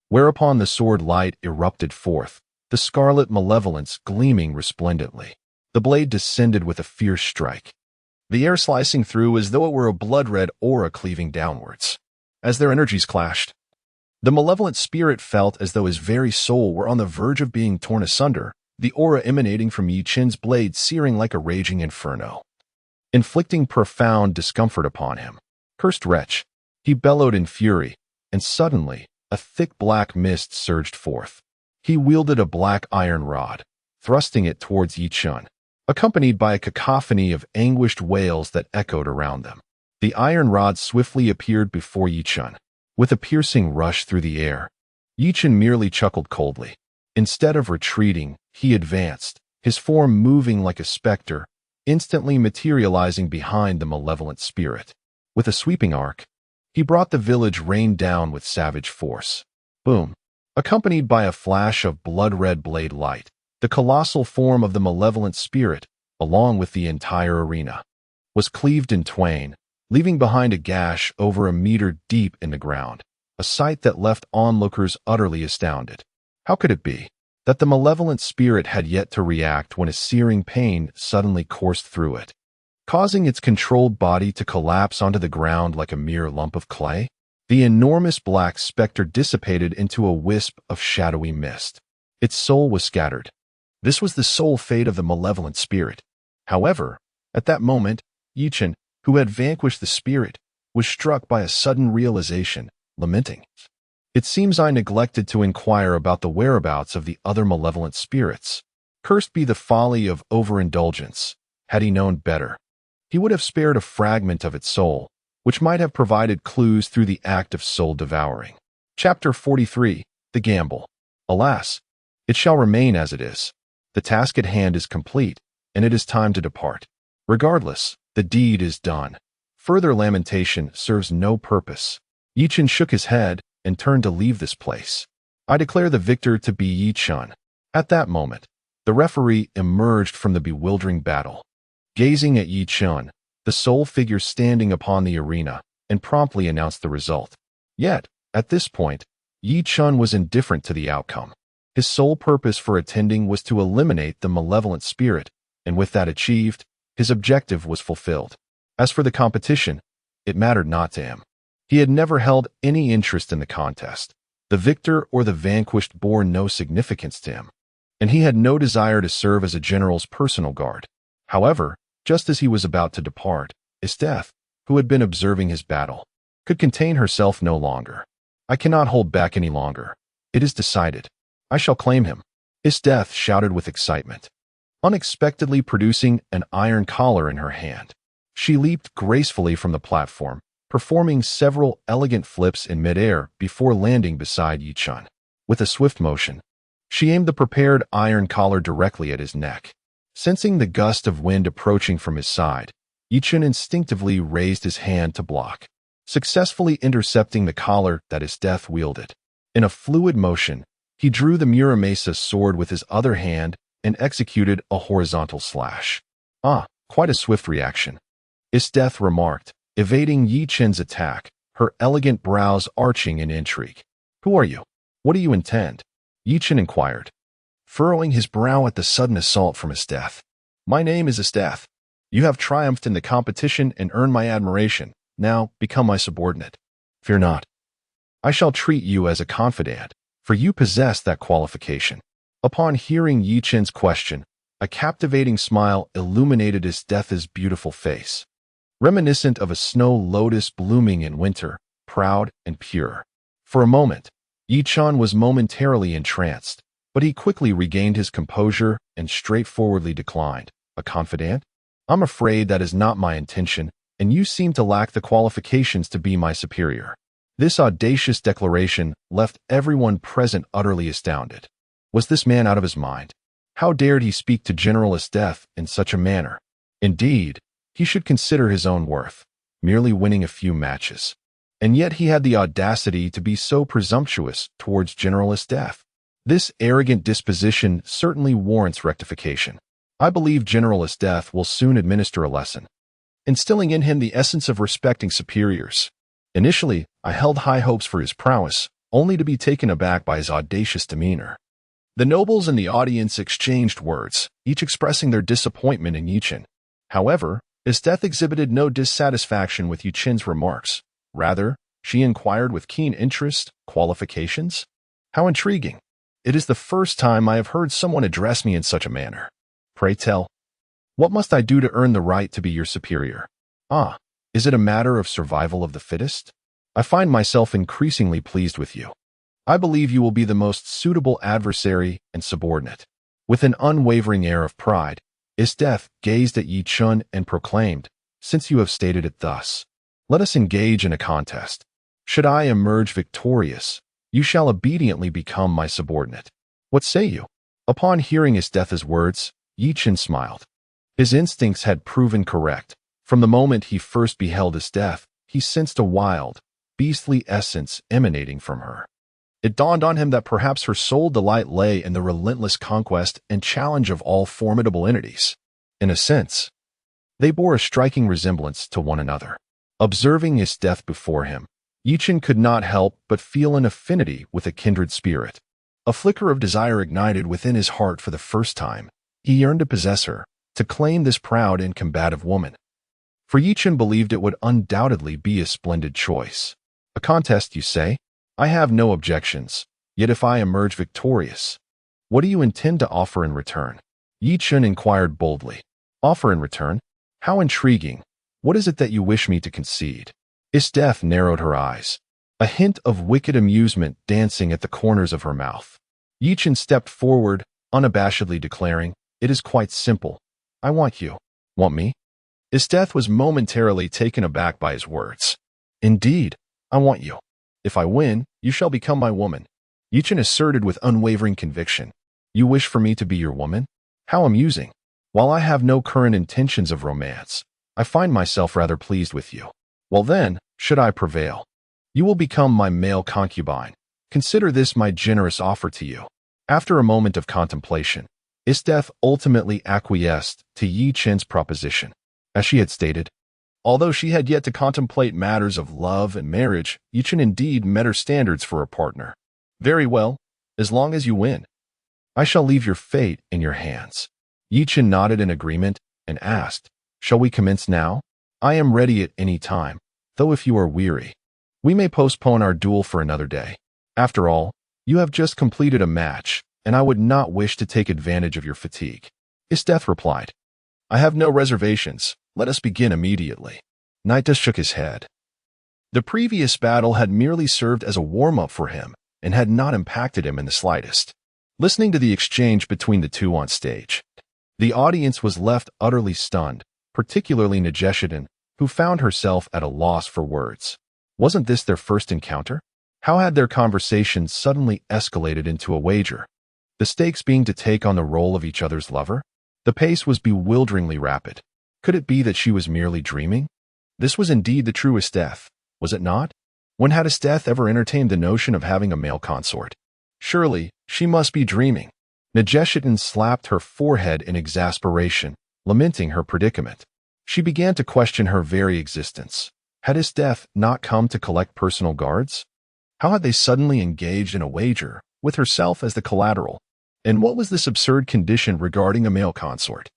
whereupon the sword light erupted forth, the scarlet malevolence gleaming resplendently. The blade descended with a fierce strike, the air slicing through as though it were a blood-red aura cleaving downwards. As their energies clashed, the malevolent spirit felt as though his very soul were on the verge of being torn asunder, the aura emanating from Ye Chen's blade searing like a raging inferno, inflicting profound discomfort upon him. Cursed wretch, he bellowed in fury, and suddenly, a thick black mist surged forth. He wielded a black iron rod, thrusting it towards Ye Chen, accompanied by a cacophony of anguished wails that echoed around them. The iron rod swiftly appeared before Ye Chen. With a piercing rush through the air, Ye Chen merely chuckled coldly. Instead of retreating, he advanced, his form moving like a specter, instantly materializing behind the malevolent spirit. With a sweeping arc, he brought the Village Rain down with savage force. Boom! Accompanied by a flash of blood-red blade light, the colossal form of the malevolent spirit, along with the entire arena, was cleaved in twain, leaving behind a gash over a meter deep in the ground, a sight that left onlookers utterly astounded. How could it be that the malevolent spirit had yet to react when a searing pain suddenly coursed through it, causing its controlled body to collapse onto the ground like a mere lump of clay? The enormous black specter dissipated into a wisp of shadowy mist. Its soul was scattered. This was the sole fate of the malevolent spirit. However, at that moment, Ye Chen, who had vanquished the spirit, was struck by a sudden realization, lamenting, "It seems I neglected to inquire about the whereabouts of the other malevolent spirits. Cursed be the folly of overindulgence. Had he known better, he would have spared a fragment of its soul, which might have provided clues through the act of soul-devouring." Chapter 43, The Gamble. Alas, it shall remain as it is. The task at hand is complete, and it is time to depart. Regardless, the deed is done. Further lamentation serves no purpose. Ye Chen shook his head and turned to leave this place. I declare the victor to be Ye Chen. At that moment, the referee emerged from the bewildering battle. Gazing at Ye Chen, the sole figure standing upon the arena, and promptly announced the result. Yet, at this point, Ye Chen was indifferent to the outcome. His sole purpose for attending was to eliminate the malevolent spirit, and with that achieved, his objective was fulfilled. As for the competition, it mattered not to him. He had never held any interest in the contest. The victor or the vanquished bore no significance to him, and he had no desire to serve as a general's personal guard. However, just as he was about to depart, Esteth, who had been observing his battle, could contain herself no longer. I cannot hold back any longer. It is decided. I shall claim him. Esteth shouted with excitement, unexpectedly producing an iron collar in her hand. She leaped gracefully from the platform, performing several elegant flips in midair before landing beside Ye Chen. With a swift motion, she aimed the prepared iron collar directly at his neck. Sensing the gust of wind approaching from his side, Ye Chen instinctively raised his hand to block, successfully intercepting the collar that his death wielded. In a fluid motion, he drew the Muramesa sword with his other hand and executed a horizontal slash. Ah, quite a swift reaction. His death remarked, evading Ye Chen's attack, her elegant brows arching in intrigue. Who are you? What do you intend? Ye Chen inquired, furrowing his brow at the sudden assault from his death. My name is Esteth. You have triumphed in the competition and earned my admiration. Now become my subordinate. Fear not. I shall treat you as a confidant, for you possess that qualification. Upon hearing Ye Chen's question, a captivating smile illuminated Esteth's beautiful face, reminiscent of a snow lotus blooming in winter, proud and pure. For a moment, Ye Chen was momentarily entranced, but he quickly regained his composure and straightforwardly declined. A confidant? I'm afraid that is not my intention, and you seem to lack the qualifications to be my superior. This audacious declaration left everyone present utterly astounded. Was this man out of his mind? How dared he speak to General Esteth in such a manner? Indeed, he should consider his own worth, merely winning a few matches. And yet he had the audacity to be so presumptuous towards General Esteth. This arrogant disposition certainly warrants rectification. I believe General Esteth will soon administer a lesson, instilling in him the essence of respecting superiors. Initially, I held high hopes for his prowess, only to be taken aback by his audacious demeanor. The nobles in the audience exchanged words, each expressing their disappointment in Ye Chen. However, Esteth exhibited no dissatisfaction with Ye Chen's remarks. Rather, she inquired with keen interest, qualifications? How intriguing. It is the first time I have heard someone address me in such a manner. Pray tell, what must I do to earn the right to be your superior? Ah, is it a matter of survival of the fittest? I find myself increasingly pleased with you. I believe you will be the most suitable adversary and subordinate. With an unwavering air of pride, Esteth gazed at Ye Chen and proclaimed, since you have stated it thus, let us engage in a contest. Should I emerge victorious, you shall obediently become my subordinate. What say you? Upon hearing Esteth's words, Ye Chen smiled. His instincts had proven correct. From the moment he first beheld Esteth, he sensed a wild, beastly essence emanating from her. It dawned on him that perhaps her sole delight lay in the relentless conquest and challenge of all formidable entities. In a sense, they bore a striking resemblance to one another. Observing Esteth before him, Ye Chen could not help but feel an affinity with a kindred spirit. A flicker of desire ignited within his heart for the first time. He yearned to possess her, to claim this proud and combative woman. For Ye Chen believed it would undoubtedly be a splendid choice. A contest, you say? I have no objections, yet if I emerge victorious, what do you intend to offer in return? Ye Chen inquired boldly. Offer in return? How intriguing. What is it that you wish me to concede? Esteth narrowed her eyes, a hint of wicked amusement dancing at the corners of her mouth. Ye Chen stepped forward, unabashedly declaring, it is quite simple. I want you. Want me? Esteth was momentarily taken aback by his words. Indeed, I want you. If I win, you shall become my woman. Ye Chen asserted with unwavering conviction. You wish for me to be your woman? How amusing. While I have no current intentions of romance, I find myself rather pleased with you. Well then, should I prevail, you will become my male concubine. Consider this my generous offer to you. After a moment of contemplation, Esteth ultimately acquiesced to Ye Chen's proposition. As she had stated, although she had yet to contemplate matters of love and marriage, Ye Chen indeed met her standards for a partner. Very well, as long as you win. I shall leave your fate in your hands. Ye Chen nodded in agreement and asked, shall we commence now? I am ready at any time, though if you are weary, we may postpone our duel for another day. After all, you have just completed a match, and I would not wish to take advantage of your fatigue. Esteth replied, I have no reservations. Let us begin immediately. Naitas shook his head. The previous battle had merely served as a warm-up for him and had not impacted him in the slightest. Listening to the exchange between the two on stage, the audience was left utterly stunned, particularly Nageshidan, who found herself at a loss for words. Wasn't this their first encounter? How had their conversation suddenly escalated into a wager? The stakes being to take on the role of each other's lover? The pace was bewilderingly rapid. Could it be that she was merely dreaming? This was indeed the true Esteth, was it not? When had Esteth ever entertained the notion of having a male consort? Surely, she must be dreaming. Negeshetan slapped her forehead in exasperation, lamenting her predicament. She began to question her very existence. Had Esteth not come to collect personal guards? How had they suddenly engaged in a wager, with herself as the collateral? And what was this absurd condition regarding a male consort?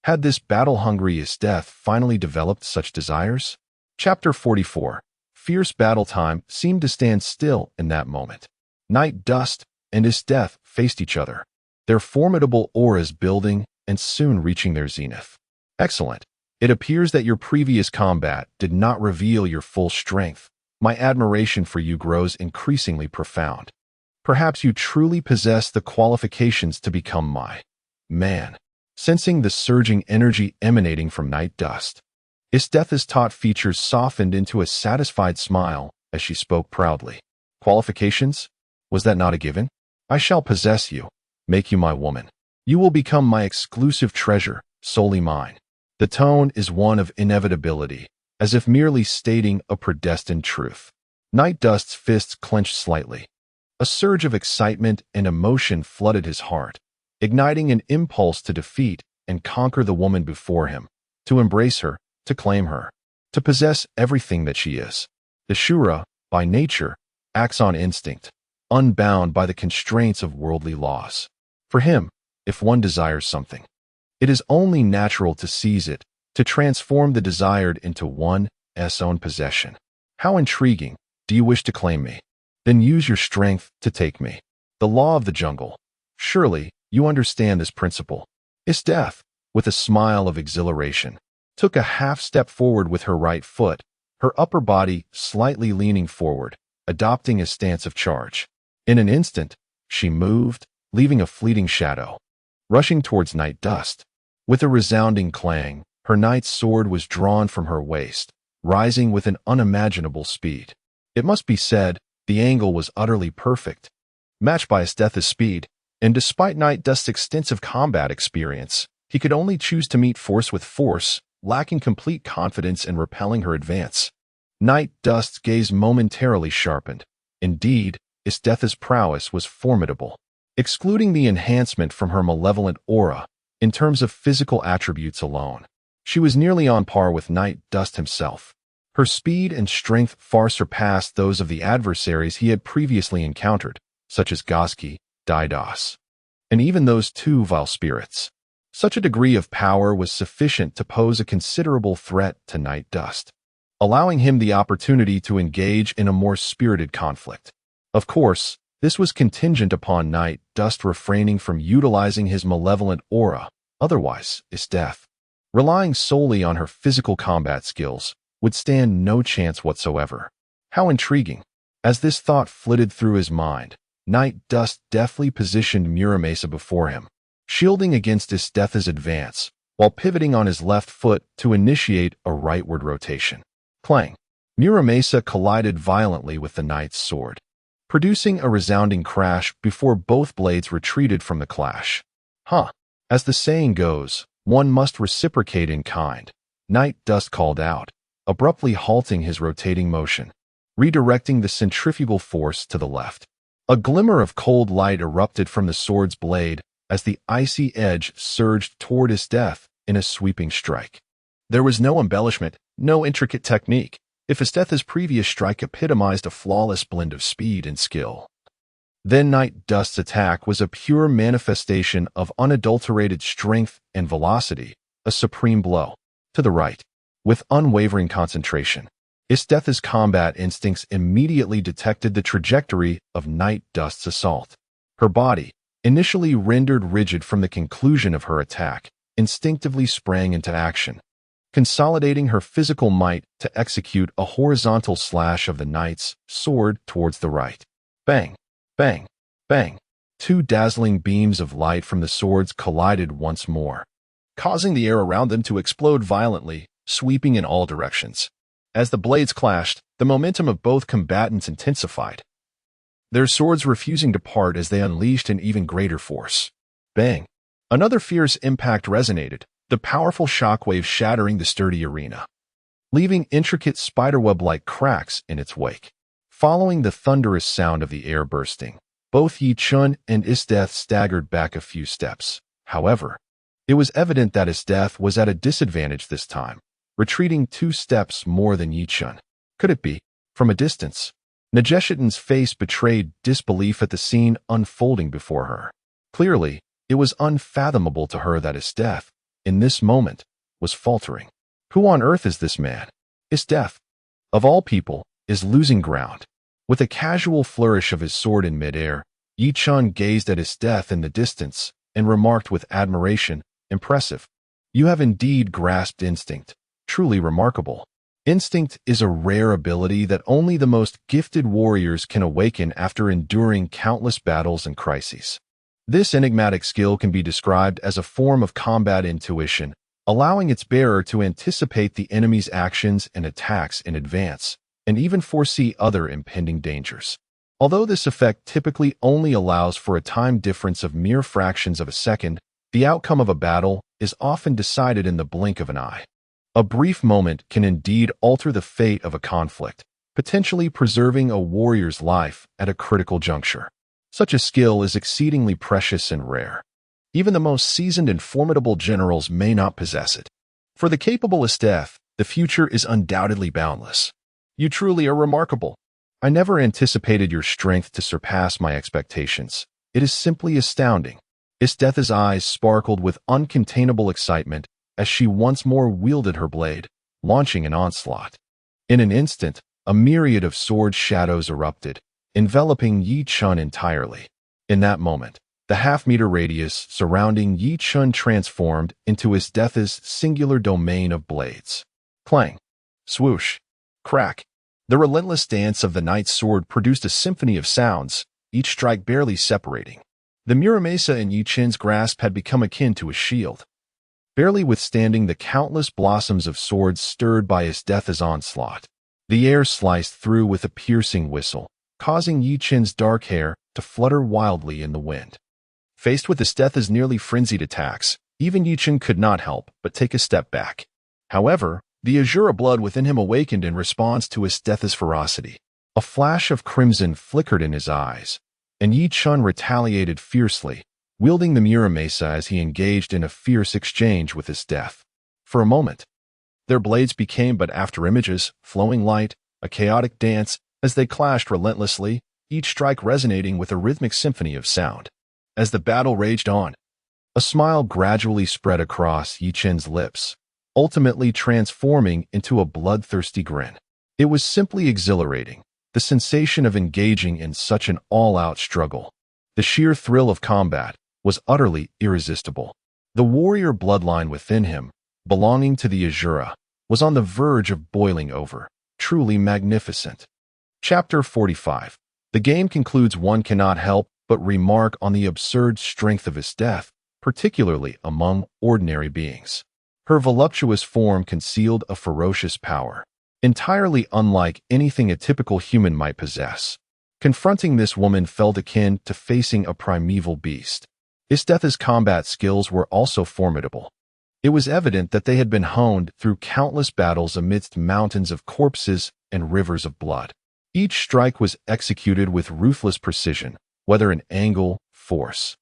Had this battle-hungry Esteth finally developed such desires? Chapter 44. Fierce battle time seemed to stand still in that moment. Night Dust and Esteth faced each other, their formidable auras building and soon reaching their zenith. Excellent. It appears that your previous combat did not reveal your full strength. My admiration for you grows increasingly profound. Perhaps you truly possess the qualifications to become my man. Sensing the surging energy emanating from Night Dust, Esteth's taut features softened into a satisfied smile as she spoke proudly. Qualifications? Was that not a given? I shall possess you, make you my woman. You will become my exclusive treasure, solely mine. The tone is one of inevitability, as if merely stating a predestined truth. Night Dust's fists clenched slightly. A surge of excitement and emotion flooded his heart, igniting an impulse to defeat and conquer the woman before him, to embrace her, to claim her, to possess everything that she is. Asura, by nature, acts on instinct, unbound by the constraints of worldly laws. For him, if one desires something, it is only natural to seize it, to transform the desired into one's own possession. How intriguing. Do you wish to claim me? Then use your strength to take me. The law of the jungle. Surely, you understand this principle. Esteth, with a smile of exhilaration, took a half step forward with her right foot, her upper body slightly leaning forward, adopting a stance of charge. In an instant, she moved, leaving a fleeting shadow, rushing towards Night Dust. With a resounding clang, her knight's sword was drawn from her waist, rising with an unimaginable speed. It must be said, the angle was utterly perfect, matched by Esteth's speed, and despite Night Dust's extensive combat experience, he could only choose to meet force with force, lacking complete confidence in repelling her advance. Night Dust's gaze momentarily sharpened. Indeed, Esteth's prowess was formidable. Excluding the enhancement from her malevolent aura, in terms of physical attributes alone, she was nearly on par with Night Dust himself. Her speed and strength far surpassed those of the adversaries he had previously encountered, such as Goski, Didos, and even those two vile spirits. Such a degree of power was sufficient to pose a considerable threat to Night Dust, allowing him the opportunity to engage in a more spirited conflict. Of course, this was contingent upon Night Dust refraining from utilizing his malevolent aura, otherwise, Esteth, relying solely on her physical combat skills, would stand no chance whatsoever. How intriguing. As this thought flitted through his mind, Night Dust deftly positioned Muramesa before him, shielding against Esteth's advance, while pivoting on his left foot to initiate a rightward rotation. Clang! Muramesa collided violently with the knight's sword, producing a resounding crash before both blades retreated from the clash. As the saying goes, one must reciprocate in kind. Night Dust called out, abruptly halting his rotating motion, redirecting the centrifugal force to the left. A glimmer of cold light erupted from the sword's blade as the icy edge surged toward Esteth in a sweeping strike. There was no embellishment, no intricate technique. If Esteth's previous strike epitomized a flawless blend of speed and skill, then Night Dust's attack was a pure manifestation of unadulterated strength and velocity, a supreme blow. To the right, with unwavering concentration, Esteth's combat instincts immediately detected the trajectory of Night Dust's assault. Her body, initially rendered rigid from the conclusion of her attack, instinctively sprang into action, consolidating her physical might to execute a horizontal slash of the knight's sword towards the right. Bang! Bang! Bang! Two dazzling beams of light from the swords collided once more, causing the air around them to explode violently, sweeping in all directions. As the blades clashed, the momentum of both combatants intensified, their swords refusing to part as they unleashed an even greater force. Bang! Another fierce impact resonated, the powerful shockwave shattering the sturdy arena, leaving intricate spiderweb-like cracks in its wake. Following the thunderous sound of the air bursting, both Ye Chen and Isdeth staggered back a few steps. However, it was evident that Isdeth was at a disadvantage this time, retreating 2 steps more than Ye Chen. Could it be? From a distance, Najeshitan's face betrayed disbelief at the scene unfolding before her. Clearly, it was unfathomable to her that Isdeth, in this moment, was faltering. Who on earth is this man? Isdeth, of all people, is losing ground. With a casual flourish of his sword in midair, Ye Chen gazed at Isdeth in the distance and remarked with admiration, "Impressive. You have indeed grasped instinct. Truly remarkable." Instinct is a rare ability that only the most gifted warriors can awaken after enduring countless battles and crises. This enigmatic skill can be described as a form of combat intuition, allowing its bearer to anticipate the enemy's actions and attacks in advance, and even foresee other impending dangers. Although this effect typically only allows for a time difference of mere fractions of a second, the outcome of a battle is often decided in the blink of an eye. A brief moment can indeed alter the fate of a conflict, potentially preserving a warrior's life at a critical juncture. Such a skill is exceedingly precious and rare. Even the most seasoned and formidable generals may not possess it. For the capable Isdeth, the future is undoubtedly boundless. You truly are remarkable. I never anticipated your strength to surpass my expectations. It is simply astounding. Isdeth's eyes sparkled with uncontainable excitement as she once more wielded her blade, launching an onslaught. In an instant, a myriad of sword shadows erupted, enveloping Ye Chen entirely. In that moment, the half-meter radius surrounding Ye Chen transformed into Isdeth's singular domain of blades. Clang, swoosh, crack. The relentless dance of the knight's sword produced a symphony of sounds, each strike barely separating. The Muramasa in Ye Chen's grasp had become akin to a shield, barely withstanding the countless blossoms of swords stirred by Isdeth's onslaught. The air sliced through with a piercing whistle, causing Ye Chen's dark hair to flutter wildly in the wind. Faced with Isdeth's nearly frenzied attacks, even Ye Chen could not help but take a step back. However, the Asura blood within him awakened in response to Isdeth's ferocity. A flash of crimson flickered in his eyes, and Ye Chen retaliated fiercely, wielding the Muramasa as he engaged in a fierce exchange with Isdeth. For a moment, their blades became but afterimages, flowing light, a chaotic dance as they clashed relentlessly, each strike resonating with a rhythmic symphony of sound. As the battle raged on, a smile gradually spread across Ye Chen's lips, ultimately transforming into a bloodthirsty grin. It was simply exhilarating, the sensation of engaging in such an all-out struggle. The sheer thrill of combat was utterly irresistible. The warrior bloodline within him, belonging to the Asura, was on the verge of boiling over, truly magnificent. Chapter 45. The game concludes. One cannot help but remark on the absurd strength of Isdeth, particularly among ordinary beings. Her voluptuous form concealed a ferocious power, entirely unlike anything a typical human might possess. Confronting this woman felt akin to facing a primeval beast. Isdeth's combat skills were also formidable. It was evident that they had been honed through countless battles amidst mountains of corpses and rivers of blood. Each strike was executed with ruthless precision, whether in angle, force,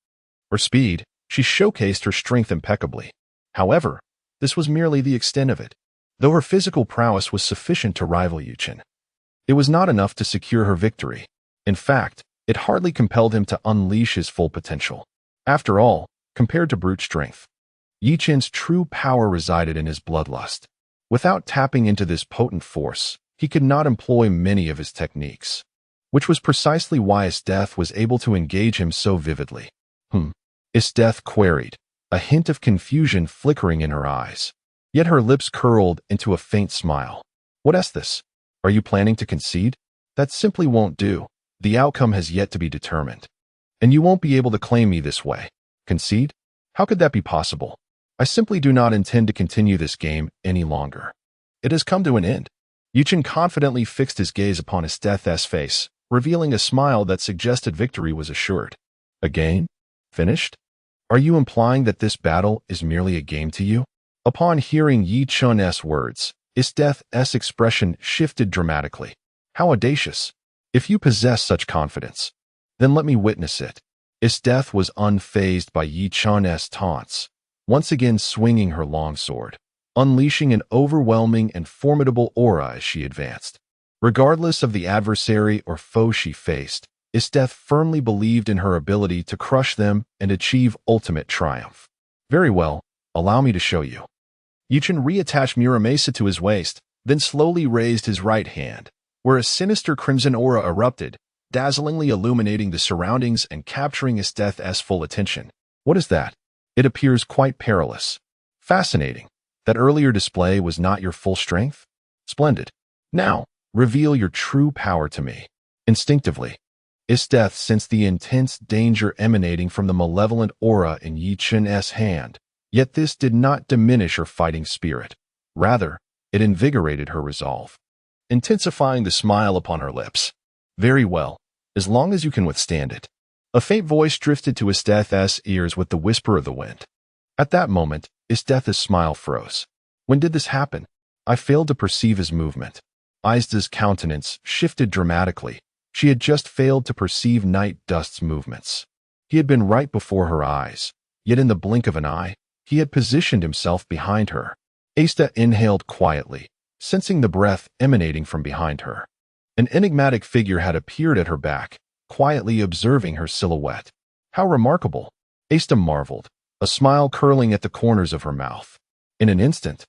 or speed. She showcased her strength impeccably. However, this was merely the extent of it. Though her physical prowess was sufficient to rival Ye Chen, it was not enough to secure her victory. In fact, it hardly compelled him to unleash his full potential. After all, compared to brute strength, Ye Chen's true power resided in his bloodlust. Without tapping into this potent force, he could not employ many of his techniques, which was precisely why Isdeth was able to engage him so vividly. Isdeth queried, a hint of confusion flickering in her eyes. Yet her lips curled into a faint smile. What is this? Are you planning to concede? That simply won't do. The outcome has yet to be determined. And you won't be able to claim me this way. Concede? How could that be possible? I simply do not intend to continue this game any longer. It has come to an end. Ye Chen confidently fixed his gaze upon Isdeth's face, revealing a smile that suggested victory was assured. A game? Finished? Are you implying that this battle is merely a game to you? Upon hearing Ye Chen's words, Isteth's expression shifted dramatically. How audacious! If you possess such confidence, then let me witness it. Isteth was unfazed by Ye Chen's taunts, once again swinging her longsword, unleashing an overwhelming and formidable aura as she advanced. Regardless of the adversary or foe she faced, Isteth firmly believed in her ability to crush them and achieve ultimate triumph. Very well, allow me to show you. Ye Chen reattached Muramasa to his waist, then slowly raised his right hand, where a sinister crimson aura erupted, dazzlingly illuminating the surroundings and capturing Isteth's full attention. What is that? It appears quite perilous. Fascinating. That earlier display was not your full strength? Splendid. Now, reveal your true power to me. Instinctively, Isteth sensed the intense danger emanating from the malevolent aura in Ye Chen's hand, yet this did not diminish her fighting spirit. Rather, it invigorated her resolve, intensifying the smile upon her lips. Very well, as long as you can withstand it. A faint voice drifted to Isteth's ears with the whisper of the wind. At that moment, Isteth's smile froze. When did this happen? I failed to perceive his movement. Isteth's countenance shifted dramatically. She had just failed to perceive Night Dust's movements. He had been right before her eyes, yet in the blink of an eye, he had positioned himself behind her. Isteth inhaled quietly, sensing the breath emanating from behind her. An enigmatic figure had appeared at her back, quietly observing her silhouette. How remarkable! Isteth marveled, a smile curling at the corners of her mouth. In an instant,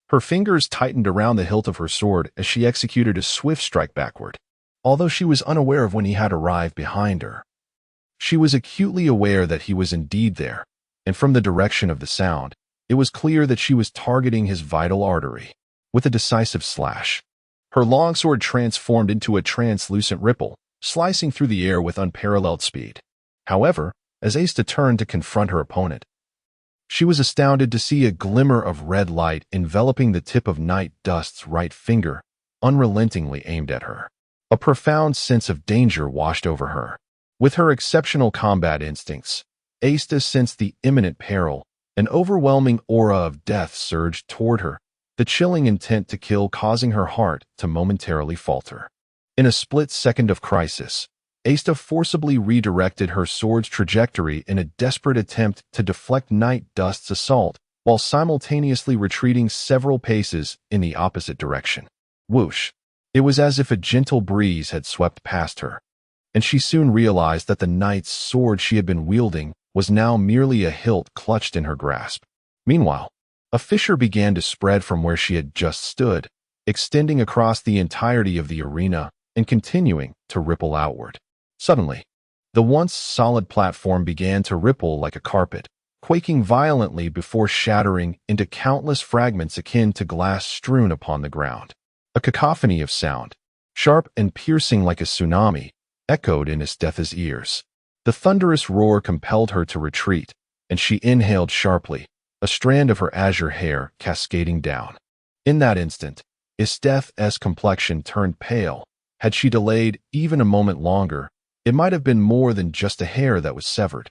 her fingers tightened around the hilt of her sword as she executed a swift strike backward. Although she was unaware of when he had arrived behind her, she was acutely aware that he was indeed there, and from the direction of the sound, it was clear that she was targeting his vital artery. With a decisive slash, her longsword transformed into a translucent ripple, slicing through the air with unparalleled speed. However, as Asta turned to confront her opponent, she was astounded to see a glimmer of red light enveloping the tip of Night Dust's right finger, unrelentingly aimed at her. A profound sense of danger washed over her. With her exceptional combat instincts, Asta sensed the imminent peril. An overwhelming aura of death surged toward her, the chilling intent to kill causing her heart to momentarily falter. In a split second of crisis, Asta forcibly redirected her sword's trajectory in a desperate attempt to deflect Night Dust's assault, while simultaneously retreating several paces in the opposite direction. Whoosh! It was as if a gentle breeze had swept past her, and she soon realized that the knight's sword she had been wielding was now merely a hilt clutched in her grasp. Meanwhile, a fissure began to spread from where she had just stood, extending across the entirety of the arena and continuing to ripple outward. Suddenly, the once solid platform began to ripple like a carpet, quaking violently before shattering into countless fragments akin to glass strewn upon the ground. A cacophony of sound, sharp and piercing like a tsunami, echoed in Isteth's ears. The thunderous roar compelled her to retreat, and she inhaled sharply, a strand of her azure hair cascading down. In that instant, Isteth's complexion turned pale. Had she delayed even a moment longer, it might have been more than just a hair that was severed.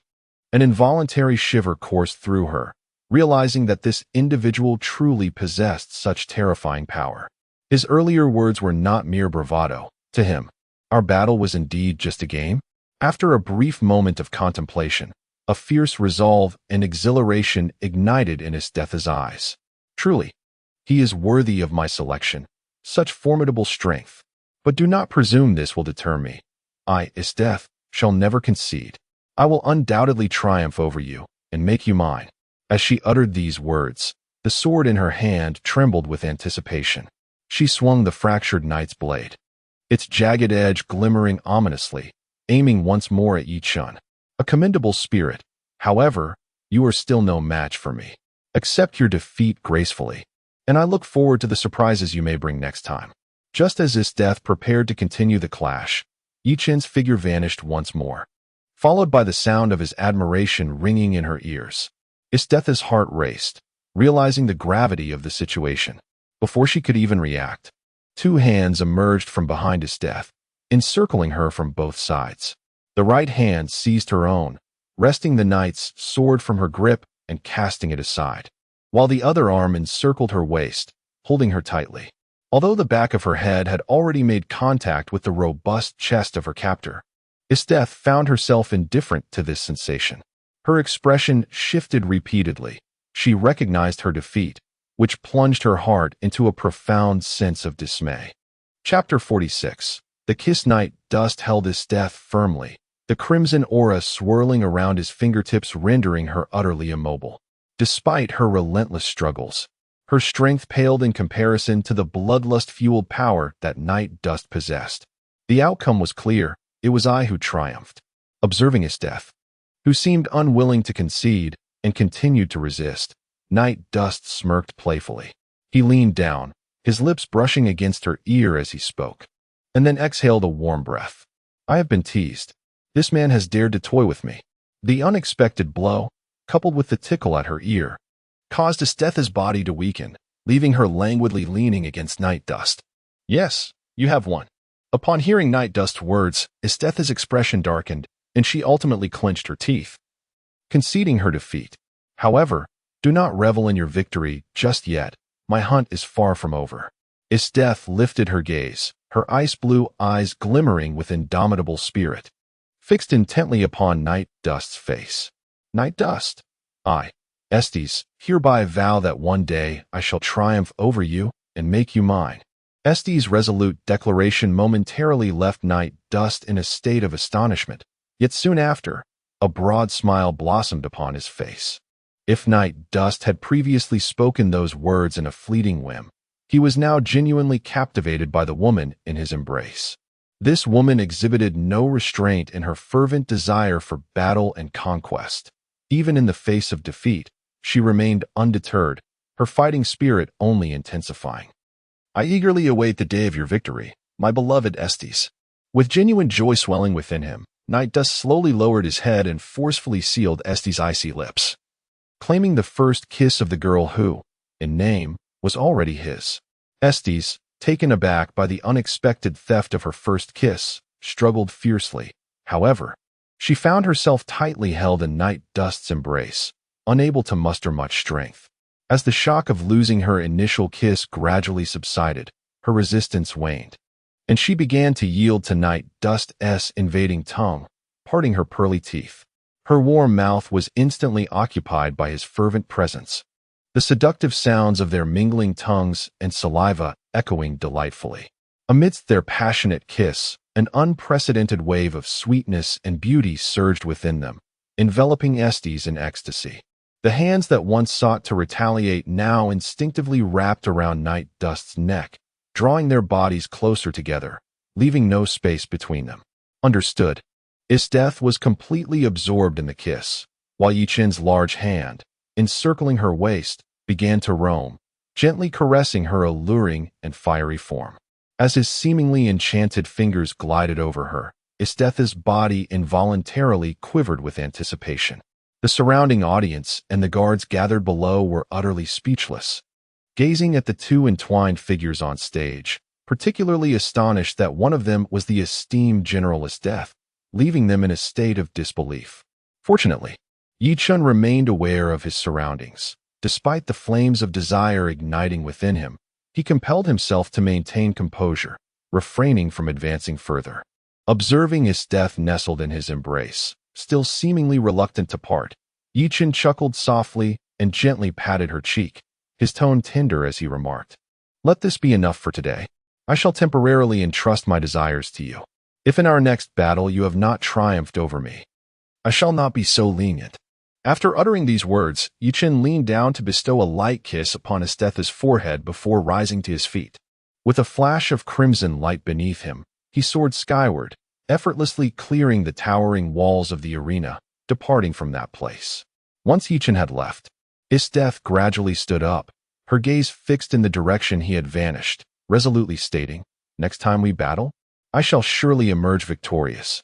An involuntary shiver coursed through her, realizing that this individual truly possessed such terrifying power. His earlier words were not mere bravado. To him, our battle was indeed just a game. After a brief moment of contemplation, a fierce resolve and exhilaration ignited in Isteth's eyes. Truly, he is worthy of my selection, such formidable strength. But do not presume this will deter me. I, Isteth, shall never concede. I will undoubtedly triumph over you and make you mine. As she uttered these words, the sword in her hand trembled with anticipation. She swung the fractured knight's blade, its jagged edge glimmering ominously, aiming once more at Ye Chen. A commendable spirit. However, you are still no match for me. Accept your defeat gracefully, and I look forward to the surprises you may bring next time. Just as Isteth prepared to continue the clash, Ye Chen's figure vanished once more, followed by the sound of his admiration ringing in her ears. Isteth's heart raced, realizing the gravity of the situation. Before she could even react, two hands emerged from behind Isteth, encircling her from both sides. The right hand seized her own, wresting the knight's sword from her grip and casting it aside. while the other arm encircled her waist, holding her tightly. Although the back of her head had already made contact with the robust chest of her captor, Esteth found herself indifferent to this sensation. Her expression shifted repeatedly. She recognized her defeat, which plunged her heart into a profound sense of dismay. Chapter 46. The Kiss. Night Dust held Esteth firmly, the crimson aura swirling around his fingertips rendering her utterly immobile. Despite her relentless struggles, her strength paled in comparison to the bloodlust-fueled power that Night Dust possessed. The outcome was clear. It was I who triumphed. Observing Esteth, who seemed unwilling to concede and continued to resist, Night Dust smirked playfully. He leaned down, his lips brushing against her ear as he spoke, and then exhaled a warm breath. I have been teased. This man has dared to toy with me. The unexpected blow, coupled with the tickle at her ear, caused Esteth's body to weaken, leaving her languidly leaning against Night Dust. Yes, you have won. Upon hearing Night Dust's words, Esteth's expression darkened, and she ultimately clenched her teeth, conceding her defeat. However, do not revel in your victory just yet. My hunt is far from over. Esteth lifted her gaze, her ice-blue eyes glimmering with indomitable spirit, fixed intently upon Night Dust's face. Night Dust, I, Estes, hereby vow that one day I shall triumph over you and make you mine. Estes' resolute declaration momentarily left Night Dust in a state of astonishment, yet soon after, a broad smile blossomed upon his face. If Night Dust had previously spoken those words in a fleeting whim, he was now genuinely captivated by the woman in his embrace. This woman exhibited no restraint in her fervent desire for battle and conquest. Even in the face of defeat, she remained undeterred, her fighting spirit only intensifying. I eagerly await the day of your victory, my beloved Estes. With genuine joy swelling within him, Night Dust slowly lowered his head and forcefully sealed Estes' icy lips, claiming the first kiss of the girl who, in name, was already his. Estes, taken aback by the unexpected theft of her first kiss, struggled fiercely. However, she found herself tightly held in Night Dust's embrace, unable to muster much strength. As the shock of losing her initial kiss gradually subsided, her resistance waned, and she began to yield to Night Dust's invading tongue, parting her pearly teeth. Her warm mouth was instantly occupied by his fervent presence, the seductive sounds of their mingling tongues and saliva echoing delightfully. Amidst their passionate kiss, an unprecedented wave of sweetness and beauty surged within them, enveloping Estes in ecstasy. The hands that once sought to retaliate now instinctively wrapped around Night Dust's neck, drawing their bodies closer together, leaving no space between them. Understood. Esteth was completely absorbed in the kiss, while Ye Chen's large hand, encircling her waist, began to roam, gently caressing her alluring and fiery form. As his seemingly enchanted fingers glided over her, Esteth's body involuntarily quivered with anticipation. The surrounding audience and the guards gathered below were utterly speechless, gazing at the two entwined figures on stage, particularly astonished that one of them was the esteemed General Esteth, leaving them in a state of disbelief. Fortunately, Ye Chen remained aware of his surroundings. Despite the flames of desire igniting within him, he compelled himself to maintain composure, refraining from advancing further. Observing Esteth nestled in his embrace, still seemingly reluctant to part, Ye Chen chuckled softly and gently patted her cheek, his tone tender as he remarked, "Let this be enough for today. I shall temporarily entrust my desires to you. If in our next battle you have not triumphed over me, I shall not be so lenient." After uttering these words, Ye Chen leaned down to bestow a light kiss upon Esteth's forehead before rising to his feet. With a flash of crimson light beneath him, he soared skyward, effortlessly clearing the towering walls of the arena, departing from that place. Once Ye Chen had left, Esteth gradually stood up, her gaze fixed in the direction he had vanished, resolutely stating, "Next time we battle, I shall surely emerge victorious,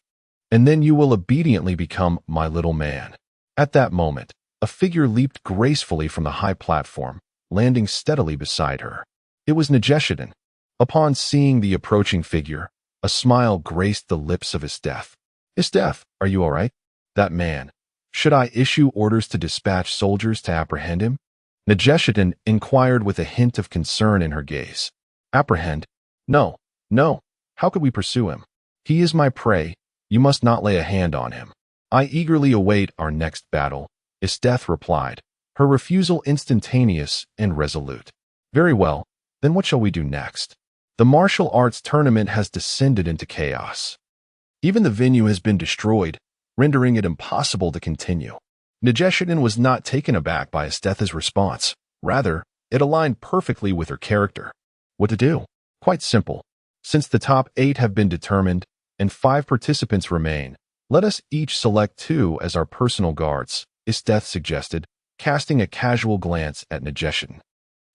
and then you will obediently become my little man." At that moment, a figure leaped gracefully from the high platform, landing steadily beside her. It was Nageshiden. Upon seeing the approaching figure, a smile graced the lips of Esteth. "Esteth, are you all right? That man. Should I issue orders to dispatch soldiers to apprehend him?" Negeshitan inquired with a hint of concern in her gaze. Apprehend? No, no. How could we pursue him? He is my prey. You must not lay a hand on him. I eagerly await our next battle, Isteth replied, her refusal instantaneous and resolute. Very well, then what shall we do next? The martial arts tournament has descended into chaos. Even the venue has been destroyed, rendering it impossible to continue. Negeshitan was not taken aback by Isteth's response. Rather, it aligned perfectly with her character. What to do? Quite simple. Since the top 8 have been determined and 5 participants remain, let us each select 2 as our personal guards, Isteth suggested, casting a casual glance at Negeshitan.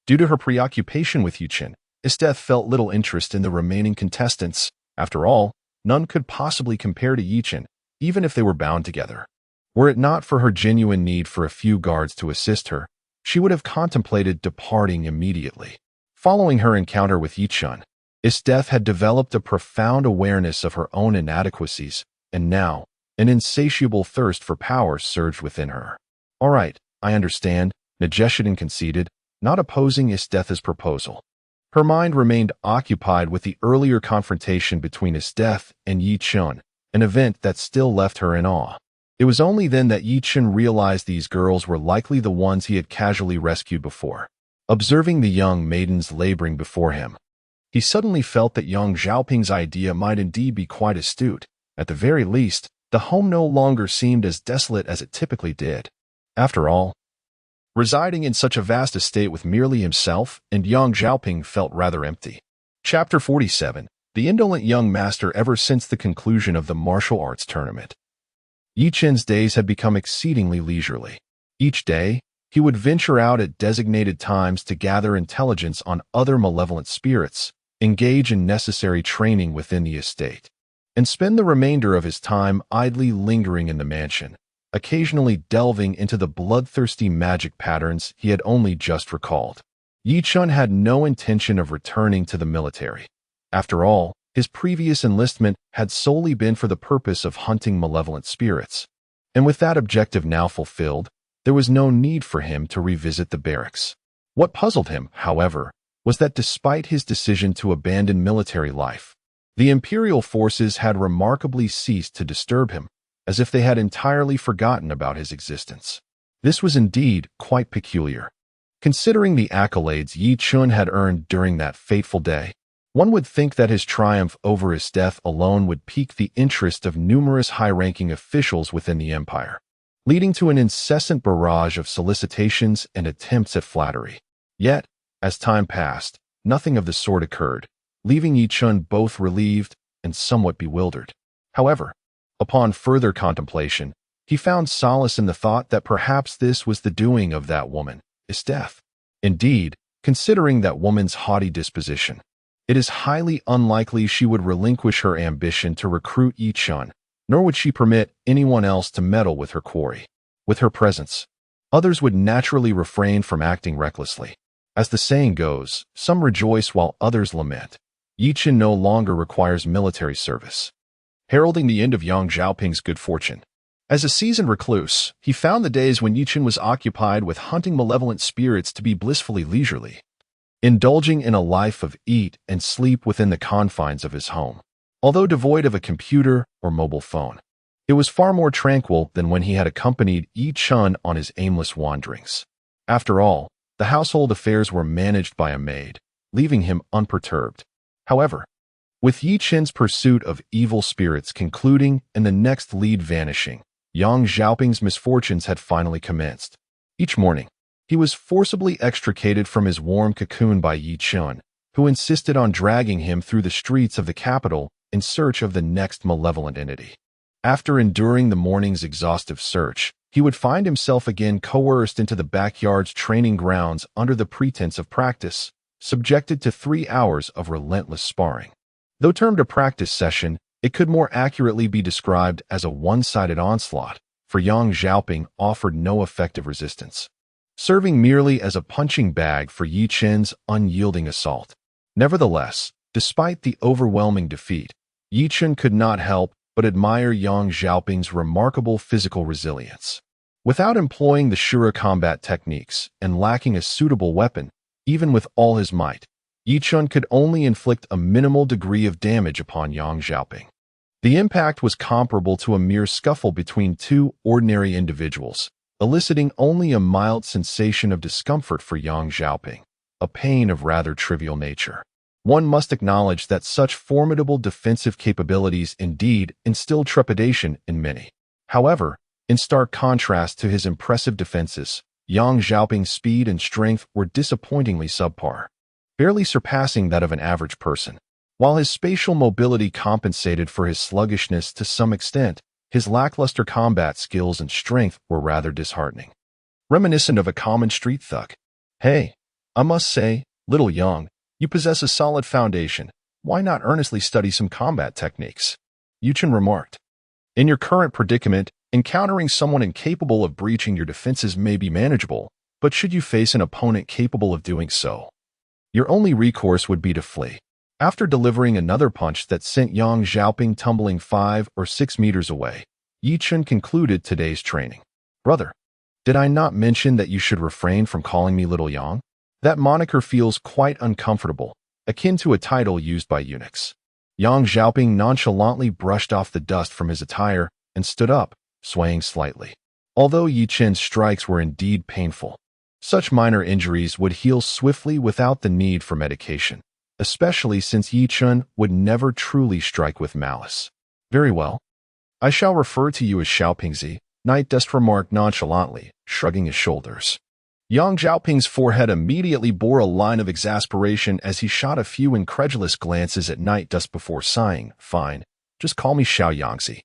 Due to her preoccupation with Ye Chen, Isteth felt little interest in the remaining contestants. After all, none could possibly compare to Ye Chen, even if they were bound together. Were it not for her genuine need for a few guards to assist her, she would have contemplated departing immediately. Following her encounter with Ye Chen, Isteth had developed a profound awareness of her own inadequacies, and now, an insatiable thirst for power surged within her. All right, I understand, Negeshitan conceded, not opposing Isteth's proposal. Her mind remained occupied with the earlier confrontation between Isteth and Ye Chen, an event that still left her in awe. It was only then that Ye Chen realized these girls were likely the ones he had casually rescued before. Observing the young maidens laboring before him, he suddenly felt that young Xiaoping's idea might indeed be quite astute. At the very least, the home no longer seemed as desolate as it typically did. After all, residing in such a vast estate with merely himself and young Xiaoping felt rather empty. Chapter 47. The indolent young master. Ever since the conclusion of the martial arts tournament, Ye Chen's days had become exceedingly leisurely. Each day, he would venture out at designated times to gather intelligence on other malevolent spirits, engage in necessary training within the estate, and spend the remainder of his time idly lingering in the mansion, occasionally delving into the bloodthirsty magic patterns he had only just recalled. Ye Chen had no intention of returning to the military. After all, his previous enlistment had solely been for the purpose of hunting malevolent spirits, and with that objective now fulfilled, there was no need for him to revisit the barracks. What puzzled him, however, was that despite his decision to abandon military life, the imperial forces had remarkably ceased to disturb him, as if they had entirely forgotten about his existence. This was indeed quite peculiar. Considering the accolades Ye Chen had earned during that fateful day, one would think that his triumph over Isteth alone would pique the interest of numerous high-ranking officials within the empire, leading to an incessant barrage of solicitations and attempts at flattery. Yet, as time passed, nothing of the sort occurred, leaving Ye Chen both relieved and somewhat bewildered. However, upon further contemplation, he found solace in the thought that perhaps this was the doing of that woman, Isteth. Indeed, considering that woman's haughty disposition, it is highly unlikely she would relinquish her ambition to recruit Ye Chen, nor would she permit anyone else to meddle with her quarry. With her presence, others would naturally refrain from acting recklessly. As the saying goes, some rejoice while others lament. Ye Chen no longer requires military service, heralding the end of Yang Xiaoping's good fortune. As a seasoned recluse, he found the days when Ye Chen was occupied with hunting malevolent spirits to be blissfully leisurely, indulging in a life of eat and sleep within the confines of his home. Although devoid of a computer or mobile phone, it was far more tranquil than when he had accompanied Ye Chen on his aimless wanderings. After all, the household affairs were managed by a maid, leaving him unperturbed. However, with Ye Chen's pursuit of evil spirits concluding and the next lead vanishing, Yang Xiaoping's misfortunes had finally commenced. Each morning, he was forcibly extricated from his warm cocoon by Ye Chen, who insisted on dragging him through the streets of the capital in search of the next malevolent entity. After enduring the morning's exhaustive search, he would find himself again coerced into the backyard's training grounds under the pretense of practice, subjected to 3 hours of relentless sparring. Though termed a practice session, it could more accurately be described as a one-sided onslaught, for Yang Xiaoping offered no effective resistance, serving merely as a punching bag for Ye Chen's unyielding assault. Nevertheless, despite the overwhelming defeat, Ye Chen could not help but admire Yang Xiaoping's remarkable physical resilience. Without employing the Shura combat techniques and lacking a suitable weapon, even with all his might, Ye Chen could only inflict a minimal degree of damage upon Yang Xiaoping. The impact was comparable to a mere scuffle between two ordinary individuals, eliciting only a mild sensation of discomfort for Yang Xiaoping, a pain of rather trivial nature. One must acknowledge that such formidable defensive capabilities indeed instilled trepidation in many. However, in stark contrast to his impressive defenses, Yang Xiaoping's speed and strength were disappointingly subpar, barely surpassing that of an average person. While his spatial mobility compensated for his sluggishness to some extent, his lackluster combat skills and strength were rather disheartening. Reminiscent of a common street thug. Hey, I must say, little Yang, you possess a solid foundation. Why not earnestly study some combat techniques? Ye Chen remarked. In your current predicament, encountering someone incapable of breaching your defenses may be manageable, but should you face an opponent capable of doing so, your only recourse would be to flee. After delivering another punch that sent Yang Xiaoping tumbling 5 or 6 meters away, Ye Chen concluded today's training. Brother, did I not mention that you should refrain from calling me Little Yang? That moniker feels quite uncomfortable, akin to a title used by eunuchs. Yang Xiaoping nonchalantly brushed off the dust from his attire and stood up, swaying slightly. Although Ye Chen's strikes were indeed painful, such minor injuries would heal swiftly without the need for medication, especially since Ye Chen would never truly strike with malice. Very well. I shall refer to you as Xiaopingzi, Night Dust remarked nonchalantly, shrugging his shoulders. Yang Xiaoping's forehead immediately bore a line of exasperation as he shot a few incredulous glances at Night Dust before sighing. Fine, just call me Xiao Yangzi.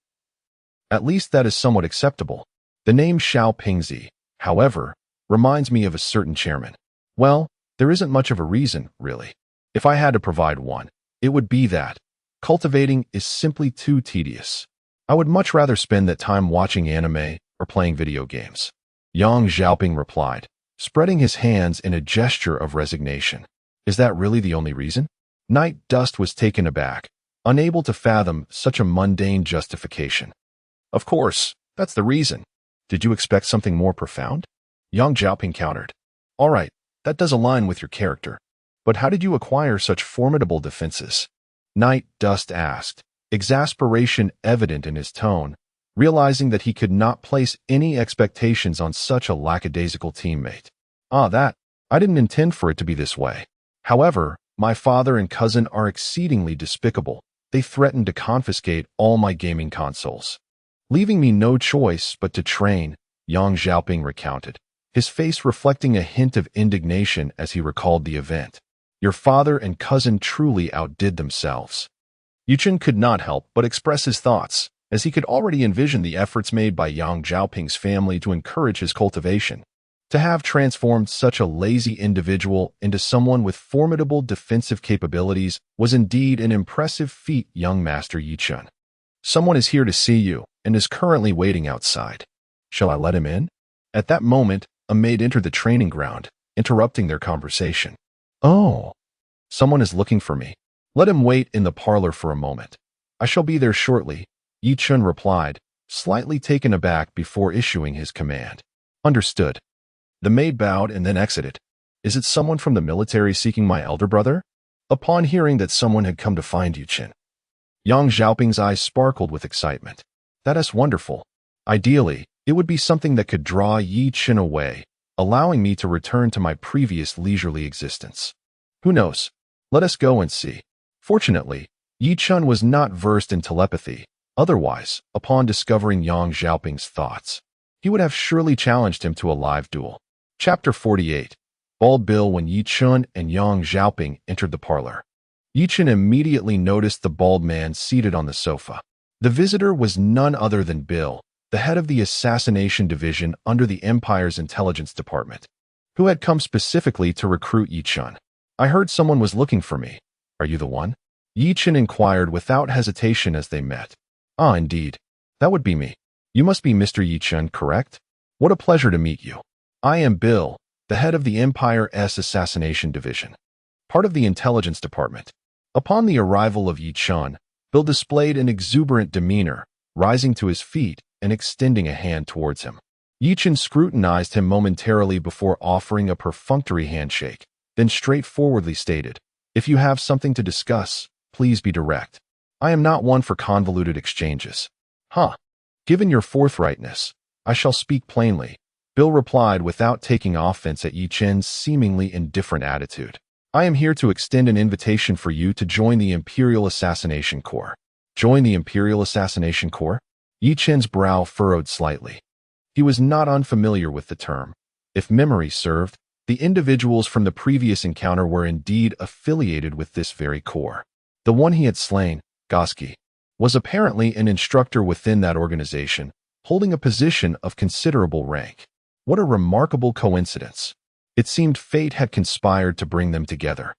At least that is somewhat acceptable. The name Xiaopingzi, however, reminds me of a certain chairman. Well, there isn't much of a reason, really. If I had to provide one, it would be that cultivating is simply too tedious. I would much rather spend that time watching anime or playing video games. Yang Xiaoping replied, spreading his hands in a gesture of resignation. Is that really the only reason? Night Dust was taken aback, unable to fathom such a mundane justification. Of course, that's the reason. Did you expect something more profound? Yang Xiaoping countered. All right, that does align with your character. But how did you acquire such formidable defenses? Night Dust asked, exasperation evident in his tone, realizing that he could not place any expectations on such a lackadaisical teammate. That, I didn't intend for it to be this way. However, my father and cousin are exceedingly despicable. They threatened to confiscate all my gaming consoles, leaving me no choice but to train, Yang Xiaoping recounted, his face reflecting a hint of indignation as he recalled the event. Your father and cousin truly outdid themselves. Ye Chen could not help but express his thoughts, as he could already envision the efforts made by Yang Xiaoping's family to encourage his cultivation. To have transformed such a lazy individual into someone with formidable defensive capabilities was indeed an impressive feat, young Master Ye Chen. Someone is here to see you and is currently waiting outside. Shall I let him in? At that moment, a maid entered the training ground, interrupting their conversation. Oh, someone is looking for me. Let him wait in the parlor for a moment. I shall be there shortly, Ye Chen replied, slightly taken aback before issuing his command. Understood. The maid bowed and then exited. Is it someone from the military seeking my elder brother? Upon hearing that someone had come to find Ye Chen, Yang Xiaoping's eyes sparkled with excitement. That is wonderful. Ideally, it would be something that could draw Ye Chen away, allowing me to return to my previous leisurely existence. Who knows? Let us go and see. Fortunately, Ye Chen was not versed in telepathy. Otherwise, upon discovering Yang Xiaoping's thoughts, he would have surely challenged him to a live duel. Chapter 48. Bald Bill. When Ye Chen and Yang Xiaoping entered the parlor, Ye Chen immediately noticed the bald man seated on the sofa. The visitor was none other than Bill, the head of the assassination division under the Empire's intelligence department, who had come specifically to recruit Ye Chen. I heard someone was looking for me. Are you the one? Ye Chen inquired without hesitation as they met. Indeed. That would be me. You must be Mr. Ye Chen, correct? What a pleasure to meet you. I am Bill, the head of the Empire's assassination division, part of the intelligence department. Upon the arrival of Ye Chen, Bill displayed an exuberant demeanor, rising to his feet and extending a hand towards him. Ye Chen scrutinized him momentarily before offering a perfunctory handshake, then straightforwardly stated, "If you have something to discuss, please be direct. I am not one for convoluted exchanges." "Huh. Given your forthrightness, I shall speak plainly," Bill replied without taking offense at Ye Chen's seemingly indifferent attitude. "I am here to extend an invitation for you to join the Imperial Assassination Corps." Join the Imperial Assassination Corps? Ye Chen's brow furrowed slightly. He was not unfamiliar with the term. If memory served, the individuals from the previous encounter were indeed affiliated with this very corps. The one he had slain, Goski, was apparently an instructor within that organization, holding a position of considerable rank. What a remarkable coincidence. It seemed fate had conspired to bring them together.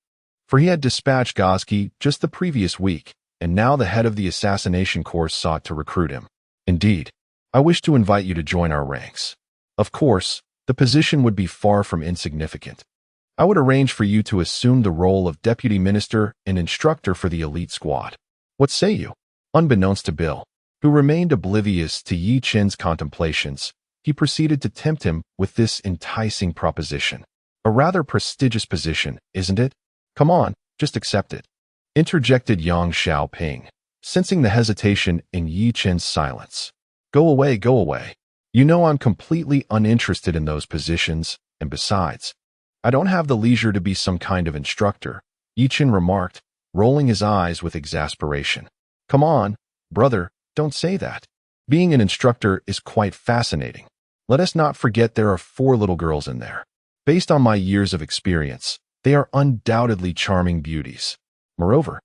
For he had dispatched Goski just the previous week, and now the head of the assassination corps sought to recruit him. "Indeed, I wish to invite you to join our ranks. Of course, the position would be far from insignificant. I would arrange for you to assume the role of deputy minister and instructor for the elite squad. What say you?" Unbeknownst to Bill, who remained oblivious to Ye Chen's contemplations, he proceeded to tempt him with this enticing proposition. "A rather prestigious position, isn't it? Come on, just accept it," interjected Yang Xiaoping, sensing the hesitation in Ye Chen's silence. Go away, go away. You know I'm completely uninterested in those positions, and besides, I don't have the leisure to be some kind of instructor," Ye Chen remarked, rolling his eyes with exasperation. "Come on, brother, don't say that. Being an instructor is quite fascinating. Let us not forget there are 4 little girls in there. Based on my years of experience, they are undoubtedly charming beauties. Moreover,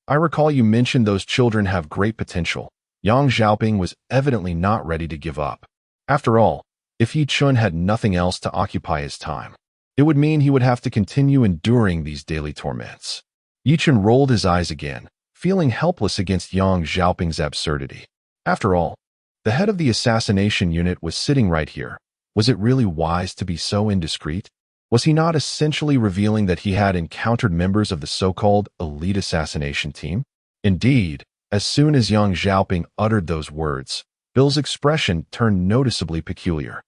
I recall you mentioned those children have great potential." Yang Xiaoping was evidently not ready to give up. After all, if Ye Chen had nothing else to occupy his time, it would mean he would have to continue enduring these daily torments. Ye Chen rolled his eyes again, feeling helpless against Yang Xiaoping's absurdity. After all, the head of the assassination unit was sitting right here. Was it really wise to be so indiscreet? Was he not essentially revealing that he had encountered members of the so-called elite assassination team? Indeed, as soon as Yang Xiaoping uttered those words, Bill's expression turned noticeably peculiar.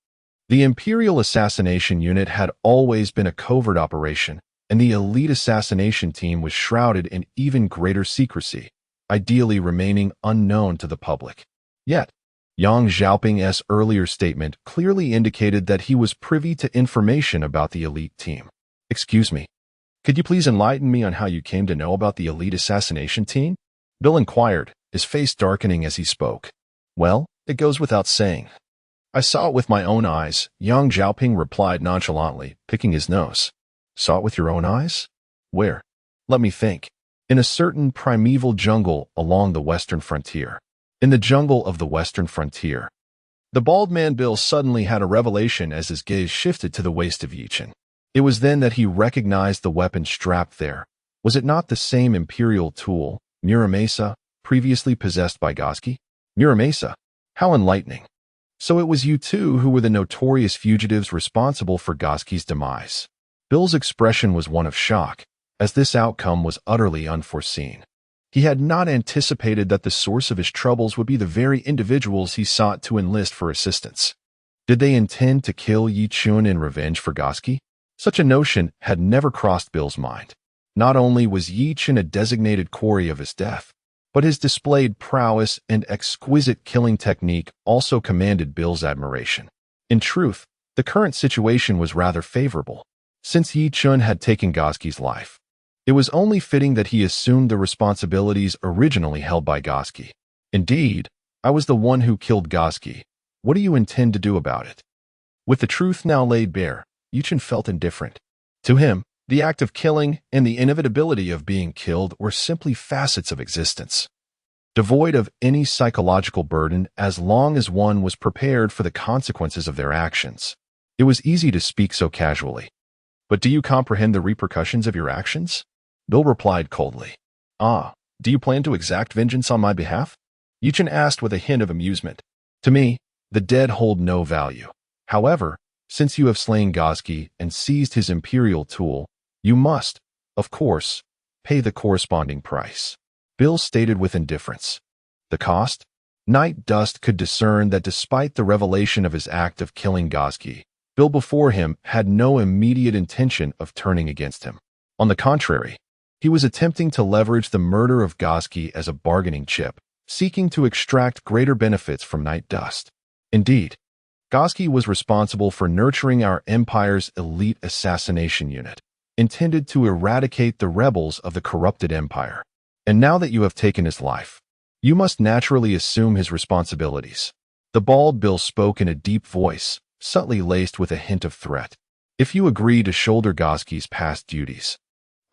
The Imperial Assassination Unit had always been a covert operation, and the elite assassination team was shrouded in even greater secrecy, ideally remaining unknown to the public. Yet, Yang Xiaoping's earlier statement clearly indicated that he was privy to information about the elite team. "Excuse me, could you please enlighten me on how you came to know about the elite assassination team?" Bill inquired, his face darkening as he spoke. "Well, it goes without saying. I saw it with my own eyes," Yang Xiaoping replied nonchalantly, picking his nose. "Saw it with your own eyes? Where? Let me think. In a certain primeval jungle along the western frontier." In the jungle of the western frontier. The bald man Bill suddenly had a revelation as his gaze shifted to the waist of Ye Chen. It was then that he recognized the weapon strapped there. Was it not the same imperial tool, Muramasa, previously possessed by Goski? Muramasa? How enlightening. So it was you two who were the notorious fugitives responsible for Goski's demise. Bill's expression was one of shock, as this outcome was utterly unforeseen. He had not anticipated that the source of his troubles would be the very individuals he sought to enlist for assistance. Did they intend to kill Ye Chen in revenge for Goski? Such a notion had never crossed Bill's mind. Not only was Ye Chen a designated quarry of his death, but his displayed prowess and exquisite killing technique also commanded Bill's admiration. In truth, the current situation was rather favorable. Since Ye Chen had taken Goski's life, it was only fitting that he assumed the responsibilities originally held by Goski. "Indeed, I was the one who killed Goski. What do you intend to do about it?" With the truth now laid bare, Ye Chen felt indifferent. To him, the act of killing and the inevitability of being killed were simply facets of existence, devoid of any psychological burden as long as one was prepared for the consequences of their actions. It was easy to speak so casually. "But do you comprehend the repercussions of your actions?" Bill replied coldly. "Ah, do you plan to exact vengeance on my behalf?" Ye Chen asked with a hint of amusement. "To me, the dead hold no value. However, since you have slain Goski and seized his imperial tool, you must, of course, pay the corresponding price." Bill stated with indifference. "The cost? Night Dust could discern that despite the revelation of his act of killing Gazki, Bill before him had no immediate intention of turning against him. On the contrary, he was attempting to leverage the murder of Gazki as a bargaining chip, seeking to extract greater benefits from Night Dust. Indeed, Gazki was responsible for nurturing our empire's elite assassination unit, intended to eradicate the rebels of the corrupted empire. And now that you have taken his life, you must naturally assume his responsibilities. The bald Bill spoke in a deep voice, subtly laced with a hint of threat. If you agree to shoulder Gazki's past duties,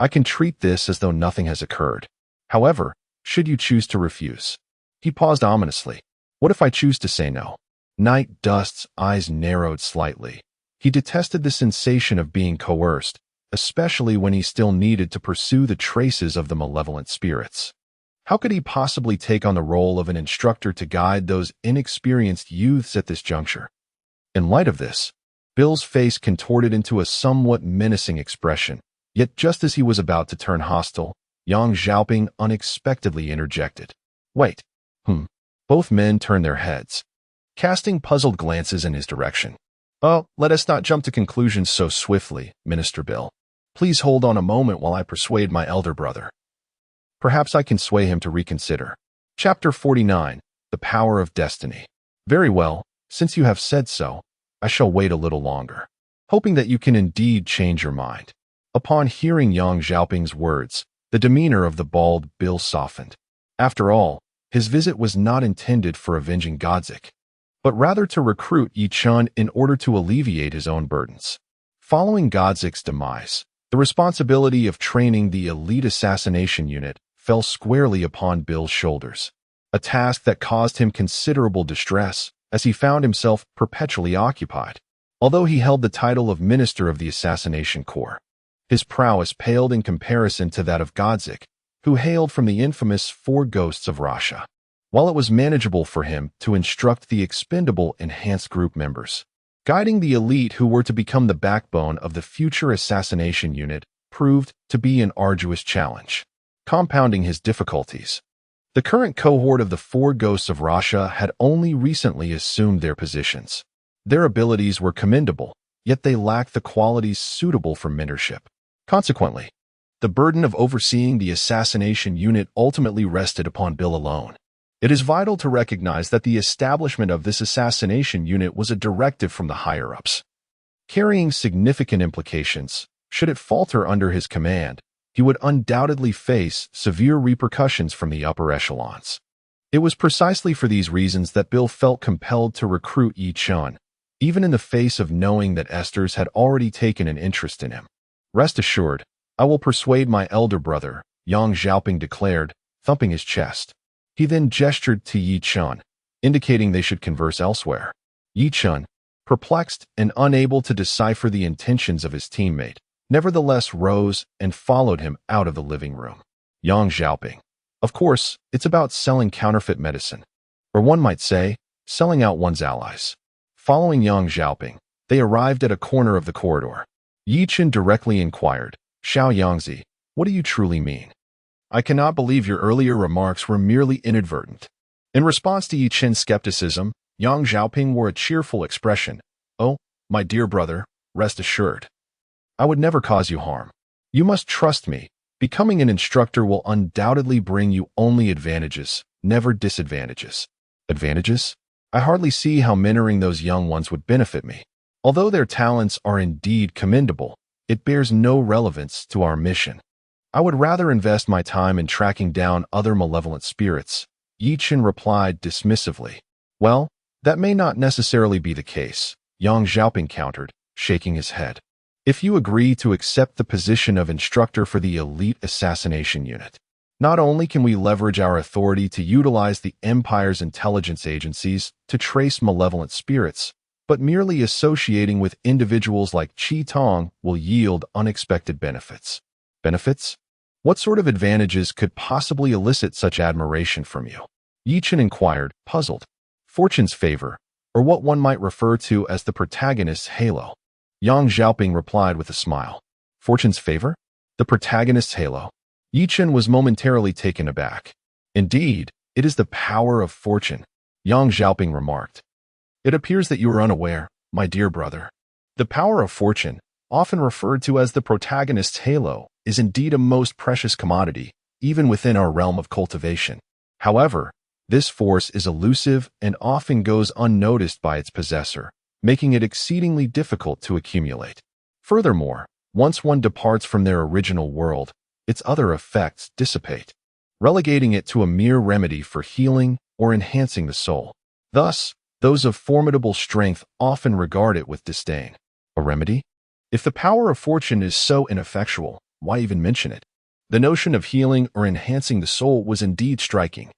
I can treat this as though nothing has occurred. However, should you choose to refuse? He paused ominously. What if I choose to say no? Night Dust's eyes narrowed slightly. He detested the sensation of being coerced, especially when he still needed to pursue the traces of the malevolent spirits. How could he possibly take on the role of an instructor to guide those inexperienced youths at this juncture? In light of this, Bill's face contorted into a somewhat menacing expression, yet just as he was about to turn hostile, Yang Xiaoping unexpectedly interjected. Wait. Both men turned their heads, casting puzzled glances in his direction. Oh, let us not jump to conclusions so swiftly, Minister Bill. Please hold on a moment while I persuade my elder brother. Perhaps I can sway him to reconsider. Chapter 49, The Power of Destiny. Very well, since you have said so, I shall wait a little longer, hoping that you can indeed change your mind. Upon hearing Yang Xiaoping's words, the demeanor of the bald Bill softened. After all, his visit was not intended for avenging Godzik, but rather to recruit Ye Chen in order to alleviate his own burdens. Following Godzik's demise, the responsibility of training the elite assassination unit fell squarely upon Bill's shoulders, a task that caused him considerable distress as he found himself perpetually occupied. Although he held the title of Minister of the Assassination Corps, his prowess paled in comparison to that of Godzik, who hailed from the infamous Four Ghosts of Russia. While it was manageable for him to instruct the expendable enhanced group members, guiding the elite who were to become the backbone of the future assassination unit proved to be an arduous challenge. Compounding his difficulties, the current cohort of the Four Ghosts of Russia had only recently assumed their positions. Their abilities were commendable, yet they lacked the qualities suitable for mentorship. Consequently, the burden of overseeing the assassination unit ultimately rested upon Bill alone. It is vital to recognize that the establishment of this assassination unit was a directive from the higher-ups, carrying significant implications. Should it falter under his command, he would undoubtedly face severe repercussions from the upper echelons. It was precisely for these reasons that Bill felt compelled to recruit Ye Chen, even in the face of knowing that Esther's had already taken an interest in him. Rest assured, I will persuade my elder brother, Yang Xiaoping declared, thumping his chest. He then gestured to Ye Chen, indicating they should converse elsewhere. Ye Chen, perplexed and unable to decipher the intentions of his teammate, nevertheless rose and followed him out of the living room. Yang Xiaoping. Of course, it's about selling counterfeit medicine, or one might say, selling out one's allies. Following Yang Xiaoping, they arrived at a corner of the corridor. Ye Chen directly inquired, Xiao Yangzi, what do you truly mean? I cannot believe your earlier remarks were merely inadvertent. In response to Ye Chen's skepticism, Yang Xiaoping wore a cheerful expression. Oh, my dear brother, rest assured. I would never cause you harm. You must trust me. Becoming an instructor will undoubtedly bring you only advantages, never disadvantages. Advantages? I hardly see how mentoring those young ones would benefit me. Although their talents are indeed commendable, it bears no relevance to our mission. I would rather invest my time in tracking down other malevolent spirits. Ye Chen replied dismissively. Well, that may not necessarily be the case, Yang Xiaoping countered, shaking his head. If you agree to accept the position of instructor for the elite assassination unit, not only can we leverage our authority to utilize the Empire's intelligence agencies to trace malevolent spirits, but merely associating with individuals like Qi Tong will yield unexpected benefits. Benefits? What sort of advantages could possibly elicit such admiration from you? Ye Chen inquired, puzzled. Fortune's favor, or what one might refer to as the protagonist's halo. Yang Xiaoping replied with a smile. Fortune's favor? The protagonist's halo? Ye Chen was momentarily taken aback. Indeed, it is the power of fortune. Yang Xiaoping remarked. It appears that you are unaware, my dear brother. The power of fortune, often referred to as the protagonist's halo, is indeed a most precious commodity, even within our realm of cultivation. However, this force is elusive and often goes unnoticed by its possessor, making it exceedingly difficult to accumulate. Furthermore, once one departs from their original world, its other effects dissipate, relegating it to a mere remedy for healing or enhancing the soul. Thus, those of formidable strength often regard it with disdain. A remedy? If the power of fortune is so ineffectual, why even mention it? The notion of healing or enhancing the soul was indeed striking.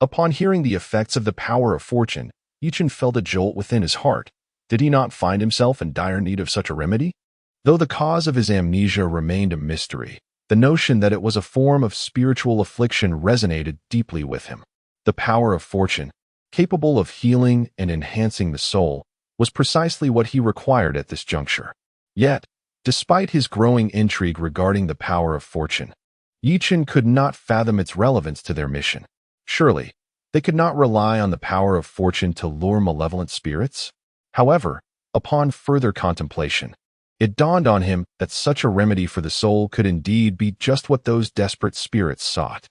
Upon hearing the effects of the power of fortune, Ye Chen felt a jolt within his heart. Did he not find himself in dire need of such a remedy? Though the cause of his amnesia remained a mystery, the notion that it was a form of spiritual affliction resonated deeply with him. The power of fortune, capable of healing and enhancing the soul, was precisely what he required at this juncture. Yet, despite his growing intrigue regarding the power of fortune, Ye Chen could not fathom its relevance to their mission. Surely, they could not rely on the power of fortune to lure malevolent spirits? However, upon further contemplation, it dawned on him that such a remedy for the soul could indeed be just what those desperate spirits sought.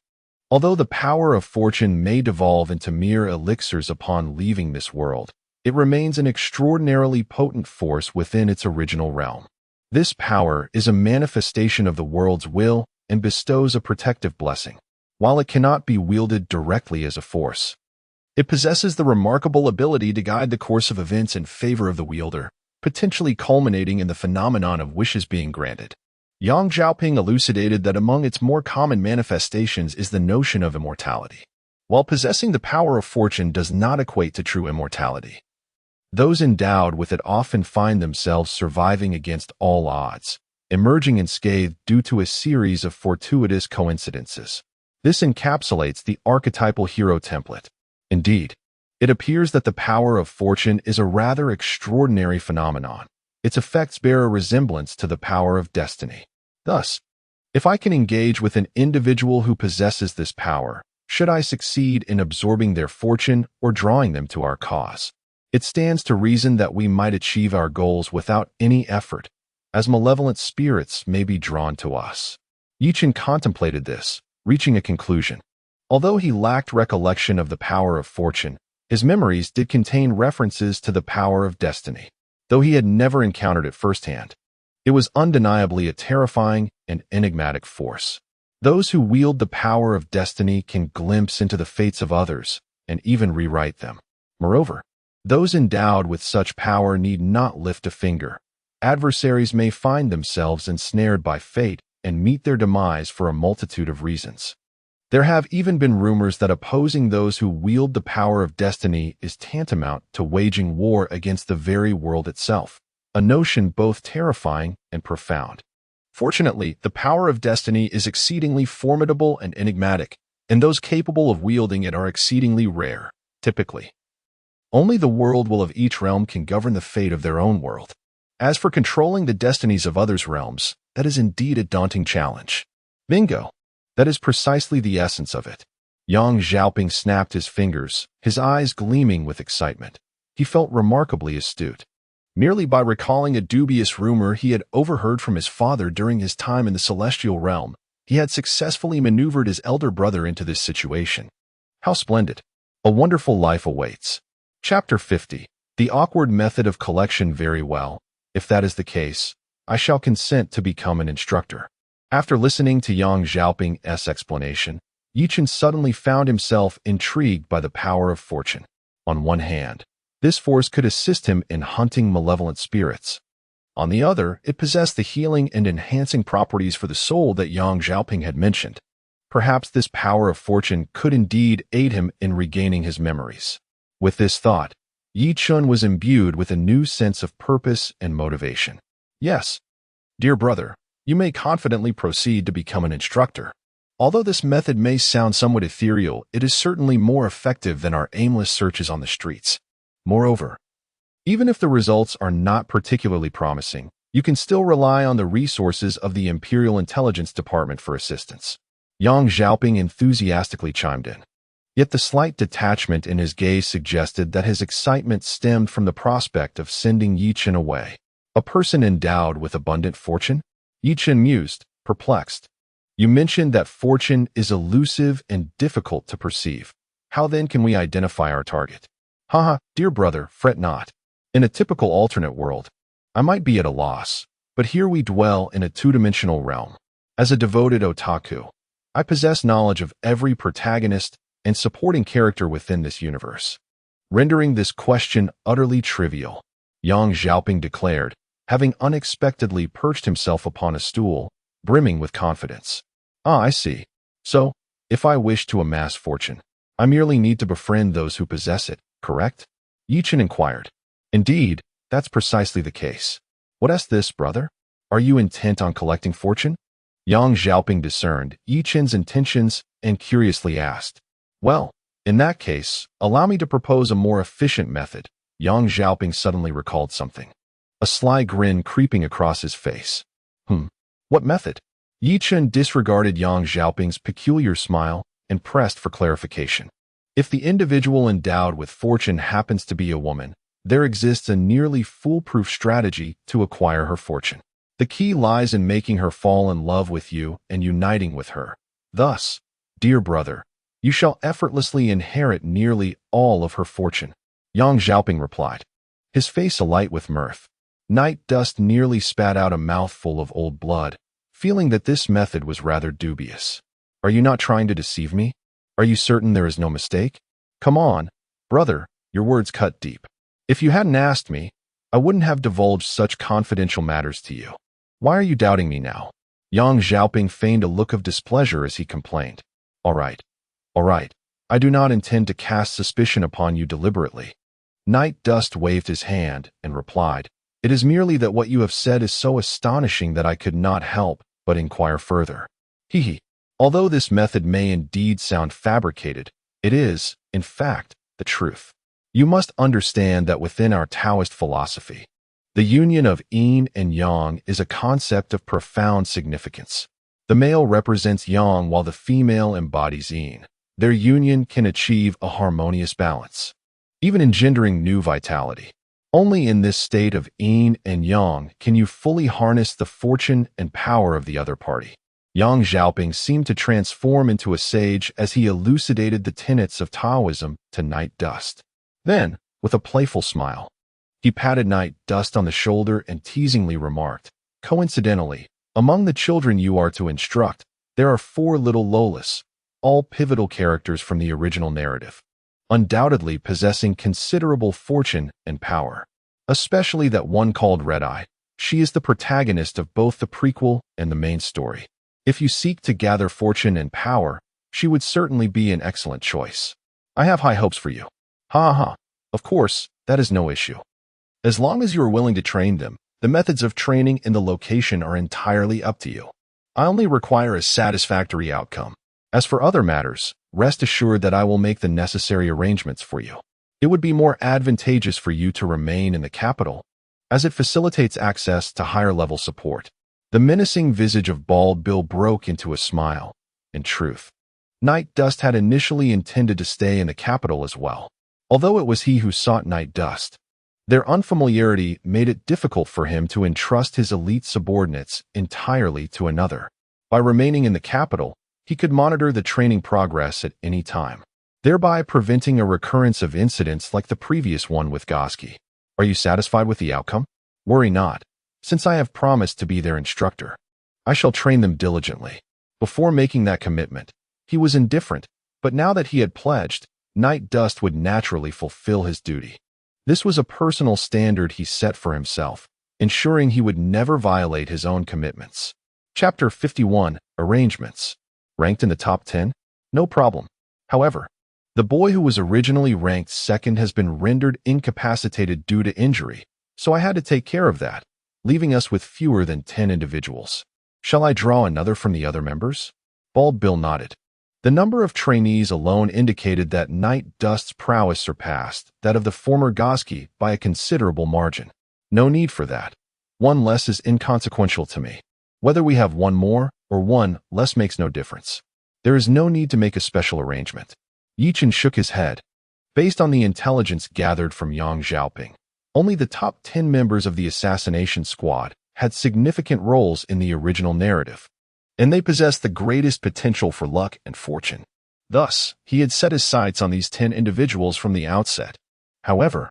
Although the power of fortune may devolve into mere elixirs upon leaving this world, it remains an extraordinarily potent force within its original realm. This power is a manifestation of the world's will and bestows a protective blessing. While it cannot be wielded directly as a force, it possesses the remarkable ability to guide the course of events in favor of the wielder, potentially culminating in the phenomenon of wishes being granted. Yang Xiaoping elucidated that among its more common manifestations is the notion of immortality. While possessing the power of fortune does not equate to true immortality, those endowed with it often find themselves surviving against all odds, emerging unscathed due to a series of fortuitous coincidences. This encapsulates the archetypal hero template. Indeed, it appears that the power of fortune is a rather extraordinary phenomenon. Its effects bear a resemblance to the power of destiny. Thus, if I can engage with an individual who possesses this power, should I succeed in absorbing their fortune or drawing them to our cause, it stands to reason that we might achieve our goals without any effort, as malevolent spirits may be drawn to us. Ye Chen contemplated this, reaching a conclusion. Although he lacked recollection of the power of fortune, his memories did contain references to the power of destiny. Though he had never encountered it firsthand, it was undeniably a terrifying and enigmatic force. Those who wield the power of destiny can glimpse into the fates of others and even rewrite them. Moreover, those endowed with such power need not lift a finger. Adversaries may find themselves ensnared by fate and meet their demise for a multitude of reasons. There have even been rumors that opposing those who wield the power of destiny is tantamount to waging war against the very world itself, a notion both terrifying and profound. Fortunately, the power of destiny is exceedingly formidable and enigmatic, and those capable of wielding it are exceedingly rare. Typically, only the world will of each realm can govern the fate of their own world. As for controlling the destinies of others' realms, that is indeed a daunting challenge. Bingo! That is precisely the essence of it. Yang Xiaoping snapped his fingers, his eyes gleaming with excitement. He felt remarkably astute. Merely by recalling a dubious rumor he had overheard from his father during his time in the celestial realm, he had successfully maneuvered his elder brother into this situation. How splendid! A wonderful life awaits. Chapter 50. The awkward method of collection. Very well. If that is the case, I shall consent to become an instructor. After listening to Yang Xiaoping's explanation, Ye Chen suddenly found himself intrigued by the power of fortune. On one hand, this force could assist him in hunting malevolent spirits. On the other, it possessed the healing and enhancing properties for the soul that Yang Xiaoping had mentioned. Perhaps this power of fortune could indeed aid him in regaining his memories. With this thought, Ye Chen was imbued with a new sense of purpose and motivation. Yes, dear brother, you may confidently proceed to become an instructor. Although this method may sound somewhat ethereal, it is certainly more effective than our aimless searches on the streets. Moreover, even if the results are not particularly promising, you can still rely on the resources of the Imperial Intelligence Department for assistance. Yang Xiaoping enthusiastically chimed in. Yet the slight detachment in his gaze suggested that his excitement stemmed from the prospect of sending Ye Chen away. A person endowed with abundant fortune? Ye Chen mused, perplexed. You mentioned that fortune is elusive and difficult to perceive. How then can we identify our target? Haha, dear brother, fret not. In a typical alternate world, I might be at a loss, but here we dwell in a two-dimensional realm. As a devoted otaku, I possess knowledge of every protagonist and supporting character within this universe, rendering this question utterly trivial. Yang Xiaoping declared, having unexpectedly perched himself upon a stool, brimming with confidence. Ah, I see. So, if I wish to amass fortune, I merely need to befriend those who possess it, correct? Ye Chen inquired. Indeed, that's precisely the case. What is this, brother? Are you intent on collecting fortune? Yang Xiaoping discerned Ye Chen's intentions and curiously asked. Well, in that case, allow me to propose a more efficient method. Yang Xiaoping suddenly recalled something, a sly grin creeping across his face. What method? Ye Chen disregarded Yang Xiaoping's peculiar smile and pressed for clarification. If the individual endowed with fortune happens to be a woman, there exists a nearly foolproof strategy to acquire her fortune. The key lies in making her fall in love with you and uniting with her. Thus, dear brother, you shall effortlessly inherit nearly all of her fortune. Yang Xiaoping replied, his face alight with mirth. Night Dust nearly spat out a mouthful of old blood, feeling that this method was rather dubious. Are you not trying to deceive me? Are you certain there is no mistake? Come on, brother, your words cut deep. If you hadn't asked me, I wouldn't have divulged such confidential matters to you. Why are you doubting me now? Yang Xiaoping feigned a look of displeasure as he complained. All right. I do not intend to cast suspicion upon you deliberately. Night Dust waved his hand and replied, it is merely that what you have said is so astonishing that I could not help but inquire further. Hee. Although this method may indeed sound fabricated, it is, in fact, the truth. You must understand that within our Taoist philosophy, the union of yin and yang is a concept of profound significance. The male represents yang while the female embodies yin. Their union can achieve a harmonious balance, even engendering new vitality. Only in this state of yin and yang can you fully harness the fortune and power of the other party. Yang Xiaoping seemed to transform into a sage as he elucidated the tenets of Taoism to Night Dust. Then, with a playful smile, he patted Night Dust on the shoulder and teasingly remarked, coincidentally, among the children you are to instruct, there are 4 little Lolas, all pivotal characters from the original narrative, undoubtedly possessing considerable fortune and power, especially that one called Red Eye. She is the protagonist of both the prequel and the main story. If you seek to gather fortune and power, she would certainly be an excellent choice. I have high hopes for you. Ha. Of course, that is no issue. As long as you are willing to train them, the methods of training and the location are entirely up to you. I only require a satisfactory outcome. As for other matters, rest assured that I will make the necessary arrangements for you. It would be more advantageous for you to remain in the capital, as it facilitates access to higher-level support. The menacing visage of Bald Bill broke into a smile. In truth, Night Dust had initially intended to stay in the capital as well, although it was he who sought Night Dust. Their unfamiliarity made it difficult for him to entrust his elite subordinates entirely to another. By remaining in the capital, he could monitor the training progress at any time, thereby preventing a recurrence of incidents like the previous one with Goski. Are you satisfied with the outcome? Worry not, since I have promised to be their instructor. I shall train them diligently. Before making that commitment, he was indifferent, but now that he had pledged, Night Dust would naturally fulfill his duty. This was a personal standard he set for himself, ensuring he would never violate his own commitments. Chapter 51, Arrangements. Ranked in the top 10? No problem. However, the boy who was originally ranked second has been rendered incapacitated due to injury, so I had to take care of that, leaving us with fewer than 10 individuals. Shall I draw another from the other members? Bald Bill nodded. The number of trainees alone indicated that Night Dust's prowess surpassed that of the former Goski by a considerable margin. No need for that. One less is inconsequential to me. Whether we have one more or one less makes no difference. There is no need to make a special arrangement. Ye Chen shook his head. Based on the intelligence gathered from Yang Xiaoping, only the top 10 members of the assassination squad had significant roles in the original narrative, and they possessed the greatest potential for luck and fortune. Thus, he had set his sights on these 10 individuals from the outset. However,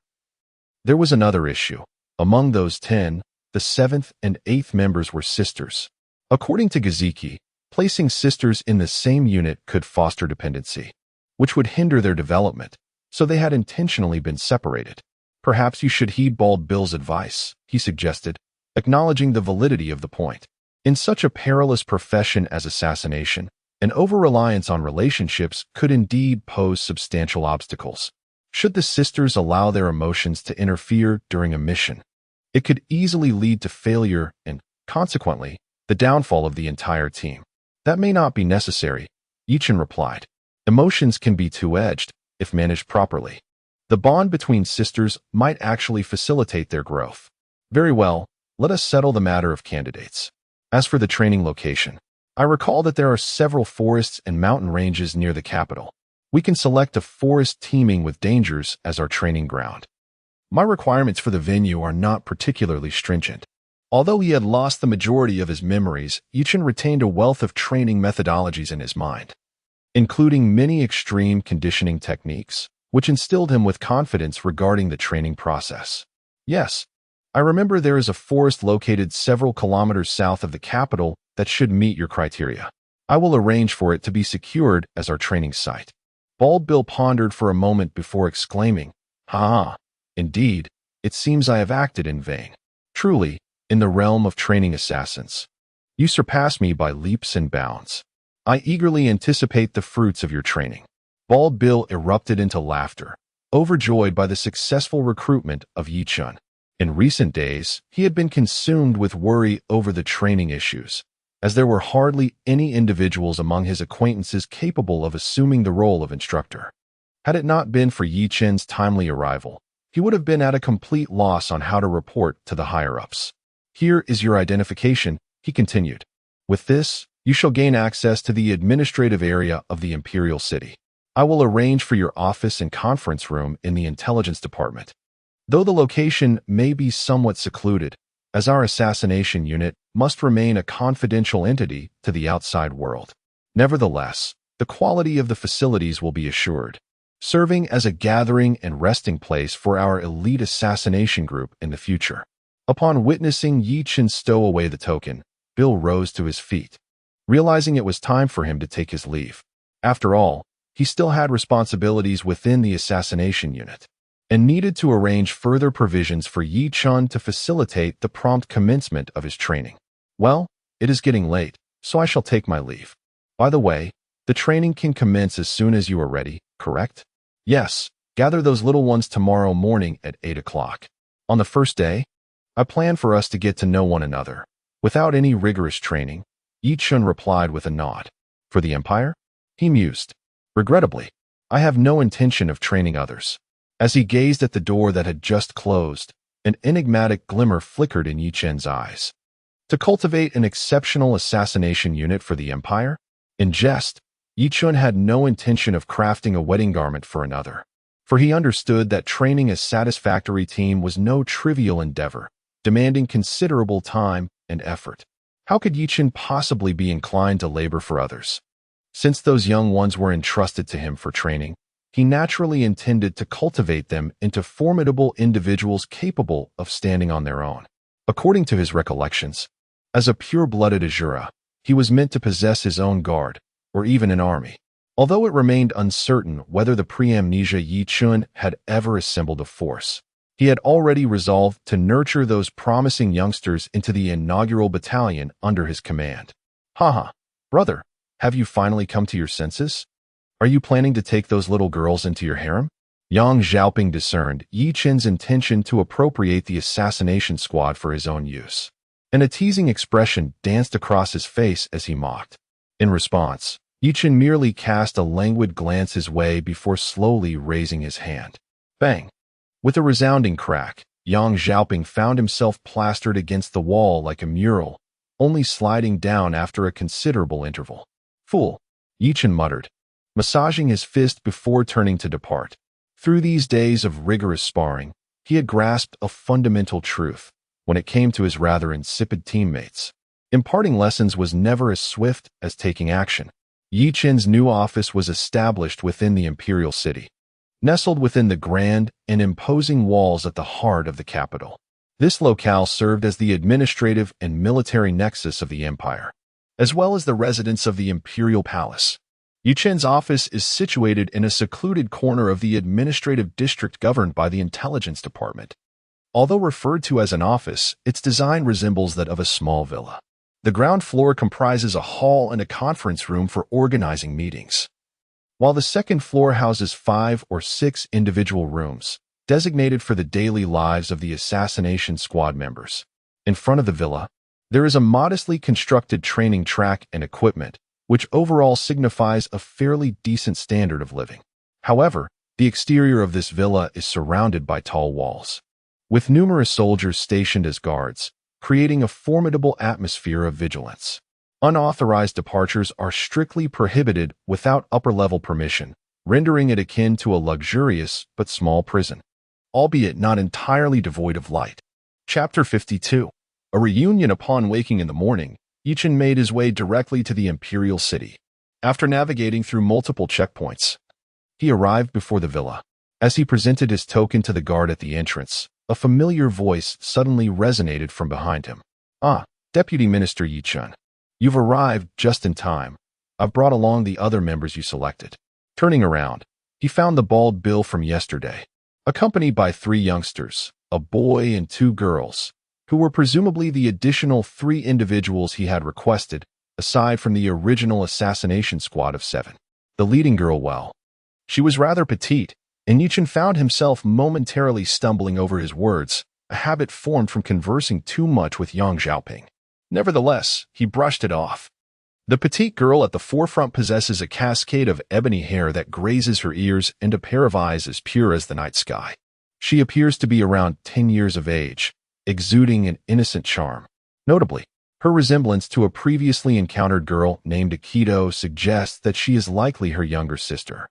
there was another issue. Among those 10, the 7th and 8th members were sisters. According to Gaziki, placing sisters in the same unit could foster dependency, which would hinder their development, so they had intentionally been separated. Perhaps you should heed Bald Bill's advice, he suggested, acknowledging the validity of the point. In such a perilous profession as assassination, an over-reliance on relationships could indeed pose substantial obstacles. Should the sisters allow their emotions to interfere during a mission, it could easily lead to failure and, consequently, the downfall of the entire team. That may not be necessary, Ye Chen replied. Emotions can be two-edged, if managed properly. The bond between sisters might actually facilitate their growth. Very well, let us settle the matter of candidates. As for the training location, I recall that there are several forests and mountain ranges near the capital. We can select a forest teeming with dangers as our training ground. My requirements for the venue are not particularly stringent. Although he had lost the majority of his memories, Ye Chen retained a wealth of training methodologies in his mind, including many extreme conditioning techniques, which instilled him with confidence regarding the training process. Yes, I remember there is a forest located several kilometers south of the capital that should meet your criteria. I will arrange for it to be secured as our training site. Bald Bill pondered for a moment before exclaiming, "Ha! Indeed, it seems I have acted in vain. Truly, in the realm of training assassins, you surpass me by leaps and bounds. I eagerly anticipate the fruits of your training." Bald Bill erupted into laughter, overjoyed by the successful recruitment of Ye Chen. In recent days, he had been consumed with worry over the training issues, as there were hardly any individuals among his acquaintances capable of assuming the role of instructor. Had it not been for Ye Chen's timely arrival, he would have been at a complete loss on how to report to the higher-ups. "Here is your identification," he continued. "With this, you shall gain access to the administrative area of the Imperial City. I will arrange for your office and conference room in the intelligence department. Though the location may be somewhat secluded, as our assassination unit must remain a confidential entity to the outside world. Nevertheless, the quality of the facilities will be assured, serving as a gathering and resting place for our elite assassination group in the future." Upon witnessing Ye Chen stow away the token, Bill rose to his feet, realizing it was time for him to take his leave. After all, he still had responsibilities within the assassination unit, and needed to arrange further provisions for Ye Chen to facilitate the prompt commencement of his training. "Well, it is getting late, so I shall take my leave. By the way, the training can commence as soon as you are ready, correct?" "Yes, gather those little ones tomorrow morning at 8 o'clock. On the first day, I plan for us to get to know one another, without any rigorous training," Ye Chen replied with a nod. "For the Empire?" he mused. "Regrettably, I have no intention of training others." As he gazed at the door that had just closed, an enigmatic glimmer flickered in Ye Chen's eyes. To cultivate an exceptional assassination unit for the Empire? In jest, Ye Chen had no intention of crafting a wedding garment for another, for he understood that training a satisfactory team was no trivial endeavor, demanding considerable time and effort. How could Ye Chen possibly be inclined to labor for others? Since those young ones were entrusted to him for training, he naturally intended to cultivate them into formidable individuals capable of standing on their own. According to his recollections, as a pure-blooded Asura, he was meant to possess his own guard, or even an army. Although it remained uncertain whether the pre-amnesia Ye Chen had ever assembled a force, he had already resolved to nurture those promising youngsters into the inaugural battalion under his command. "Haha, brother, have you finally come to your senses? Are you planning to take those little girls into your harem?" Yang Xiaoping discerned Ye Chen's intention to appropriate the assassination squad for his own use, and a teasing expression danced across his face as he mocked. In response, Ye Chen merely cast a languid glance his way before slowly raising his hand. Bang! With a resounding crack, Yang Xiaoping found himself plastered against the wall like a mural, only sliding down after a considerable interval. "Fool," Ye Chen muttered. massaging his fist before turning to depart. Through these days of rigorous sparring, he had grasped a fundamental truth when it came to his rather insipid teammates. Imparting lessons was never as swift as taking action. Ye Chen's new office was established within the imperial city, nestled within the grand and imposing walls at the heart of the capital. This locale served as the administrative and military nexus of the empire, as well as the residence of the imperial palace. Ye Chen's office is situated in a secluded corner of the administrative district governed by the intelligence department. Although referred to as an office, its design resembles that of a small villa. The ground floor comprises a hall and a conference room for organizing meetings, while the second floor houses 5 or 6 individual rooms, designated for the daily lives of the assassination squad members. In front of the villa, there is a modestly constructed training track and equipment, which overall signifies a fairly decent standard of living. However, the exterior of this villa is surrounded by tall walls, with numerous soldiers stationed as guards, creating a formidable atmosphere of vigilance. Unauthorized departures are strictly prohibited without upper-level permission, rendering it akin to a luxurious but small prison, albeit not entirely devoid of light. Chapter 52. A reunion. Upon waking in the morning, Ye Chen made his way directly to the imperial city. After navigating through multiple checkpoints, he arrived before the villa. As he presented his token to the guard at the entrance, a familiar voice suddenly resonated from behind him. "Ah, Deputy Minister Ye Chen. You've arrived just in time. I've brought along the other members you selected." Turning around, he found the bald Bill from yesterday, accompanied by 3 youngsters, a boy and 2 girls, who were presumably the additional 3 individuals he had requested, aside from the original assassination squad of 7. The leading girl, well, she was rather petite, and Ye Chen found himself momentarily stumbling over his words, a habit formed from conversing too much with Yang Xiaoping. Nevertheless, he brushed it off. The petite girl at the forefront possesses a cascade of ebony hair that grazes her ears and a pair of eyes as pure as the night sky. She appears to be around 10 years of age, exuding an innocent charm. Notably, her resemblance to a previously encountered girl named Akito suggests that she is likely her younger sister.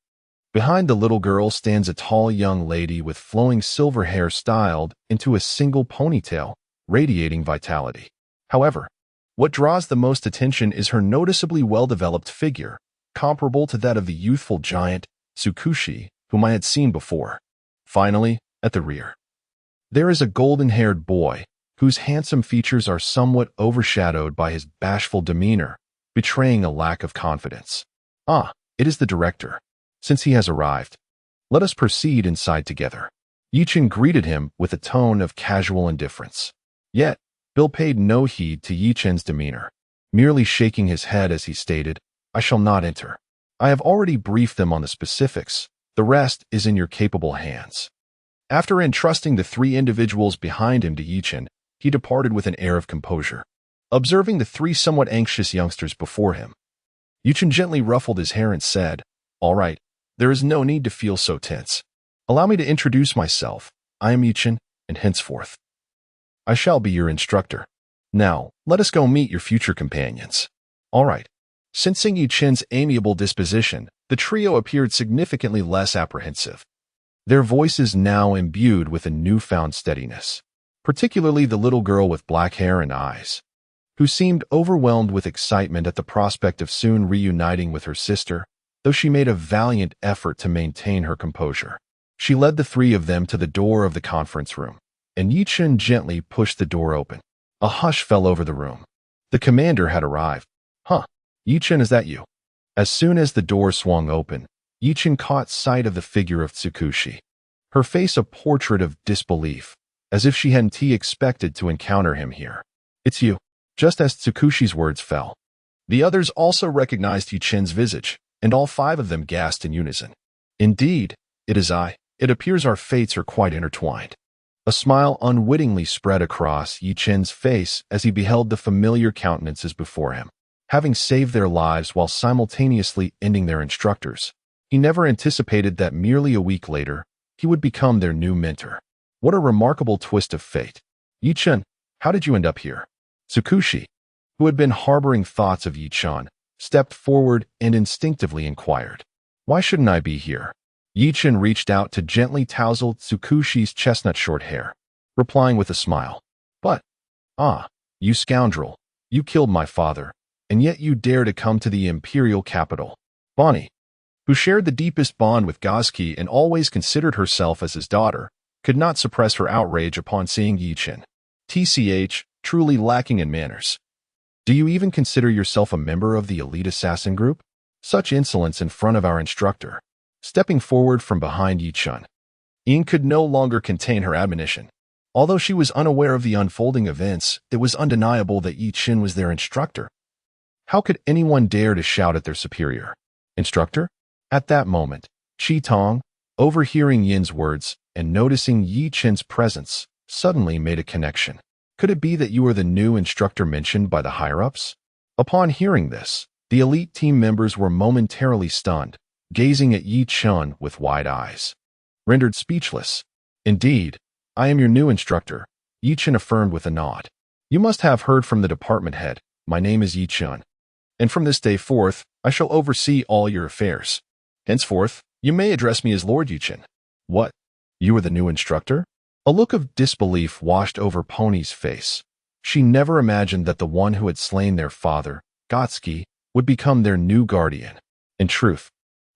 Behind the little girl stands a tall young lady with flowing silver hair styled into a single ponytail, radiating vitality. However, what draws the most attention is her noticeably well-developed figure, comparable to that of the youthful giant, Tsukushi, whom I had seen before. Finally, at the rear, there is a golden-haired boy, whose handsome features are somewhat overshadowed by his bashful demeanor, betraying a lack of confidence. "Ah, it is the director. Since he has arrived, let us proceed inside together." Ye Chen greeted him with a tone of casual indifference. Yet, Bill paid no heed to Ye Chen's demeanor, merely shaking his head as he stated, "I shall not enter. I have already briefed them on the specifics. The rest is in your capable hands." After entrusting the 3 individuals behind him to Ye Chen, he departed with an air of composure. Observing the 3 somewhat anxious youngsters before him, Ye Chen gently ruffled his hair and said, "All right, there is no need to feel so tense. Allow me to introduce myself. I am Ye Chen, and henceforth I shall be your instructor. Now, let us go meet your future companions." All right. Sensing Ye Chen's amiable disposition, the trio appeared significantly less apprehensive, their voices now imbued with a newfound steadiness, particularly the little girl with black hair and eyes, who seemed overwhelmed with excitement at the prospect of soon reuniting with her sister, though she made a valiant effort to maintain her composure. She led the 3 of them to the door of the conference room, and Ye Chen gently pushed the door open. A hush fell over the room. The commander had arrived. "Huh, Ye Chen, is that you?" As soon as the door swung open, Ye Chen caught sight of the figure of Tsukushi, her face a portrait of disbelief, as if she hadn't expected to encounter him here. "It's you." Just as Tsukushi's words fell, the others also recognized Ye Chen's visage, and all 5 of them gasped in unison. "Indeed, it is I. It appears our fates are quite intertwined." A smile unwittingly spread across Ye Chen's face as he beheld the familiar countenances before him. Having saved their lives while simultaneously ending their instructors, he never anticipated that merely a week later, he would become their new mentor. What a remarkable twist of fate. "Ye Chen, how did you end up here?" Tsukushi, who had been harboring thoughts of Ye Chen, stepped forward and instinctively inquired. Why shouldn't I be here? Ye Chen reached out to gently tousle Tsukushi's chestnut short hair, replying with a smile. But, you scoundrel, you killed my father, and yet you dare to come to the imperial capital. Bonnie, who shared the deepest bond with Gazki and always considered herself as his daughter, could not suppress her outrage upon seeing Ye Chen. TCH, truly lacking in manners. Do you even consider yourself a member of the elite assassin group? Such insolence in front of our instructor. Stepping forward from behind Ye Chen, Ying could no longer contain her admonition. Although she was unaware of the unfolding events, it was undeniable that Ye Chen was their instructor. How could anyone dare to shout at their superior? Instructor? At that moment, Chi Tong, overhearing Yin's words and noticing Ye Chen's presence, suddenly made a connection. Could it be that you are the new instructor mentioned by the higher-ups? Upon hearing this, the elite team members were momentarily stunned, gazing at Ye Chen with wide eyes. Rendered speechless. Indeed, I am your new instructor, Ye Chen affirmed with a nod. You must have heard from the department head. My name is Ye Chen, and from this day forth, I shall oversee all your affairs. Henceforth, you may address me as Lord Ye Chen. What? You are the new instructor? A look of disbelief washed over Pony's face. She never imagined that the one who had slain their father, Gotsuki, would become their new guardian. In truth,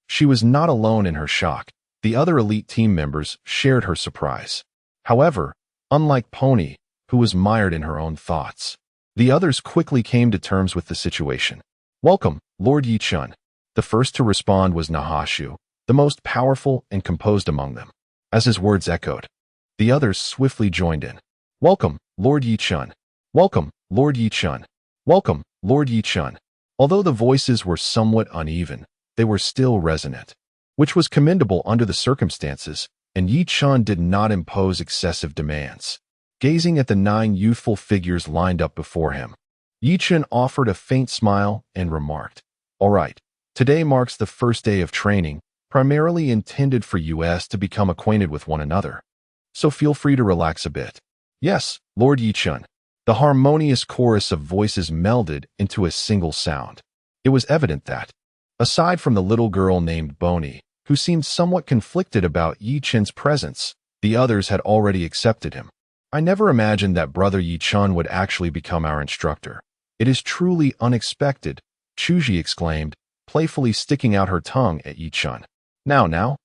she was not alone in her shock. The other elite team members shared her surprise. However, unlike Pony, who was mired in her own thoughts, the others quickly came to terms with the situation. Welcome, Lord Ye Chen. The first to respond was Nahashu, the most powerful and composed among them. As his words echoed, the others swiftly joined in. Welcome, Lord Ye Chen. Welcome, Lord Ye Chen. Welcome, Lord Ye Chen. Although the voices were somewhat uneven, they were still resonant, which was commendable under the circumstances, and Ye Chen did not impose excessive demands. Gazing at the 9 youthful figures lined up before him, Ye Chen offered a faint smile and remarked, All right, today marks the first day of training, primarily intended for us to become acquainted with one another. So feel free to relax a bit. Yes, Lord Ye Chen. The harmonious chorus of voices melded into a single sound. It was evident that, aside from the little girl named Bonnie, who seemed somewhat conflicted about Ye Chen's presence, the others had already accepted him. I never imagined that Brother Ye Chen would actually become our instructor. It is truly unexpected, Chuji exclaimed, playfully sticking out her tongue at Ye Chen. Now,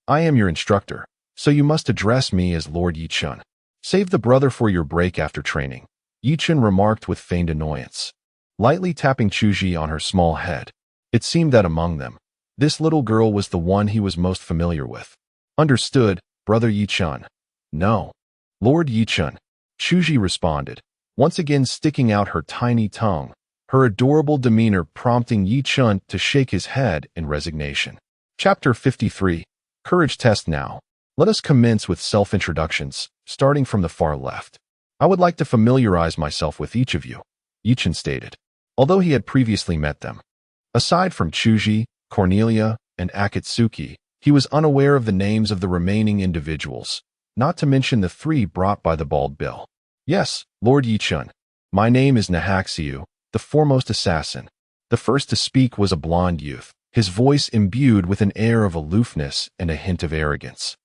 I am your instructor, so you must address me as Lord Ye Chen. Save the brother for your break after training, Ye Chen remarked with feigned annoyance, lightly tapping Chuji on her small head. It seemed that among them, this little girl was the one he was most familiar with. Understood, Brother Ye Chen. No. Lord Ye Chen, Chuji responded, once again sticking out her tiny tongue, her adorable demeanor prompting Ye Chen to shake his head in resignation. Chapter 53. Courage Test Now. Let us commence with self-introductions, starting from the far left. I would like to familiarize myself with each of you, Ye Chen stated, although he had previously met them. Aside from Chuji, Cornelia, and Akatsuki, he was unaware of the names of the remaining individuals, not to mention the 3 brought by the bald bill. Yes, Lord Ye Chen. My name is Nahaxiu, the foremost assassin. The first to speak was a blond youth, his voice imbued with an air of aloofness and a hint of arrogance.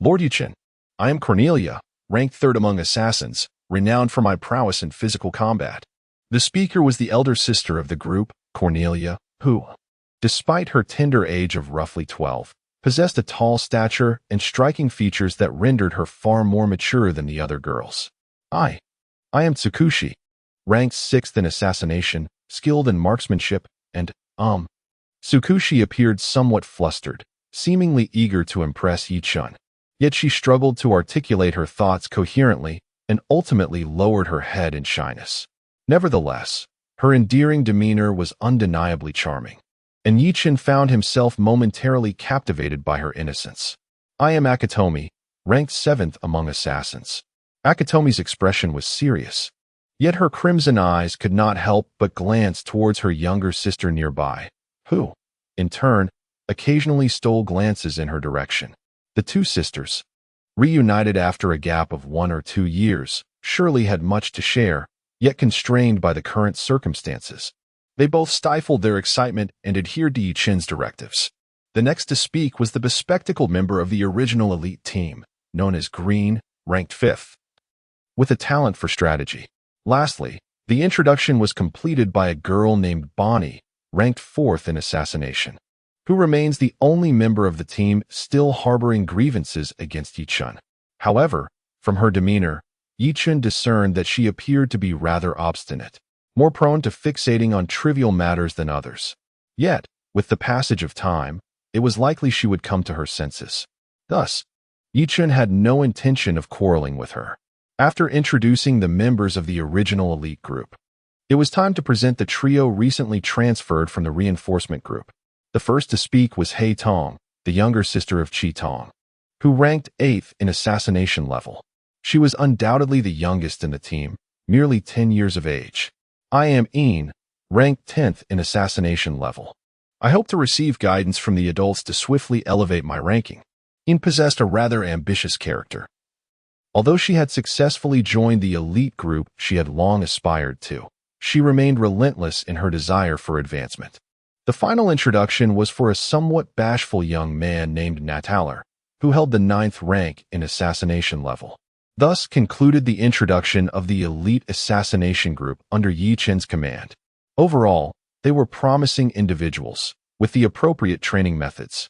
Lord Ye Chen, I am Cornelia, ranked 3rd among assassins, renowned for my prowess in physical combat. The speaker was the elder sister of the group, Cornelia, who, despite her tender age of roughly 12, possessed a tall stature and striking features that rendered her far more mature than the other girls. I am Tsukushi, ranked 6th in assassination, skilled in marksmanship, and, Tsukushi appeared somewhat flustered, seemingly eager to impress Ye Chen. Yet she struggled to articulate her thoughts coherently and ultimately lowered her head in shyness. Nevertheless, her endearing demeanor was undeniably charming, and Ye Chen found himself momentarily captivated by her innocence. I am Akatomi, ranked 7th among assassins. Akatomi's expression was serious, yet her crimson eyes could not help but glance towards her younger sister nearby, who, in turn, occasionally stole glances in her direction. The 2 sisters, reunited after a gap of 1 or 2 years, surely had much to share, yet constrained by the current circumstances. They both stifled their excitement and adhered to Ye Chen's directives. The next to speak was the bespectacled member of the original elite team, known as Green, ranked 5th, with a talent for strategy. Lastly, the introduction was completed by a girl named Bonnie, ranked 4th in assassination, who remains the only member of the team still harboring grievances against Ye Chen. However, from her demeanor, Ye Chen discerned that she appeared to be rather obstinate, more prone to fixating on trivial matters than others. Yet, with the passage of time, it was likely she would come to her senses. Thus, Ye Chen had no intention of quarreling with her. After introducing the members of the original elite group, it was time to present the trio recently transferred from the reinforcement group. The first to speak was He Tong, the younger sister of Chi Tong, who ranked 8th in assassination level. She was undoubtedly the youngest in the team, merely 10 years of age. Ai Enma, ranked 10th in assassination level. I hope to receive guidance from the adults to swiftly elevate my ranking. Yin possessed a rather ambitious character. Although she had successfully joined the elite group she had long aspired to, she remained relentless in her desire for advancement. The final introduction was for a somewhat bashful young man named Nataler, who held the 9th rank in assassination level. Thus concluded the introduction of the elite assassination group under Ye Chen's command. Overall, they were promising individuals, with the appropriate training methods.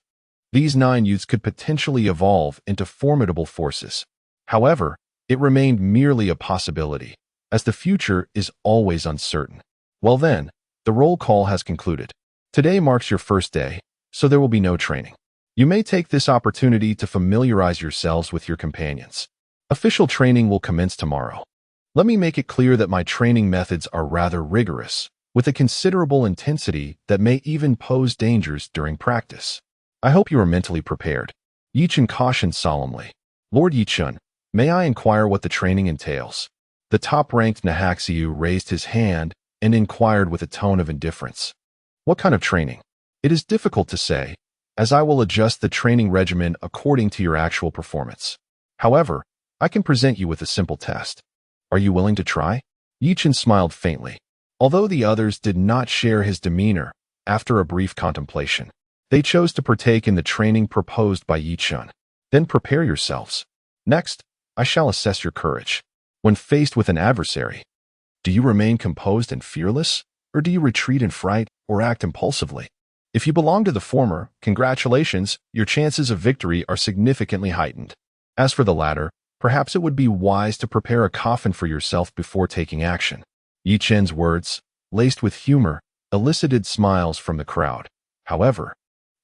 These 9 youths could potentially evolve into formidable forces. However, it remained merely a possibility, as the future is always uncertain. Well then, the roll call has concluded. Today marks your first day, so there will be no training. You may take this opportunity to familiarize yourselves with your companions. Official training will commence tomorrow. Let me make it clear that my training methods are rather rigorous, with a considerable intensity that may even pose dangers during practice. I hope you are mentally prepared. Ye Chen cautioned solemnly. Lord Ye Chen, may I inquire what the training entails? The top-ranked Nahaxiu raised his hand and inquired with a tone of indifference. What kind of training? It is difficult to say, as I will adjust the training regimen according to your actual performance. However, I can present you with a simple test. Are you willing to try? Ye Chen smiled faintly. Although the others did not share his demeanor, after a brief contemplation, they chose to partake in the training proposed by Ye Chen. Then prepare yourselves. Next, I shall assess your courage. When faced with an adversary, do you remain composed and fearless, or do you retreat in fright or act impulsively? If you belong to the former, congratulations, your chances of victory are significantly heightened. As for the latter, perhaps it would be wise to prepare a coffin for yourself before taking action. Ye Chen's words, laced with humor, elicited smiles from the crowd. However,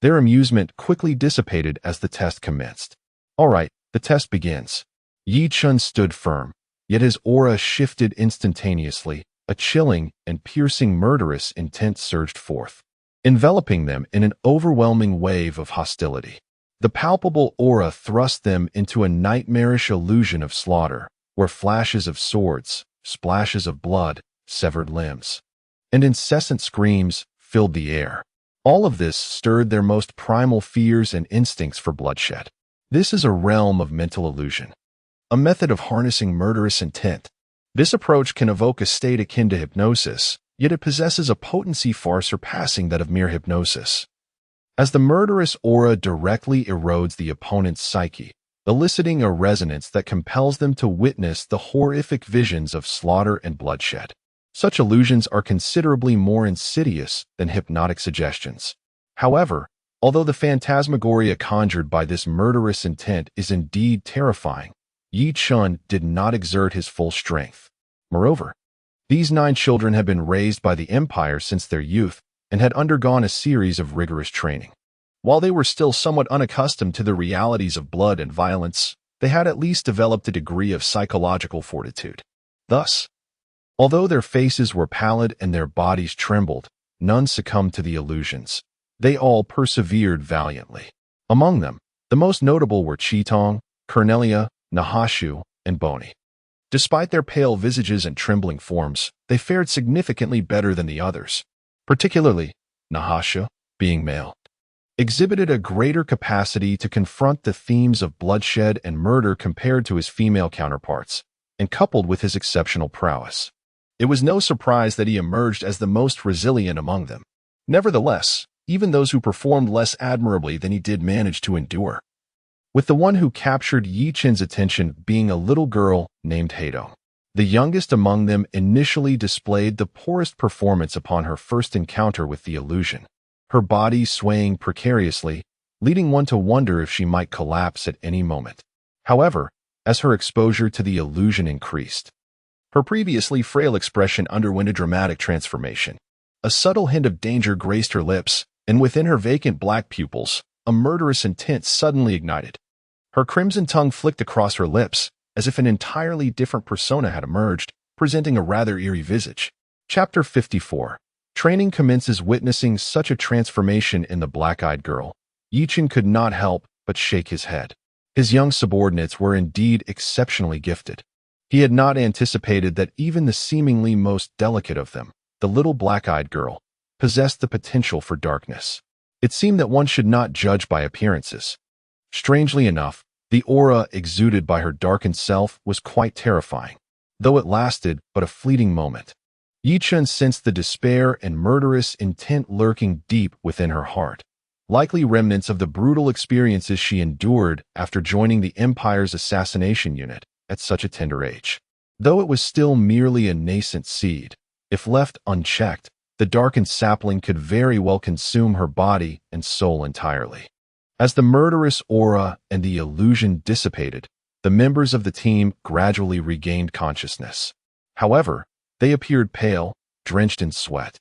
their amusement quickly dissipated as the test commenced. All right, the test begins. Ye Chen stood firm, yet his aura shifted instantaneously. A chilling and piercing murderous intent surged forth, enveloping them in an overwhelming wave of hostility. The palpable aura thrust them into a nightmarish illusion of slaughter, where flashes of swords, splashes of blood, severed limbs, and incessant screams filled the air. All of this stirred their most primal fears and instincts for bloodshed. This is a realm of mental illusion, a method of harnessing murderous intent. This approach can evoke a state akin to hypnosis, yet it possesses a potency far surpassing that of mere hypnosis. As the murderous aura directly erodes the opponent's psyche, eliciting a resonance that compels them to witness the horrific visions of slaughter and bloodshed. Such illusions are considerably more insidious than hypnotic suggestions. However, although the phantasmagoria conjured by this murderous intent is indeed terrifying, Ye Chen did not exert his full strength. Moreover, these 9 children had been raised by the Empire since their youth and had undergone a series of rigorous training. While they were still somewhat unaccustomed to the realities of blood and violence, they had at least developed a degree of psychological fortitude. Thus, although their faces were pallid and their bodies trembled, none succumbed to the illusions. They all persevered valiantly. Among them, the most notable were Chi Tong, Cornelia, Nahashu, and Boni. Despite their pale visages and trembling forms, they fared significantly better than the others. Particularly, Nahashu, being male, exhibited a greater capacity to confront the themes of bloodshed and murder compared to his female counterparts, and coupled with his exceptional prowess, it was no surprise that he emerged as the most resilient among them. Nevertheless, even those who performed less admirably than he did managed to endure. With the one who captured Ye Chen's attention being a little girl named Hato. The youngest among them initially displayed the poorest performance upon her first encounter with the illusion, her body swaying precariously, leading one to wonder if she might collapse at any moment. However, as her exposure to the illusion increased, her previously frail expression underwent a dramatic transformation. A subtle hint of danger graced her lips, and within her vacant black pupils, a murderous intent suddenly ignited. Her crimson tongue flicked across her lips, as if an entirely different persona had emerged, presenting a rather eerie visage. Chapter 54. Training commences. Witnessing such a transformation in the black-eyed girl, Ye Chen could not help but shake his head. His young subordinates were indeed exceptionally gifted. He had not anticipated that even the seemingly most delicate of them, the little black-eyed girl, possessed the potential for darkness. It seemed that one should not judge by appearances. Strangely enough, the aura exuded by her darkened self was quite terrifying, though it lasted but a fleeting moment. Ye Chen sensed the despair and murderous intent lurking deep within her heart, likely remnants of the brutal experiences she endured after joining the Empire's assassination unit at such a tender age. Though it was still merely a nascent seed, if left unchecked, the darkened sapling could very well consume her body and soul entirely. As the murderous aura and the illusion dissipated, the members of the team gradually regained consciousness. However, they appeared pale, drenched in sweat,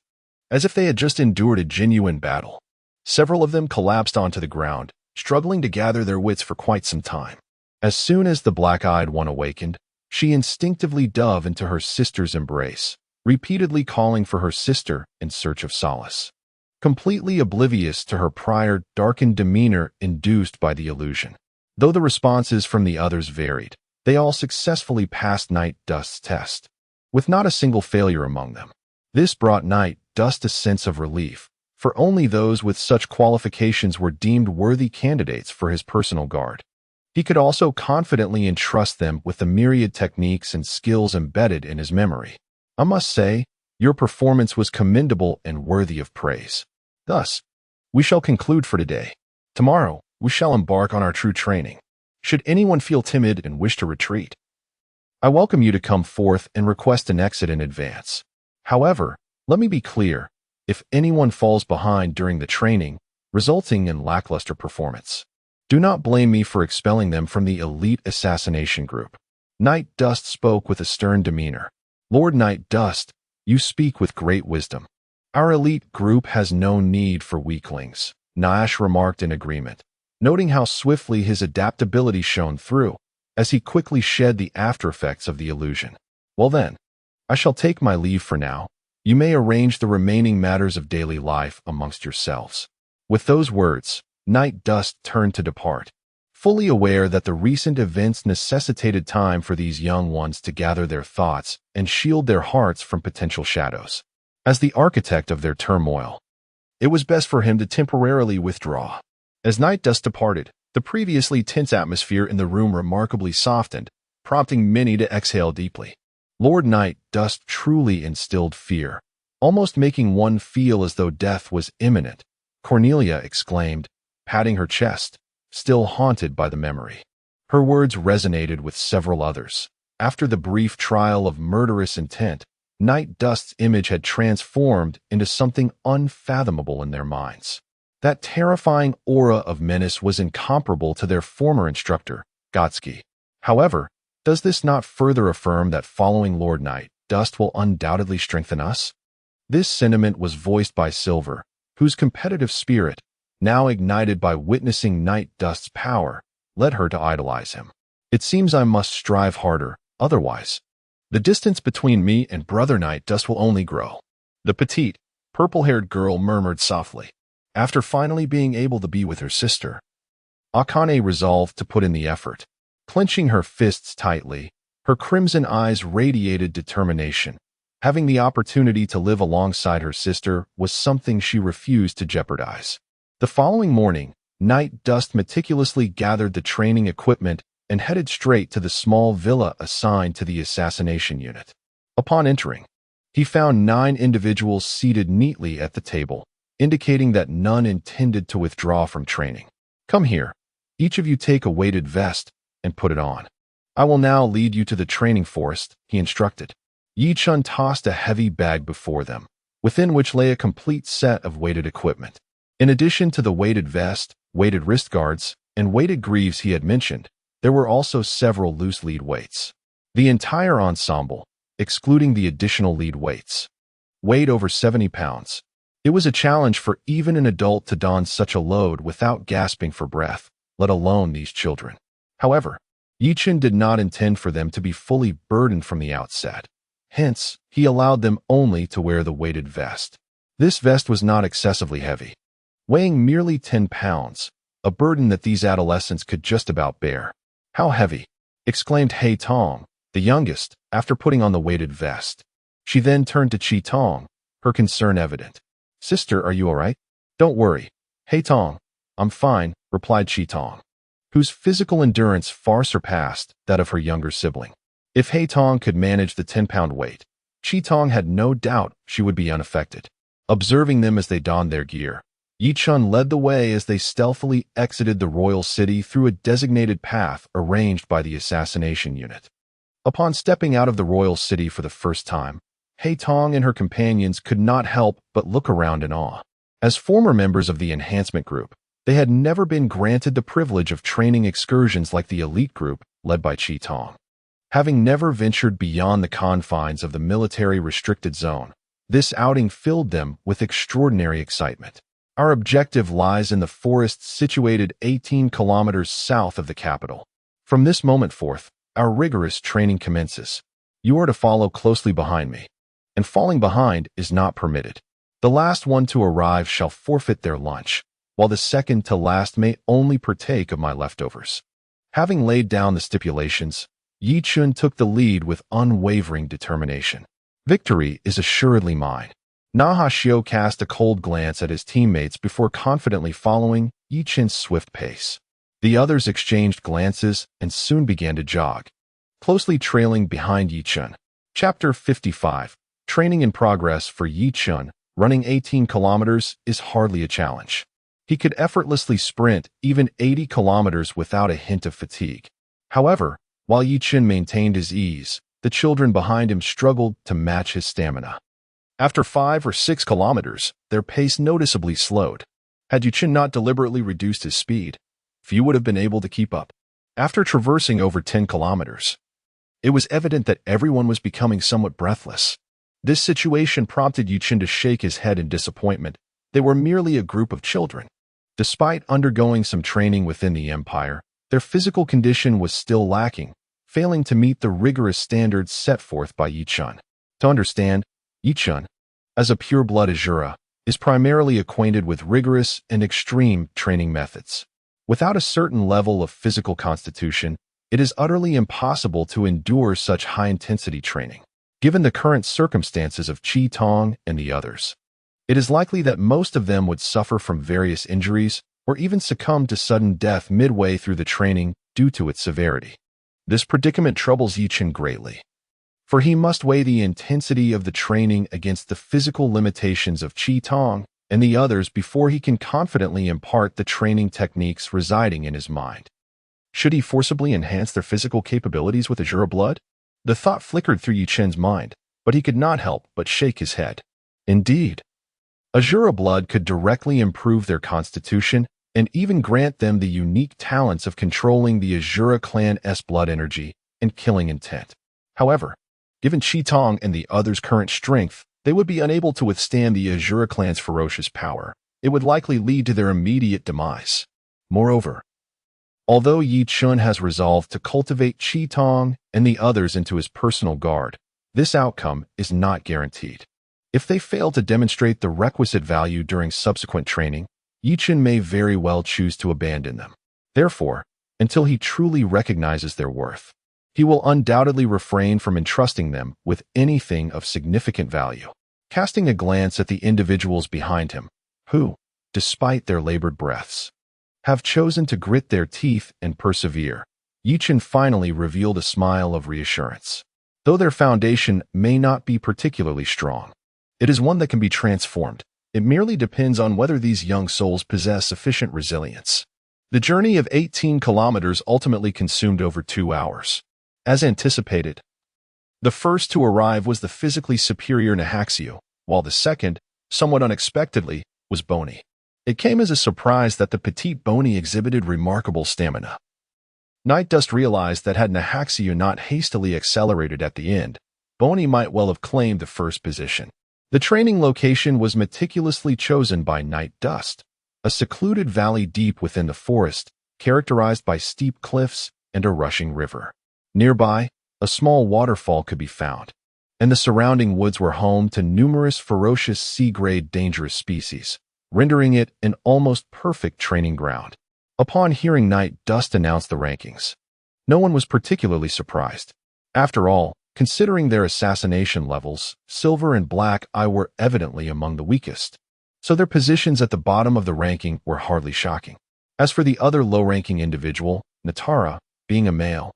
as if they had just endured a genuine battle. Several of them collapsed onto the ground, struggling to gather their wits for quite some time. As soon as the black-eyed one awakened, she instinctively dove into her sister's embrace, repeatedly calling for her sister in search of solace, completely oblivious to her prior darkened demeanor induced by the illusion. Though the responses from the others varied, they all successfully passed Night Dust's test, with not a single failure among them. This brought Night Dust a sense of relief, for only those with such qualifications were deemed worthy candidates for his personal guard. He could also confidently entrust them with the myriad techniques and skills embedded in his memory. I must say, your performance was commendable and worthy of praise. Thus, we shall conclude for today. Tomorrow, we shall embark on our true training. Should anyone feel timid and wish to retreat, I welcome you to come forth and request an exit in advance. However, let me be clear, if anyone falls behind during the training, resulting in lackluster performance, do not blame me for expelling them from the elite assassination group. Night Dust spoke with a stern demeanor. Lord Night Dust, you speak with great wisdom. Our elite group has no need for weaklings, Nash remarked in agreement, noting how swiftly his adaptability shone through, as he quickly shed the aftereffects of the illusion. Well then, I shall take my leave for now. You may arrange the remaining matters of daily life amongst yourselves. With those words, Night Dust turned to depart, fully aware that the recent events necessitated time for these young ones to gather their thoughts and shield their hearts from potential shadows. As the architect of their turmoil, it was best for him to temporarily withdraw. As Night Dust departed, the previously tense atmosphere in the room remarkably softened, prompting many to exhale deeply. Lord Night Dust truly instilled fear, almost making one feel as though death was imminent, Cornelia exclaimed, patting her chest, still haunted by the memory. Her words resonated with several others. After the brief trial of murderous intent, Night Dust's image had transformed into something unfathomable in their minds. That terrifying aura of menace was incomparable to their former instructor, Gotsuki. However, does this not further affirm that following Lord Night Dust will undoubtedly strengthen us? This sentiment was voiced by Silver, whose competitive spirit, now ignited by witnessing Night Dust's power, led her to idolize him. It seems I must strive harder, otherwise the distance between me and Brother Night Dust will only grow. The petite, purple-haired girl murmured softly. After finally being able to be with her sister, Akame resolved to put in the effort. Clenching her fists tightly, her crimson eyes radiated determination. Having the opportunity to live alongside her sister was something she refused to jeopardize. The following morning, Night Dust meticulously gathered the training equipment and headed straight to the small villa assigned to the assassination unit. Upon entering, he found 9 individuals seated neatly at the table, indicating that none intended to withdraw from training. Come here. Each of you take a weighted vest and put it on. I will now lead you to the training forest, he instructed. Ye Chen tossed a heavy bag before them, within which lay a complete set of weighted equipment. In addition to the weighted vest, weighted wrist guards, and weighted greaves he had mentioned, there were also several loose lead weights. The entire ensemble, excluding the additional lead weights, weighed over 70 pounds. It was a challenge for even an adult to don such a load without gasping for breath, let alone these children. However, Ye Chen did not intend for them to be fully burdened from the outset. Hence, he allowed them only to wear the weighted vest. This vest was not excessively heavy, weighing merely 10 pounds, a burden that these adolescents could just about bear. How heavy! Exclaimed Hei Tong, the youngest, after putting on the weighted vest. She then turned to Chi Tong, her concern evident. Sister, are you all right? Don't worry. Hei Tong, I'm fine, replied Chi Tong, whose physical endurance far surpassed that of her younger sibling. If Hei Tong could manage the 10-pound weight, Chi Tong had no doubt she would be unaffected. Observing them as they donned their gear, Ye Chen led the way as they stealthily exited the royal city through a designated path arranged by the assassination unit. Upon stepping out of the royal city for the first time, Hei Tong and her companions could not help but look around in awe. As former members of the enhancement group, they had never been granted the privilege of training excursions like the elite group led by Chi Tong. Having never ventured beyond the confines of the military restricted zone, this outing filled them with extraordinary excitement. Our objective lies in the forest situated 18 kilometers south of the capital. From this moment forth, our rigorous training commences. You are to follow closely behind me, and falling behind is not permitted. The last one to arrive shall forfeit their lunch, while the second to last may only partake of my leftovers. Having laid down the stipulations, Ye Chen took the lead with unwavering determination. Victory is assuredly mine. Naha Xiao cast a cold glance at his teammates before confidently following Ye Chen's swift pace. The others exchanged glances and soon began to jog, closely trailing behind Ye Chen. Chapter 55. Training in progress for Ye Chen. Running 18 kilometers is hardly a challenge. He could effortlessly sprint even 80 kilometers without a hint of fatigue. However, while Ye Chen maintained his ease, the children behind him struggled to match his stamina. After 5 or 6 kilometers, their pace noticeably slowed. Had Ye Chen not deliberately reduced his speed, few would have been able to keep up. After traversing over 10 kilometers, it was evident that everyone was becoming somewhat breathless. This situation prompted Ye Chen to shake his head in disappointment. They were merely a group of children. Despite undergoing some training within the empire, their physical condition was still lacking, failing to meet the rigorous standards set forth by Ye Chen. To understand, Ye Chen, as a pure-blood Asura, is primarily acquainted with rigorous and extreme training methods. Without a certain level of physical constitution, it is utterly impossible to endure such high-intensity training. Given the current circumstances of Chi Tong and the others, it is likely that most of them would suffer from various injuries or even succumb to sudden death midway through the training due to its severity. This predicament troubles Ye Chen greatly, for he must weigh the intensity of the training against the physical limitations of Chi Tong and the others before he can confidently impart the training techniques residing in his mind. Should he forcibly enhance their physical capabilities with Asura blood? The thought flickered through Ye Chen's mind, but he could not help but shake his head. Indeed, Asura blood could directly improve their constitution and even grant them the unique talents of controlling the Asura clan's blood energy and killing intent. However, given Chi Tong and the others' current strength, they would be unable to withstand the Asura clan's ferocious power. It would likely lead to their immediate demise. Moreover, although Ye Chen has resolved to cultivate Chi Tong and the others into his personal guard, this outcome is not guaranteed. If they fail to demonstrate the requisite value during subsequent training, Ye Chen may very well choose to abandon them. Therefore, until he truly recognizes their worth, he will undoubtedly refrain from entrusting them with anything of significant value. Casting a glance at the individuals behind him, who, despite their labored breaths, have chosen to grit their teeth and persevere, Ye Chen finally revealed a smile of reassurance. Though their foundation may not be particularly strong, it is one that can be transformed. It merely depends on whether these young souls possess sufficient resilience. The journey of 18 kilometers ultimately consumed over 2 hours. As anticipated, the first to arrive was the physically superior Nahaxiu, while the second, somewhat unexpectedly, was Bony. It came as a surprise that the petite Bony exhibited remarkable stamina. Night Dust realized that had Nahaxiu not hastily accelerated at the end, Bony might well have claimed the first position. The training location was meticulously chosen by Night Dust, a secluded valley deep within the forest, characterized by steep cliffs and a rushing river. Nearby, a small waterfall could be found, and the surrounding woods were home to numerous ferocious C-grade dangerous species, rendering it an almost perfect training ground. Upon hearing Night Dust announce the rankings, no one was particularly surprised. After all, considering their assassination levels, Silver and Black Eye were evidently among the weakest, so their positions at the bottom of the ranking were hardly shocking. As for the other low-ranking individual, Natara, being a male,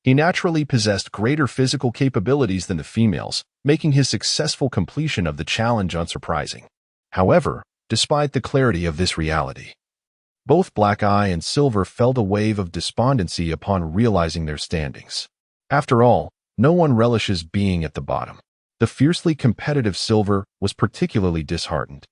he naturally possessed greater physical capabilities than the females, making his successful completion of the challenge unsurprising. However, despite the clarity of this reality, both Black Eye and Silver felt a wave of despondency upon realizing their standings. After all, no one relishes being at the bottom. The fiercely competitive Silver was particularly disheartened,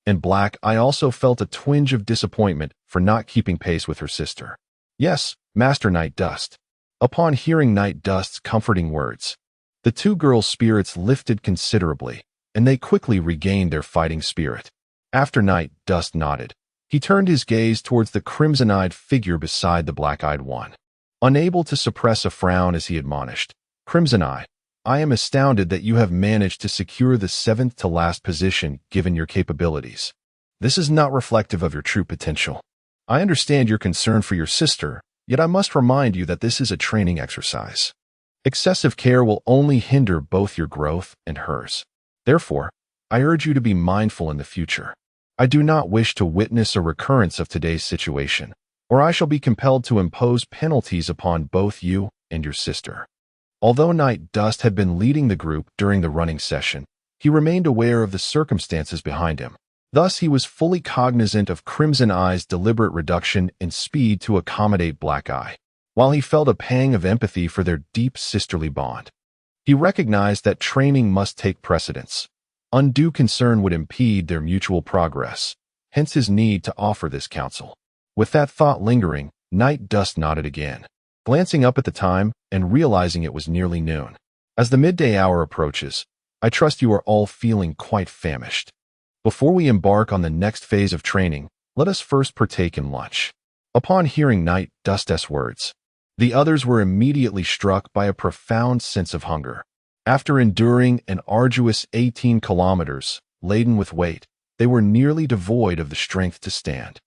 and Black Eye also felt a twinge of disappointment for not keeping pace with her sister. Yes, Master Night Dust. Upon hearing Night Dust's comforting words, the two girls' spirits lifted considerably, and they quickly regained their fighting spirit. After Night Dust nodded, he turned his gaze towards the crimson-eyed figure beside the black-eyed one. Unable to suppress a frown as he admonished, "Crimson Eye, I am astounded that you have managed to secure the 7th to last position given your capabilities. This is not reflective of your true potential. I understand your concern for your sister, yet I must remind you that this is a training exercise. Excessive care will only hinder both your growth and hers. Therefore, I urge you to be mindful in the future. I do not wish to witness a recurrence of today's situation, or I shall be compelled to impose penalties upon both you and your sister." Although Night Dust had been leading the group during the running session, he remained aware of the circumstances behind him. Thus, he was fully cognizant of Crimson Eye's deliberate reduction in speed to accommodate Black Eye. While he felt a pang of empathy for their deep sisterly bond, he recognized that training must take precedence. Undue concern would impede their mutual progress, hence his need to offer this counsel. With that thought lingering, Night Dust nodded again, glancing up at the time and realizing it was nearly noon. As the midday hour approaches, I trust you are all feeling quite famished. Before we embark on the next phase of training, let us first partake in lunch. Upon hearing Night Dust's words, the others were immediately struck by a profound sense of hunger. After enduring an arduous 18 kilometers, laden with weight, they were nearly devoid of the strength to stand,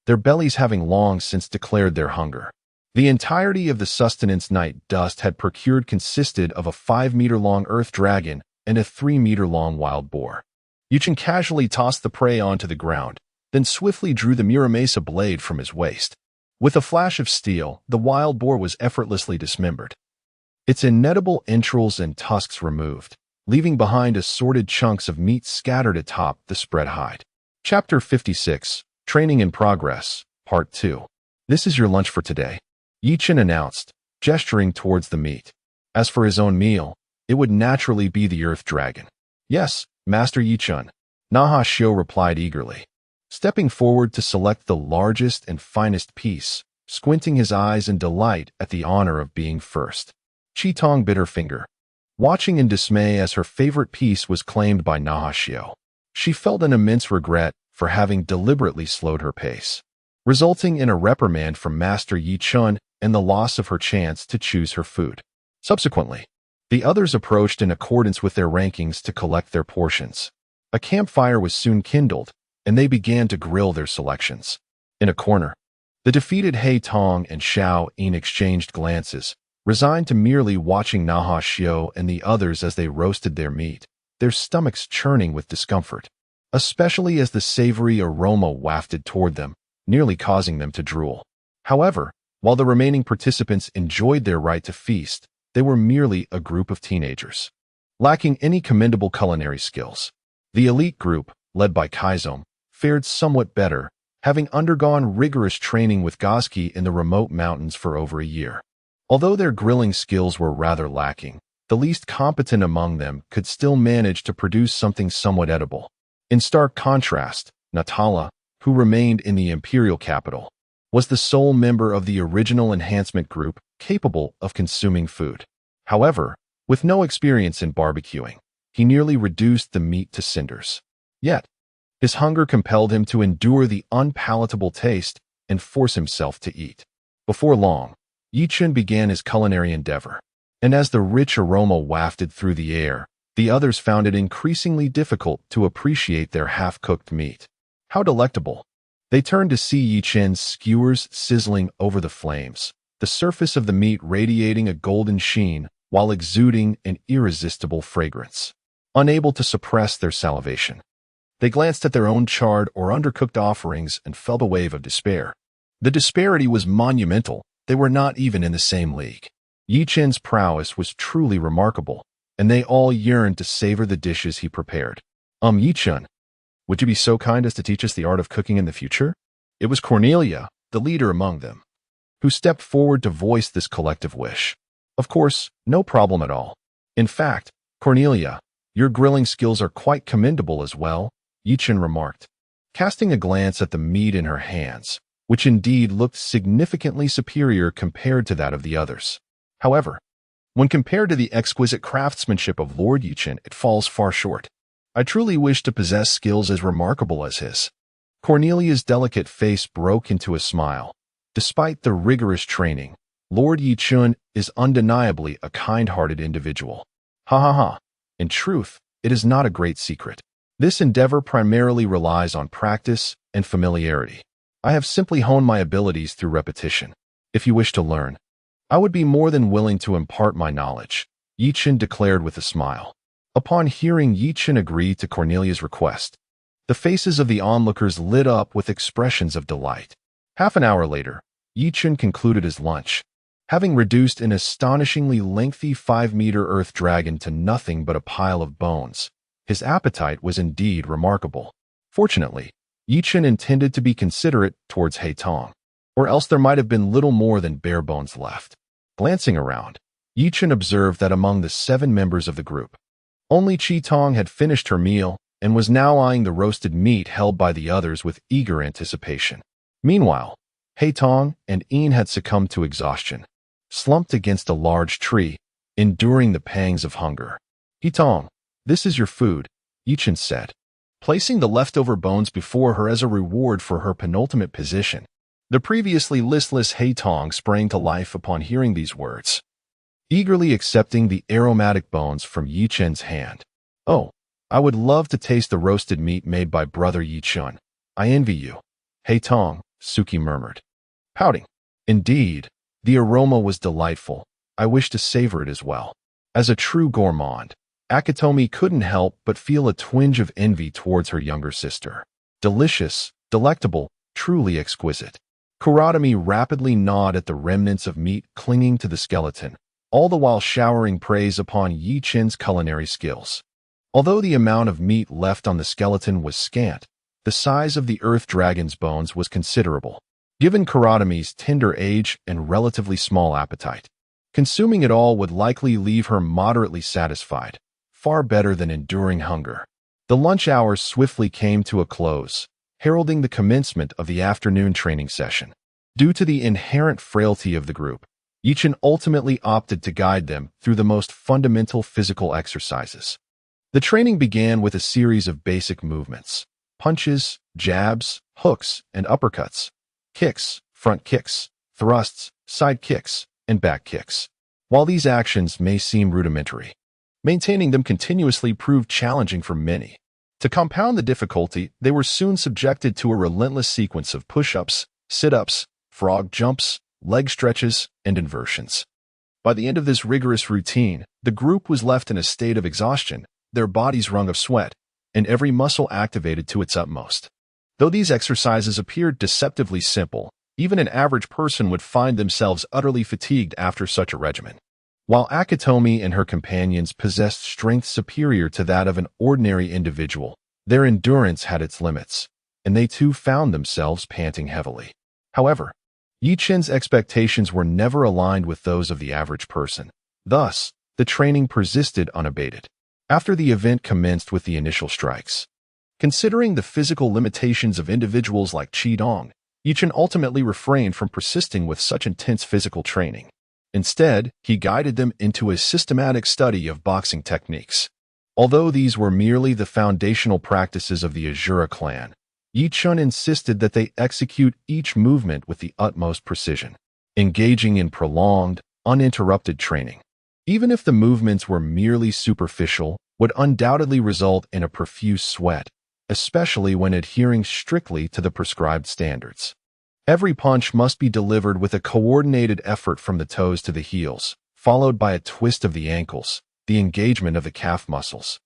their bellies having long since declared their hunger. The entirety of the sustenance Night Dust had procured consisted of a 5-meter-long earth dragon and a 3-meter-long wild boar. Ye Chen casually tossed the prey onto the ground, then swiftly drew the Muramesa blade from his waist. With a flash of steel, the wild boar was effortlessly dismembered, its inedible entrails and tusks removed, leaving behind assorted chunks of meat scattered atop the spread hide. Chapter 56, Training in Progress, Part 2. "This is your lunch for today," Ye Chen announced, gesturing towards the meat. As for his own meal, it would naturally be the earth dragon. "Yes, Master Ye Chen," Nahaxiu replied eagerly, stepping forward to select the largest and finest piece, squinting his eyes in delight at the honor of being first. Qitong bit her finger, watching in dismay as her favorite piece was claimed by Nahaxiu. She felt an immense regret for having deliberately slowed her pace, resulting in a reprimand from Master Ye Chen and the loss of her chance to choose her food. Subsequently, the others approached in accordance with their rankings to collect their portions. A campfire was soon kindled, and they began to grill their selections. In a corner, the defeated He Tong and Xiao Yin exchanged glances, resigned to merely watching Nahaxiu and the others as they roasted their meat, their stomachs churning with discomfort, especially as the savory aroma wafted toward them, nearly causing them to drool. However, while the remaining participants enjoyed their right to feast, they were merely a group of teenagers, lacking any commendable culinary skills. The elite group, led by Kaizome, fared somewhat better, having undergone rigorous training with Gozki in the remote mountains for over a year. Although their grilling skills were rather lacking, the least competent among them could still manage to produce something somewhat edible. In stark contrast, Natala, who remained in the imperial capital, was the sole member of the original enhancement group capable of consuming food. However, with no experience in barbecuing, he nearly reduced the meat to cinders. Yet, his hunger compelled him to endure the unpalatable taste and force himself to eat. Before long, Ye Chen began his culinary endeavor, and as the rich aroma wafted through the air, the others found it increasingly difficult to appreciate their half-cooked meat. How delectable! They turned to see Ye Chen's skewers sizzling over the flames, the surface of the meat radiating a golden sheen while exuding an irresistible fragrance. Unable to suppress their salivation, they glanced at their own charred or undercooked offerings and felt a wave of despair. The disparity was monumental. They were not even in the same league. Ye Chen's prowess was truly remarkable, and they all yearned to savor the dishes he prepared. Ye Chen, would you be so kind as to teach us the art of cooking in the future? It was Cornelia, the leader among them, who stepped forward to voice this collective wish. Of course, no problem at all. In fact, Cornelia, your grilling skills are quite commendable as well, Ye Chen remarked, casting a glance at the meat in her hands, which indeed looked significantly superior compared to that of the others. However, when compared to the exquisite craftsmanship of Lord Ye Chen, it falls far short. I truly wish to possess skills as remarkable as his. Cornelia's delicate face broke into a smile. Despite the rigorous training, Lord Ye Chen is undeniably a kind-hearted individual. Ha ha ha. In truth, it is not a great secret. This endeavor primarily relies on practice and familiarity. I have simply honed my abilities through repetition. If you wish to learn, I would be more than willing to impart my knowledge, Ye Chen declared with a smile. Upon hearing Ye Chen agree to Cornelia's request, the faces of the onlookers lit up with expressions of delight. Half an hour later, Ye Chen concluded his lunch, having reduced an astonishingly lengthy 5-meter earth dragon to nothing but a pile of bones. His appetite was indeed remarkable. Fortunately, Ye Chen intended to be considerate towards Haitong, or else there might have been little more than bare bones left. Glancing around, Ye Chen observed that among the 7 members of the group, only Chi Tong had finished her meal and was now eyeing the roasted meat held by the others with eager anticipation. Meanwhile, Haitong and Een had succumbed to exhaustion, slumped against a large tree, enduring the pangs of hunger. Haitong, this is your food, Ye Chen said, placing the leftover bones before her as a reward for her penultimate position. The previously listless Haitong sprang to life upon hearing these words, eagerly accepting the aromatic bones from Ye Chen's hand. Oh, I would love to taste the roasted meat made by brother Ye Chen. I envy you. Haitong, Suki murmured, pouting. Indeed, the aroma was delightful. I wish to savor it as well. As a true gourmand, Akatomi couldn't help but feel a twinge of envy towards her younger sister. Delicious, delectable, truly exquisite. Kuratami rapidly gnawed at the remnants of meat clinging to the skeleton, all the while showering praise upon Ye Chen's culinary skills. Although the amount of meat left on the skeleton was scant, the size of the earth dragon's bones was considerable. Given Kuratami's tender age and relatively small appetite, consuming it all would likely leave her moderately satisfied, far better than enduring hunger. The lunch hour swiftly came to a close, heralding the commencement of the afternoon training session. Due to the inherent frailty of the group, Ye Chen ultimately opted to guide them through the most fundamental physical exercises. The training began with a series of basic movements: punches, jabs, hooks, and uppercuts, kicks, front kicks, thrusts, side kicks, and back kicks. While these actions may seem rudimentary, maintaining them continuously proved challenging for many. To compound the difficulty, they were soon subjected to a relentless sequence of push-ups, sit-ups, frog jumps, leg stretches, and inversions. By the end of this rigorous routine, the group was left in a state of exhaustion, their bodies wrung of sweat, and every muscle activated to its utmost. Though these exercises appeared deceptively simple, even an average person would find themselves utterly fatigued after such a regimen. While Akatomi and her companions possessed strength superior to that of an ordinary individual, Their endurance had its limits, and they too found themselves panting heavily. However, Ye Chen's expectations were never aligned with those of the average person. Thus, the training persisted unabated. After the event commenced with the initial strikes, considering the physical limitations of individuals like Qi Dong, Ye Chen ultimately refrained from persisting with such intense physical training. Instead, he guided them into a systematic study of boxing techniques. Although these were merely the foundational practices of the Asura clan, Ye Chen insisted that they execute each movement with the utmost precision, engaging in prolonged, uninterrupted training. Even if the movements were merely superficial, would undoubtedly result in a profuse sweat, especially when adhering strictly to the prescribed standards. Every punch must be delivered with a coordinated effort from the toes to the heels, followed by a twist of the ankles, the engagement of the calf muscles,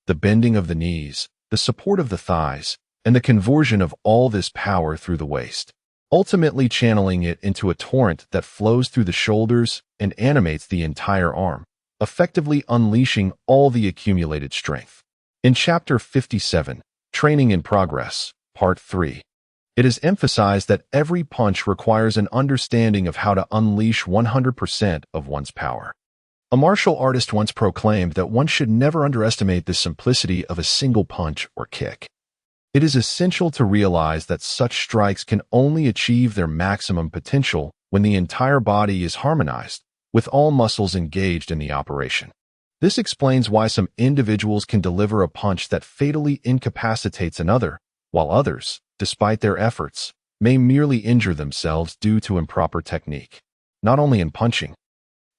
the bending of the knees, the support of the thighs, and the conversion of all this power through the waist, ultimately channeling it into a torrent that flows through the shoulders and animates the entire arm, effectively unleashing all the accumulated strength. In Chapter 57, Training in Progress, Part 3, it is emphasized that every punch requires an understanding of how to unleash 100% of one's power. A martial artist once proclaimed that one should never underestimate the simplicity of a single punch or kick. It is essential to realize that such strikes can only achieve their maximum potential when the entire body is harmonized, with all muscles engaged in the operation. This explains why some individuals can deliver a punch that fatally incapacitates another, while others, despite their efforts, may merely injure themselves due to improper technique. Not only in punching,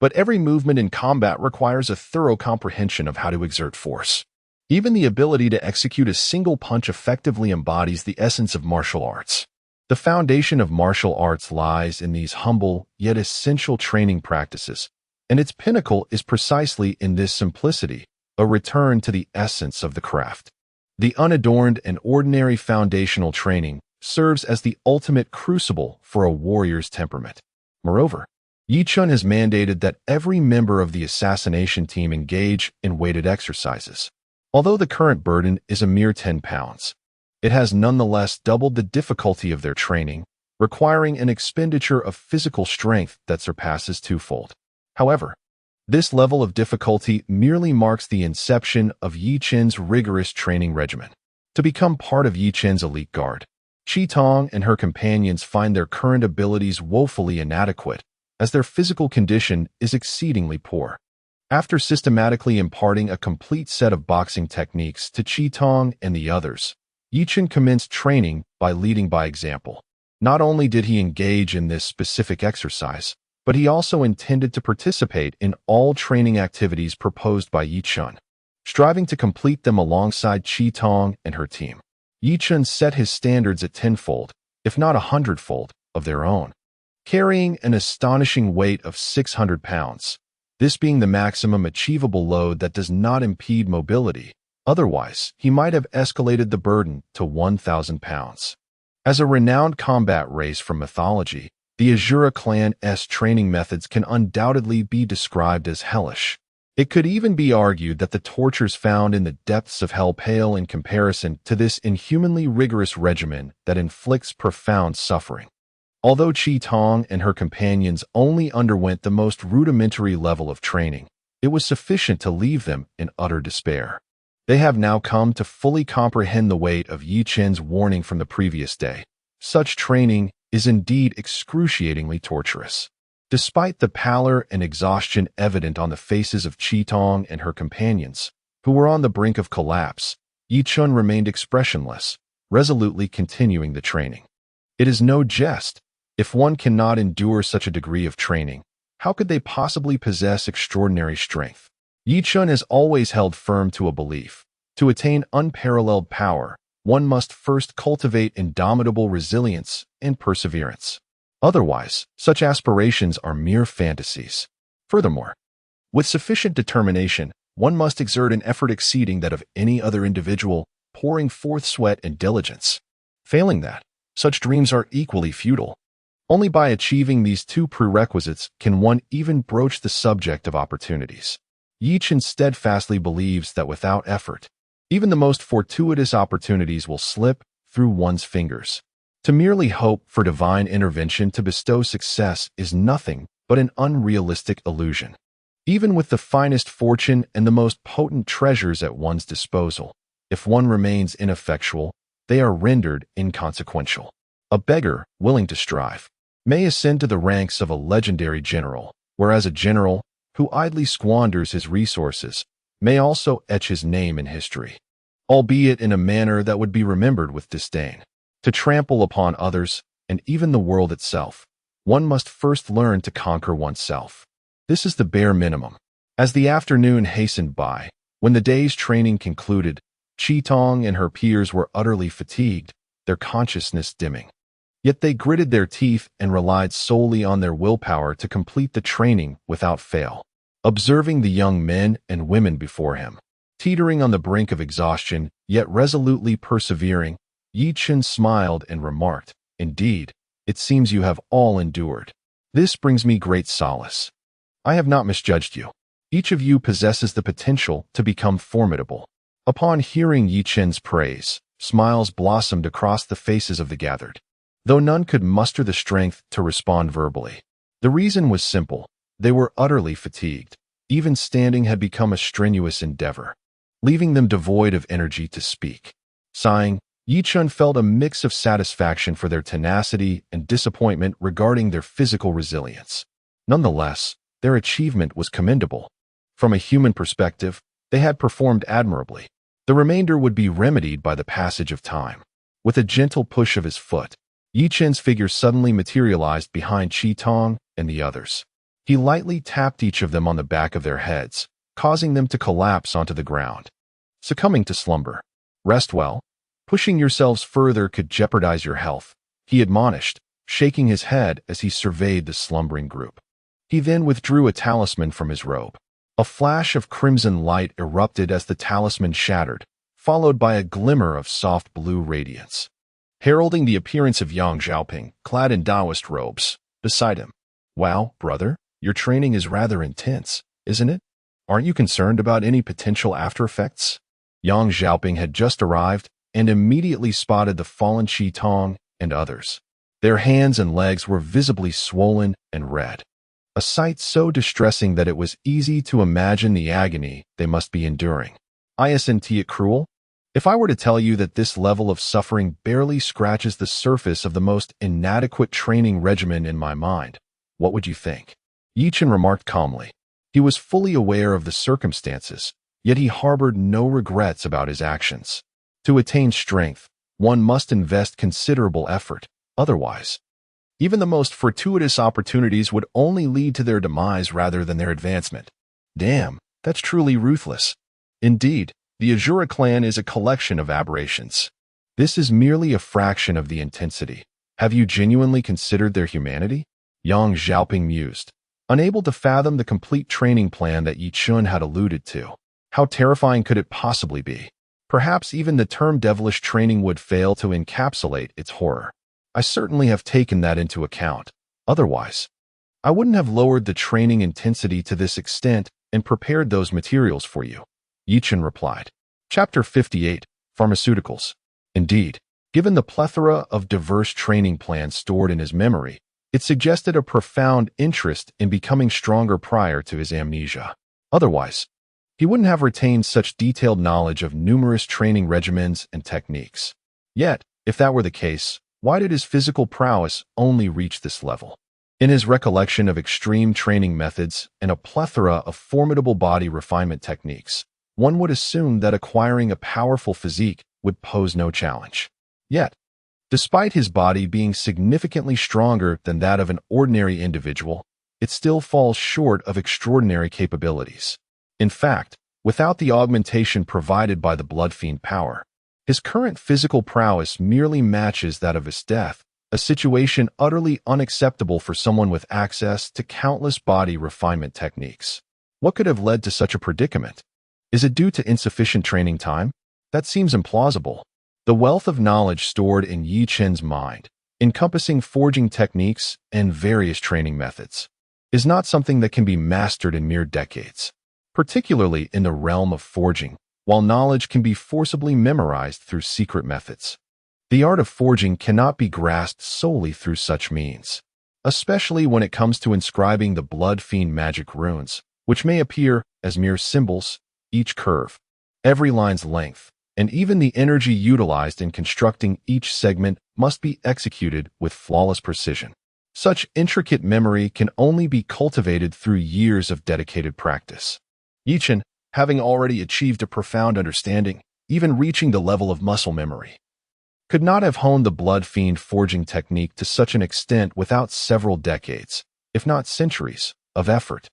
but every movement in combat requires a thorough comprehension of how to exert force. Even the ability to execute a single punch effectively embodies the essence of martial arts. The foundation of martial arts lies in these humble yet essential training practices, and its pinnacle is precisely in this simplicity, a return to the essence of the craft. The unadorned and ordinary foundational training serves as the ultimate crucible for a warrior's temperament. Moreover, Ye Chen has mandated that every member of the assassination team engage in weighted exercises. Although the current burden is a mere 10 pounds, it has nonetheless doubled the difficulty of their training, requiring an expenditure of physical strength that surpasses twofold. However, this level of difficulty merely marks the inception of Ye Chen's rigorous training regimen. To become part of Ye Chen's elite guard, Qi Tong and her companions find their current abilities woefully inadequate, as their physical condition is exceedingly poor. After systematically imparting a complete set of boxing techniques to Qi Tong and the others, Ye Chen commenced training by leading by example. Not only did he engage in this specific exercise, but he also intended to participate in all training activities proposed by Ye Chen, striving to complete them alongside Qi Tong and her team. Ye Chen set his standards at tenfold, if not 100-fold, of their own, carrying an astonishing weight of 600 pounds, this being the maximum achievable load that does not impede mobility. Otherwise, he might have escalated the burden to 1,000 pounds. As a renowned combat race from mythology, the Asura clan's training methods can undoubtedly be described as hellish. It could even be argued that the tortures found in the depths of hell pale in comparison to this inhumanly rigorous regimen that inflicts profound suffering. Although Qi Tong and her companions only underwent the most rudimentary level of training, it was sufficient to leave them in utter despair. They have now come to fully comprehend the weight of Ye Chen's warning from the previous day. Such training is indeed excruciatingly torturous. Despite the pallor and exhaustion evident on the faces of Qi Tong and her companions, who were on the brink of collapse, Ye Chen remained expressionless, resolutely continuing the training. It is no jest. If one cannot endure such a degree of training, how could they possibly possess extraordinary strength? Ye Chen has always held firm to a belief. To attain unparalleled power, one must first cultivate indomitable resilience and perseverance. Otherwise, such aspirations are mere fantasies. Furthermore, with sufficient determination, one must exert an effort exceeding that of any other individual, pouring forth sweat and diligence. Failing that, such dreams are equally futile. Only by achieving these two prerequisites can one even broach the subject of opportunities. Ye Chen steadfastly believes that without effort, Even the most fortuitous opportunities will slip through one's fingers. To merely hope for divine intervention to bestow success is nothing but an unrealistic illusion. Even with the finest fortune and the most potent treasures at one's disposal, if one remains ineffectual, they are rendered inconsequential. A beggar willing to strive may ascend to the ranks of a legendary general, whereas a general who idly squanders his resources may also etch his name in history, albeit in a manner that would be remembered with disdain. To trample upon others, and even the world itself, one must first learn to conquer oneself. This is the bare minimum. As the afternoon hastened by, when the day's training concluded, Qitong and her peers were utterly fatigued, their consciousness dimming. Yet they gritted their teeth and relied solely on their willpower to complete the training without fail. Observing the young men and women before him, teetering on the brink of exhaustion, yet resolutely persevering, Ye Chen smiled and remarked, "Indeed, it seems you have all endured. This brings me great solace. I have not misjudged you. Each of you possesses the potential to become formidable." Upon hearing Ye Chen's praise, smiles blossomed across the faces of the gathered, though none could muster the strength to respond verbally. The reason was simple. They were utterly fatigued. Even standing had become a strenuous endeavor, leaving them devoid of energy to speak. Sighing, Ye Chen felt a mix of satisfaction for their tenacity and disappointment regarding their physical resilience. Nonetheless, their achievement was commendable. From a human perspective, they had performed admirably. The remainder would be remedied by the passage of time. With a gentle push of his foot, Ye Chen's figure suddenly materialized behind Qitong and the others. He lightly tapped each of them on the back of their heads, causing them to collapse onto the ground, succumbing to slumber. "Rest well. Pushing yourselves further could jeopardize your health," he admonished, shaking his head as he surveyed the slumbering group. He then withdrew a talisman from his robe. A flash of crimson light erupted as the talisman shattered, followed by a glimmer of soft blue radiance, heralding the appearance of Yang Xiaoping, clad in Taoist robes, beside him. "Wow, brother, your training is rather intense, isn't it? Aren't you concerned about any potential after-effects?" Yang Xiaoping had just arrived and immediately spotted the fallen Qitong and others. Their hands and legs were visibly swollen and red, a sight so distressing that it was easy to imagine the agony they must be enduring. "Isn't it cruel? If I were to tell you that this level of suffering barely scratches the surface of the most inadequate training regimen in my mind, what would you think?" Ye Chen remarked calmly. He was fully aware of the circumstances, yet he harbored no regrets about his actions. To attain strength, one must invest considerable effort. Otherwise, even the most fortuitous opportunities would only lead to their demise rather than their advancement. Damn, that's truly ruthless. Indeed, the Asura clan is a collection of aberrations. This is merely a fraction of the intensity. Have you genuinely considered their humanity? Yang Xiaoping mused, unable to fathom the complete training plan that Ye Chen had alluded to. How terrifying could it possibly be? Perhaps even the term devilish training would fail to encapsulate its horror. I certainly have taken that into account. Otherwise, I wouldn't have lowered the training intensity to this extent and prepared those materials for you, Ye Chen replied. Chapter 58, Pharmaceuticals. Indeed, given the plethora of diverse training plans stored in his memory, it suggested a profound interest in becoming stronger prior to his amnesia. Otherwise, he wouldn't have retained such detailed knowledge of numerous training regimens and techniques. Yet, if that were the case, why did his physical prowess only reach this level? In his recollection of extreme training methods and a plethora of formidable body refinement techniques, one would assume that acquiring a powerful physique would pose no challenge. Yet, despite his body being significantly stronger than that of an ordinary individual, it still falls short of extraordinary capabilities. In fact, without the augmentation provided by the blood fiend power, his current physical prowess merely matches that of his death, a situation utterly unacceptable for someone with access to countless body refinement techniques. What could have led to such a predicament? Is it due to insufficient training time? That seems implausible. The wealth of knowledge stored in Ye Chen's mind, encompassing forging techniques and various training methods, is not something that can be mastered in mere decades. Particularly in the realm of forging, while knowledge can be forcibly memorized through secret methods. The art of forging cannot be grasped solely through such means, especially when it comes to inscribing the blood fiend magic runes, which may appear as mere symbols. Each curve, every line's length, and even the energy utilized in constructing each segment must be executed with flawless precision. Such intricate memory can only be cultivated through years of dedicated practice. Ye Chen, having already achieved a profound understanding, even reaching the level of muscle memory, could not have honed the blood fiend forging technique to such an extent without several decades, if not centuries, of effort.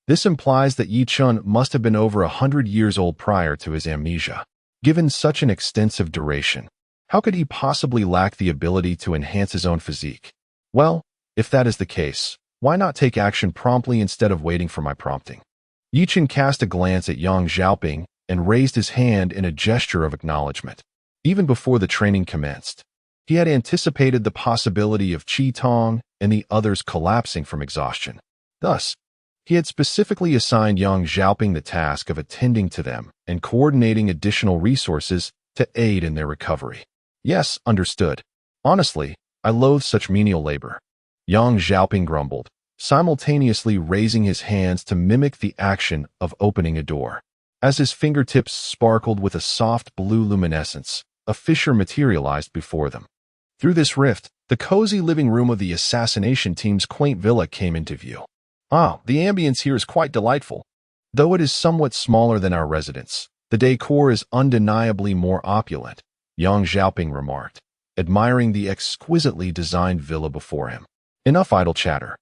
This implies that Ye Chen must have been over 100 years old prior to his amnesia. Given such an extensive duration, how could he possibly lack the ability to enhance his own physique? Well, if that is the case, why not take action promptly instead of waiting for my prompting? Ye Chen cast a glance at Yang Xiaoping and raised his hand in a gesture of acknowledgement. Even before the training commenced, he had anticipated the possibility of Qi Tong and the others collapsing from exhaustion. Thus, he had specifically assigned Yang Xiaoping the task of attending to them and coordinating additional resources to aid in their recovery. Yes, understood. Honestly, I loathe such menial labor. Yang Xiaoping grumbled, simultaneously raising his hands to mimic the action of opening a door. As his fingertips sparkled with a soft blue luminescence, a fissure materialized before them. Through this rift, the cozy living room of the assassination team's quaint villa came into view. The ambience here is quite delightful. Though it is somewhat smaller than our residence, the decor is undeniably more opulent, Yang Xiaoping remarked, admiring the exquisitely designed villa before him. Enough idle chatter.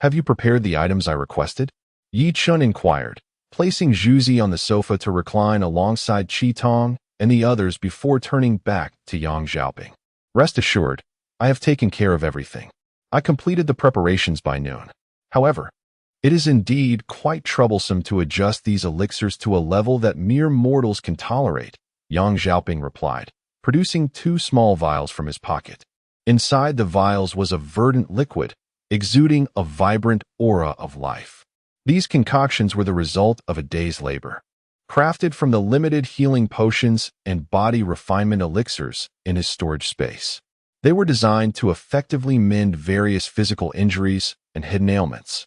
Have you prepared the items I requested? Ye Chen inquired, placing Zhuzi on the sofa to recline alongside Qi Tong and the others before turning back to Yang Xiaoping. Rest assured, I have taken care of everything. I completed the preparations by noon. However, it is indeed quite troublesome to adjust these elixirs to a level that mere mortals can tolerate, Yang Xiaoping replied, producing 2 small vials from his pocket. Inside the vials was a verdant liquid, exuding a vibrant aura of life. These concoctions were the result of a day's labor, crafted from the limited healing potions and body refinement elixirs in his storage space. They were designed to effectively mend various physical injuries and hidden ailments,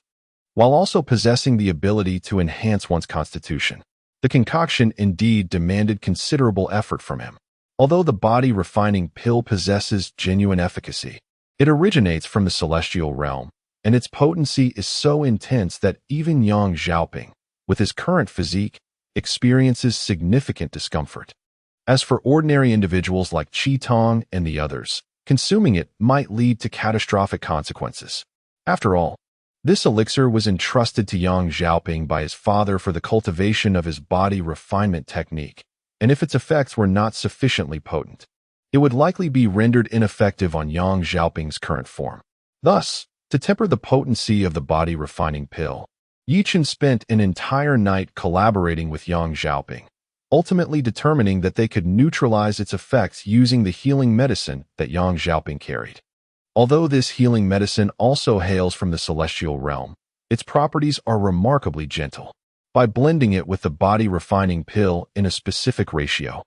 while also possessing the ability to enhance one's constitution. The concoction indeed demanded considerable effort from him. Although the body refining pill possesses genuine efficacy, it originates from the celestial realm, and its potency is so intense that even Yang Xiaoping, with his current physique, experiences significant discomfort. As for ordinary individuals like Qi Tong and the others, consuming it might lead to catastrophic consequences. After all, this elixir was entrusted to Yang Xiaoping by his father for the cultivation of his body refinement technique, and if its effects were not sufficiently potent, it would likely be rendered ineffective on Yang Xiaoping's current form. Thus, to temper the potency of the body refining pill, Ye Chen spent an entire night collaborating with Yang Xiaoping, ultimately determining that they could neutralize its effects using the healing medicine that Yang Xiaoping carried. Although this healing medicine also hails from the celestial realm, its properties are remarkably gentle. By blending it with the body refining pill in a specific ratio,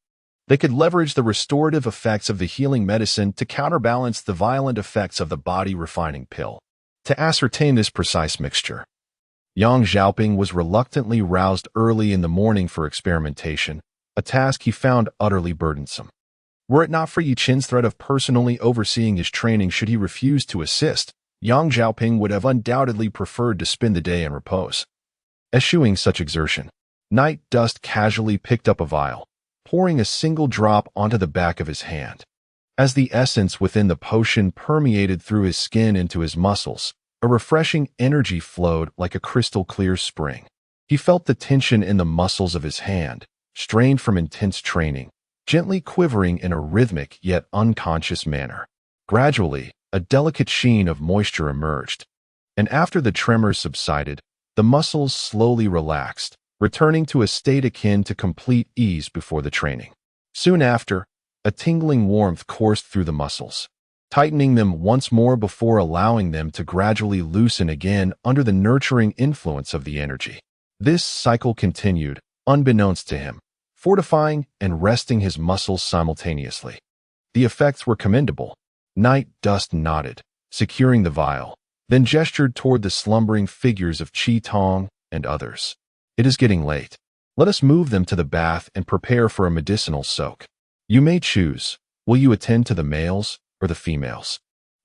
they could leverage the restorative effects of the healing medicine to counterbalance the violent effects of the body refining pill. To ascertain this precise mixture, Yang Xiaoping was reluctantly roused early in the morning for experimentation, a task he found utterly burdensome. Were it not for Ye Chen's threat of personally overseeing his training should he refuse to assist, Yang Xiaoping would have undoubtedly preferred to spend the day in repose. Eschewing such exertion, Night Dust casually picked up a vial, pouring a single drop onto the back of his hand. As the essence within the potion permeated through his skin into his muscles, a refreshing energy flowed like a crystal-clear spring. He felt the tension in the muscles of his hand, strained from intense training, gently quivering in a rhythmic yet unconscious manner. Gradually, a delicate sheen of moisture emerged, and after the tremors subsided, the muscles slowly relaxed, returning to a state akin to complete ease before the training. Soon after, a tingling warmth coursed through the muscles, tightening them once more before allowing them to gradually loosen again under the nurturing influence of the energy. This cycle continued, unbeknownst to him, fortifying and resting his muscles simultaneously. The effects were commendable. Night Dust nodded, securing the vial, then gestured toward the slumbering figures of Qi Tong and others. It is getting late. Let us move them to the bath and prepare for a medicinal soak. You may choose. Will you attend to the males or the females?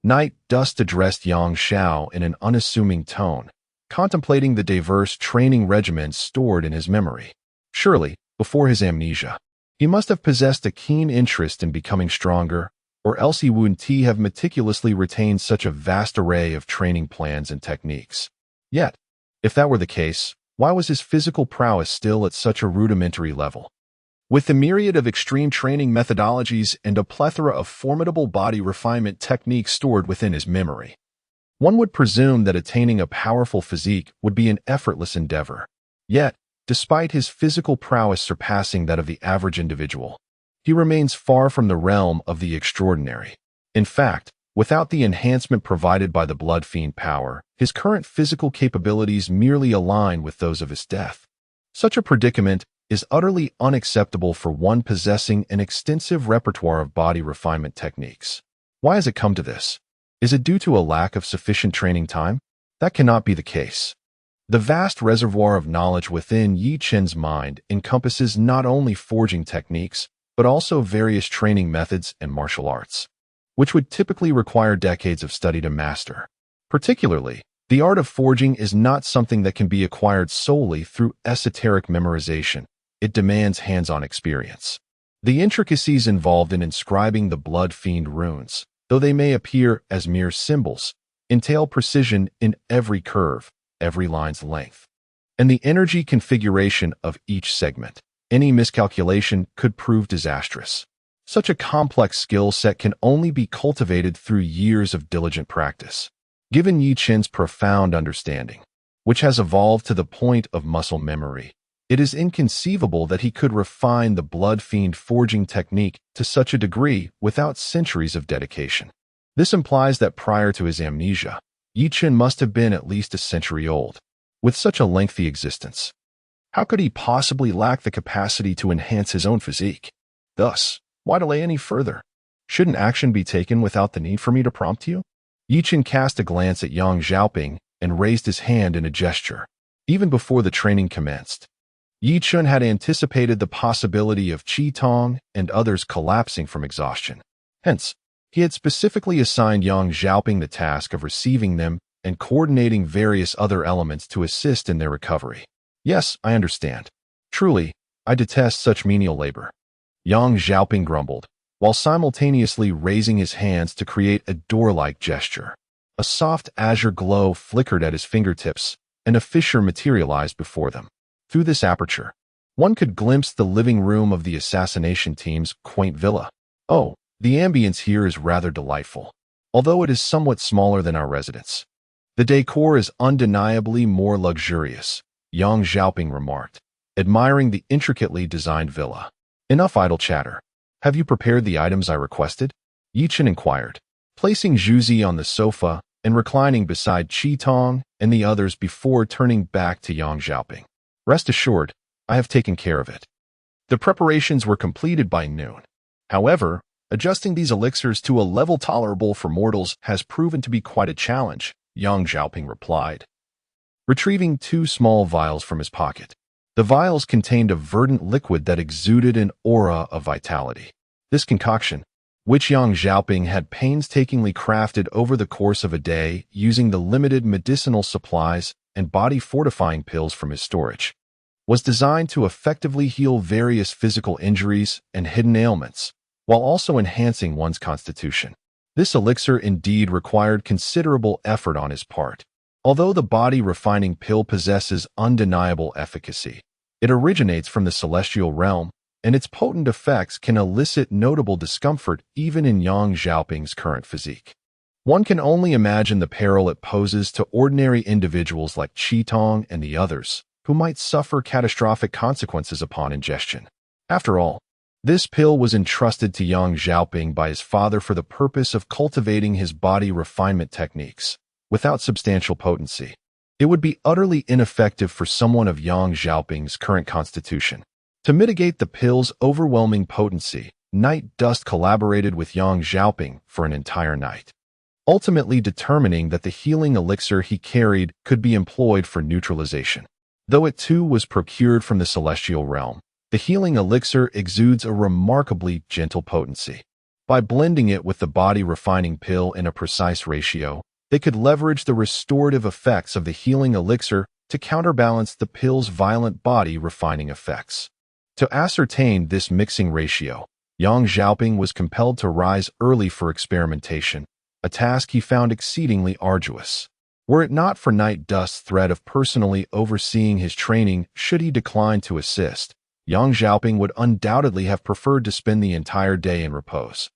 Night Dust addressed Yang Xiao in an unassuming tone, contemplating the diverse training regimens stored in his memory. Surely, before his amnesia, he must have possessed a keen interest in becoming stronger, or else he wouldn't have meticulously retained such a vast array of training plans and techniques. Yet, if that were the case, why was his physical prowess still at such a rudimentary level? With the myriad of extreme training methodologies and a plethora of formidable body refinement techniques stored within his memory, one would presume that attaining a powerful physique would be an effortless endeavor. Yet, despite his physical prowess surpassing that of the average individual, he remains far from the realm of the extraordinary. In fact, without the enhancement provided by the Blood Fiend power, his current physical capabilities merely align with those of his death. Such a predicament is utterly unacceptable for one possessing an extensive repertoire of body refinement techniques. Why has it come to this? Is it due to a lack of sufficient training time? That cannot be the case. The vast reservoir of knowledge within Ye Chen's mind encompasses not only forging techniques, but also various training methods and martial arts, which would typically require decades of study to master. Particularly, the art of forging is not something that can be acquired solely through esoteric memorization. It demands hands-on experience. The intricacies involved in inscribing the Blood Fiend runes, though they may appear as mere symbols, entail precision in every curve, every line's length, and the energy configuration of each segment. Any miscalculation could prove disastrous. Such a complex skill set can only be cultivated through years of diligent practice. Given Ye Chen's profound understanding, which has evolved to the point of muscle memory, it is inconceivable that he could refine the Blood Fiend forging technique to such a degree without centuries of dedication. This implies that prior to his amnesia, Ye Chen must have been at least a century old. With such a lengthy existence, how could he possibly lack the capacity to enhance his own physique? Thus, why delay any further? Shouldn't action be taken without the need for me to prompt you? Ye Chen cast a glance at Yang Xiaoping and raised his hand in a gesture. Even before the training commenced, Ye Chen had anticipated the possibility of Qi Tong and others collapsing from exhaustion. Hence, he had specifically assigned Yang Xiaoping the task of receiving them and coordinating various other elements to assist in their recovery. Yes, I understand. Truly, I detest such menial labor. Yang Xiaoping grumbled, while simultaneously raising his hands to create a door-like gesture. A soft azure glow flickered at his fingertips, and a fissure materialized before them. Through this aperture, one could glimpse the living room of the assassination team's quaint villa. Oh, the ambience here is rather delightful, although it is somewhat smaller than our residence. The decor is undeniably more luxurious, Yang Xiaoping remarked, admiring the intricately designed villa. Enough idle chatter. Have you prepared the items I requested? Ye Chen inquired, placing Zhuzi on the sofa and reclining beside Qi Tong and the others before turning back to Yang Xiaoping. Rest assured, I have taken care of it. The preparations were completed by noon. However, adjusting these elixirs to a level tolerable for mortals has proven to be quite a challenge, Yang Xiaoping replied, retrieving 2 small vials from his pocket. The vials contained a verdant liquid that exuded an aura of vitality. This concoction, which Yang Xiaoping had painstakingly crafted over the course of a day using the limited medicinal supplies and body-fortifying pills from his storage, was designed to effectively heal various physical injuries and hidden ailments, while also enhancing one's constitution. This elixir indeed required considerable effort on his part. Although the body-refining pill possesses undeniable efficacy, it originates from the celestial realm, and its potent effects can elicit notable discomfort even in Yang Xiaoping's current physique. One can only imagine the peril it poses to ordinary individuals like Qi Tong and the others, who might suffer catastrophic consequences upon ingestion. After all, this pill was entrusted to Yang Xiaoping by his father for the purpose of cultivating his body refinement techniques. Without substantial potency, it would be utterly ineffective for someone of Yang Xiaoping's current constitution. To mitigate the pill's overwhelming potency, Night Dust collaborated with Yang Xiaoping for an entire night, ultimately determining that the healing elixir he carried could be employed for neutralization. Though it too was procured from the celestial realm, the healing elixir exudes a remarkably gentle potency. By blending it with the body-refining pill in a precise ratio, they could leverage the restorative effects of the healing elixir to counterbalance the pill's violent body-refining effects. To ascertain this mixing ratio, Yang Xiaoping was compelled to rise early for experimentation, a task he found exceedingly arduous. Were it not for Night Dust's threat of personally overseeing his training should he decline to assist, Yang Xiaoping would undoubtedly have preferred to spend the entire day in repose,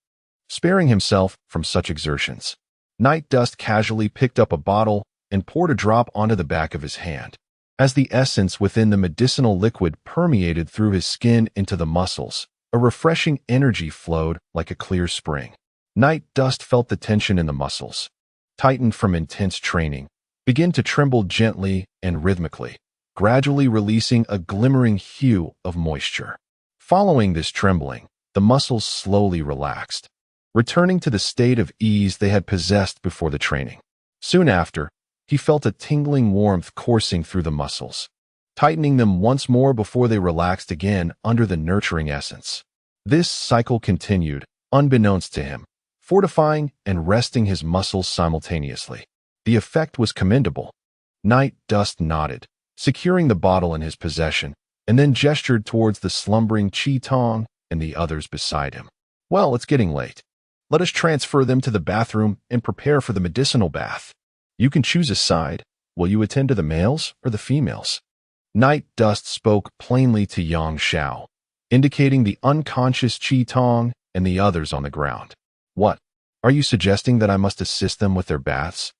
sparing himself from such exertions. Night Dust casually picked up a bottle and poured a drop onto the back of his hand. As the essence within the medicinal liquid permeated through his skin into the muscles, a refreshing energy flowed like a clear spring. Night Dust felt the tension in the muscles, tightened from intense training, begin to tremble gently and rhythmically, gradually releasing a glimmering hue of moisture. Following this trembling, the muscles slowly relaxed, returning to the state of ease they had possessed before the training. Soon after, he felt a tingling warmth coursing through the muscles, tightening them once more before they relaxed again under the nurturing essence. This cycle continued, unbeknownst to him, fortifying and resting his muscles simultaneously. The effect was commendable. Night Dust nodded, securing the bottle in his possession, and then gestured towards the slumbering Qi Tong and the others beside him. Well, it's getting late. Let us transfer them to the bathroom and prepare for the medicinal bath. You can choose a side. Will you attend to the males or the females? Night Dust spoke plainly to Yang Xiao, indicating the unconscious Qi Tong and the others on the ground. What? Are you suggesting that I must assist them with their baths?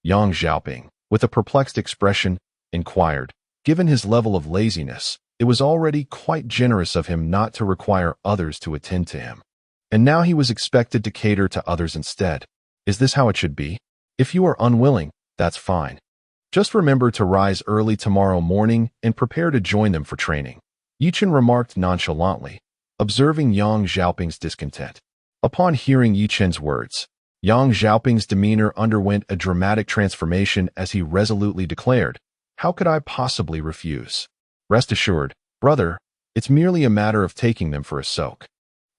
Yang Xiaoping, with a perplexed expression, inquired. Given his level of laziness, it was already quite generous of him not to require others to attend to him. And now he was expected to cater to others instead. Is this how it should be? If you are unwilling, that's fine. Just remember to rise early tomorrow morning and prepare to join them for training. Ye Chen remarked nonchalantly, observing Yang Xiaoping's discontent. Upon hearing Ye Chen's words, Yang Xiaoping's demeanor underwent a dramatic transformation as he resolutely declared, "How could I possibly refuse? Rest assured, brother, it's merely a matter of taking them for a soak.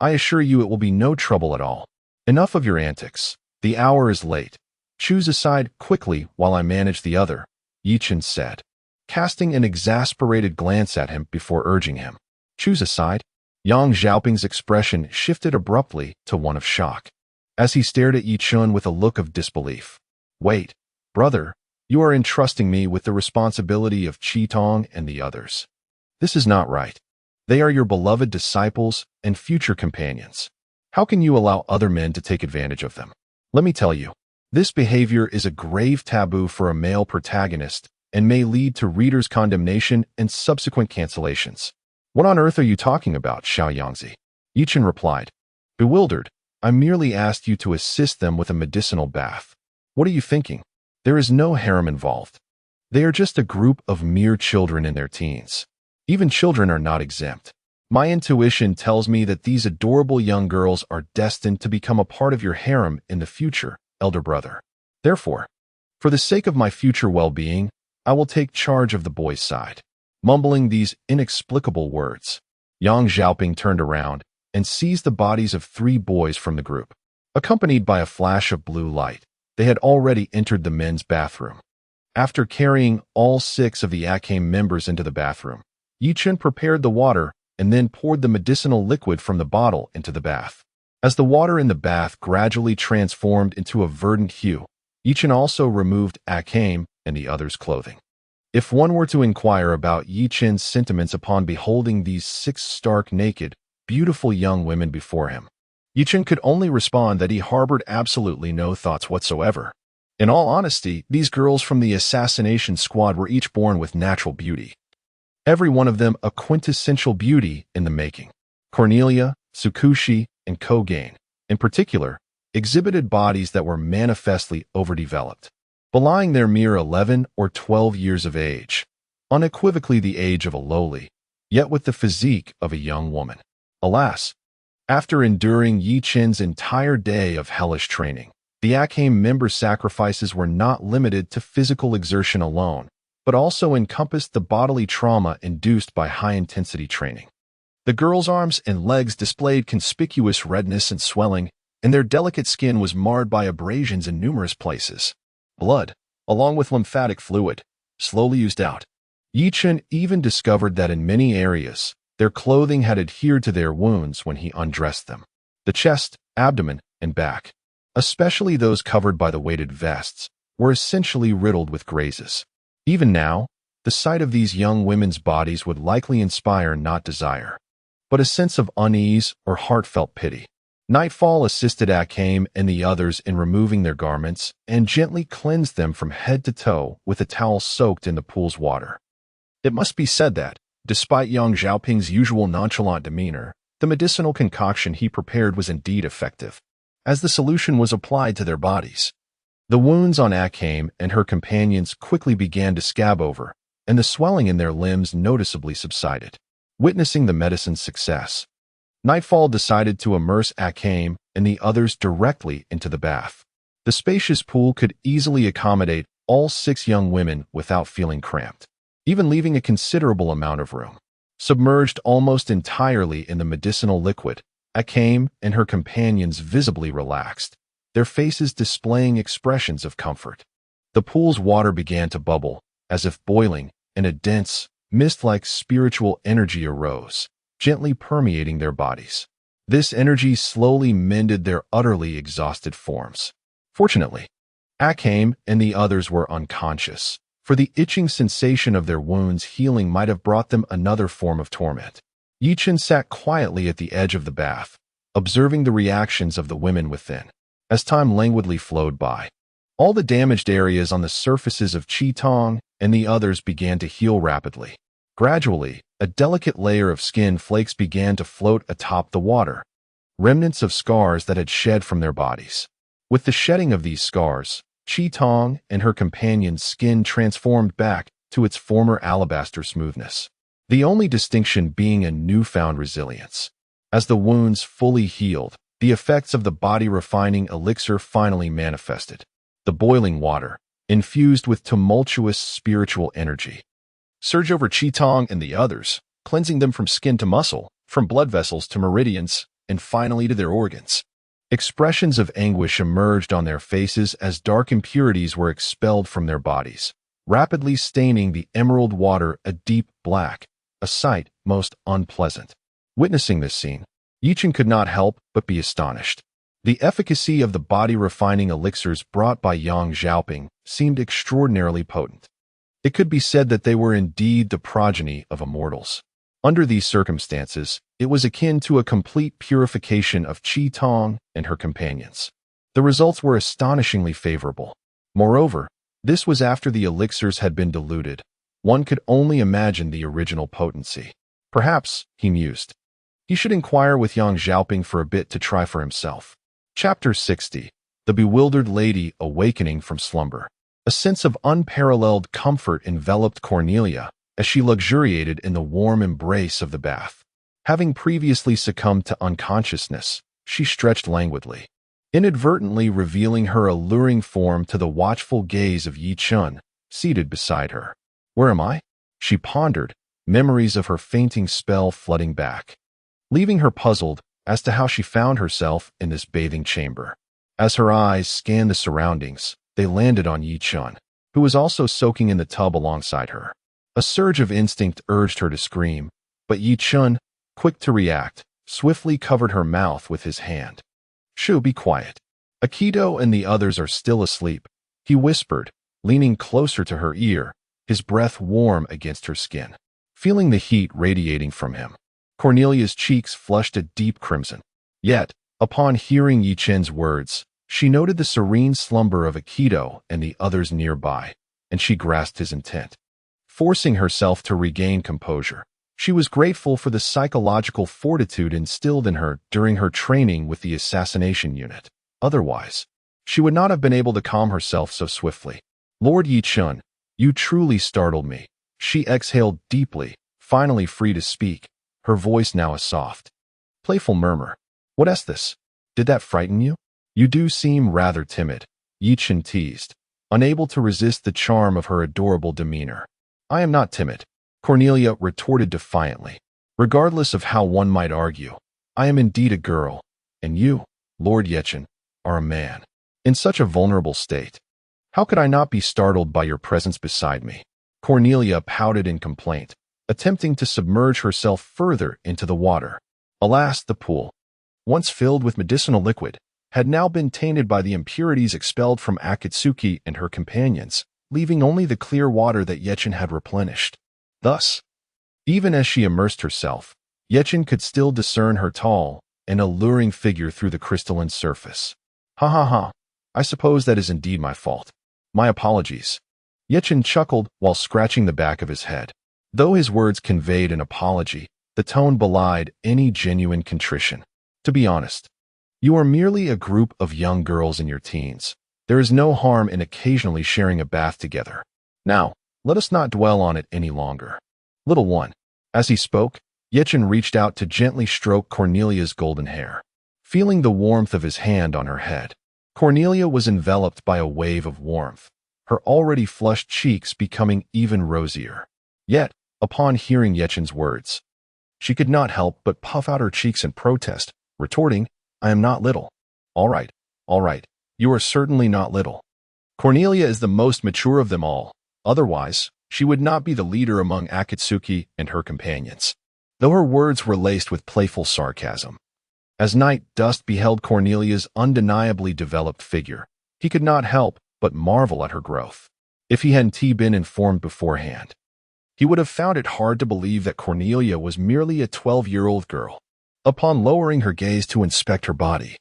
I assure you it will be no trouble at all. Enough of your antics. The hour is late. Choose a side quickly while I manage the other," Ye Chen said, casting an exasperated glance at him before urging him. Choose a side? Yang Xiaoping's expression shifted abruptly to one of shock, as he stared at Ye Chen with a look of disbelief. Wait, brother, you are entrusting me with the responsibility of Qi Tong and the others. This is not right. They are your beloved disciples and future companions. How can you allow other men to take advantage of them? Let me tell you, this behavior is a grave taboo for a male protagonist and may lead to readers' condemnation and subsequent cancellations. What on earth are you talking about, Xiao Yangzi? Ye Chen replied. Bewildered, I merely asked you to assist them with a medicinal bath. What are you thinking? There is no harem involved. They are just a group of mere children in their teens. Even children are not exempt. My intuition tells me that these adorable young girls are destined to become a part of your harem in the future, elder brother. Therefore, for the sake of my future well-being, I will take charge of the boys' side. Mumbling these inexplicable words, Yang Xiaoping turned around and seized the bodies of 3 boys from the group. Accompanied by a flash of blue light, they had already entered the men's bathroom. After carrying all 6 of the Akame members into the bathroom, Ye Chen prepared the water and then poured the medicinal liquid from the bottle into the bath. As the water in the bath gradually transformed into a verdant hue, Ye Chen also removed Akame and the others' clothing. If one were to inquire about Ye Chen's sentiments upon beholding these 6 stark naked, beautiful young women before him, Ye Chen could only respond that he harbored absolutely no thoughts whatsoever. In all honesty, these girls from the assassination squad were each born with natural beauty. Every one of them a quintessential beauty in the making. Cornelia, Tsukushi, and Kogain, in particular, exhibited bodies that were manifestly overdeveloped, belying their mere 11 or 12 years of age, unequivocally the age of a lowly, yet with the physique of a young woman. Alas, after enduring Ye Chen's entire day of hellish training, the Akame member sacrifices were not limited to physical exertion alone, but also encompassed the bodily trauma induced by high-intensity training. The girls' arms and legs displayed conspicuous redness and swelling, and their delicate skin was marred by abrasions in numerous places. Blood, along with lymphatic fluid, slowly oozed out. Ye Chen even discovered that in many areas, their clothing had adhered to their wounds when he undressed them. The chest, abdomen, and back, especially those covered by the weighted vests, were essentially riddled with grazes. Even now, the sight of these young women's bodies would likely inspire not desire, but a sense of unease or heartfelt pity. Nightfall assisted Akame and the others in removing their garments and gently cleansed them from head to toe with a towel soaked in the pool's water. It must be said that, despite Yang Xiaoping's usual nonchalant demeanor, the medicinal concoction he prepared was indeed effective, as the solution was applied to their bodies. The wounds on Akame and her companions quickly began to scab over, and the swelling in their limbs noticeably subsided. Witnessing the medicine's success, Nightfall decided to immerse Akame and the others directly into the bath. The spacious pool could easily accommodate all 6 young women without feeling cramped, even leaving a considerable amount of room. Submerged almost entirely in the medicinal liquid, Akame and her companions visibly relaxed, their faces displaying expressions of comfort. The pool's water began to bubble, as if boiling, and a dense, mist-like spiritual energy arose, gently permeating their bodies. This energy slowly mended their utterly exhausted forms. Fortunately, Akame and the others were unconscious, for the itching sensation of their wounds healing might have brought them another form of torment. Ye Chen sat quietly at the edge of the bath, observing the reactions of the women within. As time languidly flowed by, all the damaged areas on the surfaces of Qitong and the others began to heal rapidly. Gradually, a delicate layer of skin flakes began to float atop the water, remnants of scars that had shed from their bodies. With the shedding of these scars, Qitong and her companion's skin transformed back to its former alabaster smoothness, the only distinction being a newfound resilience. As the wounds fully healed, the effects of the body-refining elixir finally manifested. The boiling water, infused with tumultuous spiritual energy, surged over Qitong and the others, cleansing them from skin to muscle, from blood vessels to meridians, and finally to their organs. Expressions of anguish emerged on their faces as dark impurities were expelled from their bodies, rapidly staining the emerald water a deep black, a sight most unpleasant. Witnessing this scene, Ye Chen could not help but be astonished. The efficacy of the body-refining elixirs brought by Yang Xiaoping seemed extraordinarily potent. It could be said that they were indeed the progeny of immortals. Under these circumstances, it was akin to a complete purification of Qitong and her companions. The results were astonishingly favorable. Moreover, this was after the elixirs had been diluted. One could only imagine the original potency. Perhaps, he mused, he should inquire with Yang Xiaoping for a bit to try for himself. Chapter 60. The Bewildered Lady Awakening from Slumber. A sense of unparalleled comfort enveloped Cornelia as she luxuriated in the warm embrace of the bath. Having previously succumbed to unconsciousness, she stretched languidly, inadvertently revealing her alluring form to the watchful gaze of Ye Chen, seated beside her. Where am I? She pondered, memories of her fainting spell flooding back, leaving her puzzled as to how she found herself in this bathing chamber. As her eyes scanned the surroundings, they landed on Ye Chen, who was also soaking in the tub alongside her. A surge of instinct urged her to scream, but Ye Chen, quick to react, swiftly covered her mouth with his hand. "Shoo, be quiet. Aikido and the others are still asleep," he whispered, leaning closer to her ear, his breath warm against her skin. Feeling the heat radiating from him, Cornelia's cheeks flushed a deep crimson. Yet, upon hearing Ye Chen's words, she noted the serene slumber of Aikido and the others nearby, and she grasped his intent. Forcing herself to regain composure, she was grateful for the psychological fortitude instilled in her during her training with the assassination unit. Otherwise, she would not have been able to calm herself so swiftly. "Lord Ye Chen, you truly startled me." She exhaled deeply, finally free to speak, her voice now a soft, playful murmur. "What is this? Did that frighten you? You do seem rather timid," Ye Chen teased, unable to resist the charm of her adorable demeanor. "I am not timid," Cornelia retorted defiantly. "Regardless of how one might argue, I am indeed a girl, and you, Lord Ye Chen, are a man. In such a vulnerable state, how could I not be startled by your presence beside me?" Cornelia pouted in complaint, attempting to submerge herself further into the water. Alas, the pool, once filled with medicinal liquid, had now been tainted by the impurities expelled from Akatsuki and her companions, leaving only the clear water that Ye Chen had replenished. Thus, even as she immersed herself, Ye Chen could still discern her tall and alluring figure through the crystalline surface. "Ha ha ha, I suppose that is indeed my fault. My apologies." Ye Chen chuckled while scratching the back of his head. Though his words conveyed an apology, the tone belied any genuine contrition. "To be honest, you are merely a group of young girls in your teens. There is no harm in occasionally sharing a bath together. Now, let us not dwell on it any longer. Little one." As he spoke, Ye Chen reached out to gently stroke Cornelia's golden hair. Feeling the warmth of his hand on her head, Cornelia was enveloped by a wave of warmth, her already flushed cheeks becoming even rosier. Yet, upon hearing Ye Chen's words, she could not help but puff out her cheeks in protest, retorting, "I am not little." All right, you are certainly not little. Cornelia is the most mature of them all. Otherwise, she would not be the leader among Akatsuki and her companions." Though her words were laced with playful sarcasm, as Night Dust beheld Cornelia's undeniably developed figure, he could not help but marvel at her growth. If he hadn't been informed beforehand, he would have found it hard to believe that Cornelia was merely a 12-year-old girl. Upon lowering her gaze to inspect her body,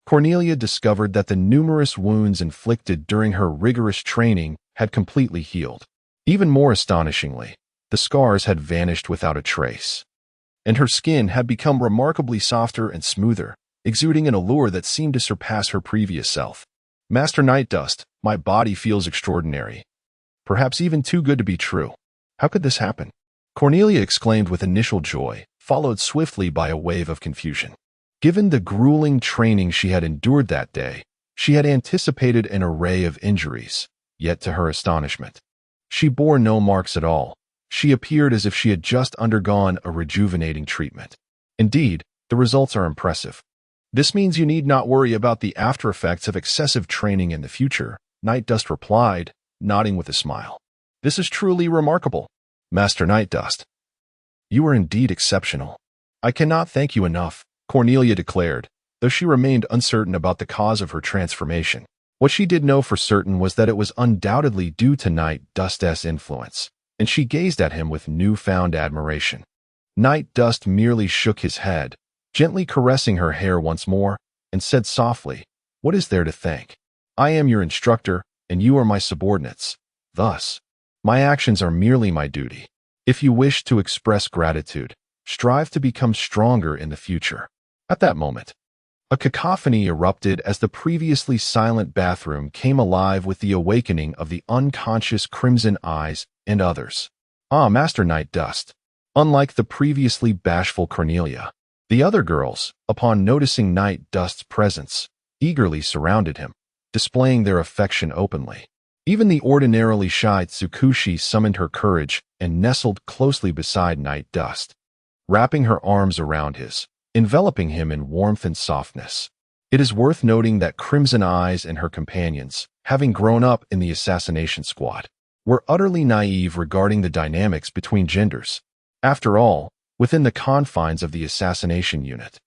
Cornelia discovered that the numerous wounds inflicted during her rigorous training had completely healed. Even more astonishingly, the scars had vanished without a trace, and her skin had become remarkably softer and smoother, exuding an allure that seemed to surpass her previous self. "Master Night Dust, my body feels extraordinary. Perhaps even too good to be true. How could this happen?" Cornelia exclaimed with initial joy, followed swiftly by a wave of confusion. Given the grueling training she had endured that day, she had anticipated an array of injuries, yet to her astonishment, she bore no marks at all. She appeared as if she had just undergone a rejuvenating treatment. "Indeed, the results are impressive. This means you need not worry about the after effects of excessive training in the future," Night Dust replied, nodding with a smile. "This is truly remarkable, Master Night Dust. You are indeed exceptional." "I cannot thank you enough," Cornelia declared, though she remained uncertain about the cause of her transformation. What she did know for certain was that it was undoubtedly due to Night Dust's influence, and she gazed at him with newfound admiration. Night Dust merely shook his head, gently caressing her hair once more, and said softly, "What is there to thank? I am your instructor, and you are my subordinates. Thus, my actions are merely my duty. If you wish to express gratitude, strive to become stronger in the future." At that moment, a cacophony erupted as the previously silent bathroom came alive with the awakening of the unconscious Crimson Eyes and others. "Ah, Master Night Dust." Unlike the previously bashful Cornelia, the other girls, upon noticing Night Dust's presence, eagerly surrounded him, displaying their affection openly. Even the ordinarily shy Tsukushi summoned her courage and nestled closely beside Night Dust, wrapping her arms around his, enveloping him in warmth and softness. It is worth noting that Crimson Eyes and her companions, having grown up in the assassination squad, were utterly naive regarding the dynamics between genders. After all, within the confines of the assassination unit,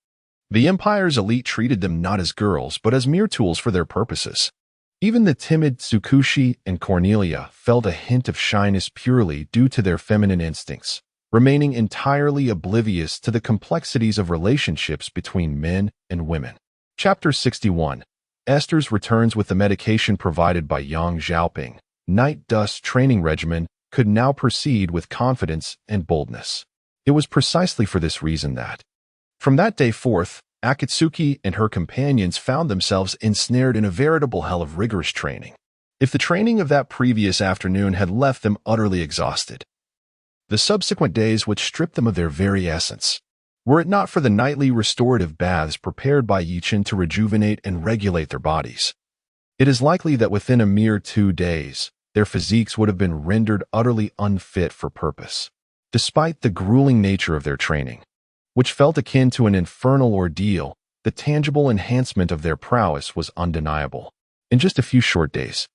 the Empire's elite treated them not as girls but as mere tools for their purposes. Even the timid Tsukushi and Cornelia felt a hint of shyness purely due to their feminine instincts, remaining entirely oblivious to the complexities of relationships between men and women. Chapter 61. Esther's returns with the medication provided by Yang Xiaoping. Night Dust's training regimen could now proceed with confidence and boldness. It was precisely for this reason that, from that day forth, Akatsuki and her companions found themselves ensnared in a veritable hell of rigorous training. If the training of that previous afternoon had left them utterly exhausted, the subsequent days would strip them of their very essence. Were it not for the nightly restorative baths prepared by Ye Chen to rejuvenate and regulate their bodies, it is likely that within a mere 2 days, their physiques would have been rendered utterly unfit for purpose. Despite the grueling nature of their training, which felt akin to an infernal ordeal, the tangible enhancement of their prowess was undeniable. In just a few short days,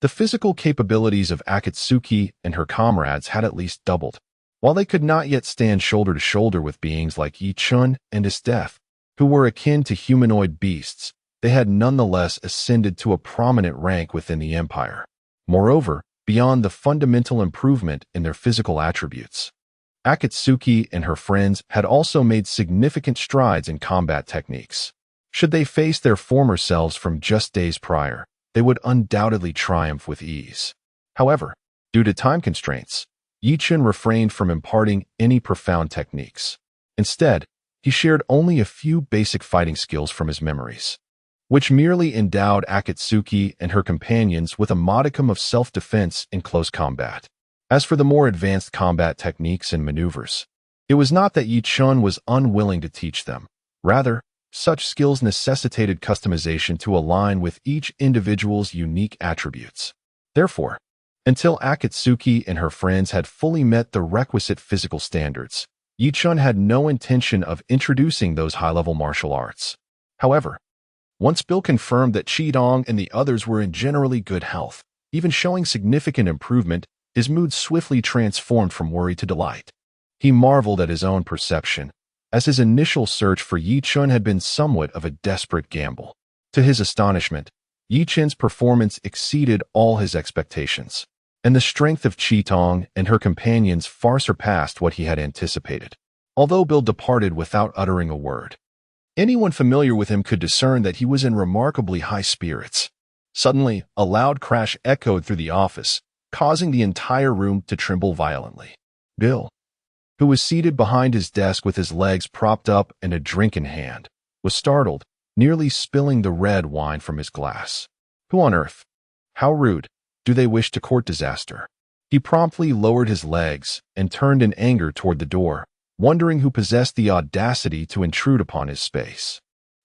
the physical capabilities of Akatsuki and her comrades had at least doubled. While they could not yet stand shoulder to shoulder with beings like Ye Chen and his death, who were akin to humanoid beasts, they had nonetheless ascended to a prominent rank within the empire. Moreover, beyond the fundamental improvement in their physical attributes, Akatsuki and her friends had also made significant strides in combat techniques. Should they face their former selves from just days prior, they would undoubtedly triumph with ease. However, due to time constraints, Ye Chen refrained from imparting any profound techniques. Instead, he shared only a few basic fighting skills from his memories, which merely endowed Akatsuki and her companions with a modicum of self-defense in close combat. As for the more advanced combat techniques and maneuvers, it was not that Ye Chen was unwilling to teach them. Rather, such skills necessitated customization to align with each individual's unique attributes. Therefore, until Akatsuki and her friends had fully met the requisite physical standards, Ye Chen had no intention of introducing those high-level martial arts. However, once Bill confirmed that Qidong and the others were in generally good health, even showing significant improvement, his mood swiftly transformed from worry to delight. He marveled at his own perception, as his initial search for Ye Chen had been somewhat of a desperate gamble. To his astonishment, Ye Chen's performance exceeded all his expectations, and the strength of Qidong and her companions far surpassed what he had anticipated. Although Bill departed without uttering a word, anyone familiar with him could discern that he was in remarkably high spirits. Suddenly, a loud crash echoed through the office, causing the entire room to tremble violently. Bill, who was seated behind his desk with his legs propped up and a drink in hand, was startled, nearly spilling the red wine from his glass. Who on earth? How rude. Do they wish to court disaster? He promptly lowered his legs and turned in anger toward the door, wondering who possessed the audacity to intrude upon his space.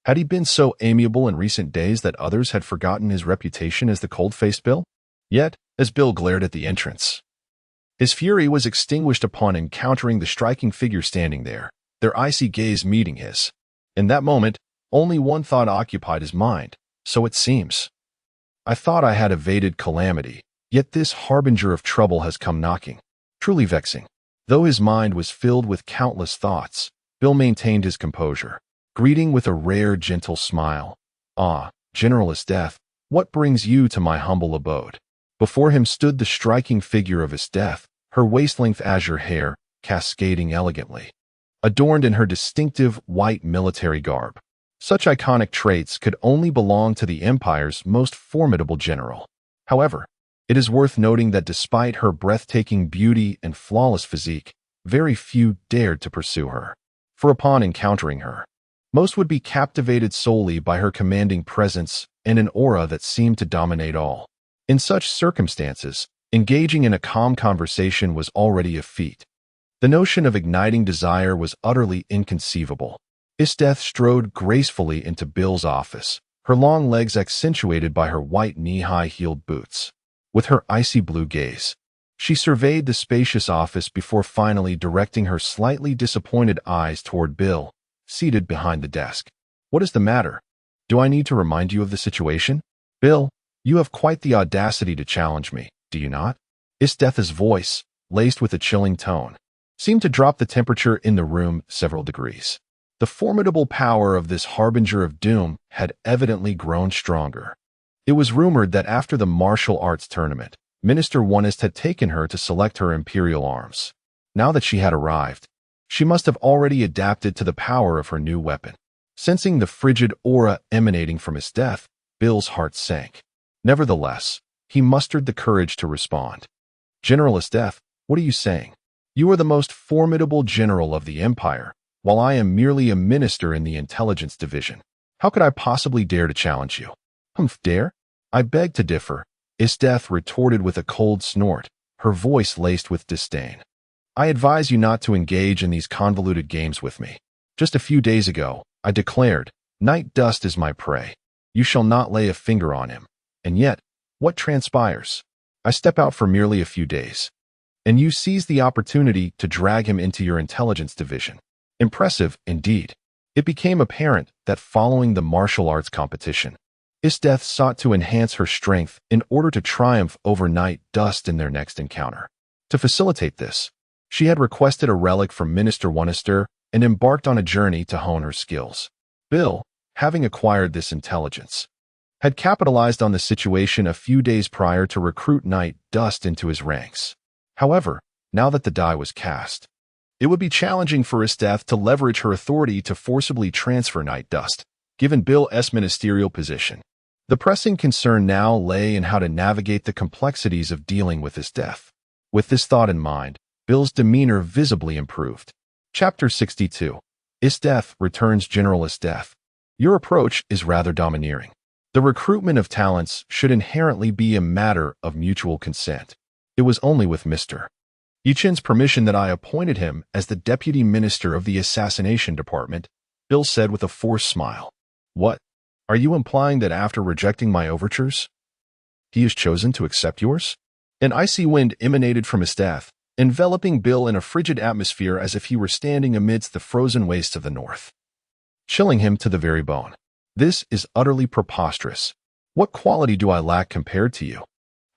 Had he been so amiable in recent days that others had forgotten his reputation as the cold-faced Bill? Yet, as Bill glared at the entrance, his fury was extinguished upon encountering the striking figure standing there, their icy gaze meeting his. In that moment, only one thought occupied his mind, so it seems. I thought I had evaded calamity, yet this harbinger of trouble has come knocking. Truly vexing. Though his mind was filled with countless thoughts, Bill maintained his composure, greeting with a rare gentle smile. Ah, Generalist Death, what brings you to my humble abode? Before him stood the striking figure of his death, her waist-length azure hair cascading elegantly, adorned in her distinctive white military garb. Such iconic traits could only belong to the Empire's most formidable general. However, it is worth noting that despite her breathtaking beauty and flawless physique, very few dared to pursue her. For upon encountering her, most would be captivated solely by her commanding presence and an aura that seemed to dominate all. In such circumstances, engaging in a calm conversation was already a feat. The notion of igniting desire was utterly inconceivable. Isdeth strode gracefully into Bill's office, her long legs accentuated by her white knee-high heeled boots. With her icy blue gaze, she surveyed the spacious office before finally directing her slightly disappointed eyes toward Bill, seated behind the desk. What is the matter? Do I need to remind you of the situation? Bill, you have quite the audacity to challenge me, do you not? Isdeth's voice, laced with a chilling tone, seemed to drop the temperature in the room several degrees. The formidable power of this harbinger of doom had evidently grown stronger. It was rumored that after the martial arts tournament, Minister Onist had taken her to select her imperial arms. Now that she had arrived, she must have already adapted to the power of her new weapon. Sensing the frigid aura emanating from his death, Bill's heart sank. Nevertheless, he mustered the courage to respond. Generalist Death, what are you saying? You are the most formidable general of the Empire, while I am merely a minister in the intelligence division. How could I possibly dare to challenge you? Dare? I beg to differ, Isdeth retorted with a cold snort, her voice laced with disdain. I advise you not to engage in these convoluted games with me. Just a few days ago, I declared, night dust is my prey. You shall not lay a finger on him. And yet, what transpires? I step out for merely a few days. And you seize the opportunity to drag him into your intelligence division. Impressive, indeed. It became apparent that following the martial arts competition, Isdeth sought to enhance her strength in order to triumph over night dust in their next encounter. To facilitate this, she had requested a relic from Minister Wonister and embarked on a journey to hone her skills. Bill, having acquired this intelligence, had capitalized on the situation a few days prior to recruit night dust into his ranks. However, now that the die was cast, it would be challenging for Isdeth to leverage her authority to forcibly transfer night dust, given Bill's ministerial position. The pressing concern now lay in how to navigate the complexities of dealing with Isdeth. With this thought in mind, Bill's demeanor visibly improved. Chapter 62. Isdeth returns General Isdeth. Your approach is rather domineering. The recruitment of talents should inherently be a matter of mutual consent. It was only with Mr. Ye Chen's permission that I appointed him as the Deputy Minister of the Assassination Department, Bill said with a forced smile. What? Are you implying that after rejecting my overtures, he has chosen to accept yours? An icy wind emanated from Isdeth, enveloping Bill in a frigid atmosphere as if he were standing amidst the frozen wastes of the north, chilling him to the very bone. This is utterly preposterous. What quality do I lack compared to you?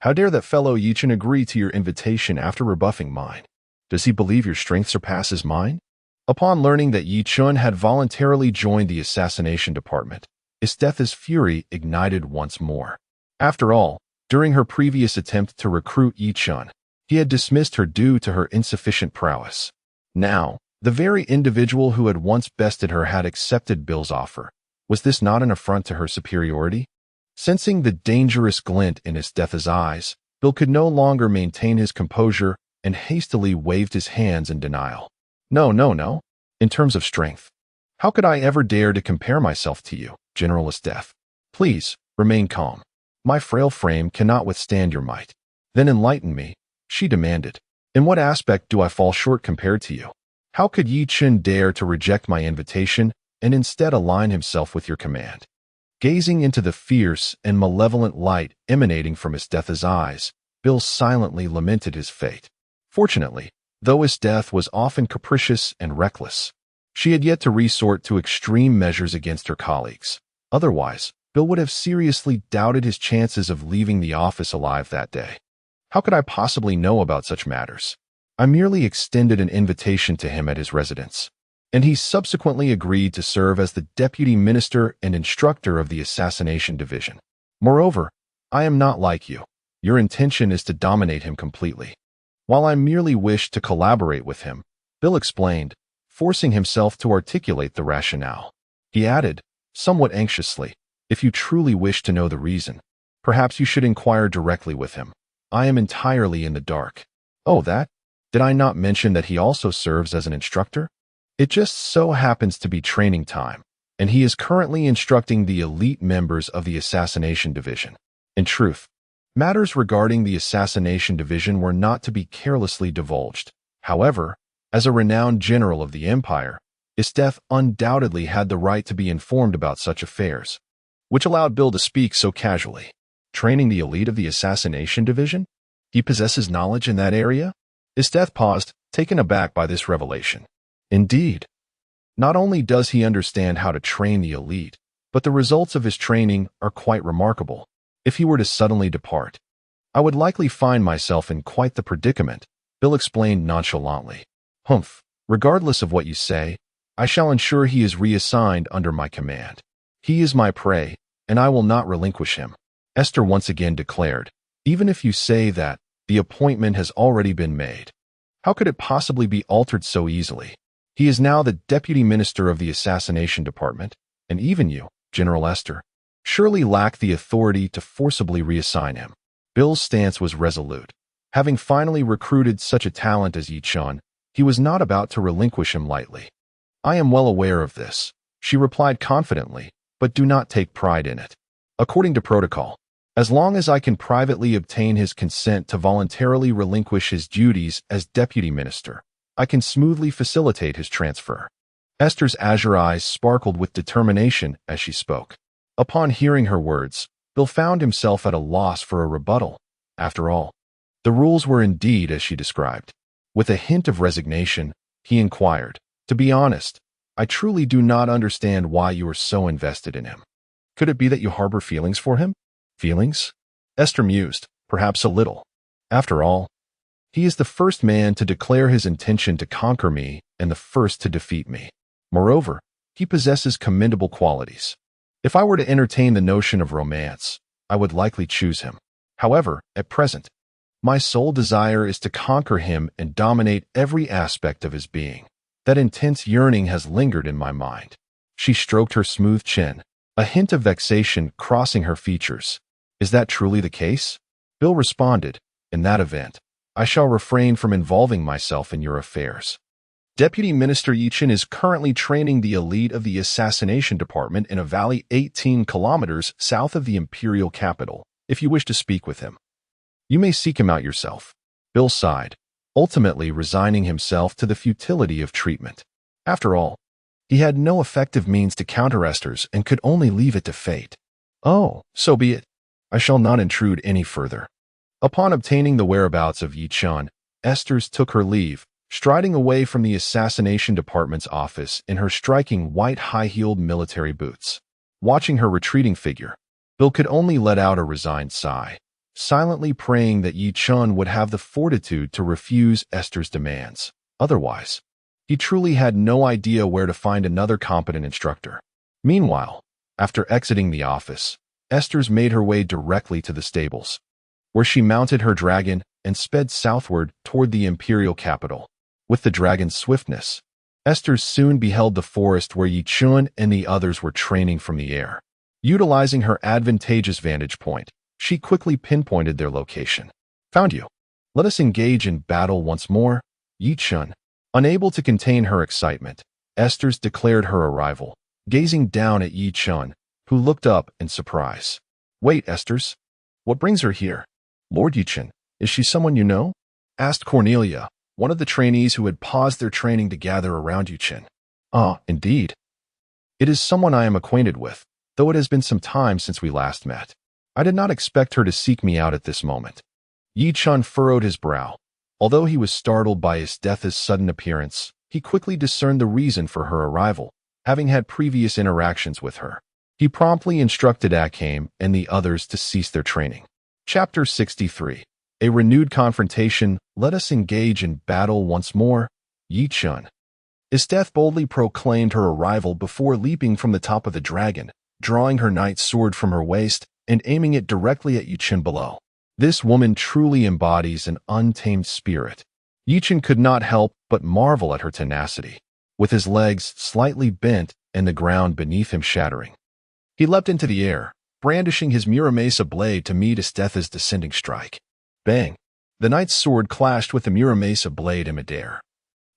How dare that fellow Ye Chen agree to your invitation after rebuffing mine? Does he believe your strength surpasses mine? Upon learning that Ye Chen had voluntarily joined the assassination department, Isdeth's fury ignited once more. After all, during her previous attempt to recruit Ye Chen, he had dismissed her due to her insufficient prowess. Now, the very individual who had once bested her had accepted Bill's offer. Was this not an affront to her superiority? Sensing the dangerous glint in Isdeth's eyes, Bill could no longer maintain his composure and hastily waved his hands in denial. No. In terms of strength, how could I ever dare to compare myself to you, General Isdeth? Please, remain calm. My frail frame cannot withstand your might. Then enlighten me, she demanded. In what aspect do I fall short compared to you? How could Ye Chen dare to reject my invitation and instead align himself with your command? Gazing into the fierce and malevolent light emanating from Isdeth's eyes, Bill silently lamented his fate. Fortunately, though Isdeth was often capricious and reckless, she had yet to resort to extreme measures against her colleagues. Otherwise, Bill would have seriously doubted his chances of leaving the office alive that day. How could I possibly know about such matters? I merely extended an invitation to him at his residence, and he subsequently agreed to serve as the deputy minister and instructor of the assassination division. Moreover, I am not like you. Your intention is to dominate him completely. While I merely wish to collaborate with him, Bill explained, forcing himself to articulate the rationale. He added, somewhat anxiously, if you truly wish to know the reason, perhaps you should inquire directly with him. I am entirely in the dark. Oh, that? Did I not mention that he also serves as an instructor? It just so happens to be training time, and he is currently instructing the elite members of the assassination division. In truth, matters regarding the assassination division were not to be carelessly divulged. However, as a renowned general of the empire, Isdeth undoubtedly had the right to be informed about such affairs, which allowed Bill to speak so casually. Training the elite of the assassination division? He possesses knowledge in that area? Isdeth paused, taken aback by this revelation. Indeed. Not only does he understand how to train the elite, but the results of his training are quite remarkable. If he were to suddenly depart, I would likely find myself in quite the predicament, Bill explained nonchalantly. Humph, regardless of what you say, I shall ensure he is reassigned under my command. He is my prey, and I will not relinquish him, Esther once again declared. Even if you say that the appointment has already been made, how could it possibly be altered so easily? He is now the deputy minister of the assassination department, and even you, General Esther, surely lack the authority to forcibly reassign him. Bill's stance was resolute. Having finally recruited such a talent as Ye Chen, he was not about to relinquish him lightly. I am well aware of this, she replied confidently, but do not take pride in it. According to protocol, as long as I can privately obtain his consent to voluntarily relinquish his duties as deputy minister, I can smoothly facilitate his transfer." Esther's azure eyes sparkled with determination as she spoke. Upon hearing her words, Bill found himself at a loss for a rebuttal. After all, the rules were indeed as she described. With a hint of resignation, he inquired, "To be honest, I truly do not understand why you are so invested in him. Could it be that you harbor feelings for him?" "Feelings?" Esther mused, "Perhaps a little. After all, he is the first man to declare his intention to conquer me and the first to defeat me. Moreover, he possesses commendable qualities. If I were to entertain the notion of romance, I would likely choose him. However, at present, my sole desire is to conquer him and dominate every aspect of his being. That intense yearning has lingered in my mind." She stroked her smooth chin, a hint of vexation crossing her features. "Is that truly the case?" Bill responded, "In that event, I shall refrain from involving myself in your affairs. Deputy Minister Ye Chen is currently training the elite of the assassination department in a valley 18 kilometers south of the imperial capital. If you wish to speak with him, you may seek him out yourself." Bill sighed, ultimately resigning himself to the futility of treatment. After all, he had no effective means to counter Esther's and could only leave it to fate. "Oh, so be it. I shall not intrude any further." Upon obtaining the whereabouts of Ye Chen, Esther's took her leave, striding away from the assassination department's office in her striking white high-heeled military boots. Watching her retreating figure, Bill could only let out a resigned sigh, silently praying that Ye Chen would have the fortitude to refuse Esther's demands. Otherwise, he truly had no idea where to find another competent instructor. Meanwhile, after exiting the office, Esther's made her way directly to the stables, where she mounted her dragon and sped southward toward the imperial capital. With the dragon's swiftness, Esther soon beheld the forest where Ye Chen and the others were training from the air. Utilizing her advantageous vantage point, she quickly pinpointed their location. "Found you. Let us engage in battle once more." Ye Chen, unable to contain her excitement, Esther's declared her arrival, gazing down at Ye Chen, who looked up in surprise. "Wait, Esther's. What brings her here?" "Lord Ye Chen, is she someone you know?" asked Cornelia, one of the trainees who had paused their training to gather around Ye Chen. "Ah, indeed. It is someone I am acquainted with, though it has been some time since we last met. I did not expect her to seek me out at this moment." Ye Chen furrowed his brow. Although he was startled by his death's sudden appearance, he quickly discerned the reason for her arrival, having had previous interactions with her. He promptly instructed Akame and the others to cease their training. Chapter 63. A renewed confrontation. Let us engage in battle once more. Ye Chen. Esteth boldly proclaimed her arrival before leaping from the top of the dragon, drawing her knight's sword from her waist and aiming it directly at Ye Chen below. This woman truly embodies an untamed spirit. Ye Chen could not help but marvel at her tenacity, with his legs slightly bent and the ground beneath him shattering. He leapt into the air, brandishing his Muramasa blade to meet Esteth's descending strike. Bang! The knight's sword clashed with the Muramasa blade in midair,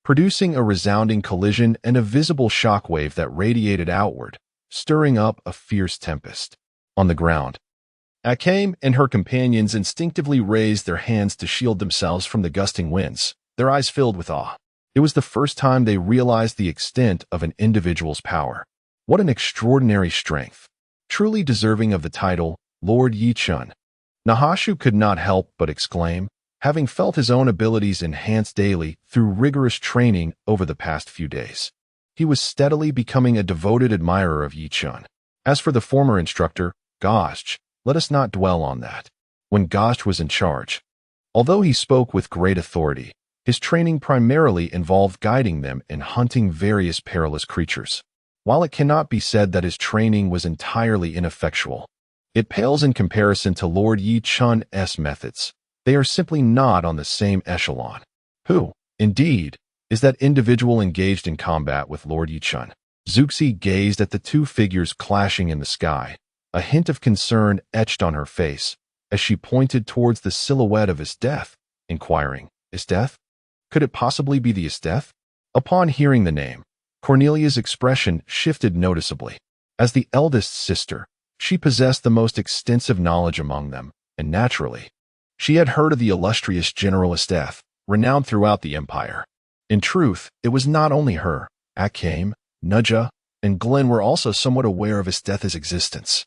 producing a resounding collision and a visible shockwave that radiated outward, stirring up a fierce tempest. On the ground, Akame and her companions instinctively raised their hands to shield themselves from the gusting winds, their eyes filled with awe. It was the first time they realized the extent of an individual's power. What an extraordinary strength! Truly deserving of the title, Lord Ye Chen. Nahashu could not help but exclaim, having felt his own abilities enhanced daily through rigorous training over the past few days. He was steadily becoming a devoted admirer of Ye Chen. As for the former instructor, Ghoul, let us not dwell on that. When Ghoul was in charge, although he spoke with great authority, his training primarily involved guiding them in hunting various perilous creatures. While it cannot be said that his training was entirely ineffectual, it pales in comparison to Lord Ye Chen's methods. They are simply not on the same echelon. Who, indeed, is that individual engaged in combat with Lord Ye Chen? Zuxi gazed at the two figures clashing in the sky, a hint of concern etched on her face, as she pointed towards the silhouette of Esteth, inquiring, "Esteth? Could it possibly be the Esteth?" Upon hearing the name, Cornelia's expression shifted noticeably. As the eldest sister, she possessed the most extensive knowledge among them, and naturally, she had heard of the illustrious General Esteth, renowned throughout the empire. In truth, it was not only her. Akame, Nuja, and Glenn were also somewhat aware of Estetha's existence.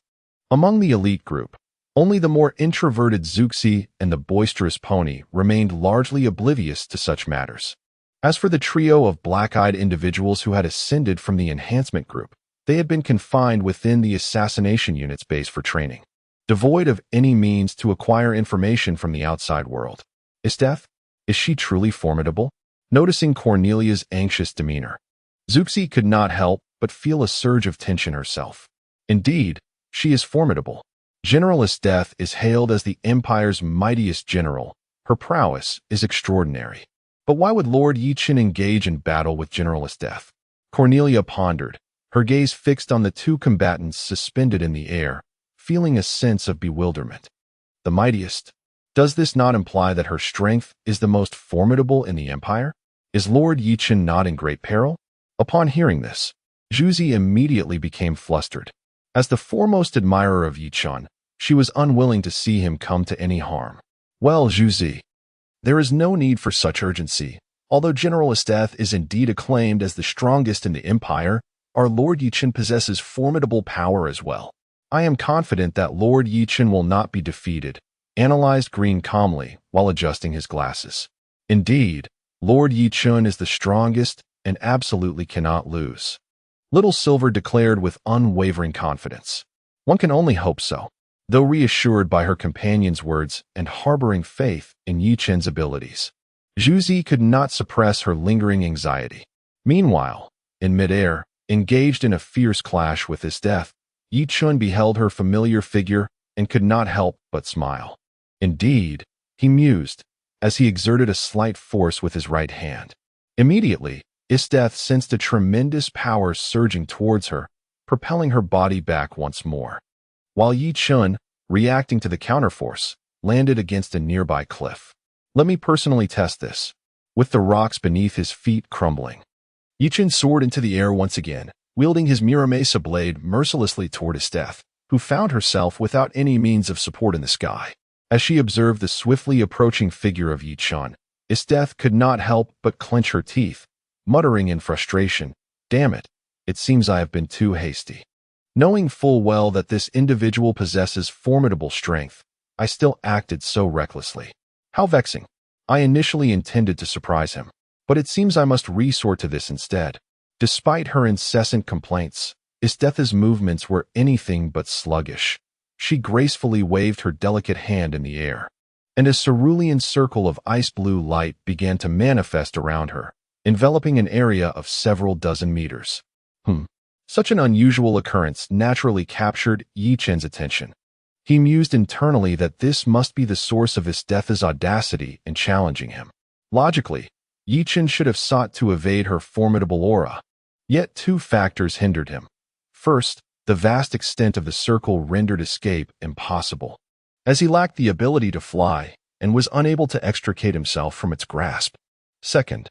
Among the elite group, only the more introverted Zuxi and the boisterous Pony remained largely oblivious to such matters. As for the trio of black-eyed individuals who had ascended from the enhancement group, they had been confined within the assassination unit's base for training, devoid of any means to acquire information from the outside world. Estetha? Is she truly formidable? Noticing Cornelia's anxious demeanor, Zuxi could not help but feel a surge of tension herself. Indeed, she is formidable. General Estetha is hailed as the Empire's mightiest general. Her prowess is extraordinary. But why would Lord Ye Chen engage in battle with General Estetha? Cornelia pondered, her gaze fixed on the two combatants suspended in the air, feeling a sense of bewilderment. The mightiest? Does this not imply that her strength is the most formidable in the Empire? Is Lord Ye Chen not in great peril? Upon hearing this, Zhuzi immediately became flustered. As the foremost admirer of Ye Chen, she was unwilling to see him come to any harm. Well, Zhuzi, there is no need for such urgency. Although General Estetha is indeed acclaimed as the strongest in the Empire, our Lord Ye Chen possesses formidable power as well. I am confident that Lord Ye Chen will not be defeated, analyzed Green calmly while adjusting his glasses. Indeed, Lord Ye Chen is the strongest and absolutely cannot lose. Little Silver declared with unwavering confidence. One can only hope so. Though reassured by her companion's words and harboring faith in Ye Chen's abilities, Zhuzi could not suppress her lingering anxiety. Meanwhile, in midair, engaged in a fierce clash with Estetha, Ye Chen beheld her familiar figure and could not help but smile. Indeed, he mused, as he exerted a slight force with his right hand. Immediately, Estetha sensed a tremendous power surging towards her, propelling her body back once more. While Ye Chen, reacting to the counterforce, landed against a nearby cliff. Let me personally test this. With the rocks beneath his feet crumbling, Ye Chen soared into the air once again, wielding his Muramesa blade mercilessly toward Estetha, who found herself without any means of support in the sky. As she observed the swiftly approaching figure of Ye Chen, Estetha could not help but clench her teeth, muttering in frustration, "Damn it, it seems I have been too hasty." Knowing full well that this individual possesses formidable strength, I still acted so recklessly. How vexing. I initially intended to surprise him, but it seems I must resort to this instead. Despite her incessant complaints, Estetha's movements were anything but sluggish. She gracefully waved her delicate hand in the air, and a cerulean circle of ice-blue light began to manifest around her, enveloping an area of several dozen meters. Such an unusual occurrence naturally captured Ye Chen's attention. He mused internally that this must be the source of Estetha's audacity in challenging him. Logically, Ye Chen should have sought to evade her formidable aura. Yet two factors hindered him. First, the vast extent of the circle rendered escape impossible, as he lacked the ability to fly and was unable to extricate himself from its grasp. Second,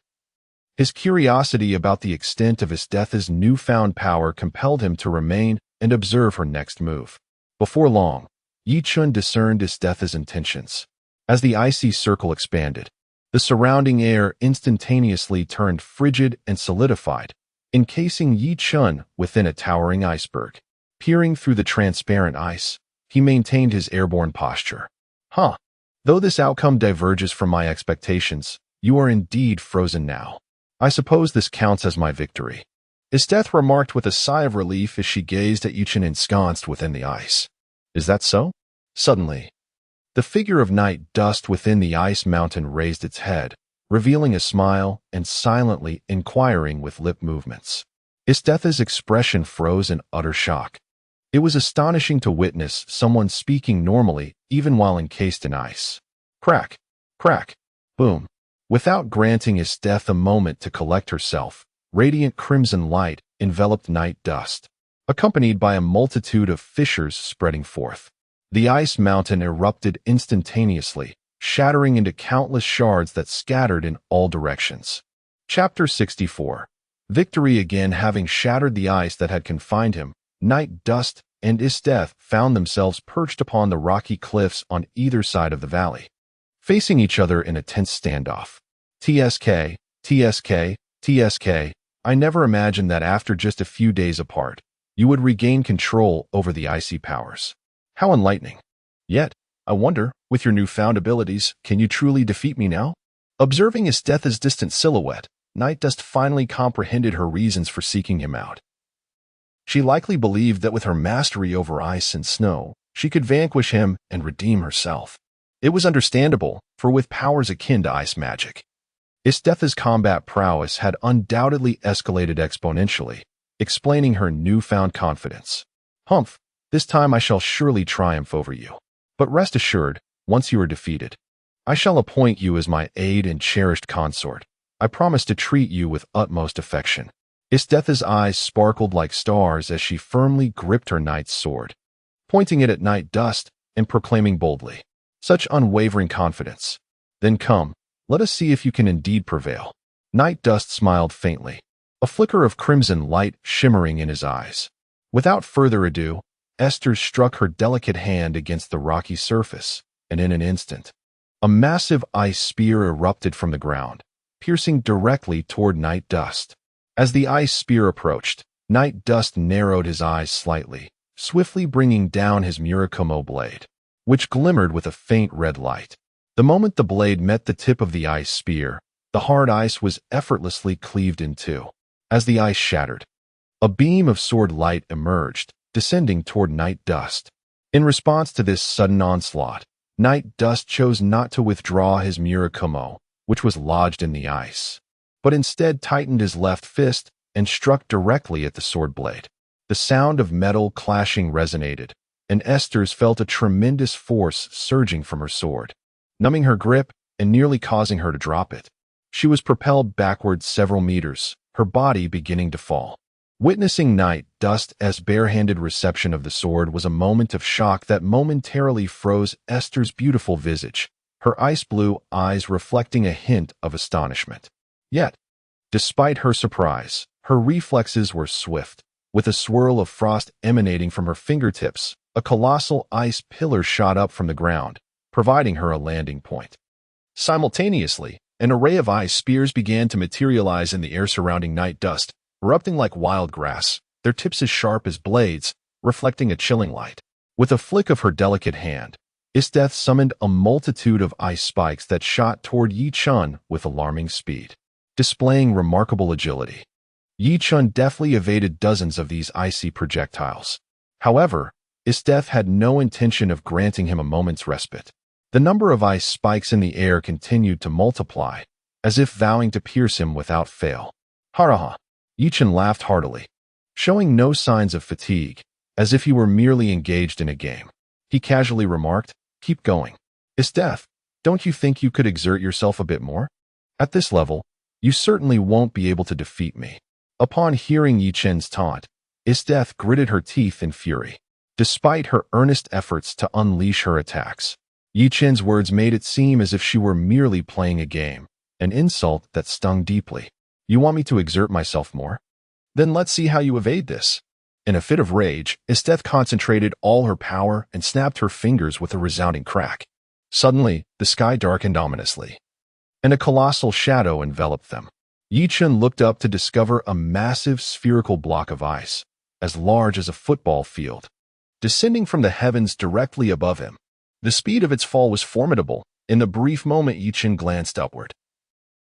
his curiosity about the extent of Estetha's newfound power compelled him to remain and observe her next move. Before long, Ye Chen discerned Estetha's intentions. As the icy circle expanded, the surrounding air instantaneously turned frigid and solidified, encasing Ye Chen within a towering iceberg. Peering through the transparent ice, he maintained his airborne posture. Though this outcome diverges from my expectations, you are indeed frozen now. I suppose this counts as my victory. Estetha remarked with a sigh of relief as she gazed at Ye Chen ensconced within the ice. Is that so? Suddenly, the figure of night dust within the ice mountain raised its head, revealing a smile and silently inquiring with lip movements. Estetha's expression froze in utter shock. It was astonishing to witness someone speaking normally even while encased in ice. Crack, crack, boom. Without granting Estetha a moment to collect herself, radiant crimson light enveloped night dust, accompanied by a multitude of fissures spreading forth. The ice mountain erupted instantaneously, shattering into countless shards that scattered in all directions. Chapter 64. Victory. Again having shattered the ice that had confined him, Night Dust and Estetha found themselves perched upon the rocky cliffs on either side of the valley, facing each other in a tense standoff. TSK, I never imagined that after just a few days apart, you would regain control over the icy powers. How enlightening. Yet, I wonder, with your newfound abilities, can you truly defeat me now? Observing Estetha's distant silhouette, Night Dust finally comprehended her reasons for seeking him out. She likely believed that with her mastery over ice and snow, she could vanquish him and redeem herself. It was understandable, for with powers akin to ice magic, Estetha's combat prowess had undoubtedly escalated exponentially, explaining her newfound confidence. Humph, this time I shall surely triumph over you. But rest assured, once you are defeated, I shall appoint you as my aide and cherished consort. I promise to treat you with utmost affection. Estetha's eyes sparkled like stars as she firmly gripped her knight's sword, pointing it at Night Dust and proclaiming boldly, "Such unwavering confidence. Then come, let us see if you can indeed prevail." Night Dust smiled faintly, a flicker of crimson light shimmering in his eyes. Without further ado, Esther struck her delicate hand against the rocky surface, and in an instant, a massive ice spear erupted from the ground, piercing directly toward Night Dust. As the ice spear approached, Night Dust narrowed his eyes slightly, swiftly bringing down his Murakumo blade, which glimmered with a faint red light. The moment the blade met the tip of the ice spear, the hard ice was effortlessly cleaved in two. As the ice shattered, a beam of sword light emerged, descending toward Night Dust. In response to this sudden onslaught, Night Dust chose not to withdraw his Murakumo, which was lodged in the ice, but instead tightened his left fist and struck directly at the sword blade. The sound of metal clashing resonated, and Esther's felt a tremendous force surging from her sword, numbing her grip and nearly causing her to drop it. She was propelled backward several meters, her body beginning to fall. Witnessing Night Dust's barehanded reception of the sword was a moment of shock that momentarily froze Esther's beautiful visage, her ice-blue eyes reflecting a hint of astonishment. Yet, despite her surprise, her reflexes were swift. With a swirl of frost emanating from her fingertips, a colossal ice pillar shot up from the ground, providing her a landing point. Simultaneously, an array of ice spears began to materialize in the air surrounding Night Dust, erupting like wild grass, their tips as sharp as blades, reflecting a chilling light. With a flick of her delicate hand, Estetha summoned a multitude of ice spikes that shot toward Ye Chen with alarming speed, displaying remarkable agility. Ye Chen deftly evaded dozens of these icy projectiles. However, Estetha had no intention of granting him a moment's respite. The number of ice spikes in the air continued to multiply, as if vowing to pierce him without fail. "Haraha!" Ye Chen laughed heartily, showing no signs of fatigue, as if he were merely engaged in a game. He casually remarked, "Keep going. Estetha, don't you think you could exert yourself a bit more? At this level, you certainly won't be able to defeat me." Upon hearing Ye Chen's taunt, Estetha gritted her teeth in fury. Despite her earnest efforts to unleash her attacks, Ye Chen's words made it seem as if she were merely playing a game, an insult that stung deeply. "You want me to exert myself more? Then let's see how you evade this." In a fit of rage, Estetha concentrated all her power and snapped her fingers with a resounding crack. Suddenly, the sky darkened ominously, and a colossal shadow enveloped them. Ye Chen looked up to discover a massive spherical block of ice, as large as a football field, descending from the heavens directly above him. The speed of its fall was formidable. In the brief moment Ye Chen glanced upward,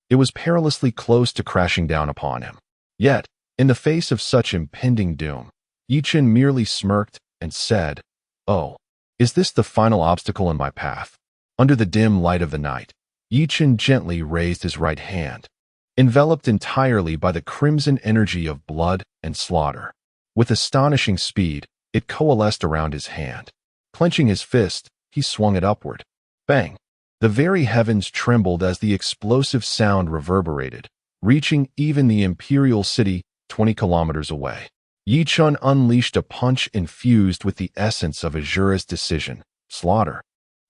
it was perilously close to crashing down upon him. Yet, in the face of such impending doom, Ye Chen merely smirked and said, "Oh, is this the final obstacle in my path?" Under the dim light of the night, Ye Chen gently raised his right hand, enveloped entirely by the crimson energy of blood and slaughter. With astonishing speed, it coalesced around his hand. Clenching his fist, he swung it upward. Bang! The very heavens trembled as the explosive sound reverberated, reaching even the imperial city 20 kilometers away. Ye Chen unleashed a punch infused with the essence of Asura's decision, slaughter,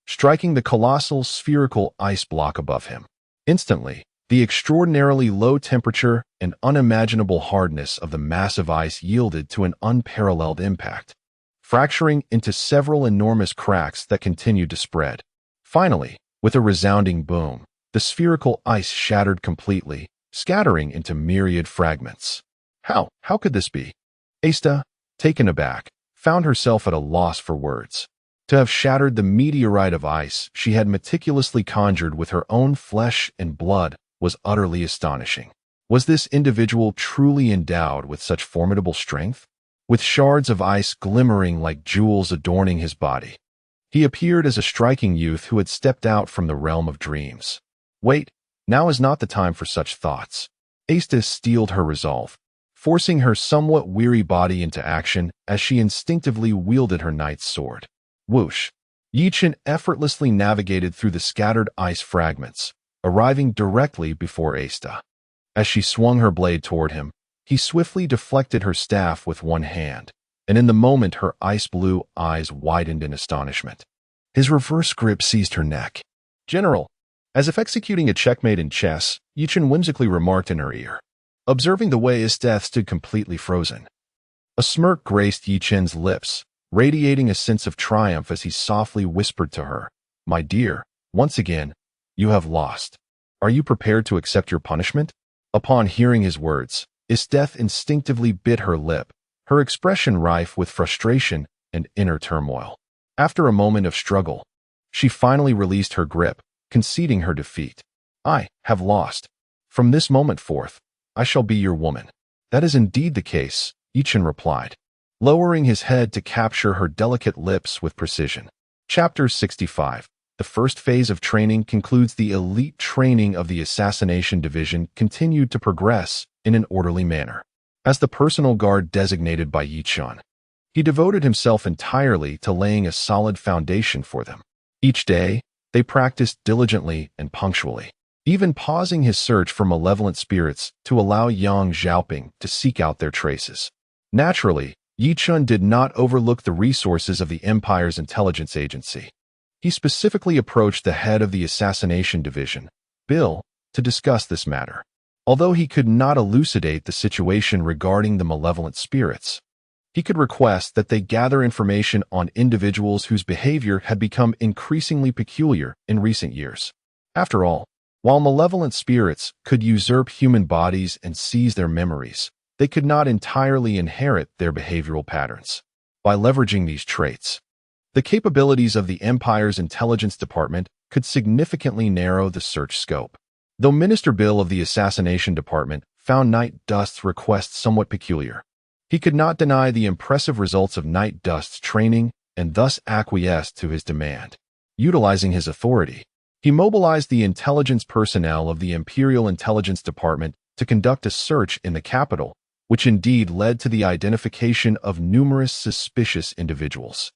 striking the colossal spherical ice block above him. Instantly, the extraordinarily low temperature and unimaginable hardness of the massive ice yielded to an unparalleled impact, fracturing into several enormous cracks that continued to spread. Finally, with a resounding boom, the spherical ice shattered completely, scattering into myriad fragments. How could this be? Asta, taken aback, found herself at a loss for words. To have shattered the meteorite of ice she had meticulously conjured with her own flesh and blood was utterly astonishing. Was this individual truly endowed with such formidable strength? With shards of ice glimmering like jewels adorning his body, he appeared as a striking youth who had stepped out from the realm of dreams. Wait, now is not the time for such thoughts. Asta steeled her resolve, forcing her somewhat weary body into action as she instinctively wielded her knight's sword. Whoosh! Ye Chen effortlessly navigated through the scattered ice fragments, arriving directly before Asta. As she swung her blade toward him, he swiftly deflected her staff with one hand, and in the moment her ice-blue eyes widened in astonishment. His reverse grip seized her neck. "General," as if executing a checkmate in chess, Ye Chen whimsically remarked in her ear, observing the way Asta stood completely frozen. A smirk graced Ye Chen's lips, radiating a sense of triumph as he softly whispered to her, "My dear, once again, you have lost. Are you prepared to accept your punishment?" Upon hearing his words, Asta instinctively bit her lip, her expression rife with frustration and inner turmoil. After a moment of struggle, she finally released her grip, conceding her defeat. "I have lost. From this moment forth, I shall be your woman." "That is indeed the case," Ye Chen replied, lowering his head to capture her delicate lips with precision. Chapter 65. The first phase of training concludes. The elite training of the Assassination Division continued to progress in an orderly manner. As the personal guard designated by Ye Chen, he devoted himself entirely to laying a solid foundation for them. Each day, they practiced diligently and punctually, even pausing his search for malevolent spirits to allow Yang Xiaoping to seek out their traces. Naturally, Ye Chen did not overlook the resources of the Empire's intelligence agency. He specifically approached the head of the Assassination Division, Bill, to discuss this matter. Although he could not elucidate the situation regarding the malevolent spirits, he could request that they gather information on individuals whose behavior had become increasingly peculiar in recent years. After all, while malevolent spirits could usurp human bodies and seize their memories, they could not entirely inherit their behavioral patterns. By leveraging these traits, the capabilities of the Empire's intelligence department could significantly narrow the search scope. Though Minister Bill of the Assassination Department found Night Dust's request somewhat peculiar, he could not deny the impressive results of Night Dust's training and thus acquiesced to his demand. Utilizing his authority, he mobilized the intelligence personnel of the Imperial Intelligence Department to conduct a search in the capital, which indeed led to the identification of numerous suspicious individuals.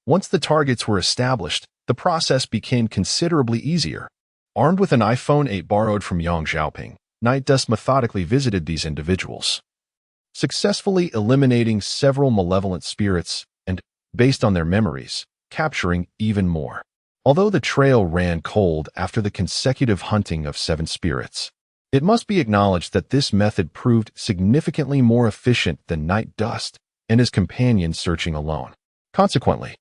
Once the targets were established, the process became considerably easier. Armed with an iPhone 8 borrowed from Yang Xiaoping, Night Dust methodically visited these individuals, successfully eliminating several malevolent spirits and, based on their memories, capturing even more. Although the trail ran cold after the consecutive hunting of 7 spirits, it must be acknowledged that this method proved significantly more efficient than Night Dust and his companions searching alone. Consequently,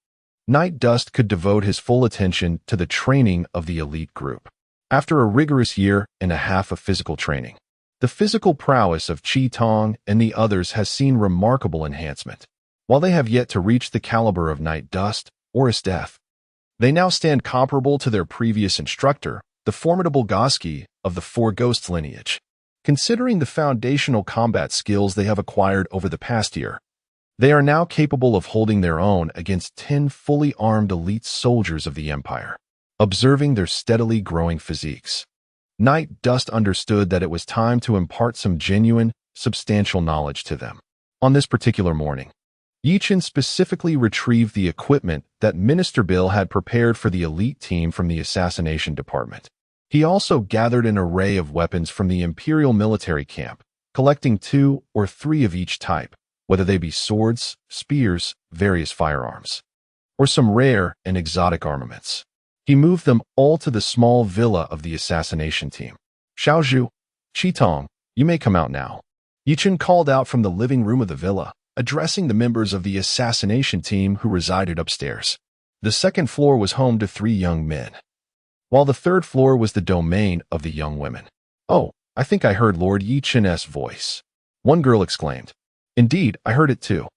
Night Dust could devote his full attention to the training of the elite group. After a rigorous year and a half of physical training, the physical prowess of Chi Tong and the others has seen remarkable enhancement. While they have yet to reach the caliber of Night Dust or his death, they now stand comparable to their previous instructor, the formidable Goski of the Four Ghosts lineage. Considering the foundational combat skills they have acquired over the past year, they are now capable of holding their own against 10 fully armed elite soldiers of the Empire. Observing their steadily growing physiques, Night Dust understood that it was time to impart some genuine, substantial knowledge to them. On this particular morning, Ye Chen specifically retrieved the equipment that Minister Bill had prepared for the elite team from the Assassination Department. He also gathered an array of weapons from the Imperial military camp, collecting 2 or 3 of each type, whether they be swords, spears, various firearms, or some rare and exotic armaments. He moved them all to the small villa of the assassination team. "Xiaozhu, Qitong, you may come out now," Ye Chen called out from the living room of the villa, addressing the members of the assassination team who resided upstairs. The second floor was home to 3 young men, while the third floor was the domain of the young women. "Oh, I think I heard Lord Ye Chen's voice. One girl exclaimed. Indeed, I heard it too.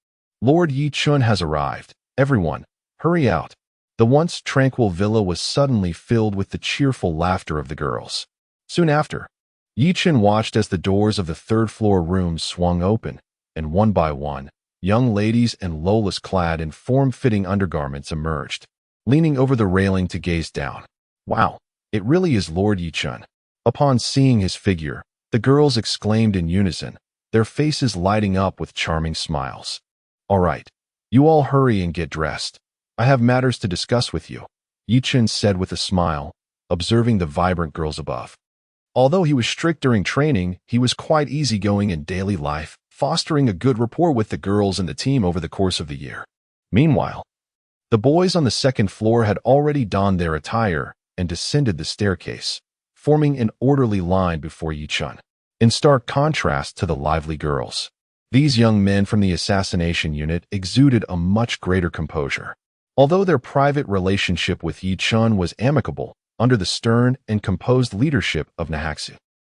Lord Ye Chen has arrived. Everyone, hurry out. The once tranquil villa was suddenly filled with the cheerful laughter of the girls. Soon after, Ye Chen watched as the doors of the third-floor rooms swung open, and one by one, young ladies and lolas clad in form-fitting undergarments emerged, leaning over the railing to gaze down. Wow, it really is Lord Ye Chen. Upon seeing his figure, the girls exclaimed in unison, their faces lighting up with charming smiles. All right, you all hurry and get dressed. I have matters to discuss with you, Ye Chen said with a smile, observing the vibrant girls above. Although he was strict during training, he was quite easygoing in daily life, fostering a good rapport with the girls and the team over the course of the year. Meanwhile, the boys on the second floor had already donned their attire and descended the staircase, forming an orderly line before Ye Chen, in stark contrast to the lively girls. These young men from the assassination unit exuded a much greater composure. Although their private relationship with Ye Chen was amicable, under the stern and composed leadership of Nahaxu,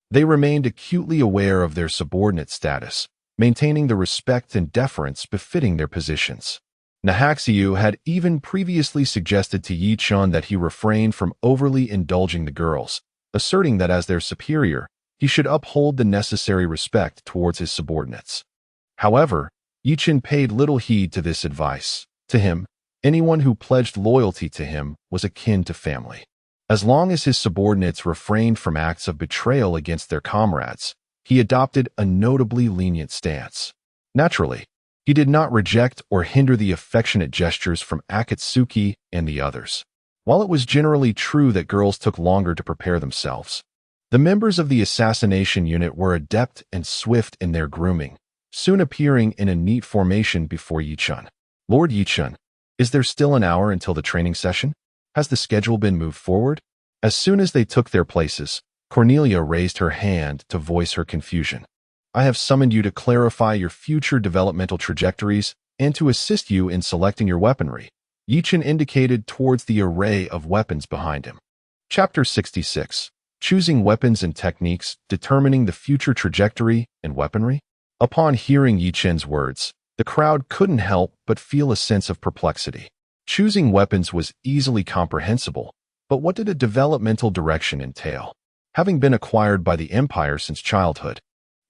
they remained acutely aware of their subordinate status, maintaining the respect and deference befitting their positions. Nahaxu had even previously suggested to Ye Chen that he refrain from overly indulging the girls, asserting that as their superior, he should uphold the necessary respect towards his subordinates. However, Ye Chen paid little heed to this advice. To him, anyone who pledged loyalty to him was akin to family. As long as his subordinates refrained from acts of betrayal against their comrades, he adopted a notably lenient stance. Naturally, he did not reject or hinder the affectionate gestures from Akatsuki and the others. While it was generally true that girls took longer to prepare themselves, the members of the assassination unit were adept and swift in their grooming, soon appearing in a neat formation before Ye Chen. Lord Ye Chen, is there still an hour until the training session? Has the schedule been moved forward? As soon as they took their places, Cornelia raised her hand to voice her confusion. I have summoned you to clarify your future developmental trajectories and to assist you in selecting your weaponry, Ye Chen indicated towards the array of weapons behind him. Chapter 66. Choosing Weapons and Techniques, Determining the Future Trajectory and Weaponry. Upon hearing Ye Chen's words, the crowd couldn't help but feel a sense of perplexity. Choosing weapons was easily comprehensible, but what did a developmental direction entail? Having been acquired by the Empire since childhood,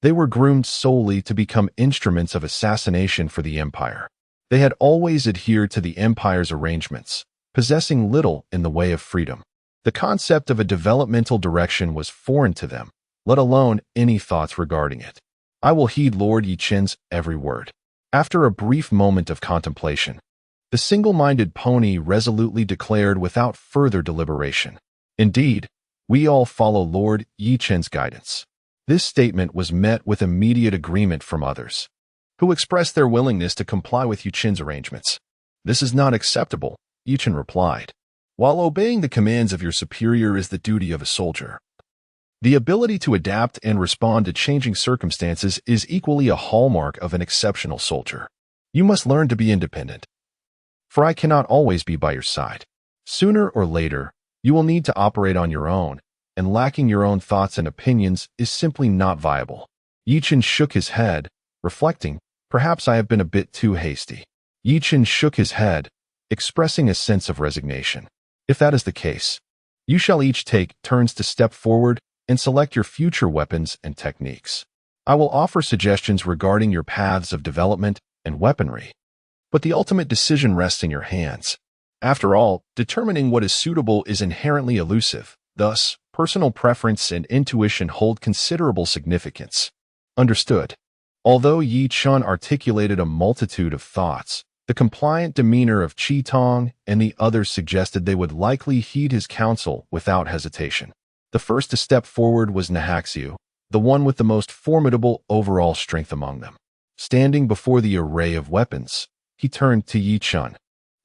they were groomed solely to become instruments of assassination for the Empire. They had always adhered to the Empire's arrangements, possessing little in the way of freedom. The concept of a developmental direction was foreign to them, let alone any thoughts regarding it. I will heed Lord Ye Chen's every word. After a brief moment of contemplation, the single-minded pony resolutely declared without further deliberation. Indeed, we all follow Lord Ye Chen's guidance. This statement was met with immediate agreement from others, who expressed their willingness to comply with Ye Chen's arrangements. This is not acceptable, Ye Chen replied. While obeying the commands of your superior is the duty of a soldier, the ability to adapt and respond to changing circumstances is equally a hallmark of an exceptional soldier. You must learn to be independent, for I cannot always be by your side. Sooner or later, you will need to operate on your own, and lacking your own thoughts and opinions is simply not viable. Ye Chen shook his head, reflecting, perhaps I have been a bit too hasty. Ye Chen shook his head, expressing a sense of resignation. If that is the case, you shall each take turns to step forward and select your future weapons and techniques. I will offer suggestions regarding your paths of development and weaponry, but the ultimate decision rests in your hands. After all, determining what is suitable is inherently elusive. Thus, personal preference and intuition hold considerable significance. Understood. Although Ye Chen articulated a multitude of thoughts, the compliant demeanor of Chi Tong and the others suggested they would likely heed his counsel without hesitation. The first to step forward was Nahaxu, the one with the most formidable overall strength among them. Standing before the array of weapons, he turned to Ye Chen,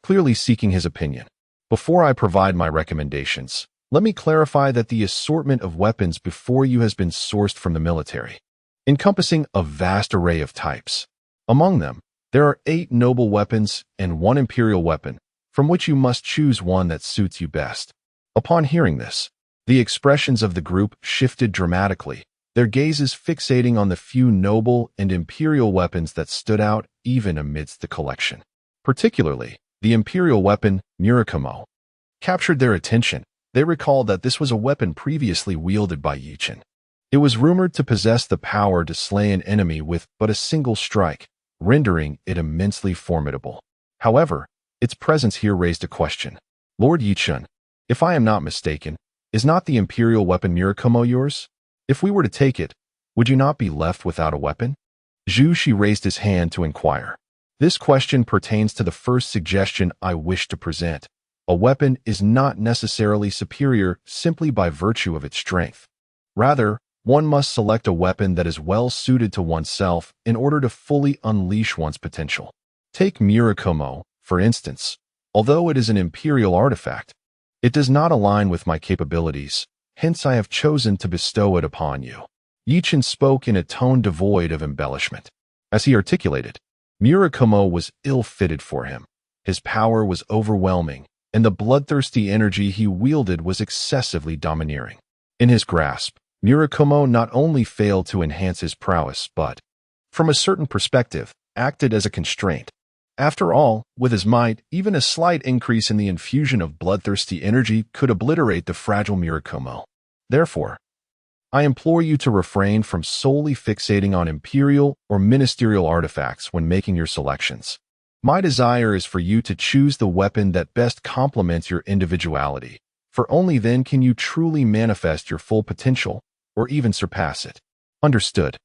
clearly seeking his opinion. Before I provide my recommendations, let me clarify that the assortment of weapons before you has been sourced from the military, encompassing a vast array of types. Among them, there are 8 noble weapons and 1 imperial weapon, from which you must choose one that suits you best. Upon hearing this, the expressions of the group shifted dramatically, their gazes fixating on the few noble and imperial weapons that stood out even amidst the collection. Particularly, the imperial weapon, Murakumo, captured their attention. They recalled that this was a weapon previously wielded by Ye Chen. It was rumored to possess the power to slay an enemy with but a single strike, rendering it immensely formidable. However, its presence here raised a question. Lord Ye Chen, if I am not mistaken, is not the imperial weapon Murakumo yours? If we were to take it, would you not be left without a weapon? Zhu Shi raised his hand to inquire. This question pertains to the first suggestion I wish to present. A weapon is not necessarily superior simply by virtue of its strength. Rather, one must select a weapon that is well suited to oneself in order to fully unleash one's potential. Take Murakumo, for instance. Although it is an imperial artifact, it does not align with my capabilities, hence I have chosen to bestow it upon you. Ye Chen spoke in a tone devoid of embellishment. As he articulated, Murakumo was ill-fitted for him. His power was overwhelming, and the bloodthirsty energy he wielded was excessively domineering. In his grasp, Murakumo not only failed to enhance his prowess but, from a certain perspective, acted as a constraint. After all, with his might, even a slight increase in the infusion of bloodthirsty energy could obliterate the fragile Murakumo. Therefore, I implore you to refrain from solely fixating on imperial or ministerial artifacts when making your selections. My desire is for you to choose the weapon that best complements your individuality, for only then can you truly manifest your full potential, or even surpass it. Understood.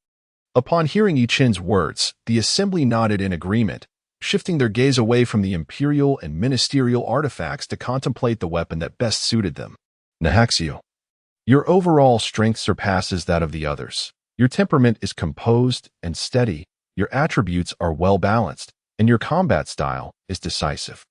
Upon hearing Ye Chen's words, the assembly nodded in agreement, shifting their gaze away from the imperial and ministerial artifacts to contemplate the weapon that best suited them. Nahaxiu, your overall strength surpasses that of the others. Your temperament is composed and steady, your attributes are well-balanced, and your combat style is decisive.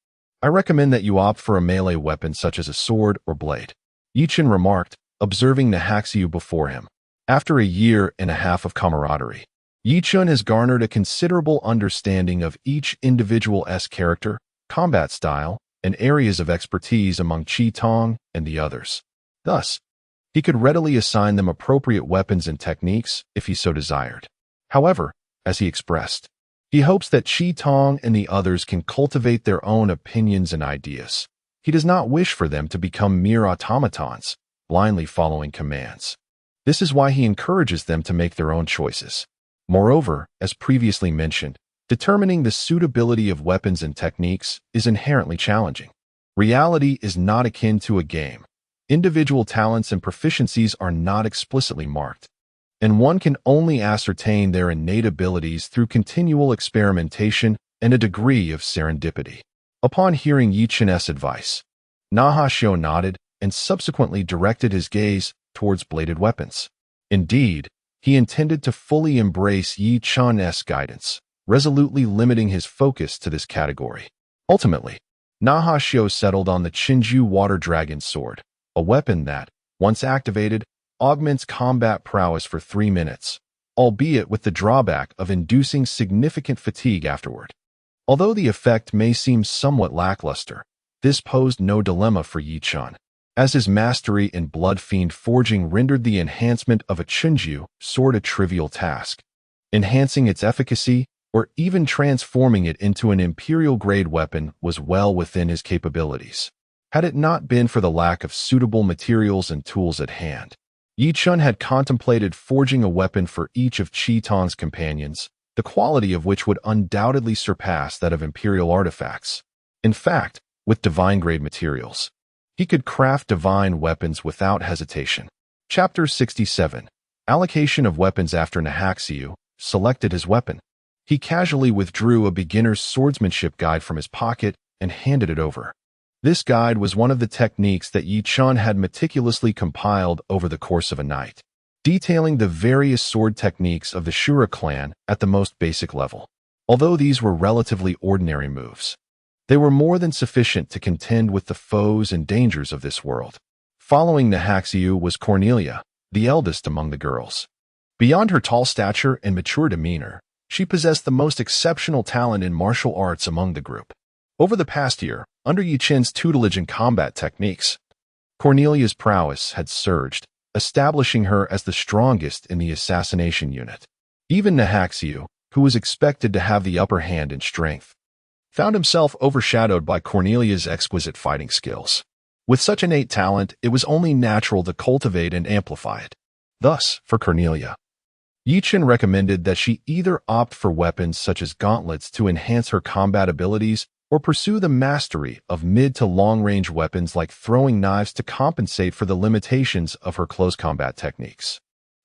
I recommend that you opt for a melee weapon such as a sword or blade. Ye Chen remarked, observing Nahaxiu before him. After a year and a half of camaraderie, Ye Chen has garnered a considerable understanding of each individual's character, combat style, and areas of expertise among Qi Tong and the others. Thus, he could readily assign them appropriate weapons and techniques if he so desired. However, as he expressed, he hopes that Qi Tong and the others can cultivate their own opinions and ideas. He does not wish for them to become mere automatons, blindly following commands. This is why he encourages them to make their own choices. Moreover, as previously mentioned, determining the suitability of weapons and techniques is inherently challenging. Reality is not akin to a game. Individual talents and proficiencies are not explicitly marked, and one can only ascertain their innate abilities through continual experimentation and a degree of serendipity. Upon hearing Ye Chen's advice, Nahaxiu nodded and subsequently directed his gaze towards bladed weapons. Indeed, he intended to fully embrace Ye Chen's guidance, resolutely limiting his focus to this category. Ultimately, Nahaxiu settled on the Qinju Water Dragon Sword, a weapon that, once activated, augments combat prowess for 3 minutes, albeit with the drawback of inducing significant fatigue afterward. Although the effect may seem somewhat lackluster, this posed no dilemma for Ye Chen, as his mastery in blood fiend forging rendered the enhancement of a Qinju sword a trivial task. Enhancing its efficacy, or even transforming it into an imperial-grade weapon was well within his capabilities. Had it not been for the lack of suitable materials and tools at hand, Ye Chen had contemplated forging a weapon for each of Qi Tong's companions, the quality of which would undoubtedly surpass that of imperial artifacts. In fact, with divine-grade materials, he could craft divine weapons without hesitation. Chapter 67. Allocation of weapons. After Nahaxiu selected his weapon, he casually withdrew a beginner's swordsmanship guide from his pocket and handed it over. This guide was one of the techniques that Ye Chen had meticulously compiled over the course of a night, detailing the various sword techniques of the Shura clan at the most basic level. Although these were relatively ordinary moves, they were more than sufficient to contend with the foes and dangers of this world. Following Nahaxiu was Cornelia, the eldest among the girls. Beyond her tall stature and mature demeanor, she possessed the most exceptional talent in martial arts among the group. Over the past year, under Ye Chen's tutelage in combat techniques, Cornelia's prowess had surged, establishing her as the strongest in the assassination unit. Even Nahaxiu, who was expected to have the upper hand in strength, found himself overshadowed by Cornelia's exquisite fighting skills. With such innate talent, it was only natural to cultivate and amplify it. Thus, for Cornelia, Ye Chen recommended that she either opt for weapons such as gauntlets to enhance her combat abilities or pursue the mastery of mid to long-range weapons like throwing knives to compensate for the limitations of her close combat techniques.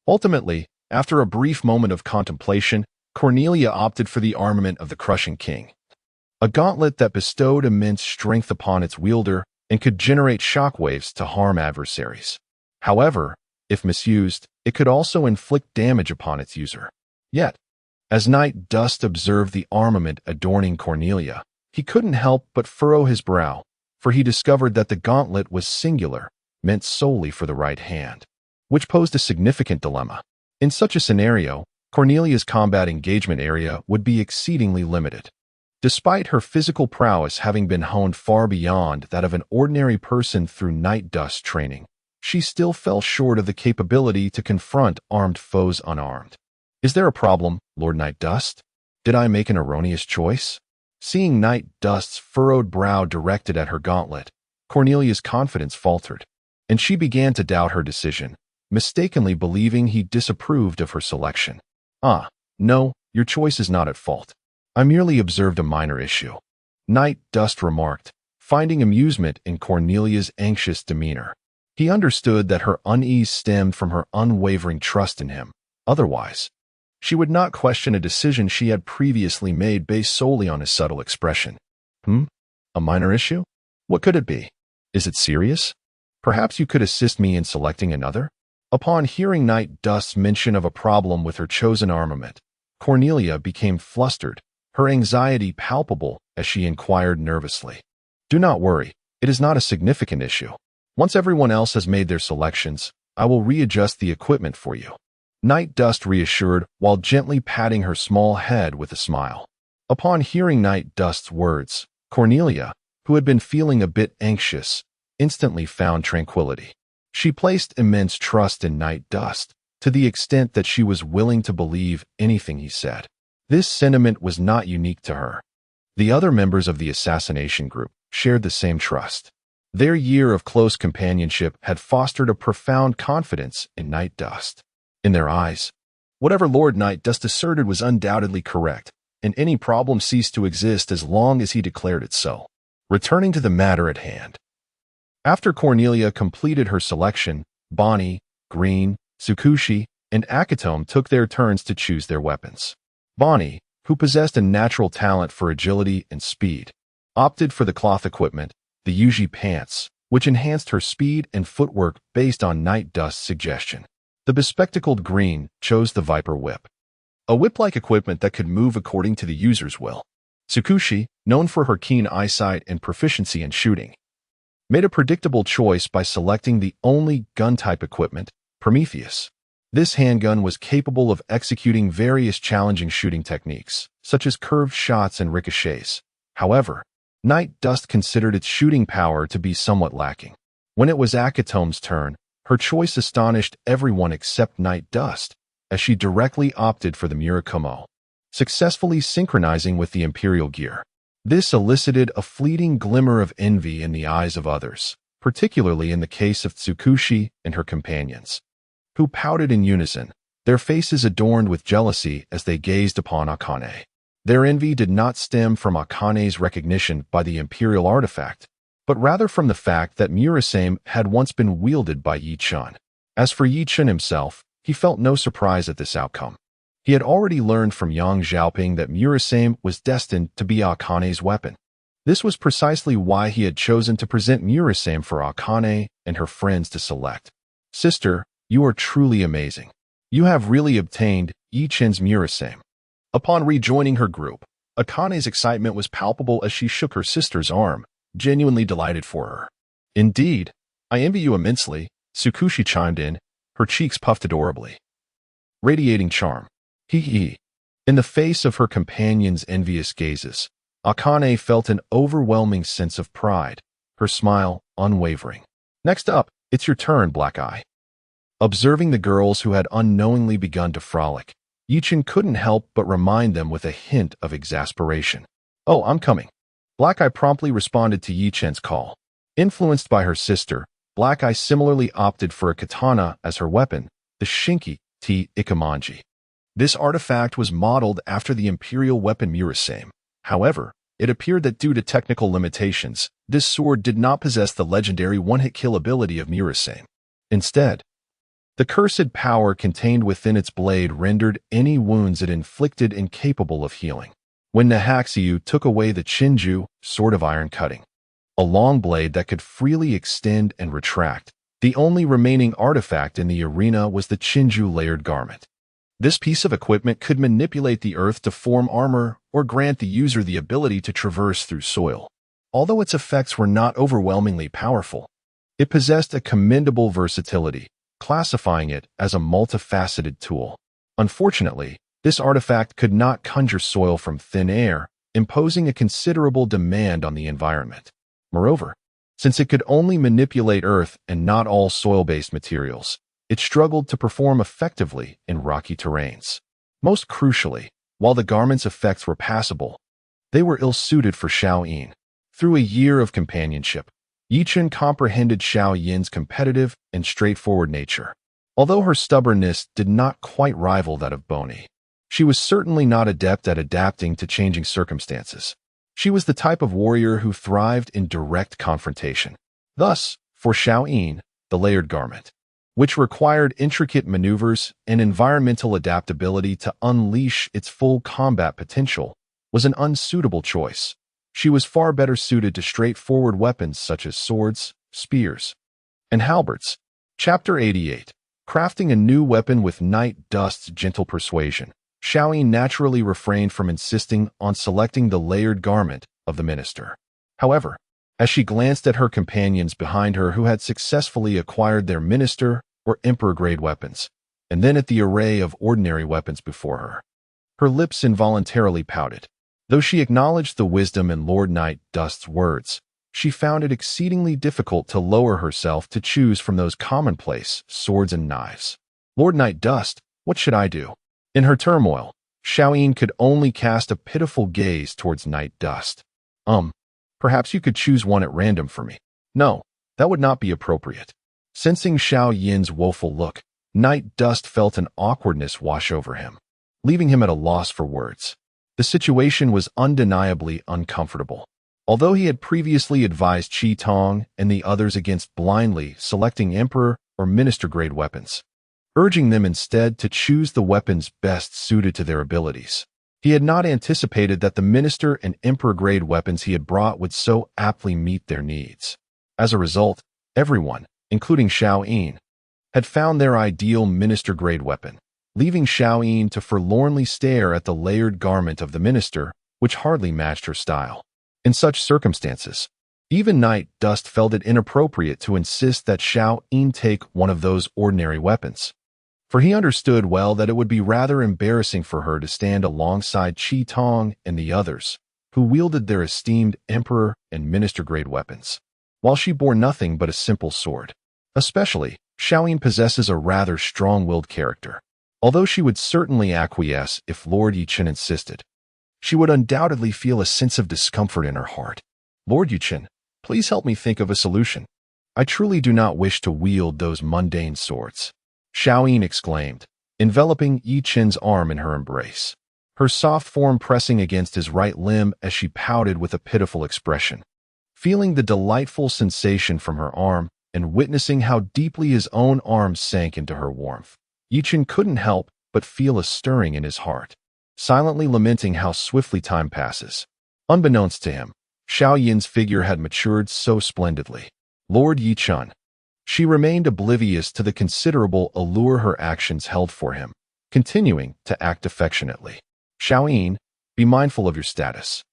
Ultimately, after a brief moment of contemplation, Cornelia opted for the armament of the Crushing King, a gauntlet that bestowed immense strength upon its wielder and could generate shockwaves to harm adversaries. However, if misused, it could also inflict damage upon its user. Yet, as Night Dust observed the armament adorning Cornelia, he couldn't help but furrow his brow, for he discovered that the gauntlet was singular, meant solely for the right hand, which posed a significant dilemma. In such a scenario, Cornelia's combat engagement area would be exceedingly limited. Despite her physical prowess having been honed far beyond that of an ordinary person through Night Dust training, she still fell short of the capability to confront armed foes unarmed. Is there a problem, Lord Night Dust? Did I make an erroneous choice? Seeing Night Dust's furrowed brow directed at her gauntlet, Cornelia's confidence faltered, and she began to doubt her decision, mistakenly believing he disapproved of her selection. No, your choice is not at fault. I merely observed a minor issue, Night Dust remarked, finding amusement in Cornelia's anxious demeanor. He understood that her unease stemmed from her unwavering trust in him. Otherwise, she would not question a decision she had previously made based solely on his subtle expression. A minor issue? What could it be? Is it serious? Perhaps you could assist me in selecting another? Upon hearing Night Dust's mention of a problem with her chosen armament, Cornelia became flustered, her anxiety palpable as she inquired nervously. Do not worry, it is not a significant issue. Once everyone else has made their selections, I will readjust the equipment for you. Night Dust reassured while gently patting her small head with a smile. Upon hearing Night Dust's words, Cornelia, who had been feeling a bit anxious, instantly found tranquility. She placed immense trust in Night Dust, to the extent that she was willing to believe anything he said. This sentiment was not unique to her. The other members of the assassination group shared the same trust. Their year of close companionship had fostered a profound confidence in Night Dust. In their eyes, whatever Lord Night Dust asserted was undoubtedly correct, and any problem ceased to exist as long as he declared it so. Returning to the matter at hand. After Cornelia completed her selection, Bonnie, Green, Tsukushi, and Akatome took their turns to choose their weapons. Bonnie, who possessed a natural talent for agility and speed, opted for the cloth equipment, the Yuji pants, which enhanced her speed and footwork based on Night Dust's suggestion. The bespectacled Green chose the Viper Whip, a whip-like equipment that could move according to the user's will. Tsukushi, known for her keen eyesight and proficiency in shooting, made a predictable choice by selecting the only gun-type equipment, Prometheus. This handgun was capable of executing various challenging shooting techniques, such as curved shots and ricochets. However, Night Dust considered its shooting power to be somewhat lacking. When it was Akatome's turn, her choice astonished everyone except Night Dust, as she directly opted for the Murakumo, successfully synchronizing with the Imperial gear. This elicited a fleeting glimmer of envy in the eyes of others, particularly in the case of Tsukushi and her companions, who pouted in unison, their faces adorned with jealousy as they gazed upon Akane. Their envy did not stem from Akane's recognition by the Imperial artifact, but rather from the fact that Murasame had once been wielded by Ye Chen. As for Ye Chen himself, he felt no surprise at this outcome. He had already learned from Yang Xiaoping that Murasame was destined to be Akane's weapon. This was precisely why he had chosen to present Murasame for Akane and her friends to select. Sister, you are truly amazing. You have really obtained Ye Chen's Murasame. Upon rejoining her group, Akane's excitement was palpable as she shook her sister's arm, genuinely delighted for her. Indeed, I envy you immensely, Tsukushi chimed in, her cheeks puffed adorably, radiating charm. Hee. In the face of her companion's envious gazes, Akane felt an overwhelming sense of pride, her smile unwavering. Next up, it's your turn, Black Eye. Observing the girls who had unknowingly begun to frolic, Ye Chen couldn't help but remind them with a hint of exasperation. "Oh, I'm coming." Black Eye promptly responded to Ye Chen's call. Influenced by her sister, Black Eye similarly opted for a katana as her weapon, the Shinki T Ikamanji. This artifact was modeled after the imperial weapon Murasame. However, it appeared that due to technical limitations, this sword did not possess the legendary one-hit kill ability of Murasame. Instead, the cursed power contained within its blade rendered any wounds it inflicted incapable of healing. When Nahaxiu took away the Chinju, sword of iron cutting, a long blade that could freely extend and retract, the only remaining artifact in the arena was the Chinju layered garment. This piece of equipment could manipulate the earth to form armor or grant the user the ability to traverse through soil. Although its effects were not overwhelmingly powerful, it possessed a commendable versatility, classifying it as a multifaceted tool. Unfortunately, this artifact could not conjure soil from thin air, imposing a considerable demand on the environment. Moreover, since it could only manipulate earth and not all soil-based materials, it struggled to perform effectively in rocky terrains. Most crucially, while the garment's effects were passable, they were ill-suited for Xiao Yin. Through a year of companionship, Ye Chen comprehended Xiao Yin's competitive and straightforward nature. Although her stubbornness did not quite rival that of Boni, she was certainly not adept at adapting to changing circumstances. She was the type of warrior who thrived in direct confrontation. Thus, for Xiao Yin, the layered garment, which required intricate maneuvers and environmental adaptability to unleash its full combat potential, was an unsuitable choice. She was far better suited to straightforward weapons such as swords, spears, and halberds. Chapter 88. Crafting a new weapon with Night Dust's gentle persuasion. Xiao Yin naturally refrained from insisting on selecting the layered garment of the minister. However, as she glanced at her companions behind her who had successfully acquired their minister or emperor-grade weapons, and then at the array of ordinary weapons before her, her lips involuntarily pouted. Though she acknowledged the wisdom in Lord Night Dust's words, she found it exceedingly difficult to lower herself to choose from those commonplace swords and knives. "Lord Night Dust, what should I do?" In her turmoil, Xiao Yin could only cast a pitiful gaze towards Night Dust. Perhaps you could choose one at random for me." "No, that would not be appropriate." Sensing Xiao Yin's woeful look, Night Dust felt an awkwardness wash over him, leaving him at a loss for words. The situation was undeniably uncomfortable. Although he had previously advised Qi Tong and the others against blindly selecting emperor or minister-grade weapons, urging them instead to choose the weapons best suited to their abilities, he had not anticipated that the minister and emperor-grade weapons he had brought would so aptly meet their needs. As a result, everyone, including Xiao Yin, had found their ideal minister-grade weapon, leaving Xiao Yin to forlornly stare at the layered garment of the minister, which hardly matched her style. In such circumstances, even Night Dust felt it inappropriate to insist that Xiao Yin take one of those ordinary weapons, for he understood well that it would be rather embarrassing for her to stand alongside Qi Tong and the others, who wielded their esteemed emperor and minister-grade weapons, while she bore nothing but a simple sword. Especially, Xiao Yin possesses a rather strong-willed character. Although she would certainly acquiesce if Lord Ye Chen insisted, she would undoubtedly feel a sense of discomfort in her heart. "Lord Ye Chen, please help me think of a solution. I truly do not wish to wield those mundane swords," Xiao Yin exclaimed, enveloping Ye Chen's arm in her embrace, her soft form pressing against his right limb as she pouted with a pitiful expression. Feeling the delightful sensation from her arm and witnessing how deeply his own arms sank into her warmth, Ye Chen couldn't help but feel a stirring in his heart, silently lamenting how swiftly time passes. Unbeknownst to him, Xiao Yin's figure had matured so splendidly. Lord Ye Chen. She remained oblivious to the considerable allure her actions held for him, continuing to act affectionately. "Xiao Yin, be mindful of your status.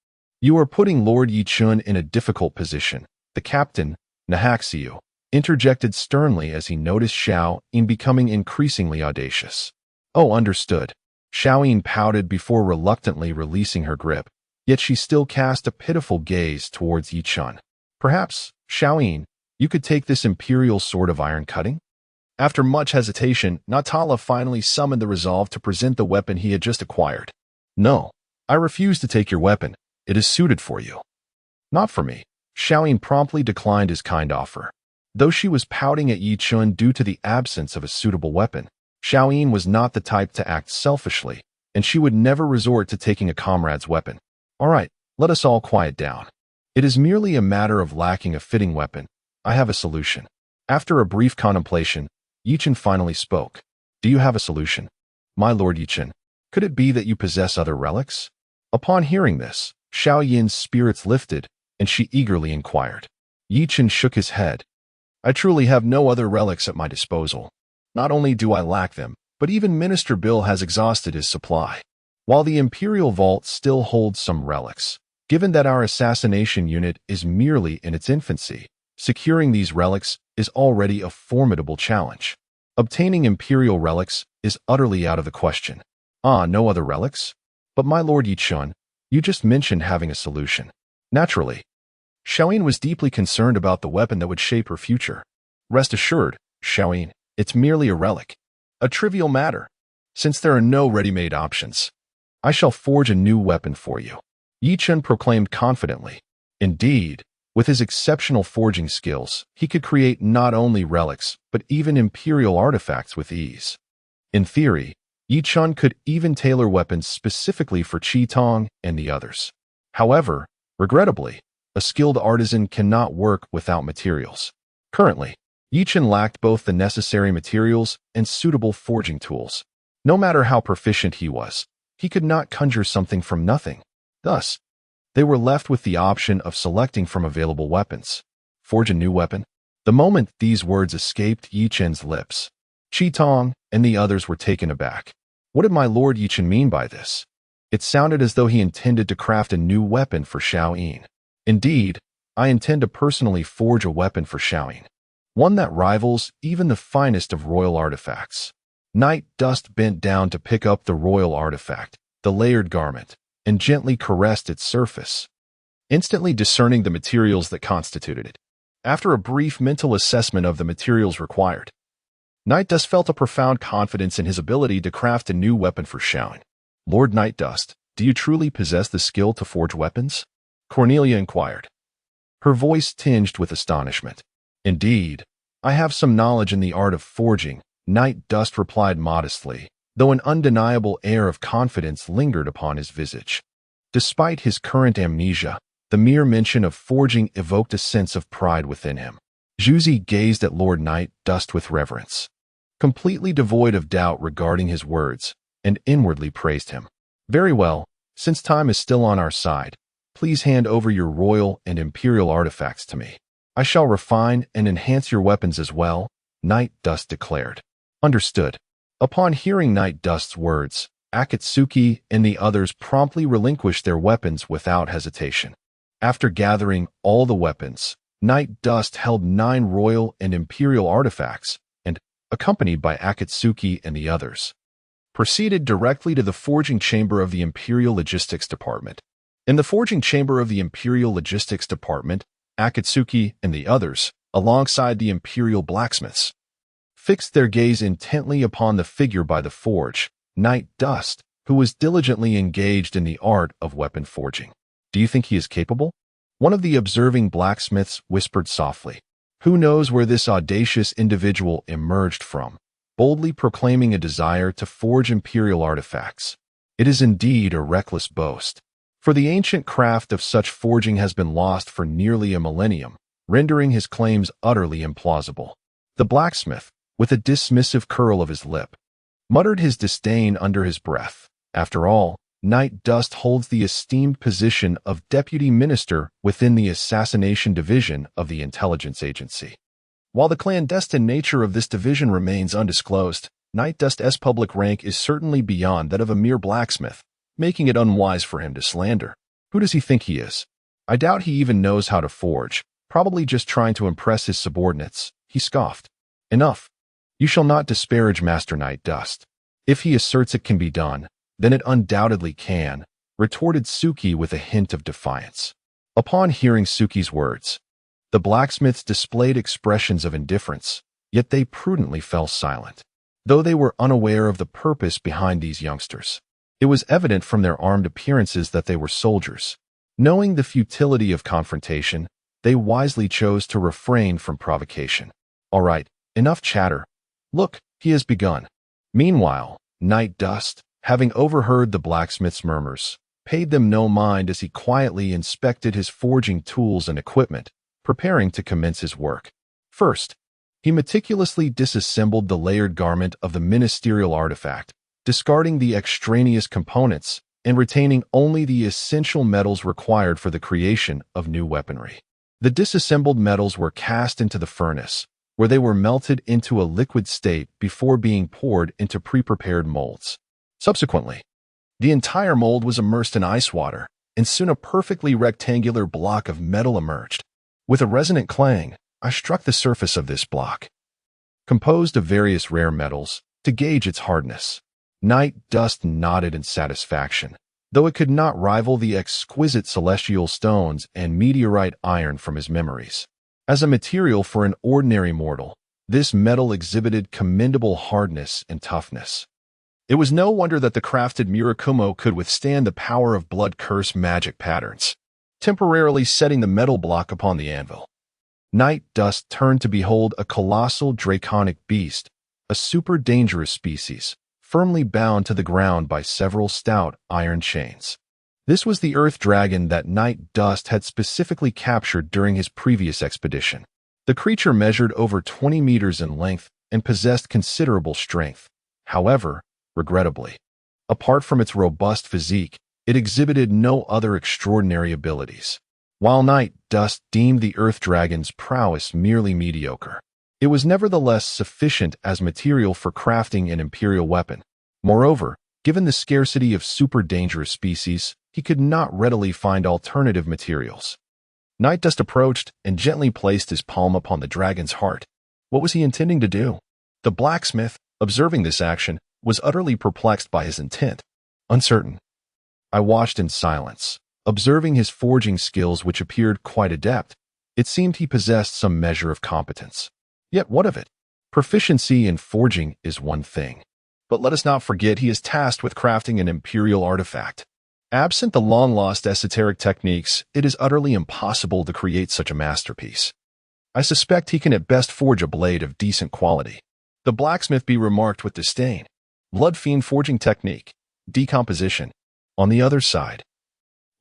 You are putting Lord Ye Chen in a difficult position," the captain, Nahaxiu, interjected sternly as he noticed Xiao Yin becoming increasingly audacious. "Oh, understood." Xiao Yin pouted before reluctantly releasing her grip, yet she still cast a pitiful gaze towards Ye Chen. "Perhaps, Xiao Yin, you could take this imperial sword of iron cutting?" After much hesitation, Natala finally summoned the resolve to present the weapon he had just acquired. No, I refuse to take your weapon. It is suited for you. Not for me. Xiaoyin promptly declined his kind offer. Though she was pouting at Ye Chen due to the absence of a suitable weapon, Xiaoyin was not the type to act selfishly, and she would never resort to taking a comrade's weapon. All right, let us all quiet down. It is merely a matter of lacking a fitting weapon. I have a solution. After a brief contemplation, Ye Chen finally spoke. Do you have a solution? My lord Ye Chen, could it be that you possess other relics? Upon hearing this, Xiaoyin's spirits lifted, and she eagerly inquired. Ye Chen shook his head. I truly have no other relics at my disposal. Not only do I lack them, but even Minister Bill has exhausted his supply. While the Imperial Vault still holds some relics, given that our assassination unit is merely in its infancy, securing these relics is already a formidable challenge. Obtaining Imperial relics is utterly out of the question. Ah, no other relics? But my lord Ye Chen, you just mentioned having a solution. Naturally. Xiaoyin was deeply concerned about the weapon that would shape her future. Rest assured, Xiaoyin, it's merely a relic. A trivial matter. Since there are no ready-made options, I shall forge a new weapon for you. Ye Chen proclaimed confidently. Indeed, with his exceptional forging skills, he could create not only relics, but even Imperial artifacts with ease. In theory, Ye Chen could even tailor weapons specifically for Qi Tong and the others. However, regrettably, a skilled artisan cannot work without materials. Currently, Ye Chen lacked both the necessary materials and suitable forging tools. No matter how proficient he was, he could not conjure something from nothing. Thus, they were left with the option of selecting from available weapons. Forge a new weapon? The moment these words escaped Ye Chen's lips, Qi Tong and the others were taken aback. What did my lord Ye Chen mean by this? It sounded as though he intended to craft a new weapon for Xiaoyin. Indeed, I intend to personally forge a weapon for Xiaoyin, one that rivals even the finest of royal artifacts. Night Dust bent down to pick up the royal artifact, the layered garment, and gently caressed its surface, instantly discerning the materials that constituted it. After a brief mental assessment of the materials required, Night Dust felt a profound confidence in his ability to craft a new weapon for Xiaoyin. Lord Night Dust, do you truly possess the skill to forge weapons? Cornelia inquired, her voice tinged with astonishment. Indeed, I have some knowledge in the art of forging, Night Dust replied modestly, though an undeniable air of confidence lingered upon his visage. Despite his current amnesia, the mere mention of forging evoked a sense of pride within him. Zhuzi gazed at Lord Night Dust with reverence, completely devoid of doubt regarding his words, and inwardly praised him. Very well, since time is still on our side, please hand over your royal and imperial artifacts to me. I shall refine and enhance your weapons as well, Night Dust declared. Understood. Upon hearing Night Dust's words, Akatsuki and the others promptly relinquished their weapons without hesitation. After gathering all the weapons, Night Dust held 9 royal and imperial artifacts and, accompanied by Akatsuki and the others, proceeded directly to the forging chamber of the Imperial Logistics Department. In the forging chamber of the Imperial Logistics Department, Akatsuki and the others, alongside the Imperial blacksmiths, fixed their gaze intently upon the figure by the forge, Night Dust, who was diligently engaged in the art of weapon forging. Do you think he is capable? One of the observing blacksmiths whispered softly. Who knows where this audacious individual emerged from, boldly proclaiming a desire to forge imperial artifacts. It is indeed a reckless boast, for the ancient craft of such forging has been lost for nearly a millennium, rendering his claims utterly implausible. The blacksmith, with a dismissive curl of his lip, muttered his disdain under his breath. After all, Night Dust holds the esteemed position of Deputy Minister within the Assassination Division of the Intelligence Agency. While the clandestine nature of this division remains undisclosed, Night Dust's public rank is certainly beyond that of a mere blacksmith, making it unwise for him to slander. Who does he think he is? I doubt he even knows how to forge, probably just trying to impress his subordinates, he scoffed. Enough. You shall not disparage Master Night Dust. If he asserts it can be done, then it undoubtedly can, retorted Suki with a hint of defiance. Upon hearing Suki's words, the blacksmiths displayed expressions of indifference, yet they prudently fell silent. Though they were unaware of the purpose behind these youngsters, it was evident from their armed appearances that they were soldiers. Knowing the futility of confrontation, they wisely chose to refrain from provocation. All right, enough chatter. Look, he has begun. Meanwhile, Night Dust, having overheard the blacksmith's murmurs, paid them no mind as he quietly inspected his forging tools and equipment, preparing to commence his work. First, he meticulously disassembled the layered garment of the ministerial artifact, discarding the extraneous components and retaining only the essential metals required for the creation of new weaponry. The disassembled metals were cast into the furnace, where they were melted into a liquid state before being poured into pre-prepared molds. Subsequently, the entire mold was immersed in ice water, and soon a perfectly rectangular block of metal emerged. With a resonant clang, I struck the surface of this block, composed of various rare metals, to gauge its hardness. Night Dust nodded in satisfaction, though it could not rival the exquisite celestial stones and meteorite iron from his memories. As a material for an ordinary mortal, this metal exhibited commendable hardness and toughness. It was no wonder that the crafted Murakumo could withstand the power of blood curse magic patterns, temporarily setting the metal block upon the anvil. Night Dust turned to behold a colossal draconic beast, a super dangerous species, firmly bound to the ground by several stout iron chains. This was the earth dragon that Night Dust had specifically captured during his previous expedition. The creature measured over 20 meters in length and possessed considerable strength. However, regrettably, apart from its robust physique, it exhibited no other extraordinary abilities. While Night Dust deemed the earth dragon's prowess merely mediocre, it was nevertheless sufficient as material for crafting an imperial weapon. Moreover, given the scarcity of super dangerous species, he could not readily find alternative materials. Night Dust approached and gently placed his palm upon the dragon's heart. What was he intending to do? The blacksmith, observing this action, was utterly perplexed by his intent. Uncertain. I watched in silence, observing his forging skills, which appeared quite adept. It seemed he possessed some measure of competence. Yet what of it? Proficiency in forging is one thing, but let us not forget he is tasked with crafting an imperial artifact. Absent the long-lost esoteric techniques, it is utterly impossible to create such a masterpiece. I suspect he can at best forge a blade of decent quality. The blacksmith remarked with disdain. Blood fiend forging technique. Decomposition. On the other side,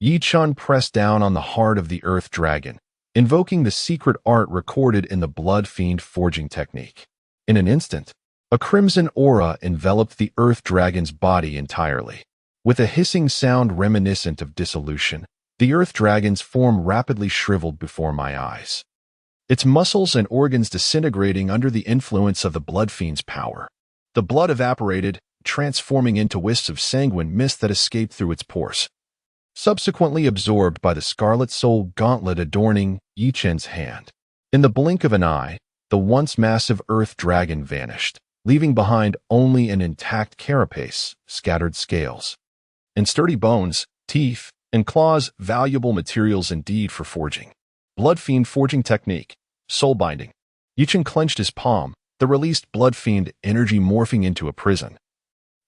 Ye Chen pressed down on the heart of the earth dragon, invoking the secret art recorded in the blood fiend forging technique. In an instant, a crimson aura enveloped the earth dragon's body entirely. With a hissing sound reminiscent of dissolution, the earth dragon's form rapidly shriveled before my eyes, its muscles and organs disintegrating under the influence of the blood fiend's power. The blood evaporated, transforming into wisps of sanguine mist that escaped through its pores, subsequently absorbed by the scarlet soul gauntlet adorning Ye Chen's hand. In the blink of an eye, the once massive earth dragon vanished, leaving behind only an intact carapace, scattered scales, and sturdy bones, teeth, and claws, valuable materials indeed for forging. Blood fiend forging technique. Soul binding. Ye Chen clenched his palm, the released blood fiend energy morphing into a prison,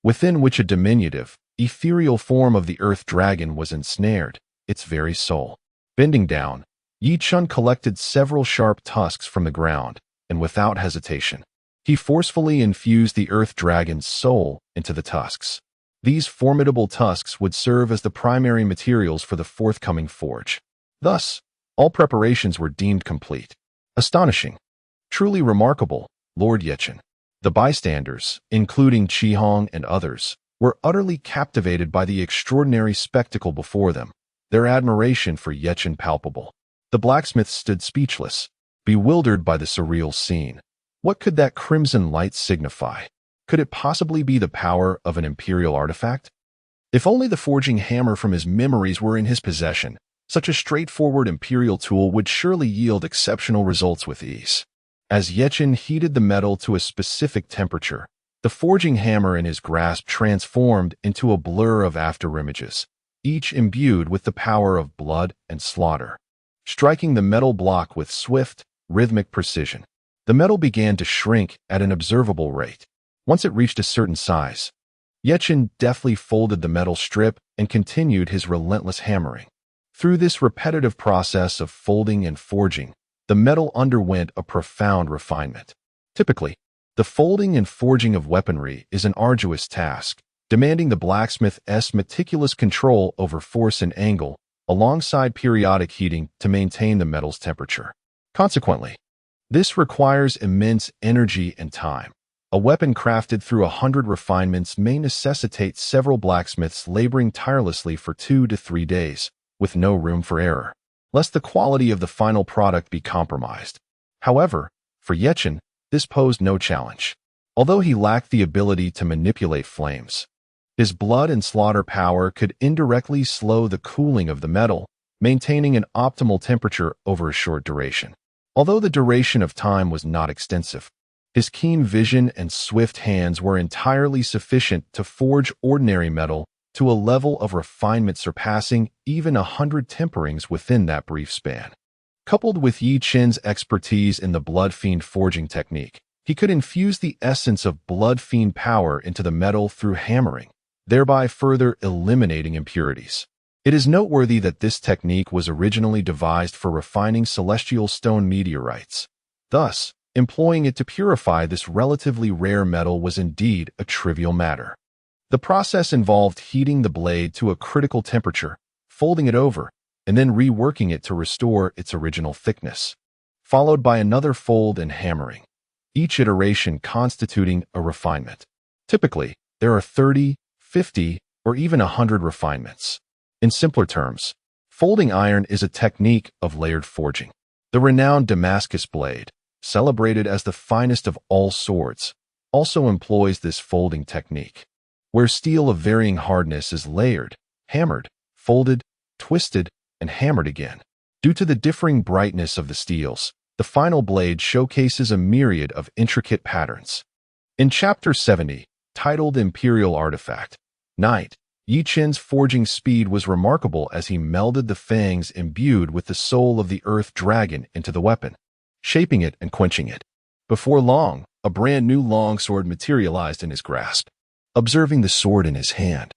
within which a diminutive, ethereal form of the earth dragon was ensnared, its very soul. Bending down, Ye Chen collected several sharp tusks from the ground, and without hesitation, he forcefully infused the earth dragon's soul into the tusks. These formidable tusks would serve as the primary materials for the forthcoming forge. Thus, all preparations were deemed complete. Astonishing. Truly remarkable, Lord Ye Chen. The bystanders, including Qi Hong and others, were utterly captivated by the extraordinary spectacle before them, their admiration for Ye Chen palpable. The blacksmith stood speechless, bewildered by the surreal scene. What could that crimson light signify? Could it possibly be the power of an imperial artifact? If only the forging hammer from his memories were in his possession, such a straightforward imperial tool would surely yield exceptional results with ease. As Ye Chen heated the metal to a specific temperature, the forging hammer in his grasp transformed into a blur of afterimages, each imbued with the power of blood and slaughter, striking the metal block with swift, rhythmic precision. The metal began to shrink at an observable rate. Once it reached a certain size, Ye Chen deftly folded the metal strip and continued his relentless hammering. Through this repetitive process of folding and forging, the metal underwent a profound refinement. Typically, the folding and forging of weaponry is an arduous task, demanding the blacksmith's meticulous control over force and angle, alongside periodic heating to maintain the metal's temperature. Consequently, this requires immense energy and time. A weapon crafted through 100 refinements may necessitate several blacksmiths laboring tirelessly for 2 to 3 days, with no room for error, lest the quality of the final product be compromised. However, for Ye Chen, this posed no challenge. Although he lacked the ability to manipulate flames, his blood and slaughter power could indirectly slow the cooling of the metal, maintaining an optimal temperature over a short duration. Although the duration of time was not extensive, his keen vision and swift hands were entirely sufficient to forge ordinary metal to a level of refinement surpassing even 100 temperings within that brief span. Coupled with Ye Chen's expertise in the Blood Fiend forging technique, he could infuse the essence of Blood Fiend power into the metal through hammering, thereby further eliminating impurities. It is noteworthy that this technique was originally devised for refining celestial stone meteorites. Thus, employing it to purify this relatively rare metal was indeed a trivial matter. The process involved heating the blade to a critical temperature, folding it over, and then reworking it to restore its original thickness, followed by another fold and hammering, each iteration constituting a refinement. Typically, there are 30, 50, or even 100 refinements. In simpler terms, folding iron is a technique of layered forging. The renowned Damascus blade, celebrated as the finest of all swords, also employs this folding technique, where steel of varying hardness is layered, hammered, folded, twisted, and hammered again. Due to the differing brightness of the steels, the final blade showcases a myriad of intricate patterns. In Chapter 70, titled Imperial Artifact, Night, Ye Chen's forging speed was remarkable as he melded the fangs imbued with the soul of the Earth Dragon into the weapon, shaping it and quenching it. Before long, a brand new longsword materialized in his grasp. Observing the sword in his hand,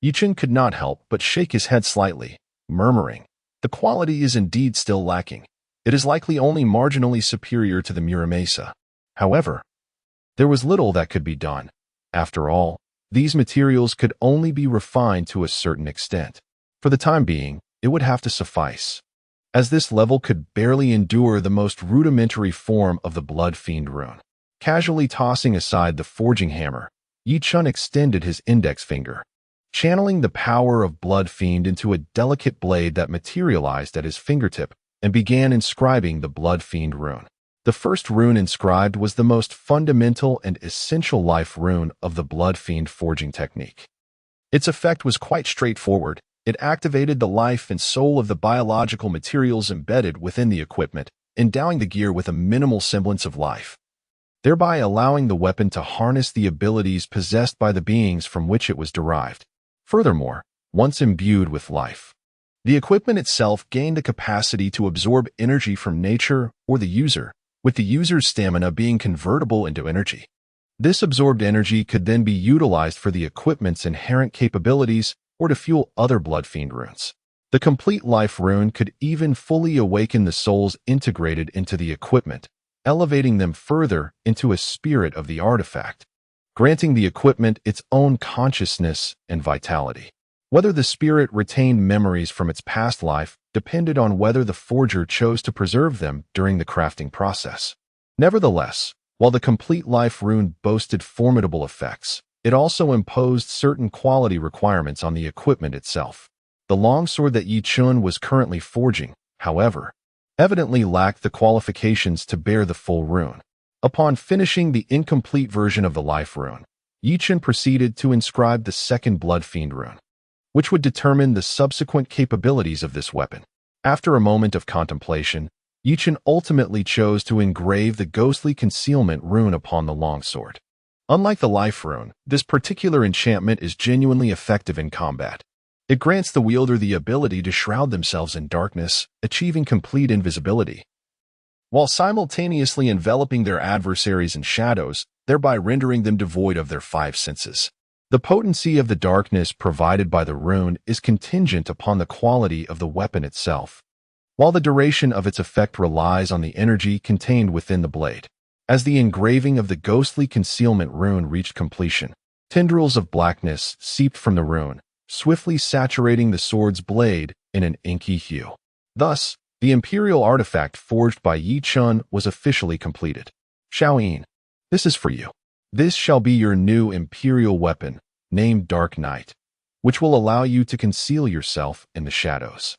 Ye Chen could not help but shake his head slightly, murmuring, "The quality is indeed still lacking. It is likely only marginally superior to the Muramasa." However, there was little that could be done. After all, these materials could only be refined to a certain extent. For the time being, it would have to suffice, as this level could barely endure the most rudimentary form of the Blood Fiend rune. Casually tossing aside the forging hammer, Ye Chen extended his index finger, channeling the power of Blood Fiend into a delicate blade that materialized at his fingertip and began inscribing the Blood Fiend rune. The first rune inscribed was the most fundamental and essential life rune of the Blood Fiend forging technique. Its effect was quite straightforward. It activated the life and soul of the biological materials embedded within the equipment, endowing the gear with a minimal semblance of life, thereby allowing the weapon to harness the abilities possessed by the beings from which it was derived. Furthermore, once imbued with life, the equipment itself gained the capacity to absorb energy from nature or the user, with the user's stamina being convertible into energy. This absorbed energy could then be utilized for the equipment's inherent capabilities or to fuel other Blood Fiend runes. The complete life rune could even fully awaken the souls integrated into the equipment, elevating them further into a spirit of the artifact, granting the equipment its own consciousness and vitality. Whether the spirit retained memories from its past life depended on whether the forger chose to preserve them during the crafting process. Nevertheless, while the complete life rune boasted formidable effects, it also imposed certain quality requirements on the equipment itself. The longsword that Ye Chen was currently forging, however, evidently lacked the qualifications to bear the full rune. Upon finishing the incomplete version of the life rune, Ye Chen proceeded to inscribe the second Blood Fiend rune, which would determine the subsequent capabilities of this weapon. After a moment of contemplation, Ye Chen ultimately chose to engrave the ghostly concealment rune upon the longsword. Unlike the life rune, this particular enchantment is genuinely effective in combat. It grants the wielder the ability to shroud themselves in darkness, achieving complete invisibility. while simultaneously enveloping their adversaries in shadows, thereby rendering them devoid of their five senses. The potency of the darkness provided by the rune is contingent upon the quality of the weapon itself, while the duration of its effect relies on the energy contained within the blade. As the engraving of the ghostly concealment rune reached completion, tendrils of blackness seeped from the rune, swiftly saturating the sword's blade in an inky hue. Thus, the imperial artifact forged by Ye Chen was officially completed. Xiaoyin, this is for you. This shall be your new imperial weapon, named Dark Night, which will allow you to conceal yourself in the shadows.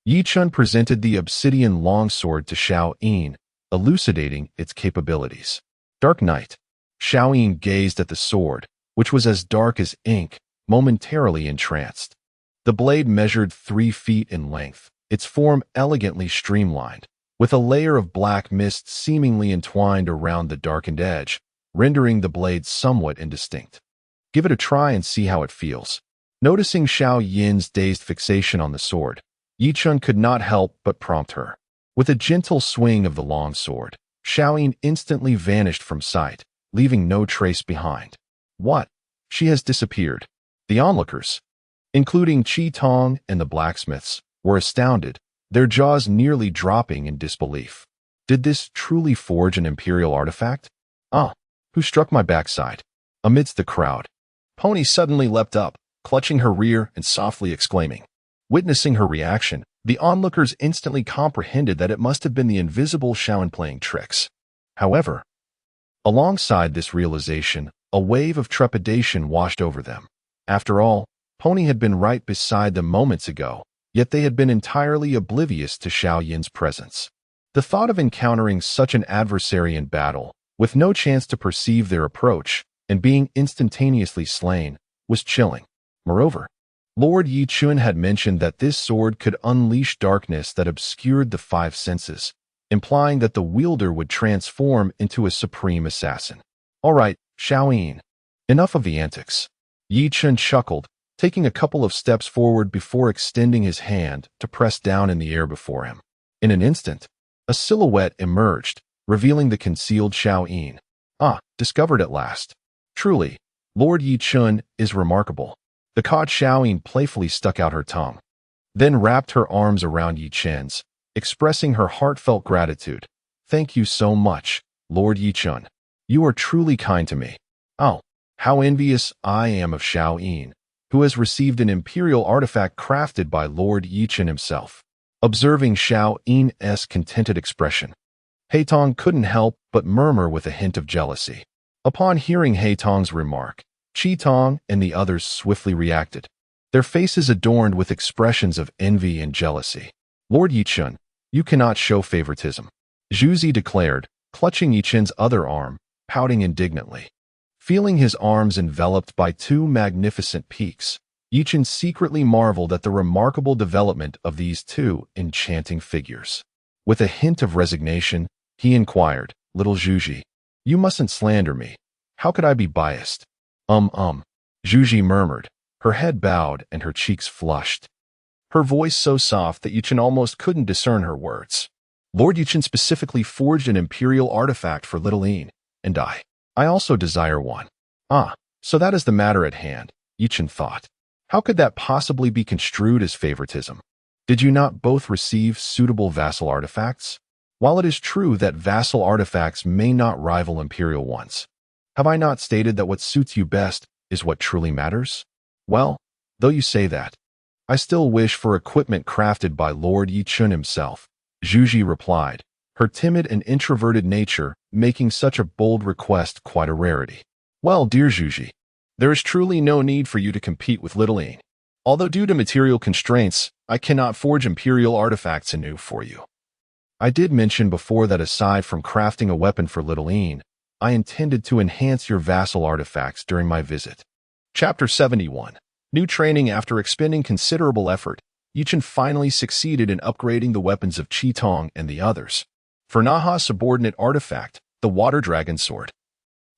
Ye Chen presented the obsidian longsword to Xiaoyin, elucidating its capabilities. Dark Night. Xiaoyin gazed at the sword, which was as dark as ink, momentarily entranced. The blade measured 3 feet in length, its form elegantly streamlined, with a layer of black mist seemingly entwined around the darkened edge, rendering the blade somewhat indistinct. Give it a try and see how it feels. Noticing Xiaoyin's dazed fixation on the sword, Ye Chen could not help but prompt her. With a gentle swing of the long sword, Xiaoyin instantly vanished from sight, leaving no trace behind. What? She has disappeared. The onlookers, including Qi Tong and the blacksmiths, were astounded, their jaws nearly dropping in disbelief. Did this truly forge an imperial artifact? Ah, who struck my backside? Amidst the crowd, Pony suddenly leapt up, clutching her rear and softly exclaiming. Witnessing her reaction, the onlookers instantly comprehended that it must have been the invisible Xiaoyin playing tricks. However, alongside this realization, a wave of trepidation washed over them. After all, Pony had been right beside them moments ago, yet they had been entirely oblivious to Xiaoyin's presence. The thought of encountering such an adversary in battle, with no chance to perceive their approach, and being instantaneously slain, was chilling. Moreover, Lord Ye Chen had mentioned that this sword could unleash darkness that obscured the 5 senses, implying that the wielder would transform into a supreme assassin. All right, Xiaoyin, enough of the antics. Ye Chen chuckled, taking a couple of steps forward before extending his hand to press down in the air before him. In an instant, a silhouette emerged, revealing the concealed Xiaoyin. Ah, discovered at last. Truly, Lord Ye Chen is remarkable. The caught Xiaoyin playfully stuck out her tongue, then wrapped her arms around Ye Chen's, expressing her heartfelt gratitude. Thank you so much, Lord Ye Chen. You are truly kind to me. Oh, how envious I am of Xiaoyin, who has received an imperial artifact crafted by Lord Ye Chen himself. Observing Xiaoyin's contented expression, Heitong couldn't help but murmur with a hint of jealousy. Upon hearing Heitong's remark, Qi Tong and the others swiftly reacted, their faces adorned with expressions of envy and jealousy. Lord Ye Chen, you cannot show favoritism, Zhuzi declared, clutching Ye Chen's other arm, pouting indignantly. Feeling his arms enveloped by 2 magnificent peaks, Ye Chen secretly marveled at the remarkable development of these 2 enchanting figures. With a hint of resignation, he inquired, Little Zhuzi, you mustn't slander me. How could I be biased? Zhuzi murmured, her head bowed and her cheeks flushed. Her voice so soft that Ye Chen almost couldn't discern her words. Lord Ye Chen specifically forged an imperial artifact for Little Yin, and I also desire one. Ah, so that is the matter at hand, Ye Chen thought. How could that possibly be construed as favoritism? Did you not both receive suitable vassal artifacts? While it is true that vassal artifacts may not rival imperial ones, have I not stated that what suits you best is what truly matters? Well, though you say that, I still wish for equipment crafted by Lord Ye Chen himself, Zhuzi replied, her timid and introverted nature making such a bold request quite a rarity. Well, dear Zhuzi, there is truly no need for you to compete with Little Yin. Although due to material constraints, I cannot forge imperial artifacts anew for you. I did mention before that aside from crafting a weapon for Little Yin, I intended to enhance your vassal artifacts during my visit. Chapter 71. New training. After expending considerable effort, Ye Chen finally succeeded in upgrading the weapons of Qi Tong and the others. For Naha's subordinate artifact, the Water Dragon Sword,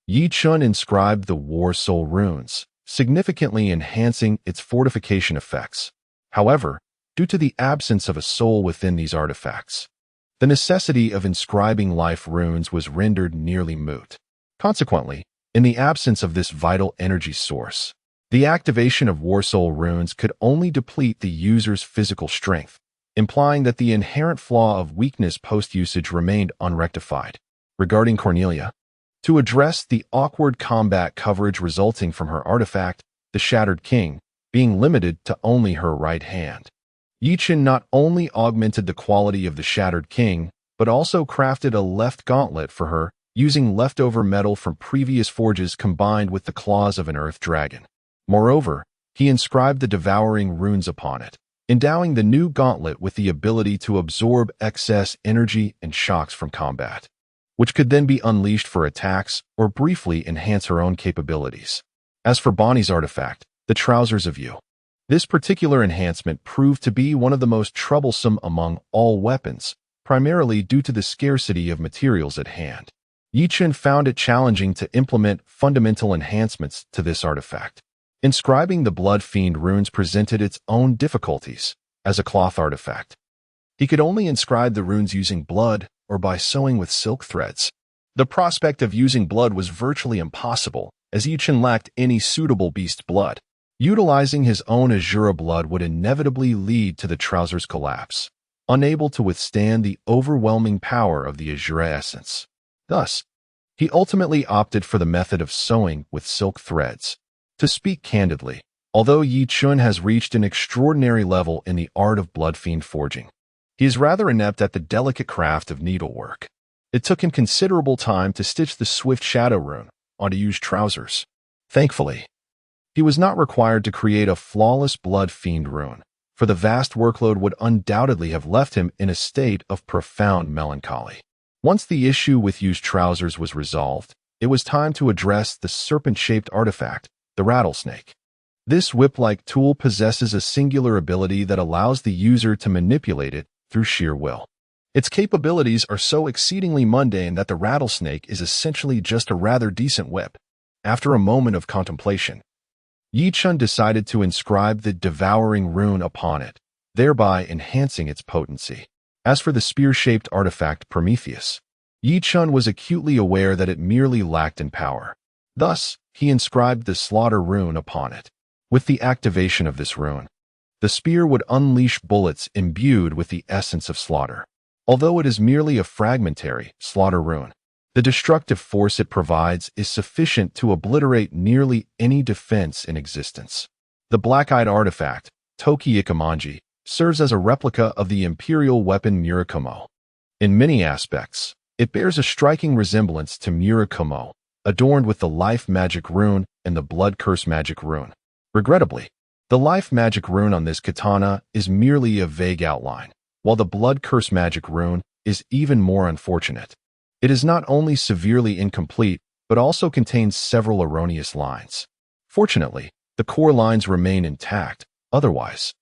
Ye Chen inscribed the War Soul runes, significantly enhancing its fortification effects. However, due to the absence of a soul within these artifacts, the necessity of inscribing life runes was rendered nearly moot. Consequently, in the absence of this vital energy source, the activation of War Soul runes could only deplete the user's physical strength, implying that the inherent flaw of weakness post-usage remained unrectified. Regarding Cornelia, to address the awkward combat coverage resulting from her artifact, the Shattered King, being limited to only her right hand, Ye Chen not only augmented the quality of the Shattered King, but also crafted a left gauntlet for her using leftover metal from previous forges combined with the claws of an earth dragon. Moreover, he inscribed the devouring runes upon it, endowing the new gauntlet with the ability to absorb excess energy and shocks from combat, which could then be unleashed for attacks or briefly enhance her own capabilities. As for Bonnie's artifact, the Trousers of You, this particular enhancement proved to be one of the most troublesome among all weapons, primarily due to the scarcity of materials at hand. Ye Chen found it challenging to implement fundamental enhancements to this artifact. Inscribing the Blood Fiend runes presented its own difficulties. As a cloth artifact, he could only inscribe the runes using blood or by sewing with silk threads. The prospect of using blood was virtually impossible, as Ye Chen lacked any suitable beast blood. Utilizing his own Asura blood would inevitably lead to the Trousers' collapse, unable to withstand the overwhelming power of the Asura essence. Thus, he ultimately opted for the method of sewing with silk threads. To speak candidly, although Ye Chen has reached an extraordinary level in the art of blood fiend forging, he is rather inept at the delicate craft of needlework. It took him considerable time to stitch the Swift Shadow rune onto Yu's trousers. Thankfully, he was not required to create a flawless blood fiend rune, for the vast workload would undoubtedly have left him in a state of profound melancholy. Once the issue with Yu's trousers was resolved, it was time to address the serpent-shaped artifact, the rattlesnake. This whip-like tool possesses a singular ability that allows the user to manipulate it through sheer will. Its capabilities are so exceedingly mundane that the rattlesnake is essentially just a rather decent whip. After a moment of contemplation, Ye Chen decided to inscribe the devouring rune upon it, thereby enhancing its potency. As for the spear-shaped artifact Prometheus, Ye Chen was acutely aware that it merely lacked in power. Thus, he inscribed the slaughter rune upon it. With the activation of this rune, the spear would unleash bullets imbued with the essence of slaughter. Although it is merely a fragmentary slaughter rune, the destructive force it provides is sufficient to obliterate nearly any defense in existence. The black-eyed artifact, Toki Ikamanji, serves as a replica of the imperial weapon Murakumo. In many aspects, it bears a striking resemblance to Murakumo, adorned with the Life Magic rune and the Blood Curse Magic rune. Regrettably, the Life Magic rune on this katana is merely a vague outline, while the Blood Curse Magic rune is even more unfortunate. It is not only severely incomplete, but also contains several erroneous lines. Fortunately, the core lines remain intact. Otherwise,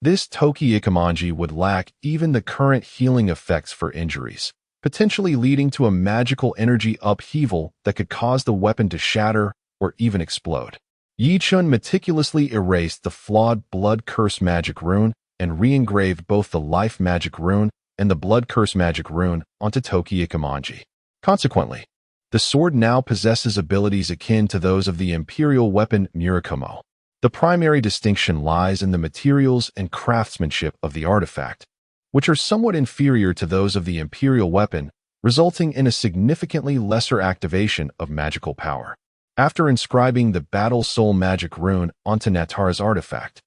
this Toki Ikamanji would lack even the current healing effects for injuries, potentially leading to a magical energy upheaval that could cause the weapon to shatter or even explode. Ye Chen meticulously erased the flawed Blood Curse Magic rune and re-engraved both the Life Magic rune and the Blood Curse Magic rune onto Toki Ikamanji. Consequently, the sword now possesses abilities akin to those of the imperial weapon Murakumo. The primary distinction lies in the materials and craftsmanship of the artifact, which are somewhat inferior to those of the imperial weapon, resulting in a significantly lesser activation of magical power. After inscribing the Battle Soul Magic rune onto Natara's artifact,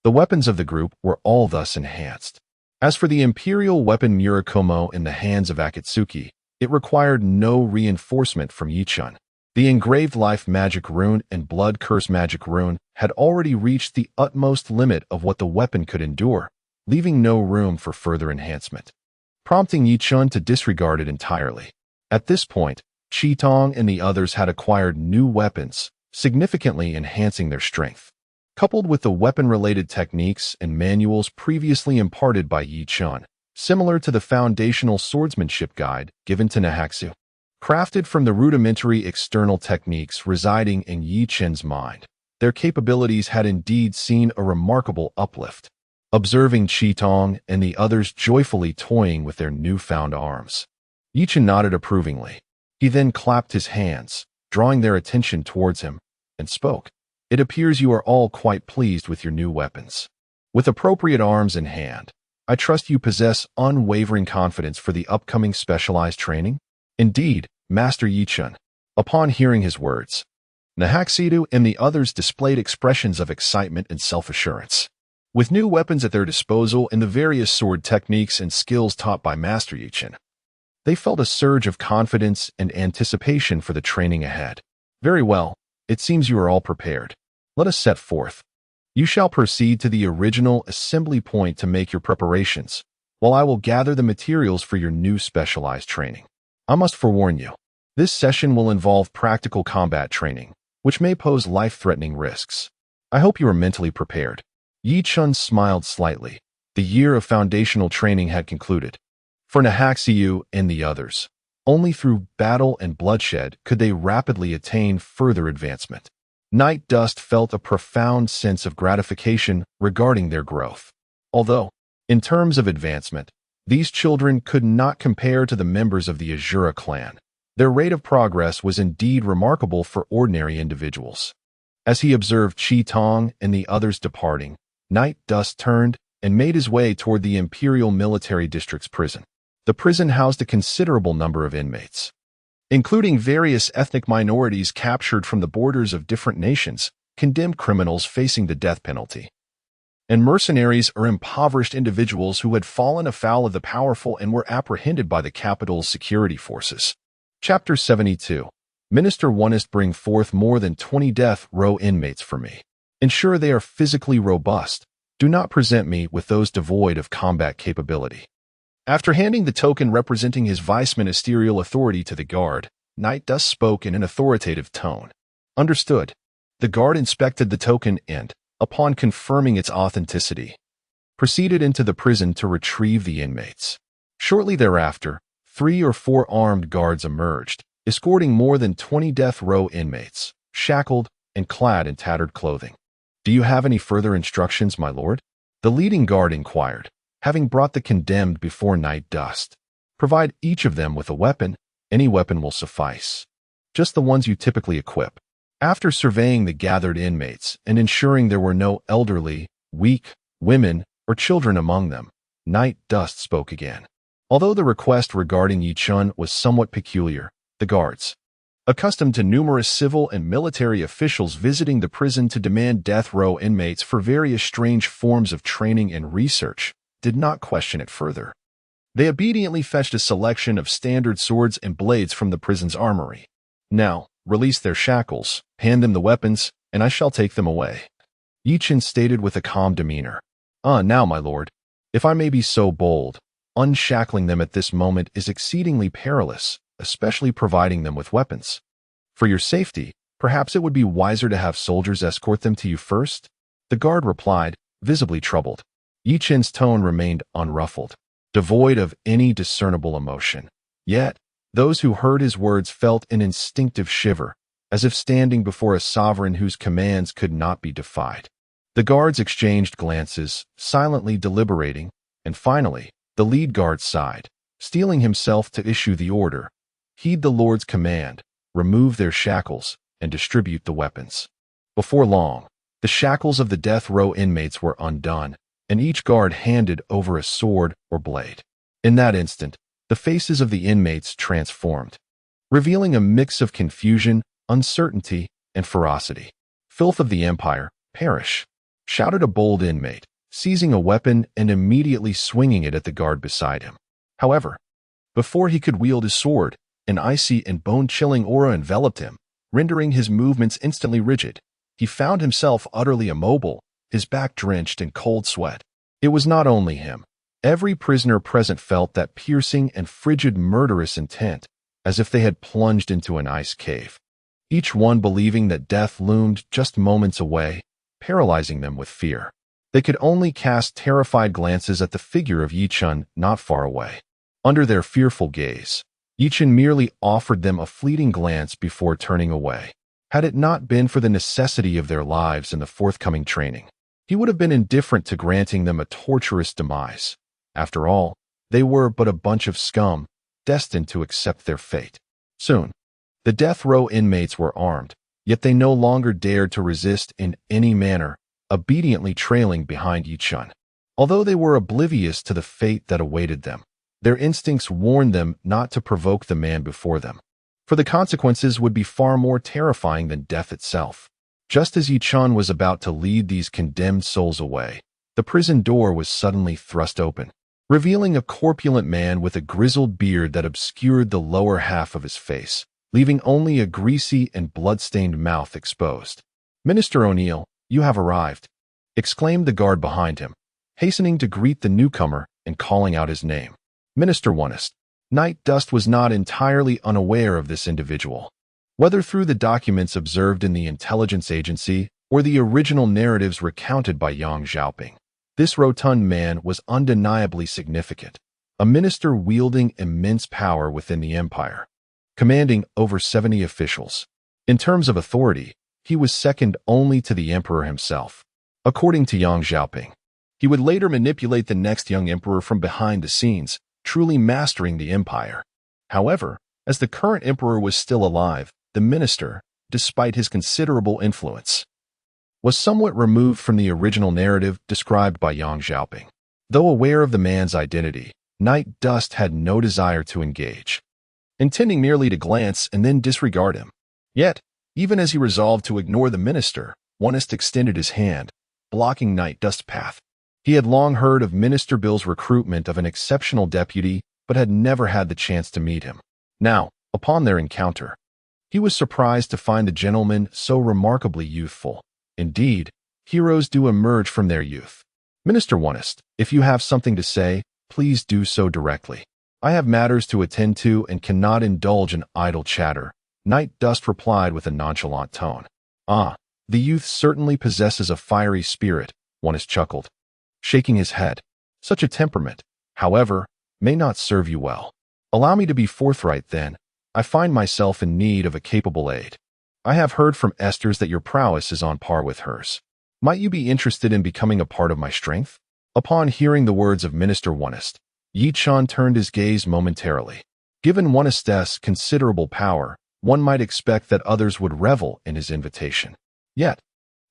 the weapons of the group were all thus enhanced. As for the imperial weapon Murakumo in the hands of Akatsuki, it required no reinforcement from Ye Chen. The engraved Life Magic rune and Blood Curse Magic rune had already reached the utmost limit of what the weapon could endure, leaving no room for further enhancement, prompting Ye Chen to disregard it entirely. At this point, Qitong and the others had acquired new weapons, significantly enhancing their strength. Coupled with the weapon-related techniques and manuals previously imparted by Ye Chen, similar to the foundational swordsmanship guide given to Nahaxu, crafted from the rudimentary external techniques residing in Ye Chen's mind, their capabilities had indeed seen a remarkable uplift. observing Qitong and the others joyfully toying with their newfound arms. Ye Chen nodded approvingly. He then clapped his hands, drawing their attention towards him, and spoke. It appears you are all quite pleased with your new weapons. With appropriate arms in hand, I trust you possess unwavering confidence for the upcoming specialized training? Indeed, Master Ye Chen. Upon hearing his words, Xiuluo and the others displayed expressions of excitement and self-assurance. With new weapons at their disposal and the various sword techniques and skills taught by Master Ye Chen, they felt a surge of confidence and anticipation for the training ahead. Very well, it seems you are all prepared. Let us set forth. You shall proceed to the original assembly point to make your preparations, while I will gather the materials for your new specialized training. I must forewarn you, this session will involve practical combat training, which may pose life-threatening risks. I hope you are mentally prepared. Ye Chen smiled slightly. The year of foundational training had concluded. For Xiuluo and the others, only through battle and bloodshed could they rapidly attain further advancement. Night Dust felt a profound sense of gratification regarding their growth. Although, in terms of advancement, these children could not compare to the members of the Asura clan, their rate of progress was indeed remarkable for ordinary individuals. As he observed Qitong and the others departing, Night Dust turned and made his way toward the Imperial Military District's prison. The prison housed a considerable number of inmates, including various ethnic minorities captured from the borders of different nations, condemned criminals facing the death penalty, and mercenaries or impoverished individuals who had fallen afoul of the powerful and were apprehended by the capital's security forces. Chapter 72. Minister Onest bring forth more than 20 death row inmates for me. Ensure they are physically robust. Do not present me with those devoid of combat capability. After handing the token representing his vice-ministerial authority to the guard, Night Dust spoke in an authoritative tone. Understood. The guard inspected the token and, upon confirming its authenticity, proceeded into the prison to retrieve the inmates. Shortly thereafter, 3 or 4 armed guards emerged, escorting more than 20 death row inmates, shackled and clad in tattered clothing. Do you have any further instructions, my lord? The leading guard inquired, having brought the condemned before Night Dust. Provide each of them with a weapon. Any weapon will suffice. Just the ones you typically equip. After surveying the gathered inmates and ensuring there were no elderly, weak, women, or children among them, Night Dust spoke again. Although the request regarding Ye Chen was somewhat peculiar, the guards, accustomed to numerous civil and military officials visiting the prison to demand death row inmates for various strange forms of training and research, did not question it further. They obediently fetched a selection of standard swords and blades from the prison's armory. Now, release their shackles, hand them the weapons, and I shall take them away. Ye Chen stated with a calm demeanor. Now, my lord, if I may be so bold, unshackling them at this moment is exceedingly perilous, especially providing them with weapons. For your safety, perhaps it would be wiser to have soldiers escort them to you first? The guard replied, visibly troubled. Ye Chen's tone remained unruffled, devoid of any discernible emotion. Yet, those who heard his words felt an instinctive shiver, as if standing before a sovereign whose commands could not be defied. The guards exchanged glances, silently deliberating, and finally, the lead guard sighed, steeling himself to issue the order. Heed the Lord's command, remove their shackles, and distribute the weapons. Before long, the shackles of the death row inmates were undone, and each guard handed over a sword or blade. In that instant, the faces of the inmates transformed, revealing a mix of confusion, uncertainty, and ferocity. Filth of the Empire, perish! Shouted a bold inmate, seizing a weapon and immediately swinging it at the guard beside him. However, before he could wield his sword, an icy and bone-chilling aura enveloped him, rendering his movements instantly rigid. He found himself utterly immobile, his back drenched in cold sweat. It was not only him. Every prisoner present felt that piercing and frigid murderous intent, as if they had plunged into an ice cave. Each one believing that death loomed just moments away, paralyzing them with fear. They could only cast terrified glances at the figure of Ye Chen not far away. Under their fearful gaze, Ye Chen merely offered them a fleeting glance before turning away. Had it not been for the necessity of their lives and the forthcoming training, he would have been indifferent to granting them a torturous demise. After all, they were but a bunch of scum, destined to accept their fate. Soon, the death row inmates were armed, yet they no longer dared to resist in any manner, obediently trailing behind Ye Chen. Although they were oblivious to the fate that awaited them, their instincts warned them not to provoke the man before them, for the consequences would be far more terrifying than death itself. Just as Ye Chen was about to lead these condemned souls away, the prison door was suddenly thrust open, revealing a corpulent man with a grizzled beard that obscured the lower half of his face, leaving only a greasy and blood-stained mouth exposed. "Minister O'Neill, you have arrived," exclaimed the guard behind him, hastening to greet the newcomer and calling out his name. Minister Onest. Night Dust was not entirely unaware of this individual. Whether through the documents observed in the intelligence agency or the original narratives recounted by Yang Xiaoping, this rotund man was undeniably significant, a minister wielding immense power within the empire, commanding over 70 officials. In terms of authority, he was second only to the emperor himself. According to Yang Xiaoping, he would later manipulate the next young emperor from behind the scenes, truly mastering the empire. However, as the current emperor was still alive, the minister, despite his considerable influence, was somewhat removed from the original narrative described by Yang Xiaoping. Though aware of the man's identity, Night Dust had no desire to engage, intending merely to glance and then disregard him. Yet, even as he resolved to ignore the minister, Onest extended his hand, blocking Night Dust's path. He had long heard of Minister Bill's recruitment of an exceptional deputy, but had never had the chance to meet him. Now, upon their encounter, he was surprised to find the gentleman so remarkably youthful. Indeed, heroes do emerge from their youth. Minister Onest, if you have something to say, please do so directly. I have matters to attend to and cannot indulge in idle chatter, Night Dust replied with a nonchalant tone. Ah, the youth certainly possesses a fiery spirit, Onest chuckled, shaking his head. Such a temperament, however, may not serve you well. Allow me to be forthright then. I find myself in need of a capable aid. I have heard from Esther's that your prowess is on par with hers. Might you be interested in becoming a part of my strength? Upon hearing the words of Minister Onest, Ye Chen turned his gaze momentarily. Given Onest's considerable power, one might expect that others would revel in his invitation. Yet,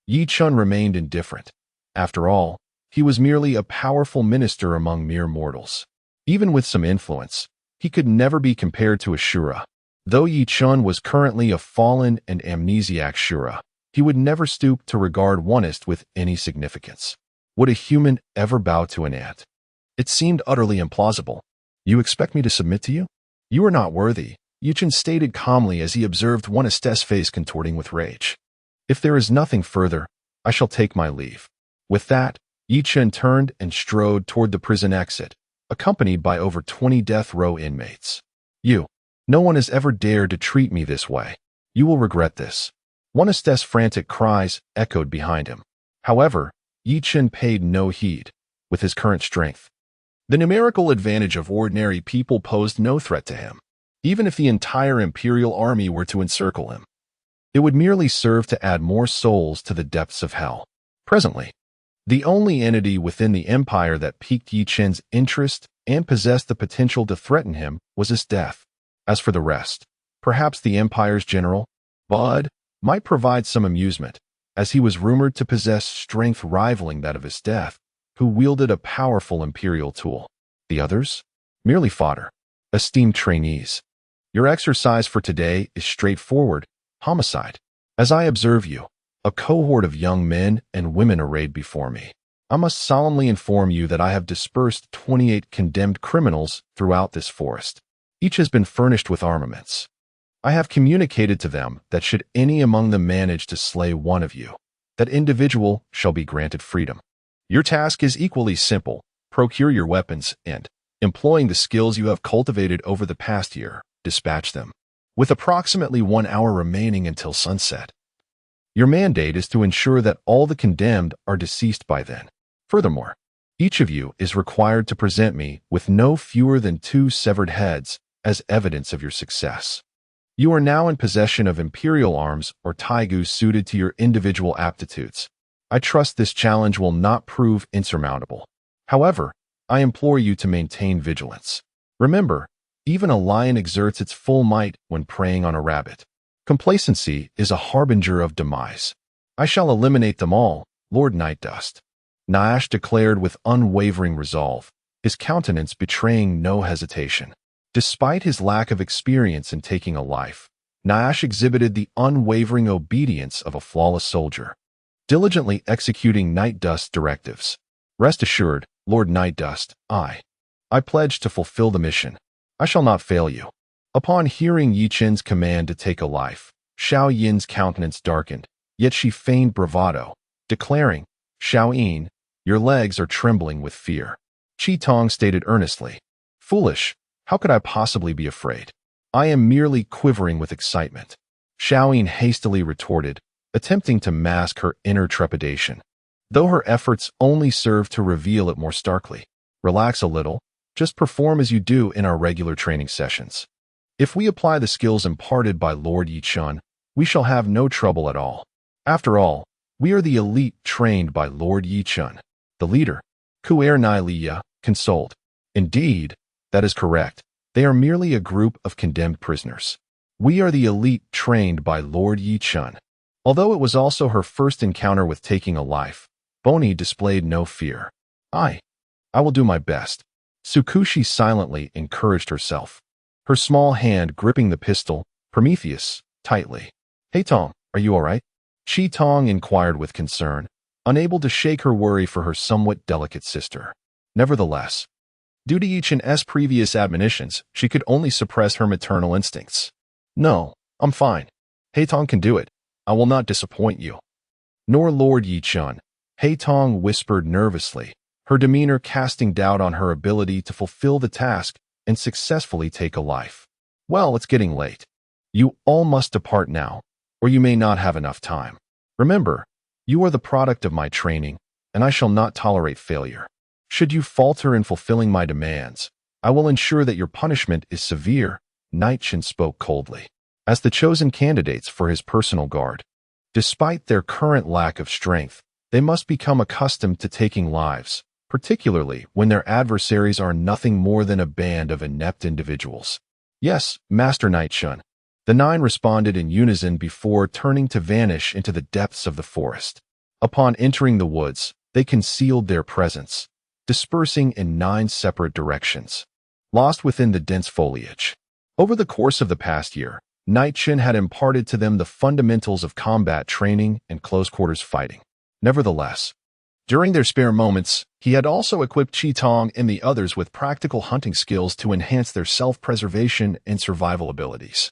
Ye Chen remained indifferent. After all, he was merely a powerful minister among mere mortals. Even with some influence, he could never be compared to Asura. Though Ye Chen was currently a fallen and amnesiac Shura, he would never stoop to regard Onest with any significance. Would a human ever bow to an ant? It seemed utterly implausible. You expect me to submit to you? You are not worthy, Ye Chen stated calmly as he observed Onest's face contorting with rage. If there is nothing further, I shall take my leave. With that, Ye Chen turned and strode toward the prison exit, accompanied by over 20 death row inmates. No one has ever dared to treat me this way. You will regret this. Onest's frantic cries echoed behind him. However, Ye Chen paid no heed. With his current strength, the numerical advantage of ordinary people posed no threat to him. Even if the entire imperial army were to encircle him, it would merely serve to add more souls to the depths of hell. Presently, the only entity within the empire that piqued Ye Chen's interest and possessed the potential to threaten him was his death. As for the rest, perhaps the empire's general, Bud, might provide some amusement, as he was rumored to possess strength rivaling that of his death, who wielded a powerful imperial tool. The others? Merely fodder. Esteemed trainees, your exercise for today is straightforward, homicide. As I observe you, a cohort of young men and women arrayed before me, I must solemnly inform you that I have dispersed 28 condemned criminals throughout this forest. Each has been furnished with armaments. I have communicated to them that should any among them manage to slay one of you, that individual shall be granted freedom. Your task is equally simple. Procure your weapons and, employing the skills you have cultivated over the past year, dispatch them. With approximately 1 hour remaining until sunset, your mandate is to ensure that all the condemned are deceased by then. Furthermore, each of you is required to present me with no fewer than 2 severed heads as evidence of your success. You are now in possession of imperial arms or taigu suited to your individual aptitudes. I trust this challenge will not prove insurmountable. However, I implore you to maintain vigilance. Remember, even a lion exerts its full might when preying on a rabbit. Complacency is a harbinger of demise. I shall eliminate them all, Lord Nightdust. Naish declared with unwavering resolve, his countenance betraying no hesitation. Despite his lack of experience in taking a life, Naish exhibited the unwavering obedience of a flawless soldier, diligently executing Nightdust's directives. Rest assured, Lord Nightdust, I pledge to fulfill the mission. I shall not fail you. Upon hearing Ye Chen's command to take a life, Xiao Yin's countenance darkened, yet she feigned bravado, declaring, Xiao Yin, your legs are trembling with fear. Qi Tong stated earnestly, Foolish, how could I possibly be afraid? I am merely quivering with excitement. Xiao Yin hastily retorted, attempting to mask her inner trepidation, though her efforts only served to reveal it more starkly. Relax a little, just perform as you do in our regular training sessions. If we apply the skills imparted by Lord Ye Chen, we shall have no trouble at all. After all, we are the elite trained by Lord Ye Chen. The leader, Kuer Nai Liya, consoled. Indeed, that is correct. They are merely a group of condemned prisoners. We are the elite trained by Lord Ye Chen. Although it was also her first encounter with taking a life, Boni displayed no fear. I will do my best. Tsukushi silently encouraged herself, her small hand gripping the pistol, Prometheus, tightly. Hey Tong, are you all right? Qi Tong inquired with concern, unable to shake her worry for her somewhat delicate sister. Nevertheless, due to Ye Chen's previous admonitions, she could only suppress her maternal instincts. No, I'm fine. Hei Tong can do it. I will not disappoint you. Nor Lord Ye Chen, Hei Tong whispered nervously, her demeanor casting doubt on her ability to fulfill the task and successfully take a life. Well, it's getting late. You all must depart now, or you may not have enough time. Remember, you are the product of my training, and I shall not tolerate failure. Should you falter in fulfilling my demands, I will ensure that your punishment is severe, Night Chen spoke coldly. As the chosen candidates for his personal guard, despite their current lack of strength, they must become accustomed to taking lives, particularly when their adversaries are nothing more than a band of inept individuals. Yes, Master Night Chen. The 9 responded in unison before turning to vanish into the depths of the forest. Upon entering the woods, they concealed their presence, dispersing in 9 separate directions, lost within the dense foliage. Over the course of the past year, Night Chen had imparted to them the fundamentals of combat training and close-quarters fighting. Nevertheless, during their spare moments, he had also equipped Qi Tong and the others with practical hunting skills to enhance their self-preservation and survival abilities,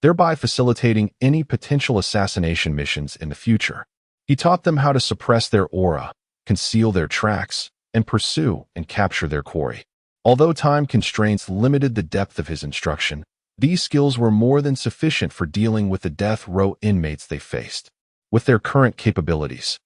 thereby facilitating any potential assassination missions in the future. He taught them how to suppress their aura, conceal their tracks, and pursue and capture their quarry. Although time constraints limited the depth of his instruction, these skills were more than sufficient for dealing with the death row inmates they faced. With their current capabilities,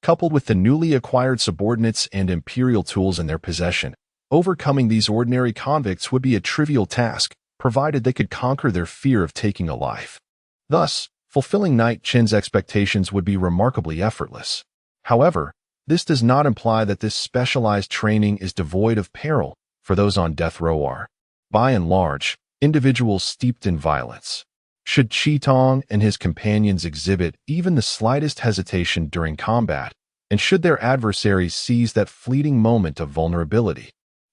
coupled with the newly acquired subordinates and imperial tools in their possession, overcoming these ordinary convicts would be a trivial task, provided they could conquer their fear of taking a life. Thus, fulfilling Night Chen's expectations would be remarkably effortless. However, this does not imply that this specialized training is devoid of peril for those on death row are, by and large, individuals steeped in violence. Should Qi Tong and his companions exhibit even the slightest hesitation during combat, and should their adversaries seize that fleeting moment of vulnerability,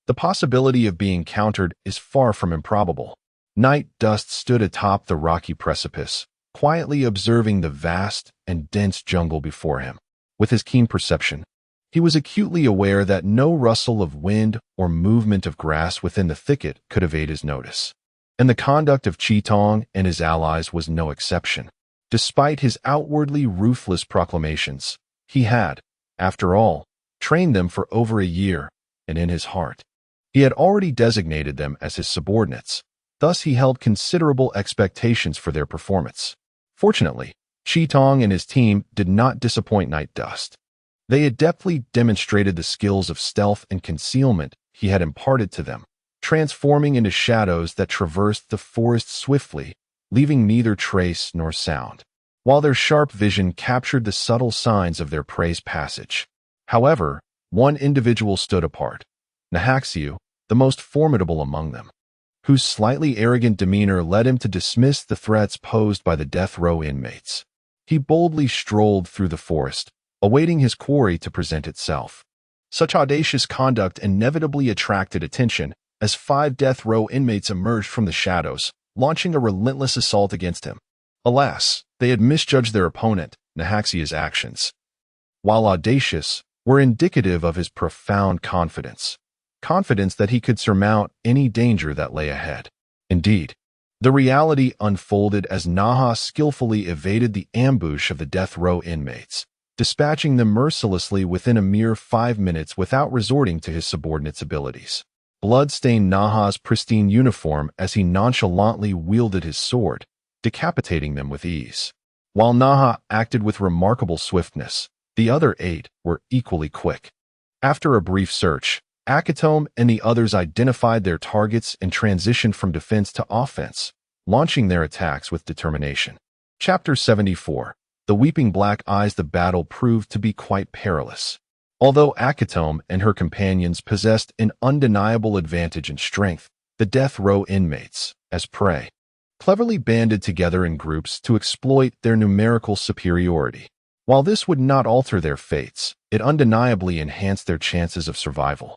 the possibility of being countered is far from improbable. Night Dust stood atop the rocky precipice, quietly observing the vast and dense jungle before him. With his keen perception, he was acutely aware that no rustle of wind or movement of grass within the thicket could evade his notice. And the conduct of Qi Tong and his allies was no exception. Despite his outwardly ruthless proclamations, he had, after all, trained them for over a year, and in his heart, he had already designated them as his subordinates. Thus he held considerable expectations for their performance. Fortunately, Qi Tong and his team did not disappoint Night Dust. They adeptly demonstrated the skills of stealth and concealment he had imparted to them, transforming into shadows that traversed the forest swiftly, leaving neither trace nor sound. while their sharp vision captured the subtle signs of their prey's passage. However, one individual stood apart, Xiuluo, the most formidable among them, whose slightly arrogant demeanor led him to dismiss the threats posed by the death row inmates. He boldly strolled through the forest, awaiting his quarry to present itself. Such audacious conduct inevitably attracted attention as 5 death row inmates emerged from the shadows, launching a relentless assault against him. Alas, they had misjudged their opponent, Xiuluo's actions, while audacious, were indicative of his profound confidence that he could surmount any danger that lay ahead. Indeed, the reality unfolded as Naha skillfully evaded the ambush of the death row inmates, dispatching them mercilessly within a mere 5 minutes without resorting to his subordinates' abilities. Blood stained Naha's pristine uniform as he nonchalantly wielded his sword, decapitating them with ease. While Naha acted with remarkable swiftness, the other 8 were equally quick. After a brief search, Akame and the others identified their targets and transitioned from defense to offense, launching their attacks with determination. Chapter 74. The Weeping Black Eyes. The battle proved to be quite perilous. Although Akame and her companions possessed an undeniable advantage in strength, the death row inmates, as prey, cleverly banded together in groups to exploit their numerical superiority. While this would not alter their fates, it undeniably enhanced their chances of survival,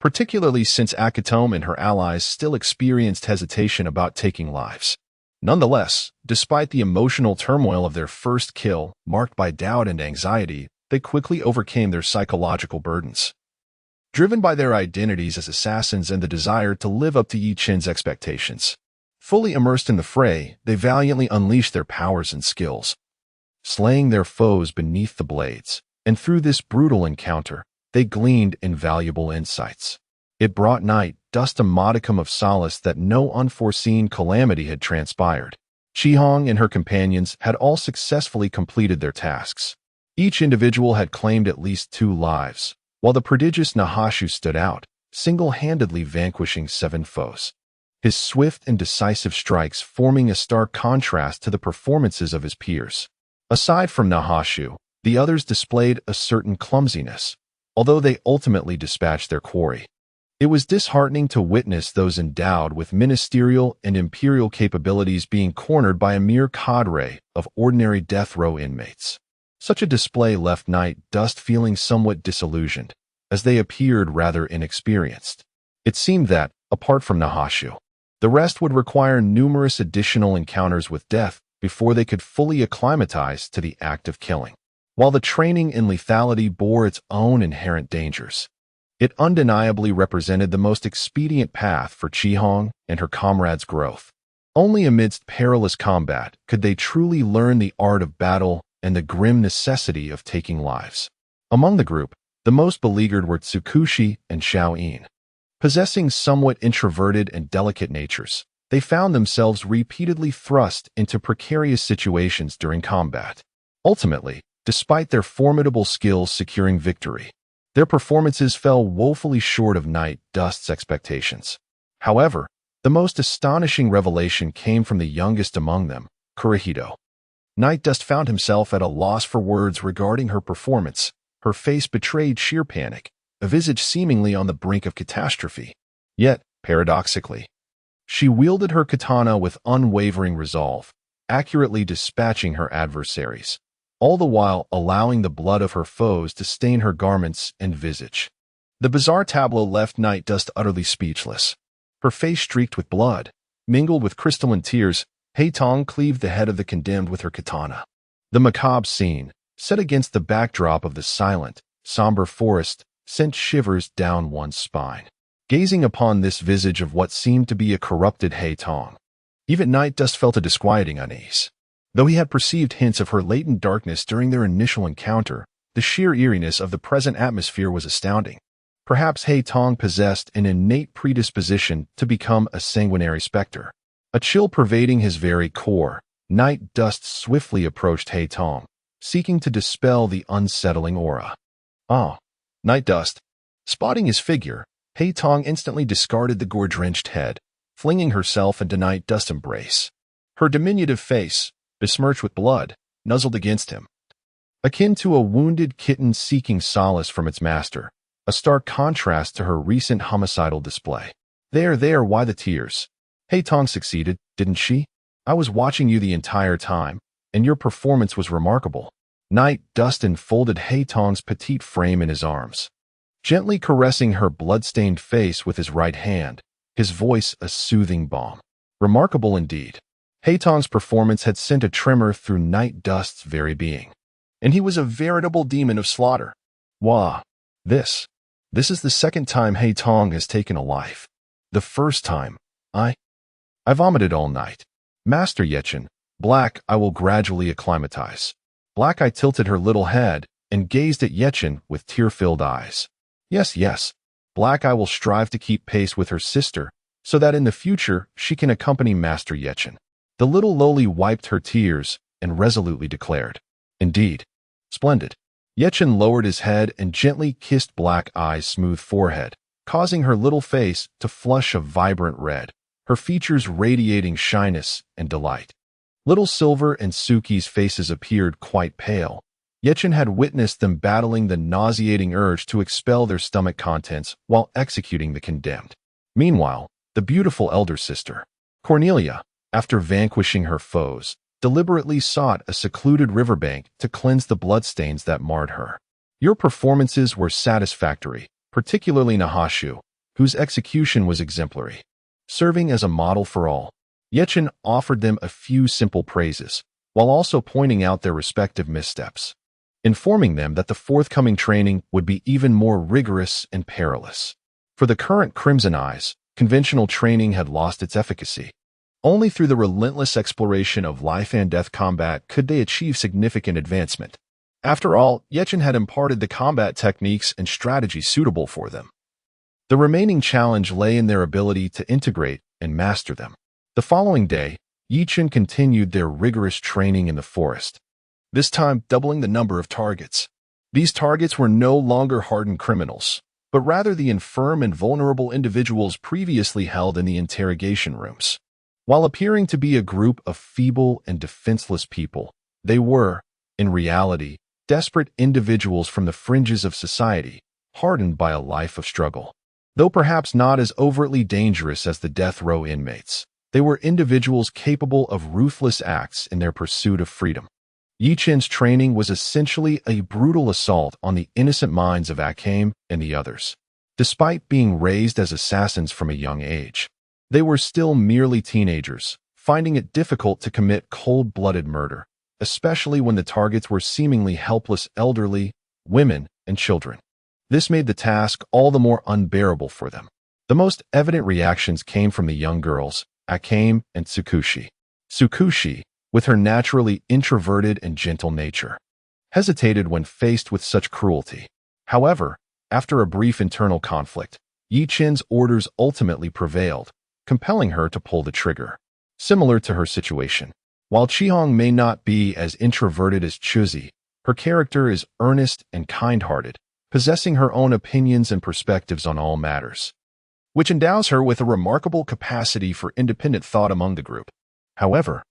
particularly since Akame and her allies still experienced hesitation about taking lives. Nonetheless, despite the emotional turmoil of their first kill, marked by doubt and anxiety, they quickly overcame their psychological burdens. Driven by their identities as assassins and the desire to live up to Ye Chen's expectations, fully immersed in the fray, they valiantly unleashed their powers and skills, slaying their foes beneath the blades. And through this brutal encounter, they gleaned invaluable insights. It brought Night Dust a modicum of solace that no unforeseen calamity had transpired. Qihong and her companions had all successfully completed their tasks. Each individual had claimed at least 2 lives, while the prodigious Xiuluo stood out, single-handedly vanquishing 7 foes. His swift and decisive strikes forming a stark contrast to the performances of his peers. Aside from Xiuluo, the others displayed a certain clumsiness, although they ultimately dispatched their quarry. It was disheartening to witness those endowed with ministerial and imperial capabilities being cornered by a mere cadre of ordinary death row inmates. Such a display left Night Dust feeling somewhat disillusioned, as they appeared rather inexperienced. It seemed that, apart from Xiuluo, the rest would require numerous additional encounters with death before they could fully acclimatize to the act of killing. While the training in lethality bore its own inherent dangers, it undeniably represented the most expedient path for Qihong and her comrades' growth. Only amidst perilous combat could they truly learn the art of battle and the grim necessity of taking lives. Among the group, the most beleaguered were Tsukushi and Xiaoyin. Possessing somewhat introverted and delicate natures, they found themselves repeatedly thrust into precarious situations during combat. Ultimately, despite their formidable skills securing victory, their performances fell woefully short of Night Dust's expectations. However, the most astonishing revelation came from the youngest among them, Kurohito. Night Dust found himself at a loss for words regarding her performance. Her face betrayed sheer panic, a visage seemingly on the brink of catastrophe. Yet, paradoxically, she wielded her katana with unwavering resolve, accurately dispatching her adversaries, all the while allowing the blood of her foes to stain her garments and visage. The bizarre tableau left Night Dust utterly speechless. Her face streaked with blood, mingled with crystalline tears. Haitong cleaved the head of the condemned with her katana. The macabre scene, set against the backdrop of the silent, somber forest, sent shivers down one's spine. Gazing upon this visage of what seemed to be a corrupted Haitong, even Night Dust felt a disquieting unease. Though he had perceived hints of her latent darkness during their initial encounter, the sheer eeriness of the present atmosphere was astounding. Perhaps Haitong possessed an innate predisposition to become a sanguinary specter. A chill pervading his very core, Night Dust swiftly approached Haitong, seeking to dispel the unsettling aura. "Ah, Night Dust." Spotting his figure, Haitong instantly discarded the gore-drenched head, flinging herself into Night Dust's embrace. Her diminutive face, besmirched with blood, nuzzled against him, akin to a wounded kitten seeking solace from its master, a stark contrast to her recent homicidal display. There, why the tears? He Tong succeeded, didn't she? I was watching you the entire time, and your performance was remarkable. Night Dust enfolded He Tong's petite frame in his arms, gently caressing her blood-stained face with his right hand, his voice a soothing balm. Remarkable indeed. He Tong's performance had sent a tremor through Night Dust's very being, and he was a veritable demon of slaughter. Wah! This is the second time He Tong has taken a life. The first time, I vomited all night. Master Ye Chen, Black, I will gradually acclimatize. Black Eye tilted her little head and gazed at Ye Chen with tear-filled eyes. Yes, Black Eye will strive to keep pace with her sister so that in the future she can accompany Master Ye Chen. The little loli wiped her tears and resolutely declared, Indeed. Splendid. Ye Chen lowered his head and gently kissed Black Eye's smooth forehead, causing her little face to flush a vibrant red, her features radiating shyness and delight. Little Silver and Suki's faces appeared quite pale. Ye Chen had witnessed them battling the nauseating urge to expel their stomach contents while executing the condemned. Meanwhile, the beautiful elder sister, Cornelia, after vanquishing her foes, deliberately sought a secluded riverbank to cleanse the bloodstains that marred her. Your performances were satisfactory, particularly Nahashu, whose execution was exemplary. Serving as a model for all, Ye Chen offered them a few simple praises, while also pointing out their respective missteps, informing them that the forthcoming training would be even more rigorous and perilous. For the current Crimson Eyes, conventional training had lost its efficacy. Only through the relentless exploration of life and death combat could they achieve significant advancement. After all, Ye Chen had imparted the combat techniques and strategies suitable for them. The remaining challenge lay in their ability to integrate and master them. The following day, Ye Chen continued their rigorous training in the forest, this time doubling the number of targets. These targets were no longer hardened criminals, but rather the infirm and vulnerable individuals previously held in the interrogation rooms. While appearing to be a group of feeble and defenseless people, they were, in reality, desperate individuals from the fringes of society, hardened by a life of struggle. Though perhaps not as overtly dangerous as the death row inmates, they were individuals capable of ruthless acts in their pursuit of freedom. Ye Chen's training was essentially a brutal assault on the innocent minds of Akame and the others. Despite being raised as assassins from a young age, they were still merely teenagers, finding it difficult to commit cold-blooded murder, especially when the targets were seemingly helpless elderly, women, and children. This made the task all the more unbearable for them. The most evident reactions came from the young girls, Akame and Tsukushi. Tsukushi, with her naturally introverted and gentle nature, hesitated when faced with such cruelty. However, after a brief internal conflict, Ye Chen's orders ultimately prevailed, compelling her to pull the trigger. Similar to her situation, while Chihong may not be as introverted as Chuzi, her character is earnest and kind-hearted, possessing her own opinions and perspectives on all matters, which endows her with a remarkable capacity for independent thought among the group. However,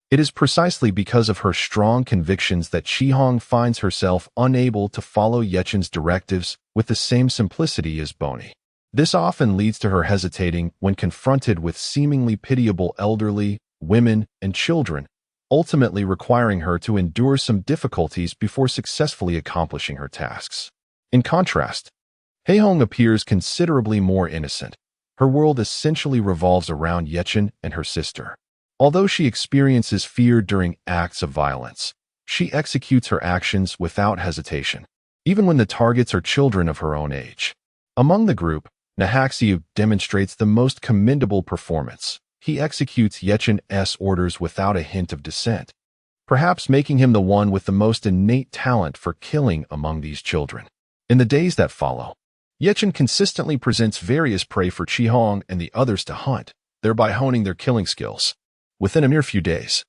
it is precisely because of her strong convictions that Chihong finds herself unable to follow Ye Chen's directives with the same simplicity as Boni. This often leads to her hesitating when confronted with seemingly pitiable elderly, women, and children, ultimately requiring her to endure some difficulties before successfully accomplishing her tasks. In contrast, Hehong appears considerably more innocent. Her world essentially revolves around Ye Chen and her sister. Although she experiences fear during acts of violence, she executes her actions without hesitation, even when the targets are children of her own age. Among the group, Nahaxiu demonstrates the most commendable performance. He executes Ye Chen's orders without a hint of dissent, perhaps making him the one with the most innate talent for killing among these children. In the days that follow, Ye Chen consistently presents various prey for Chihong and the others to hunt, thereby honing their killing skills. Within a mere few days,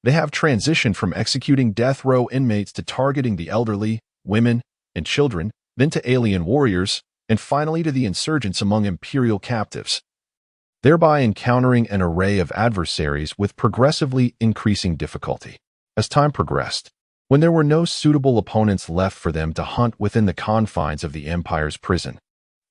they have transitioned from executing death row inmates to targeting the elderly, women, and children, then to alien warriors, and finally to the insurgents among imperial captives, thereby encountering an array of adversaries with progressively increasing difficulty. As time progressed, when there were no suitable opponents left for them to hunt within the confines of the Empire's prison,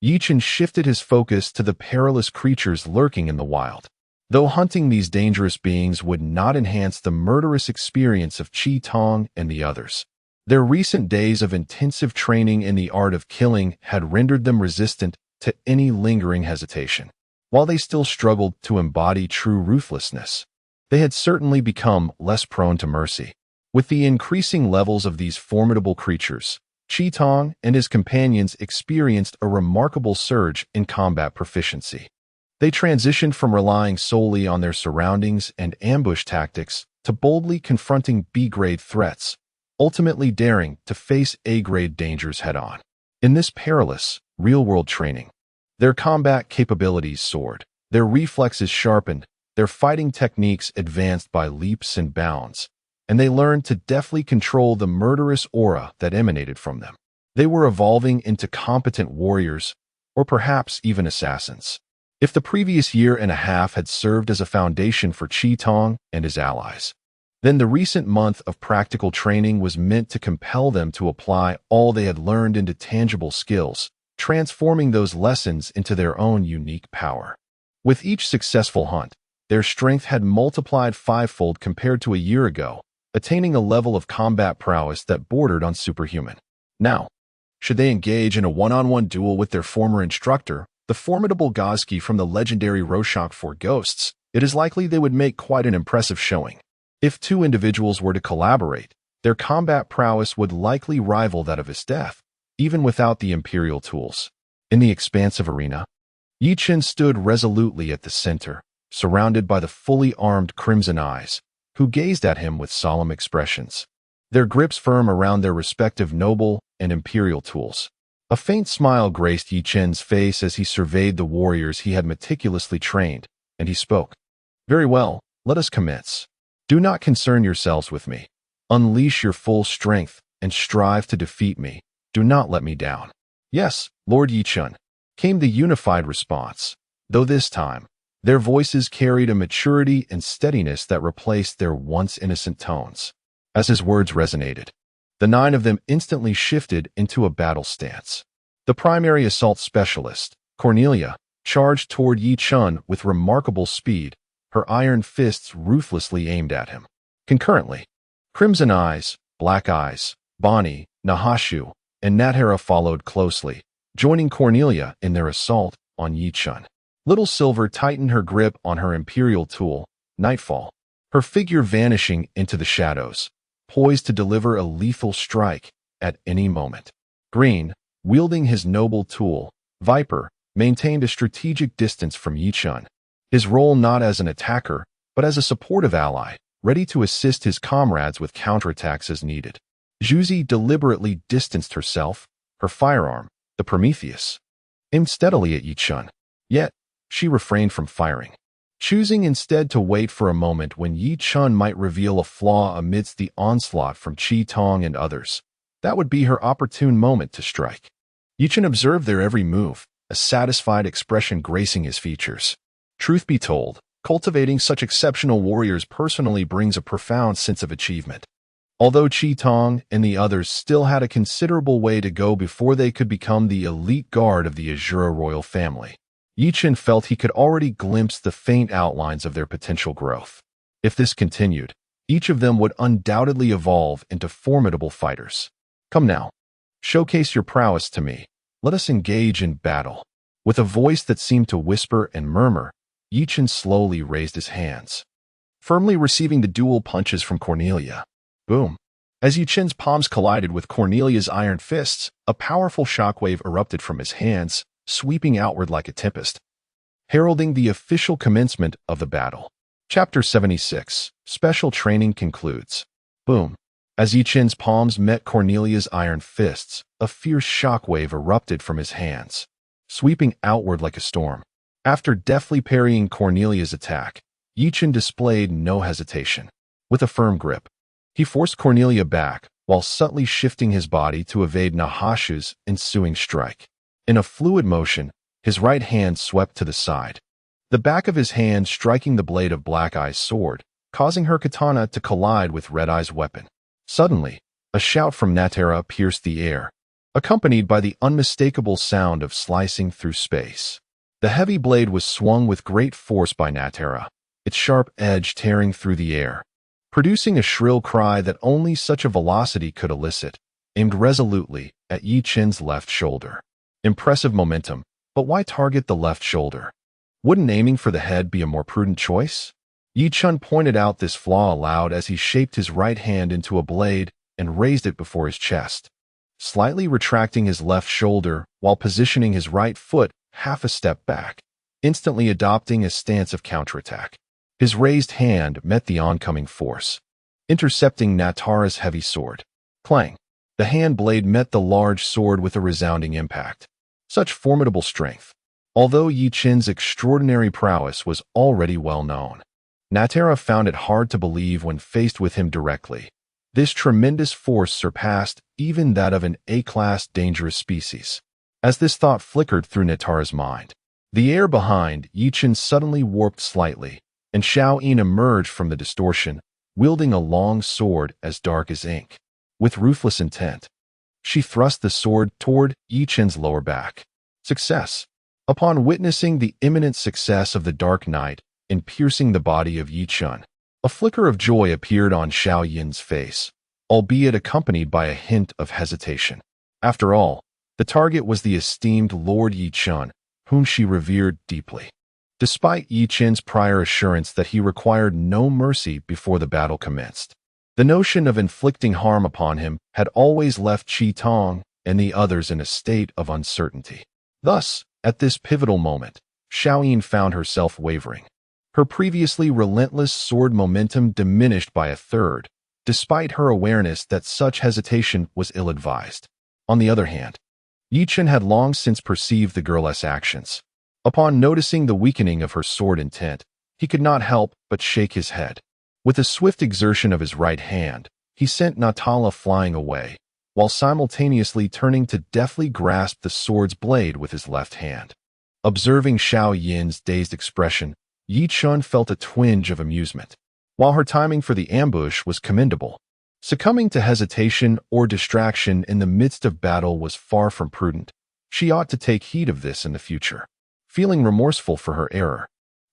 Ye Chen shifted his focus to the perilous creatures lurking in the wild. Though hunting these dangerous beings would not enhance the murderous experience of Qi Tong and the others, their recent days of intensive training in the art of killing had rendered them resistant to any lingering hesitation. While they still struggled to embody true ruthlessness, they had certainly become less prone to mercy. With the increasing levels of these formidable creatures, Qi Tong and his companions experienced a remarkable surge in combat proficiency. They transitioned from relying solely on their surroundings and ambush tactics to boldly confronting B-grade threats, ultimately daring to face A-grade dangers head-on. In this perilous, real-world training, their combat capabilities soared, their reflexes sharpened, their fighting techniques advanced by leaps and bounds, and they learned to deftly control the murderous aura that emanated from them. They were evolving into competent warriors, or perhaps even assassins. If the previous year and a half had served as a foundation for Qi Tong and his allies, then the recent month of practical training was meant to compel them to apply all they had learned into tangible skills, transforming those lessons into their own unique power. With each successful hunt, their strength had multiplied fivefold compared to a year ago, attaining a level of combat prowess that bordered on superhuman. Now, should they engage in a one-on-one duel with their former instructor, the formidable Gozki from the legendary Rorschach 4 Ghosts, it is likely they would make quite an impressive showing. If two individuals were to collaborate, their combat prowess would likely rival that of his death, even without the Imperial tools. In the expansive arena, Ye Chen stood resolutely at the center, surrounded by the fully armed Crimson Eyes, who gazed at him with solemn expressions, their grips firm around their respective noble and Imperial tools. A faint smile graced Ye Chen's face as he surveyed the warriors he had meticulously trained, and he spoke. "Very well, let us commence. Do not concern yourselves with me. Unleash your full strength and strive to defeat me. Do not let me down." "Yes, Lord Ye Chen," came the unified response, though this time, their voices carried a maturity and steadiness that replaced their once innocent tones. As his words resonated, the 9 of them instantly shifted into a battle stance. The primary assault specialist, Cornelia, charged toward Ye Chen with remarkable speed, her iron fists ruthlessly aimed at him. Concurrently, Crimson Eyes, Black Eyes, Bonnie, Nahashu, and Nathara followed closely, joining Cornelia in their assault on Ye Chen. Little Silver tightened her grip on her Imperial tool, Nightfall, her figure vanishing into the shadows, poised to deliver a lethal strike at any moment. Green, wielding his noble tool, Viper, maintained a strategic distance from Ye Chen, his role not as an attacker, but as a supportive ally, ready to assist his comrades with counterattacks as needed. Zhuzi deliberately distanced herself, her firearm, the Prometheus, aimed steadily at Ye Chen. Yet, she refrained from firing, choosing instead to wait for a moment when Ye Chen might reveal a flaw amidst the onslaught from Qi Tong and others. That would be her opportune moment to strike. Ye Chen observed their every move, a satisfied expression gracing his features. Truth be told, cultivating such exceptional warriors personally brings a profound sense of achievement. Although Qi Tong and the others still had a considerable way to go before they could become the elite guard of the Asura royal family, Ye Chen felt he could already glimpse the faint outlines of their potential growth. If this continued, each of them would undoubtedly evolve into formidable fighters. "Come now, showcase your prowess to me. Let us engage in battle." With a voice that seemed to whisper and murmur, Ye Chen slowly raised his hands, firmly receiving the dual punches from Cornelia. Boom! As Ye Chen's palms collided with Cornelia's iron fists, a powerful shockwave erupted from his hands, sweeping outward like a tempest, heralding the official commencement of the battle. Chapter 76, Special Training concludes. Boom! As Ye Chen's palms met Cornelia's iron fists, a fierce shockwave erupted from his hands, sweeping outward like a storm. After deftly parrying Cornelia's attack, Ye Chen displayed no hesitation. With a firm grip, he forced Cornelia back while subtly shifting his body to evade Nahashu's ensuing strike. In a fluid motion, his right hand swept to the side, the back of his hand striking the blade of Black Eye's sword, causing her katana to collide with Red Eye's weapon. Suddenly, a shout from Natera pierced the air, accompanied by the unmistakable sound of slicing through space. The heavy blade was swung with great force by Natera, its sharp edge tearing through the air, producing a shrill cry that only such a velocity could elicit, aimed resolutely at Ye Chen's left shoulder. Impressive momentum, but why target the left shoulder? Wouldn't aiming for the head be a more prudent choice? Ye Chen pointed out this flaw aloud as he shaped his right hand into a blade and raised it before his chest, slightly retracting his left shoulder while positioning his right foot half a step back, instantly adopting a stance of counterattack. His raised hand met the oncoming force, intercepting Natara's heavy sword. Clang! The hand blade met the large sword with a resounding impact. Such formidable strength. Although Ye Chen's extraordinary prowess was already well known, Natera found it hard to believe when faced with him directly. This tremendous force surpassed even that of an A-class dangerous species. As this thought flickered through Natara's mind, the air behind Ye Chen suddenly warped slightly, and Xiao Yin emerged from the distortion, wielding a long sword as dark as ink. With ruthless intent, she thrust the sword toward Ye Chen's lower back. Success! Upon witnessing the imminent success of the Dark Knight in piercing the body of Ye Chen, a flicker of joy appeared on Xiao Yin's face, albeit accompanied by a hint of hesitation. After all, the target was the esteemed Lord Ye Chen, whom she revered deeply. Despite Ye Chen's prior assurance that he required no mercy before the battle commenced, the notion of inflicting harm upon him had always left Qi Tong and the others in a state of uncertainty. Thus, at this pivotal moment, Xiao Yin found herself wavering. Her previously relentless sword momentum diminished by a third, despite her awareness that such hesitation was ill-advised. On the other hand, Ye Chen had long since perceived the girl's actions. Upon noticing the weakening of her sword intent, he could not help but shake his head. With a swift exertion of his right hand, he sent Natala flying away, while simultaneously turning to deftly grasp the sword's blade with his left hand. Observing Xiao Yin's dazed expression, Ye Chen felt a twinge of amusement. While her timing for the ambush was commendable, succumbing to hesitation or distraction in the midst of battle was far from prudent. She ought to take heed of this in the future. Feeling remorseful for her error,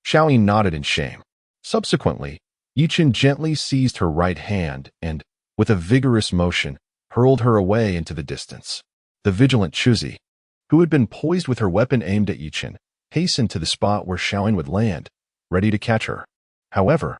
Xiao Yin nodded in shame. Subsequently, Ye Chen gently seized her right hand and, with a vigorous motion, hurled her away into the distance. The vigilant Chuzi, who had been poised with her weapon aimed at Ye Chen, hastened to the spot where Xiao Yin would land, ready to catch her. However,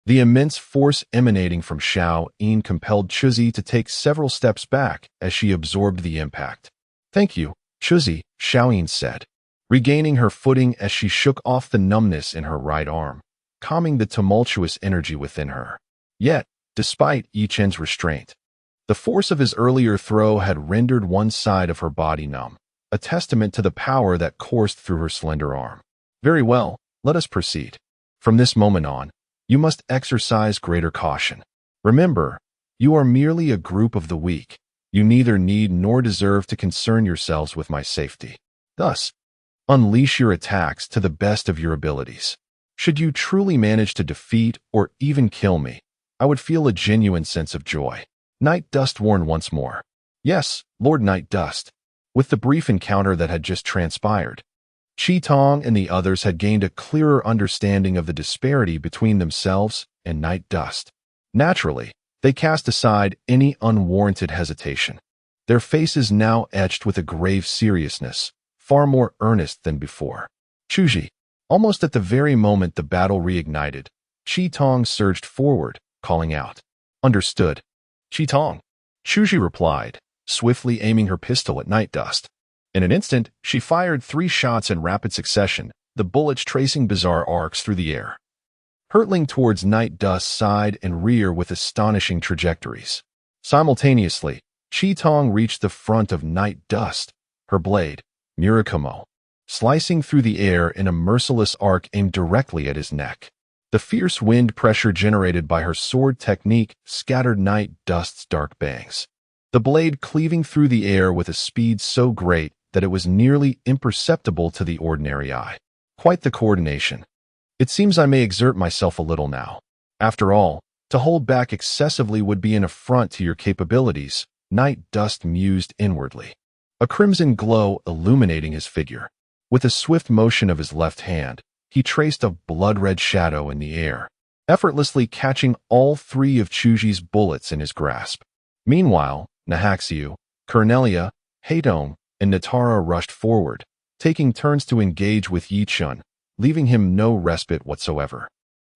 the immense force emanating from Xiao Yin compelled Chuzi to take several steps back as she absorbed the impact. "Thank you, Chuzi," Xiao Yin said, regaining her footing as she shook off the numbness in her right arm, calming the tumultuous energy within her. Yet, despite Ye Chen's restraint, the force of his earlier throw had rendered one side of her body numb, a testament to the power that coursed through her slender arm. "Very well, let us proceed. From this moment on, you must exercise greater caution. Remember, you are merely a group of the weak. You neither need nor deserve to concern yourselves with my safety. Thus, unleash your attacks to the best of your abilities. Should you truly manage to defeat or even kill me, I would feel a genuine sense of joy." Night Dust warned once more. Yes, Lord Night Dust. With the brief encounter that had just transpired, Qi Tong and the others had gained a clearer understanding of the disparity between themselves and Night Dust. Naturally, they cast aside any unwarranted hesitation, their faces now etched with a grave seriousness, far more earnest than before. "Chuji." Almost at the very moment the battle reignited, Qi Tong surged forward, calling out, "Understood." "Qi Tong," Chuji replied, swiftly aiming her pistol at Night Dust. In an instant, she fired 3 shots in rapid succession, the bullets tracing bizarre arcs through the air, hurtling towards Night Dust's side and rear with astonishing trajectories. Simultaneously, Qi Tong reached the front of Night Dust, her blade, Murakumo, slicing through the air in a merciless arc aimed directly at his neck. The fierce wind pressure generated by her sword technique scattered Night Dust's dark bangs, the blade cleaving through the air with a speed so great that it was nearly imperceptible to the ordinary eye. Quite the coordination. It seems I may exert myself a little now. After all, to hold back excessively would be an affront to your capabilities, Night Dust mused inwardly, a crimson glow illuminating his figure. With a swift motion of his left hand, he traced a blood-red shadow in the air, effortlessly catching all three of Chuji's bullets in his grasp. Meanwhile, Nahaxiu, Cornelia, Haidong, and Natara rushed forward, taking turns to engage with Ye Chen, leaving him no respite whatsoever.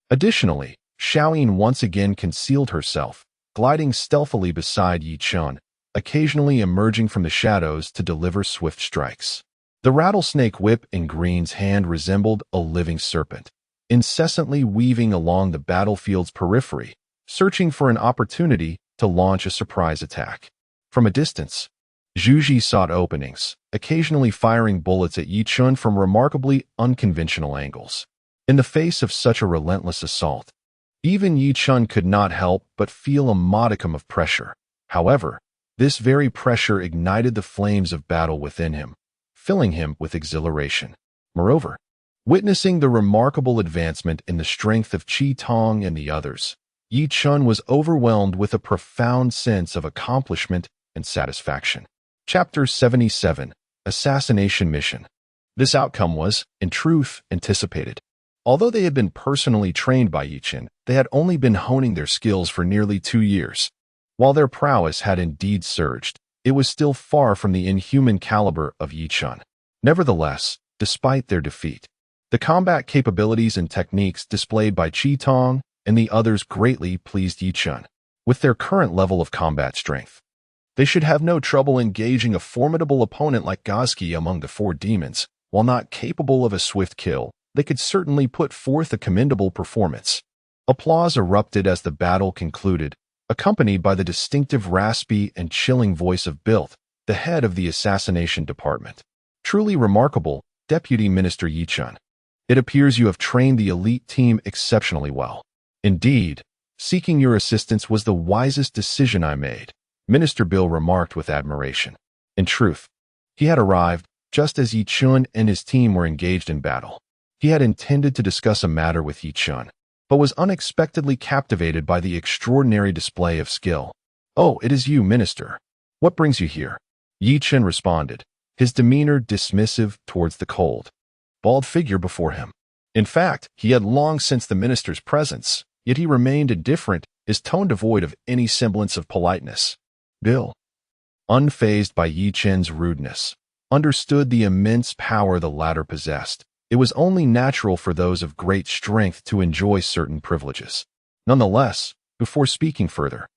Additionally, Xiaoyin once again concealed herself, gliding stealthily beside Ye Chen, occasionally emerging from the shadows to deliver swift strikes. The rattlesnake whip in Green's hand resembled a living serpent, incessantly weaving along the battlefield's periphery, searching for an opportunity to launch a surprise attack. From a distance, Zhuji sought openings, occasionally firing bullets at Ye Chen from remarkably unconventional angles. In the face of such a relentless assault, even Ye Chen could not help but feel a modicum of pressure. However, this very pressure ignited the flames of battle within him, filling him with exhilaration. Moreover, witnessing the remarkable advancement in the strength of Qi Tong and the others, Ye Chen was overwhelmed with a profound sense of accomplishment and satisfaction. Chapter 77, Assassination Mission. This outcome was, in truth, anticipated. Although they had been personally trained by Ye Chen, they had only been honing their skills for nearly 2 years. While their prowess had indeed surged, it was still far from the inhuman caliber of Ye Chen. Nevertheless, despite their defeat, the combat capabilities and techniques displayed by Qi Tong and the others greatly pleased Ye Chen. With their current level of combat strength, they should have no trouble engaging a formidable opponent like Gazki among the 4 demons. While not capable of a swift kill, they could certainly put forth a commendable performance. Applause erupted as the battle concluded, accompanied by the distinctive raspy and chilling voice of Bilt, the head of the assassination department. Truly remarkable, Deputy Minister Ye Chen. It appears you have trained the elite team exceptionally well. Indeed, seeking your assistance was the wisest decision I made, Minister Bill remarked with admiration. In truth, he had arrived just as Ye Chen and his team were engaged in battle. He had intended to discuss a matter with Ye Chen, but was unexpectedly captivated by the extraordinary display of skill. "Oh, it is you, Minister. What brings you here?" Ye Chen responded, his demeanor dismissive towards the cold, bald figure before him. In fact, he had long sensed the minister's presence, yet he remained indifferent, his tone devoid of any semblance of politeness. Bill, unfazed by Ye Chen's rudeness, understood the immense power the latter possessed. It was only natural for those of great strength to enjoy certain privileges. Nonetheless, before speaking further,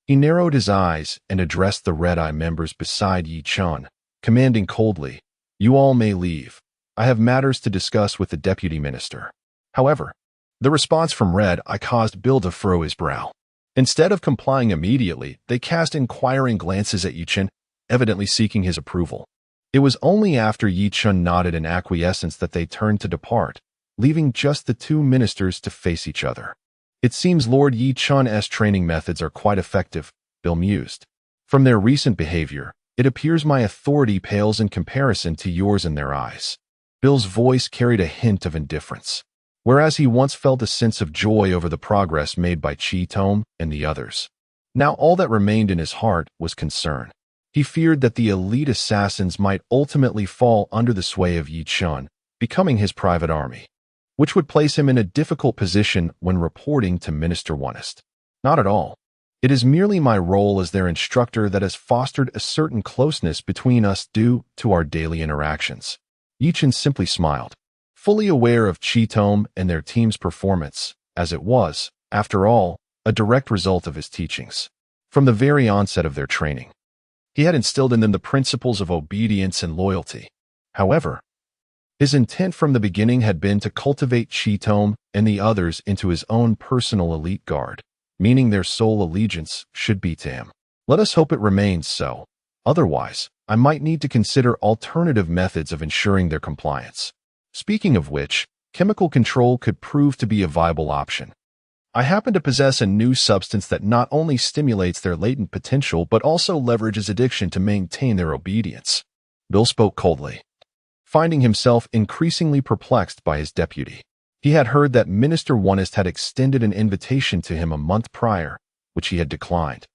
he narrowed his eyes and addressed the red-eye members beside Ye Chen, commanding coldly, "You all may leave. I have matters to discuss with the deputy minister." However, the response from Red Eye caused Bill to furrow his brow. Instead of complying immediately, they cast inquiring glances at Ye Chen, evidently seeking his approval. It was only after Ye Chen nodded in acquiescence that they turned to depart, leaving just the 2 ministers to face each other. "It seems Lord Ye Chen's training methods are quite effective," Bill mused. "From their recent behavior, it appears my authority pales in comparison to yours in their eyes." Bill's voice carried a hint of indifference, whereas he once felt a sense of joy over the progress made by Qi Tong and the others. Now all that remained in his heart was concern. He feared that the elite assassins might ultimately fall under the sway of Ye Chen, becoming his private army, which would place him in a difficult position when reporting to Minister Onest. "Not at all. It is merely my role as their instructor that has fostered a certain closeness between us due to our daily interactions." Ye Chen simply smiled, fully aware of Qi Tong and their team's performance, as it was, after all, a direct result of his teachings. From the very onset of their training, he had instilled in them the principles of obedience and loyalty. However, his intent from the beginning had been to cultivate Qi Tong and the others into his own personal elite guard, meaning their sole allegiance should be to him. Let us hope it remains so. Otherwise, I might need to consider alternative methods of ensuring their compliance. Speaking of which, chemical control could prove to be a viable option. I happen to possess a new substance that not only stimulates their latent potential but also leverages addiction to maintain their obedience. Bill spoke coldly, finding himself increasingly perplexed by his deputy. He had heard that Minister Onist had extended an invitation to him a month prior, which he had declined,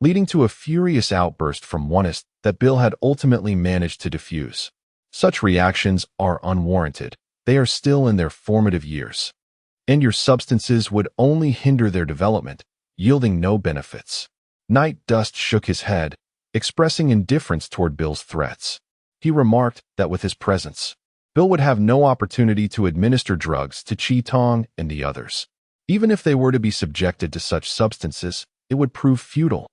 leading to a furious outburst from Onist that Bill had ultimately managed to diffuse. Such reactions are unwarranted. They are still in their formative years, and your substances would only hinder their development, yielding no benefits. Night Dust shook his head, expressing indifference toward Bill's threats. He remarked that with his presence, Bill would have no opportunity to administer drugs to Chi Tong and the others. Even if they were to be subjected to such substances, it would prove futile.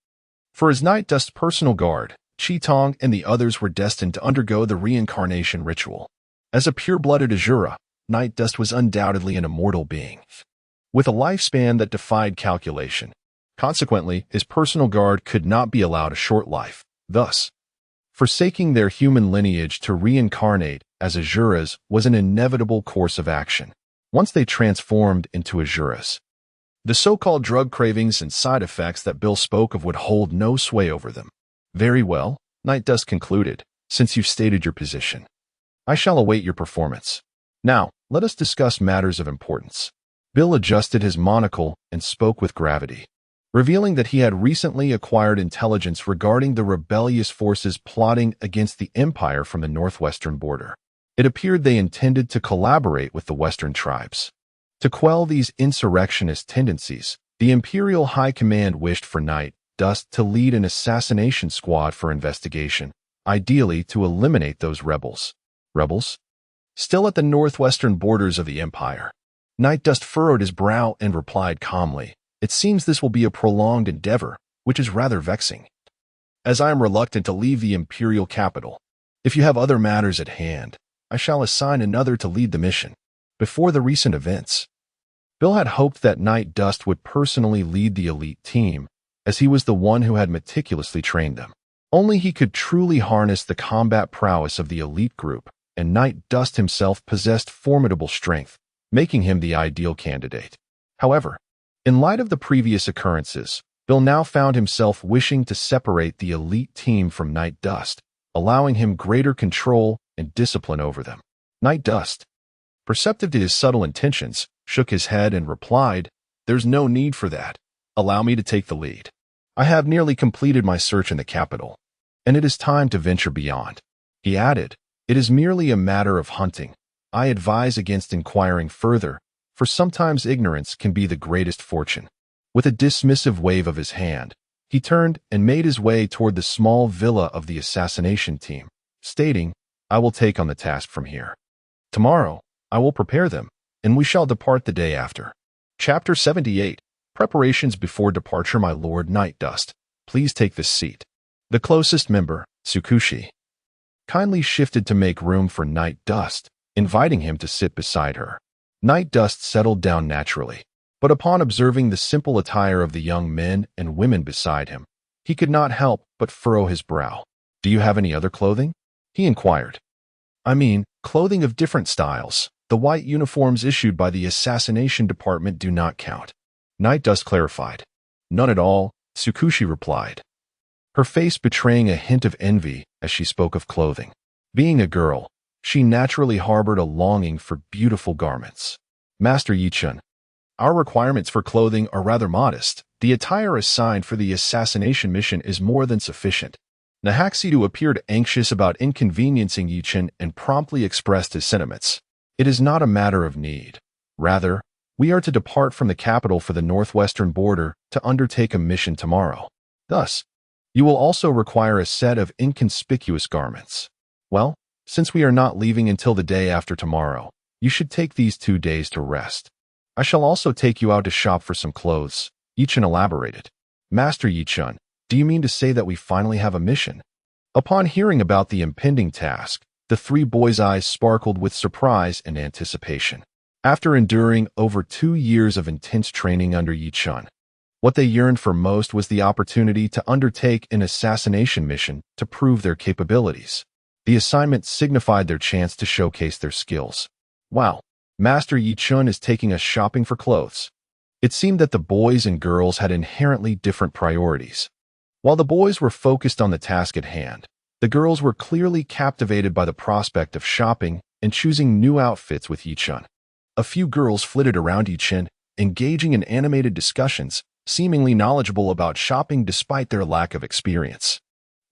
For his Night Dust personal guard, Chi Tong and the others were destined to undergo the reincarnation ritual. As a pure-blooded Asura, Night Dust was undoubtedly an immortal being, with a lifespan that defied calculation. Consequently, his personal guard could not be allowed a short life. Thus, forsaking their human lineage to reincarnate as Asuras was an inevitable course of action. Once they transformed into Asuras, the so-called drug cravings and side effects that Bill spoke of would hold no sway over them. Very well, Night Dust concluded, since you've stated your position, I shall await your performance. Now, let us discuss matters of importance. Bill adjusted his monocle and spoke with gravity, revealing that he had recently acquired intelligence regarding the rebellious forces plotting against the Empire from the northwestern border. It appeared they intended to collaborate with the Western tribes. To quell these insurrectionist tendencies, the Imperial High Command wished for Night Dust to lead an assassination squad for investigation, ideally to eliminate those rebels. Rebels? Still at the northwestern borders of the Empire. Night Dust furrowed his brow and replied calmly, It seems this will be a prolonged endeavor, which is rather vexing, as I am reluctant to leave the imperial capital. If you have other matters at hand, I shall assign another to lead the mission. Before the recent events, Bill had hoped that Night Dust would personally lead the elite team, as he was the one who had meticulously trained them. Only he could truly harness the combat prowess of the elite group, and Night Dust himself possessed formidable strength, making him the ideal candidate. However, in light of the previous occurrences, Bill now found himself wishing to separate the elite team from Night Dust, allowing him greater control and discipline over them. Night Dust, perceptive to his subtle intentions, shook his head and replied, There's no need for that. Allow me to take the lead. I have nearly completed my search in the capital, and it is time to venture beyond. He added, It is merely a matter of hunting. I advise against inquiring further, for sometimes ignorance can be the greatest fortune. With a dismissive wave of his hand, he turned and made his way toward the small villa of the assassination team, stating, I will take on the task from here. Tomorrow, I will prepare them, and we shall depart the day after. Chapter 78. Preparations before departure. My Lord Night Dust, please take this seat. The closest member, Tsukushi, kindly shifted to make room for Night Dust, inviting him to sit beside her. Night Dust settled down naturally, but upon observing the simple attire of the young men and women beside him, he could not help but furrow his brow. Do you have any other clothing? He inquired. I mean, clothing of different styles. The white uniforms issued by the assassination department do not count. Night Dust clarified. None at all, Tsukushi replied, her face betraying a hint of envy as she spoke of clothing. Being a girl, she naturally harbored a longing for beautiful garments. Master Ye Chen, our requirements for clothing are rather modest. The attire assigned for the assassination mission is more than sufficient. Nahaxidu appeared anxious about inconveniencing Ye Chen and promptly expressed his sentiments. It is not a matter of need. Rather, we are to depart from the capital for the northwestern border to undertake a mission tomorrow. Thus, you will also require a set of inconspicuous garments. Well, since we are not leaving until the day after tomorrow, you should take these 2 days to rest. I shall also take you out to shop for some clothes, Ye Chen elaborated. Master Ye Chen, do you mean to say that we finally have a mission? Upon hearing about the impending task, the 3 boys' eyes sparkled with surprise and anticipation. After enduring over 2 years of intense training under Ye Chen, what they yearned for most was the opportunity to undertake an assassination mission to prove their capabilities. The assignment signified their chance to showcase their skills. Wow, Master Ye Chen is taking us shopping for clothes. It seemed that the boys and girls had inherently different priorities. While the boys were focused on the task at hand, the girls were clearly captivated by the prospect of shopping and choosing new outfits with Ye Chen. A few girls flitted around Ye Chen, engaging in animated discussions, seemingly knowledgeable about shopping despite their lack of experience.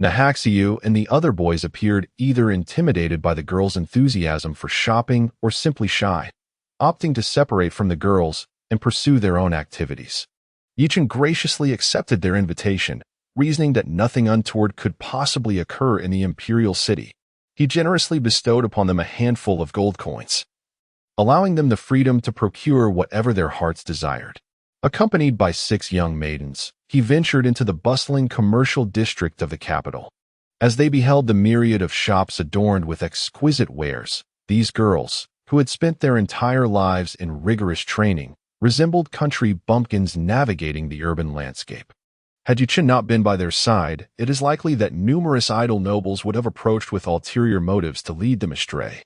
Xiuluo and the other boys appeared either intimidated by the girls' enthusiasm for shopping or simply shy, opting to separate from the girls and pursue their own activities. Ye Chen graciously accepted their invitation, reasoning that nothing untoward could possibly occur in the imperial city. He generously bestowed upon them a handful of gold coins, allowing them the freedom to procure whatever their hearts desired. Accompanied by 6 young maidens, he ventured into the bustling commercial district of the capital. As they beheld the myriad of shops adorned with exquisite wares, these girls, who had spent their entire lives in rigorous training, resembled country bumpkins navigating the urban landscape. Had Ye Chen not been by their side, it is likely that numerous idle nobles would have approached with ulterior motives to lead them astray.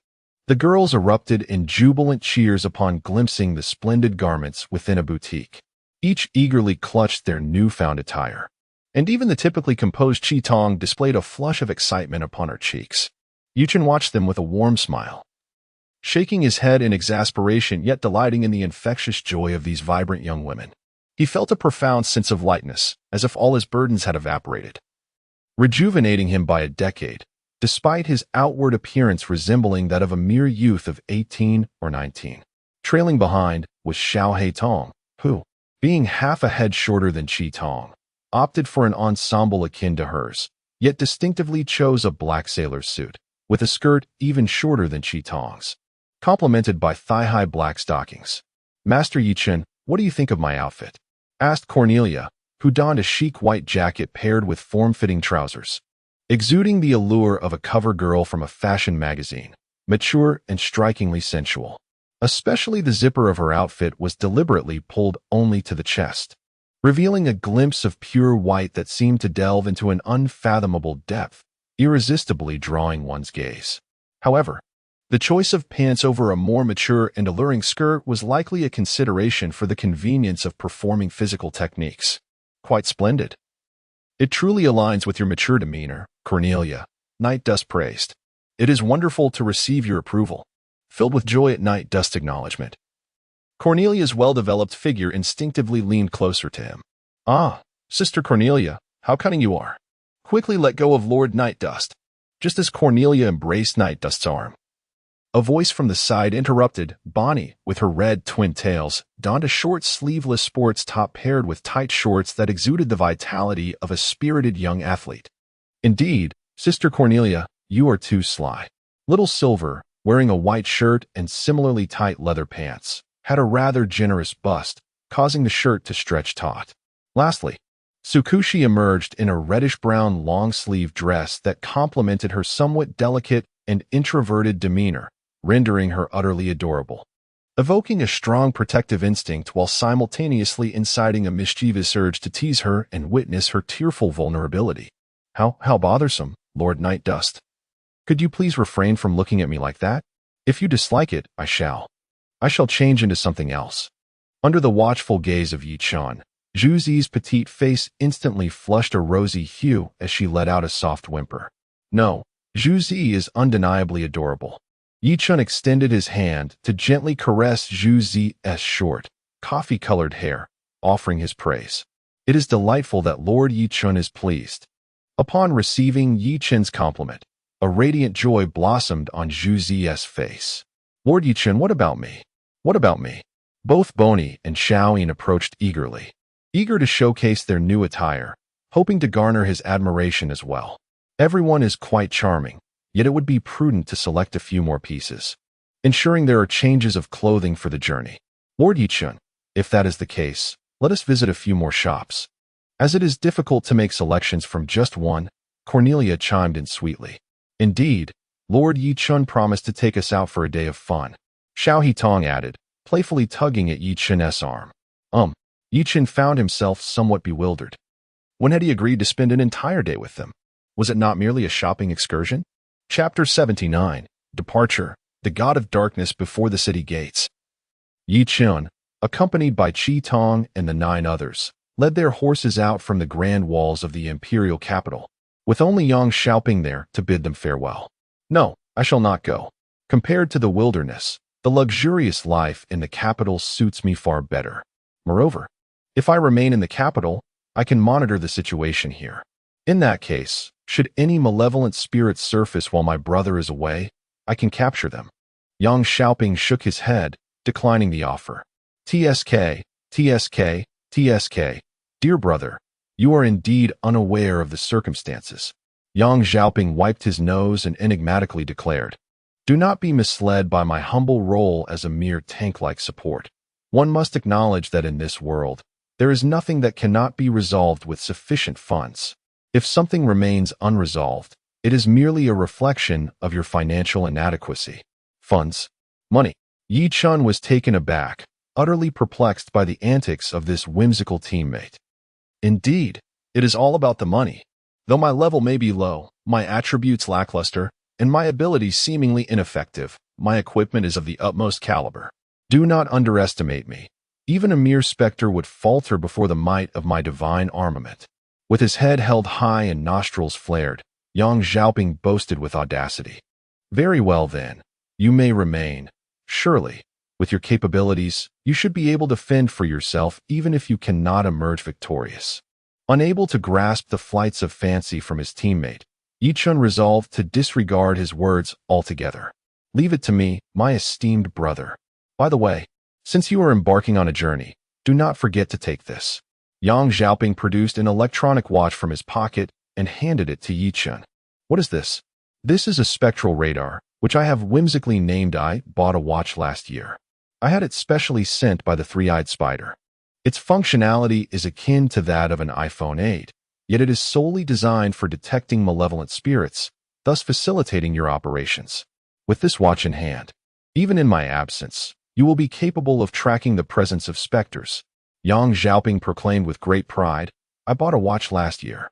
The girls erupted in jubilant cheers upon glimpsing the splendid garments within a boutique. Each eagerly clutched their newfound attire, and even the typically composed Chi Tong displayed a flush of excitement upon her cheeks. Ye Chen watched them with a warm smile, shaking his head in exasperation yet delighting in the infectious joy of these vibrant young women. He felt a profound sense of lightness, as if all his burdens had evaporated, rejuvenating him by a decade, despite his outward appearance resembling that of a mere youth of 18 or 19. Trailing behind was Xiao Tong, who, being half a head shorter than Chi Tong, opted for an ensemble akin to hers, yet distinctively chose a black sailor suit, with a skirt even shorter than Chi Tong's, complemented by thigh-high black stockings. "Master Ye Chen, what do you think of my outfit?" asked Cornelia, who donned a chic white jacket paired with form-fitting trousers, exuding the allure of a cover girl from a fashion magazine, mature and strikingly sensual. Especially the zipper of her outfit was deliberately pulled only to the chest, revealing a glimpse of pure white that seemed to delve into an unfathomable depth, irresistibly drawing one's gaze. However, the choice of pants over a more mature and alluring skirt was likely a consideration for the convenience of performing physical techniques. "Quite splendid. It truly aligns with your mature demeanor, Cornelia," Night Dust praised. "It is wonderful to receive your approval." Filled with joy at Night Dust's acknowledgement, Cornelia's well-developed figure instinctively leaned closer to him. "Ah, Sister Cornelia, how cunning you are. Quickly let go of Lord Night Dust." Just as Cornelia embraced Night Dust's arm, a voice from the side interrupted. Bonnie, with her red twin tails, donned a short sleeveless sports top paired with tight shorts that exuded the vitality of a spirited young athlete. "Indeed, Sister Cornelia, you are too sly." Little Silver, wearing a white shirt and similarly tight leather pants, had a rather generous bust, causing the shirt to stretch taut. Lastly, Tsukushi emerged in a reddish-brown long-sleeve dress that complemented her somewhat delicate and introverted demeanor, rendering her utterly adorable, evoking a strong protective instinct while simultaneously inciting a mischievous urge to tease her and witness her tearful vulnerability. How bothersome, Lord Night Dust. Could you please refrain from looking at me like that? If you dislike it, I shall change into something else." Under the watchful gaze of Ye Chen, Zhu Zi's petite face instantly flushed a rosy hue as she let out a soft whimper. "No, Zhu Zi is undeniably adorable." Ye Chen extended his hand to gently caress Zhu Zi's short, coffee-colored hair, offering his praise. "It is delightful that Lord Ye Chen is pleased." Upon receiving Ye Chen's compliment, a radiant joy blossomed on Zhu Zi's face. "Lord Ye Chen, what about me? What about me?" Both Bonnie and Xiaoyin approached eagerly, eager to showcase their new attire, hoping to garner his admiration as well. Everyone is quite charming, yet it would be prudent to select a few more pieces, ensuring there are changes of clothing for the journey. "Lord Ye Chen, if that is the case, let us visit a few more shops." As it is difficult to make selections from just one, Cornelia chimed in sweetly. "Indeed, Lord Ye Chen promised to take us out for a day of fun," Xiao Tong added, playfully tugging at Ye Chen's arm. Ye Chen found himself somewhat bewildered. When had he agreed to spend an entire day with them? Was it not merely a shopping excursion? Chapter 79, Departure, the God of Darkness before the city gates. Ye Chen, accompanied by Chi Tong and the 9 others, led their horses out from the grand walls of the imperial capital, with only Yang Xiaoping there to bid them farewell. "No, I shall not go. Compared to the wilderness, The luxurious life in the capital suits me far better. Moreover, if I remain in the capital, I can monitor the situation here. In that case, should any malevolent spirits surface while my brother is away, I can capture them." Yang Xiaoping shook his head, declining the offer. "TSK, TSK, TSK. Dear brother, you are indeed unaware of the circumstances." Yang Xiaoping wiped his nose and enigmatically declared, "Do not be misled by my humble role as a mere tank-like support. One must acknowledge that in this world, there is nothing that cannot be resolved with sufficient funds. If something remains unresolved, it is merely a reflection of your financial inadequacy." Funds? Money? Ye Chen was taken aback, utterly perplexed by the antics of this whimsical teammate. "Indeed, it is all about the money. Though my level may be low, my attributes lackluster, and my abilities seemingly ineffective, my equipment is of the utmost caliber. Do not underestimate me. Even a mere specter would falter before the might of my divine armament." With his head held high and nostrils flared, Yang Xiaoping boasted with audacity. "Very well then, you may remain. Surely, with your capabilities, you should be able to fend for yourself even if you cannot emerge victorious." Unable to grasp the flights of fancy from his teammate, Ye Chen resolved to disregard his words altogether. "Leave it to me, my esteemed brother. By the way, since you are embarking on a journey, do not forget to take this." Yang Xiaoping produced an electronic watch from his pocket and handed it to Ye Chen. "What is this?" "This is a spectral radar, which I have whimsically named. I bought a watch last year. I had it specially sent by the three-eyed spider. Its functionality is akin to that of an iPhone 8, yet it is solely designed for detecting malevolent spirits, thus facilitating your operations. With this watch in hand, even in my absence, you will be capable of tracking the presence of specters." Yang Xiaoping proclaimed with great pride, "I bought a watch last year."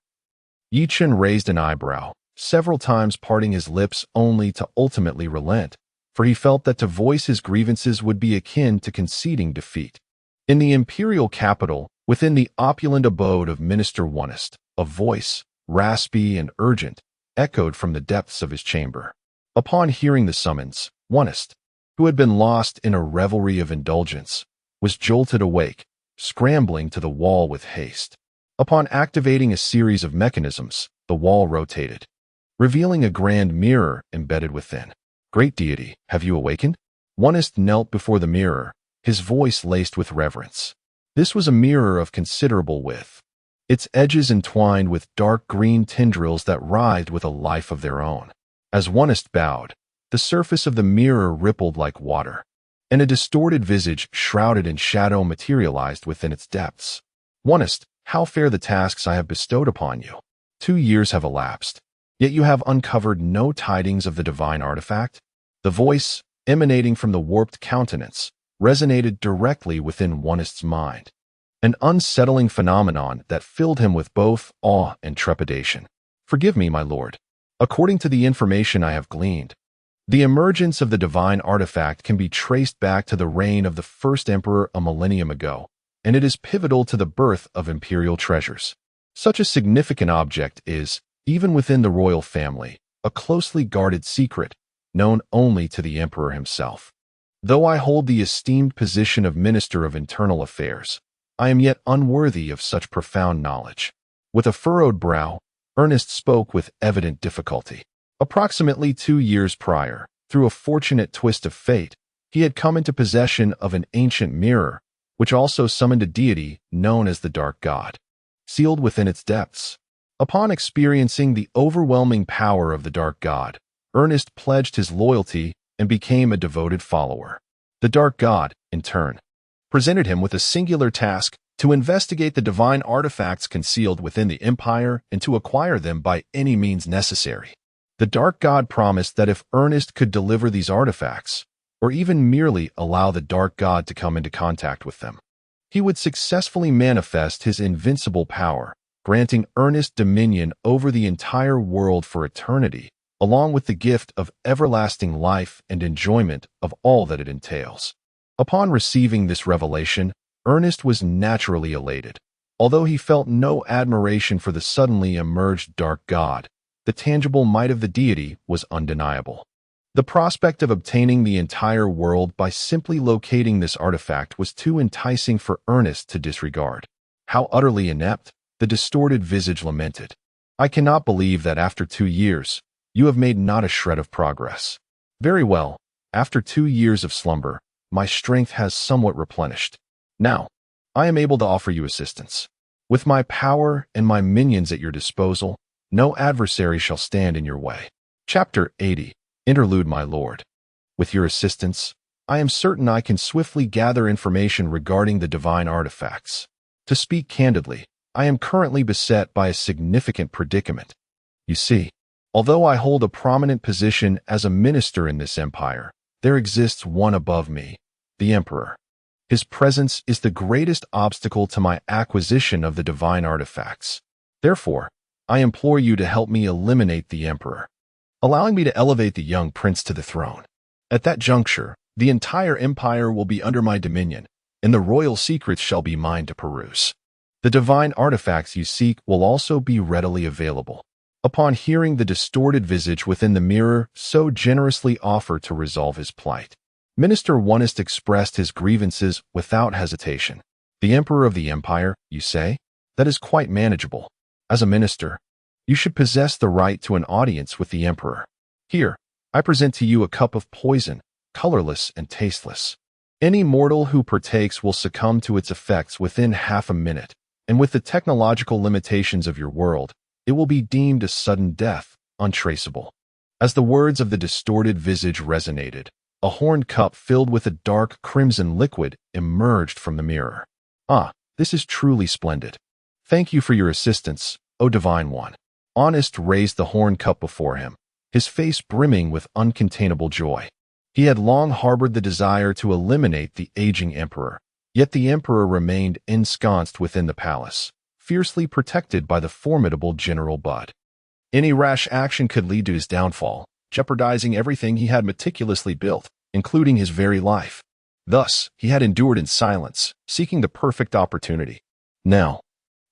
Ye Chen raised an eyebrow, several times parting his lips only to ultimately relent, for he felt that to voice his grievances would be akin to conceding defeat. In the imperial capital, within the opulent abode of Minister Onest, a voice, raspy and urgent, echoed from the depths of his chamber. Upon hearing the summons, Onest, who had been lost in a revelry of indulgence, was jolted awake, scrambling to the wall with haste. Upon activating a series of mechanisms, the wall rotated, revealing a grand mirror embedded within. "Great deity, have you awakened?" Onest knelt before the mirror, his voice laced with reverence. This was a mirror of considerable width, its edges entwined with dark green tendrils that writhed with a life of their own. As Onest bowed, the surface of the mirror rippled like water, and a distorted visage shrouded in shadow materialized within its depths. "Onest, how fare the tasks I have bestowed upon you? 2 years have elapsed, yet you have uncovered no tidings of the divine artifact." The voice, emanating from the warped countenance, resonated directly within Onest's mind, an unsettling phenomenon that filled him with both awe and trepidation. "Forgive me, my lord. According to the information I have gleaned, the emergence of the divine artifact can be traced back to the reign of the first emperor a millennium ago, and it is pivotal to the birth of imperial treasures. Such a significant object is, even within the royal family, a closely guarded secret, known only to the emperor himself. Though I hold the esteemed position of Minister of Internal Affairs, I am yet unworthy of such profound knowledge." With a furrowed brow, Ernest spoke with evident difficulty. Approximately 2 years prior, through a fortunate twist of fate, he had come into possession of an ancient mirror, which also summoned a deity known as the Dark God, sealed within its depths. Upon experiencing the overwhelming power of the Dark God, Ernest pledged his loyalty and became a devoted follower. The Dark God, in turn, presented him with a singular task to investigate the divine artifacts concealed within the empire and to acquire them by any means necessary. The Dark God promised that if Ernest could deliver these artifacts, or even merely allow the Dark God to come into contact with them, he would successfully manifest his invincible power, granting Ernest dominion over the entire world for eternity, along with the gift of everlasting life and enjoyment of all that it entails. Upon receiving this revelation, Ernest was naturally elated. Although he felt no admiration for the suddenly emerged Dark God, the tangible might of the deity was undeniable. The prospect of obtaining the entire world by simply locating this artifact was too enticing for Ernest to disregard. How utterly inept, the distorted visage lamented. I cannot believe that after 2 years, you have made not a shred of progress. Very well, after 2 years of slumber, my strength has somewhat replenished. Now, I am able to offer you assistance. With my power and my minions at your disposal, no adversary shall stand in your way. Chapter 80. Interlude, my lord. With your assistance, I am certain I can swiftly gather information regarding the divine artifacts. To speak candidly, I am currently beset by a significant predicament. You see, although I hold a prominent position as a minister in this empire, there exists one above me, the Emperor. His presence is the greatest obstacle to my acquisition of the divine artifacts. Therefore, I implore you to help me eliminate the Emperor, allowing me to elevate the young prince to the throne. At that juncture, the entire empire will be under my dominion, and the royal secrets shall be mine to peruse. The divine artifacts you seek will also be readily available. Upon hearing the distorted visage within the mirror so generously offer to resolve his plight, Minister Onest expressed his grievances without hesitation. The Emperor of the Empire, you say? That is quite manageable. As a minister, you should possess the right to an audience with the Emperor. Here, I present to you a cup of poison, colorless and tasteless. Any mortal who partakes will succumb to its effects within half a minute, and with the technological limitations of your world, it will be deemed a sudden death, untraceable. As the words of the distorted visage resonated, a horned cup filled with a dark crimson liquid emerged from the mirror. Ah, this is truly splendid. Thank you for your assistance, O Divine One. Onest raised the horned cup before him, his face brimming with uncontainable joy. He had long harbored the desire to eliminate the aging emperor, yet the emperor remained ensconced within the palace, fiercely protected by the formidable General Bud. Any rash action could lead to his downfall, jeopardizing everything he had meticulously built, including his very life. Thus, he had endured in silence, seeking the perfect opportunity. Now,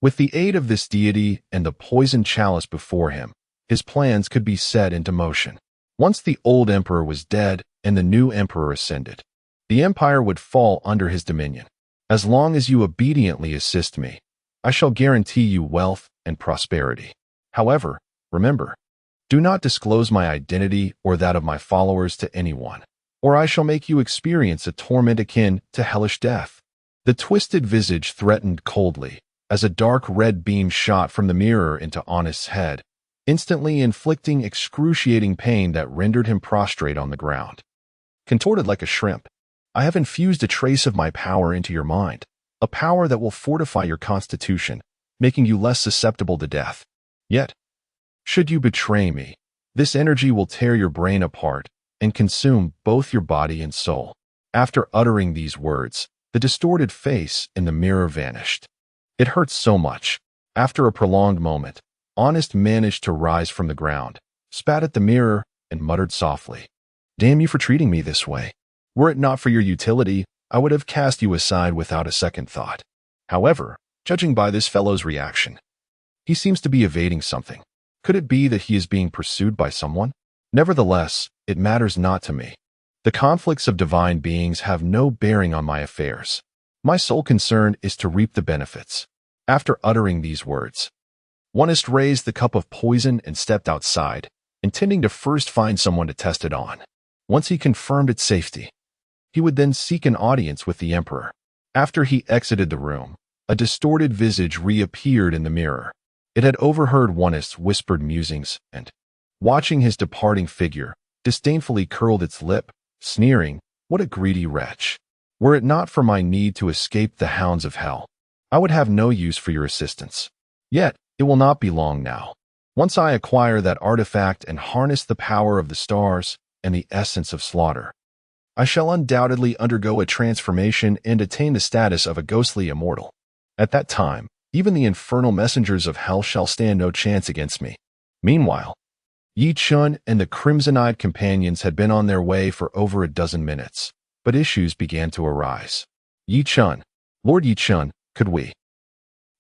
with the aid of this deity and the poisoned chalice before him, his plans could be set into motion. Once the old emperor was dead and the new emperor ascended, the empire would fall under his dominion. As long as you obediently assist me, I shall guarantee you wealth and prosperity. However, remember, do not disclose my identity or that of my followers to anyone, or I shall make you experience a torment akin to hellish death. The twisted visage threatened coldly, as a dark red beam shot from the mirror into Onest's head, instantly inflicting excruciating pain that rendered him prostrate on the ground. Contorted like a shrimp, I have infused a trace of my power into your mind, a power that will fortify your constitution, making you less susceptible to death. Yet, should you betray me, this energy will tear your brain apart and consume both your body and soul. After uttering these words, the distorted face in the mirror vanished. It hurt so much. After a prolonged moment, Onest managed to rise from the ground, spat at the mirror, and muttered softly, "Damn you for treating me this way. Were it not for your utility, I would have cast you aside without a second thought. However, judging by this fellow's reaction, he seems to be evading something. Could it be that he is being pursued by someone? Nevertheless, it matters not to me. The conflicts of divine beings have no bearing on my affairs. My sole concern is to reap the benefits." After uttering these words, Onest raised the cup of poison and stepped outside, intending to first find someone to test it on. Once he confirmed its safety, he would then seek an audience with the emperor. After he exited the room, a distorted visage reappeared in the mirror. It had overheard Onest's whispered musings and, watching his departing figure, disdainfully curled its lip, sneering, "What a greedy wretch. Were it not for my need to escape the hounds of hell, I would have no use for your assistance. Yet, it will not be long now. Once I acquire that artifact and harness the power of the stars and the essence of slaughter, I shall undoubtedly undergo a transformation and attain the status of a ghostly immortal. At that time, even the infernal messengers of hell shall stand no chance against me." Meanwhile, Ye Chen and the crimson-eyed companions had been on their way for over a dozen minutes, but issues began to arise. "Ye Chen, Lord Ye Chen, could we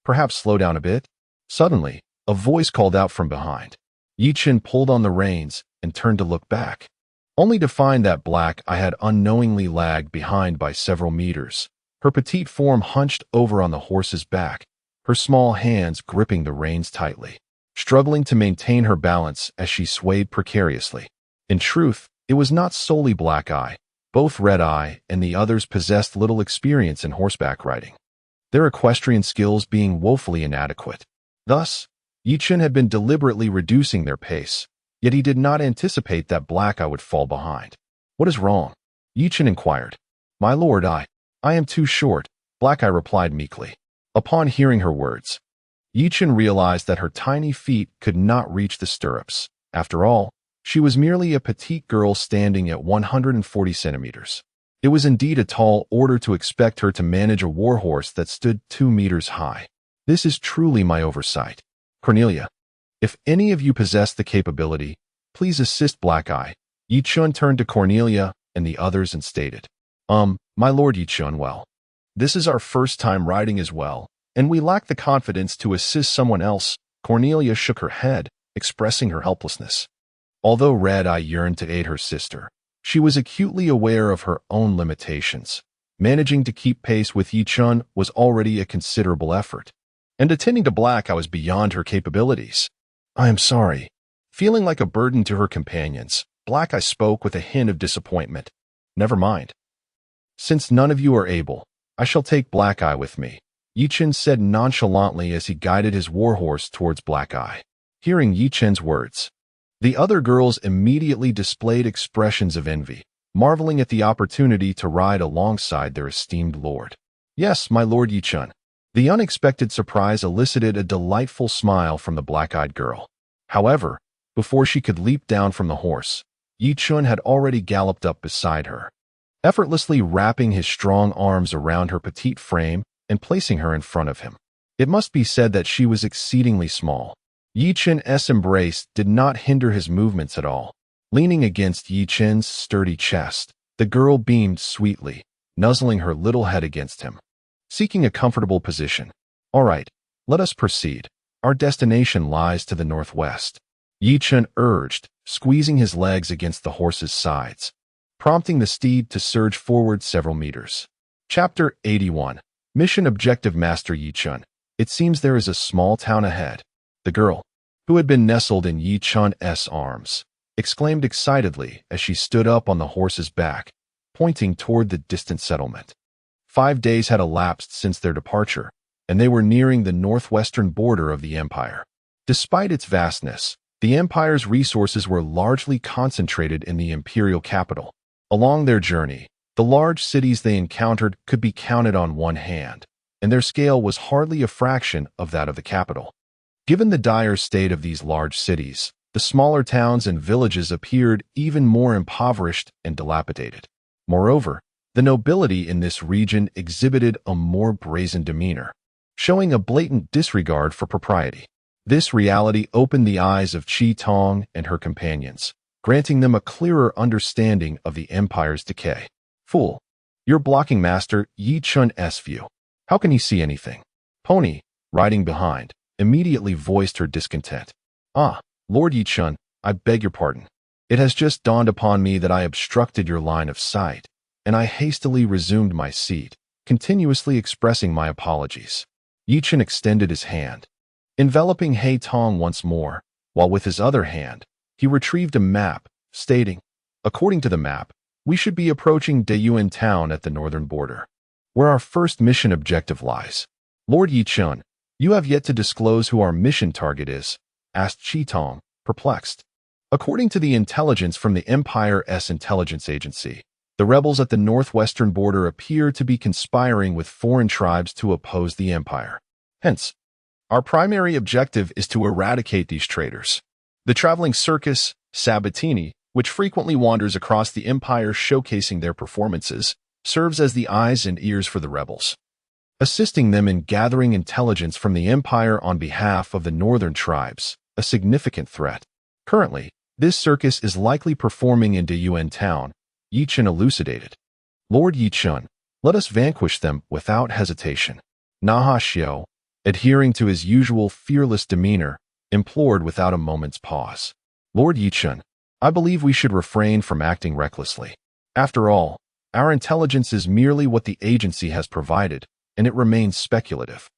perhaps slow down a bit?" Suddenly, a voice called out from behind. Ye Chen pulled on the reins and turned to look back. only to find that Black Eye had unknowingly lagged behind by several meters, her petite form hunched over on the horse's back, her small hands gripping the reins tightly, struggling to maintain her balance as she swayed precariously. In truth, it was not solely Black Eye. Both Red Eye and the others possessed little experience in horseback riding, their equestrian skills being woefully inadequate. Thus, Ye Chen had been deliberately reducing their pace, yet he did not anticipate that Black Eye would fall behind. "What is wrong?" Ye Chen inquired. "My lord, I am too short," Black Eye replied meekly. Upon hearing her words, Ye Chen realized that her tiny feet could not reach the stirrups. After all, she was merely a petite girl standing at 140 centimeters. It was indeed a tall order to expect her to manage a warhorse that stood 2 meters high. "This is truly my oversight. Cornelia, if any of you possess the capability, please assist Black Eye." Ye Chen turned to Cornelia and the others and stated, My lord Ye Chen, well, this is our first time riding as well, and we lack the confidence to assist someone else." Cornelia shook her head, expressing her helplessness. Although Red Eye yearned to aid her sister, she was acutely aware of her own limitations. Managing to keep pace with Ye Chen was already a considerable effort, and attending to Black Eye was beyond her capabilities. "I am sorry." Feeling like a burden to her companions, Black Eye spoke with a hint of disappointment. "Never mind. Since none of you are able, I shall take Black Eye with me," Ye Chen said nonchalantly as he guided his warhorse towards Black Eye. Hearing Ye Chen's words, the other girls immediately displayed expressions of envy, marveling at the opportunity to ride alongside their esteemed lord. "Yes, my lord Ye Chen." The unexpected surprise elicited a delightful smile from the black-eyed girl. However, before she could leap down from the horse, Ye Chen had already galloped up beside her, effortlessly wrapping his strong arms around her petite frame and placing her in front of him. It must be said that she was exceedingly small. Ye Chen's embrace did not hinder his movements at all. Leaning against Ye Chen's sturdy chest, the girl beamed sweetly, nuzzling her little head against him, seeking a comfortable position. "All right, let us proceed. Our destination lies to the northwest," Ye Chen urged, squeezing his legs against the horse's sides, prompting the steed to surge forward several meters. Chapter 81. Mission Objective. Master Ye Chen, it seems there is a small town ahead. The girl, who had been nestled in Ye Chen's arms, exclaimed excitedly as she stood up on the horse's back, pointing toward the distant settlement. 5 days had elapsed since their departure, and they were nearing the northwestern border of the empire. Despite its vastness, the empire's resources were largely concentrated in the imperial capital. Along their journey, the large cities they encountered could be counted on one hand, and their scale was hardly a fraction of that of the capital. Given the dire state of these large cities, the smaller towns and villages appeared even more impoverished and dilapidated. Moreover, the nobility in this region exhibited a more brazen demeanor, showing a blatant disregard for propriety. This reality opened the eyes of Chi Tong and her companions, granting them a clearer understanding of the empire's decay. "Fool, you're blocking Master Ye Chen's view. How can he see anything?" Pony, riding behind, immediately voiced her discontent. "Ah, Lord Ye Chen, I beg your pardon. It has just dawned upon me that I obstructed your line of sight, and I hastily resumed my seat, continuously expressing my apologies." Ye Chen extended his hand, enveloping Hai Tong once more, while with his other hand, he retrieved a map, stating, "According to the map, we should be approaching Dayuan town at the northern border, where our first mission objective lies." "Lord Ye Chen, you have yet to disclose who our mission target is," asked Chi Tong, perplexed. "According to the intelligence from the Empire's intelligence agency, the rebels at the northwestern border appear to be conspiring with foreign tribes to oppose the Empire. Hence, our primary objective is to eradicate these traitors. The traveling circus, Sabatini, which frequently wanders across the Empire showcasing their performances, serves as the eyes and ears for the rebels, assisting them in gathering intelligence from the Empire on behalf of the northern tribes, a significant threat. Currently, this circus is likely performing in Dayuan town," Ye Chen elucidated. "Lord Ye Chen, let us vanquish them without hesitation." Naha Xiao, adhering to his usual fearless demeanor, implored without a moment's pause. "Lord Ye Chen, I believe we should refrain from acting recklessly. After all, our intelligence is merely what the agency has provided, and it remains speculative.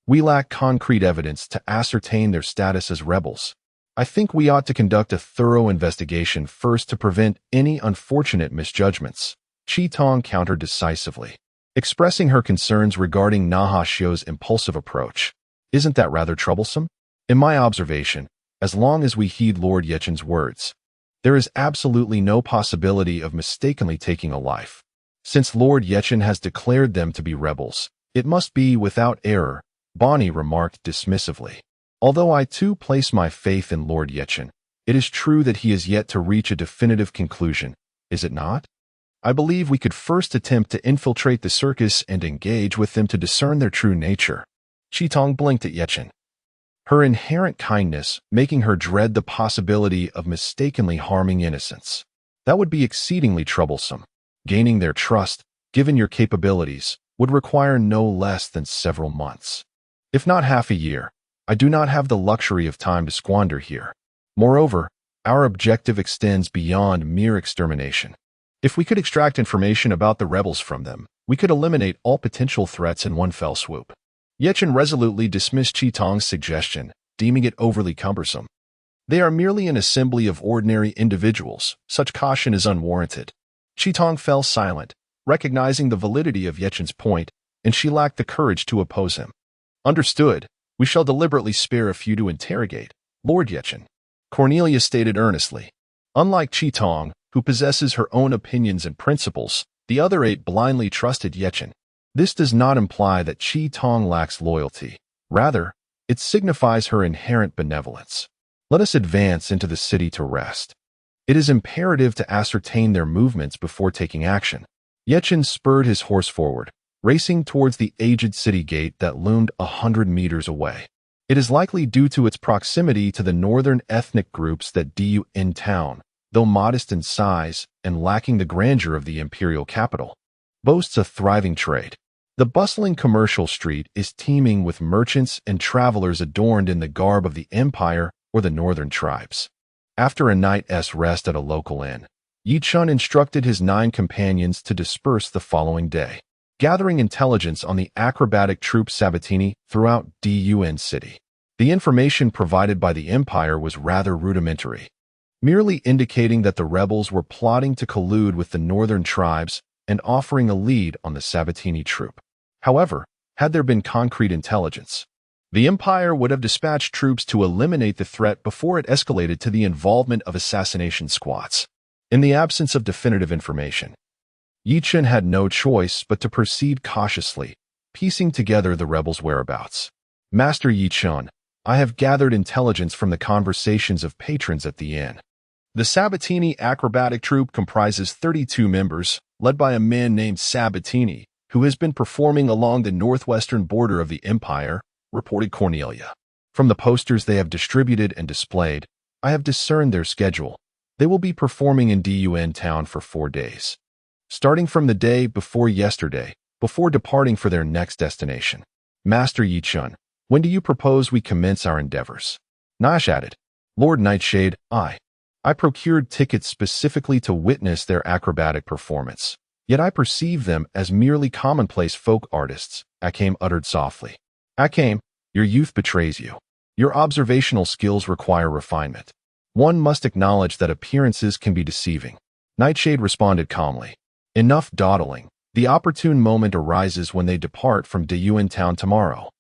We lack concrete evidence to ascertain their status as rebels. I think we ought to conduct a thorough investigation first to prevent any unfortunate misjudgments. Chi Tong countered decisively, expressing her concerns regarding Naha Xiu's impulsive approach. Isn't that rather troublesome? In my observation, as long as we heed Lord Ye Chen's words, there is absolutely no possibility of mistakenly taking a life. Since Lord Ye Chen has declared them to be rebels, it must be without error, Bonnie remarked dismissively. Although I too place my faith in Lord Ye Chen, it is true that he is yet to reach a definitive conclusion, is it not? I believe we could first attempt to infiltrate the circus and engage with them to discern their true nature. Chi Tong blinked at Ye Chen, her inherent kindness making her dread the possibility of mistakenly harming innocents. That would be exceedingly troublesome. Gaining their trust, given your capabilities, would require no less than several months, if not half a year. I do not have the luxury of time to squander here. Moreover, our objective extends beyond mere extermination. If we could extract information about the rebels from them, we could eliminate all potential threats in one fell swoop. Ye Chen resolutely dismissed Chi Tong's suggestion, deeming it overly cumbersome. They are merely an assembly of ordinary individuals. Such caution is unwarranted. Chi Tong fell silent, recognizing the validity of Ye Chen's point, and she lacked the courage to oppose him. Understood. We shall deliberately spare a few to interrogate, Lord Ye Chen, Cornelia stated earnestly. Unlike Chi Tong, who possesses her own opinions and principles, the other 8 blindly trusted Ye Chen. This does not imply that Chi Tong lacks loyalty. Rather, it signifies her inherent benevolence. Let us advance into the city to rest. It is imperative to ascertain their movements before taking action. Ye Chen spurred his horse forward, racing towards the aged city gate that loomed 100 meters away. It is likely due to its proximity to the northern ethnic groups that Du in town, though modest in size and lacking the grandeur of the imperial capital, boasts a thriving trade. The bustling commercial street is teeming with merchants and travelers adorned in the garb of the empire or the northern tribes. After a night's rest at a local inn, Ye Chen instructed his 9 companions to disperse the following day, gathering intelligence on the acrobatic troupe Sabatini throughout Dun City. The information provided by the Empire was rather rudimentary, merely indicating that the rebels were plotting to collude with the northern tribes and offering a lead on the Sabatini troupe. However, had there been concrete intelligence, the Empire would have dispatched troops to eliminate the threat before it escalated to the involvement of assassination squads. In the absence of definitive information, Ye Chen had no choice but to proceed cautiously, piecing together the rebels' whereabouts. Master Ye Chen, I have gathered intelligence from the conversations of patrons at the inn. The Sabatini acrobatic troupe comprises 32 members, led by a man named Sabatini, who has been performing along the northwestern border of the Empire, reported Cornelia. From the posters they have distributed and displayed, I have discerned their schedule. They will be performing in Dun town for 4 days, starting from the day before yesterday, before departing for their next destination. Master Ye Chen, when do you propose we commence our endeavors? Nash added. Lord Nightshade, I procured tickets specifically to witness their acrobatic performance. Yet I perceive them as merely commonplace folk artists, Akame uttered softly. Akame, your youth betrays you. Your observational skills require refinement. One must acknowledge that appearances can be deceiving. Nightshade responded calmly. Enough dawdling. The opportune moment arises when they depart from Dun town tomorrow.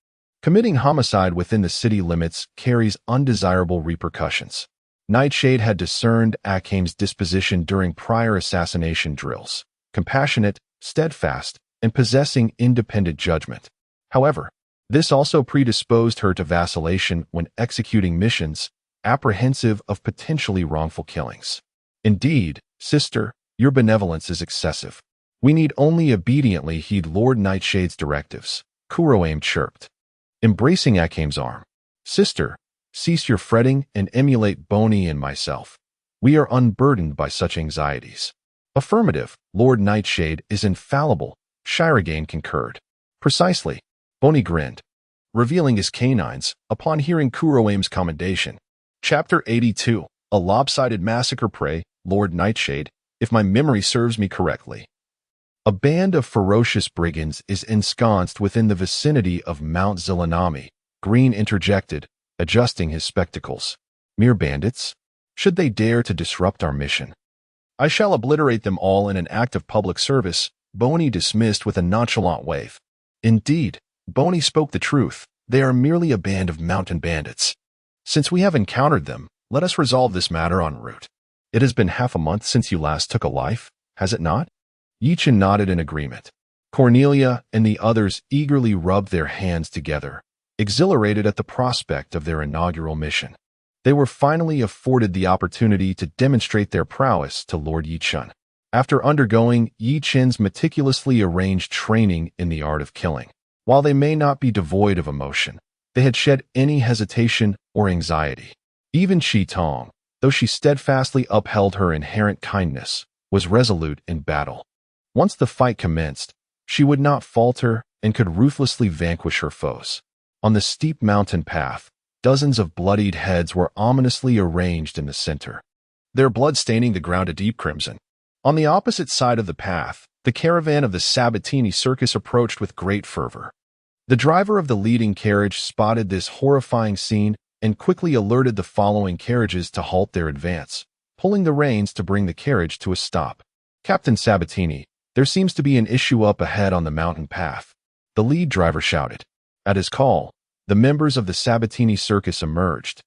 Committing homicide within the city limits carries undesirable repercussions. Nightshade had discerned Akame's disposition during prior assassination drills, compassionate, steadfast, and possessing independent judgment. However, this also predisposed her to vacillation when executing missions, apprehensive of potentially wrongful killings. Indeed, sister, your benevolence is excessive. We need only obediently heed Lord Nightshade's directives, Kuroaim chirped, embracing Akame's arm. Sister, cease your fretting and emulate Bonnie and myself. We are unburdened by such anxieties. Affirmative, Lord Nightshade is infallible, Shirogane concurred. Precisely. Bonnie grinned, revealing his canines upon hearing Kuroaim's commendation. Chapter 82. A lopsided massacre prey, Lord Nightshade, if my memory serves me correctly. A band of ferocious brigands is ensconced within the vicinity of Mount Zilanami, Green interjected, adjusting his spectacles. Mere bandits? Should they dare to disrupt our mission? I shall obliterate them all in an act of public service, Boney dismissed with a nonchalant wave. Indeed, Boney spoke the truth. They are merely a band of mountain bandits. Since we have encountered them, let us resolve this matter en route. It has been half a month since you last took a life, has it not? Ye Chen nodded in agreement. Cornelia and the others eagerly rubbed their hands together, exhilarated at the prospect of their inaugural mission. They were finally afforded the opportunity to demonstrate their prowess to Lord Ye Chen. After undergoing Ye Chen's meticulously arranged training in the art of killing, while they may not be devoid of emotion, they had shed any hesitation or anxiety. Even Chi Tong, though she steadfastly upheld her inherent kindness, was resolute in battle. Once the fight commenced, she would not falter and could ruthlessly vanquish her foes. On the steep mountain path, dozens of bloodied heads were ominously arranged in the center, their blood staining the ground a deep crimson. On the opposite side of the path, the caravan of the Sabatini circus approached with great fervor. The driver of the leading carriage spotted this horrifying scene and quickly alerted the following carriages to halt their advance, pulling the reins to bring the carriage to a stop. Captain Sabatini, there seems to be an issue up ahead on the mountain path, the lead driver shouted. At his call, the members of the Sabatini circus emerged,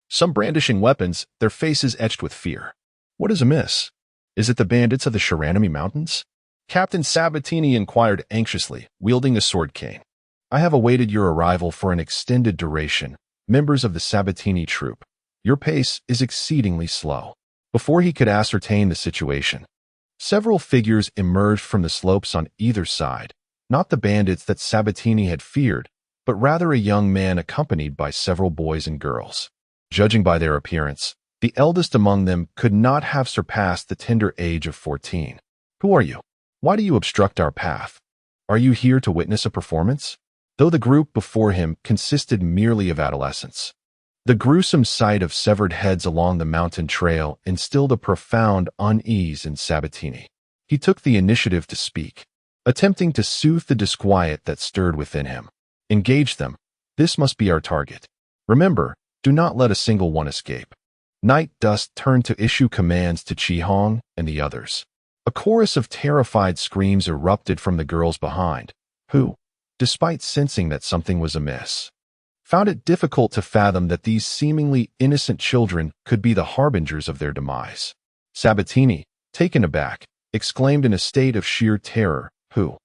some brandishing weapons, their faces etched with fear. What is amiss? Is it the bandits of the Sharanami Mountains? Captain Sabatini inquired anxiously, wielding a sword cane. I have awaited your arrival for an extended duration, members of the Sabatini troop. Your pace is exceedingly slow. Before he could ascertain the situation, several figures emerged from the slopes on either side, not the bandits that Sabatini had feared, but rather a young man accompanied by several boys and girls. Judging by their appearance, the eldest among them could not have surpassed the tender age of 14. Who are you? Why do you obstruct our path? Are you here to witness a performance? Though the group before him consisted merely of adolescents, the gruesome sight of severed heads along the mountain trail instilled a profound unease in Sabatini. He took the initiative to speak, attempting to soothe the disquiet that stirred within him. Engage them. This must be our target. Remember, do not let a single one escape. Night Dust turned to issue commands to Chi Hong and the others. A chorus of terrified screams erupted from the girls behind, who, despite sensing that something was amiss, found it difficult to fathom that these seemingly innocent children could be the harbingers of their demise. Sabatini, taken aback, exclaimed in a state of sheer terror, Who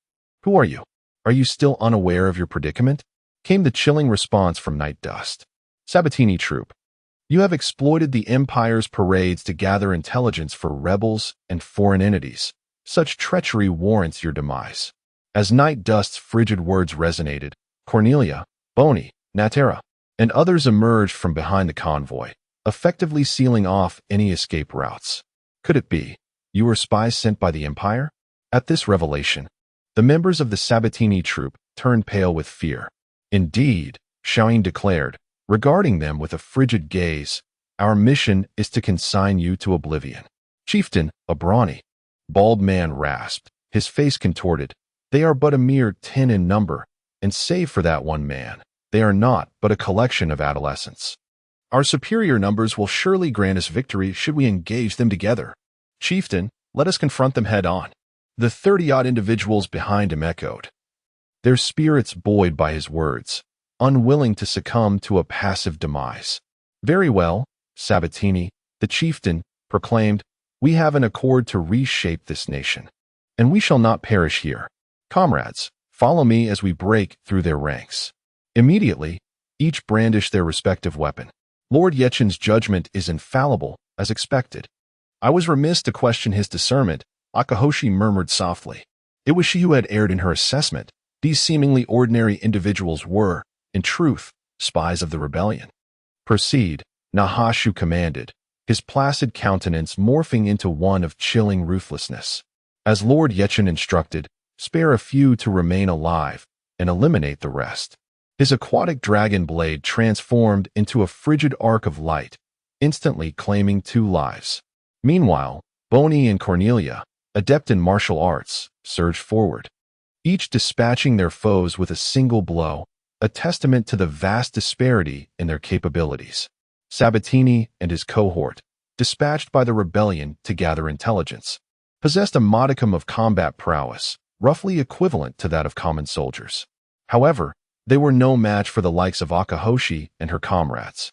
are you? Are you still unaware of your predicament? Came the chilling response from Night Dust. Sabatini troop. You have exploited the Empire's parades to gather intelligence for rebels and foreign entities. Such treachery warrants your demise. As Night Dust's frigid words resonated, Cornelia, Boney, Natera, and others emerged from behind the convoy, effectively sealing off any escape routes. Could it be you were spies sent by the Empire? At this revelation, the members of the Sabatini troop turned pale with fear. Indeed, Xiaoyin declared, regarding them with a frigid gaze, our mission is to consign you to oblivion. Chieftain, a brawny, bald man rasped, his face contorted. They are but a mere 10 in number, and save for that one man, they are naught but a collection of adolescents. Our superior numbers will surely grant us victory should we engage them together. Chieftain, let us confront them head on. The 30-odd individuals behind him echoed, their spirits buoyed by his words, unwilling to succumb to a passive demise. Very well, Sabatini, the chieftain, proclaimed, we have an accord to reshape this nation, and we shall not perish here. Comrades, follow me as we break through their ranks. Immediately, each brandished their respective weapon. Lord Ye Chen's judgment is infallible, as expected. I was remiss to question his discernment, Akahoshi murmured softly. It was she who had erred in her assessment. These seemingly ordinary individuals were, in truth, spies of the rebellion. Proceed, Nahashu commanded, his placid countenance morphing into one of chilling ruthlessness. As Lord Ye Chen instructed, spare a few to remain alive and eliminate the rest. His aquatic dragon blade transformed into a frigid arc of light, instantly claiming 2 lives. Meanwhile, Bonnie and Cornelia, adept in martial arts, surged forward, each dispatching their foes with a single blow, a testament to the vast disparity in their capabilities. Sabatini and his cohort, dispatched by the rebellion to gather intelligence, possessed a modicum of combat prowess, roughly equivalent to that of common soldiers. However, they were no match for the likes of Akahoshi and her comrades.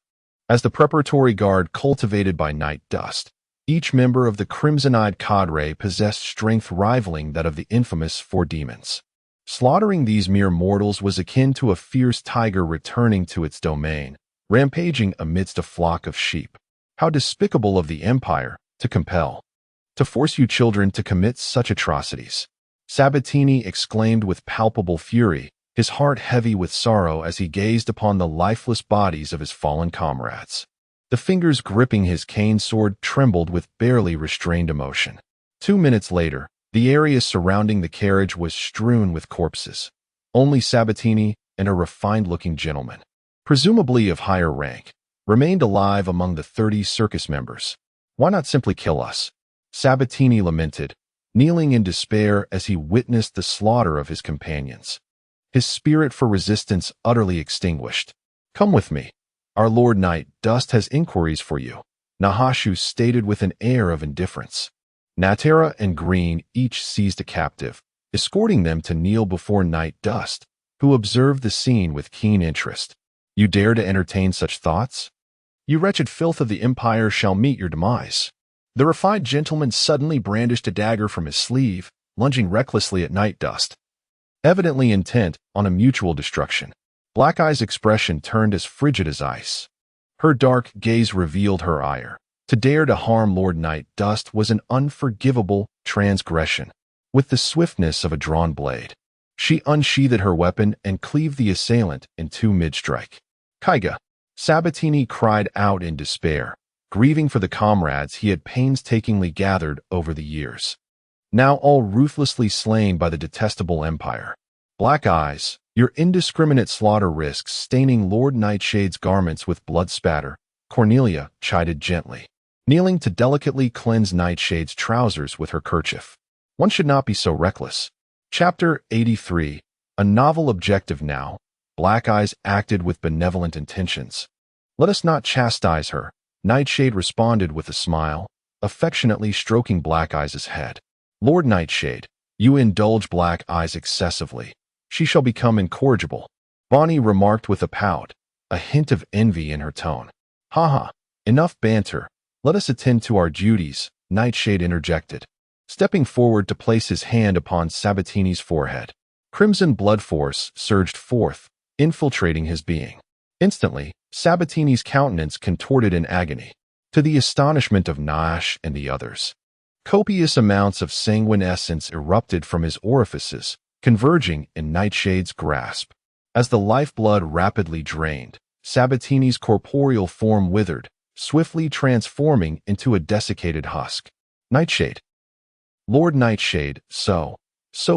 As the preparatory guard cultivated by Night Dust, each member of the crimson-eyed cadre possessed strength rivaling that of the infamous 4 demons. Slaughtering these mere mortals was akin to a fierce tiger returning to its domain, rampaging amidst a flock of sheep. How despicable of the Empire to force you children to commit such atrocities. Sabatini exclaimed with palpable fury, his heart heavy with sorrow as he gazed upon the lifeless bodies of his fallen comrades. The fingers gripping his cane sword trembled with barely restrained emotion. 2 minutes later, the area surrounding the carriage was strewn with corpses. Only Sabatini and a refined-looking gentleman, presumably of higher rank, remained alive among the 30 circus members. Why not simply kill us? Sabatini lamented, kneeling in despair as he witnessed the slaughter of his companions. His spirit for resistance utterly extinguished. Come with me. Our Lord Night Dust has inquiries for you, Nahashu stated with an air of indifference. Natera and Green each seized a captive, escorting them to kneel before Night Dust, who observed the scene with keen interest. You dare to entertain such thoughts? You wretched filth of the Empire shall meet your demise. The refined gentleman suddenly brandished a dagger from his sleeve, lunging recklessly at Night Dust, evidently intent on a mutual destruction. Black Eye's expression turned as frigid as ice. Her dark gaze revealed her ire. To dare to harm Lord Night Dust was an unforgivable transgression. With the swiftness of a drawn blade, she unsheathed her weapon and cleaved the assailant in 2 mid-strike. Kaiga! Sabatini cried out in despair, grieving for the comrades he had painstakingly gathered over the years, now all ruthlessly slain by the detestable Empire. Black Eyes, your indiscriminate slaughter risks staining Lord Nightshade's garments with blood spatter, Cornelia chided gently, kneeling to delicately cleanse Nightshade's trousers with her kerchief. One should not be so reckless. Chapter 83, a novel objective now. Black Eyes acted with benevolent intentions. Let us not chastise her, Nightshade responded with a smile, affectionately stroking Black Eyes' head. Lord Nightshade, you indulge Black Eyes excessively. She shall become incorrigible, Bonnie remarked with a pout, a hint of envy in her tone. Ha, enough banter. Let us attend to our duties, Nightshade interjected, stepping forward to place his hand upon Sabatini's forehead. Crimson blood force surged forth, infiltrating his being. Instantly, Sabatini's countenance contorted in agony, to the astonishment of Nash and the others. Copious amounts of sanguine essence erupted from his orifices, converging in Nightshade's grasp. As the lifeblood rapidly drained, Sabatini's corporeal form withered, swiftly transforming into a desiccated husk. Nightshade! Lord Nightshade, so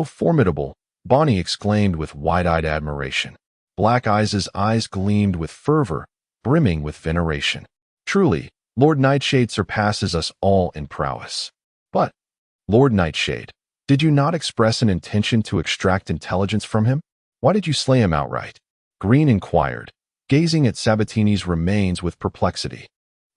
formidable, Bonnie exclaimed with wide-eyed admiration. Black Eyes' eyes gleamed with fervor, brimming with veneration. Truly, Lord Nightshade surpasses us all in prowess. But, Lord Nightshade, did you not express an intention to extract intelligence from him? Why did you slay him outright? Green inquired, gazing at Sabatini's remains with perplexity.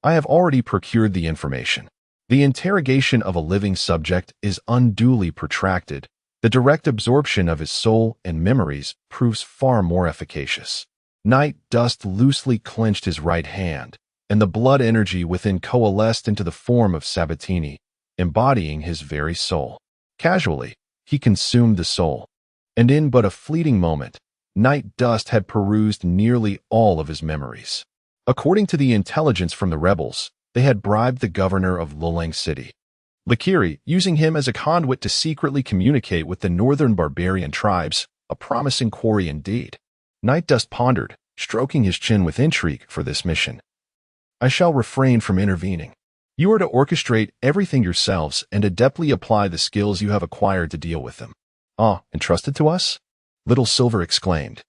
I have already procured the information. The interrogation of a living subject is unduly protracted. The direct absorption of his soul and memories proves far more efficacious. Night Dust loosely clenched his right hand, and the blood energy within coalesced into the form of Sabatini, embodying his very soul. Casually, he consumed the soul, and in but a fleeting moment, Night Dust had perused nearly all of his memories. According to the intelligence from the rebels, they had bribed the governor of Lulang City, Lakiri, using him as a conduit to secretly communicate with the northern barbarian tribes, a promising quarry indeed. Night Dust pondered, stroking his chin with intrigue for this mission. I shall refrain from intervening. You are to orchestrate everything yourselves and adeptly apply the skills you have acquired to deal with them. Ah, entrusted to us? Little Silver exclaimed.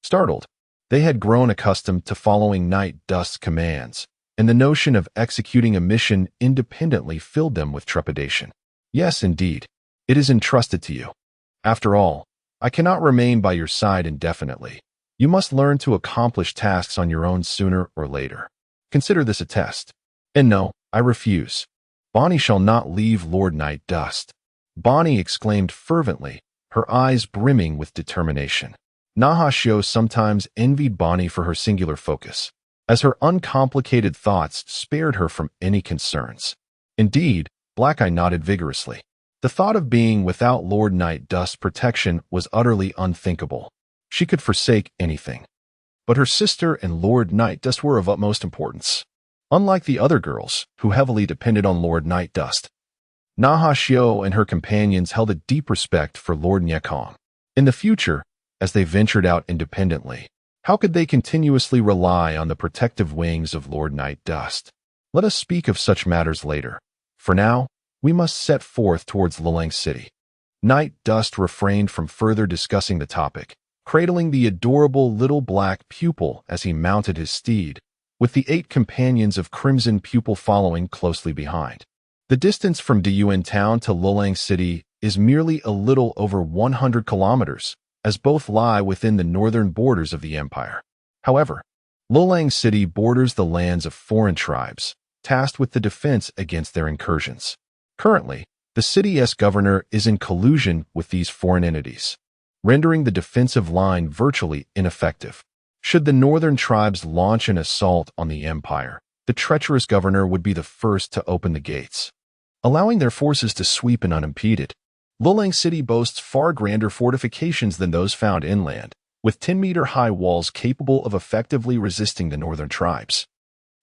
Startled, they had grown accustomed to following Night Dust's commands, and the notion of executing a mission independently filled them with trepidation. Yes, indeed, it is entrusted to you. After all, I cannot remain by your side indefinitely. You must learn to accomplish tasks on your own sooner or later. Consider this a test. And no, I refuse. Bonnie shall not leave Lord Night Dust. Bonnie exclaimed fervently, her eyes brimming with determination. Nahashio sometimes envied Bonnie for her singular focus, as her uncomplicated thoughts spared her from any concerns. Indeed, Black Eye nodded vigorously. The thought of being without Lord Night Dust's protection was utterly unthinkable. She could forsake anything. But her sister and Lord Night Dust were of utmost importance. Unlike the other girls, who heavily depended on Lord Night Dust, Nahashio and her companions held a deep respect for Lord Nyekong. In the future, as they ventured out independently, how could they continuously rely on the protective wings of Lord Night Dust? Let us speak of such matters later. For now, we must set forth towards Lilang City. Night Dust refrained from further discussing the topic, cradling the adorable little black pupil as he mounted his steed, with the 8 companions of Crimson Pupil following closely behind. The distance from Diyuan Town to Lilang City is merely a little over 100 kilometers, as both lie within the northern borders of the empire. However, Lilang City borders the lands of foreign tribes, tasked with the defense against their incursions. Currently, the city's governor is in collusion with these foreign entities, rendering the defensive line virtually ineffective. Should the northern tribes launch an assault on the empire, the treacherous governor would be the first to open the gates, allowing their forces to sweep in unimpeded. Lilang City boasts far grander fortifications than those found inland, with 10-meter-high walls capable of effectively resisting the northern tribes.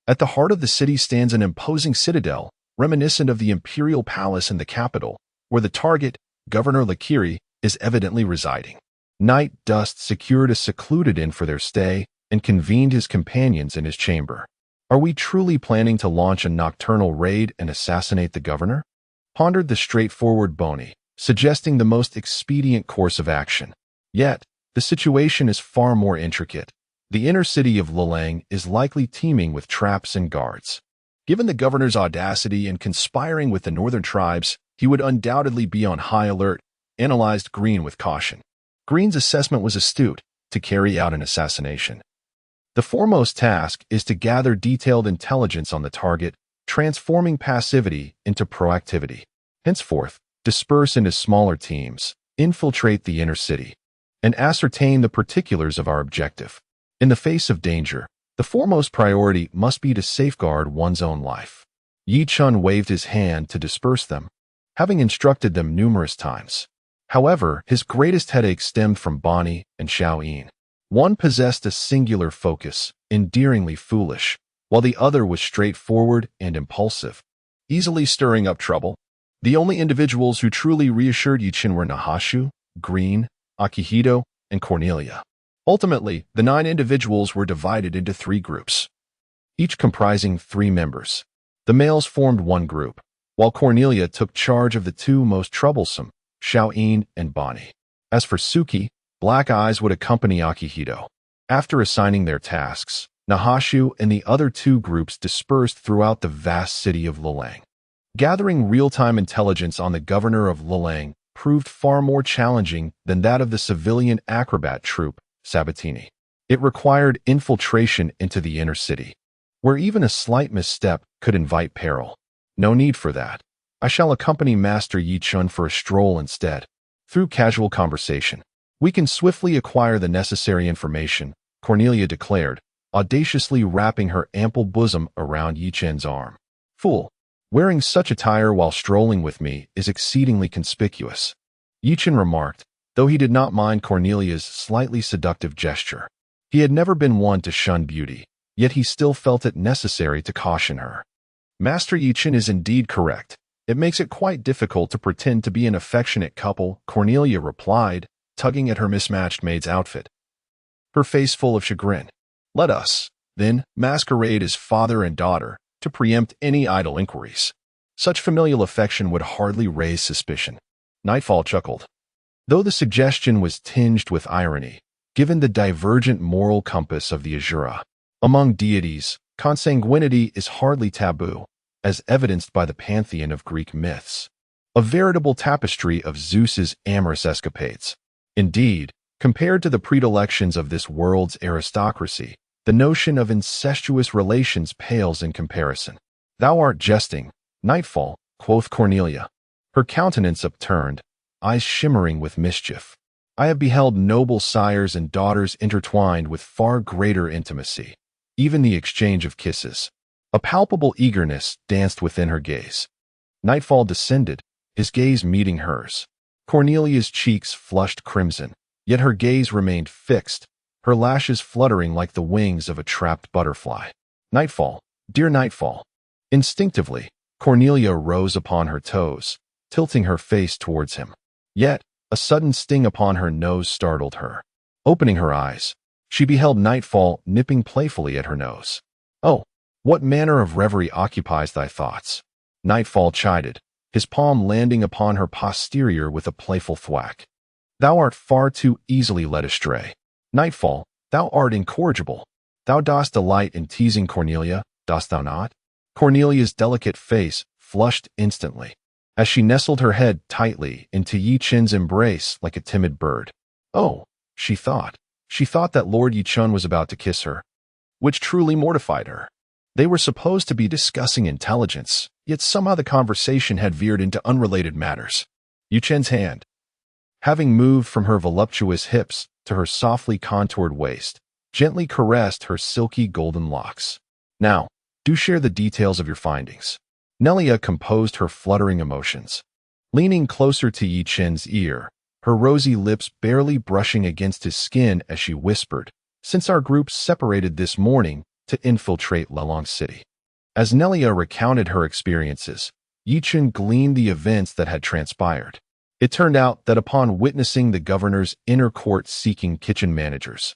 At the heart of the city stands an imposing citadel, reminiscent of the imperial palace in the capital, where the target, Governor Lakiri, is evidently residing. Night Dust secured a secluded inn for their stay and convened his companions in his chamber. Are we truly planning to launch a nocturnal raid and assassinate the governor? Pondered the straightforward Bonnie, suggesting the most expedient course of action. Yet, the situation is far more intricate. The inner city of Lilang is likely teeming with traps and guards. Given the governor's audacity in conspiring with the northern tribes, he would undoubtedly be on high alert, analyzed Green with caution. Green's assessment was astute: to carry out an assassination. The foremost task is to gather detailed intelligence on the target, transforming passivity into proactivity. Henceforth, disperse into smaller teams, infiltrate the inner city, and ascertain the particulars of our objective. In the face of danger, the foremost priority must be to safeguard one's own life. Ye Chen waved his hand to disperse them, having instructed them numerous times. However, his greatest headache stemmed from Bonnie and Xiaoyin. One possessed a singular focus, endearingly foolish, while the other was straightforward and impulsive, easily stirring up trouble. The only individuals who truly reassured Ye Chen were Nahashu, Green, Akihito, and Cornelia. Ultimately, the 9 individuals were divided into 3 groups, each comprising 3 members. The males formed one group, while Cornelia took charge of the 2 most troublesome, Xiaoyin and Bonnie. As for Suki, Black Eyes would accompany Akihito. After assigning their tasks, Nahashu and the other 2 groups dispersed throughout the vast city of Lilang. Gathering real-time intelligence on the governor of Lilang proved far more challenging than that of the civilian acrobat troupe, Sabatini. It required infiltration into the inner city, where even a slight misstep could invite peril. No need for that. I shall accompany Master Ye Chen for a stroll instead. Through casual conversation, we can swiftly acquire the necessary information, Cornelia declared, audaciously wrapping her ample bosom around Ye Chen's arm. Fool! Wearing such attire while strolling with me is exceedingly conspicuous, Ye Chen remarked, though he did not mind Cornelia's slightly seductive gesture. He had never been one to shun beauty, yet he still felt it necessary to caution her. Master Ye Chen is indeed correct. It makes it quite difficult to pretend to be an affectionate couple, Cornelia replied, tugging at her mismatched maid's outfit, her face full of chagrin. Let us, then, masquerade as father and daughter, to preempt any idle inquiries. Such familial affection would hardly raise suspicion. Nightfall chuckled, though the suggestion was tinged with irony, given the divergent moral compass of the Asura. Among deities, Consanguinity is hardly taboo, as evidenced by the pantheon of Greek myths, a veritable tapestry of Zeus's amorous escapades. Indeed, compared to the predilections of this world's aristocracy, the notion of incestuous relations pales in comparison. "Thou art jesting, Nightfall," quoth Cornelia, her countenance upturned, eyes shimmering with mischief. "I have beheld noble sires and daughters intertwined with far greater intimacy, even the exchange of kisses." A palpable eagerness danced within her gaze. Nightfall descended, his gaze meeting hers. Cornelia's cheeks flushed crimson, yet her gaze remained fixed, her lashes fluttering like the wings of a trapped butterfly. "Nightfall, dear Nightfall." Instinctively, Cornelia rose upon her toes, tilting her face towards him. Yet, a sudden sting upon her nose startled her. Opening her eyes, she beheld Nightfall nipping playfully at her nose. "Oh, what manner of reverie occupies thy thoughts?" Nightfall chided, his palm landing upon her posterior with a playful thwack. "Thou art far too easily led astray. Nightfall, thou art incorrigible. Thou dost delight in teasing Cornelia, dost thou not?" Cornelia's delicate face flushed instantly, as she nestled her head tightly into Ye Chen's embrace like a timid bird. Oh, she thought that Lord Ye Chen was about to kiss her, which truly mortified her. They were supposed to be discussing intelligence, yet somehow the conversation had veered into unrelated matters. Ye Chen's hand, having moved from her voluptuous hips to her softly contoured waist, gently caressed her silky golden locks. "Now, do share the details of your findings." Nelia composed her fluttering emotions. Leaning closer to Ye Chen's ear, her rosy lips barely brushing against his skin as she whispered, "Since our group separated this morning to infiltrate Lelong City." As Nelia recounted her experiences, Ye Chen gleaned the events that had transpired. It turned out that upon witnessing the governor's inner court seeking kitchen managers,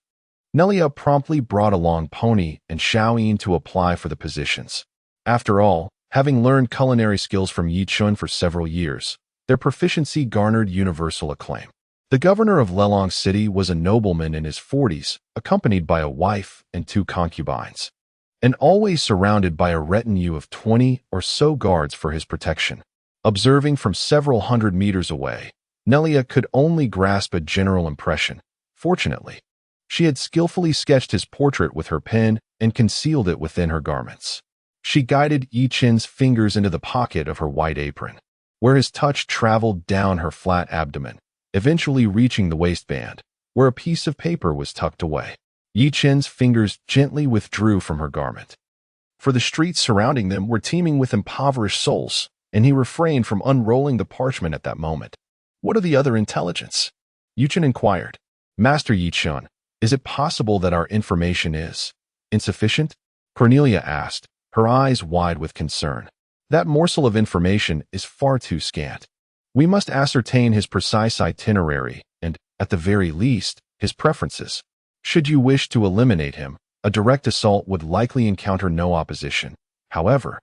Nelia promptly brought along Pony and Xiaoyin to apply for the positions. After all, having learned culinary skills from Ye Chen for several years, their proficiency garnered universal acclaim. The governor of Lelong City was a nobleman in his 40s, accompanied by a wife and 2 concubines, and always surrounded by a retinue of 20 or so guards for his protection. Observing from several hundred meters away, Nelia could only grasp a general impression. Fortunately, she had skillfully sketched his portrait with her pen and concealed it within her garments. She guided Ye Chen's fingers into the pocket of her white apron, where his touch traveled down her flat abdomen, eventually reaching the waistband, where a piece of paper was tucked away. Ye Chen's fingers gently withdrew from her garment, for the streets surrounding them were teeming with impoverished souls, and he refrained from unrolling the parchment at that moment. "What are the other intelligence?" Ye Chen inquired. "Master Ye Chen, is it possible that our information is insufficient?" Cornelia asked, her eyes wide with concern. "That morsel of information is far too scant. We must ascertain his precise itinerary and, at the very least, his preferences. Should you wish to eliminate him, a direct assault would likely encounter no opposition. However,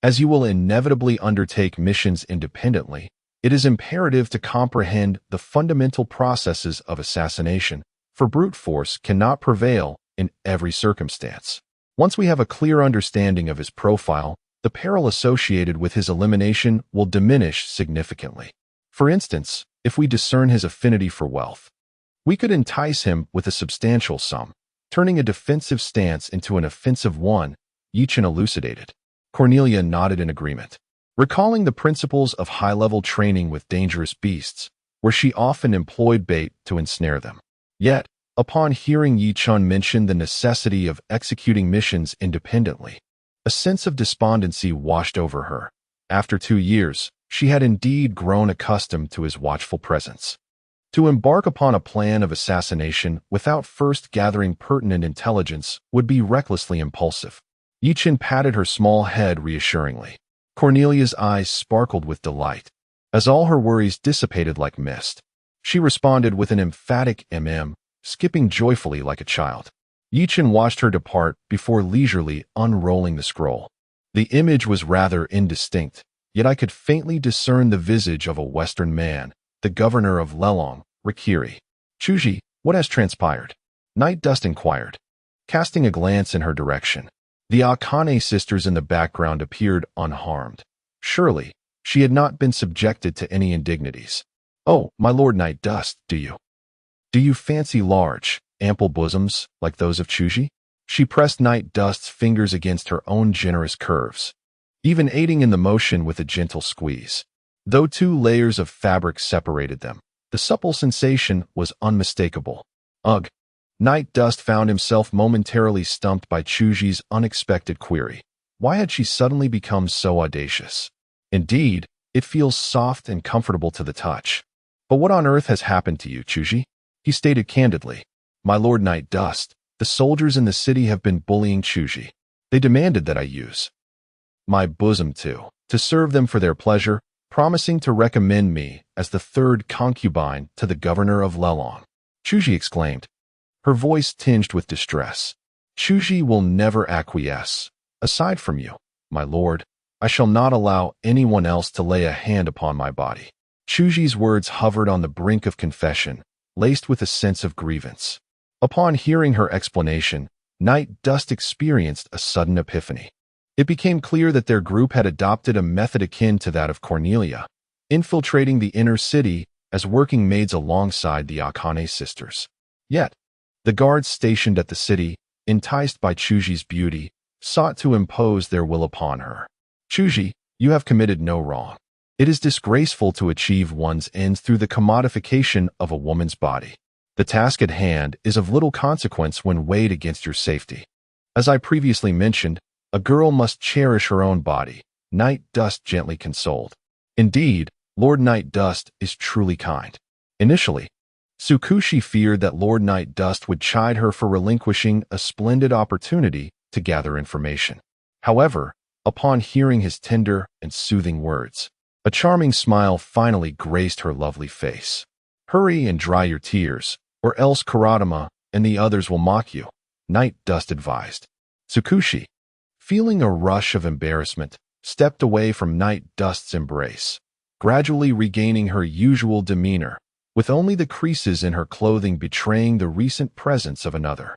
as you will inevitably undertake missions independently, it is imperative to comprehend the fundamental processes of assassination, for brute force cannot prevail in every circumstance. Once we have a clear understanding of his profile, the peril associated with his elimination will diminish significantly. For instance, if we discern his affinity for wealth, we could entice him with a substantial sum, turning a defensive stance into an offensive one," Ye Chen elucidated. Cornelia nodded in agreement, recalling the principles of high-level training with dangerous beasts, where she often employed bait to ensnare them. Yet, upon hearing Ye Chen mention the necessity of executing missions independently, a sense of despondency washed over her. After 2 years, she had indeed grown accustomed to his watchful presence. To embark upon a plan of assassination without first gathering pertinent intelligence would be recklessly impulsive. Ye Chen patted her small head reassuringly. Cornelia's eyes sparkled with delight, as all her worries dissipated like mist. She responded with an emphatic skipping joyfully like a child. Ye Chen watched her depart before leisurely unrolling the scroll. The image was rather indistinct, yet I could faintly discern the visage of a Western man, the governor of Lelong, Rikiri. "Chuji, what has transpired?" Night Dust inquired, casting a glance in her direction. The Akane sisters in the background appeared unharmed. Surely, she had not been subjected to any indignities. "Oh, my lord Night Dust, do you fancy large, ample bosoms like those of Chuji?" She pressed Night Dust's fingers against her own generous curves, even aiding in the motion with a gentle squeeze. Though 2 layers of fabric separated them, the supple sensation was unmistakable. Ugh! Night Dust found himself momentarily stumped by Chuji's unexpected query. Why had she suddenly become so audacious? Indeed, it feels soft and comfortable to the touch. But what on earth has happened to you, Chuji? He stated candidly. "My lord Night Dust, the soldiers in the city have been bullying Chuji. They demanded that I use my bosom to serve them for their pleasure, promising to recommend me as the 3rd concubine to the governor of Lelong." Chuji exclaimed, her voice tinged with distress. "Chuji will never acquiesce. Aside from you, my lord, I shall not allow anyone else to lay a hand upon my body." Chuji's words hovered on the brink of confession, laced with a sense of grievance. Upon hearing her explanation, Night Dust experienced a sudden epiphany. It became clear that their group had adopted a method akin to that of Cornelia, infiltrating the inner city as working maids alongside the Akane sisters. Yet, the guards stationed at the city, enticed by Chuji's beauty, sought to impose their will upon her. "Chuji, you have committed no wrong. It is disgraceful to achieve one's ends through the commodification of a woman's body. The task at hand is of little consequence when weighed against your safety. As I previously mentioned, a girl must cherish her own body," Night Dust gently consoled. Indeed, Lord Night Dust is truly kind. Initially, Tsukushi feared that Lord Night Dust would chide her for relinquishing a splendid opportunity to gather information. However, upon hearing his tender and soothing words, a charming smile finally graced her lovely face. "Hurry and dry your tears, or else Karatama and the others will mock you," Night Dust advised. Tsukushi, feeling a rush of embarrassment, stepped away from Night Dust's embrace, gradually regaining her usual demeanor, with only the creases in her clothing betraying the recent presence of another.